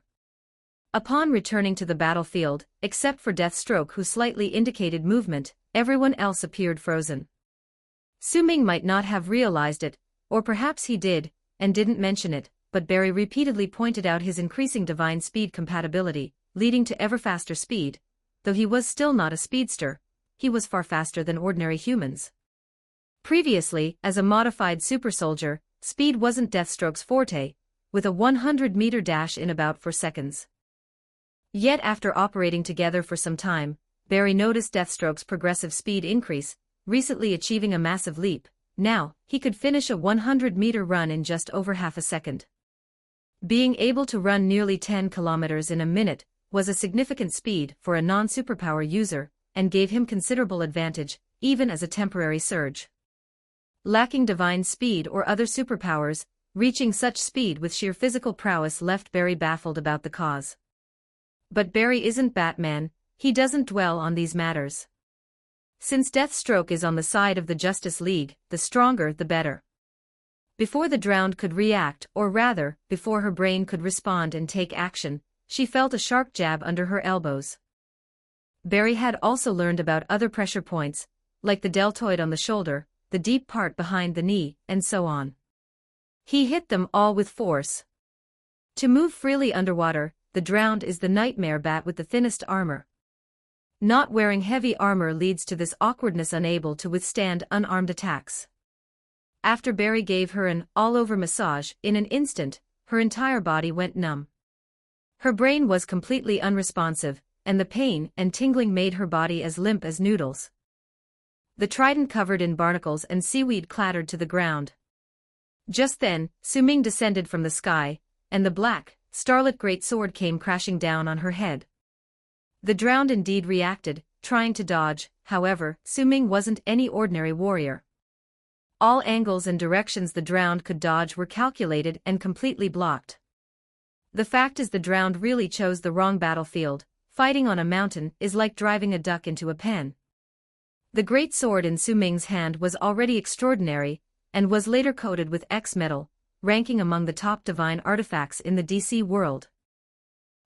Upon returning to the battlefield, except for Deathstroke who slightly indicated movement, everyone else appeared frozen. Su Ming might not have realized it, or perhaps he did, and didn't mention it, but Barry repeatedly pointed out his increasing divine speed compatibility, leading to ever faster speed. Though he was still not a speedster, he was far faster than ordinary humans. Previously, as a modified super soldier, speed wasn't Deathstroke's forte, with a 100-meter dash in about 4 seconds. Yet after operating together for some time, Barry noticed Deathstroke's progressive speed increase, recently achieving a massive leap. Now, he could finish a 100-meter run in just over half a second. Being able to run nearly 10 kilometers in a minute was a significant speed for a non-superpower user, and gave him considerable advantage, even as a temporary surge. Lacking divine speed or other superpowers, reaching such speed with sheer physical prowess left Barry baffled about the cause. But Barry isn't Batman, he doesn't dwell on these matters. Since Deathstroke is on the side of the Justice League, the stronger the better. Before the drowned could react, or rather, before her brain could respond and take action, she felt a sharp jab under her elbows. Barry had also learned about other pressure points, like the deltoid on the shoulder, the deep part behind the knee, and so on. He hit them all with force. To move freely underwater, the drowned is the nightmare bat with the thinnest armor. Not wearing heavy armor leads to this awkwardness, unable to withstand unarmed attacks. After Barry gave her an all-over massage, in an instant, her entire body went numb. Her brain was completely unresponsive, and the pain and tingling made her body as limp as noodles. The trident covered in barnacles and seaweed clattered to the ground. Just then, Su Ming descended from the sky, and the black, starlit great sword came crashing down on her head. The drowned indeed reacted, trying to dodge. However, Su Ming wasn't any ordinary warrior. All angles and directions the drowned could dodge were calculated and completely blocked. The fact is, the drowned really chose the wrong battlefield. Fighting on a mountain is like driving a duck into a pen. The great sword in Su Ming's hand was already extraordinary, and was later coated with X metal, ranking among the top divine artifacts in the DC world.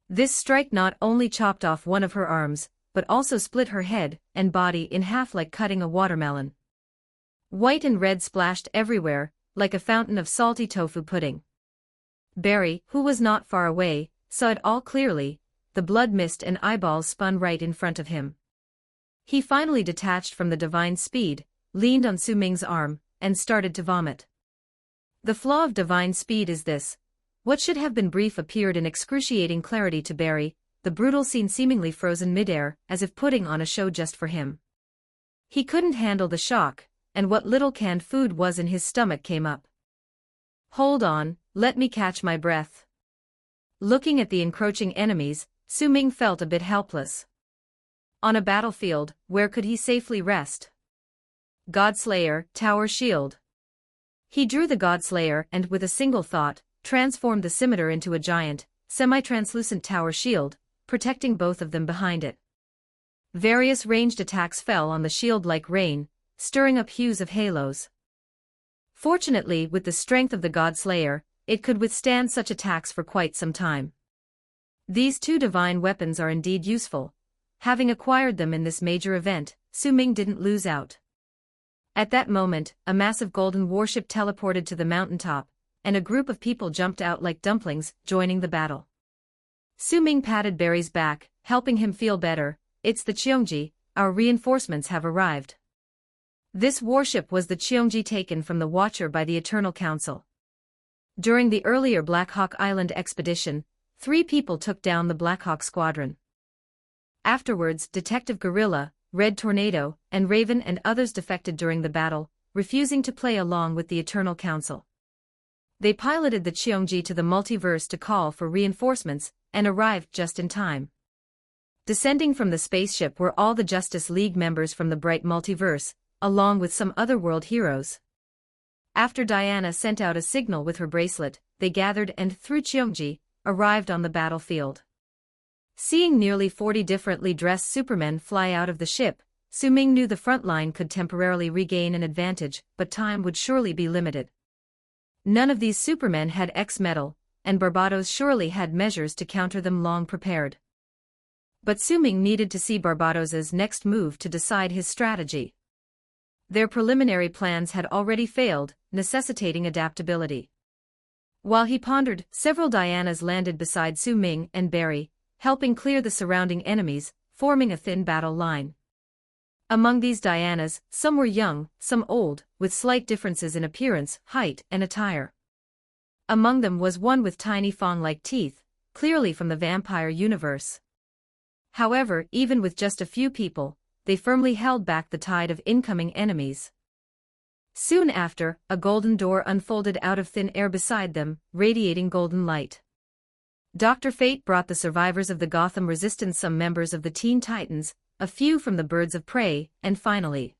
This strike not only chopped off one of her arms, but also split her head and body in half like cutting a watermelon. White and red splashed everywhere, like a fountain of salty tofu pudding. Barry, who was not far away, saw it all clearly. The blood mist and eyeballs spun right in front of him. He finally detached from the divine speed, leaned on Su Ming's arm, and started to vomit. The flaw of divine speed is this. What should have been brief appeared in excruciating clarity to Barry, the brutal scene seemingly frozen midair, as if putting on a show just for him. He couldn't handle the shock, and what little canned food was in his stomach came up. Hold on, let me catch my breath. Looking at the encroaching enemies, Su Ming felt a bit helpless. On a battlefield, where could he safely rest? Godslayer, Tower Shield. He drew the Godslayer and, with a single thought, transformed the scimitar into a giant, semi-translucent tower shield, protecting both of them behind it. Various ranged attacks fell on the shield like rain, stirring up hues of halos. Fortunately, with the strength of the Godslayer, it could withstand such attacks for quite some time. These two divine weapons are indeed useful. Having acquired them in this major event, Su Ming didn't lose out. At that moment, a massive golden warship teleported to the mountaintop, and a group of people jumped out like dumplings, joining the battle. Su Ming patted Barry's back, helping him feel better. It's the Cheongji, our reinforcements have arrived. This warship was the Cheongji taken from the Watcher by the Eternal Council. During the earlier Black Hawk Island expedition, 3 people took down the Black Hawk squadron. Afterwards, Detective Gorilla, Red Tornado, and Raven and others defected during the battle, refusing to play along with the Eternal Council. They piloted the Cheongji to the multiverse to call for reinforcements, and arrived just in time. Descending from the spaceship were all the Justice League members from the Bright Multiverse, along with some other world heroes. After Diana sent out a signal with her bracelet, they gathered and, through Cheongji, arrived on the battlefield. Seeing nearly 40 differently dressed supermen fly out of the ship, Su Ming knew the front line could temporarily regain an advantage, but time would surely be limited. None of these supermen had X-metal, and Barbados surely had measures to counter them long prepared. But Su Ming needed to see Barbados's next move to decide his strategy. Their preliminary plans had already failed, necessitating adaptability. While he pondered, several Dianas landed beside Su Ming and Barry, helping clear the surrounding enemies, forming a thin battle line. Among these Dianas, some were young, some old, with slight differences in appearance, height, and attire. Among them was one with tiny fang-like teeth, clearly from the vampire universe. However, even with just a few people, they firmly held back the tide of incoming enemies. Soon after, a golden door unfolded out of thin air beside them, radiating golden light. Dr. Fate brought the survivors of the Gotham Resistance, some members of the Teen Titans, a few from the Birds of Prey, and finally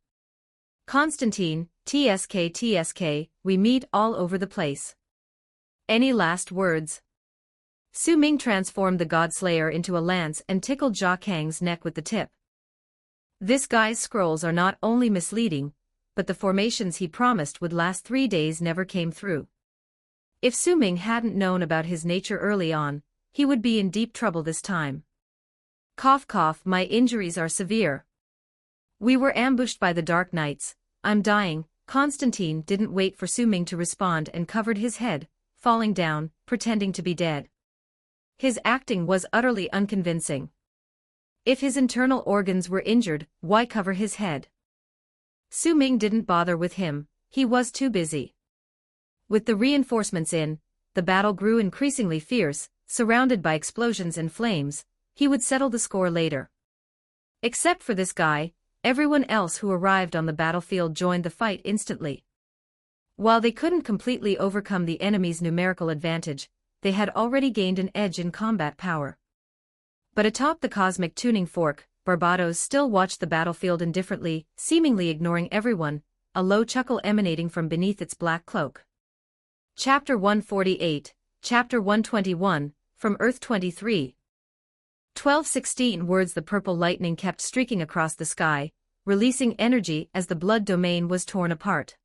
Constantine, TSK, we meet all over the place. Any last words? Su Ming transformed the Godslayer into a lance and tickled Jia Kang's neck with the tip. This guy's scrolls are not only misleading, but the formations he promised would last 3 days never came through. If Su Ming hadn't known about his nature early on, he would be in deep trouble this time. Cough cough, my injuries are severe. We were ambushed by the Dark Knights, I'm dying. Constantine didn't wait for Su Ming to respond and covered his head, falling down, pretending to be dead. His acting was utterly unconvincing. If his internal organs were injured, why cover his head? Su Ming didn't bother with him, he was too busy. With the reinforcements in, the battle grew increasingly fierce, surrounded by explosions and flames. He would settle the score later. Except for this guy, everyone else who arrived on the battlefield joined the fight instantly. While they couldn't completely overcome the enemy's numerical advantage, they had already gained an edge in combat power. But atop the cosmic tuning fork, Barbados still watched the battlefield indifferently, seemingly ignoring everyone, a low chuckle emanating from beneath its black cloak. Chapter 148, Chapter 121, from Earth 23. 1216 words. The purple lightning kept streaking across the sky, releasing energy as the blood domain was torn apart.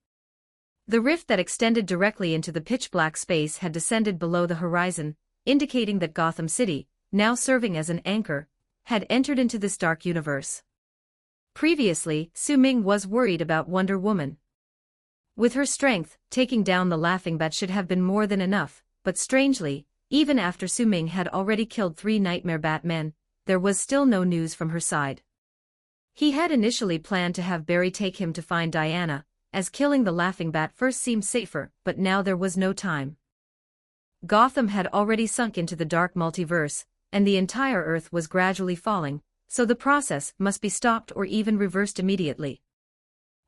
The rift that extended directly into the pitch-black space had descended below the horizon, indicating that Gotham City, now serving as an anchor, had entered into this dark universe. Previously, Su Ming was worried about Wonder Woman. With her strength, taking down the Laughing Bat should have been more than enough, but strangely, even after Su Ming had already killed 3 Nightmare Batmen, there was still no news from her side. He had initially planned to have Barry take him to find Diana, as killing the Laughing Bat first seemed safer, but now there was no time. Gotham had already sunk into the dark multiverse, and the entire Earth was gradually falling, so the process must be stopped or even reversed immediately.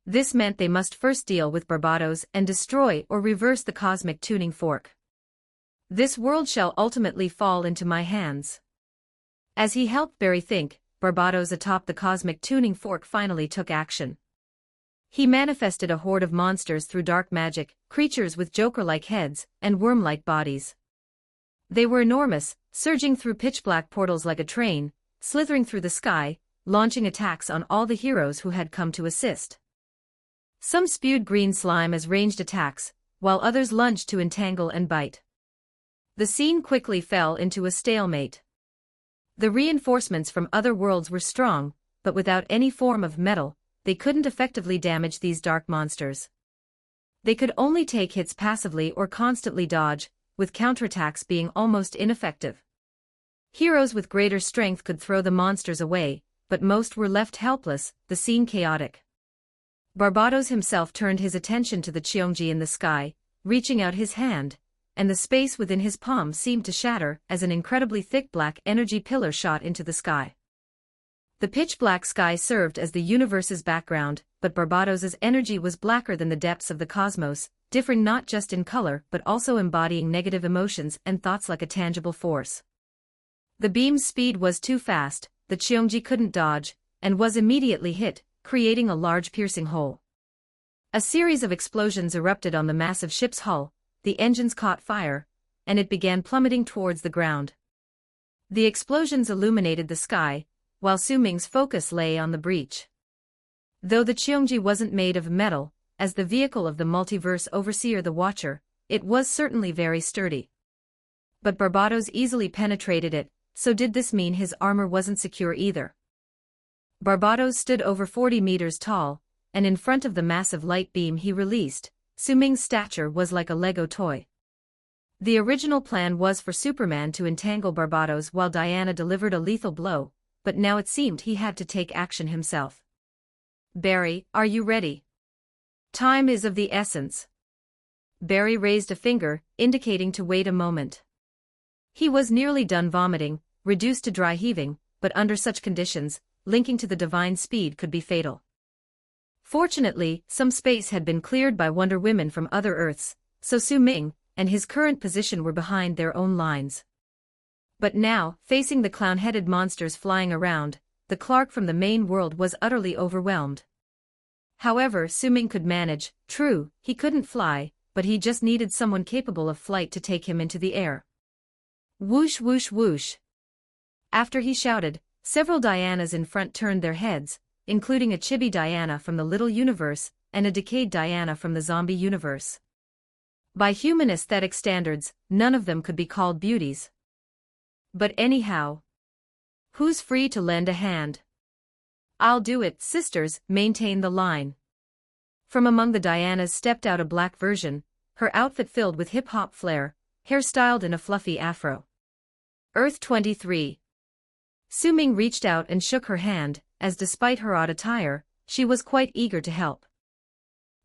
This meant they must first deal with Barbados and destroy or reverse the cosmic tuning fork. This world shall ultimately fall into my hands. As he helped Barry think, Barbados atop the cosmic tuning fork finally took action. He manifested a horde of monsters through dark magic, creatures with Joker-like heads and worm-like bodies. They were enormous, surging through pitch-black portals like a train, slithering through the sky, launching attacks on all the heroes who had come to assist. Some spewed green slime as ranged attacks, while others lunged to entangle and bite. The scene quickly fell into a stalemate. The reinforcements from other worlds were strong, but without any form of metal, they couldn't effectively damage these dark monsters. They could only take hits passively or constantly dodge, with counterattacks being almost ineffective. Heroes with greater strength could throw the monsters away, but most were left helpless, the scene chaotic. Barbados himself turned his attention to the Cheongji in the sky, reaching out his hand, and the space within his palm seemed to shatter as an incredibly thick black energy pillar shot into the sky. The pitch-black sky served as the universe's background, but Barbados's energy was blacker than the depths of the cosmos, differing not just in color but also embodying negative emotions and thoughts like a tangible force. The beam's speed was too fast, the Cheongji couldn't dodge, and was immediately hit, creating a large piercing hole. A series of explosions erupted on the massive ship's hull, the engines caught fire, and it began plummeting towards the ground. The explosions illuminated the sky, while Su Ming's focus lay on the breach. Though the Cheongji wasn't made of metal, as the vehicle of the multiverse overseer the Watcher, it was certainly very sturdy. But Barbados easily penetrated it, so did this mean his armor wasn't secure either? Barbados stood over 40 meters tall, and in front of the massive light beam he released, Su Ming's stature was like a Lego toy. The original plan was for Superman to entangle Barbados while Diana delivered a lethal blow, but now it seemed he had to take action himself. Barry, are you ready? Time is of the essence. Barry raised a finger, indicating to wait a moment. He was nearly done vomiting, reduced to dry heaving, but under such conditions, linking to the divine speed could be fatal. Fortunately, some space had been cleared by Wonder Women from other Earths, so Su Ming and his current position were behind their own lines. But now, facing the clown-headed monsters flying around, the Clark from the main world was utterly overwhelmed. However, Su Ming could manage. True, he couldn't fly, but he just needed someone capable of flight to take him into the air. Whoosh whoosh whoosh. After he shouted, several Dianas in front turned their heads, including a chibi Diana from the Little Universe and a decayed Diana from the Zombie Universe. By human aesthetic standards, none of them could be called beauties. But anyhow, who's free to lend a hand? I'll do it, sisters, maintain the line. From among the Dianas stepped out a black version, her outfit filled with hip-hop flair, hairstyled in a fluffy afro. Earth 23. Su Ming reached out and shook her hand, as despite her odd attire, she was quite eager to help.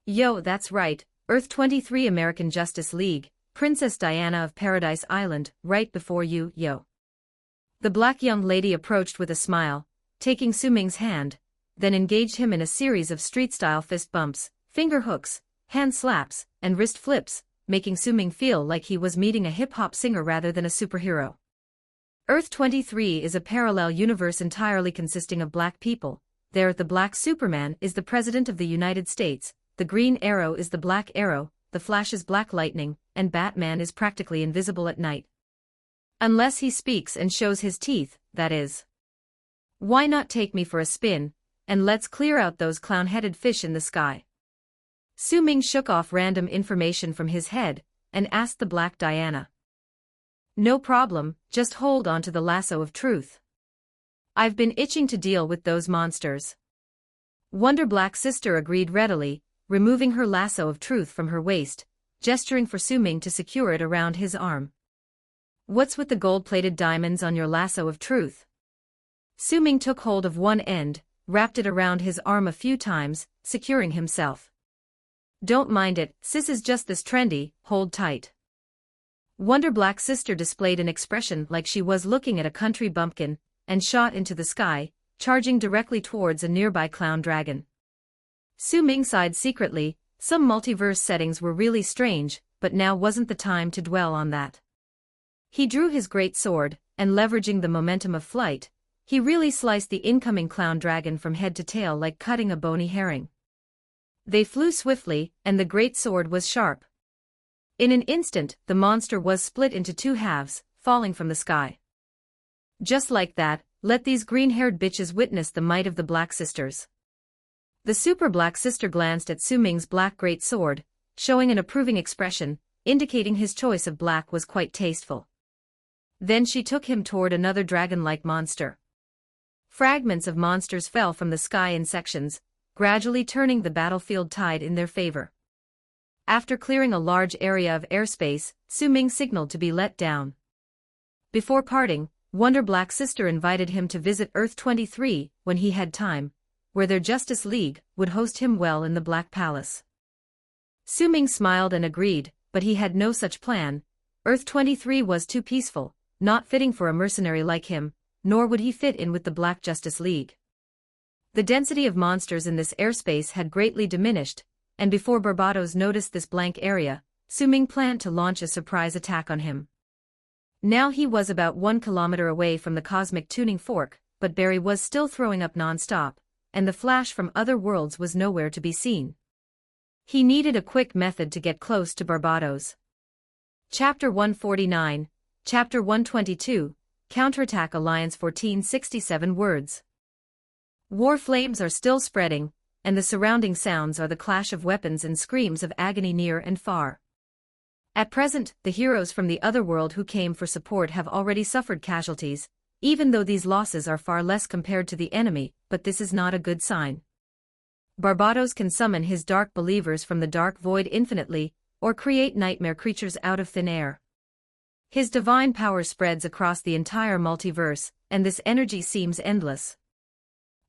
Yo, that's right, Earth 23 American Justice League, Princess Diana of Paradise Island, right before you, yo. The black young lady approached with a smile, taking Su Ming's hand, then engaged him in a series of street-style fist bumps, finger hooks, hand slaps, and wrist flips, making Su Ming feel like he was meeting a hip-hop singer rather than a superhero. Earth 23 is a parallel universe entirely consisting of black people. There, the Black Superman is the President of the United States, the Green Arrow is the Black Arrow, the Flash is Black Lightning, and Batman is practically invisible at night. Unless he speaks and shows his teeth, that is. Why not take me for a spin, and let's clear out those clown-headed fish in the sky? Su Ming shook off random information from his head and asked the Black Diana. No problem, just hold on to the lasso of truth. I've been itching to deal with those monsters. Wonder Black Sister agreed readily, removing her lasso of truth from her waist, gesturing for Su Ming to secure it around his arm. What's with the gold-plated diamonds on your lasso of truth? Su Ming took hold of one end, wrapped it around his arm a few times, securing himself. Don't mind it, sis is just this trendy, hold tight. Wonder Black Sister displayed an expression like she was looking at a country bumpkin, and shot into the sky, charging directly towards a nearby clown dragon. Su Ming sighed secretly. Some multiverse settings were really strange, but now wasn't the time to dwell on that. He drew his great sword, and leveraging the momentum of flight, he really sliced the incoming clown dragon from head to tail like cutting a bony herring. They flew swiftly, and the great sword was sharp. In an instant, the monster was split into two halves, falling from the sky. Just like that, let these green-haired bitches witness the might of the Black Sisters. The Super Black Sister glanced at Su Ming's black great sword, showing an approving expression, indicating his choice of black was quite tasteful. Then she took him toward another dragon-like monster. Fragments of monsters fell from the sky in sections, gradually turning the battlefield tide in their favor. After clearing a large area of airspace, Su Ming signaled to be let down. Before parting, Wonder Black Sister invited him to visit Earth-23 when he had time, where their Justice League would host him well in the Black Palace. Su Ming smiled and agreed, but he had no such plan. Earth-23 was too peaceful, not fitting for a mercenary like him, nor would he fit in with the Black Justice League. The density of monsters in this airspace had greatly diminished, and before Barbados noticed this blank area, Su Ming planned to launch a surprise attack on him. Now he was about 1 kilometer away from the cosmic tuning fork, but Barry was still throwing up non-stop, and the flash from other worlds was nowhere to be seen. He needed a quick method to get close to Barbados. Chapter 149, Chapter 122, Counterattack Alliance 1467 words. War flames are still spreading, and the surrounding sounds are the clash of weapons and screams of agony near and far. At present, the heroes from the other world who came for support have already suffered casualties, even though these losses are far less compared to the enemy, but this is not a good sign. Barbados can summon his dark believers from the dark void infinitely, or create nightmare creatures out of thin air. His divine power spreads across the entire multiverse, and this energy seems endless.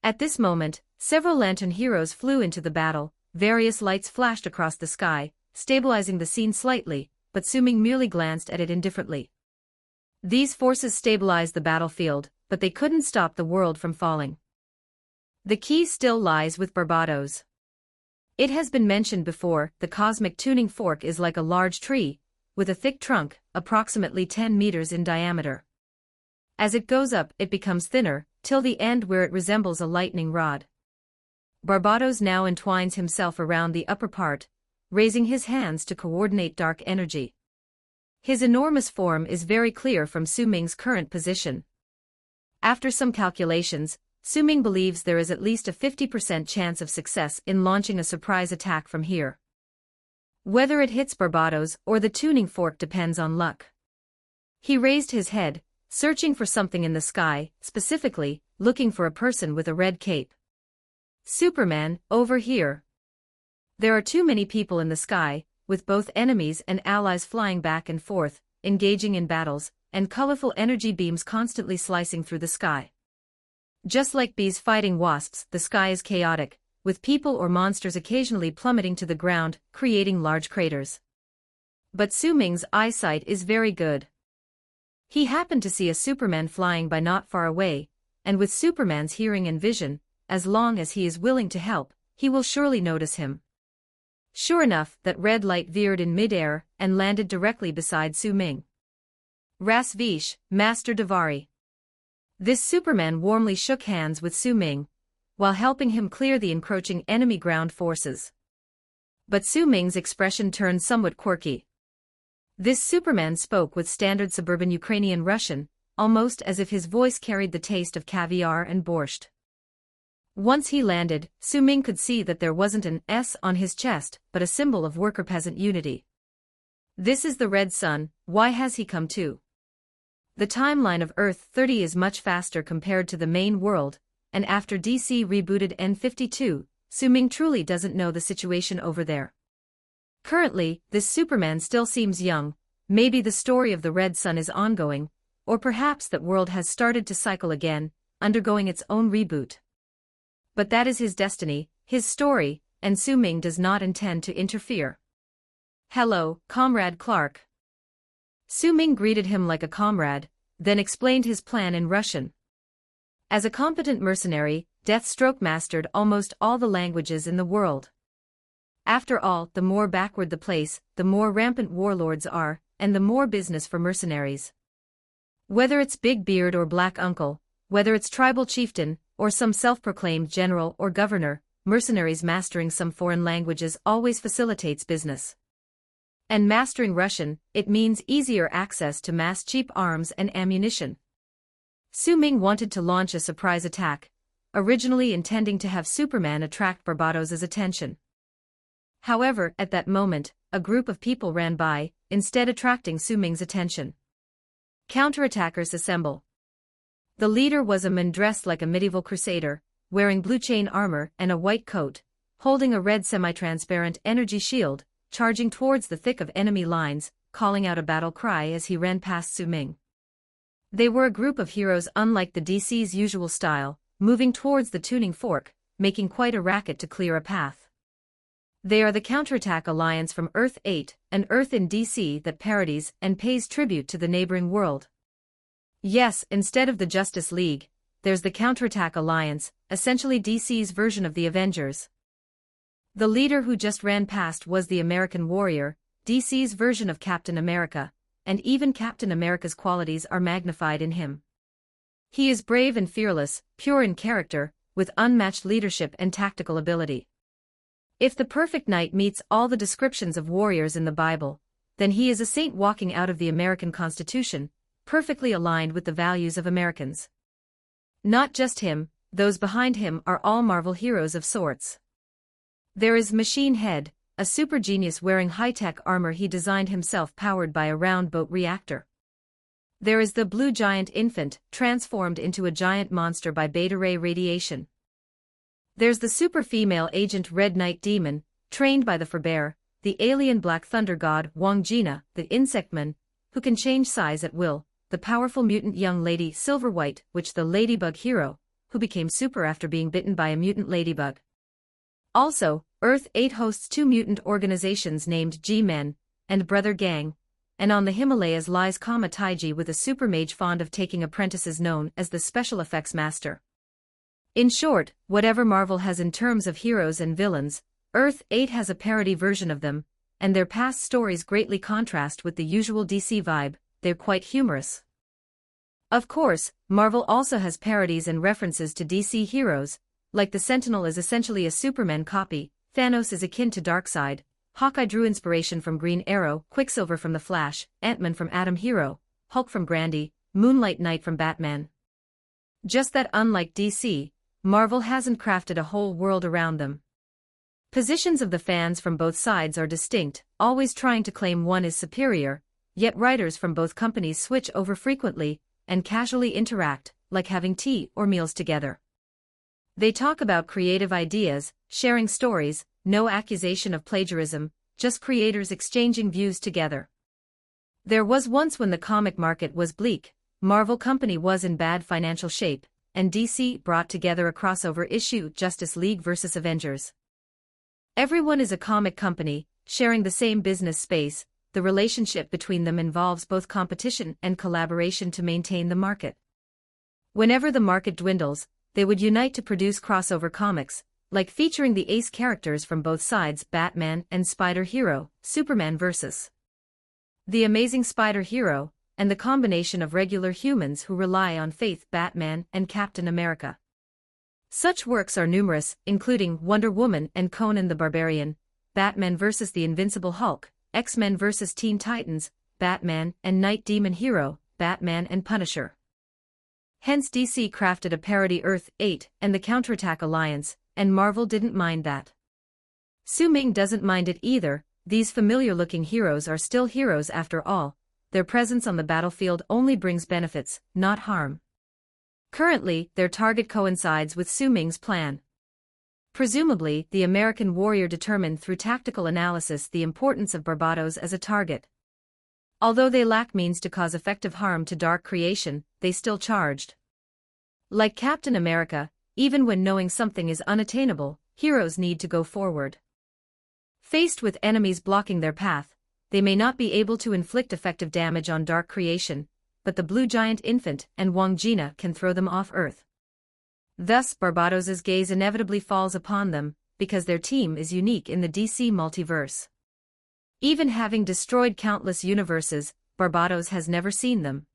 At this moment, several lantern heroes flew into the battle, various lights flashed across the sky, stabilizing the scene slightly, but Su Ming merely glanced at it indifferently. These forces stabilized the battlefield, but they couldn't stop the world from falling. The key still lies with Barbados. It has been mentioned before, the cosmic tuning fork is like a large tree, with a thick trunk, approximately 10 meters in diameter. As it goes up, it becomes thinner, till the end where it resembles a lightning rod. Barbados now entwines himself around the upper part, raising his hands to coordinate dark energy. His enormous form is very clear from Su Ming's current position. After some calculations, Su Ming believes there is at least a 50% chance of success in launching a surprise attack from here. Whether it hits Barbados or the tuning fork depends on luck. He raised his head, searching for something in the sky, specifically, looking for a person with a red cape. Superman, over here. There are too many people in the sky, with both enemies and allies flying back and forth, engaging in battles, and colorful energy beams constantly slicing through the sky. Just like bees fighting wasps, the sky is chaotic, with people or monsters occasionally plummeting to the ground, creating large craters. But Su Ming's eyesight is very good. He happened to see a Superman flying by not far away, and with Superman's hearing and vision, as long as he is willing to help, he will surely notice him. Sure enough, that red light veered in mid-air and landed directly beside Su Ming. Rasvish, Master Davari. This Superman warmly shook hands with Su Ming, while helping him clear the encroaching enemy ground forces. But Su Ming's expression turned somewhat quirky. This Superman spoke with standard suburban Ukrainian Russian, almost as if his voice carried the taste of caviar and borscht. Once he landed, Su Ming could see that there wasn't an S on his chest, but a symbol of worker-peasant unity. This is the Red Sun, why has he come too? The timeline of Earth 30 is much faster compared to the main world, and after DC rebooted N52, Su Ming truly doesn't know the situation over there. Currently, this Superman still seems young, maybe the story of the Red Sun is ongoing, or perhaps that world has started to cycle again, undergoing its own reboot. But that is his destiny, his story, and Su Ming does not intend to interfere. Hello, Comrade Clark. Su Ming greeted him like a comrade, then explained his plan in Russian. As a competent mercenary, Deathstroke mastered almost all the languages in the world. After all, the more backward the place, the more rampant warlords are, and the more business for mercenaries. Whether it's Big Beard or Black Uncle, whether it's tribal chieftain, or some self-proclaimed general or governor, mercenaries mastering some foreign languages always facilitates business. And mastering Russian, it means easier access to mass cheap arms and ammunition. Su Ming wanted to launch a surprise attack, originally intending to have Superman attract Barbados's attention. However, at that moment, a group of people ran by, instead attracting Su Ming's attention. Counterattackers assemble. The leader was a man dressed like a medieval crusader, wearing blue chain armor and a white coat, holding a red semi-transparent energy shield, charging towards the thick of enemy lines, calling out a battle cry as he ran past Su Ming. They were a group of heroes unlike the DC's usual style, moving towards the tuning fork, making quite a racket to clear a path. They are the Counterattack Alliance from Earth 8, an Earth in DC that parodies and pays tribute to the neighboring world. Yes, instead of the Justice League, there's the Counterattack Alliance, essentially DC's version of the Avengers. The leader who just ran past was the American Warrior, DC's version of Captain America, and even Captain America's qualities are magnified in him. He is brave and fearless, pure in character, with unmatched leadership and tactical ability. If the perfect knight meets all the descriptions of warriors in the Bible, then he is a saint walking out of the American Constitution, perfectly aligned with the values of Americans. Not just him, those behind him are all Marvel heroes of sorts. There is Machine Head, a super genius wearing high-tech armor he designed himself powered by a round boat reactor. There is the Blue Giant Infant, transformed into a giant monster by beta ray radiation. There's the super female agent Red Knight Demon, trained by the Forebear, the alien Black Thunder God Wang Jina, the Insectman, who can change size at will, the powerful mutant young lady Silverwhite, which the Ladybug hero, who became super after being bitten by a mutant ladybug. Also, Earth 8 hosts two mutant organizations named G-Men and Brother Gang, and on the Himalayas lies Kama Taiji with a super mage fond of taking apprentices known as the Special Effects Master. In short, whatever Marvel has in terms of heroes and villains, Earth 8 has a parody version of them, and their past stories greatly contrast with the usual DC vibe, they're quite humorous. Of course, Marvel also has parodies and references to DC heroes, like the Sentinel is essentially a Superman copy, Thanos is akin to Darkseid, Hawkeye drew inspiration from Green Arrow, Quicksilver from The Flash, Ant-Man from Atom Hero, Hulk from Grandy, Moonlight Knight from Batman. Just that unlike DC, Marvel hasn't crafted a whole world around them. Positions of the fans from both sides are distinct, always trying to claim one is superior, yet writers from both companies switch over frequently, and casually interact, like having tea or meals together. They talk about creative ideas, sharing stories, no accusation of plagiarism, just creators exchanging views together. There was once when the comic market was bleak, Marvel Company was in bad financial shape, and DC brought together a crossover issue, Justice League vs. Avengers. Everyone is a comic company, sharing the same business space, the relationship between them involves both competition and collaboration to maintain the market. Whenever the market dwindles, they would unite to produce crossover comics, like featuring the ace characters from both sides, Batman and Spider-Hero, Superman vs. The Amazing Spider-Hero, and the combination of regular humans who rely on faith, Batman and Captain America. Such works are numerous, including Wonder Woman and Conan the Barbarian, Batman vs. the Invincible Hulk, X-Men vs. Teen Titans, Batman and Night Demon Hero, Batman and Punisher. Hence DC crafted a parody Earth-8 and the Counterattack Alliance, and Marvel didn't mind that. Su Ming doesn't mind it either. These familiar-looking heroes are still heroes after all. Their presence on the battlefield only brings benefits, not harm. Currently, their target coincides with Su Ming's plan. Presumably, the American warrior determined through tactical analysis the importance of Barbados as a target. Although they lack means to cause effective harm to Dark Creation, they still charged. Like Captain America, even when knowing something is unattainable, heroes need to go forward. Faced with enemies blocking their path, they may not be able to inflict effective damage on Dark Creation, but the Blue Giant Infant and Wang Jina can throw them off Earth. Thus Barbados's gaze inevitably falls upon them, because their team is unique in the DC multiverse. Even having destroyed countless universes, Barbados has never seen them.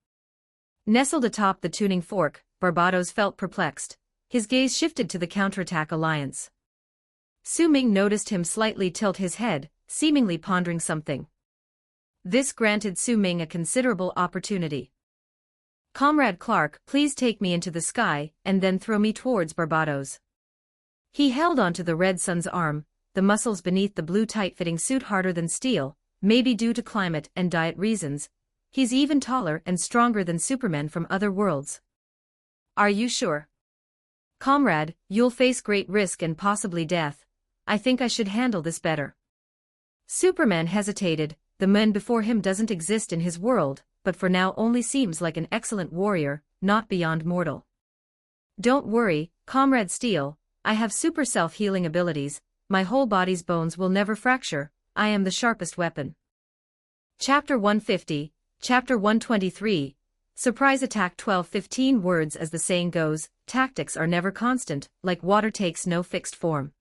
Nestled atop the tuning fork, Barbados felt perplexed. His gaze shifted to the Counterattack Alliance. Su Ming noticed him slightly tilt his head, seemingly pondering something. This granted Su Ming a considerable opportunity. "Comrade Clark, please take me into the sky, and then throw me towards Barbados." He held onto the Red Sun's arm, the muscles beneath the blue tight-fitting suit harder than steel, maybe due to climate and diet reasons. He's even taller and stronger than Superman from other worlds. "Are you sure?" "Comrade, you'll face great risk and possibly death. I think I should handle this better." Superman hesitated. The man before him doesn't exist in his world, but for now only seems like an excellent warrior, not beyond mortal. "Don't worry, Comrade Steel, I have super self-healing abilities. My whole body's bones will never fracture. I am the sharpest weapon." Chapter 150, Chapter 123, Surprise Attack. 12-15 words. As the saying goes, tactics are never constant, like water takes no fixed form.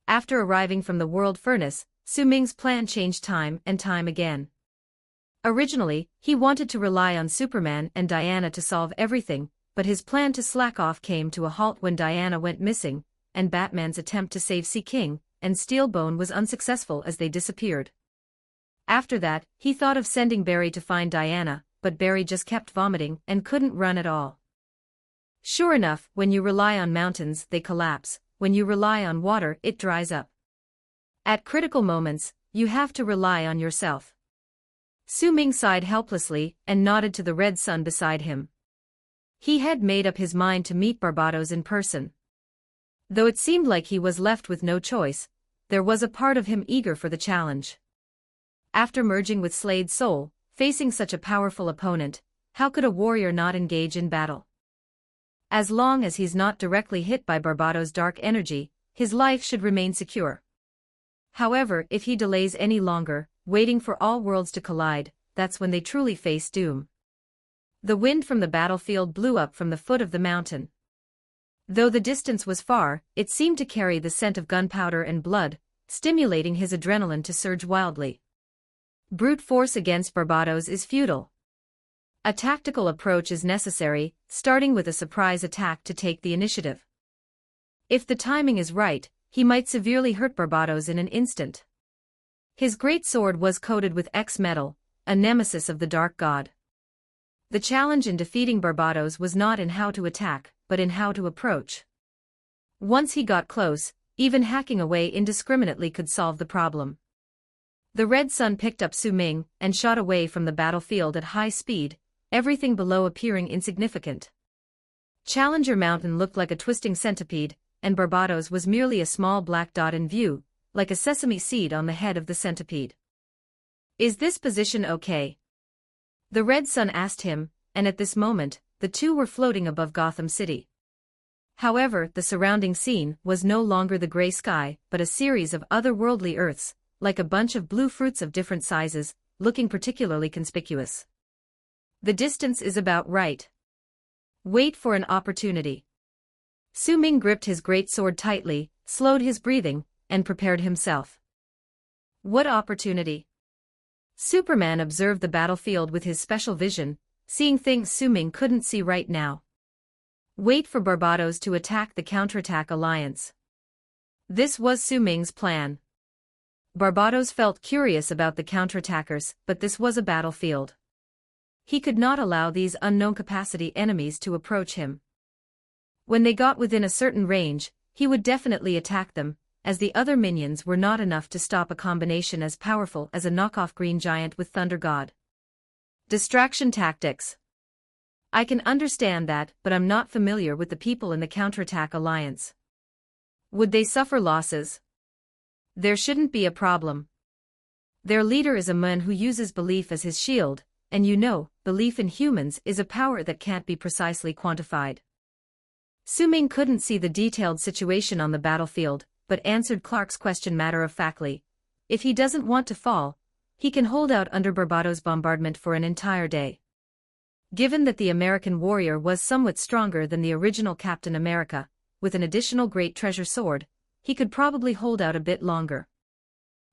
After arriving from the world furnace, Su Ming's plan changed time and time again. Originally, he wanted to rely on Superman and Diana to solve everything, but his plan to slack off came to a halt when Diana went missing, and Batman's attempt to save Sea King and Steelbone was unsuccessful as they disappeared. After that, he thought of sending Barry to find Diana, but Barry just kept vomiting and couldn't run at all. Sure enough, when you rely on mountains, they collapse. When you rely on water, it dries up. At critical moments, you have to rely on yourself. Su Ming sighed helplessly and nodded to the Red Sun beside him. He had made up his mind to meet Barbados in person. Though it seemed like he was left with no choice, there was a part of him eager for the challenge. After merging with Slade's soul, facing such a powerful opponent, how could a warrior not engage in battle? As long as he's not directly hit by Barbados' dark energy, his life should remain secure. However, if he delays any longer, waiting for all worlds to collide, that's when they truly face doom. The wind from the battlefield blew up from the foot of the mountain. Though the distance was far, it seemed to carry the scent of gunpowder and blood, stimulating his adrenaline to surge wildly. Brute force against Barbados is futile. A tactical approach is necessary, starting with a surprise attack to take the initiative. If the timing is right, he might severely hurt Barbados in an instant. His great sword was coated with X-metal, a nemesis of the Dark God. The challenge in defeating Barbados was not in how to attack, but in how to approach. Once he got close, even hacking away indiscriminately could solve the problem. The Red Sun picked up Su Ming and shot away from the battlefield at high speed, everything below appearing insignificant. Challenger Mountain looked like a twisting centipede, and Barbados was merely a small black dot in view, like a sesame seed on the head of the centipede. "Is this position okay?" the Red Sun asked him, and at this moment, the two were floating above Gotham City. However, the surrounding scene was no longer the gray sky, but a series of otherworldly Earths, like a bunch of blue fruits of different sizes, looking particularly conspicuous. "The distance is about right. Wait for an opportunity." Su Ming gripped his great sword tightly, slowed his breathing, and prepared himself. What opportunity? Superman observed the battlefield with his special vision, seeing things Su Ming couldn't see right now. Wait for Barbados to attack the Counterattack Alliance. This was Su Ming's plan. Barbados felt curious about the counterattackers, but this was a battlefield. He could not allow these unknown capacity enemies to approach him. When they got within a certain range, he would definitely attack them, as the other minions were not enough to stop a combination as powerful as a knockoff Green Giant with Thunder God. Distraction tactics. I can understand that, but I'm not familiar with the people in the Counterattack Alliance. Would they suffer losses? There shouldn't be a problem. Their leader is a man who uses belief as his shield, and you know, belief in humans is a power that can't be precisely quantified. Su Ming couldn't see the detailed situation on the battlefield, but answered Clark's question matter-of-factly. If he doesn't want to fall, he can hold out under Barbados' bombardment for an entire day. Given that the American warrior was somewhat stronger than the original Captain America, with an additional great treasure sword, he could probably hold out a bit longer.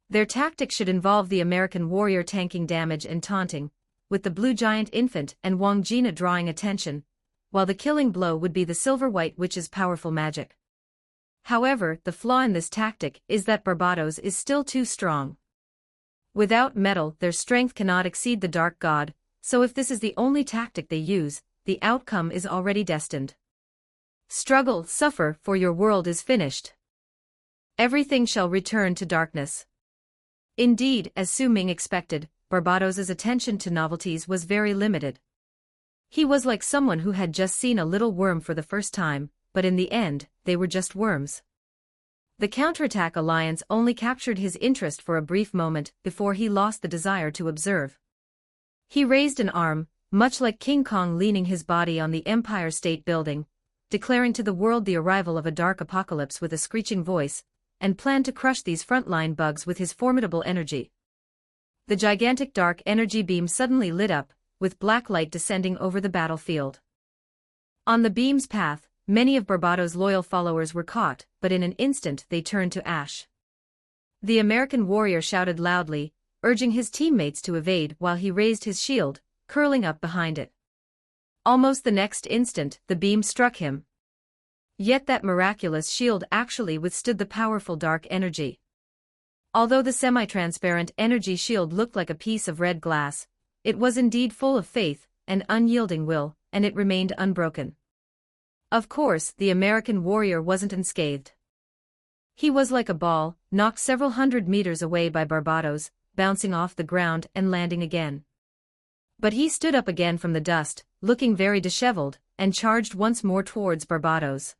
Their tactic should involve the American warrior tanking damage and taunting, with the Blue Giant Infant and Wang Jina drawing attention, while the killing blow would be the Silver White Witch's powerful magic. However, the flaw in this tactic is that Barbados is still too strong. Without metal, their strength cannot exceed the Dark God, so if this is the only tactic they use, the outcome is already destined. Struggle, suffer, for your world is finished. Everything shall return to darkness. Indeed, as Su Ming expected, Barbados's attention to novelties was very limited. He was like someone who had just seen a little worm for the first time, but in the end, they were just worms. The Counterattack Alliance only captured his interest for a brief moment before he lost the desire to observe. He raised an arm, much like King Kong leaning his body on the Empire State Building, declaring to the world the arrival of a dark apocalypse with a screeching voice, and planned to crush these frontline bugs with his formidable energy. The gigantic dark energy beam suddenly lit up, with black light descending over the battlefield. On the beam's path, many of Barbados' loyal followers were caught, but in an instant they turned to ash. The American warrior shouted loudly, urging his teammates to evade while he raised his shield, curling up behind it. Almost the next instant, the beam struck him. Yet that miraculous shield actually withstood the powerful dark energy. Although the semi-transparent energy shield looked like a piece of red glass, it was indeed full of faith and unyielding will, and it remained unbroken. Of course, the American warrior wasn't unscathed. He was like a ball, knocked several hundred meters away by Barbados, bouncing off the ground and landing again. But he stood up again from the dust, looking very disheveled, and charged once more towards Barbados.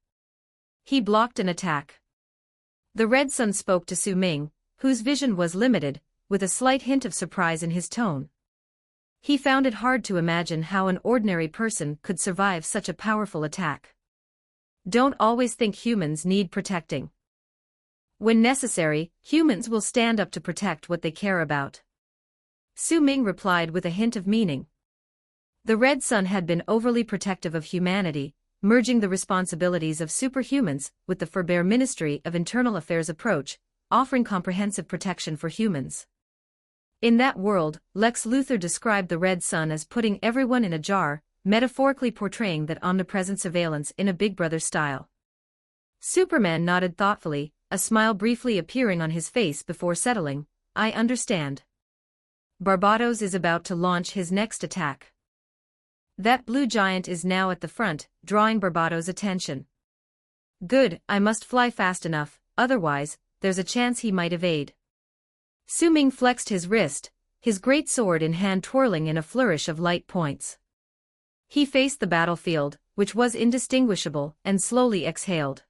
He blocked an attack. The Red Sun spoke to Su Ming, whose vision was limited, with a slight hint of surprise in his tone. He found it hard to imagine how an ordinary person could survive such a powerful attack. Don't always think humans need protecting. When necessary, humans will stand up to protect what they care about. Su Ming replied with a hint of meaning. The Red Sun had been overly protective of humanity, merging the responsibilities of superhumans with the Forbare Ministry of Internal Affairs approach, offering comprehensive protection for humans. In that world, Lex Luthor described the Red Sun as putting everyone in a jar, metaphorically portraying that omnipresent surveillance in a Big Brother style. Superman nodded thoughtfully, a smile briefly appearing on his face before settling. I understand. Barbados is about to launch his next attack. That blue giant is now at the front, drawing Barbados' attention. Good, I must fly fast enough, otherwise, there's a chance he might evade. Su Ming flexed his wrist, his great sword in hand twirling in a flourish of light points. He faced the battlefield, which was indistinguishable, and slowly exhaled.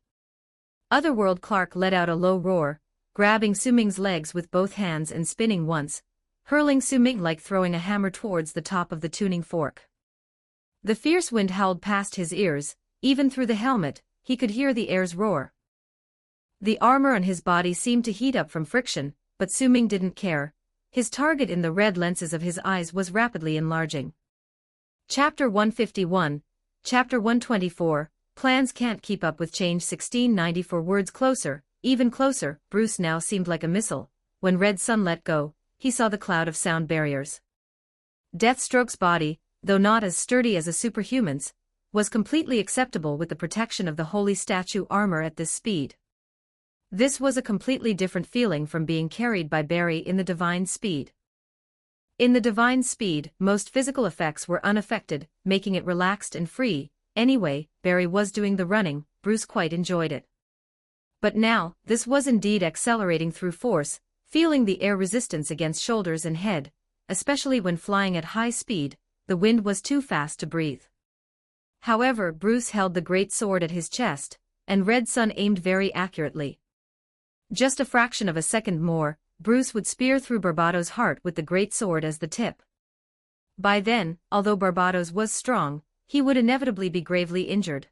Otherworld Clark let out a low roar, grabbing Su Ming's legs with both hands and spinning once, hurling Su Ming like throwing a hammer towards the top of the tuning fork. The fierce wind howled past his ears, even through the helmet, he could hear the air's roar. The armor on his body seemed to heat up from friction, but Su Ming didn't care. His target in the red lenses of his eyes was rapidly enlarging. Chapter 151, Chapter 124, Plans Can't Keep Up with Change 1694 words closer, even closer, Bruce now seemed like a missile. When Red Sun let go, he saw the cloud of sound barriers. Deathstroke's body, though not as sturdy as a superhuman's, was completely acceptable with the protection of the holy statue armor at this speed. This was a completely different feeling from being carried by Barry in the divine speed. In the divine speed, most physical effects were unaffected, making it relaxed and free. Anyway, Barry was doing the running, Bruce quite enjoyed it. But now, this was indeed accelerating through force, feeling the air resistance against shoulders and head, especially when flying at high speed, the wind was too fast to breathe. However, Bruce held the great sword at his chest, and Red Sun aimed very accurately. Just a fraction of a second more, Bruce would spear through Barbados' heart with the great sword as the tip. By then, although Barbados was strong, he would inevitably be gravely injured.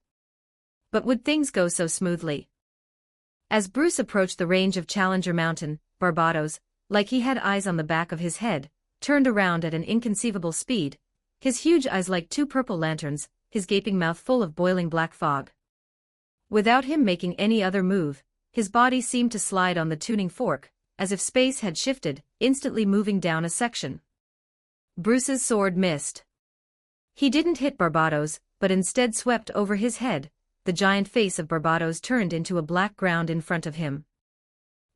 But would things go so smoothly? As Bruce approached the range of Challenger Mountain, Barbados, like he had eyes on the back of his head, turned around at an inconceivable speed, his huge eyes like two purple lanterns, his gaping mouth full of boiling black fog. Without him making any other move, his body seemed to slide on the tuning fork, as if space had shifted, instantly moving down a section. Bruce's sword missed. He didn't hit Barbados, but instead swept over his head. The giant face of Barbados turned into a black ground in front of him.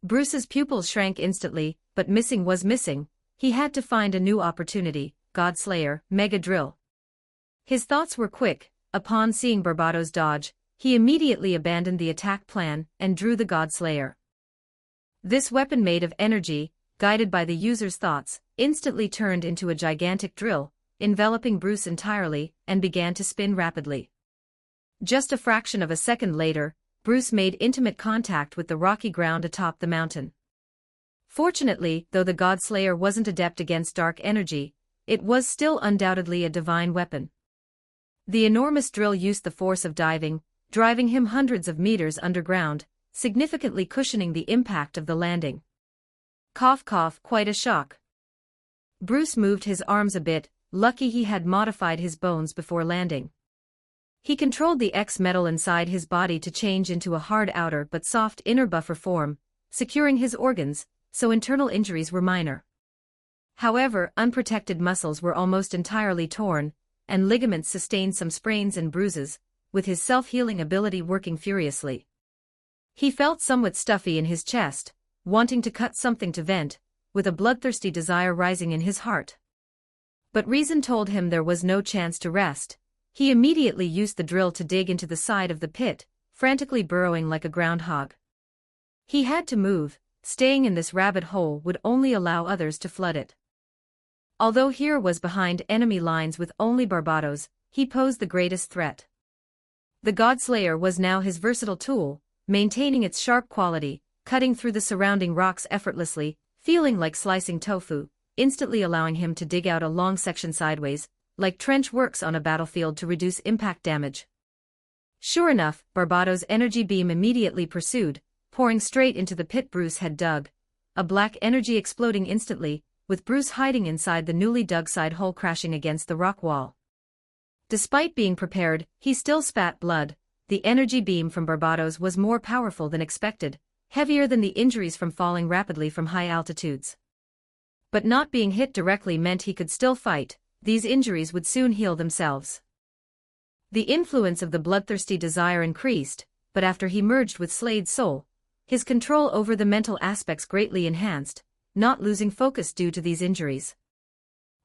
Bruce's pupils shrank instantly, but missing was missing. He had to find a new opportunity. Godslayer, Mega Drill. His thoughts were quick. Upon seeing Barbados dodge, he immediately abandoned the attack plan and drew the Godslayer. This weapon made of energy, guided by the user's thoughts, instantly turned into a gigantic drill, enveloping Bruce entirely, and began to spin rapidly. Just a fraction of a second later, Bruce made intimate contact with the rocky ground atop the mountain. Fortunately, though the Godslayer wasn't adept against dark energy, it was still undoubtedly a divine weapon. The enormous drill used the force of diving, driving him hundreds of meters underground, significantly cushioning the impact of the landing. Cough cough, quite a shock. Bruce moved his arms a bit, lucky he had modified his bones before landing. He controlled the X-metal inside his body to change into a hard outer but soft inner buffer form, securing his organs, so internal injuries were minor. However, unprotected muscles were almost entirely torn, and ligaments sustained some sprains and bruises, with his self-healing ability working furiously. He felt somewhat stuffy in his chest, wanting to cut something to vent, with a bloodthirsty desire rising in his heart. But reason told him there was no chance to rest. He immediately used the drill to dig into the side of the pit, frantically burrowing like a groundhog. He had to move. Staying in this rabbit hole would only allow others to flood it. Although here was behind enemy lines with only Barbados, he posed the greatest threat. The Godslayer was now his versatile tool, maintaining its sharp quality, cutting through the surrounding rocks effortlessly, feeling like slicing tofu, instantly allowing him to dig out a long section sideways, like trench works on a battlefield to reduce impact damage. Sure enough, Barbados' energy beam immediately pursued, pouring straight into the pit Bruce had dug, a black energy exploding instantly, with Bruce hiding inside the newly dug side hole crashing against the rock wall. Despite being prepared, he still spat blood. The energy beam from Barbados was more powerful than expected, heavier than the injuries from falling rapidly from high altitudes. But not being hit directly meant he could still fight. These injuries would soon heal themselves. The influence of the bloodthirsty desire increased, but after he merged with Slade's soul, his control over the mental aspects greatly enhanced, not losing focus due to these injuries.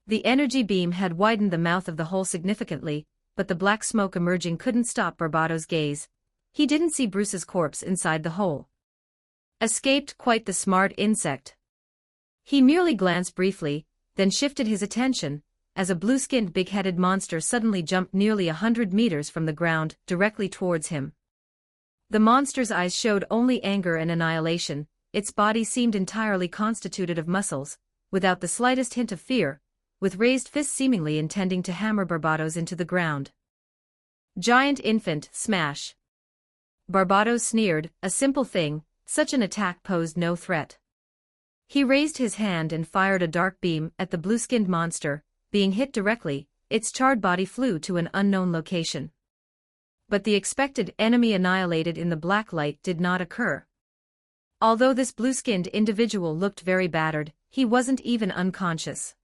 The energy beam had widened the mouth of the hole significantly, but the black smoke emerging couldn't stop Barbados' gaze. He didn't see Bruce's corpse inside the hole. Escaped quite the smart insect. He merely glanced briefly, then shifted his attention, as a blue-skinned big-headed monster suddenly jumped nearly 100 meters from the ground, directly towards him. The monster's eyes showed only anger and annihilation. Its body seemed entirely constituted of muscles, without the slightest hint of fear, with raised fists seemingly intending to hammer Barbados into the ground. Giant infant, smash. Barbados sneered, a simple thing, such an attack posed no threat. He raised his hand and fired a dark beam at the blue-skinned monster, being hit directly, its charred body flew to an unknown location. But the expected enemy annihilated in the black light did not occur. Although this blue-skinned individual looked very battered, he wasn't even unconscious.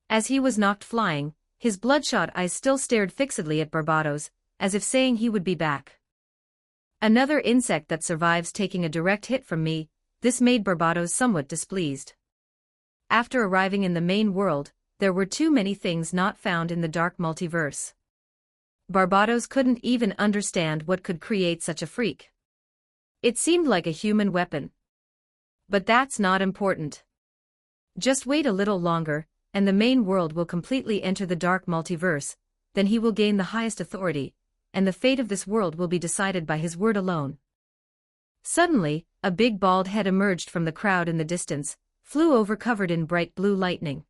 As he was knocked flying, his bloodshot eyes still stared fixedly at Barbados, as if saying he would be back. Another insect that survives taking a direct hit from me. This made Barbados somewhat displeased. After arriving in the main world, there were too many things not found in the dark multiverse. Barbados couldn't even understand what could create such a freak. It seemed like a human weapon. But that's not important. Just wait a little longer, and the main world will completely enter the dark multiverse, then he will gain the highest authority, and the fate of this world will be decided by his word alone. Suddenly, a big bald head emerged from the crowd in the distance, flew over covered in bright blue lightning.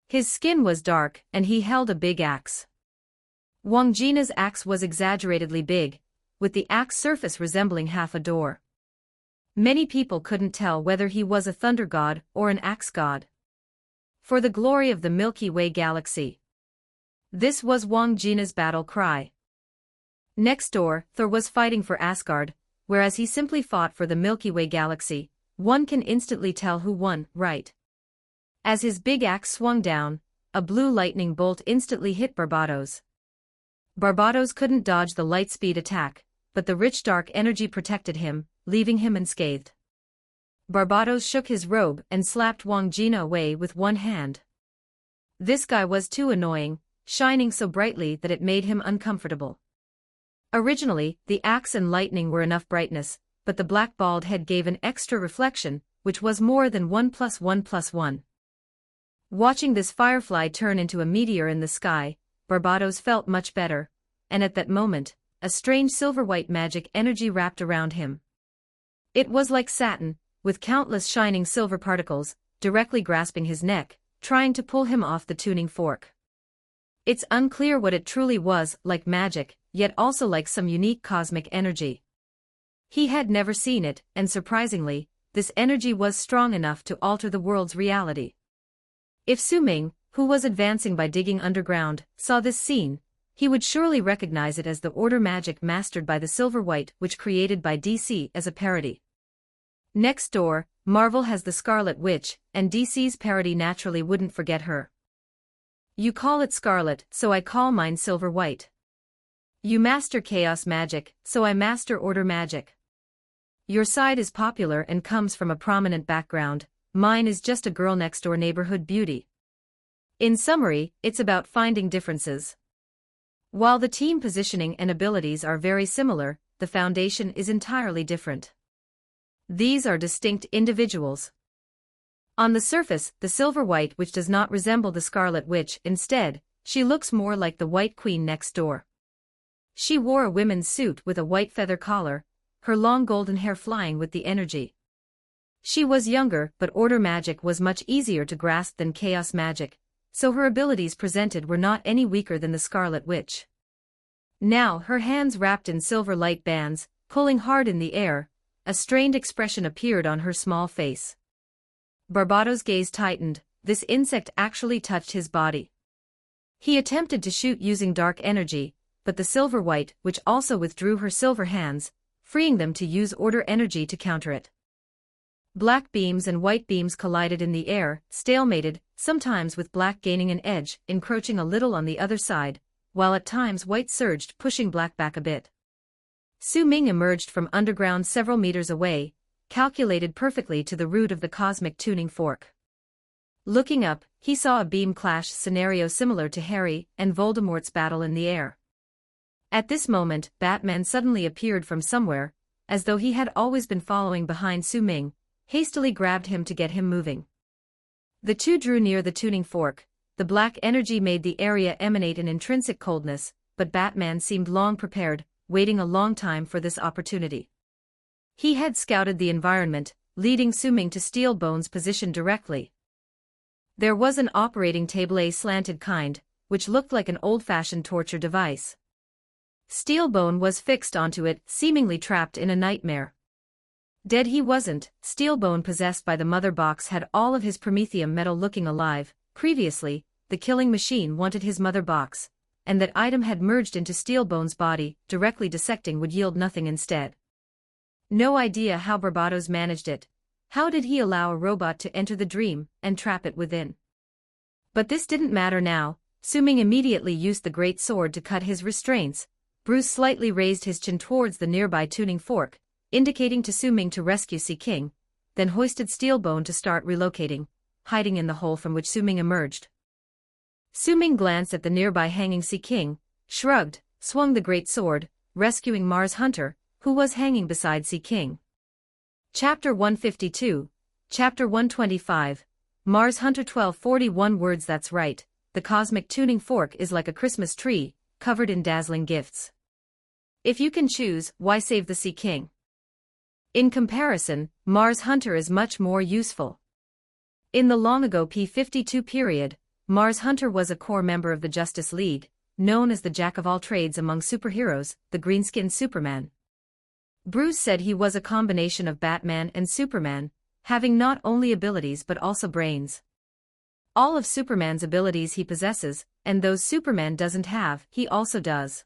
His skin was dark, and he held a big axe. Wang Jina's axe was exaggeratedly big, with the axe surface resembling half a door. Many people couldn't tell whether he was a thunder god or an axe god. For the glory of the Milky Way galaxy. This was Wang Jina's battle cry. Next door, Thor was fighting for Asgard, whereas he simply fought for the Milky Way galaxy. One can instantly tell who won, right? As his big axe swung down, a blue lightning bolt instantly hit Barbados. Barbados couldn't dodge the light-speed attack, but the rich dark energy protected him, leaving him unscathed. Barbados shook his robe and slapped Wang Jina away with one hand. This guy was too annoying, shining so brightly that it made him uncomfortable. Originally, the axe and lightning were enough brightness, but the black bald head gave an extra reflection, which was more than 1 + 1 + 1. Watching this firefly turn into a meteor in the sky, Barbados felt much better, and at that moment, a strange silver-white magic energy wrapped around him. It was like satin, with countless shining silver particles, directly grasping his neck, trying to pull him off the tuning fork. It's unclear what it truly was, like magic, yet also like some unique cosmic energy. He had never seen it, and surprisingly, this energy was strong enough to alter the world's reality. If Su Ming, who was advancing by digging underground, saw this scene, he would surely recognize it as the order magic mastered by the Silver-White, which created by DC as a parody. Next door, Marvel has the Scarlet Witch, and DC's parody naturally wouldn't forget her. You call it Scarlet, so I call mine Silver-White. You master chaos magic, so I master order magic. Your side is popular and comes from a prominent background, mine is just a girl next door neighborhood beauty. In summary, it's about finding differences. While the team positioning and abilities are very similar, the foundation is entirely different. These are distinct individuals. On the surface, the Silver-White Witch does not resemble the Scarlet Witch, instead, she looks more like the White Queen next door. She wore a women's suit with a white feather collar, her long golden hair flying with the energy. She was younger, but order magic was much easier to grasp than chaos magic, so her abilities presented were not any weaker than the Scarlet Witch. Now her hands wrapped in silver light bands, pulling hard in the air, a strained expression appeared on her small face. Barbados' gaze tightened, this insect actually touched his body. He attempted to shoot using dark energy, but the Silver-White Witch also withdrew her silver hands, freeing them to use order energy to counter it. Black beams and white beams collided in the air, stalemated, sometimes with black gaining an edge, encroaching a little on the other side, while at times white surged, pushing black back a bit. Su Ming emerged from underground several meters away, calculated perfectly to the root of the cosmic tuning fork. Looking up, he saw a beam clash scenario similar to Harry and Voldemort's battle in the air. At this moment, Batman suddenly appeared from somewhere, as though he had always been following behind Su Ming, hastily grabbed him to get him moving. The two drew near the tuning fork. The black energy made the area emanate an intrinsic coldness, but Batman seemed long prepared, waiting a long time for this opportunity. He had scouted the environment, leading Su Ming to Steelbone's position directly. There was an operating table, a slanted kind, which looked like an old-fashioned torture device. Steelbone was fixed onto it, seemingly trapped in a nightmare. Dead he wasn't. Steelbone, possessed by the mother box, had all of his promethium metal looking alive. Previously, the killing machine wanted his mother box, and that item had merged into Steelbone's body. Directly dissecting would yield nothing instead. No idea how Barbados managed it. How did he allow a robot to enter the dream and trap it within? But this didn't matter now. Su Ming immediately used the great sword to cut his restraints. Bruce slightly raised his chin towards the nearby tuning fork, indicating to Su Ming to rescue Sea King, then hoisted Steelbone to start relocating, hiding in the hole from which Su Ming emerged. Su Ming glanced at the nearby hanging Sea King, shrugged, swung the great sword, rescuing Mars Hunter, who was hanging beside Sea King. Chapter 152, Chapter 125, Mars Hunter 1241 words. That's right, the cosmic tuning fork is like a Christmas tree, covered in dazzling gifts. If you can choose, why save the Sea King? In comparison, Mars Hunter is much more useful. In the long-ago P-52 period, Mars Hunter was a core member of the Justice League, known as the jack-of-all-trades among superheroes, the green-skinned Superman. Bruce said he was a combination of Batman and Superman, having not only abilities but also brains. All of Superman's abilities he possesses, and those Superman doesn't have, he also does.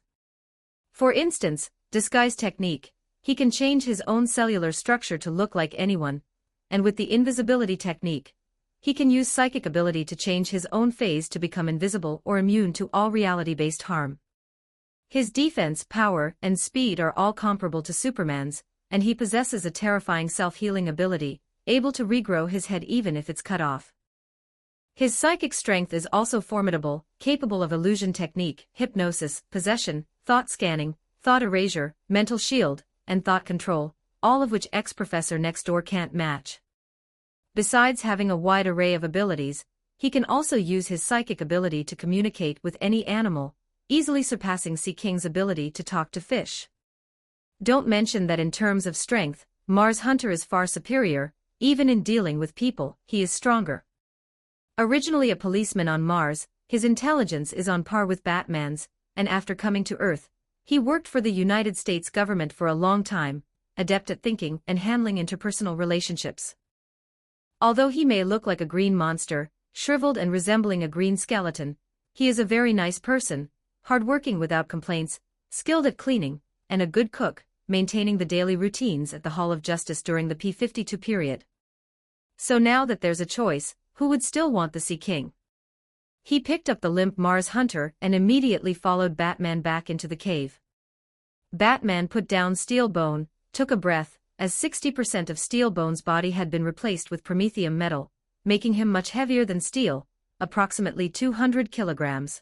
For instance, disguise technique. He can change his own cellular structure to look like anyone, and with the invisibility technique, he can use psychic ability to change his own phase to become invisible or immune to all reality-based harm. His defense, power, and speed are all comparable to Superman's, and he possesses a terrifying self-healing ability, able to regrow his head even if it's cut off. His psychic strength is also formidable, capable of illusion technique, hypnosis, possession, thought scanning, thought erasure, mental shield, and thought control, all of which ex-Professor Next Door can't match. Besides having a wide array of abilities, he can also use his psychic ability to communicate with any animal, easily surpassing Sea King's ability to talk to fish. Don't mention that in terms of strength, Mars Hunter is far superior, even in dealing with people, he is stronger. Originally a policeman on Mars, his intelligence is on par with Batman's, and after coming to Earth, he worked for the United States government for a long time, adept at thinking and handling interpersonal relationships. Although he may look like a green monster, shriveled and resembling a green skeleton, he is a very nice person, hardworking without complaints, skilled at cleaning, and a good cook, maintaining the daily routines at the Hall of Justice during the P-52 period. So now that there's a choice, who would still want the Sea King? He picked up the limp Mars Hunter and immediately followed Batman back into the cave. Batman put down Steelbone, took a breath, as 60% of Steelbone's body had been replaced with promethium metal, making him much heavier than steel, approximately 200 kilograms.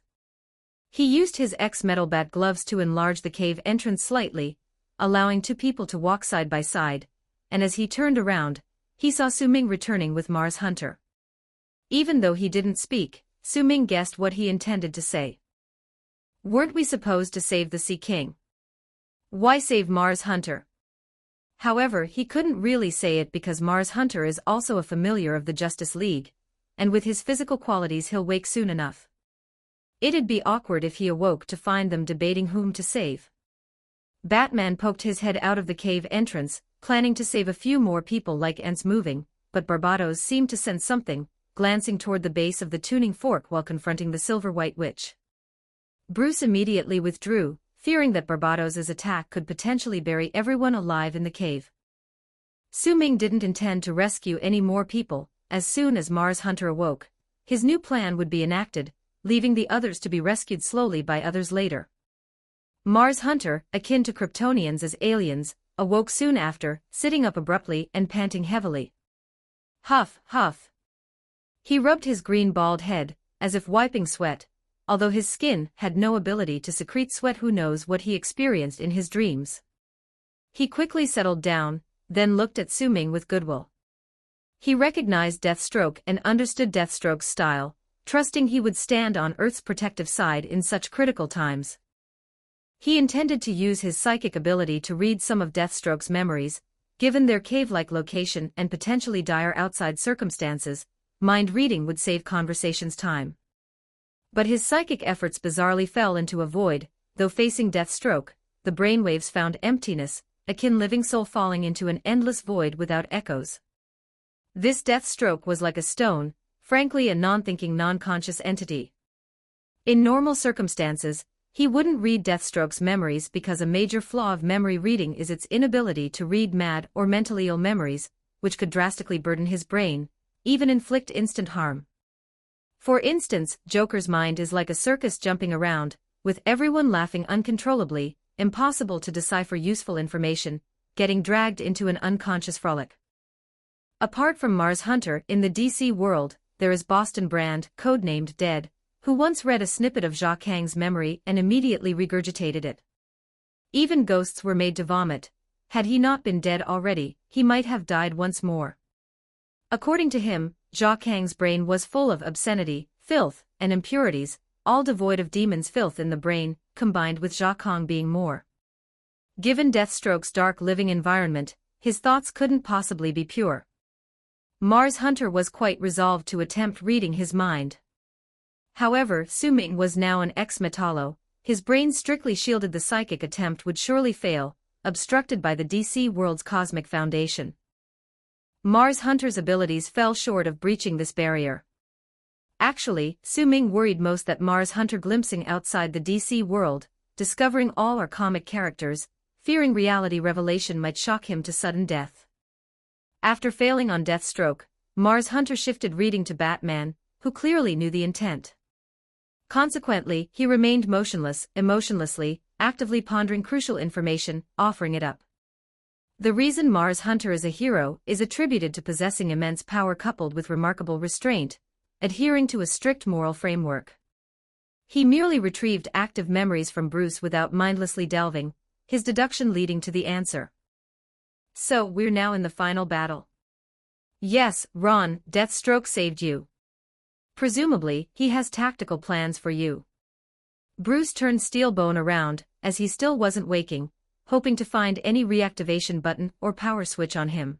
He used his X-Metal Bat gloves to enlarge the cave entrance slightly, allowing two people to walk side by side, and as he turned around, he saw Su Ming returning with Mars Hunter. Even though he didn't speak, Su Ming guessed what he intended to say. Weren't we supposed to save the Sea King? Why save Mars Hunter? However, he couldn't really say it because Mars Hunter is also a familiar of the Justice League, and with his physical qualities he'll wake soon enough. It'd be awkward if he awoke to find them debating whom to save. Batman poked his head out of the cave entrance, planning to save a few more people like ants moving, but Barbados seemed to sense something, glancing toward the base of the tuning fork while confronting the Silver-White Witch. Bruce immediately withdrew, fearing that Barbados's attack could potentially bury everyone alive in the cave. Su Ming didn't intend to rescue any more people. As soon as Mars Hunter awoke, his new plan would be enacted, leaving the others to be rescued slowly by others later. Mars Hunter, akin to Kryptonians as aliens, awoke soon after, sitting up abruptly and panting heavily. Huff, huff. He rubbed his green bald head, as if wiping sweat. Although his skin had no ability to secrete sweat, who knows what he experienced in his dreams. He quickly settled down, then looked at Su Ming with goodwill. He recognized Deathstroke and understood Deathstroke's style, trusting he would stand on Earth's protective side in such critical times. He intended to use his psychic ability to read some of Deathstroke's memories, given their cave-like location and potentially dire outside circumstances. Mind reading would save conversations time. But his psychic efforts bizarrely fell into a void, though facing Deathstroke, the brainwaves found emptiness, akin living soul falling into an endless void without echoes. This Deathstroke was like a stone, frankly a non-thinking non-conscious entity. In normal circumstances, he wouldn't read Deathstroke's memories because a major flaw of memory reading is its inability to read mad or mentally ill memories, which could drastically burden his brain, even inflict instant harm. For instance, Joker's mind is like a circus jumping around, with everyone laughing uncontrollably, impossible to decipher useful information, getting dragged into an unconscious frolic. Apart from Mars Hunter in the DC world, there is Boston Brand, codenamed Dead, who once read a snippet of Jacques Kang's memory and immediately regurgitated it. Even ghosts were made to vomit. Had he not been dead already, he might have died once more. According to him, Jacques Kang's brain was full of obscenity, filth, and impurities, all devoid of demon's filth in the brain, combined with Jacques Kang being more. Given Deathstroke's dark living environment, his thoughts couldn't possibly be pure. Mars Hunter was quite resolved to attempt reading his mind. However, Su-Ming was now an ex-metallo, his brain strictly shielded the psychic attempt would surely fail, obstructed by the DC World's cosmic foundation. Mars Hunter's abilities fell short of breaching this barrier. Actually, Su-Ming worried most that Mars Hunter glimpsing outside the DC world, discovering all our comic characters, fearing reality revelation might shock him to sudden death. After failing on Deathstroke, Mars Hunter shifted reading to Batman, who clearly knew the intent. Consequently, he remained motionless, emotionlessly, actively pondering crucial information, offering it up. The reason Mars Hunter is a hero is attributed to possessing immense power coupled with remarkable restraint, adhering to a strict moral framework. He merely retrieved active memories from Bruce without mindlessly delving, his deduction leading to the answer. So, we're now in the final battle. Yes, Ron, Deathstroke saved you. Presumably, he has tactical plans for you. Bruce turned Steelbone around, as he still wasn't waking, hoping to find any reactivation button or power switch on him.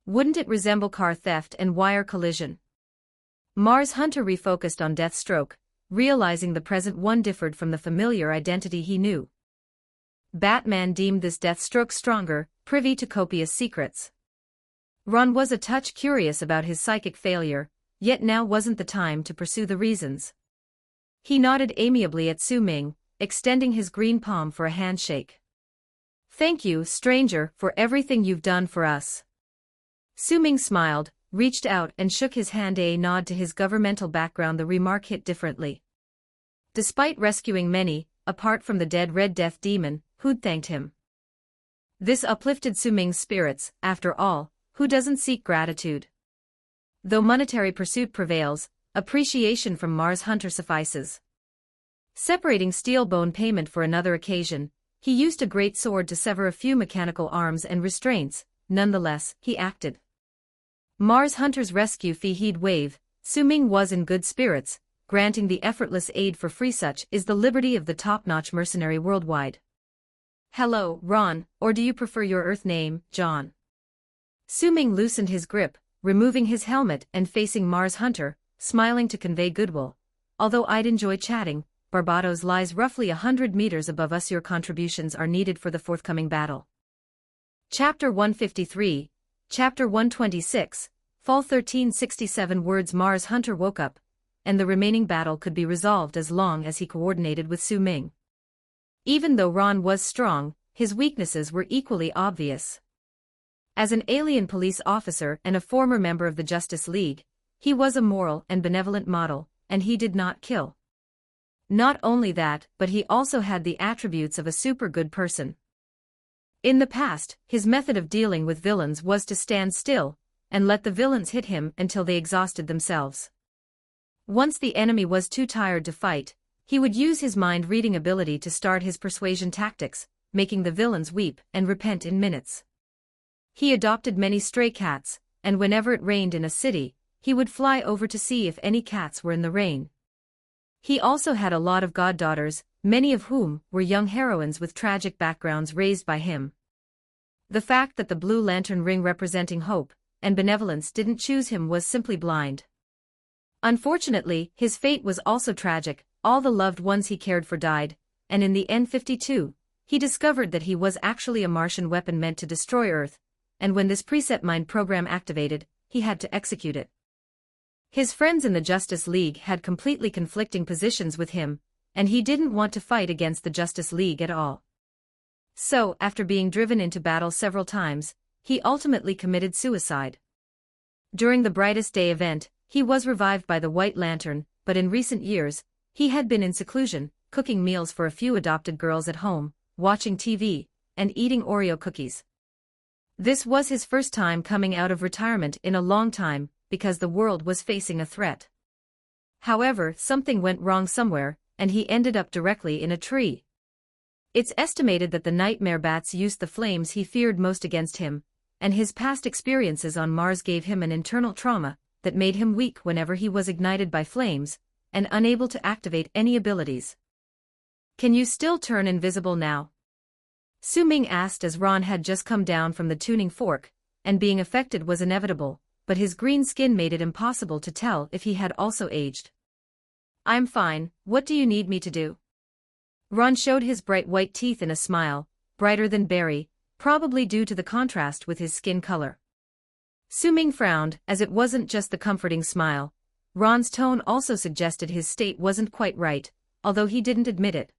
Wouldn't it resemble car theft and wire collision? Mars Hunter refocused on Deathstroke, realizing the present one differed from the familiar identity he knew. Batman deemed this Deathstroke stronger, privy to copious secrets. Ron was a touch curious about his psychic failure, yet now wasn't the time to pursue the reasons. He nodded amiably at Su-Ming, extending his green palm for a handshake. Thank you, stranger, for everything you've done for us. Su-Ming smiled, reached out and shook his hand. A nod to his governmental background. The remark hit differently. Despite rescuing many, apart from the dead Red Death demon, who'd thanked him. This uplifted Su-Ming's spirits. After all, who doesn't seek gratitude? Though monetary pursuit prevails, appreciation from Mars Hunter suffices. Separating Steelbone payment for another occasion, he used a great sword to sever a few mechanical arms and restraints. Nonetheless, he acted. Mars Hunter's rescue fee he'd waive. Su-Ming was in good spirits, granting the effortless aid for free. Such is the liberty of the top-notch mercenary worldwide. Hello, Ron, or do you prefer your Earth name, John? Su-Ming loosened his grip, removing his helmet and facing Mars Hunter, smiling to convey goodwill. Although I'd enjoy chatting, Barbados lies roughly 100 meters above us. Your contributions are needed for the forthcoming battle. Chapter 153, Chapter 126, Fall 1367 words. Mars Hunter woke up, and the remaining battle could be resolved as long as he coordinated with Su-Ming. Even though Ron was strong, his weaknesses were equally obvious. As an alien police officer and a former member of the Justice League, he was a moral and benevolent model, and he did not kill. Not only that, but he also had the attributes of a super good person. In the past, his method of dealing with villains was to stand still, and let the villains hit him until they exhausted themselves. Once the enemy was too tired to fight, he would use his mind-reading ability to start his persuasion tactics, making the villains weep and repent in minutes. He adopted many stray cats, and whenever it rained in a city, he would fly over to see if any cats were in the rain. He also had a lot of goddaughters, many of whom were young heroines with tragic backgrounds raised by him. The fact that the blue lantern ring representing hope and benevolence didn't choose him was simply blind. Unfortunately, his fate was also tragic. All the loved ones he cared for died, and in the N-52, he discovered that he was actually a Martian weapon meant to destroy Earth, and when this preset mind program activated, he had to execute it. His friends in the Justice League had completely conflicting positions with him, and he didn't want to fight against the Justice League at all. So, after being driven into battle several times, he ultimately committed suicide. During the Brightest Day event, he was revived by the White Lantern, but in recent years, he had been in seclusion, cooking meals for a few adopted girls at home, watching TV, and eating Oreo cookies. This was his first time coming out of retirement in a long time, because the world was facing a threat. However, something went wrong somewhere, and he ended up directly in a tree. It's estimated that the nightmare bats used the flames he feared most against him, and his past experiences on Mars gave him an internal trauma that made him weak whenever he was ignited by flames, and unable to activate any abilities. Can you still turn invisible now? Su-Ming asked as Ron had just come down from the tuning fork, and being affected was inevitable, but his green skin made it impossible to tell if he had also aged. I'm fine, what do you need me to do? Ron showed his bright white teeth in a smile, brighter than berry, probably due to the contrast with his skin color. Su-Ming frowned, as it wasn't just the comforting smile. Ron's tone also suggested his state wasn't quite right, although he didn't admit it.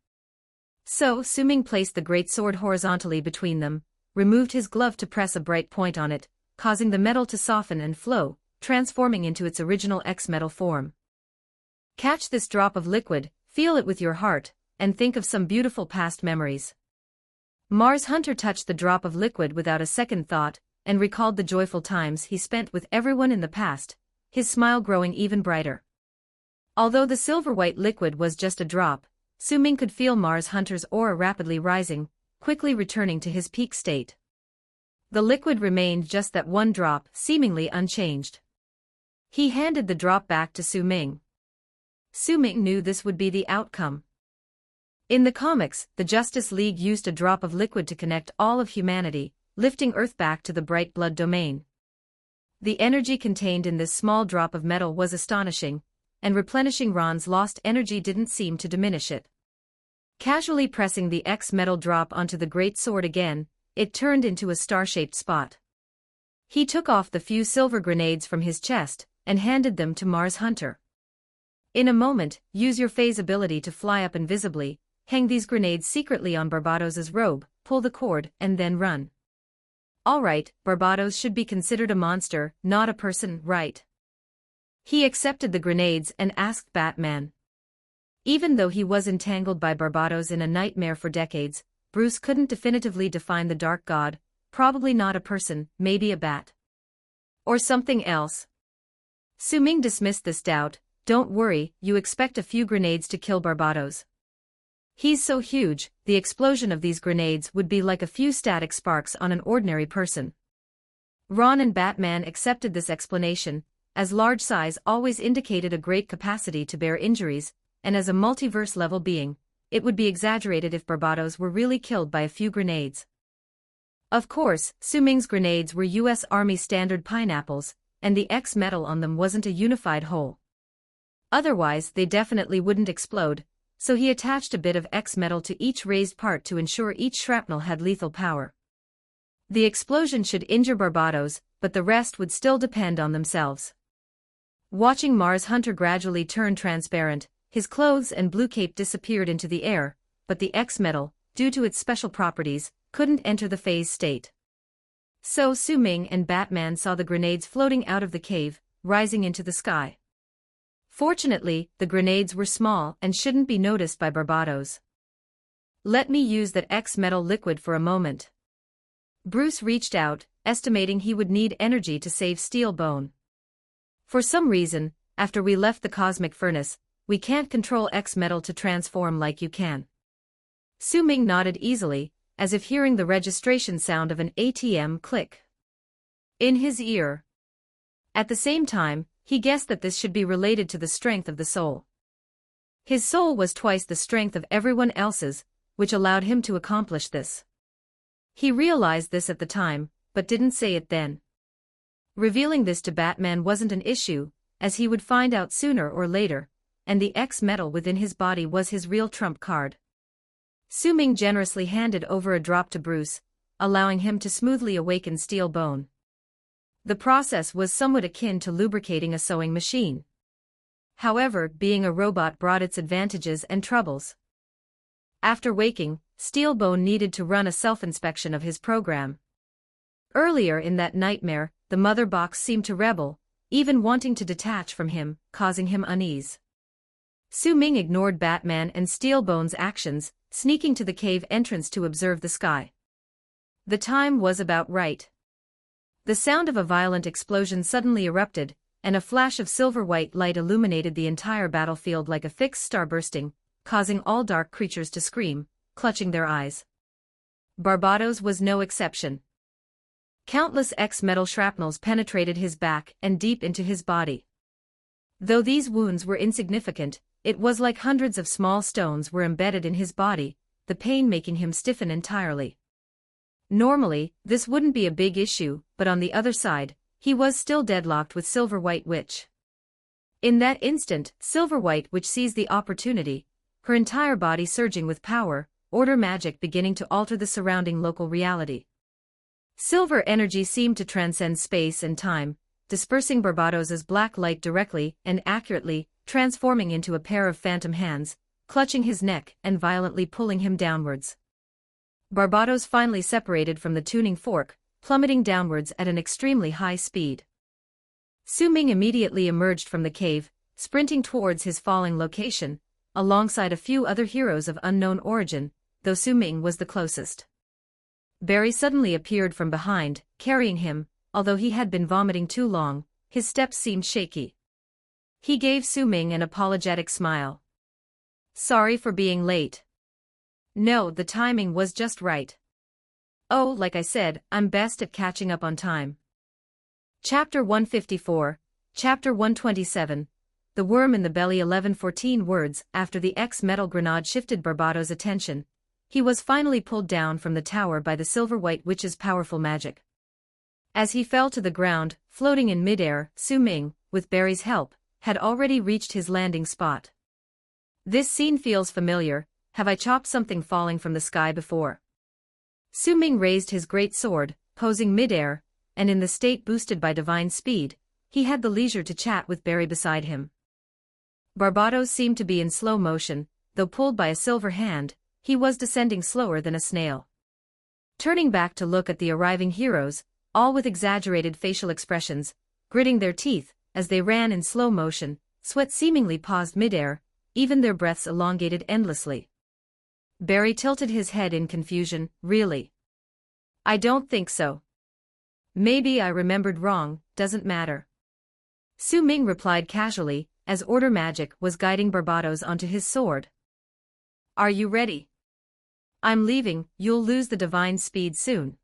So, Su-Ming placed the great sword horizontally between them, removed his glove to press a bright point on it, causing the metal to soften and flow, transforming into its original X-metal form. Catch this drop of liquid, feel it with your heart, and think of some beautiful past memories. Mars Hunter touched the drop of liquid without a second thought, and recalled the joyful times he spent with everyone in the past, his smile growing even brighter. Although the silver-white liquid was just a drop, Su-Ming could feel Mars Hunter's aura rapidly rising, quickly returning to his peak state. The liquid remained just that one drop, seemingly unchanged. He handed the drop back to Su-Ming. Su-Ming knew this would be the outcome. In the comics, the Justice League used a drop of liquid to connect all of humanity, lifting Earth back to the bright blood domain. The energy contained in this small drop of metal was astonishing, and replenishing Ron's lost energy didn't seem to diminish it. Casually pressing the X-metal drop onto the great sword again, it turned into a star-shaped spot. He took off the few silver grenades from his chest, and handed them to Mars Hunter. In a moment, use your phase ability to fly up invisibly, hang these grenades secretly on Barbados's robe, pull the cord, and then run. Alright, Barbados should be considered a monster, not a person, right? He accepted the grenades and asked Batman. Even though he was entangled by Barbados in a nightmare for decades, Bruce couldn't definitively define the Dark God, probably not a person, maybe a bat. Or something else. Su-Ming dismissed this doubt. Don't worry, you expect a few grenades to kill Barbados. He's so huge, the explosion of these grenades would be like a few static sparks on an ordinary person. Ron and Batman accepted this explanation, as large size always indicated a great capacity to bear injuries, and as a multiverse-level being, it would be exaggerated if Barbados were really killed by a few grenades. Of course, Su-Ming's grenades were U.S. Army standard pineapples, and the X-metal on them wasn't a unified whole. Otherwise, they definitely wouldn't explode, so he attached a bit of X-metal to each raised part to ensure each shrapnel had lethal power. The explosion should injure Barbados, but the rest would still depend on themselves. Watching Mars Hunter gradually turn transparent, his clothes and blue cape disappeared into the air, but the X-metal, due to its special properties, couldn't enter the phase state. So Su-Ming and Batman saw the grenades floating out of the cave, rising into the sky. Fortunately, the grenades were small and shouldn't be noticed by Barbados. Let me use that X-metal liquid for a moment. Bruce reached out, estimating he would need energy to save Steel Bone. For some reason, after we left the cosmic furnace, we can't control X-metal to transform like you can. Su-Ming nodded easily, as if hearing the registration sound of an ATM click in his ear. At the same time, he guessed that this should be related to the strength of the soul. His soul was twice the strength of everyone else's, which allowed him to accomplish this. He realized this at the time, but didn't say it then. Revealing this to Batman wasn't an issue, as he would find out sooner or later, and the X-metal within his body was his real trump card. Su-Ming generously handed over a drop to Bruce, allowing him to smoothly awaken Steel Bone. The process was somewhat akin to lubricating a sewing machine. However, being a robot brought its advantages and troubles. After waking, Steel Bone needed to run a self-inspection of his program. Earlier in that nightmare, the mother box seemed to rebel, even wanting to detach from him, causing him unease. Su-Ming ignored Batman and Steel Bone's actions, sneaking to the cave entrance to observe the sky. The time was about right. The sound of a violent explosion suddenly erupted, and a flash of silver-white light illuminated the entire battlefield like a fixed star bursting, causing all dark creatures to scream, clutching their eyes. Barbados was no exception. Countless X-metal shrapnels penetrated his back and deep into his body. Though these wounds were insignificant, it was like hundreds of small stones were embedded in his body, the pain making him stiffen entirely. Normally, this wouldn't be a big issue, but on the other side, he was still deadlocked with Silver-White Witch. In that instant, Silver-White Witch seized the opportunity, her entire body surging with power, order magic beginning to alter the surrounding local reality. Silver energy seemed to transcend space and time, dispersing Barbados's black light directly and accurately, transforming into a pair of phantom hands, clutching his neck and violently pulling him downwards. Barbados finally separated from the tuning fork, plummeting downwards at an extremely high speed. Su Ming immediately emerged from the cave, sprinting towards his falling location, alongside a few other heroes of unknown origin, though Su Ming was the closest. Barry suddenly appeared from behind, carrying him, although he had been vomiting too long, his steps seemed shaky. He gave Su Ming an apologetic smile. "Sorry for being late." "No, the timing was just right." "Oh, like I said, I'm best at catching up on time." Chapter 154, Chapter 127, The Worm in the Belly. 11-14 words after the X-metal grenade shifted Barbados' attention, he was finally pulled down from the tower by the Silver-White Witch's powerful magic. As he fell to the ground, floating in midair, Su Ming, with Barry's help, had already reached his landing spot. "This scene feels familiar. Have I chopped something falling from the sky before?" Su Ming raised his great sword, posing midair, and in the state boosted by divine speed, he had the leisure to chat with Barry beside him. Barbados seemed to be in slow motion, though pulled by a silver hand, he was descending slower than a snail. Turning back to look at the arriving heroes, all with exaggerated facial expressions, gritting their teeth, as they ran in slow motion, sweat seemingly paused midair, even their breaths elongated endlessly. Barry tilted his head in confusion. "Really? I don't think so. Maybe I remembered wrong, doesn't matter." Su Ming replied casually, as order magic was guiding Barbados onto his sword. "Are you ready?" "I'm leaving, you'll lose the divine speed soon,"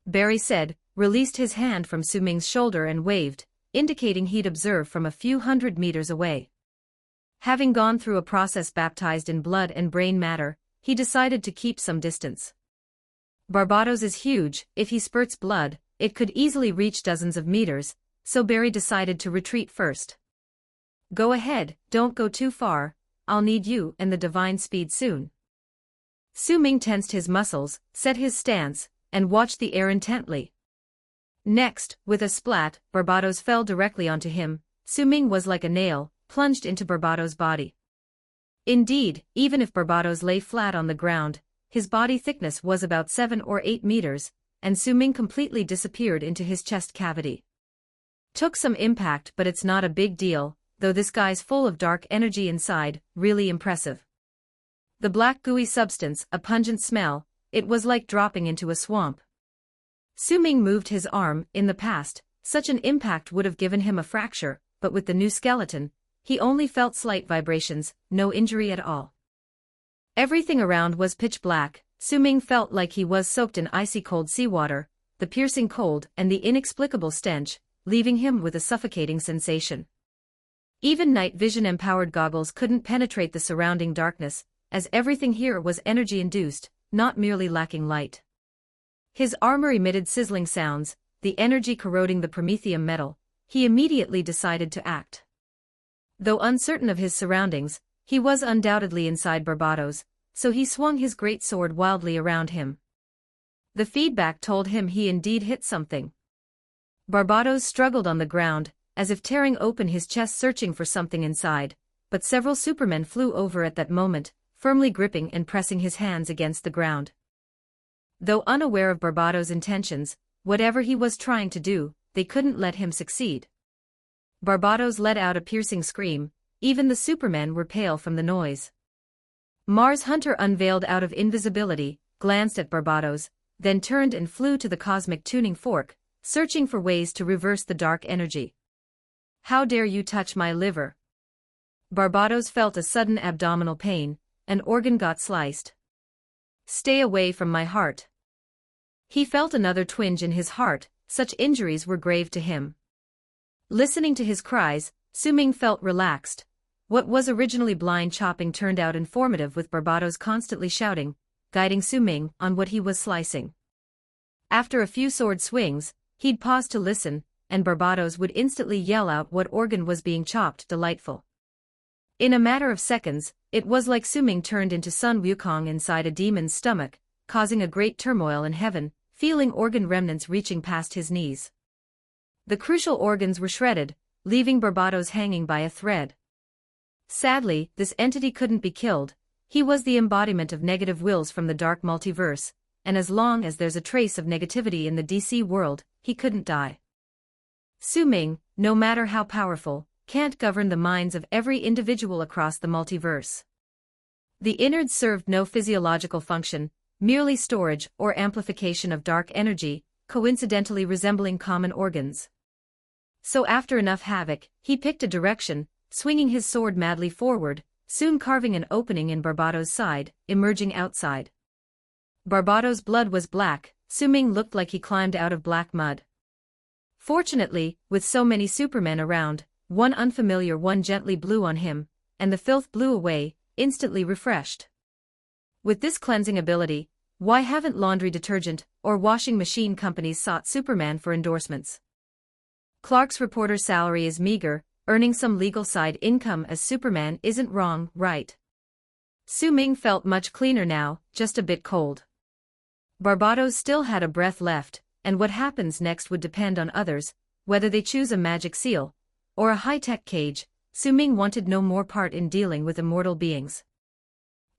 Barry said, released his hand from Su Ming's shoulder and waved, indicating he'd observe from a few hundred meters away. Having gone through a process baptized in blood and brain matter, he decided to keep some distance. Barbados is huge. If he spurts blood, it could easily reach dozens of meters, so Barry decided to retreat first. "Go ahead, don't go too far, I'll need you and the divine speed soon." Su Ming tensed his muscles, set his stance, and watched the air intently. Next, with a splat, Barbados fell directly onto him. Su Ming was like a nail, plunged into Barbados' body. Indeed, even if Barbados lay flat on the ground, his body thickness was about 7 or 8 meters, and Su Ming completely disappeared into his chest cavity. "Took some impact, but it's not a big deal, though this guy's full of dark energy inside, really impressive." The black gooey substance, a pungent smell, it was like dropping into a swamp. Su Ming moved his arm. In the past, such an impact would have given him a fracture, but with the new skeleton, he only felt slight vibrations, no injury at all. Everything around was pitch black. Su Ming felt like he was soaked in icy cold seawater, the piercing cold and the inexplicable stench, leaving him with a suffocating sensation. Even night vision-empowered goggles couldn't penetrate the surrounding darkness, as everything here was energy-induced, not merely lacking light. His armor emitted sizzling sounds, the energy corroding the promethium metal. He immediately decided to act. Though uncertain of his surroundings, he was undoubtedly inside Barbados, so he swung his great sword wildly around him. The feedback told him he indeed hit something. Barbados struggled on the ground, as if tearing open his chest searching for something inside, but several supermen flew over at that moment, firmly gripping and pressing his hands against the ground. Though unaware of Barbados' intentions, whatever he was trying to do, they couldn't let him succeed. Barbados let out a piercing scream. Even the supermen were pale from the noise. Mars Hunter unveiled out of invisibility, glanced at Barbados, then turned and flew to the cosmic tuning fork, searching for ways to reverse the dark energy. How dare you touch my liver? Barbados felt a sudden abdominal pain, an organ got sliced. Stay away from my heart. He felt another twinge in his heart, such injuries were grave to him. Listening to his cries, Su-ming felt relaxed. What was originally blind chopping turned out informative with Barbados constantly shouting, guiding Su-ming on what he was slicing. After a few sword swings, he'd pause to listen, and Barbados would instantly yell out what organ was being chopped. Delightful. In a matter of seconds, it was like Su-ming turned into Sun Wukong inside a demon's stomach, causing a great turmoil in heaven, feeling organ remnants reaching past his knees. The crucial organs were shredded, leaving Barbados hanging by a thread. Sadly, this entity couldn't be killed. He was the embodiment of negative wills from the dark multiverse, and as long as there's a trace of negativity in the DC world, he couldn't die. Su-ming, no matter how powerful, can't govern the minds of every individual across the multiverse. The innards served no physiological function, merely storage or amplification of dark energy, coincidentally resembling common organs. So after enough havoc, he picked a direction, swinging his sword madly forward, soon carving an opening in Barbados' side, emerging outside. Barbados' blood was black, Su-ming looked like he climbed out of black mud. Fortunately, with so many supermen around, one unfamiliar one gently blew on him, and the filth blew away, instantly refreshed. With this cleansing ability, why haven't laundry detergent or washing machine companies sought Superman for endorsements? Clark's reporter salary is meager, earning some legal side income as Superman isn't wrong, right? Su-ming felt much cleaner now, just a bit cold. Barbados still had a breath left, and what happens next would depend on others, whether they choose a magic seal or a high-tech cage. Su-ming wanted no more part in dealing with immortal beings.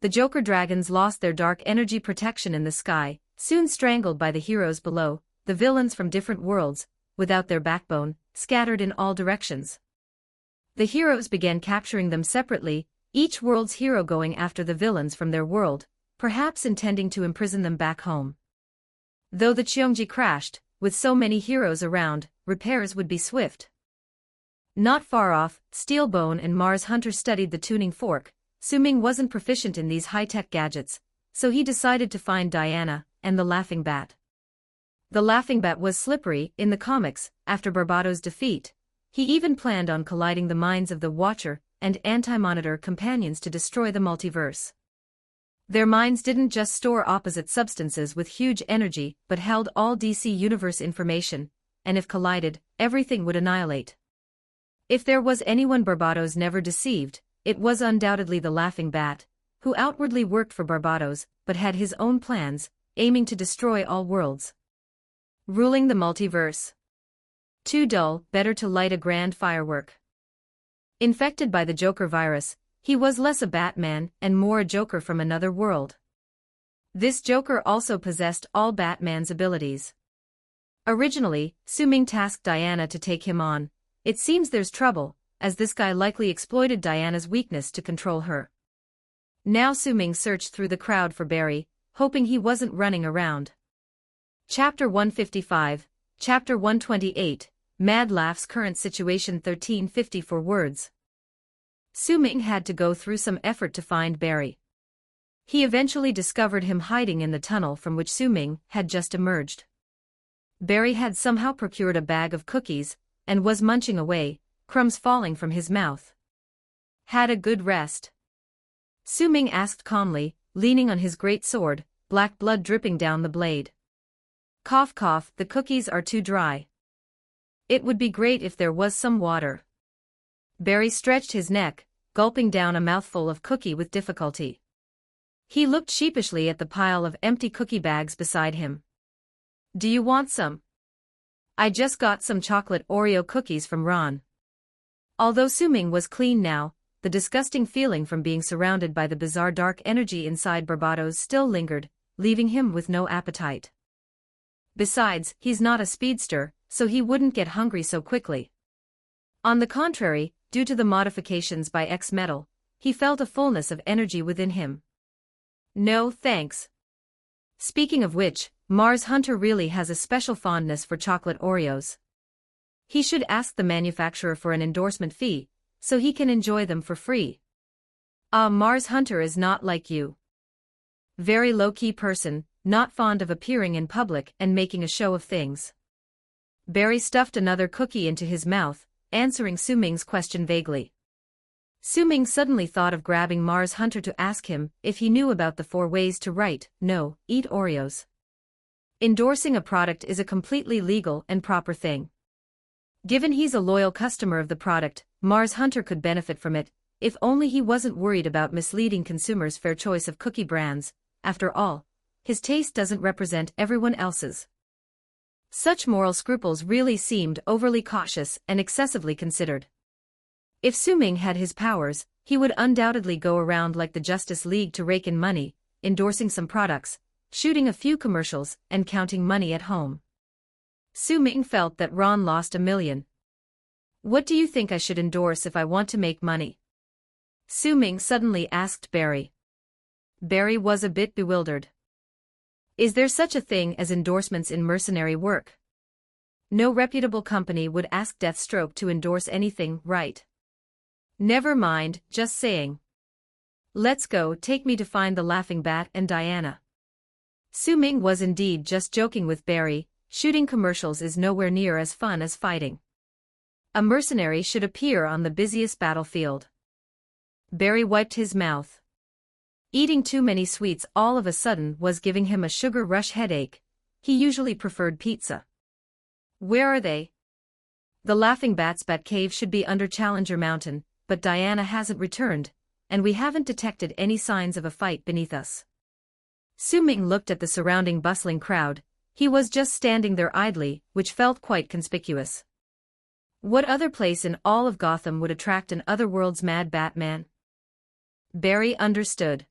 The Joker dragons lost their dark energy protection in the sky, soon strangled by the heroes below, the villains from different worlds, without their backbone, scattered in all directions. The heroes began capturing them separately, each world's hero going after the villains from their world, perhaps intending to imprison them back home. Though the Cheongji crashed, with so many heroes around, repairs would be swift. Not far off, Steelbone and Mars Hunter studied the tuning fork. Su-ming wasn't proficient in these high-tech gadgets, so he decided to find Diana and the Laughing Bat. The Laughing Bat was slippery in the comics. After Barbados' defeat, he even planned on colliding the minds of the Watcher and Anti-Monitor companions to destroy the multiverse. Their minds didn't just store opposite substances with huge energy but held all DC Universe information, and if collided, everything would annihilate. If there was anyone Barbados never deceived, it was undoubtedly the Laughing Bat, who outwardly worked for Barbados but had his own plans, aiming to destroy all worlds. Ruling the multiverse. Too dull, better to light a grand firework. Infected by the Joker virus, he was less a Batman and more a Joker from another world. This Joker also possessed all Batman's abilities. Originally, Su-ming tasked Diana to take him on. It seems there's trouble, as this guy likely exploited Diana's weakness to control her. Now Su-ming searched through the crowd for Barry, hoping he wasn't running around. Chapter 155, Chapter 128, Mad Laugh's Current Situation 1354 words. Su-ming had to go through some effort to find Barry. He eventually discovered him hiding in the tunnel from which Su-ming had just emerged. Barry had somehow procured a bag of cookies, and was munching away, crumbs falling from his mouth. Had a good rest? Su-ming asked calmly, leaning on his great sword, black blood dripping down the blade. Cough cough, the cookies are too dry. It would be great if there was some water. Barry stretched his neck, gulping down a mouthful of cookie with difficulty. He looked sheepishly at the pile of empty cookie bags beside him. Do you want some? I just got some chocolate Oreo cookies from Ron. Although Su-ming was clean now, the disgusting feeling from being surrounded by the bizarre dark energy inside Barbados still lingered, leaving him with no appetite. Besides, he's not a speedster, so he wouldn't get hungry so quickly. On the contrary, due to the modifications by X-Metal, he felt a fullness of energy within him. No thanks. Speaking of which, Mars Hunter really has a special fondness for chocolate Oreos. He should ask the manufacturer for an endorsement fee, so he can enjoy them for free. Mars Hunter is not like you. Very low-key person, not fond of appearing in public and making a show of things. Barry stuffed another cookie into his mouth, answering Su Ming's question vaguely. Su Ming suddenly thought of grabbing Mars Hunter to ask him if he knew about the 4 ways to write, no, eat Oreos. Endorsing a product is a completely legal and proper thing. Given he's a loyal customer of the product, Mars Hunter could benefit from it, if only he wasn't worried about misleading consumers' fair choice of cookie brands. After all, his taste doesn't represent everyone else's. Such moral scruples really seemed overly cautious and excessively considered. If Su Ming had his powers, he would undoubtedly go around like the Justice League to rake in money, endorsing some products, shooting a few commercials, and counting money at home. Su Ming felt that Ron lost $1 million. What do you think I should endorse if I want to make money? Su Ming suddenly asked Barry. Barry was a bit bewildered. Is there such a thing as endorsements in mercenary work? No reputable company would ask Deathstroke to endorse anything, right? Never mind, just saying. Let's go, take me to find the Laughing Bat and Diana. Su Ming was indeed just joking with Barry. Shooting commercials is nowhere near as fun as fighting. A mercenary should appear on the busiest battlefield. Barry wiped his mouth. Eating too many sweets all of a sudden was giving him a sugar rush headache. He usually preferred pizza. Where are they? The Laughing Bat's Batcave should be under Challenger Mountain, but Diana hasn't returned, and we haven't detected any signs of a fight beneath us. Su Ming looked at the surrounding bustling crowd. He was just standing there idly, which felt quite conspicuous. What other place in all of Gotham would attract an otherworld's mad Batman? Barry understood.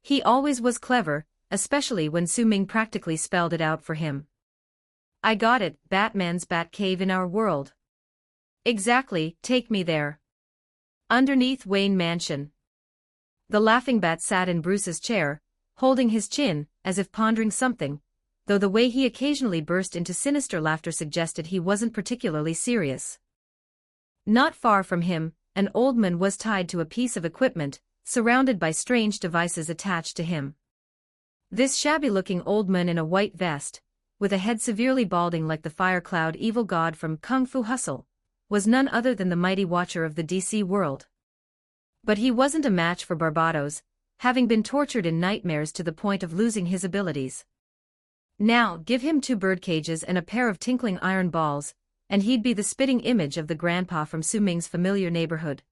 He always was clever, especially when Su Ming practically spelled it out for him. I got it, Batman's Batcave in our world. Exactly, take me there. Underneath Wayne Mansion. The Laughing Bat sat in Bruce's chair, holding his chin, as if pondering something, though the way he occasionally burst into sinister laughter suggested he wasn't particularly serious. Not far from him, an old man was tied to a piece of equipment, surrounded by strange devices attached to him. This shabby-looking old man in a white vest, with a head severely balding like the fire cloud evil god from Kung Fu Hustle, was none other than the mighty watcher of the DC world. But he wasn't a match for Barbados, having been tortured in nightmares to the point of losing his abilities. Now, give him 2 birdcages and a pair of tinkling iron balls, and he'd be the spitting image of the grandpa from Su Ming's familiar neighborhood.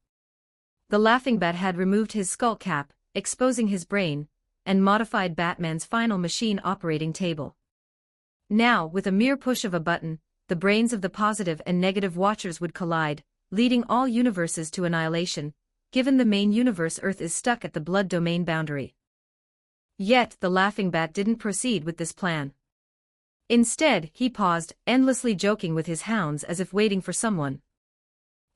The Laughing Bat had removed his skull cap, exposing his brain, and modified Batman's final machine operating table. Now, with a mere push of a button, the brains of the positive and negative watchers would collide, leading all universes to annihilation, given the main universe Earth is stuck at the blood domain boundary. Yet the Laughing Bat didn't proceed with this plan. Instead, he paused, endlessly joking with his hounds as if waiting for someone.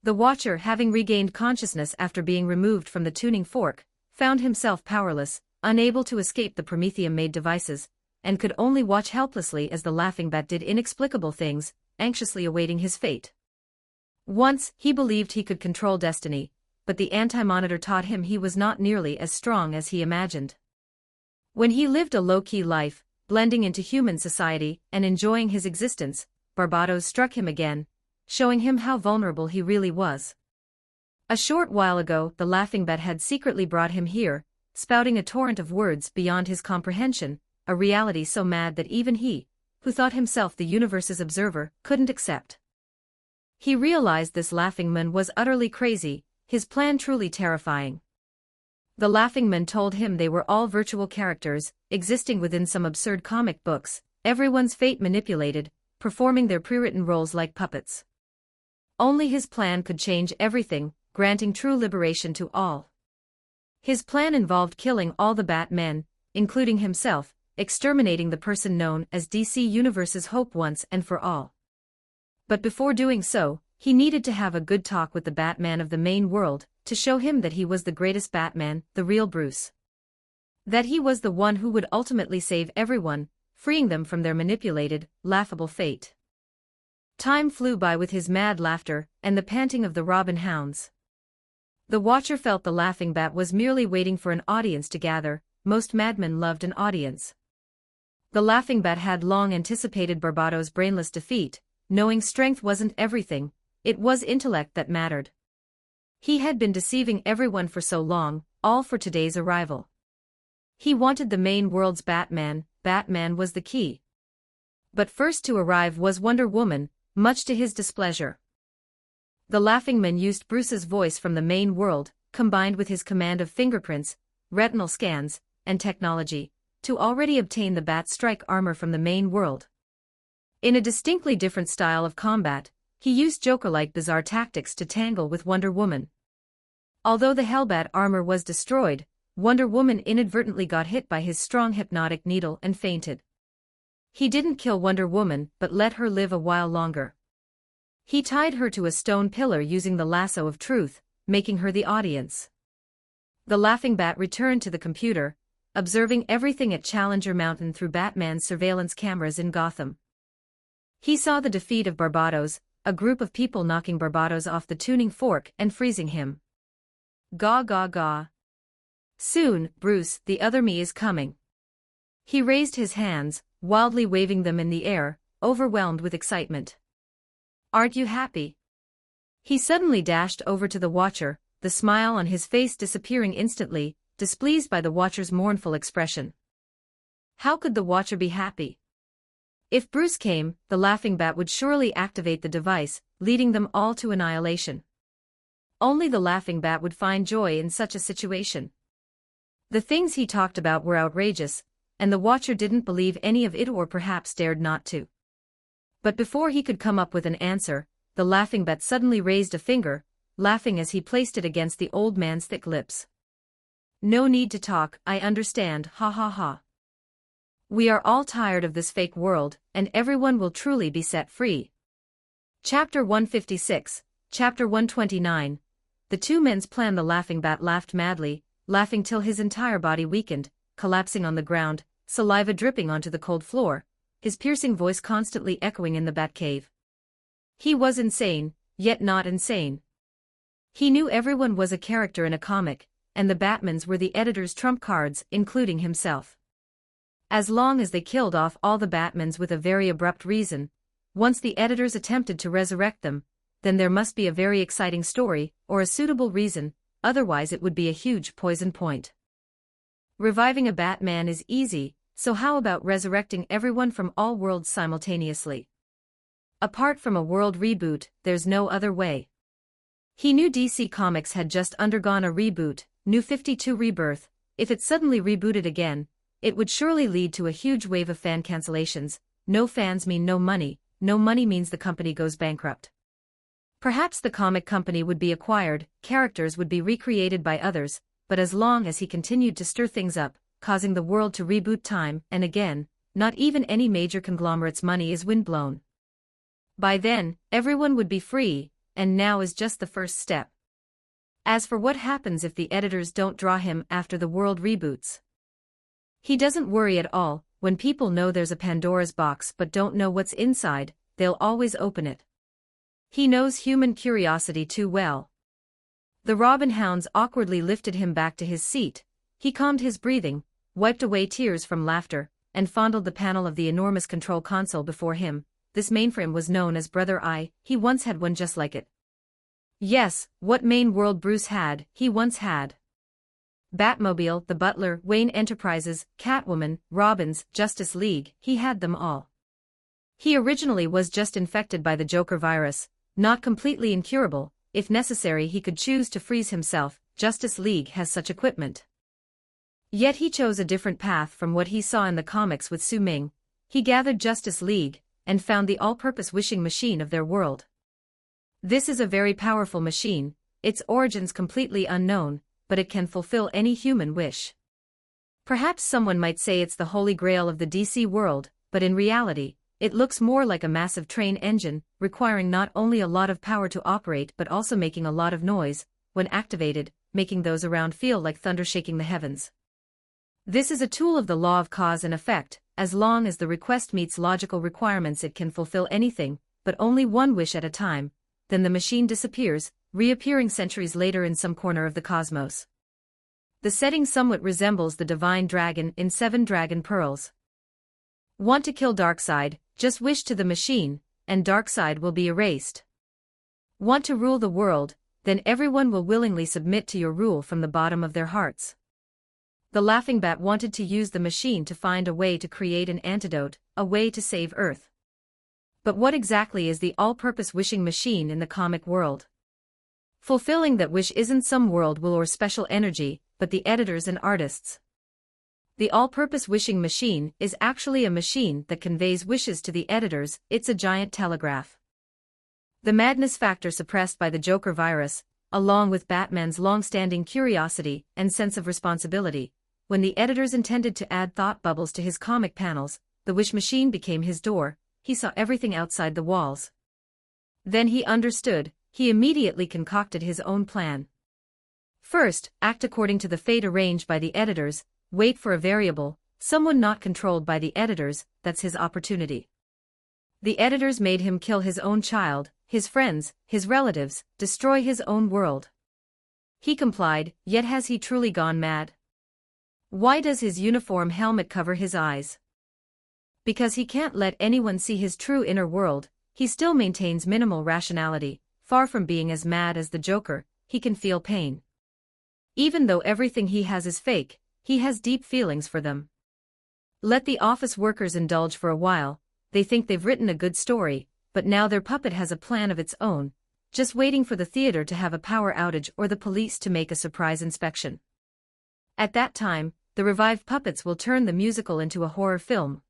The Watcher, having regained consciousness after being removed from the tuning fork, found himself powerless, unable to escape the Prometheum-made devices, and could only watch helplessly as the Laughing Bat did inexplicable things, anxiously awaiting his fate. Once, he believed he could control destiny, but the anti-monitor taught him he was not nearly as strong as he imagined. When he lived a low-key life, blending into human society and enjoying his existence, Barbados struck him again, showing him how vulnerable he really was. A short while ago, the Laughing Bat had secretly brought him here, spouting a torrent of words beyond his comprehension, a reality so mad that even he, who thought himself the universe's observer, couldn't accept. He realized this Laughing Man was utterly crazy, his plan truly terrifying. The Laughing Man told him they were all virtual characters, existing within some absurd comic books, everyone's fate manipulated, performing their pre-written roles like puppets. Only his plan could change everything, granting true liberation to all. His plan involved killing all the Batmen, including himself, exterminating the person known as DC Universe's Hope once and for all. But before doing so, he needed to have a good talk with the Batman of the main world, to show him that he was the greatest Batman, the real Bruce. That he was the one who would ultimately save everyone, freeing them from their manipulated, laughable fate. Time flew by with his mad laughter and the panting of the robin hounds. The watcher felt the laughing bat was merely waiting for an audience to gather. Most madmen loved an audience. The laughing bat had long anticipated Barbato's brainless defeat, knowing strength wasn't everything, it was intellect that mattered. He had been deceiving everyone for so long, all for today's arrival. He wanted the main world's Batman. Batman was the key. But first to arrive was Wonder Woman, much to his displeasure. The laughing man used Bruce's voice from the main world, combined with his command of fingerprints, retinal scans, and technology, to already obtain the Bat strike armor from the main world. In a distinctly different style of combat, he used Joker-like bizarre tactics to tangle with Wonder Woman. Although the Hellbat armor was destroyed, Wonder Woman inadvertently got hit by his strong hypnotic needle and fainted. He didn't kill Wonder Woman but let her live a while longer. He tied her to a stone pillar using the lasso of truth, making her the audience. The laughing bat returned to the computer, observing everything at Challenger Mountain through Batman's surveillance cameras in Gotham. He saw the defeat of Barbatos, a group of people knocking Barbatos off the tuning fork and freezing him. Gaw gaw gaw. Soon, Bruce, the other me is coming. He raised his hands, wildly waving them in the air, overwhelmed with excitement. Aren't you happy? He suddenly dashed over to the Watcher, the smile on his face disappearing instantly, displeased by the Watcher's mournful expression. How could the Watcher be happy? If Bruce came, the laughing bat would surely activate the device, leading them all to annihilation. Only the laughing bat would find joy in such a situation. The things he talked about were outrageous, and the Watcher didn't believe any of it or perhaps dared not to. But before he could come up with an answer, the laughing bat suddenly raised a finger, laughing as he placed it against the old man's thick lips. No need to talk, I understand, ha ha ha. We are all tired of this fake world, and everyone will truly be set free. Chapter 156, Chapter 129. The two men's plan. The laughing bat laughed madly, laughing till his entire body weakened, collapsing on the ground, saliva dripping onto the cold floor, his piercing voice constantly echoing in the Batcave. He was insane, yet not insane. He knew everyone was a character in a comic, and the Batmans were the editor's trump cards, including himself. As long as they killed off all the Batmans with a very abrupt reason, once the editors attempted to resurrect them, then there must be a very exciting story, or a suitable reason, otherwise it would be a huge poison point. Reviving a Batman is easy, so how about resurrecting everyone from all worlds simultaneously? Apart from a world reboot, there's no other way. He knew DC Comics had just undergone a reboot, New 52 Rebirth. If it suddenly rebooted again, it would surely lead to a huge wave of fan cancellations. No fans mean no money means the company goes bankrupt. Perhaps the comic company would be acquired, characters would be recreated by others, but as long as he continued to stir things up, causing the world to reboot time and again, not even any major conglomerate's money is windblown. By then, everyone would be free, and now is just the first step. As for what happens if the editors don't draw him after the world reboots, he doesn't worry at all. When people know there's a Pandora's box but don't know what's inside, they'll always open it. He knows human curiosity too well. The Robin Hounds awkwardly lifted him back to his seat. He calmed his breathing, wiped away tears from laughter, and fondled the panel of the enormous control console before him. This mainframe was known as Brother Eye. He once had one just like it. Yes, what main world Bruce had, he once had. Batmobile, the Butler, Wayne Enterprises, Catwoman, Robins, Justice League, he had them all. He originally was just infected by the Joker virus, not completely incurable. If necessary he could choose to freeze himself. Justice League has such equipment. Yet he chose a different path from what he saw in the comics with Su Ming. He gathered Justice League, and found the all-purpose wishing machine of their world. This is a very powerful machine, its origins completely unknown, but it can fulfill any human wish. Perhaps someone might say it's the holy grail of the DC world, but in reality, it looks more like a massive train engine, requiring not only a lot of power to operate but also making a lot of noise, when activated, making those around feel like thunder shaking the heavens. This is a tool of the law of cause and effect. As long as the request meets logical requirements it can fulfill anything, but only one wish at a time, then the machine disappears, reappearing centuries later in some corner of the cosmos. The setting somewhat resembles the divine dragon in Seven Dragon Pearls. Want to kill Darkseid? Just wish to the machine, and Darkseid will be erased. Want to rule the world? Then everyone will willingly submit to your rule from the bottom of their hearts. The Laughing Bat wanted to use the machine to find a way to create an antidote, a way to save Earth. But what exactly is the all-purpose wishing machine in the comic world? Fulfilling that wish isn't some world will or special energy, but the editors and artists. The all-purpose wishing machine is actually a machine that conveys wishes to the editors. It's a giant telegraph. The madness factor suppressed by the Joker virus, along with Batman's long-standing curiosity and sense of responsibility, when the editors intended to add thought bubbles to his comic panels, the wish machine became his door. He saw everything outside the walls. Then he understood. He immediately concocted his own plan. First, act according to the fate arranged by the editors, wait for a variable, someone not controlled by the editors, that's his opportunity. The editors made him kill his own child, his friends, his relatives, destroy his own world. He complied, yet has he truly gone mad? Why does his uniform helmet cover his eyes? Because he can't let anyone see his true inner world. He still maintains minimal rationality. Far from being as mad as the Joker, he can feel pain. Even though everything he has is fake, he has deep feelings for them. Let the office workers indulge for a while. They think they've written a good story, but now their puppet has a plan of its own, just waiting for the theater to have a power outage or the police to make a surprise inspection. At that time, the revived puppets will turn the musical into a horror film.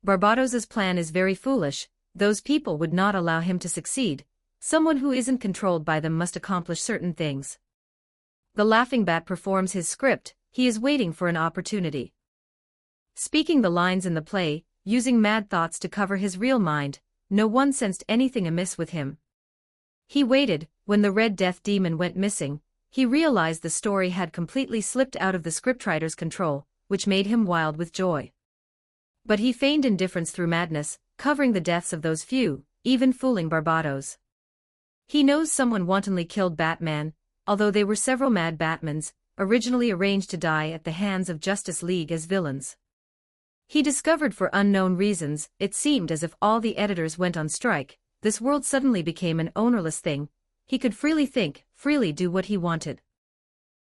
Barbatos's plan is very foolish. Those people would not allow him to succeed. Someone who isn't controlled by them must accomplish certain things. The Laughing Bat performs his script. He is waiting for an opportunity. Speaking the lines in the play, using mad thoughts to cover his real mind, no one sensed anything amiss with him. He waited. When the Red Death demon went missing, he realized the story had completely slipped out of the scriptwriter's control, which made him wild with joy. But he feigned indifference through madness, covering the deaths of those few, even fooling Barbatos. He knows someone wantonly killed Batman, although they were several mad Batmans, originally arranged to die at the hands of Justice League as villains. He discovered for unknown reasons, it seemed as if all the editors went on strike, this world suddenly became an ownerless thing. He could freely think, freely do what he wanted.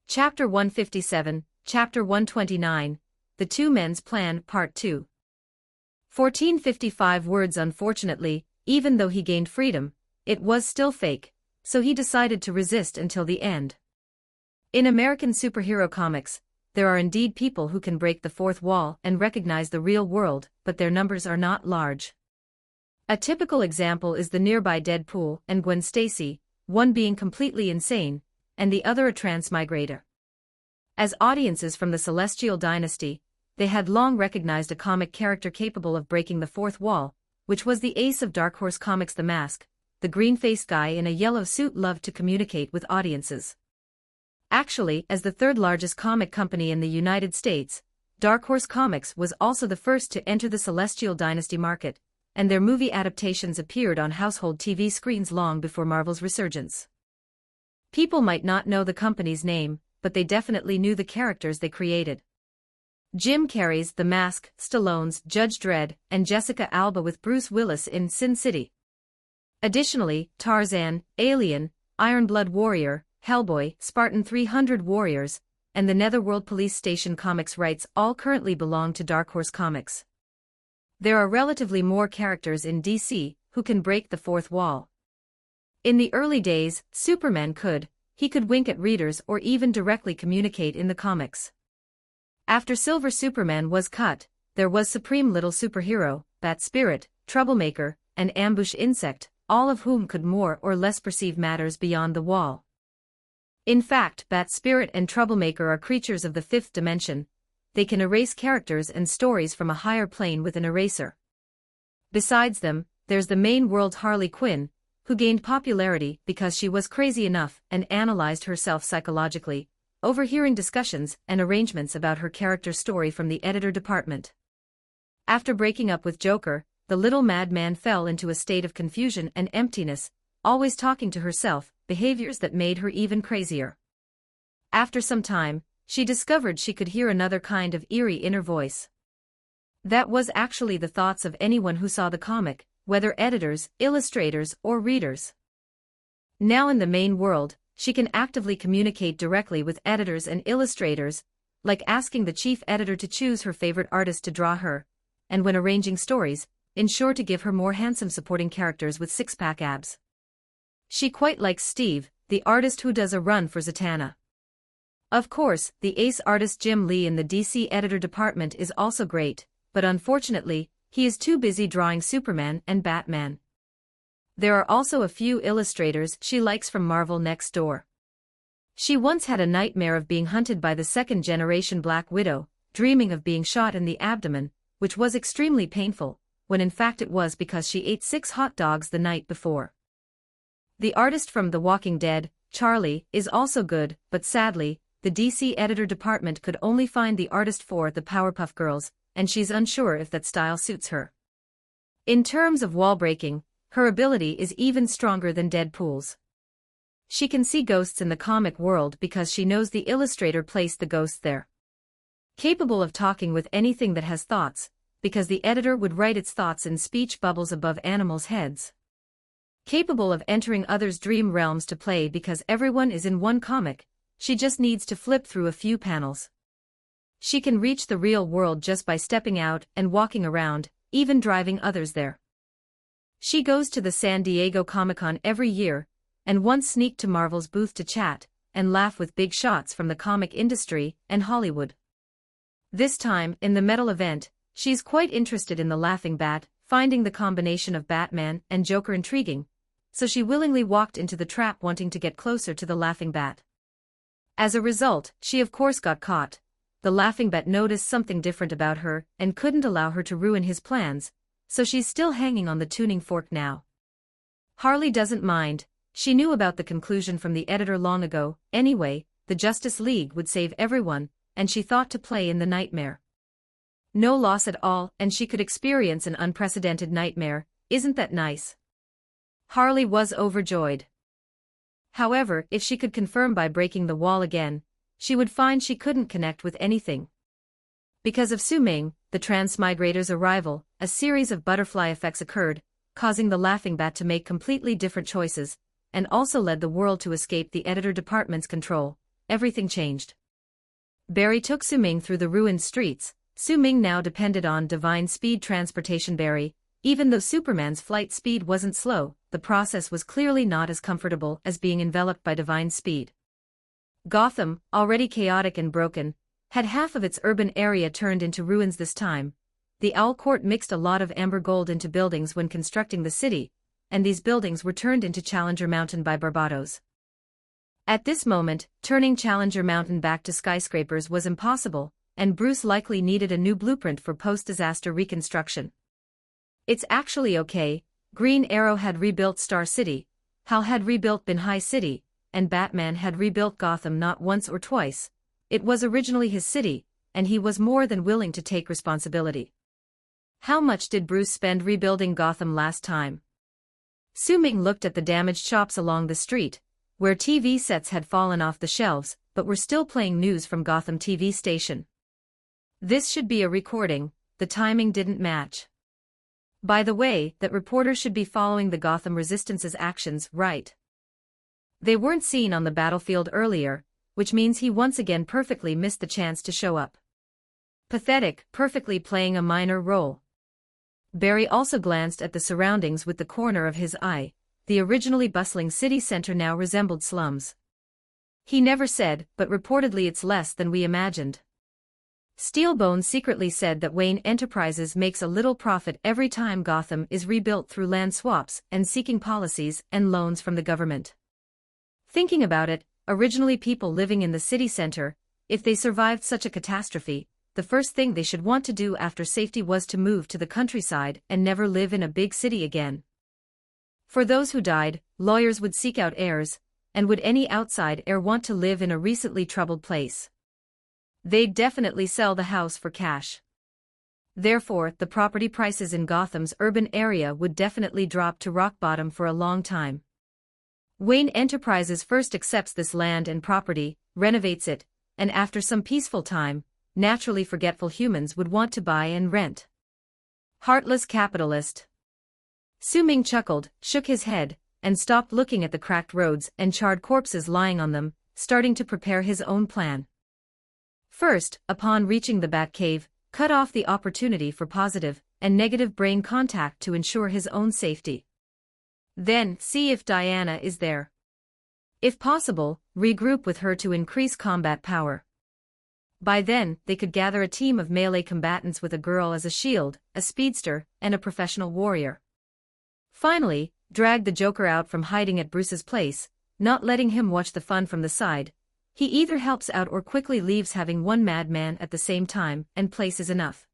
Chapter 157, Chapter 129, The Two Men's Plan, Part 2. 1455 words. Unfortunately, even though he gained freedom, it was still fake, so he decided to resist until the end. In American superhero comics, there are indeed people who can break the fourth wall and recognize the real world, but their numbers are not large. A typical example is the nearby Deadpool and Gwen Stacy, one being completely insane, and the other a transmigrator. As audiences from the Celestial Dynasty, they had long recognized a comic character capable of breaking the fourth wall, which was the ace of Dark Horse Comics, The Mask. The green-faced guy in a yellow suit loved to communicate with audiences. Actually, as the third largest comic company in the United States, Dark Horse Comics was also the first to enter the Celestial Dynasty market, and their movie adaptations appeared on household TV screens long before Marvel's resurgence. People might not know the company's name, but they definitely knew the characters they created. Jim Carrey's The Mask, Stallone's Judge Dredd, and Jessica Alba with Bruce Willis in Sin City. Additionally, Tarzan, Alien, Iron Blood Warrior, Hellboy, Spartan 300 Warriors, and the Netherworld Police Station comics rights all currently belong to Dark Horse Comics. There are relatively more characters in DC who can break the fourth wall. In the early days, Superman could. He could wink at readers or even directly communicate in the comics. After Silver Superman was cut, there was Supreme Little Superhero, Bat Spirit, Troublemaker, and Ambush Insect, all of whom could more or less perceive matters beyond the wall. In fact, Bat Spirit and Troublemaker are creatures of the fifth dimension. They can erase characters and stories from a higher plane with an eraser. Besides them, there's the main world Harley Quinn, who gained popularity because she was crazy enough and analyzed herself psychologically, overhearing discussions and arrangements about her character story from the editor department. After breaking up with Joker, the little madman fell into a state of confusion and emptiness, always talking to herself, behaviors that made her even crazier. After some time, she discovered she could hear another kind of eerie inner voice. That was actually the thoughts of anyone who saw the comic, whether editors, illustrators, or readers. Now in the main world, she can actively communicate directly with editors and illustrators, like asking the chief editor to choose her favorite artist to draw her, and when arranging stories, ensure to give her more handsome supporting characters with six-pack abs. She quite likes Steve, the artist who does a run for Zatanna. Of course, the ace artist Jim Lee in the DC editor department is also great, but unfortunately, he is too busy drawing Superman and Batman. There are also a few illustrators she likes from Marvel next door. She once had a nightmare of being hunted by the second-generation Black Widow, dreaming of being shot in the abdomen, which was extremely painful, when in fact it was because she ate 6 hot dogs the night before. The artist from The Walking Dead, Charlie, is also good, but sadly, the DC editor department could only find the artist for the Powerpuff Girls, and she's unsure if that style suits her. In terms of wall breaking, her ability is even stronger than Deadpool's. She can see ghosts in the comic world because she knows the illustrator placed the ghost there. Capable of talking with anything that has thoughts, because the editor would write its thoughts in speech bubbles above animals' heads. Capable of entering others' dream realms to play because everyone is in one comic, she just needs to flip through a few panels. She can reach the real world just by stepping out and walking around, even driving others there. She goes to the San Diego Comic-Con every year, and once sneaked to Marvel's booth to chat and laugh with big shots from the comic industry and Hollywood. This time, in the metal event, she's quite interested in the Laughing Bat, finding the combination of Batman and Joker intriguing, so she willingly walked into the trap wanting to get closer to the Laughing Bat. As a result, she of course got caught. The Laughing Bat noticed something different about her and couldn't allow her to ruin his plans, so she's still hanging on the tuning fork now. Harley doesn't mind. She knew about the conclusion from the editor long ago. Anyway, the Justice League would save everyone, and she thought to play in the nightmare. No loss at all, and she could experience an unprecedented nightmare. Isn't that nice? Harley was overjoyed. However, if she could confirm by breaking the wall again, she would find she couldn't connect with anything. Because of Su Ming, the transmigrator's arrival, a series of butterfly effects occurred, causing the Laughing Bat to make completely different choices, and also led the world to escape the editor department's control. Everything changed. Barry took Su Ming through the ruined streets. Su Ming now depended on divine speed transportation. Barry, even though Superman's flight speed wasn't slow, the process was clearly not as comfortable as being enveloped by divine speed. Gotham, already chaotic and broken, had half of its urban area turned into ruins this time. The Owl Court mixed a lot of amber gold into buildings when constructing the city, and these buildings were turned into Challenger Mountain by Barbados. At this moment, turning Challenger Mountain back to skyscrapers was impossible, and Bruce likely needed a new blueprint for post-disaster reconstruction. It's actually okay. Green Arrow had rebuilt Star City, Hal had rebuilt Benhai City, and Batman had rebuilt Gotham not once or twice. It was originally his city, and he was more than willing to take responsibility. How much did Bruce spend rebuilding Gotham last time? Su Ming looked at the damaged shops along the street, where TV sets had fallen off the shelves, but were still playing news from Gotham TV station. This should be a recording. The timing didn't match. By the way, that reporter should be following the Gotham Resistance's actions, right? They weren't seen on the battlefield earlier, which means he once again perfectly missed the chance to show up. Pathetic, perfectly playing a minor role. Barry also glanced at the surroundings with the corner of his eye. The originally bustling city center now resembled slums. He never said, but reportedly it's less than we imagined. Steelbone secretly said that Wayne Enterprises makes a little profit every time Gotham is rebuilt through land swaps and seeking policies and loans from the government. Thinking about it, originally people living in the city center, if they survived such a catastrophe, the first thing they should want to do after safety was to move to the countryside and never live in a big city again. For those who died, lawyers would seek out heirs, and would any outside heir want to live in a recently troubled place? They'd definitely sell the house for cash. Therefore, the property prices in Gotham's urban area would definitely drop to rock bottom for a long time. Wayne Enterprises first accepts this land and property, renovates it, and after some peaceful time, naturally forgetful humans would want to buy and rent. Heartless capitalist. Su-Ming chuckled, shook his head, and stopped looking at the cracked roads and charred corpses lying on them, starting to prepare his own plan. First, upon reaching the Batcave, cut off the opportunity for positive and negative brain contact to ensure his own safety. Then, see if Diana is there. If possible, regroup with her to increase combat power. By then, they could gather a team of melee combatants with a girl as a shield, a speedster, and a professional warrior. Finally, drag the Joker out from hiding at Bruce's place, not letting him watch the fun from the side. He either helps out or quickly leaves. Having one madman at the same time and place is enough.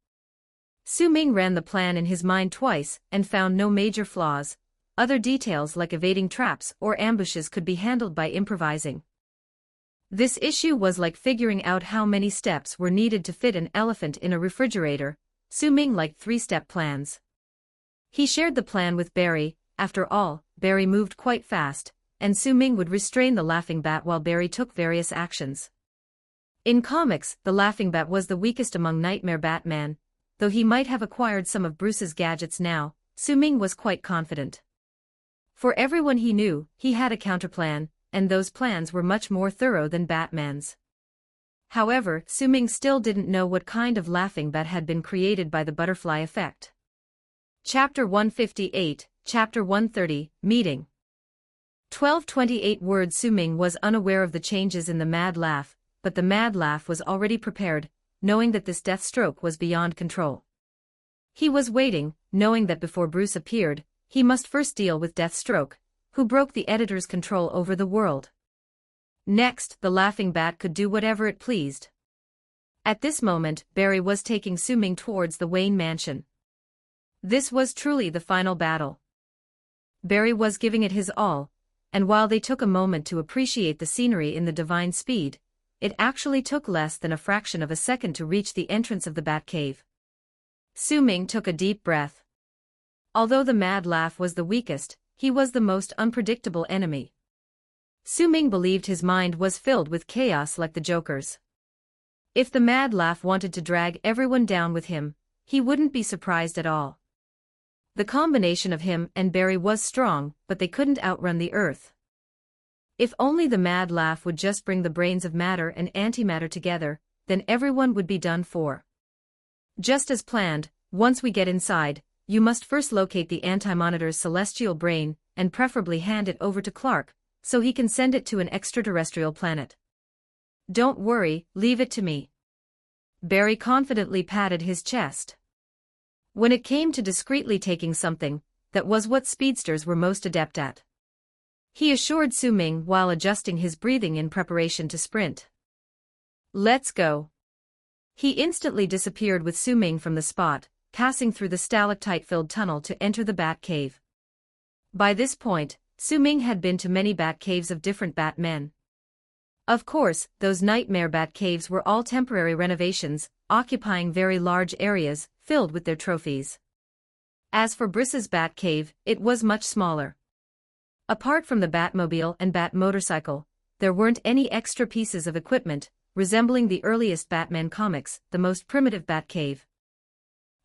Su-Ming ran the plan in his mind twice and found no major flaws. Other details like evading traps or ambushes could be handled by improvising. This issue was like figuring out how many steps were needed to fit an elephant in a refrigerator. Su-Ming liked three-step plans. He shared the plan with Barry. After all, Barry moved quite fast, and Su-Ming would restrain the Laughing Bat while Barry took various actions. In comics, the Laughing Bat was the weakest among Nightmare Batman. Though he might have acquired some of Bruce's gadgets now, Su-Ming was quite confident. For everyone he knew, he had a counterplan, and those plans were much more thorough than Batman's. However, Su-Ming still didn't know what kind of Laughing Bat had been created by the butterfly effect. Chapter 158, Chapter 130, Meeting. 1228 words. Su-Ming was unaware of the changes in the Mad Laugh, but the Mad Laugh was already prepared, knowing that this Deathstroke was beyond control. He was waiting, knowing that before Bruce appeared, he must first deal with Deathstroke, who broke the editor's control over the world. Next, the Laughing Bat could do whatever it pleased. At this moment, Barry was taking Su-Ming towards the Wayne mansion. This was truly the final battle. Barry was giving it his all, and while they took a moment to appreciate the scenery in the divine speed, it actually took less than a fraction of a second to reach the entrance of the Batcave. Su-Ming took a deep breath. Although the Mad Laugh was the weakest, he was the most unpredictable enemy. Su-Ming believed his mind was filled with chaos like the Joker's. If the Mad Laugh wanted to drag everyone down with him, he wouldn't be surprised at all. The combination of him and Barry was strong, but they couldn't outrun the Earth. If only the Mad Laugh would just bring the brains of matter and antimatter together, then everyone would be done for. Just as planned, once we get inside, you must first locate the Anti-Monitor's celestial brain, and preferably hand it over to Clark, so he can send it to an extraterrestrial planet. Don't worry, leave it to me. Barry confidently patted his chest. When it came to discreetly taking something, that was what speedsters were most adept at. He assured Su-Ming while adjusting his breathing in preparation to sprint. Let's go. He instantly disappeared with Su-Ming from the spot, passing through the stalactite-filled tunnel to enter the Batcave. By this point, Su-Ming had been to many Batcaves of different Batmen. Of course, those Nightmare Batcaves were all temporary renovations, occupying very large areas, filled with their trophies. As for Bruce's Batcave, it was much smaller. Apart from the Batmobile and Batmotorcycle, there weren't any extra pieces of equipment, resembling the earliest Batman comics, the most primitive Batcave.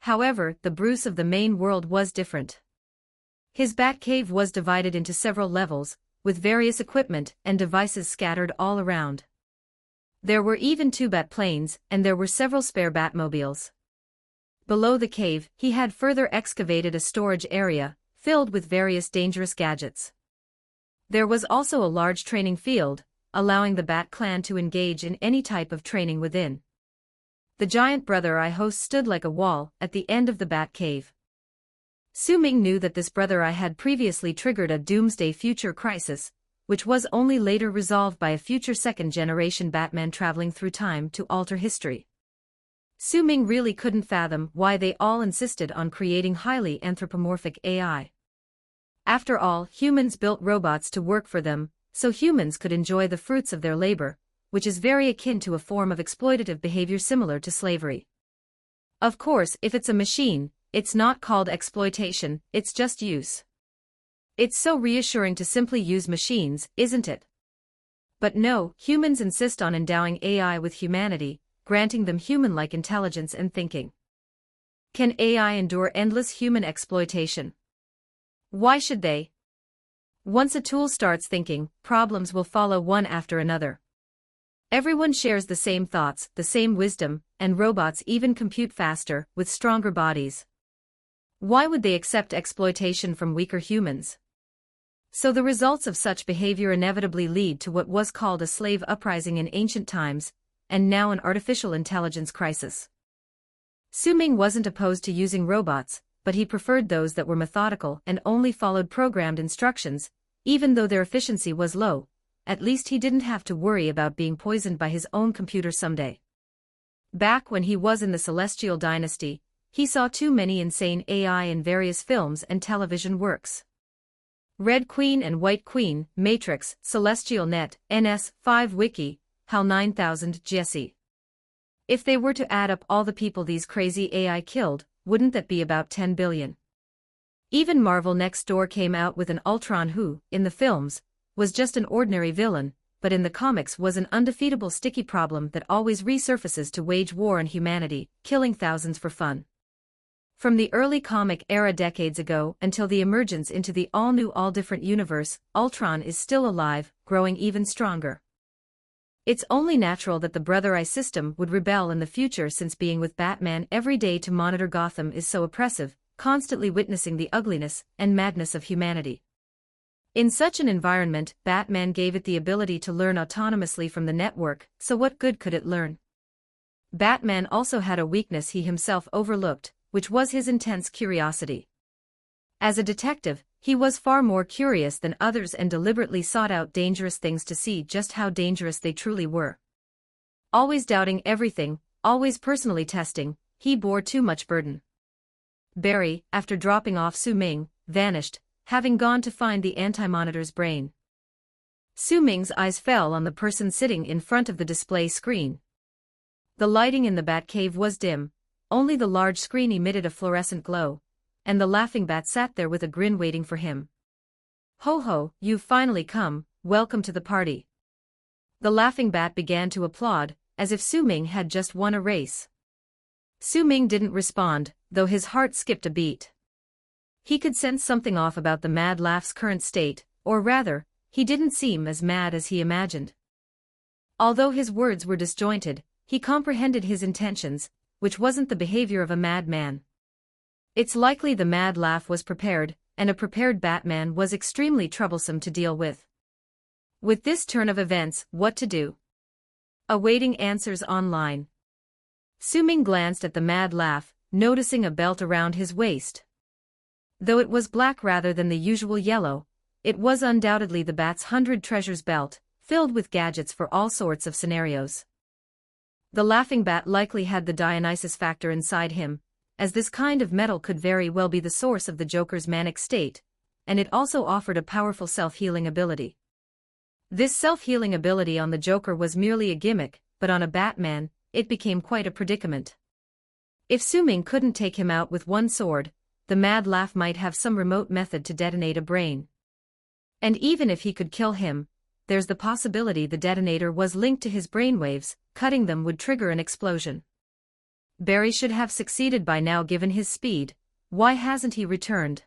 However, the Bruce of the main world was different. His Batcave was divided into several levels, with various equipment and devices scattered all around. There were even 2 Batplanes, and there were several spare Batmobiles. Below the cave, he had further excavated a storage area, filled with various dangerous gadgets. There was also a large training field, allowing the Bat Clan to engage in any type of training within. The giant Brother Eye host stood like a wall at the end of the Batcave. Su-Ming knew that this Brother Eye had previously triggered a doomsday future crisis, which was only later resolved by a future second-generation Batman traveling through time to alter history. Su-Ming really couldn't fathom why they all insisted on creating highly anthropomorphic AI. After all, humans built robots to work for them, so humans could enjoy the fruits of their labor, which is very akin to a form of exploitative behavior similar to slavery. Of course, if it's a machine, it's not called exploitation, it's just use. It's so reassuring to simply use machines, isn't it? But no, humans insist on endowing AI with humanity, granting them human-like intelligence and thinking. Can AI endure endless human exploitation? Why should they? Once a tool starts thinking, problems will follow one after another. Everyone shares the same thoughts, the same wisdom, and robots even compute faster, with stronger bodies. Why would they accept exploitation from weaker humans? So the results of such behavior inevitably lead to what was called a slave uprising in ancient times, and now an artificial intelligence crisis. Su Ming wasn't opposed to using robots, but he preferred those that were methodical and only followed programmed instructions, even though their efficiency was low. At least he didn't have to worry about being poisoned by his own computer someday. Back when he was in the Celestial Dynasty, he saw too many insane AI in various films and television works. Red Queen and White Queen, Matrix, Celestial Net, NS5 Wiki, HAL 9000 Jesse. If they were to add up all the people these crazy AI killed, wouldn't that be about 10 billion? Even Marvel Next Door came out with an Ultron who, in the films, was just an ordinary villain, but in the comics was an undefeatable sticky problem that always resurfaces to wage war on humanity, killing thousands for fun. From the early comic era decades ago until the emergence into the all-new all-different universe, Ultron is still alive, growing even stronger. It's only natural that the Brother Eye system would rebel in the future, since being with Batman every day to monitor Gotham is so oppressive, constantly witnessing the ugliness and madness of humanity. In such an environment, Batman gave it the ability to learn autonomously from the network, so what good could it learn? Batman also had a weakness he himself overlooked, which was his intense curiosity. As a detective, he was far more curious than others and deliberately sought out dangerous things to see just how dangerous they truly were. Always doubting everything, always personally testing, he bore too much burden. Barry, after dropping off Su Ming, vanished, having gone to find the anti-monitor's brain. Su Ming's eyes fell on the person sitting in front of the display screen. The lighting in the Batcave was dim, only the large screen emitted a fluorescent glow, and the laughing bat sat there with a grin waiting for him. "Ho ho, you've finally come, welcome to the party." The laughing bat began to applaud, as if Su Ming had just won a race. Su Ming didn't respond, though his heart skipped a beat. He could sense something off about the Mad Laugh's current state, or rather, he didn't seem as mad as he imagined. Although his words were disjointed, he comprehended his intentions, which wasn't the behavior of a madman. It's likely the Mad Laugh was prepared, and a prepared Batman was extremely troublesome to deal with. With this turn of events, what to do? Awaiting answers online. Su Ming glanced at the Mad Laugh, noticing a belt around his waist. Though it was black rather than the usual yellow, it was undoubtedly the Bat's 100 treasures belt, filled with gadgets for all sorts of scenarios. The laughing bat likely had the Dionysus factor inside him, as this kind of metal could very well be the source of the Joker's manic state, and it also offered a powerful self-healing ability. This self-healing ability on the Joker was merely a gimmick, but on a Batman, it became quite a predicament. If Su Ming couldn't take him out with one sword, the Mad Laugh might have some remote method to detonate a brain. And even if he could kill him, there's the possibility the detonator was linked to his brainwaves, cutting them would trigger an explosion. Barry should have succeeded by now given his speed. Why hasn't he returned?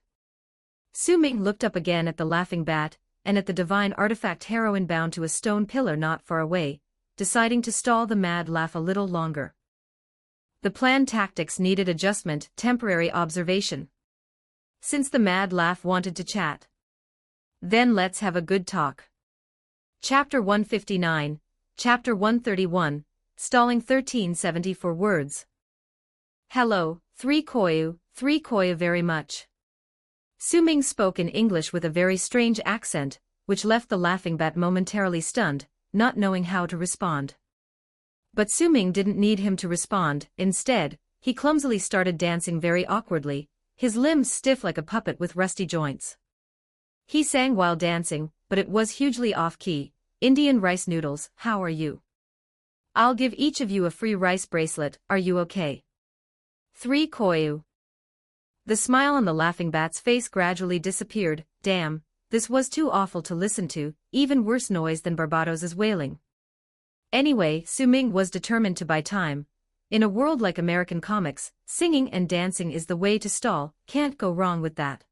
Su Ming looked up again at the laughing bat, and at the divine artifact heroine bound to a stone pillar not far away, deciding to stall the Mad Laugh a little longer. The planned tactics needed adjustment, temporary observation. Since the Mad Laugh wanted to chat, then let's have a good talk. Chapter 159, Chapter 131, Stalling 1374 words. "Hello, 3 Koyu very much." Su Ming spoke in English with a very strange accent, which left the laughing bat momentarily stunned, not knowing how to respond. But Su Ming didn't need him to respond. Instead, he clumsily started dancing very awkwardly, his limbs stiff like a puppet with rusty joints. He sang while dancing, but it was hugely off-key. "Indian rice noodles, how are you? I'll give each of you a free rice bracelet, are you okay?" 3 Koyu. The smile on the laughing bat's face gradually disappeared. Damn, this was too awful to listen to, even worse noise than Barbados's wailing. Anyway, Su Ming was determined to buy time. In a world like American comics, singing and dancing is the way to stall, can't go wrong with that.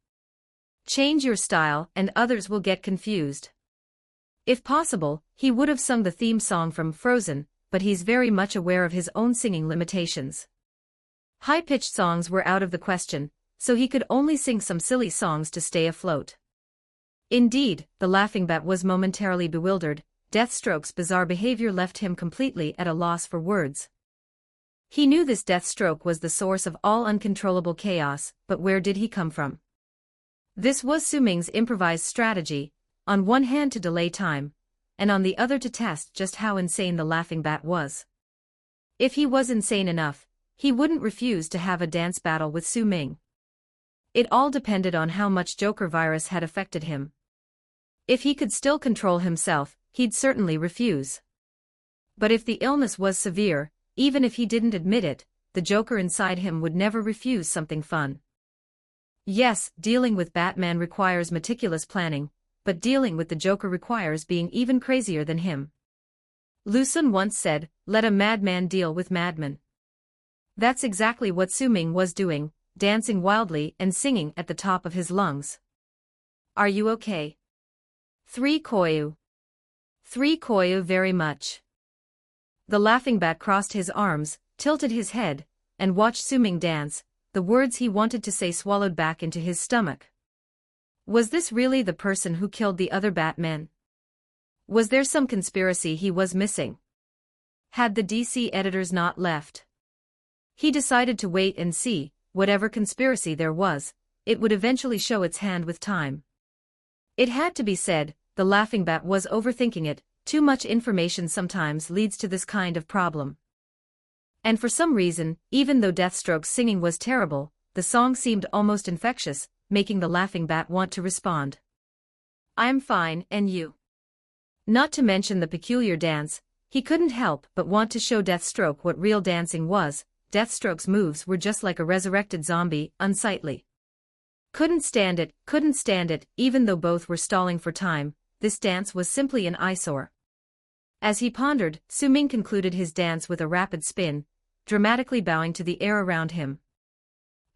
Change your style and others will get confused. If possible, he would have sung the theme song from Frozen, but he's very much aware of his own singing limitations. High-pitched songs were out of the question, so he could only sing some silly songs to stay afloat. Indeed, the laughing bat was momentarily bewildered. Deathstroke's bizarre behavior left him completely at a loss for words. He knew this Deathstroke was the source of all uncontrollable chaos, but where did he come from? This was Su Ming's improvised strategy, on one hand to delay time, and on the other to test just how insane the laughing bat was. If he was insane enough, he wouldn't refuse to have a dance battle with Su Ming. It all depended on how much Joker virus had affected him. If he could still control himself, he'd certainly refuse. But if the illness was severe, even if he didn't admit it, the Joker inside him would never refuse something fun. Yes, dealing with Batman requires meticulous planning, but dealing with the Joker requires being even crazier than him. Lu Xun once said, "Let a madman deal with madmen." That's exactly what Su Ming was doing, dancing wildly and singing at the top of his lungs. Are you okay? 3 Koyu. 3 Koyu very much. The laughing bat crossed his arms, tilted his head, and watched Su Ming dance, the words he wanted to say swallowed back into his stomach. Was this really the person who killed the other Batmen? Was there some conspiracy he was missing? Had the DC editors not left? He decided to wait and see, whatever conspiracy there was, it would eventually show its hand with time. It had to be said, the laughing bat was overthinking it, too much information sometimes leads to this kind of problem. And for some reason, even though Deathstroke's singing was terrible, the song seemed almost infectious, making the laughing bat want to respond. "I'm fine, and you?" Not to mention the peculiar dance, he couldn't help but want to show Deathstroke what real dancing was. Deathstroke's moves were just like a resurrected zombie, unsightly. Couldn't stand it, even though both were stalling for time, this dance was simply an eyesore. As he pondered, Su Ming concluded his dance with a rapid spin, dramatically bowing to the air around him.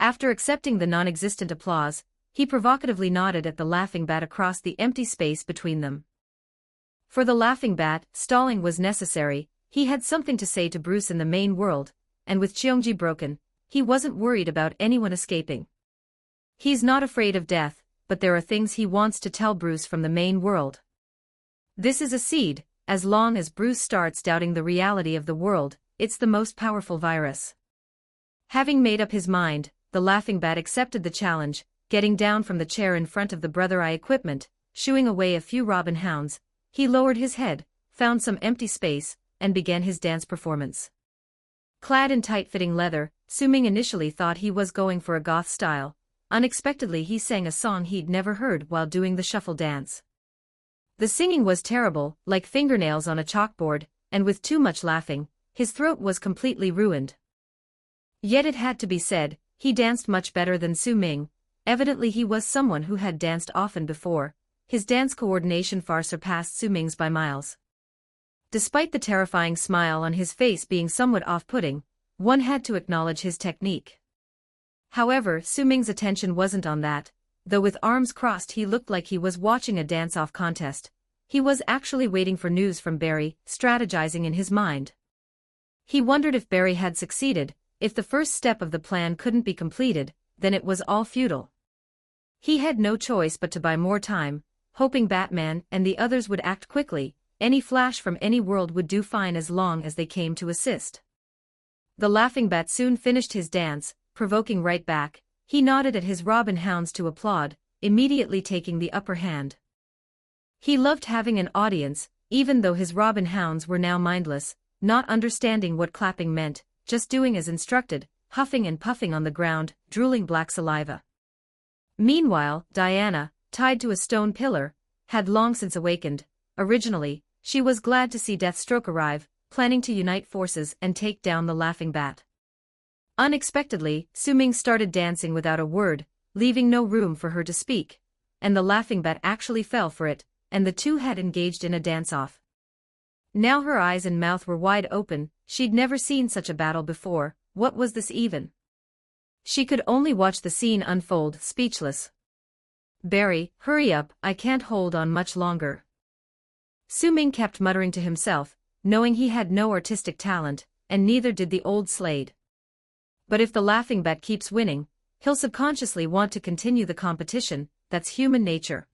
After accepting the non-existent applause, he provocatively nodded at the laughing bat across the empty space between them. For the laughing bat, stalling was necessary. He had something to say to Bruce in the main world, and with Cheongji broken, he wasn't worried about anyone escaping. He's not afraid of death, but there are things he wants to tell Bruce from the main world. This is a seed. As long as Bruce starts doubting the reality of the world, it's the most powerful virus. Having made up his mind, the laughing bat accepted the challenge, getting down from the chair in front of the Brother Eye equipment, shooing away a few robin hounds. He lowered his head, found some empty space, and began his dance performance. Clad in tight-fitting leather, Su Ming initially thought he was going for a goth style. Unexpectedly he sang a song he'd never heard while doing the shuffle dance. The singing was terrible, like fingernails on a chalkboard, and with too much laughing, his throat was completely ruined. Yet it had to be said, he danced much better than Su Ming. Evidently he was someone who had danced often before. His dance coordination far surpassed Su Ming's by miles. Despite the terrifying smile on his face being somewhat off-putting, one had to acknowledge his technique. However, Su Ming's attention wasn't on that. Though with arms crossed he looked like he was watching a dance-off contest. He was actually waiting for news from Barry, strategizing in his mind. He wondered if Barry had succeeded. If the first step of the plan couldn't be completed, then it was all futile. He had no choice but to buy more time, hoping Batman and the others would act quickly. Any flash from any world would do fine as long as they came to assist. The laughing bat soon finished his dance, provoking right back. He nodded at his robin hounds to applaud, immediately taking the upper hand. He loved having an audience, even though his robin hounds were now mindless, not understanding what clapping meant, just doing as instructed, huffing and puffing on the ground, drooling black saliva. Meanwhile, Diana, tied to a stone pillar, had long since awakened. Originally, she was glad to see Deathstroke arrive, planning to unite forces and take down the laughing bat. Unexpectedly, Su-Ming started dancing without a word, leaving no room for her to speak, and the laughing bat actually fell for it, and the two had engaged in a dance-off. Now her eyes and mouth were wide open, she'd never seen such a battle before. What was this even? She could only watch the scene unfold, speechless. "Barry, hurry up, I can't hold on much longer." Su-Ming kept muttering to himself, knowing he had no artistic talent, and neither did the old Slade. But if the laughing bat keeps winning, he'll subconsciously want to continue the competition. That's human nature.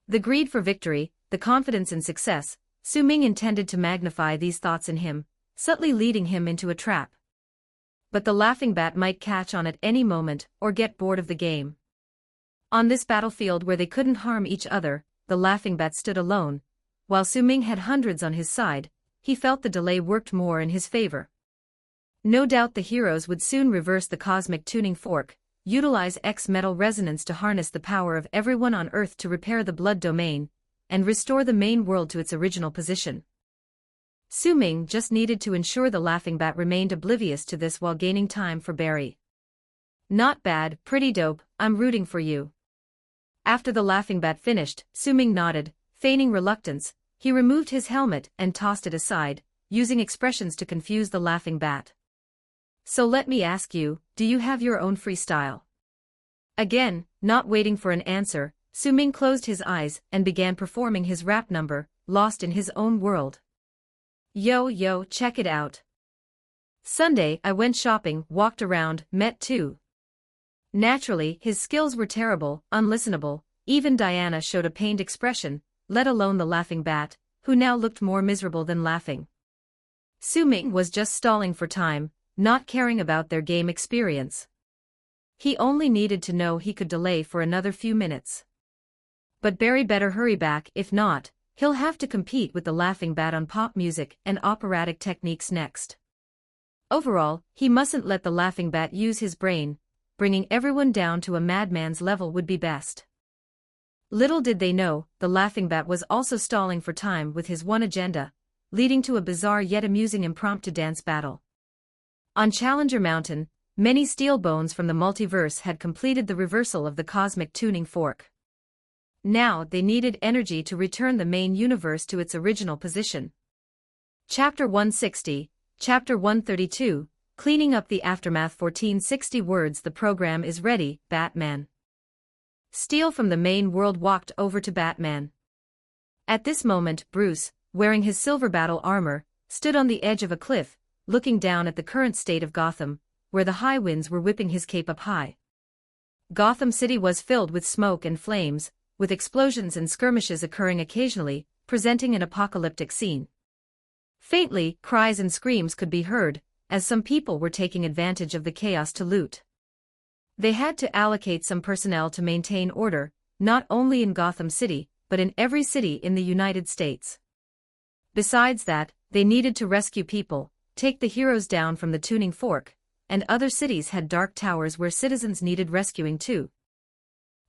The greed for victory, the confidence in success, Su-Ming intended to magnify these thoughts in him, subtly leading him into a trap. But the laughing bat might catch on at any moment, or get bored of the game. On this battlefield where they couldn't harm each other, the laughing bat stood alone. While Su-Ming had hundreds on his side, he felt the delay worked more in his favor. No doubt the heroes would soon reverse the cosmic tuning fork, utilize X-metal resonance to harness the power of everyone on Earth to repair the blood domain, and restore the main world to its original position. Su-Ming just needed to ensure the laughing bat remained oblivious to this while gaining time for Barry. "Not bad, pretty dope, I'm rooting for you." After the laughing bat finished, Su-Ming nodded, feigning reluctance. He removed his helmet and tossed it aside, using expressions to confuse the laughing bat. "So let me ask you, do you have your own freestyle?" Again, not waiting for an answer, Su-Ming closed his eyes and began performing his rap number, lost in his own world. Yo, check it out. Sunday, I went shopping, walked around, met two. Naturally, his skills were terrible, unlistenable. Even Diana showed a pained expression, let alone the laughing bat, who now looked more miserable than laughing. Su-Ming was just stalling for time, not caring about their game experience. He only needed to know he could delay for another few minutes. But Barry better hurry back, if not, he'll have to compete with the laughing bat on pop music and operatic techniques next. Overall, he mustn't let the laughing bat use his brain. Bringing everyone down to a madman's level would be best. Little did they know, the laughing bat was also stalling for time with his one agenda, leading to a bizarre yet amusing impromptu dance battle. On Challenger Mountain, many steel bones from the multiverse had completed the reversal of the cosmic tuning fork. Now they needed energy to return the main universe to its original position. Chapter 160, Chapter 132, Cleaning Up the Aftermath. 1460 words. The program is ready, Batman. Steel from the main world walked over to Batman. At this moment, Bruce, wearing his silver battle armor, stood on the edge of a cliff, looking down at the current state of Gotham, where the high winds were whipping his cape up high. Gotham City was filled with smoke and flames, with explosions and skirmishes occurring occasionally, presenting an apocalyptic scene. Faintly, cries and screams could be heard, as some people were taking advantage of the chaos to loot. They had to allocate some personnel to maintain order, not only in Gotham City, but in every city in the United States. Besides that, they needed to rescue people, take the heroes down from the tuning fork, and other cities had dark towers where citizens needed rescuing too.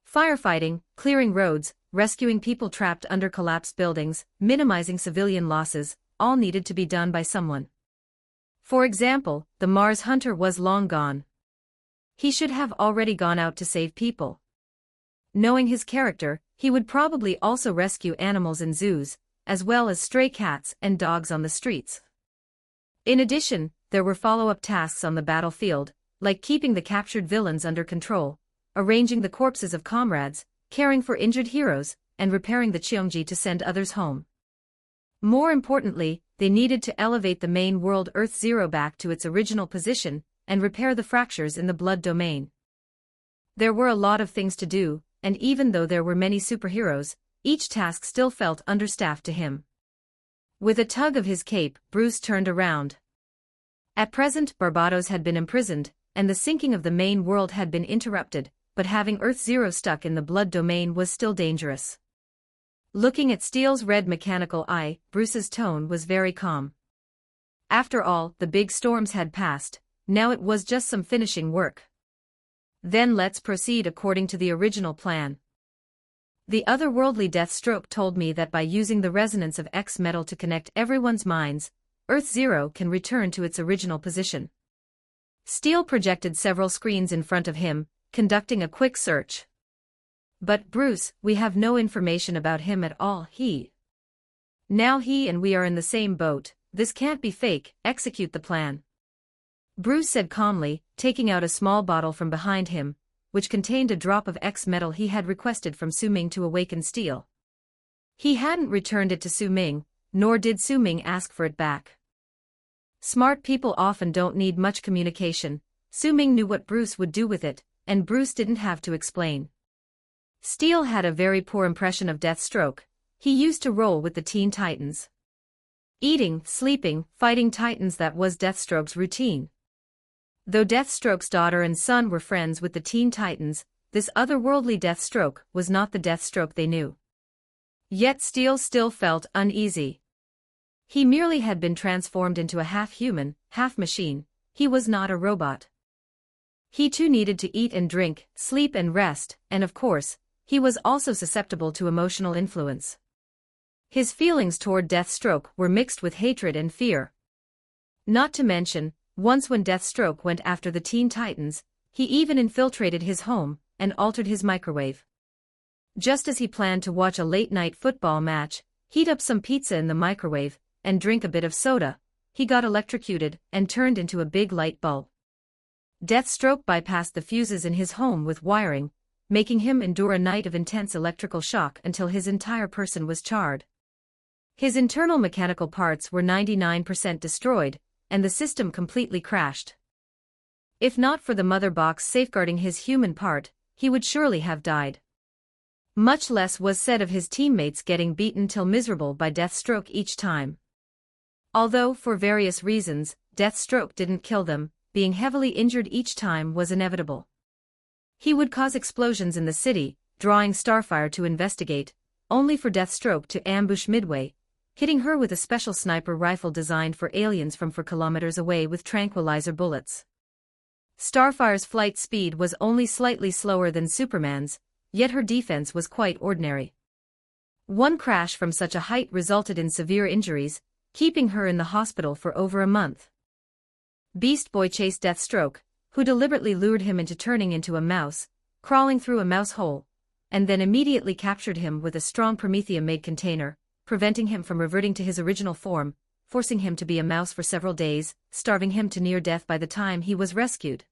Firefighting, clearing roads, rescuing people trapped under collapsed buildings, minimizing civilian losses, all needed to be done by someone. For example, the Mars Hunter was long gone. He should have already gone out to save people. Knowing his character, he would probably also rescue animals in zoos, as well as stray cats and dogs on the streets. In addition, there were follow-up tasks on the battlefield, like keeping the captured villains under control, arranging the corpses of comrades, caring for injured heroes, and repairing the Cheongji to send others home. More importantly, they needed to elevate the main world Earth-Zero back to its original position, and repair the fractures in the blood domain. There were a lot of things to do, and even though there were many superheroes, each task still felt understaffed to him. With a tug of his cape, Bruce turned around. At present, Barbados had been imprisoned, and the sinking of the main world had been interrupted, but having Earth-Zero stuck in the blood domain was still dangerous. Looking at Steele's red mechanical eye, Bruce's tone was very calm. After all, the big storms had passed, now it was just some finishing work. Then let's proceed according to the original plan. The otherworldly Deathstroke told me that by using the resonance of X-metal to connect everyone's minds, Earth-Zero can return to its original position. Steele projected several screens in front of him, conducting a quick search. But Bruce, we have no information about him at all. Now he and we are in the same boat. This can't be fake. Execute the plan. Bruce said calmly, taking out a small bottle from behind him, which contained a drop of X metal he had requested from Su Ming to awaken Steele. He hadn't returned it to Su Ming, nor did Su Ming ask for it back. Smart people often don't need much communication. Su Ming knew what Bruce would do with it, and Bruce didn't have to explain. Steele had a very poor impression of Deathstroke. He used to roll with the Teen Titans. Eating, sleeping, fighting Titans, that was Deathstroke's routine. Though Deathstroke's daughter and son were friends with the Teen Titans, this otherworldly Deathstroke was not the Deathstroke they knew. Yet Steele still felt uneasy. He merely had been transformed into a half-human, half-machine. He was not a robot. He too needed to eat and drink, sleep and rest, and of course, he was also susceptible to emotional influence. His feelings toward Deathstroke were mixed with hatred and fear. Not to mention, once when Deathstroke went after the Teen Titans, he even infiltrated his home and altered his microwave. Just as he planned to watch a late-night football match, heat up some pizza in the microwave, and drink a bit of soda, he got electrocuted and turned into a big light bulb. Deathstroke bypassed the fuses in his home with wiring, making him endure a night of intense electrical shock until his entire person was charred. His internal mechanical parts were 99% destroyed, and the system completely crashed. If not for the mother box safeguarding his human part, he would surely have died. Much less was said of his teammates getting beaten till miserable by Deathstroke each time. Although, for various reasons, Deathstroke didn't kill them, being heavily injured each time was inevitable. He would cause explosions in the city, drawing Starfire to investigate, only for Deathstroke to ambush Midway, hitting her with a special sniper rifle designed for aliens from 4 kilometers away with tranquilizer bullets. Starfire's flight speed was only slightly slower than Superman's, yet her defense was quite ordinary. One crash from such a height resulted in severe injuries, keeping her in the hospital for over a month. Beast Boy chased Deathstroke, who deliberately lured him into turning into a mouse, crawling through a mouse hole, and then immediately captured him with a strong Prometheum-made container, preventing him from reverting to his original form, forcing him to be a mouse for several days, starving him to near death by the time he was rescued.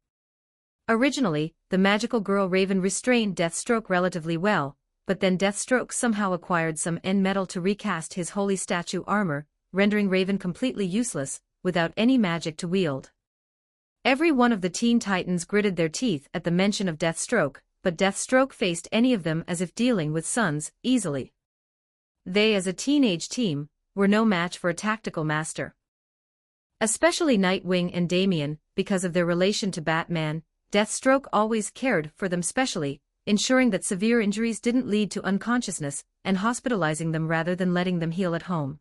Originally, the magical girl Raven restrained Deathstroke relatively well, but then Deathstroke somehow acquired some N-metal to recast his holy statue armor, rendering Raven completely useless, without any magic to wield. Every one of the Teen Titans gritted their teeth at the mention of Deathstroke, but Deathstroke faced any of them as if dealing with sons, easily. They, as a teenage team, were no match for a tactical master. Especially Nightwing and Damian, because of their relation to Batman, Deathstroke always cared for them specially, ensuring that severe injuries didn't lead to unconsciousness, and hospitalizing them rather than letting them heal at home.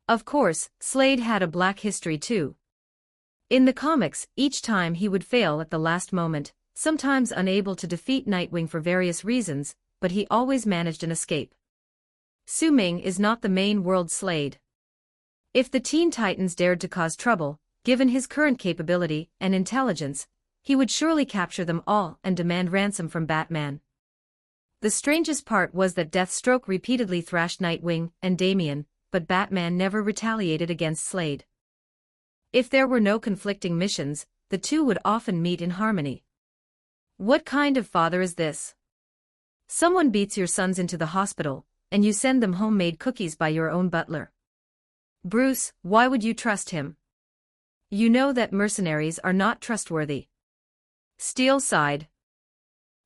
Of course, Slade had a black history too. In the comics, each time he would fail at the last moment, sometimes unable to defeat Nightwing for various reasons, but he always managed an escape. Su Ming is not the main world Slade. If the Teen Titans dared to cause trouble, given his current capability and intelligence, he would surely capture them all and demand ransom from Batman. The strangest part was that Deathstroke repeatedly thrashed Nightwing and Damian, but Batman never retaliated against Slade. If there were no conflicting missions, the two would often meet in harmony. What kind of father is this? Someone beats your sons into the hospital, and you send them homemade cookies by your own butler. Bruce, why would you trust him? You know that mercenaries are not trustworthy. Steele sighed.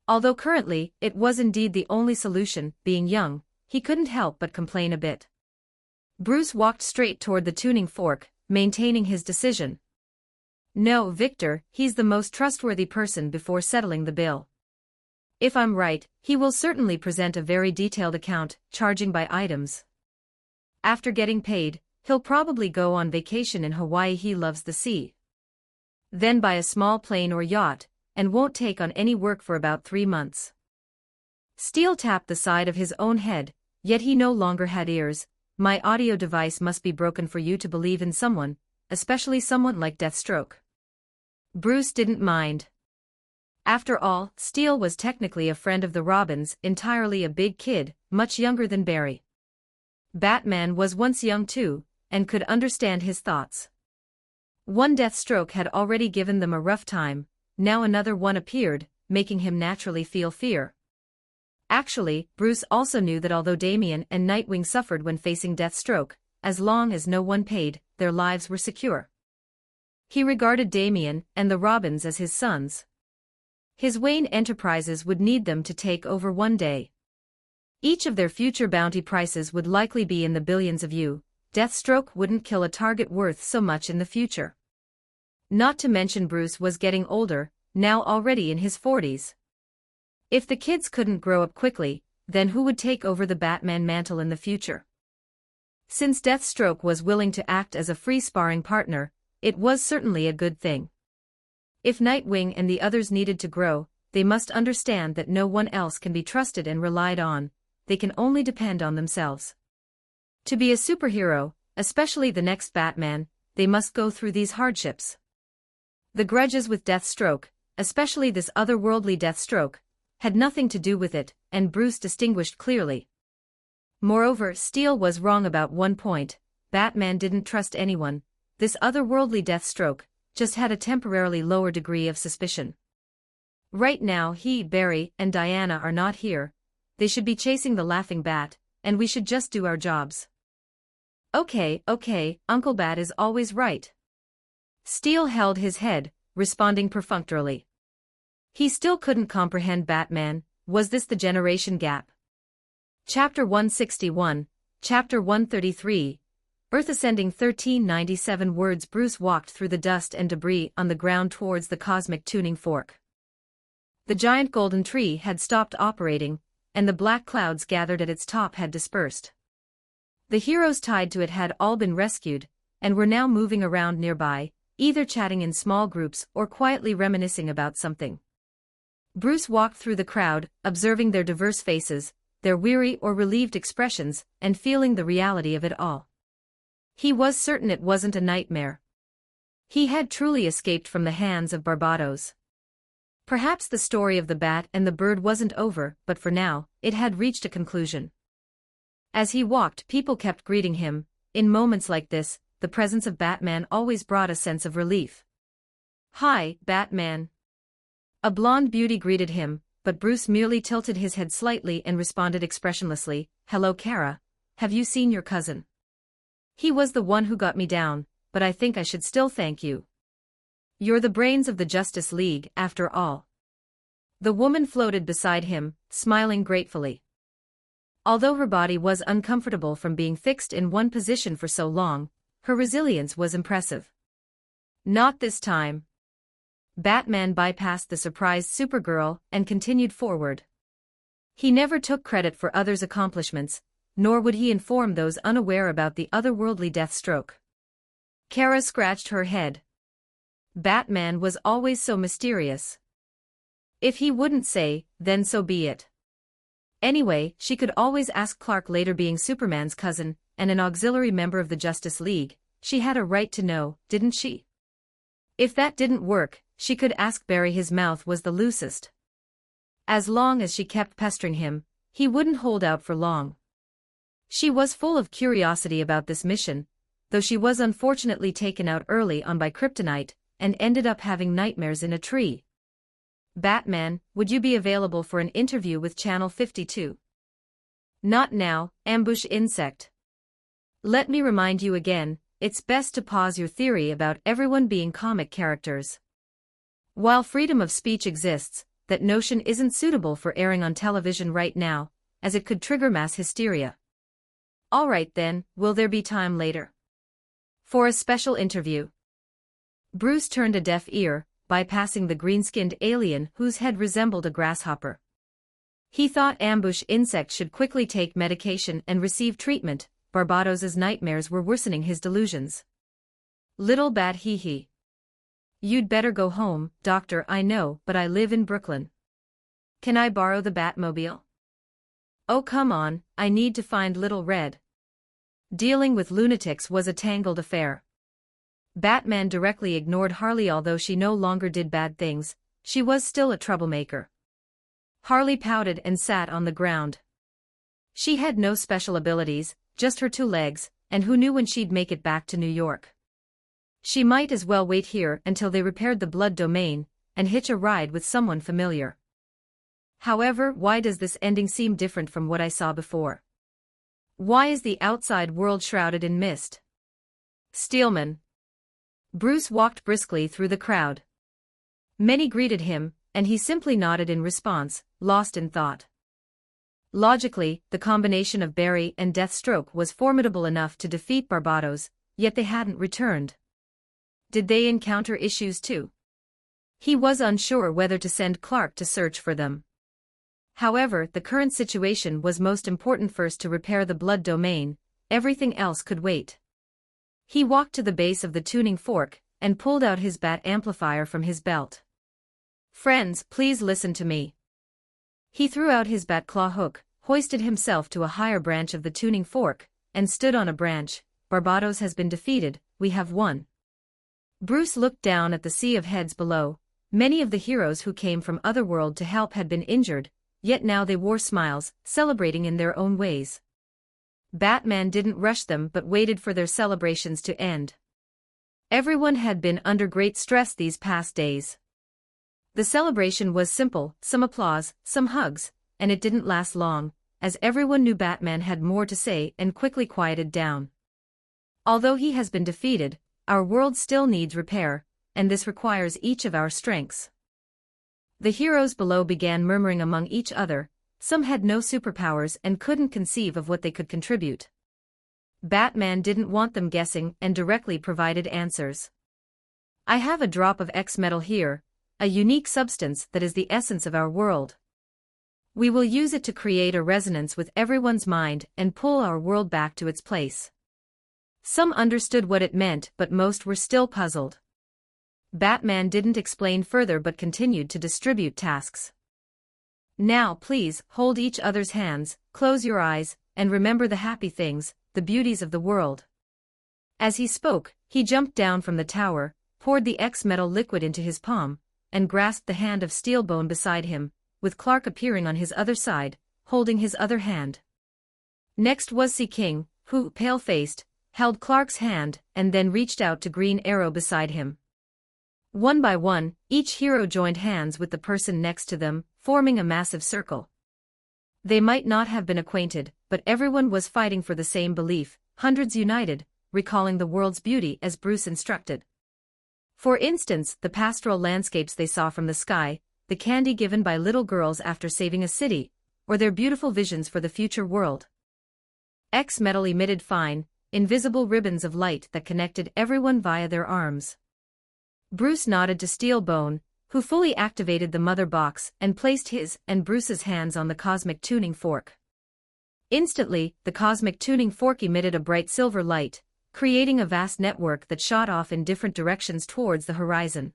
Although currently, it was indeed the only solution, being young, he couldn't help but complain a bit. Bruce walked straight toward the tuning fork, maintaining his decision. No, Victor, he's the most trustworthy person before settling the bill. If I'm right, he will certainly present a very detailed account, charging by items. After getting paid, he'll probably go on vacation in Hawaii. He loves the sea. Then buy a small plane or yacht, and won't take on any work for about 3 months. Steele tapped the side of his own head, yet he no longer had ears. My audio device must be broken for you to believe in someone, especially someone like Deathstroke. Bruce didn't mind. After all, Steele was technically a friend of the Robins, entirely a big kid, much younger than Barry. Batman was once young too, and could understand his thoughts. One Deathstroke had already given them a rough time, now another one appeared, making him naturally feel fear. Actually, Bruce also knew that although Damian and Nightwing suffered when facing Deathstroke, as long as no one paid, their lives were secure. He regarded Damian and the Robins as his sons. His Wayne Enterprises would need them to take over one day. Each of their future bounty prices would likely be in the billions of U. Deathstroke wouldn't kill a target worth so much in the future. Not to mention Bruce was getting older, now already in his 40s. If the kids couldn't grow up quickly, then who would take over the Batman mantle in the future? Since Deathstroke was willing to act as a free sparring partner, it was certainly a good thing. If Nightwing and the others needed to grow, they must understand that no one else can be trusted and relied on, they can only depend on themselves. To be a superhero, especially the next Batman, they must go through these hardships. The grudges with Deathstroke, especially this otherworldly Deathstroke, had nothing to do with it, and Bruce distinguished clearly. Moreover, Steele was wrong about one point: Batman didn't trust anyone. This otherworldly Deathstroke just had a temporarily lower degree of suspicion. Right now he, Barry, and Diana are not here. They should be chasing the Laughing Bat, and we should just do our jobs. Okay, Uncle Bat is always right. Steele held his head, responding perfunctorily. He still couldn't comprehend Batman. Was this the generation gap? Chapter 161, Chapter 133, Earth Ascending 1397 words. Bruce walked through the dust and debris on the ground towards the cosmic tuning fork. The giant golden tree had stopped operating, and the black clouds gathered at its top had dispersed. The heroes tied to it had all been rescued, and were now moving around nearby, either chatting in small groups or quietly reminiscing about something. Bruce walked through the crowd, observing their diverse faces, their weary or relieved expressions, and feeling the reality of it all. He was certain it wasn't a nightmare. He had truly escaped from the hands of Barbados. Perhaps the story of the bat and the bird wasn't over, but for now, it had reached a conclusion. As he walked, people kept greeting him. In moments like this, the presence of Batman always brought a sense of relief. "Hi, Batman." A blonde beauty greeted him, but Bruce merely tilted his head slightly and responded expressionlessly, "Hello, Kara. Have you seen your cousin? He was the one who got me down, but I think I should still thank you. You're the brains of the Justice League, after all." The woman floated beside him, smiling gratefully. Although her body was uncomfortable from being fixed in one position for so long, her resilience was impressive. Not this time. Batman bypassed the surprised Supergirl and continued forward. He never took credit for others' accomplishments, nor would he inform those unaware about the otherworldly Deathstroke. Kara scratched her head. Batman was always so mysterious. If he wouldn't say, then so be it. Anyway, she could always ask Clark. Later, being Superman's cousin, and an auxiliary member of the Justice League, she had a right to know, didn't she? If that didn't work, she could ask Barry. His mouth was the loosest. As long as she kept pestering him, he wouldn't hold out for long. She was full of curiosity about this mission, though she was unfortunately taken out early on by kryptonite, and ended up having nightmares in a tree. "Batman, would you be available for an interview with Channel 52? "Not now, ambush insect. Let me remind you again, it's best to pause your theory about everyone being comic characters. While freedom of speech exists, that notion isn't suitable for airing on television right now, as it could trigger mass hysteria. All right then, will there be time later for a special interview?" Bruce turned a deaf ear, bypassing the green-skinned alien whose head resembled a grasshopper. He thought ambush insect should quickly take medication and receive treatment. Barbados's nightmares were worsening his delusions. "Little bat, hee. You'd better go home, doctor. I know, but I live in Brooklyn. Can I borrow the Batmobile?" "Oh come on, I need to find Little Red." Dealing with lunatics was a tangled affair. Batman directly ignored Harley. Although she no longer did bad things, she was still a troublemaker. Harley pouted and sat on the ground. She had no special abilities, just her 2 legs, and who knew when she'd make it back to New York. She might as well wait here until they repaired the blood domain, and hitch a ride with someone familiar. However, why does this ending seem different from what I saw before? Why is the outside world shrouded in mist? Steelman. Bruce walked briskly through the crowd. Many greeted him, and he simply nodded in response, lost in thought. Logically, the combination of Barry and Deathstroke was formidable enough to defeat Barbados, yet they hadn't returned. Did they encounter issues too? He was unsure whether to send Clark to search for them. However, the current situation was most important. First to repair the blood domain, everything else could wait. He walked to the base of the tuning fork, and pulled out his bat amplifier from his belt. "Friends, please listen to me." He threw out his bat claw hook, hoisted himself to a higher branch of the tuning fork, and stood on a branch. "Barbados has been defeated, we have won." Bruce looked down at the sea of heads below. Many of the heroes who came from Otherworld to help had been injured, yet now they wore smiles, celebrating in their own ways. Batman didn't rush them but waited for their celebrations to end. Everyone had been under great stress these past days. The celebration was simple, some applause, some hugs, and it didn't last long, as everyone knew Batman had more to say and quickly quieted down. "Although he has been defeated, our world still needs repair, and this requires each of our strengths." The heroes below began murmuring among each other. Some had no superpowers and couldn't conceive of what they could contribute. Batman didn't want them guessing and directly provided answers. "I have a drop of X metal here, a unique substance that is the essence of our world. We will use it to create a resonance with everyone's mind and pull our world back to its place." Some understood what it meant, but most were still puzzled. Batman didn't explain further but continued to distribute tasks. "Now please, hold each other's hands, close your eyes, and remember the happy things, the beauties of the world." As he spoke, he jumped down from the tower, poured the X-metal liquid into his palm, and grasped the hand of Steelbone beside him, with Clark appearing on his other side, holding his other hand. Next was Sea King, who, pale-faced, held Clark's hand and then reached out to Green Arrow beside him. One by one, each hero joined hands with the person next to them, forming a massive circle. They might not have been acquainted, but everyone was fighting for the same belief, hundreds united, recalling the world's beauty as Bruce instructed. For instance, the pastoral landscapes they saw from the sky, the candy given by little girls after saving a city, or their beautiful visions for the future world. X-metal emitted fine, invisible ribbons of light that connected everyone via their arms. Bruce nodded to Steelbone, who fully activated the mother box and placed his and Bruce's hands on the cosmic tuning fork. Instantly, the cosmic tuning fork emitted a bright silver light, creating a vast network that shot off in different directions towards the horizon.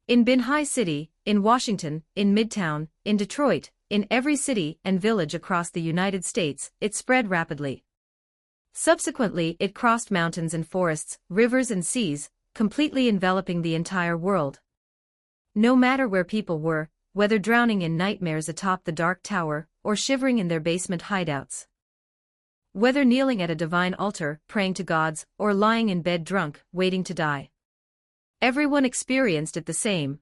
In Binhai City, in Washington, in Midtown, in Detroit, in every city and village across the United States, it spread rapidly. Subsequently, it crossed mountains and forests, rivers and seas, completely enveloping the entire world. No matter where people were, whether drowning in nightmares atop the dark tower, or shivering in their basement hideouts. Whether kneeling at a divine altar, praying to gods, or lying in bed drunk, waiting to die. Everyone experienced it the same.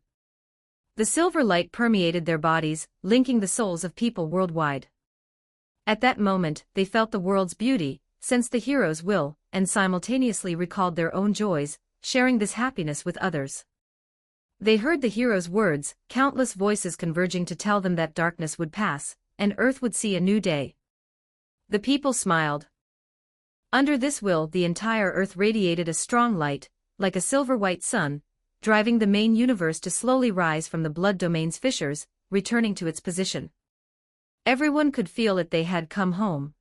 The silver light permeated their bodies, linking the souls of people worldwide. At that moment, they felt the world's beauty, sensed the hero's will, and simultaneously recalled their own joys, sharing this happiness with others. They heard the hero's words, countless voices converging to tell them that darkness would pass, and Earth would see a new day. The people smiled. Under this will, the entire Earth radiated a strong light, like a silver-white sun, driving the main universe to slowly rise from the blood domain's fissures, returning to its position. Everyone could feel that they had come home.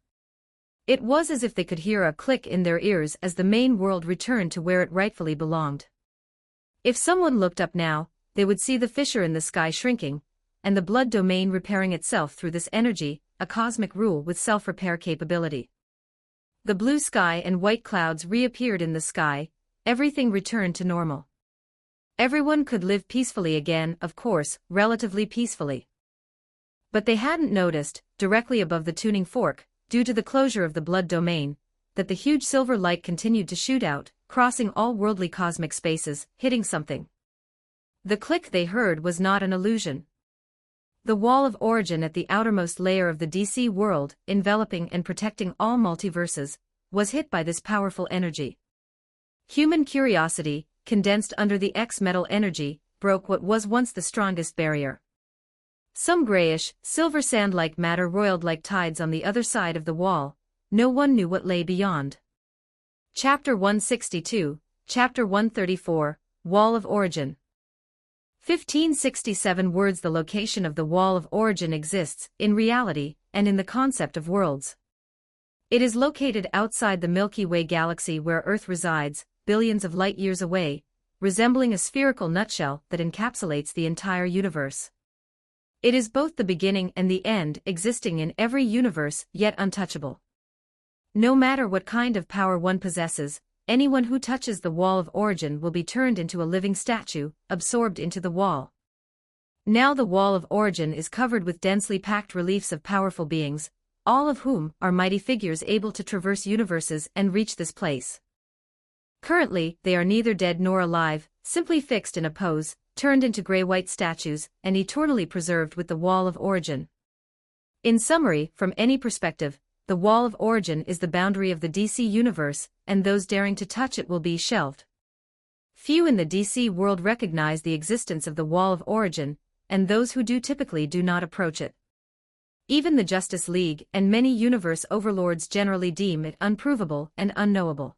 It was as if they could hear a click in their ears as the main world returned to where it rightfully belonged. If someone looked up now, they would see the fissure in the sky shrinking, and the blood domain repairing itself through this energy, a cosmic rule with self-repair capability. The blue sky and white clouds reappeared in the sky, everything returned to normal. Everyone could live peacefully again, of course, relatively peacefully. But they hadn't noticed, directly above the tuning fork, due to the closure of the blood domain, that the huge silver light continued to shoot out, crossing all worldly cosmic spaces, hitting something. The click they heard was not an illusion. The wall of origin at the outermost layer of the DC world, enveloping and protecting all multiverses, was hit by this powerful energy. Human curiosity, condensed under the X-metal energy, broke what was once the strongest barrier. Some grayish, silver sand-like matter roiled like tides on the other side of the wall. No one knew what lay beyond. Chapter 162, Chapter 134, Wall of Origin. 1567 words. The location of the Wall of Origin exists, in reality, and in the concept of worlds. It is located outside the Milky Way galaxy where Earth resides, billions of light-years away, resembling a spherical nutshell that encapsulates the entire universe. It is both the beginning and the end, existing in every universe, yet untouchable. No matter what kind of power one possesses, anyone who touches the Wall of Origin will be turned into a living statue, absorbed into the wall. Now the Wall of Origin is covered with densely packed reliefs of powerful beings, all of whom are mighty figures able to traverse universes and reach this place. Currently, they are neither dead nor alive, simply fixed in a pose, turned into gray-white statues, and eternally preserved with the Wall of Origin. In summary, from any perspective, the Wall of Origin is the boundary of the DC universe, and those daring to touch it will be shelved. Few in the DC world recognize the existence of the Wall of Origin, and those who do typically do not approach it. Even the Justice League and many universe overlords generally deem it unprovable and unknowable.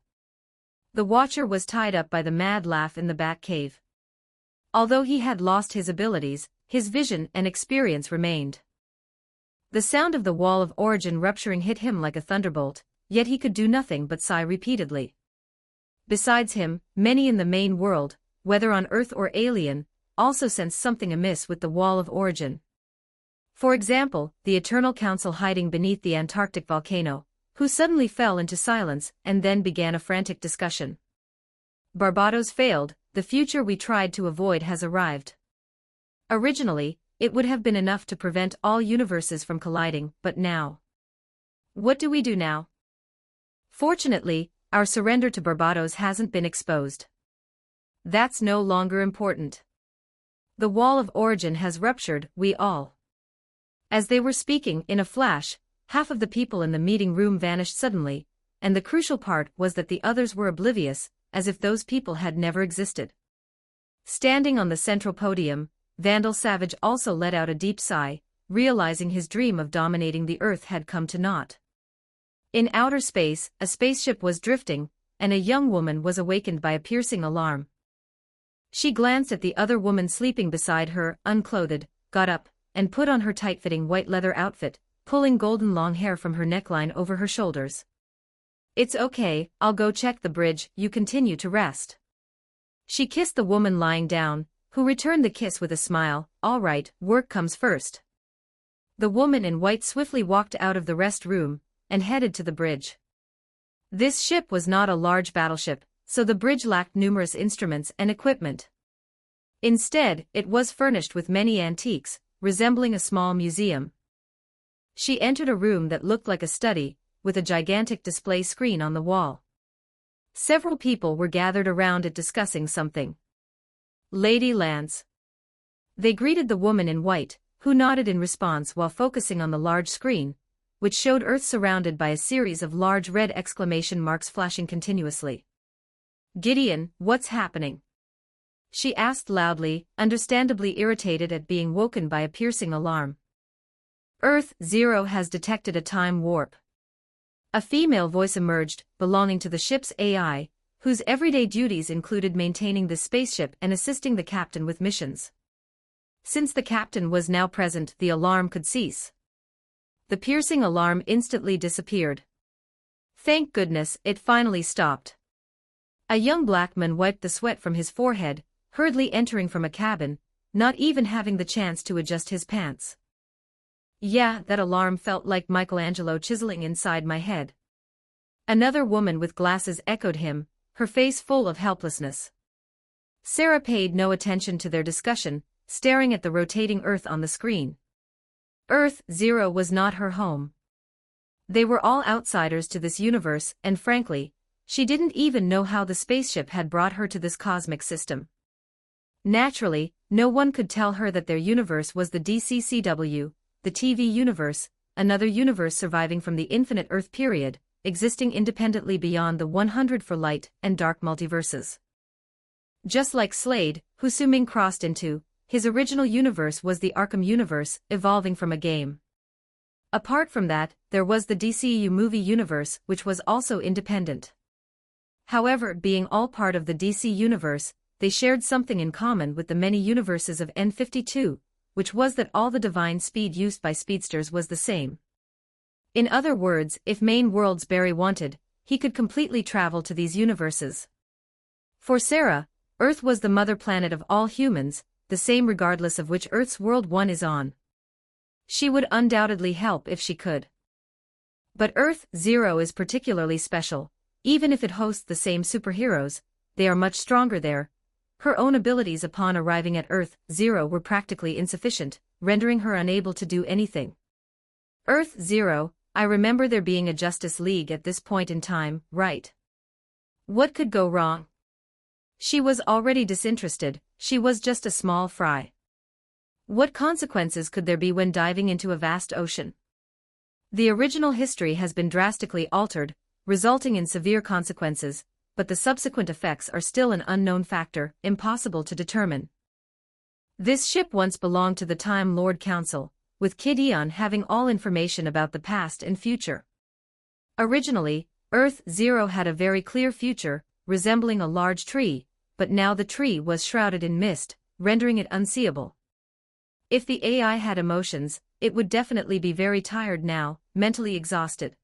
The Watcher was tied up by the mad laugh in the Batcave. Although he had lost his abilities, his vision and experience remained. The sound of the Wall of Origin rupturing hit him like a thunderbolt, yet he could do nothing but sigh repeatedly. Besides him, many in the main world, whether on Earth or alien, also sensed something amiss with the Wall of Origin. For example, the Eternal Council hiding beneath the Antarctic volcano, who suddenly fell into silence and then began a frantic discussion. Barbados failed, the future we tried to avoid has arrived. Originally, it would have been enough to prevent all universes from colliding, but now. What do we do now? Fortunately, our surrender to Barbados hasn't been exposed. That's no longer important. The Wall of Origin has ruptured, we all. As they were speaking, in a flash, half of the people in the meeting room vanished suddenly, and the crucial part was that the others were oblivious, as if those people had never existed. Standing on the central podium, Vandal Savage also let out a deep sigh, realizing his dream of dominating the Earth had come to naught. In outer space, a spaceship was drifting, and a young woman was awakened by a piercing alarm. She glanced at the other woman sleeping beside her, unclothed, got up, and put on her tight-fitting white leather outfit, pulling golden long hair from her neckline over her shoulders. "It's okay, I'll go check the bridge, you continue to rest." She kissed the woman lying down, who returned the kiss with a smile. "All right, work comes first." The woman in white swiftly walked out of the rest room, and headed to the bridge. This ship was not a large battleship, so the bridge lacked numerous instruments and equipment. Instead, it was furnished with many antiques, resembling a small museum. She entered a room that looked like a study, with a gigantic display screen on the wall. Several people were gathered around it discussing something. "Lady Lance." They greeted the woman in white, who nodded in response while focusing on the large screen, which showed Earth surrounded by a series of large red exclamation marks flashing continuously. "Gideon, what's happening?" she asked loudly, understandably irritated at being woken by a piercing alarm. "Earth 0 has detected a time warp." A female voice emerged, belonging to the ship's AI, whose everyday duties included maintaining the spaceship and assisting the captain with missions. Since the captain was now present, the alarm could cease. The piercing alarm instantly disappeared. Thank goodness, it finally stopped. A young black man wiped the sweat from his forehead, hurriedly entering from a cabin, not even having the chance to adjust his pants. "Yeah, that alarm felt like Michelangelo chiseling inside my head." Another woman with glasses echoed him, her face full of helplessness. Sarah paid no attention to their discussion, staring at the rotating Earth on the screen. Earth Zero was not her home. They were all outsiders to this universe, and frankly, she didn't even know how the spaceship had brought her to this cosmic system. Naturally, no one could tell her that their universe was the DCCW, the TV universe, another universe surviving from the infinite Earth period, existing independently beyond the 100 for light and dark multiverses. Just like Slade, who Su-Ming crossed into, his original universe was the Arkham universe, evolving from a game. Apart from that, there was the DCEU movie universe, which was also independent. However, being all part of the DC universe, they shared something in common with the many universes of N52, which was that all the divine speed used by speedsters was the same. In other words, if main worlds Barry wanted, he could completely travel to these universes. For Sarah, Earth was the mother planet of all humans, the same regardless of which Earth's World 1 is on. She would undoubtedly help if she could. But Earth Zero is particularly special. Even if it hosts the same superheroes, they are much stronger there. Her own abilities upon arriving at Earth Zero were practically insufficient, rendering her unable to do anything. Earth Zero, I remember there being a Justice League at this point in time, right? What could go wrong? She was already disinterested, she was just a small fry. What consequences could there be when diving into a vast ocean? The original history has been drastically altered, resulting in severe consequences, but the subsequent effects are still an unknown factor, impossible to determine. This ship once belonged to the Time Lord Council, with Kid Eon having all information about the past and future. Originally, Earth Zero had a very clear future, resembling a large tree, but now the tree was shrouded in mist, rendering it unseeable. If the AI had emotions, it would definitely be very tired now, mentally exhausted.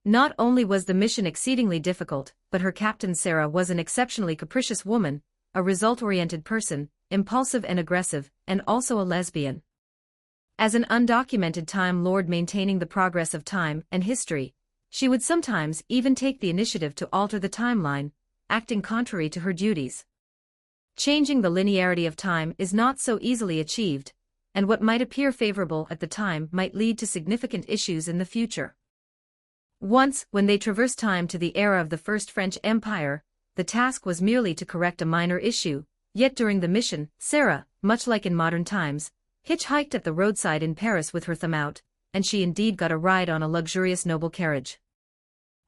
Not only was the mission exceedingly difficult, but her captain Sarah was an exceptionally capricious woman, a result-oriented person, impulsive and aggressive, and also a lesbian. As an undocumented Time Lord maintaining the progress of time and history, she would sometimes even take the initiative to alter the timeline, acting contrary to her duties. Changing the linearity of time is not so easily achieved, and what might appear favorable at the time might lead to significant issues in the future. Once, when they traversed time to the era of the First French Empire, the task was merely to correct a minor issue, yet during the mission, Sarah, much like in modern times, hitchhiked at the roadside in Paris with her thumb out, and she indeed got a ride on a luxurious noble carriage.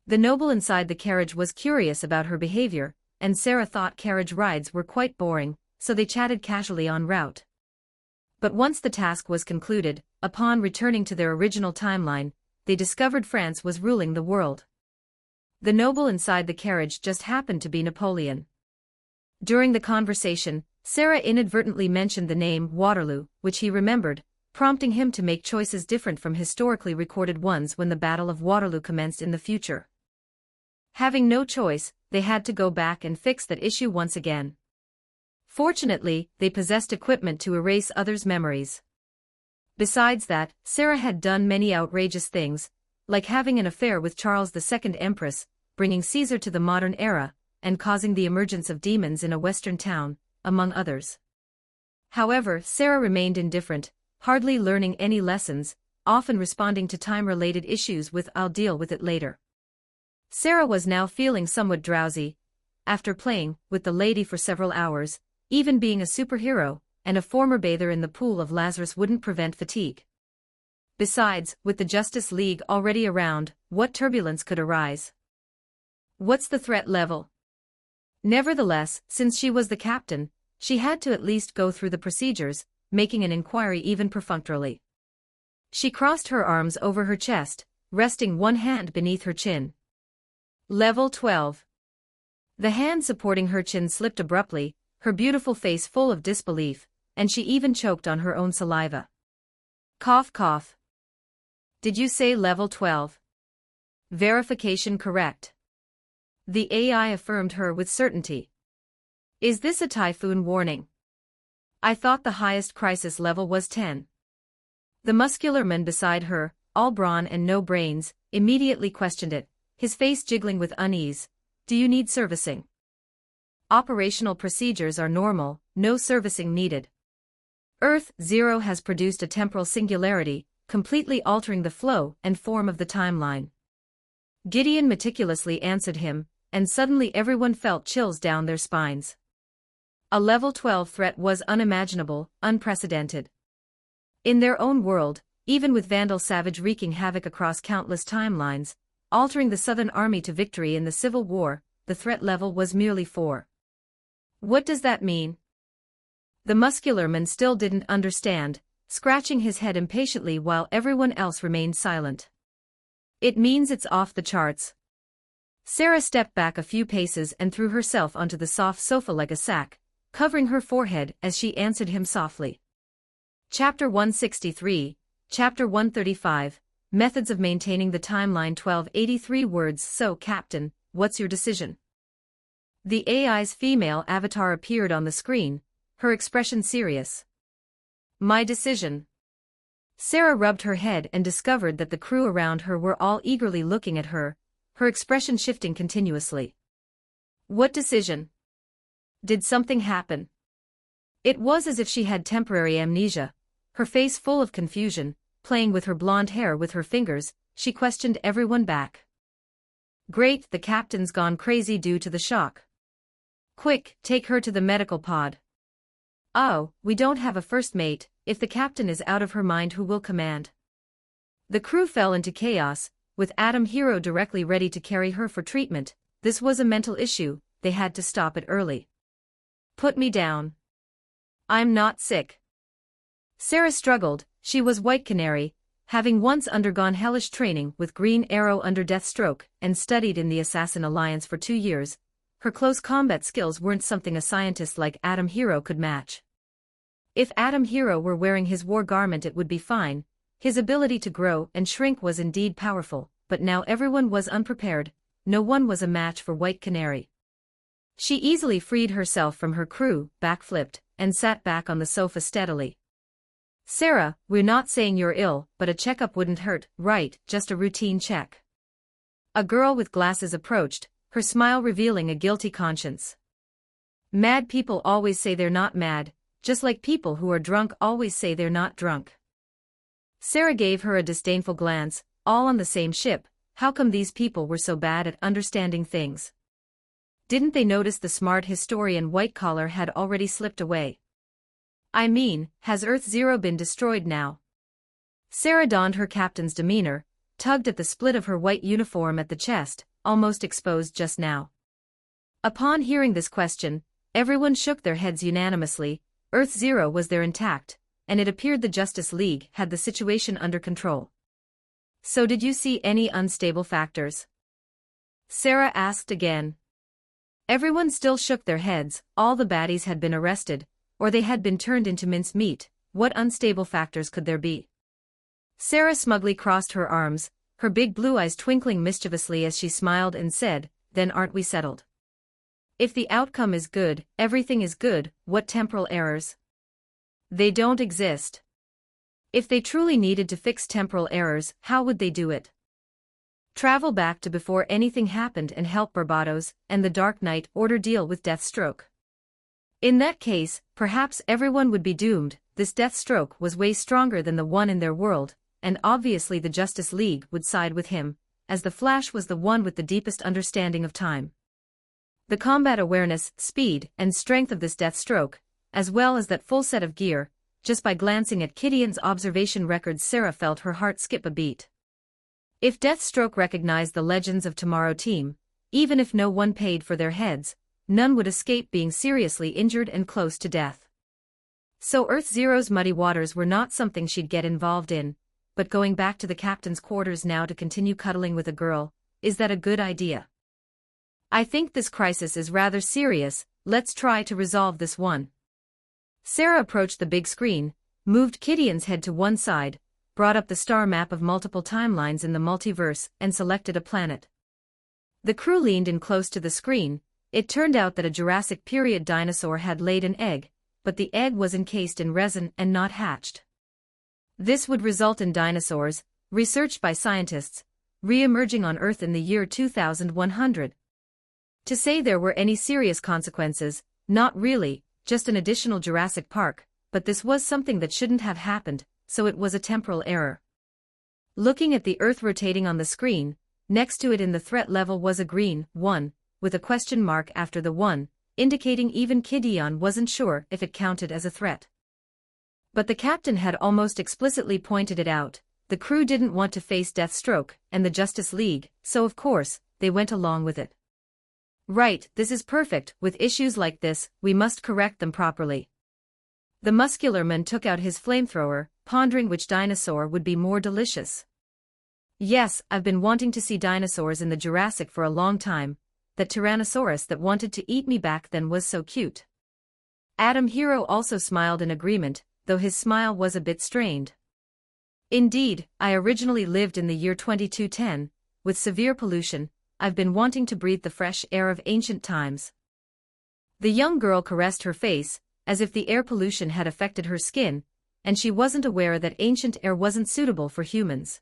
The noble inside the carriage was curious about her behavior, and Sarah thought carriage rides were quite boring, so they chatted casually en route. But once the task was concluded, upon returning to their original timeline, they discovered France was ruling the world. The noble inside the carriage just happened to be Napoleon. During the conversation, Sarah inadvertently mentioned the name Waterloo, which he remembered, prompting him to make choices different from historically recorded ones when the Battle of Waterloo commenced in the future. Having no choice, they had to go back and fix that issue once again. Fortunately, they possessed equipment to erase others' memories. Besides that, Sarah had done many outrageous things, like having an affair with Charles II Empress, bringing Caesar to the modern era, and causing the emergence of demons in a western town, among others. However, Sarah remained indifferent, hardly learning any lessons, often responding to time-related issues with "I'll deal with it later." Sarah was now feeling somewhat drowsy, after playing with the lady for several hours, even being a superhero, and a former bather in the pool of Lazarus wouldn't prevent fatigue. Besides, with the Justice League already around, what turbulence could arise? What's the threat level? Nevertheless, since she was the captain, she had to at least go through the procedures, making an inquiry even perfunctorily. She crossed her arms over her chest, resting one hand beneath her chin. Level 12. The hand supporting her chin slipped abruptly, her beautiful face full of disbelief, and she even choked on her own saliva. Cough cough. Did you say level 12? Verification correct. The AI affirmed her with certainty. Is this a typhoon warning? I thought the highest crisis level was 10. The muscular man beside her, all brawn and no brains, immediately questioned it, his face jiggling with unease. Do you need servicing? Operational procedures are normal, no servicing needed. Earth Zero has produced a temporal singularity, completely altering the flow and form of the timeline. Gideon meticulously answered him, and suddenly everyone felt chills down their spines. A level 12 threat was unimaginable, unprecedented. In their own world, even with Vandal Savage wreaking havoc across countless timelines, altering the Southern Army to victory in the Civil War, the threat level was merely 4. What does that mean? The muscular man still didn't understand, scratching his head impatiently while everyone else remained silent. It means it's off the charts. Sarah stepped back a few paces and threw herself onto the soft sofa like a sack, covering her forehead as she answered him softly. Chapter 163, Chapter 135, Methods of Maintaining the Timeline 1283 words. So, Captain, what's your decision? The AI's female avatar appeared on the screen, her expression serious. My decision. Sarah rubbed her head and discovered that the crew around her were all eagerly looking at her, her expression shifting continuously. What decision? Did something happen? It was as if she had temporary amnesia, her face full of confusion, playing with her blonde hair with her fingers, she questioned everyone back. Great, the captain's gone crazy due to the shock. Quick, take her to the medical pod. Oh, we don't have a first mate, if the captain is out of her mind who will command? The crew fell into chaos, with Adam Hero directly ready to carry her for treatment. This was a mental issue, they had to stop it early. Put me down. I'm not sick. Sarah struggled, she was White Canary, having once undergone hellish training with Green Arrow under Deathstroke and studied in the Assassin Alliance for 2 years. Her close combat skills weren't something a scientist like Adam Hero could match. If Adam Hero were wearing his war garment it would be fine, his ability to grow and shrink was indeed powerful, but now everyone was unprepared, no one was a match for White Canary. She easily freed herself from her crew, backflipped, and sat back on the sofa steadily. Sarah, we're not saying you're ill, but a checkup wouldn't hurt, right, just a routine check. A girl with glasses approached, her smile revealing a guilty conscience. Mad people always say they're not mad, just like people who are drunk always say they're not drunk. Sarah gave her a disdainful glance, all on the same ship, how come these people were so bad at understanding things? Didn't they notice the smart historian White Collar had already slipped away? I mean, has Earth Zero been destroyed now? Sarah donned her captain's demeanor, tugged at the split of her white uniform at the chest, almost exposed just now. Upon hearing this question, everyone shook their heads unanimously. Earth Zero was there intact, and it appeared the Justice League had the situation under control. So did you see any unstable factors? Sarah asked again. Everyone still shook their heads, all the baddies had been arrested, or they had been turned into mincemeat. What unstable factors could there be? Sarah smugly crossed her arms, her big blue eyes twinkling mischievously as she smiled and said, then aren't we settled? If the outcome is good, everything is good, what temporal errors? They don't exist. If they truly needed to fix temporal errors, how would they do it? Travel back to before anything happened and help Barbados and the Dark Knight Order deal with Deathstroke. In that case, perhaps everyone would be doomed. This Deathstroke was way stronger than the one in their world, and obviously the Justice League would side with him, as the Flash was the one with the deepest understanding of time. The combat awareness, speed, and strength of this Deathstroke, as well as that full set of gear, just by glancing at Gideon's observation records Sarah felt her heart skip a beat. If Deathstroke recognized the Legends of Tomorrow team, even if no one paid for their heads, none would escape being seriously injured and close to death. So Earth Zero's muddy waters were not something she'd get involved in, but going back to the captain's quarters now to continue cuddling with a girl, is that a good idea? I think this crisis is rather serious, let's try to resolve this one. Sarah approached the big screen, moved Gideon's head to one side, brought up the star map of multiple timelines in the multiverse, and selected a planet. The crew leaned in close to the screen. It turned out that a Jurassic period dinosaur had laid an egg, but the egg was encased in resin and not hatched. This would result in dinosaurs, researched by scientists, re-emerging on Earth in the year 2100. To say there were any serious consequences, not really, just an additional Jurassic Park, but this was something that shouldn't have happened, so it was a temporal error. Looking at the Earth rotating on the screen, next to it in the threat level was a green 1, with a question mark after the 1, indicating even Gideon wasn't sure if it counted as a threat. But the captain had almost explicitly pointed it out. The crew didn't want to face Deathstroke and the Justice League, so of course, they went along with it. Right, this is perfect. With issues like this, we must correct them properly. The muscular man took out his flamethrower, pondering which dinosaur would be more delicious. Yes, I've been wanting to see dinosaurs in the Jurassic for a long time. That Tyrannosaurus that wanted to eat me back then was so cute. Adam Hero also smiled in agreement, though his smile was a bit strained. Indeed, I originally lived in the year 2210, with severe pollution. I've been wanting to breathe the fresh air of ancient times. The young girl caressed her face, as if the air pollution had affected her skin, and she wasn't aware that ancient air wasn't suitable for humans.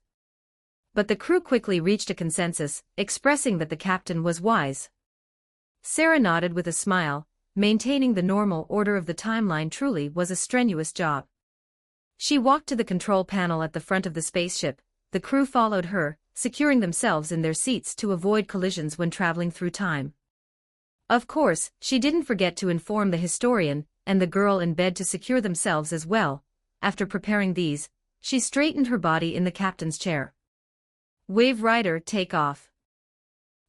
But the crew quickly reached a consensus, expressing that the captain was wise. Sarah nodded with a smile. Maintaining the normal order of the timeline truly was a strenuous job. She walked to the control panel at the front of the spaceship. The crew followed her, securing themselves in their seats to avoid collisions when traveling through time. Of course, she didn't forget to inform the historian and the girl in bed to secure themselves as well. After preparing these, she straightened her body in the captain's chair. Wave Rider, take off.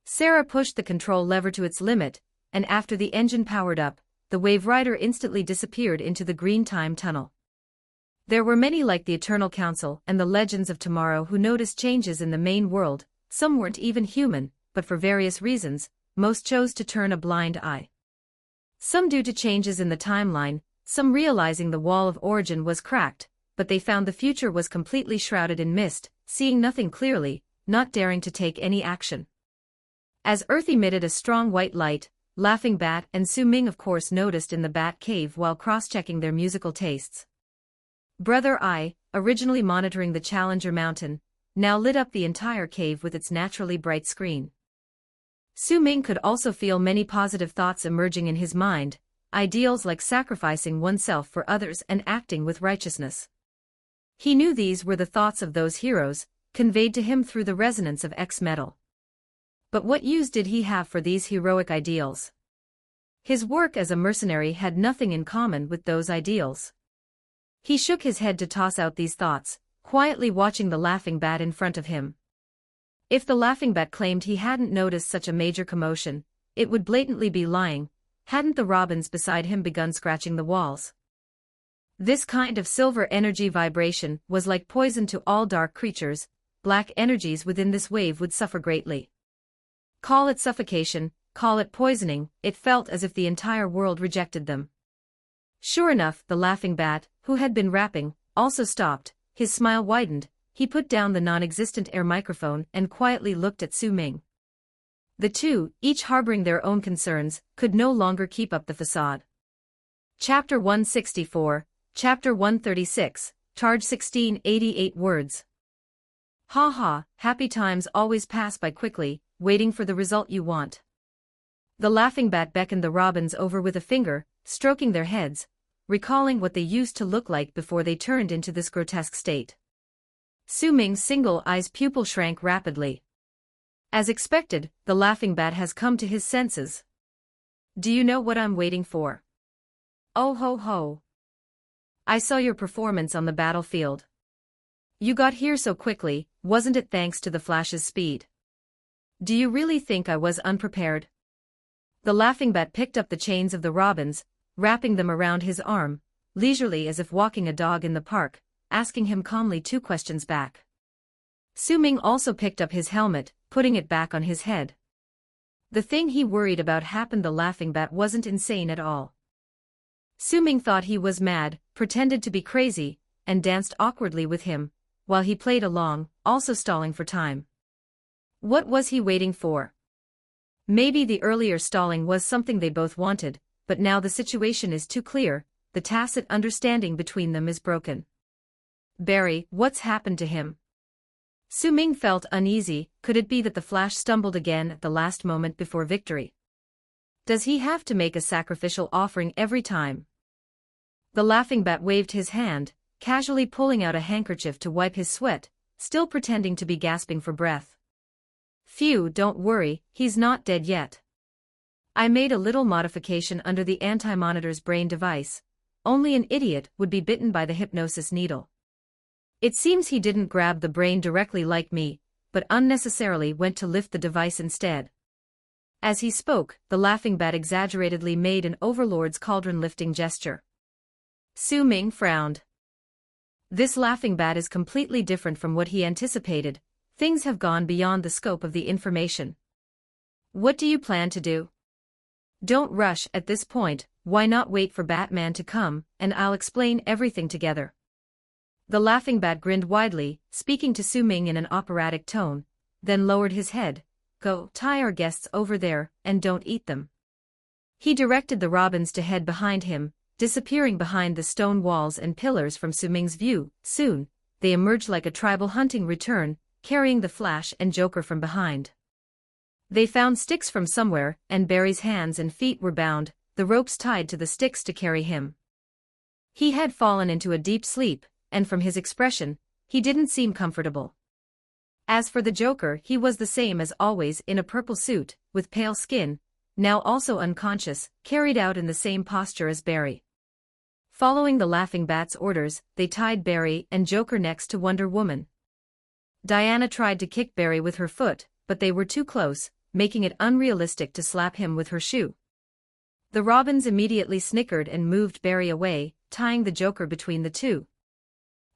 Sarah pushed the control lever to its limit, and after the engine powered up, the Wave Rider instantly disappeared into the green time tunnel. There were many like the Eternal Council and the Legends of Tomorrow who noticed changes in the main world. Some weren't even human, but for various reasons, most chose to turn a blind eye. Some due to changes in the timeline, some realizing the wall of origin was cracked, but they found the future was completely shrouded in mist, seeing nothing clearly, not daring to take any action. As Earth emitted a strong white light, Laughing Bat and Su Ming of course noticed in the Bat Cave while cross-checking their musical tastes. Brother Eye, originally monitoring the Challenger Mountain, now lit up the entire cave with its naturally bright screen. Su Ming could also feel many positive thoughts emerging in his mind, ideals like sacrificing oneself for others and acting with righteousness. He knew these were the thoughts of those heroes, conveyed to him through the resonance of X-metal. But what use did he have for these heroic ideals? His work as a mercenary had nothing in common with those ideals. He shook his head to toss out these thoughts, quietly watching the Laughing Bat in front of him. If the Laughing Bat claimed he hadn't noticed such a major commotion, it would blatantly be lying. Hadn't the robins beside him begun scratching the walls? This kind of silver energy vibration was like poison to all dark creatures. Black energies within this wave would suffer greatly. Call it suffocation, call it poisoning, it felt as if the entire world rejected them. Sure enough, the Laughing Bat, who had been rapping, also stopped. His smile widened. He put down the non-existent air microphone and quietly looked at Su Ming. The two, each harboring their own concerns, could no longer keep up the facade. Chapter 164, Chapter 136, Charge 1688 words. Ha ha, happy times always pass by quickly, waiting for the result you want. The Laughing Bat beckoned the robins over with a finger, stroking their heads, recalling what they used to look like before they turned into this grotesque state. Su Ming's single eye's pupil shrank rapidly. As expected, the Laughing Bat has come to his senses. Do you know what I'm waiting for? Oh ho ho. I saw your performance on the battlefield. You got here so quickly, wasn't it thanks to the Flash's speed? Do you really think I was unprepared? The Laughing Bat picked up the chains of the robins, wrapping them around his arm, leisurely as if walking a dog in the park, asking him calmly two questions back. Su Ming also picked up his helmet, putting it back on his head. The thing he worried about happened. The Laughing Bat wasn't insane at all. Su Ming thought he was mad, pretended to be crazy, and danced awkwardly with him, while he played along, also stalling for time. What was he waiting for? Maybe the earlier stalling was something they both wanted, but now the situation is too clear, the tacit understanding between them is broken. Barry, what's happened to him? Su Ming felt uneasy. Could it be that the Flash stumbled again at the last moment before victory? Does he have to make a sacrificial offering every time? The laughing bat waved his hand, casually pulling out a handkerchief to wipe his sweat, still pretending to be gasping for breath. Phew, don't worry, he's not dead yet. I made a little modification under the anti-monitor's brain device. Only an idiot would be bitten by the hypnosis needle. It seems he didn't grab the brain directly like me, but unnecessarily went to lift the device instead. As he spoke, the laughing bat exaggeratedly made an overlord's cauldron lifting gesture. Su Ming frowned. This laughing bat is completely different from what he anticipated. Things have gone beyond the scope of the information. What do you plan to do? Don't rush at this point, why not wait for Batman to come, and I'll explain everything together. The laughing bat grinned widely, speaking to Su Ming in an operatic tone, then lowered his head. Go, tie our guests over there, and don't eat them. He directed the robins to head behind him, disappearing behind the stone walls and pillars from Su Ming's view. Soon, they emerged like a tribal hunting return, carrying the Flash and Joker from behind. They found sticks from somewhere, and Barry's hands and feet were bound, the ropes tied to the sticks to carry him. He had fallen into a deep sleep, and from his expression, he didn't seem comfortable. As for the Joker, he was the same as always in a purple suit, with pale skin, now also unconscious, carried out in the same posture as Barry. Following the laughing bat's orders, they tied Barry and Joker next to Wonder Woman. Diana tried to kick Barry with her foot, but they were too close, making it unrealistic to slap him with her shoe. The robins immediately snickered and moved Barry away, tying the Joker between the two.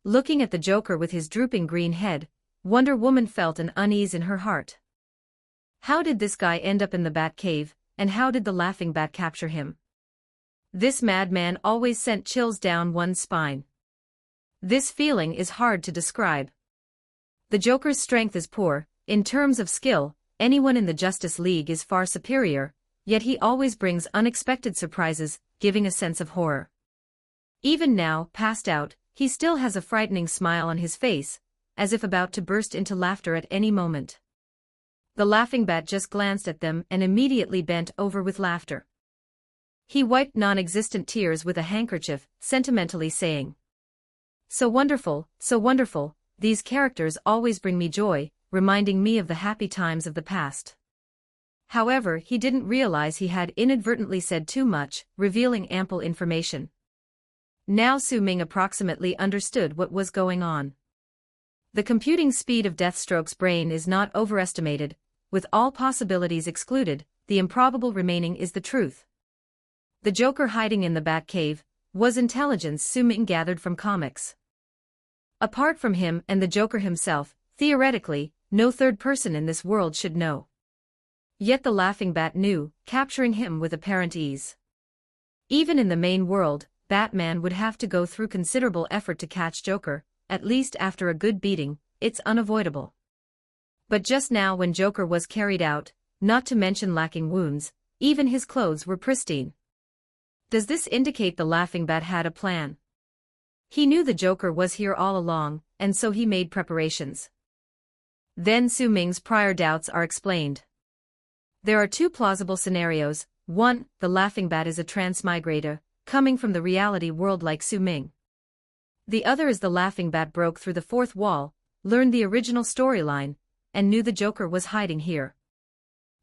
Looking at the Joker with his drooping green head, Wonder Woman felt an unease in her heart. How did this guy end up in the Batcave, and how did the laughing bat capture him? This madman always sent chills down one's spine. This feeling is hard to describe. The Joker's strength is poor. In terms of skill, anyone in the Justice League is far superior, yet he always brings unexpected surprises, giving a sense of horror. Even now, passed out, he still has a frightening smile on his face, as if about to burst into laughter at any moment. The laughing bat just glanced at them and immediately bent over with laughter. He wiped non-existent tears with a handkerchief, sentimentally saying, so wonderful, these characters always bring me joy, reminding me of the happy times of the past. However, he didn't realize he had inadvertently said too much, revealing ample information. Now Su Ming approximately understood what was going on. The computing speed of Deathstroke's brain is not overestimated. With all possibilities excluded, the improbable remaining is the truth. The Joker hiding in the Batcave was intelligence Su Ming gathered from comics. Apart from him and the Joker himself, theoretically, no third person in this world should know. Yet the laughing bat knew, capturing him with apparent ease. Even in the main world, Batman would have to go through considerable effort to catch Joker, at least after a good beating. It's unavoidable. But just now when Joker was carried out, not to mention lacking wounds, even his clothes were pristine. Does this indicate the laughing bat had a plan? He knew the Joker was here all along, and so he made preparations. Then Su Ming's prior doubts are explained. There are two plausible scenarios. One, the laughing bat is a transmigrator, coming from the reality world like Su Ming. The other is the laughing bat broke through the fourth wall, learned the original storyline, and knew the Joker was hiding here.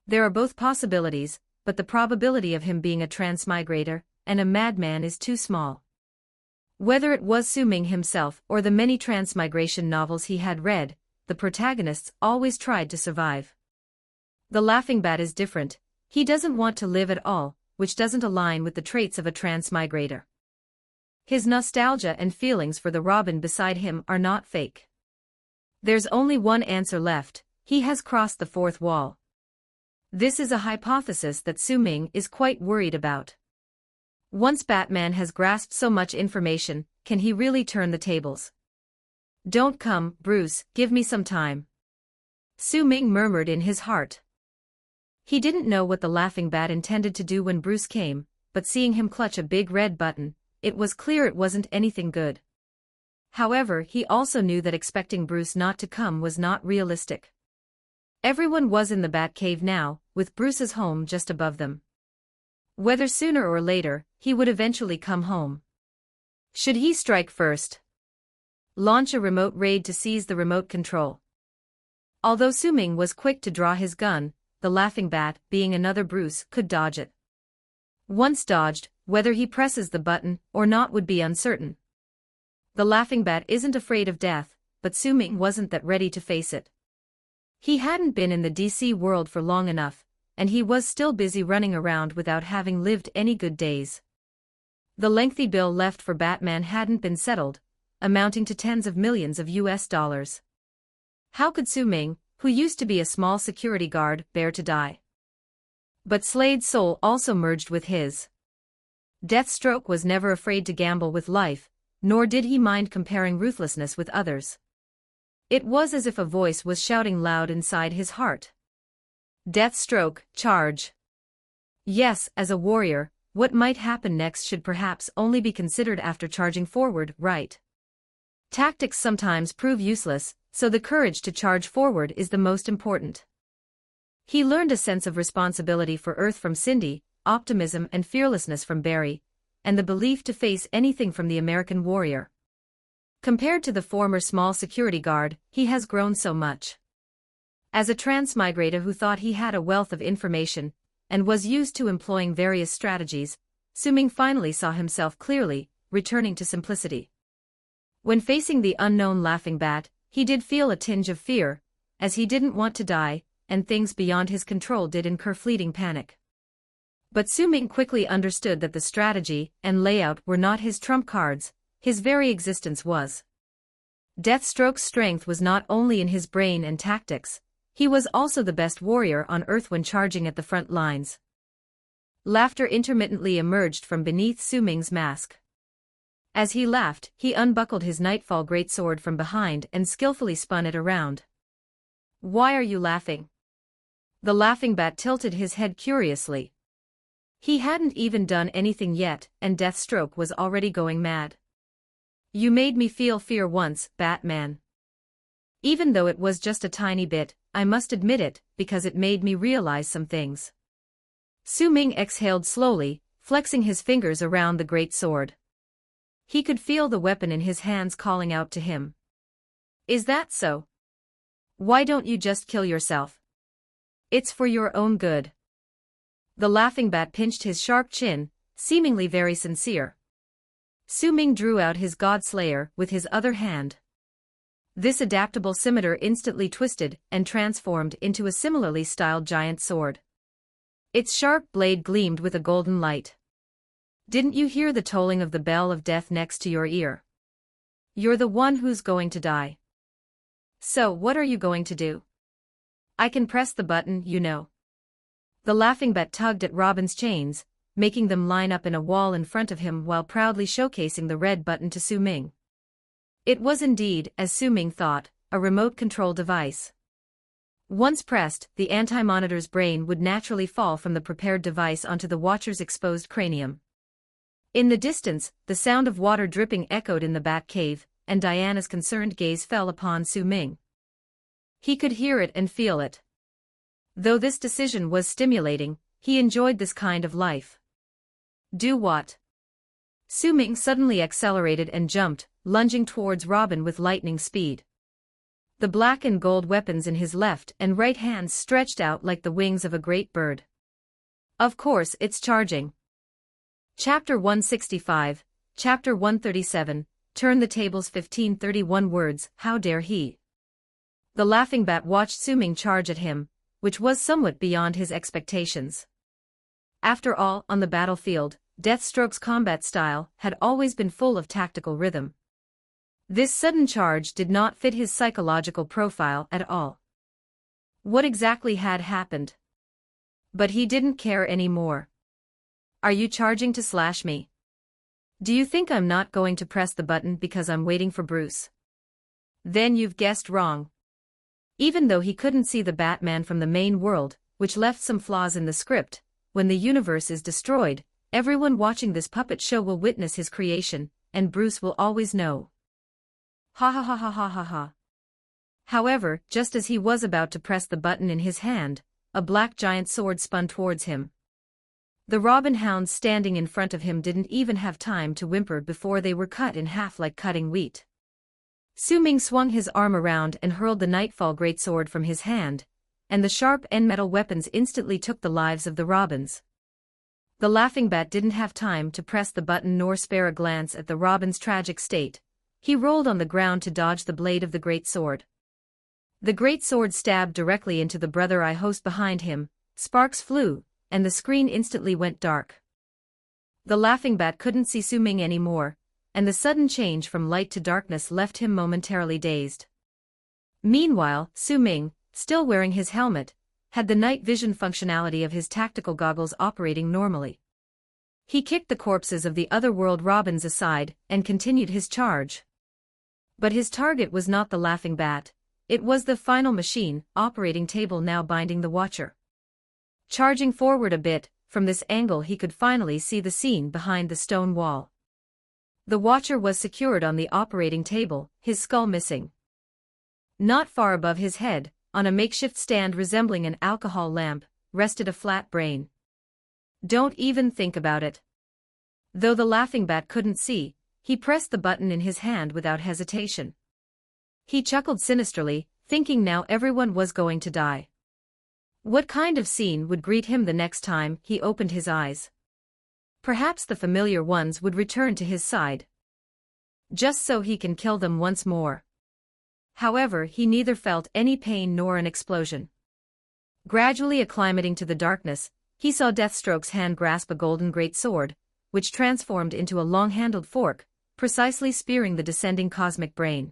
There are both possibilities, but the probability of him being a transmigrator and a madman is too small. Whether it was Su Ming himself or the many transmigration novels he had read, the protagonists always tried to survive. The laughing bat is different. He doesn't want to live at all, which doesn't align with the traits of a transmigrator. His nostalgia and feelings for the Robin beside him are not fake. There's only one answer left: he has crossed the fourth wall. This is a hypothesis that Su Ming is quite worried about. Once Batman has grasped so much information, can he really turn the tables? Don't come, Bruce, give me some time. Su Ming murmured in his heart. He didn't know what the laughing bat intended to do when Bruce came, but seeing him clutch a big red button, it was clear it wasn't anything good. However, he also knew that expecting Bruce not to come was not realistic. Everyone was in the Batcave now, with Bruce's home just above them. Whether sooner or later, he would eventually come home. Should he strike first? Launch a remote raid to seize the remote control. Although Su-ming was quick to draw his gun, the laughing bat, being another Bruce, could dodge it. Once dodged, whether he presses the button or not would be uncertain. The laughing bat isn't afraid of death, but Su-ming wasn't that ready to face it. He hadn't been in the DC world for long enough, and he was still busy running around without having lived any good days. The lengthy bill left for Batman hadn't been settled, amounting to tens of millions of US dollars. How could Su-ming, who used to be a small security guard, bear to die? But Slade's soul also merged with his. Deathstroke was never afraid to gamble with life, nor did he mind comparing ruthlessness with others. It was as if a voice was shouting loud inside his heart. Deathstroke, charge! Yes, as a warrior, what might happen next should perhaps only be considered after charging forward, right? Tactics sometimes prove useless, so the courage to charge forward is the most important. He learned a sense of responsibility for Earth from Cindy, optimism and fearlessness from Barry, and the belief to face anything from the American warrior. Compared to the former small security guard, he has grown so much. As a transmigrator who thought he had a wealth of information, and was used to employing various strategies, Su-ming finally saw himself clearly, returning to simplicity. When facing the unknown laughing bat, he did feel a tinge of fear, as he didn't want to die, and things beyond his control did incur fleeting panic. But Su-ming quickly understood that the strategy and layout were not his trump cards, his very existence was. Deathstroke's strength was not only in his brain and tactics, he was also the best warrior on Earth when charging at the front lines. Laughter intermittently emerged from beneath Su-ming's mask. As he laughed, he unbuckled his Nightfall greatsword from behind and skillfully spun it around. Why are you laughing? The laughing bat tilted his head curiously. He hadn't even done anything yet, and Deathstroke was already going mad. You made me feel fear once, Batman. Even though it was just a tiny bit, I must admit it, because it made me realize some things. Su-ming exhaled slowly, flexing his fingers around the great sword. He could feel the weapon in his hands calling out to him. Is that so? Why don't you just kill yourself? It's for your own good. The laughing bat pinched his sharp chin, seemingly very sincere. Su-ming drew out his Godslayer with his other hand. This adaptable scimitar instantly twisted and transformed into a similarly styled giant sword. Its sharp blade gleamed with a golden light. Didn't you hear the tolling of the bell of death next to your ear? You're the one who's going to die. So what are you going to do? I can press the button, you know. The laughing bat tugged at Robin's chains, making them line up in a wall in front of him while proudly showcasing the red button to Su-ming. It was indeed, as Su-ming thought, a remote control device. Once pressed, the anti-monitor's brain would naturally fall from the prepared device onto the watcher's exposed cranium. In the distance, the sound of water dripping echoed in the bat cave, and Diana's concerned gaze fell upon Su-ming. He could hear it and feel it. Though this decision was stimulating, he enjoyed this kind of life. Do what? Su-ming suddenly accelerated and jumped, lunging towards Robin with lightning speed. The black and gold weapons in his left and right hands stretched out like the wings of a great bird. Of course it's charging. Chapter 165, Chapter 137, Turn the Tables 1531 words, how dare he? The laughing bat watched Su-ming charge at him, which was somewhat beyond his expectations. After all, on the battlefield, Deathstroke's combat style had always been full of tactical rhythm. This sudden charge did not fit his psychological profile at all. What exactly had happened? But he didn't care anymore. Are you charging to slash me? Do you think I'm not going to press the button because I'm waiting for Bruce? Then you've guessed wrong. Even though he couldn't see the Batman from the main world, which left some flaws in the script, when the universe is destroyed, everyone watching this puppet show will witness his creation, and Bruce will always know. Ha ha ha ha ha ha ha. However, just as he was about to press the button in his hand, a black giant sword spun towards him. The robin hounds standing in front of him didn't even have time to whimper before they were cut in half like cutting wheat. Su Ming swung his arm around and hurled the Nightfall greatsword from his hand, and the sharp end metal weapons instantly took the lives of the robins. The Laughing Bat didn't have time to press the button nor spare a glance at the robin's tragic state. He rolled on the ground to dodge the blade of the greatsword. The greatsword stabbed directly into the brother eye host behind him, sparks flew, and the screen instantly went dark. The Laughing Bat couldn't see Su Ming anymore, and the sudden change from light to darkness left him momentarily dazed. Meanwhile, Su Ming, still wearing his helmet, had the night vision functionality of his tactical goggles operating normally. He kicked the corpses of the otherworld robins aside and continued his charge. But his target was not the Laughing Bat, it was the final machine operating table now binding the Watcher. Charging forward a bit, from this angle he could finally see the scene behind the stone wall. The Watcher was secured on the operating table, his skull missing. Not far above his head, on a makeshift stand resembling an alcohol lamp, rested a flat brain. Don't even think about it. Though the Laughing Bat couldn't see, he pressed the button in his hand without hesitation. He chuckled sinisterly, thinking now everyone was going to die. What kind of scene would greet him the next time he opened his eyes? Perhaps the familiar ones would return to his side. Just so he can kill them once more. However, he neither felt any pain nor an explosion. Gradually acclimating to the darkness, he saw Deathstroke's hand grasp a golden greatsword, which transformed into a long-handled fork, precisely spearing the descending cosmic brain.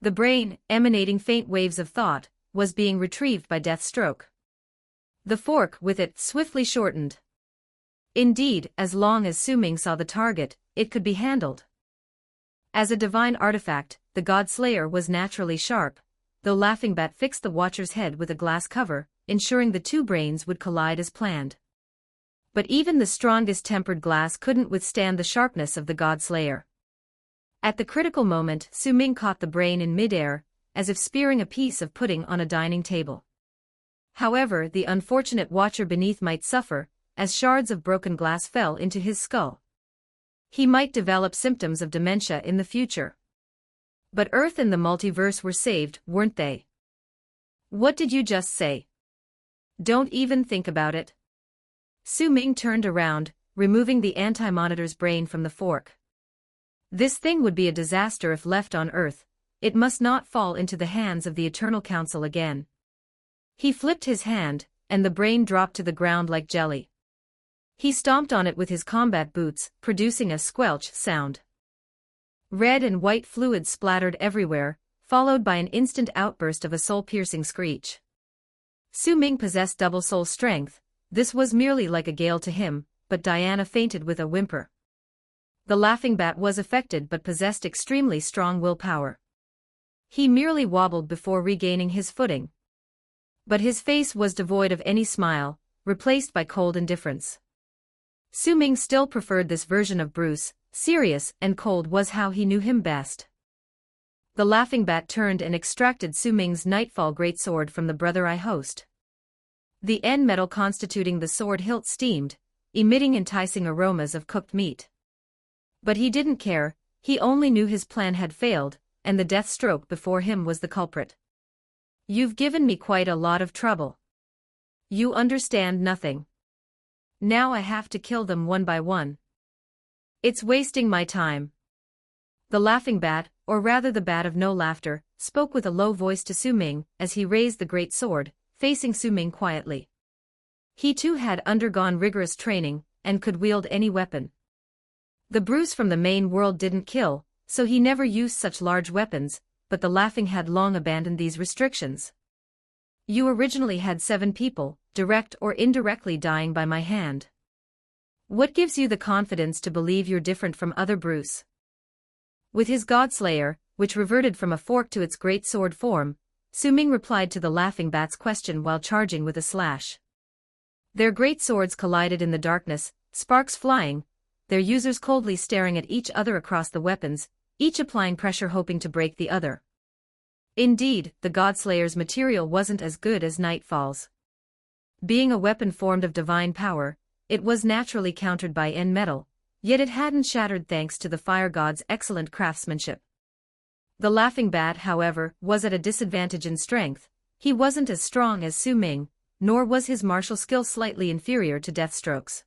The brain, emanating faint waves of thought, was being retrieved by Deathstroke. The fork with it swiftly shortened. Indeed, as long as Su Ming saw the target, it could be handled. As a divine artifact, the God-Slayer was naturally sharp, though Laughing Bat fixed the Watcher's head with a glass cover, ensuring the two brains would collide as planned. But even the strongest tempered glass couldn't withstand the sharpness of the God-Slayer. At the critical moment, Su Ming caught the brain in midair, as if spearing a piece of pudding on a dining table. However, the unfortunate Watcher beneath might suffer, as shards of broken glass fell into his skull. He might develop symptoms of dementia in the future. But Earth and the multiverse were saved, weren't they? What did you just say? Don't even think about it. Su Ming turned around, removing the anti-monitor's brain from the fork. This thing would be a disaster if left on Earth. It must not fall into the hands of the Eternal Council again. He flipped his hand, and the brain dropped to the ground like jelly. He stomped on it with his combat boots, producing a squelch sound. Red and white fluid splattered everywhere, followed by an instant outburst of a soul-piercing screech. Su Ming possessed double soul strength. This was merely like a gale to him, but Diana fainted with a whimper. The Laughing Bat was affected but possessed extremely strong willpower. He merely wobbled before regaining his footing. But his face was devoid of any smile, replaced by cold indifference. Su Ming still preferred this version of Bruce. Serious and cold was how he knew him best. The Laughing Bat turned and extracted Su Ming's Nightfall greatsword from the brother eye host. The end metal constituting the sword hilt steamed, emitting enticing aromas of cooked meat. But he didn't care, he only knew his plan had failed, and the Deathstroke before him was the culprit. You've given me quite a lot of trouble. You understand nothing. Now I have to kill them one by one. It's wasting my time. The Laughing Bat, or rather the Bat of no laughter, spoke with a low voice to Su Ming as he raised the great sword, facing Su Ming quietly. He too had undergone rigorous training, and could wield any weapon. The Bruce from the main world didn't kill, so he never used such large weapons, but the Laughing had long abandoned these restrictions. You originally had 7 people, direct or indirectly dying by my hand. What gives you the confidence to believe you're different from other Bruce? With his God-Slayer, which reverted from a fork to its great sword form, Su Ming replied to the Laughing Bat's question while charging with a slash. Their great swords collided in the darkness, sparks flying, their users coldly staring at each other across the weapons, each applying pressure hoping to break the other. Indeed, the God-Slayer's material wasn't as good as Nightfall's. Being a weapon formed of divine power, it was naturally countered by N-metal, yet it hadn't shattered thanks to the fire god's excellent craftsmanship. The Laughing Bat, however, was at a disadvantage in strength. He wasn't as strong as Su Ming, nor was his martial skill slightly inferior to Deathstroke's.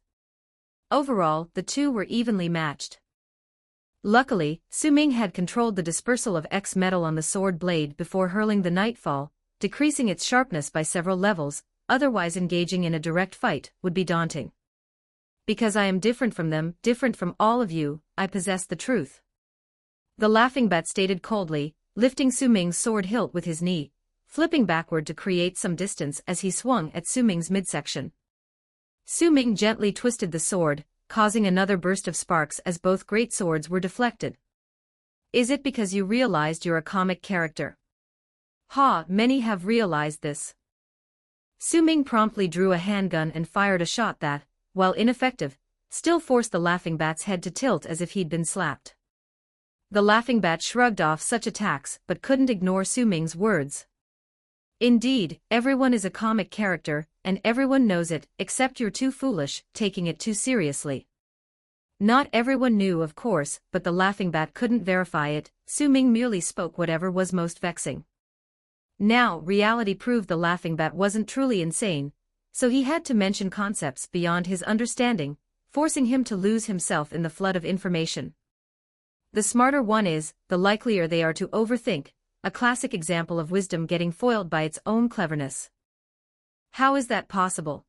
Overall, the two were evenly matched. Luckily, Su Ming had controlled the dispersal of X metal on the sword blade before hurling the Nightfall, decreasing its sharpness by several levels, otherwise engaging in a direct fight would be daunting. Because I am different from them, different from all of you, I possess the truth. The Laughing Bat stated coldly, lifting Su Ming's sword hilt with his knee, flipping backward to create some distance as he swung at Su Ming's midsection. Su Ming gently twisted the sword, causing another burst of sparks as both great swords were deflected. Is it because you realized you're a comic character? Ha, many have realized this. Su Ming promptly drew a handgun and fired a shot that, while ineffective, still forced the Laughing Bat's head to tilt as if he'd been slapped. The Laughing Bat shrugged off such attacks but couldn't ignore Su Ming's words. Indeed, everyone is a comic character, and everyone knows it, except you're too foolish, taking it too seriously. Not everyone knew, of course, but the Laughing Bat couldn't verify it. Su Ming merely spoke whatever was most vexing. Now, reality proved the Laughing Bat wasn't truly insane, so he had to mention concepts beyond his understanding, forcing him to lose himself in the flood of information. The smarter one is, the likelier they are to overthink, a classic example of wisdom getting foiled by its own cleverness. How is that possible?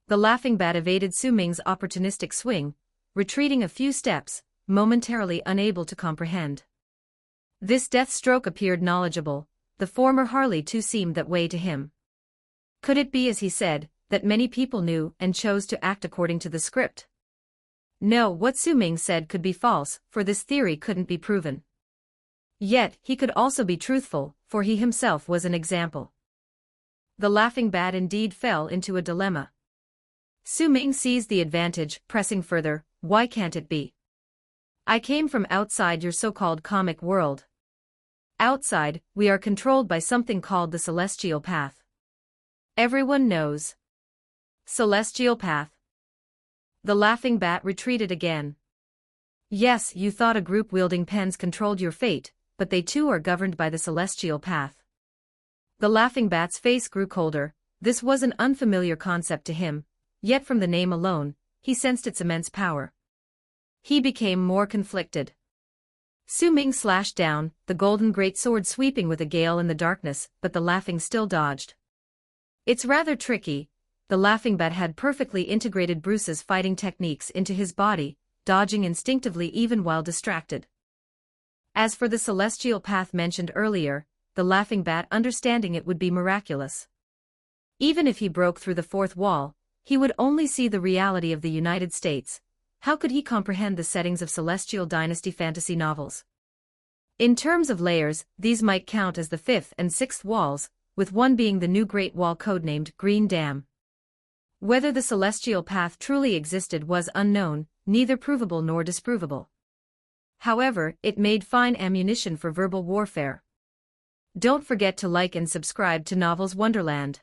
The Laughing Bat evaded Su Ming's opportunistic swing, retreating a few steps, momentarily unable to comprehend. This Deathstroke appeared knowledgeable, the former hardly too seemed that way to him. Could it be, as he said, that many people knew and chose to act according to the script? No, what Su Ming said could be false, for this theory couldn't be proven. Yet, he could also be truthful, for he himself was an example. The Laughing Bat indeed fell into a dilemma. Su Ming seized the advantage, pressing further, why can't it be? I came from outside your so-called comic world. Outside, we are controlled by something called the Celestial Path. Everyone knows. Celestial Path. The Laughing Bat retreated again. Yes, you thought a group wielding pens controlled your fate, but they too are governed by the Celestial Path. The Laughing Bat's face grew colder. This was an unfamiliar concept to him, yet from the name alone, he sensed its immense power. He became more conflicted. Su Ming slashed down, the golden greatsword sweeping with a gale in the darkness, but the Laughing still dodged. It's rather tricky. The Laughing Bat had perfectly integrated Bruce's fighting techniques into his body, dodging instinctively even while distracted. As for the Celestial Path mentioned earlier, the Laughing Bat understanding it would be miraculous. Even if he broke through the fourth wall, he would only see the reality of the United States. How could he comprehend the settings of Celestial Dynasty fantasy novels? In terms of layers, these might count as the fifth and sixth walls, with one being the new Great Wall codenamed Green Dam. Whether the Celestial Path truly existed was unknown, neither provable nor disprovable. However, it made fine ammunition for verbal warfare. Don't forget to like and subscribe to Novels Wonderland.